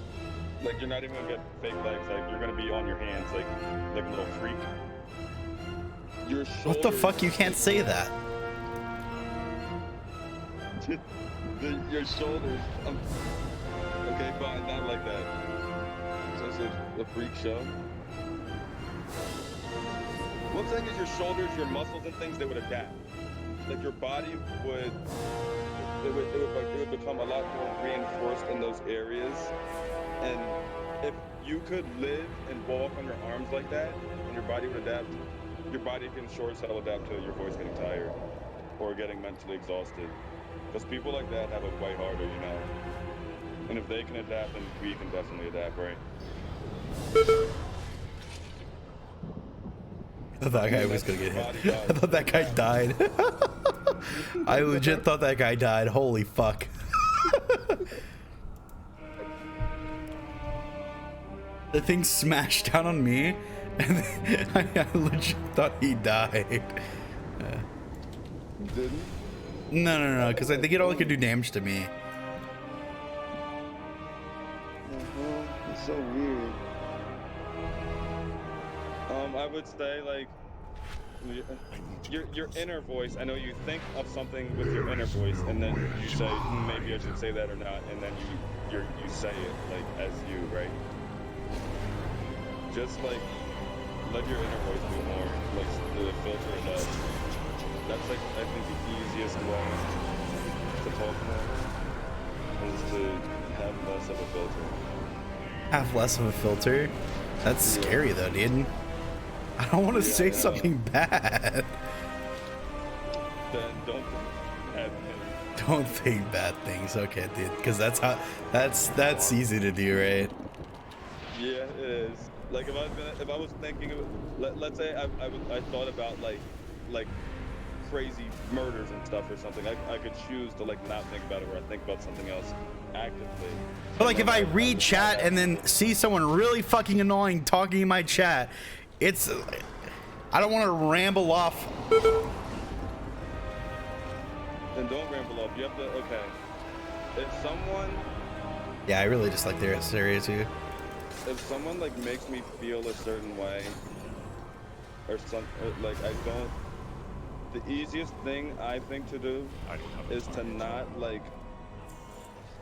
Like you're not even gonna get fake legs, like you're gonna be on your hands like a little freak. Your shoulders, what the fuck? You can't say that. Your shoulders. Okay, fine, not like that. So it's a freak show. What I'm saying is your shoulders, your muscles and things, they would adapt. Like your body would become a lot more reinforced in those areas. And if you could live and walk on your arms like that, and your body would adapt, your body can sure as hell adapt to your voice getting tired or getting mentally exhausted. Because people like that have it way harder, you know. And if they can adapt, then we can definitely adapt, right? I thought that guy was gonna get hit. I thought that guy died. I legit thought that guy died. Holy fuck. The thing smashed down on me, and I legit thought he died. Didn't? No, because I think it only could do damage to me. It's so weird. I would say like your inner voice. I know you think of something with your inner voice, and then you say maybe I should say that or not, and then you say it like as you, right? Just like let your inner voice do more, like the filter less. That's like I think the easiest way to talk more is to have less of a filter. Have less of a filter? That's scary though, dude. I don't want to say something bad. Then don't think bad things. Don't think bad things, okay, dude. Because that's easy to do, right? Yeah, it is. Like if I was thinking of, let's say I thought about like crazy murders and stuff or something, I could choose to like not think about it, or I think about something else actively. But like if I read chat and then see someone really fucking annoying talking in my chat, it's, I don't want to ramble off. Then don't ramble off. You have to, okay. If someone... Yeah, I really just like their area too. If someone like makes me feel a certain way, or something, like I don't... The easiest thing I think to do is to not like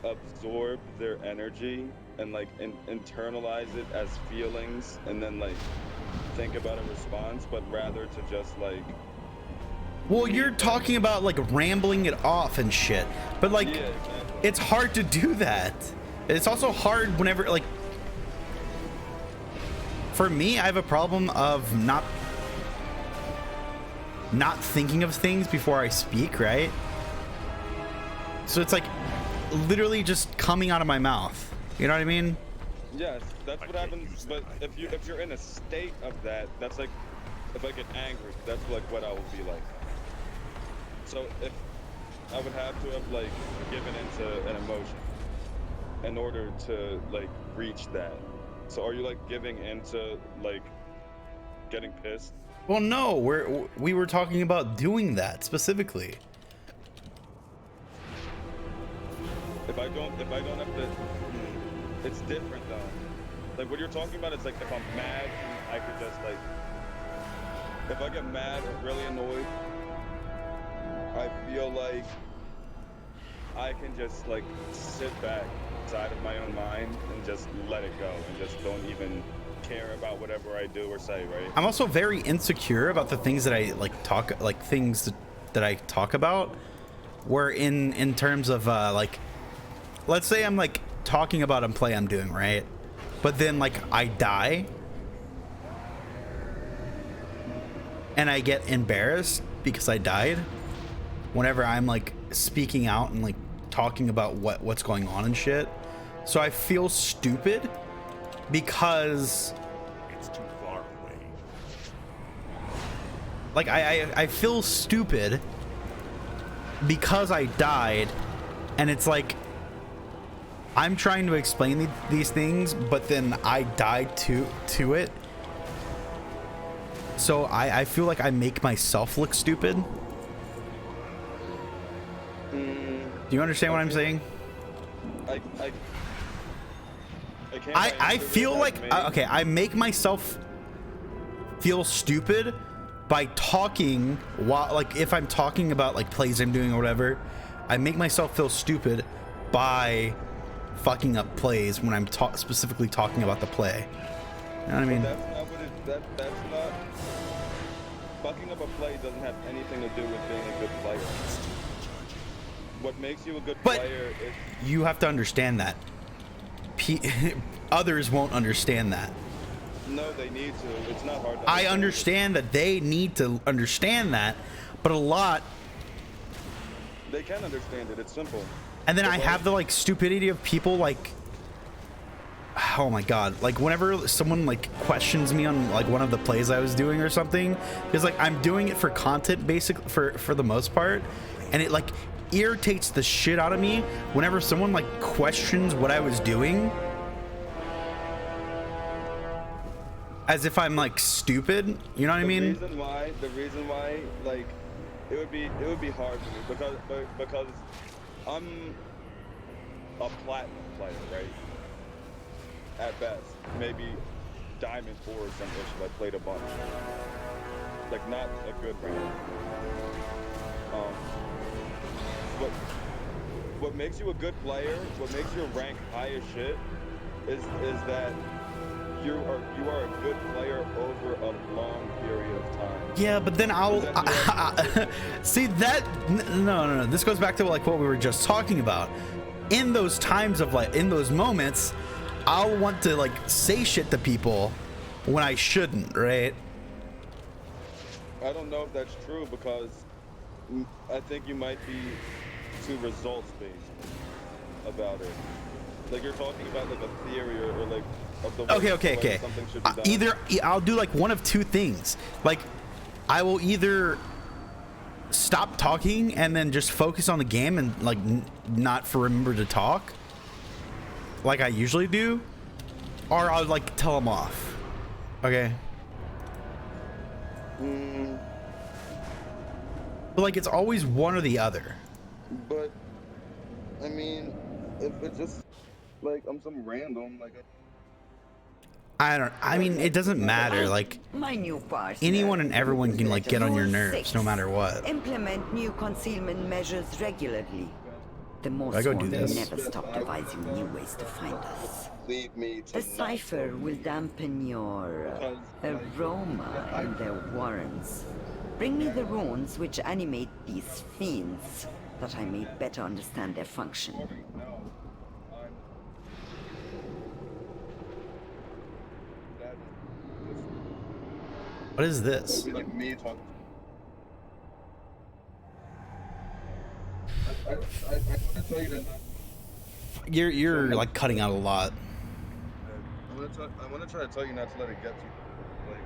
absorb their energy and like internalize it as feelings and then like think about a response, but rather to just like... Well, you're talking about like rambling it off and shit, but like, yeah, exactly. It's hard to do that. It's also hard whenever like, For me, I have a problem of not thinking of things before I speak, right? So it's like literally just coming out of my mouth. You know what I mean? Yes, that's what happens. But if you're in a state of that, that's like if I get angry, that's like what I will be like. So if I would have to have like given into an emotion in order to like reach that. So are you like giving into like getting pissed? Well, no, we were talking about doing that specifically. If I don't have to, it's different though. Like what you're talking about is like if I'm mad, I could just like, if I get mad or really annoyed, I feel like I can just like sit back inside of my own mind and just let it go and just don't even care about whatever I do or say, right? I'm also very insecure about the things that I things that I talk about. Where in terms of like, let's say I'm like talking about a play I'm doing, right? But then like I die and I get embarrassed because I died whenever I'm like speaking out and like talking about what's going on and shit. So I feel stupid because it's too far away. Like I feel stupid because I died, and it's like I'm trying to explain these things, but then I died to it. So I feel like I make myself look stupid. Do you understand what I'm saying? I feel like okay, I make myself feel stupid by talking while, like, if I'm talking about like plays I'm doing or whatever, I make myself feel stupid by fucking up plays when I'm specifically talking about the play. You know what I mean? That's not what that's not. Fucking up a play doesn't have anything to do with being a good player. What makes you a good player is you have to understand that. Others won't understand that. No, they need to. It's not hard to I understand that they need to understand that, but a lot. They can understand it. It's simple. And then I have the like stupidity of people like, oh my god, like whenever someone like questions me on like one of the plays I was doing or something, because like I'm doing it for content basically for the most part, and it like irritates the shit out of me whenever someone like questions what I was doing as if I'm like stupid. You know what I mean? The reason why like it would be hard for me because I'm a platinum player, right? At best, maybe diamond 4 or something if I played a bunch. Like not a good rank. What makes you a good player, what makes your rank high as shit, is that you are a good player over a long period of time. Yeah, but then I'll see that. No. This goes back to like what we were just talking about. In those times of like, in those moments, I'll want to like say shit to people when I shouldn't, right? I don't know if that's true because I think you might be too results based about it. Like you're talking about like a theory or like of the okay. Something should be done. Either I'll do like one of two things. Like I will either stop talking and then just focus on the game and like not remember to talk like I usually do, or I'll like tell them off. Okay. But like it's always one or the other. But I mean, if it's just like I'm some random like I mean, it doesn't matter. Like My new partner, anyone and everyone can like get on your nerves 6. no matter what. Implement new concealment measures regularly. The I go do Mossworm this? never stop devising new ways to find us. lead me to The cipher will dampen your aroma and their warrants. Bring me the runes which animate these fiends, that I may better understand their function. What is this? Like me talking. I want to tell you that. You're like cutting out a lot. I want to try to tell you not to let it get to you, like,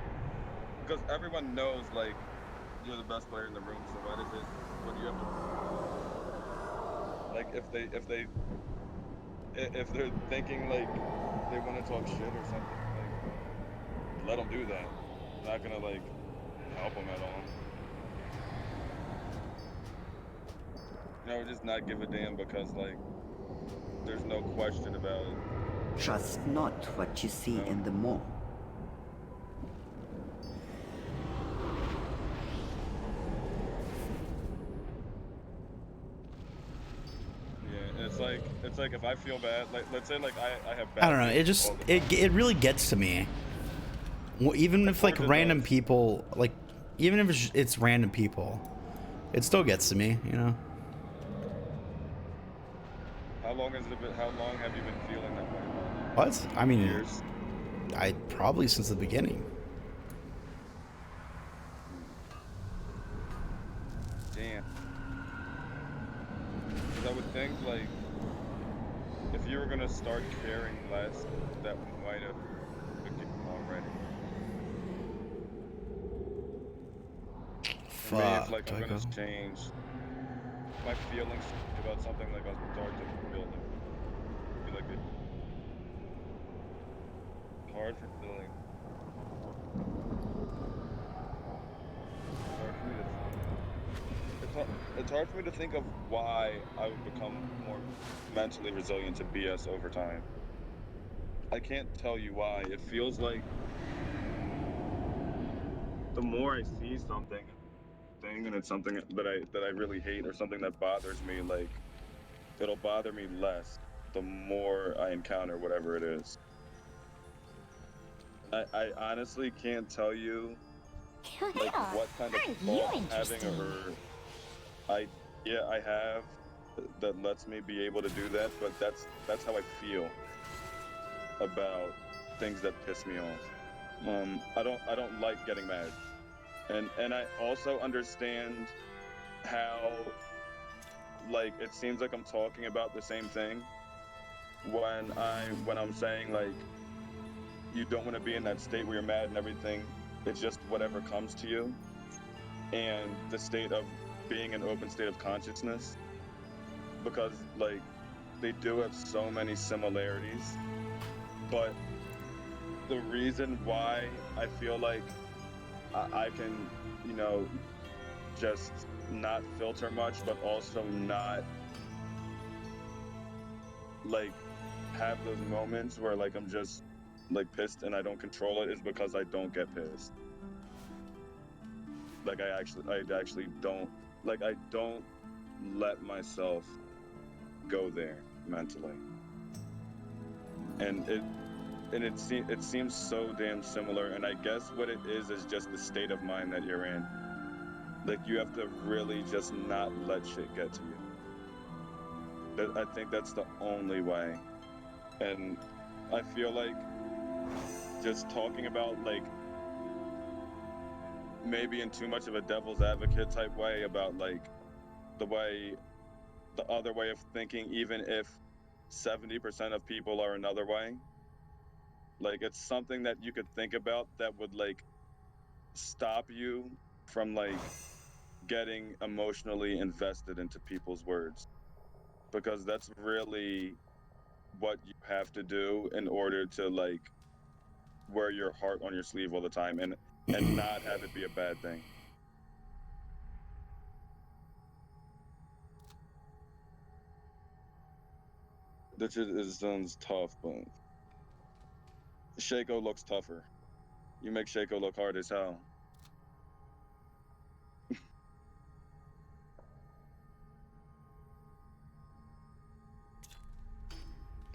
because everyone knows like you're the best player in the room. So why does it? What do you have to? Like if they're thinking like they want to talk shit or something, like let them do that. Not gonna like help them at all. No, just not give a damn because like there's no question about it. Trust not what you see in the mall. Yeah, it's like if I feel bad, like let's say like I have bad. I don't know. It just it really gets to me. Well, even if like random people, like even if it's random people, it still gets to me, you know. How long has it been? How long have you been feeling that way? What? I mean, years. I probably since the beginning. Damn. Because I would think like if you were gonna start caring less, that might have been already. Fuck. Maybe if like I'm gonna change my feelings about something, like I'll start to feel like hard for feeling. It's hard for me to think of why I would become more mentally resilient to BS over time. I can't tell you why. It feels like the more I see something and it's something that I really hate or something that bothers me, like it'll bother me less the more I encounter whatever it is. I honestly can't tell you like what kind of thought I'm having or idea I have that lets me be able to do that, but that's how I feel about things that piss me off. I don't like getting mad. And I also understand how like it seems like I'm talking about the same thing when I'm saying like you don't want to be in that state where you're mad and everything. It's just whatever comes to you. And the state of being an open state of consciousness, because like they do have so many similarities, but the reason why I feel like I can, you know, just not filter much, but also not like have those moments where like I'm just like pissed and I don't control it is because I don't get pissed. Like I actually don't, like I don't let myself go there mentally. And it seems so damn similar, and I guess what it is just the state of mind that you're in. Like you have to really just not let shit get to you. I think that's the only way. And I feel like just talking about like maybe in too much of a devil's advocate type way about like the other way of thinking, even if 70% of people are another way, like it's something that you could think about that would like stop you from like getting emotionally invested into people's words, because that's really what you have to do in order to like wear your heart on your sleeve all the time and not have it be a bad thing. That just sounds tough, but Shaco looks tougher. You make Shaco look hard as hell. I'm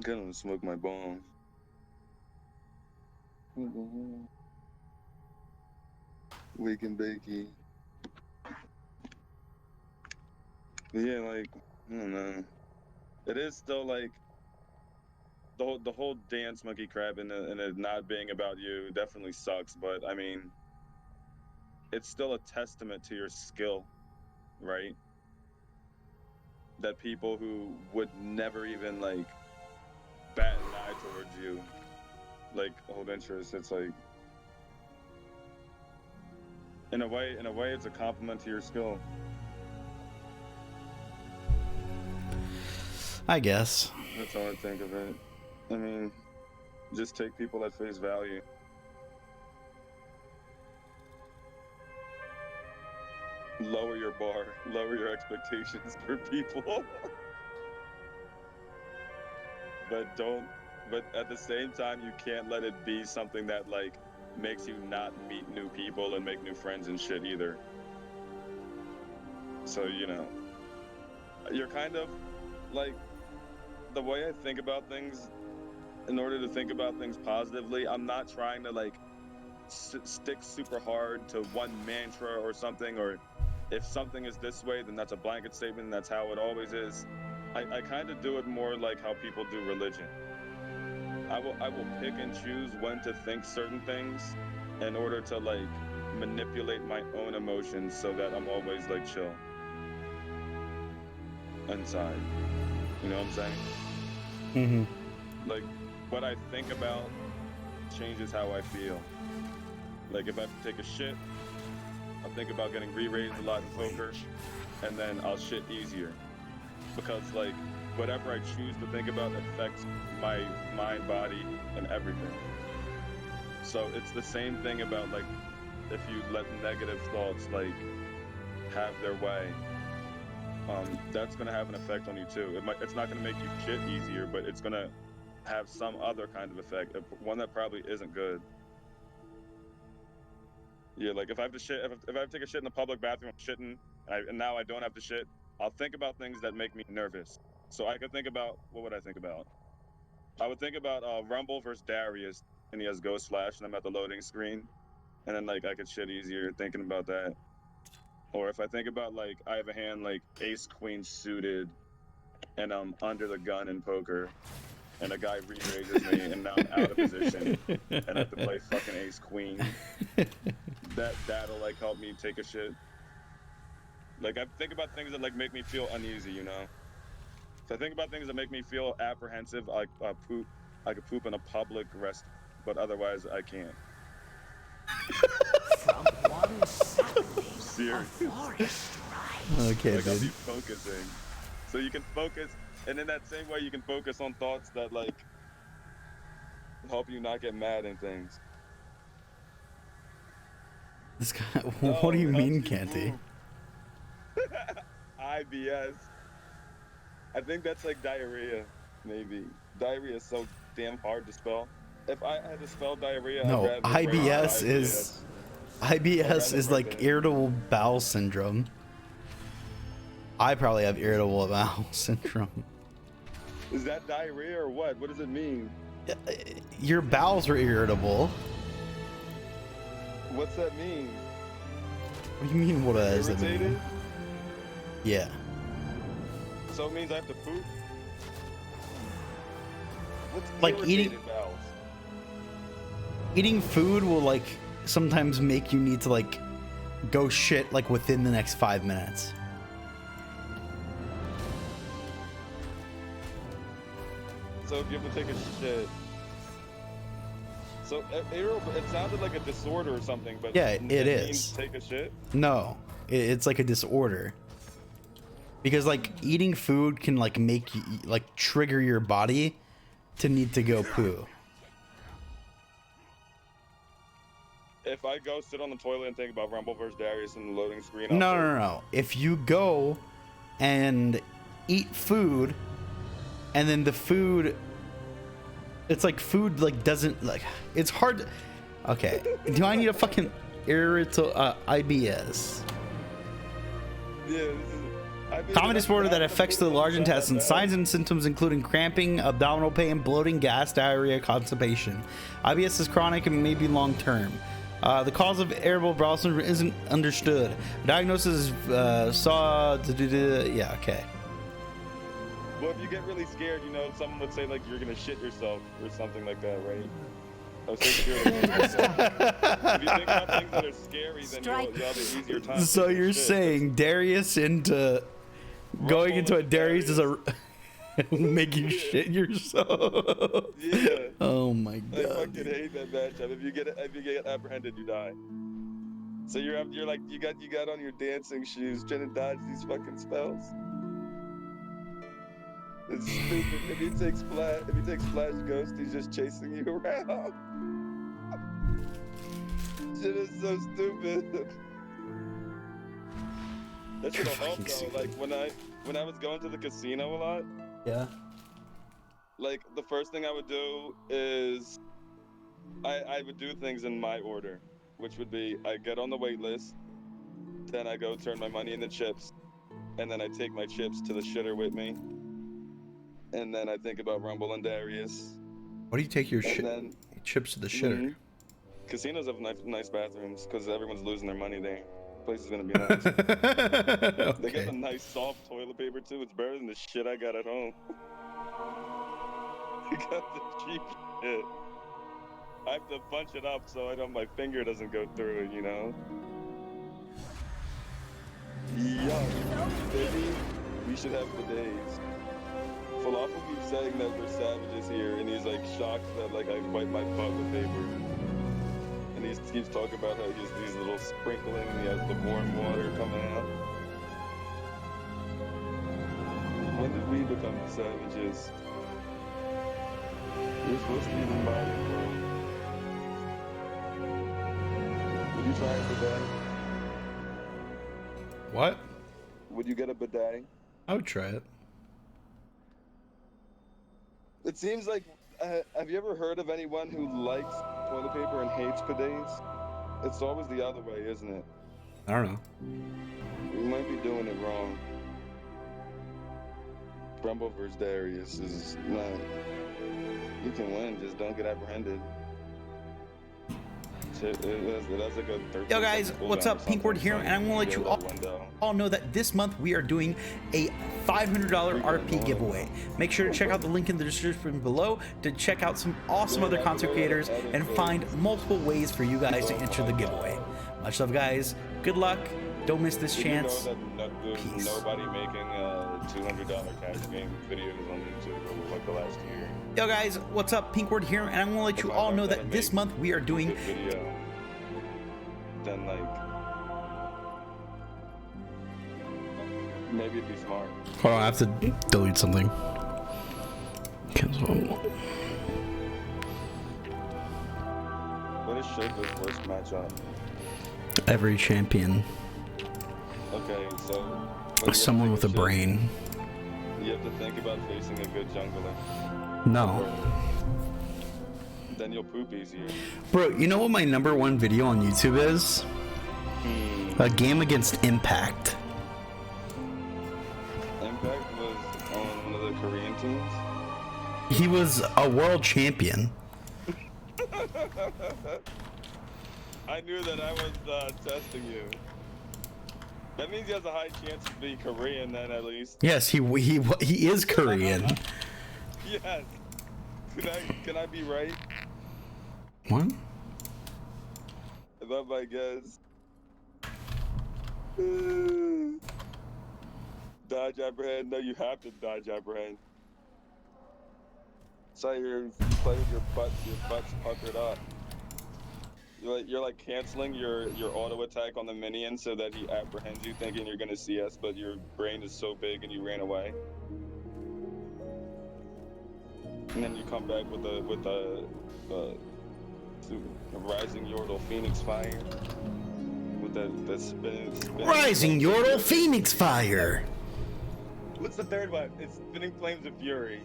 gonna smoke my bong. Wake and bakey. Yeah, like, I don't know. It is still like the whole dance monkey crab and it not being about you definitely sucks, but I mean, it's still a testament to your skill, right? That people who would never even like bat an eye towards you, like hold interest. It's like, in a way, it's a compliment to your skill. I guess. That's how I think of it. I mean, just take people at face value. Lower your bar, lower your expectations for people. But at the same time, you can't let it be something that like makes you not meet new people and make new friends and shit either. So, you know, you're kind of like, the way I think about things, in order to think about things positively, I'm not trying to like stick super hard to one mantra or something, or if something is this way, then that's a blanket statement and that's how it always is. I kind of do it more like how people do religion. I will pick and choose when to think certain things in order to like manipulate my own emotions so that I'm always like chill inside. You know what I'm saying? Mm-hmm. Like, what I think about changes how I feel. Like, if I have to take a shit, I'll think about getting re-raised a lot in poker, and then I'll shit easier. Because, like, whatever I choose to think about affects my mind, body, and everything. So it's the same thing about, like, if you let negative thoughts, like, have their way, that's going to have an effect on you too. It's not going to make you shit easier, but it's going to have some other kind of effect, one that probably isn't good. Yeah, like if I have to shit, if I have to take a shit in the public bathroom, I'm shitting, and now I don't have to shit, I'll think about things that make me nervous. So I could think about, what would I think about? I would think about Rumble versus Darius, and he has Ghost Flash, and I'm at the loading screen, and then like I could shit easier thinking about that. Or if I think about, like, I have a hand, like, ace-queen suited, and I'm under the gun in poker, and a guy re-raises me, and now I'm out of position, and I have to play fucking ace-queen, that'll, like, help me take a shit. Like, I think about things that, like, make me feel uneasy, you know? So I think about things that make me feel apprehensive, like, I could poop in a public rest, but otherwise I can't. From one Serious. Okay, like, I'll be dude. focusing. So you can focus, and in that same way, you can focus on thoughts that, like, help you not get mad and things. This guy, what do you mean, Canty? IBS. I think that's like diarrhea, maybe. Diarrhea is so damn hard to spell. If I had to spell diarrhea, No, I'd rather IBS is... IBS is like irritable bowel syndrome. I probably have irritable bowel syndrome. Is that diarrhea or what? What does it mean? Your bowels are irritable. What's that mean? What do you mean, what does it Irritated? mean? Yeah. So it means I have to poop? What's Like irritated bowels? Eating food will like sometimes make you need to like go shit like within the next 5 minutes. So if you have to take a shit. So it sounded like a disorder or something, but Yeah, it means is. take a shit? No, it's like a disorder. Because like eating food can like make you like trigger your body to need to go poo. If I go sit on the toilet and think about Rumble vs. Darius and the loading screen, No. If you go and eat food and then the food, it's like food like doesn't like, it's hard to, okay. Do I need a fucking IBS? Yeah, this is, Common disorder that affects the large intestine. Signs and symptoms including cramping, abdominal pain, bloating, gas, diarrhea, constipation. IBS is chronic and may be long term. The cause of irritable bowel syndrome isn't understood. Diagnosis yeah, okay. Well, if you get really scared, you know, someone would say like you're gonna shit yourself or something like that, right? I'm so scared. If you think about things that are scary, then you'll have an easier time. So you're saying Darius into going into a Darius is a make you shit yourself? Yeah. Oh my god. I fucking hate that matchup. If you get apprehended, you die. So you're like you got on your dancing shoes trying to dodge these fucking spells. It's stupid. If you take Splash Ghost, he's just chasing you around. Shit is so stupid. That shit'll help though. Like when I was going to the casino a lot. Yeah. Like the first thing I would do is I would do things in my order, which would be I get on the wait list, then I go turn my money into chips, and then I take my chips to the shitter with me, and then I think about Rumble and Darius. Why do you take your chips to the shitter? Casinos have nice bathrooms because everyone's losing their money there. The place is gonna be nice. Okay. They got a nice soft toilet paper too. It's better than the shit I got at home. You got the cheap shit. I have to bunch it up so my finger doesn't go through it, you know? Yeah, baby, we should have bidets. Falafel keeps saying that we're savages here, and he's like shocked that like I wipe my butt with paper. And he keeps talking about how he has these little sprinkling, and he has the warm water coming out. When did we become the savages? We're supposed to be the modern world. Would you try a bidet? What? Would you get a bidet? I would try it. It seems like, have you ever heard of anyone who likes toilet paper and hates bidets? It's always the other way, isn't it? I don't know. We might be doing it wrong. Rumble vs. Darius is not... You can win, just don't get apprehended. Yo guys, what's up? Pinkward here, and I'm gonna let you all know that this month we are doing a $500 RP giveaway. Make sure to check out the link in the description below to check out some awesome other content creators and find multiple ways for you guys to enter the giveaway. Much love, guys. Good luck. Don't miss this chance. Peace. Nobody making $200 cash game videos on YouTube over like the last year. Yo guys, what's up? Pinkward here, and I'm gonna let you all know that this month we are doing then like maybe it'd be smart. Hold on, I have to delete something. Cancel. What is Shaker's worst matchup? Every champion. Okay, so someone with a brain. You have to think about facing a good jungler. No. Then you'll poop easier. Bro, you know what my #1 video on YouTube is? A game against Impact. Impact was on one of the Korean teams? He was a world champion. I knew that I was testing you. That means he has a high chance to be Korean then, at least. Yes, he is Korean. Yes. Can I be right? What? About my guess. Dodge apprehend. No, you have to dodge apprehend. So you're playing your butt's puckered up. You're like canceling your auto attack on the minion so that he apprehends you, thinking you're gonna CS, but your brain is so big and you ran away. And then you come back with a Rising Yordle Phoenix Fire. With that spinning Rising Yordle Phoenix Fire! What's the third one? It's Spinning Flames of Fury.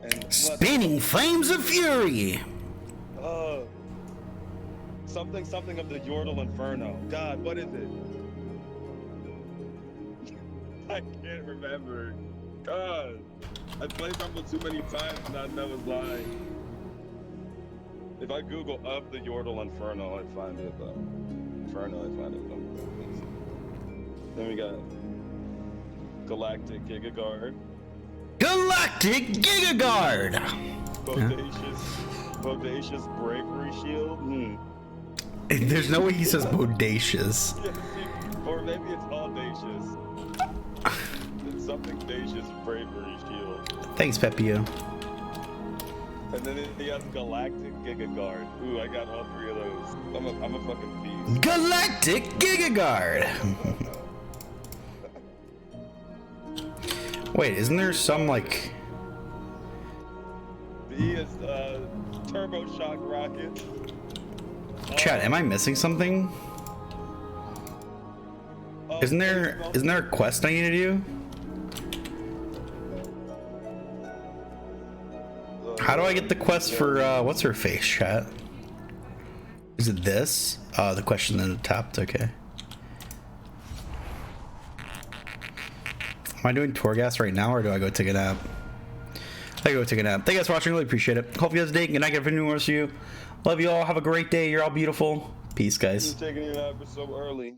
And Spinning Flames of Fury! Something of the Yordle Inferno. God, what is it? I can't remember. God. I played Rumble too many times and I know it's lying. If I Google of the Yordle Inferno, I'd find it though. Inferno, I'd find it. Then we got Galactic Giga Guard. Galactic Giga Guard. Bodacious bravery shield. There's no way he says bodacious. Or maybe it's audacious. It's something dacious bravery shield. Thanks, Pepio. And then he has Galactic Giga Guard. Ooh, I got all 3 of those. I'm a fucking beast. Galactic Giga Guard. Wait, isn't there some like? He is Turbo Shock Rocket. Chat, am I missing something? Isn't there a quest I need to do? How do I get the quest for what's her face, chat? Is it this? The question in the top. Okay. Am I doing Torghast right now, or do I go take a nap? I go take a nap. Thank you guys for watching. Really appreciate it. Hope you guys did. Good night, everyone. Rest of you. Love you all. Have a great day. You're all beautiful. Peace, guys. You're taking it out so early.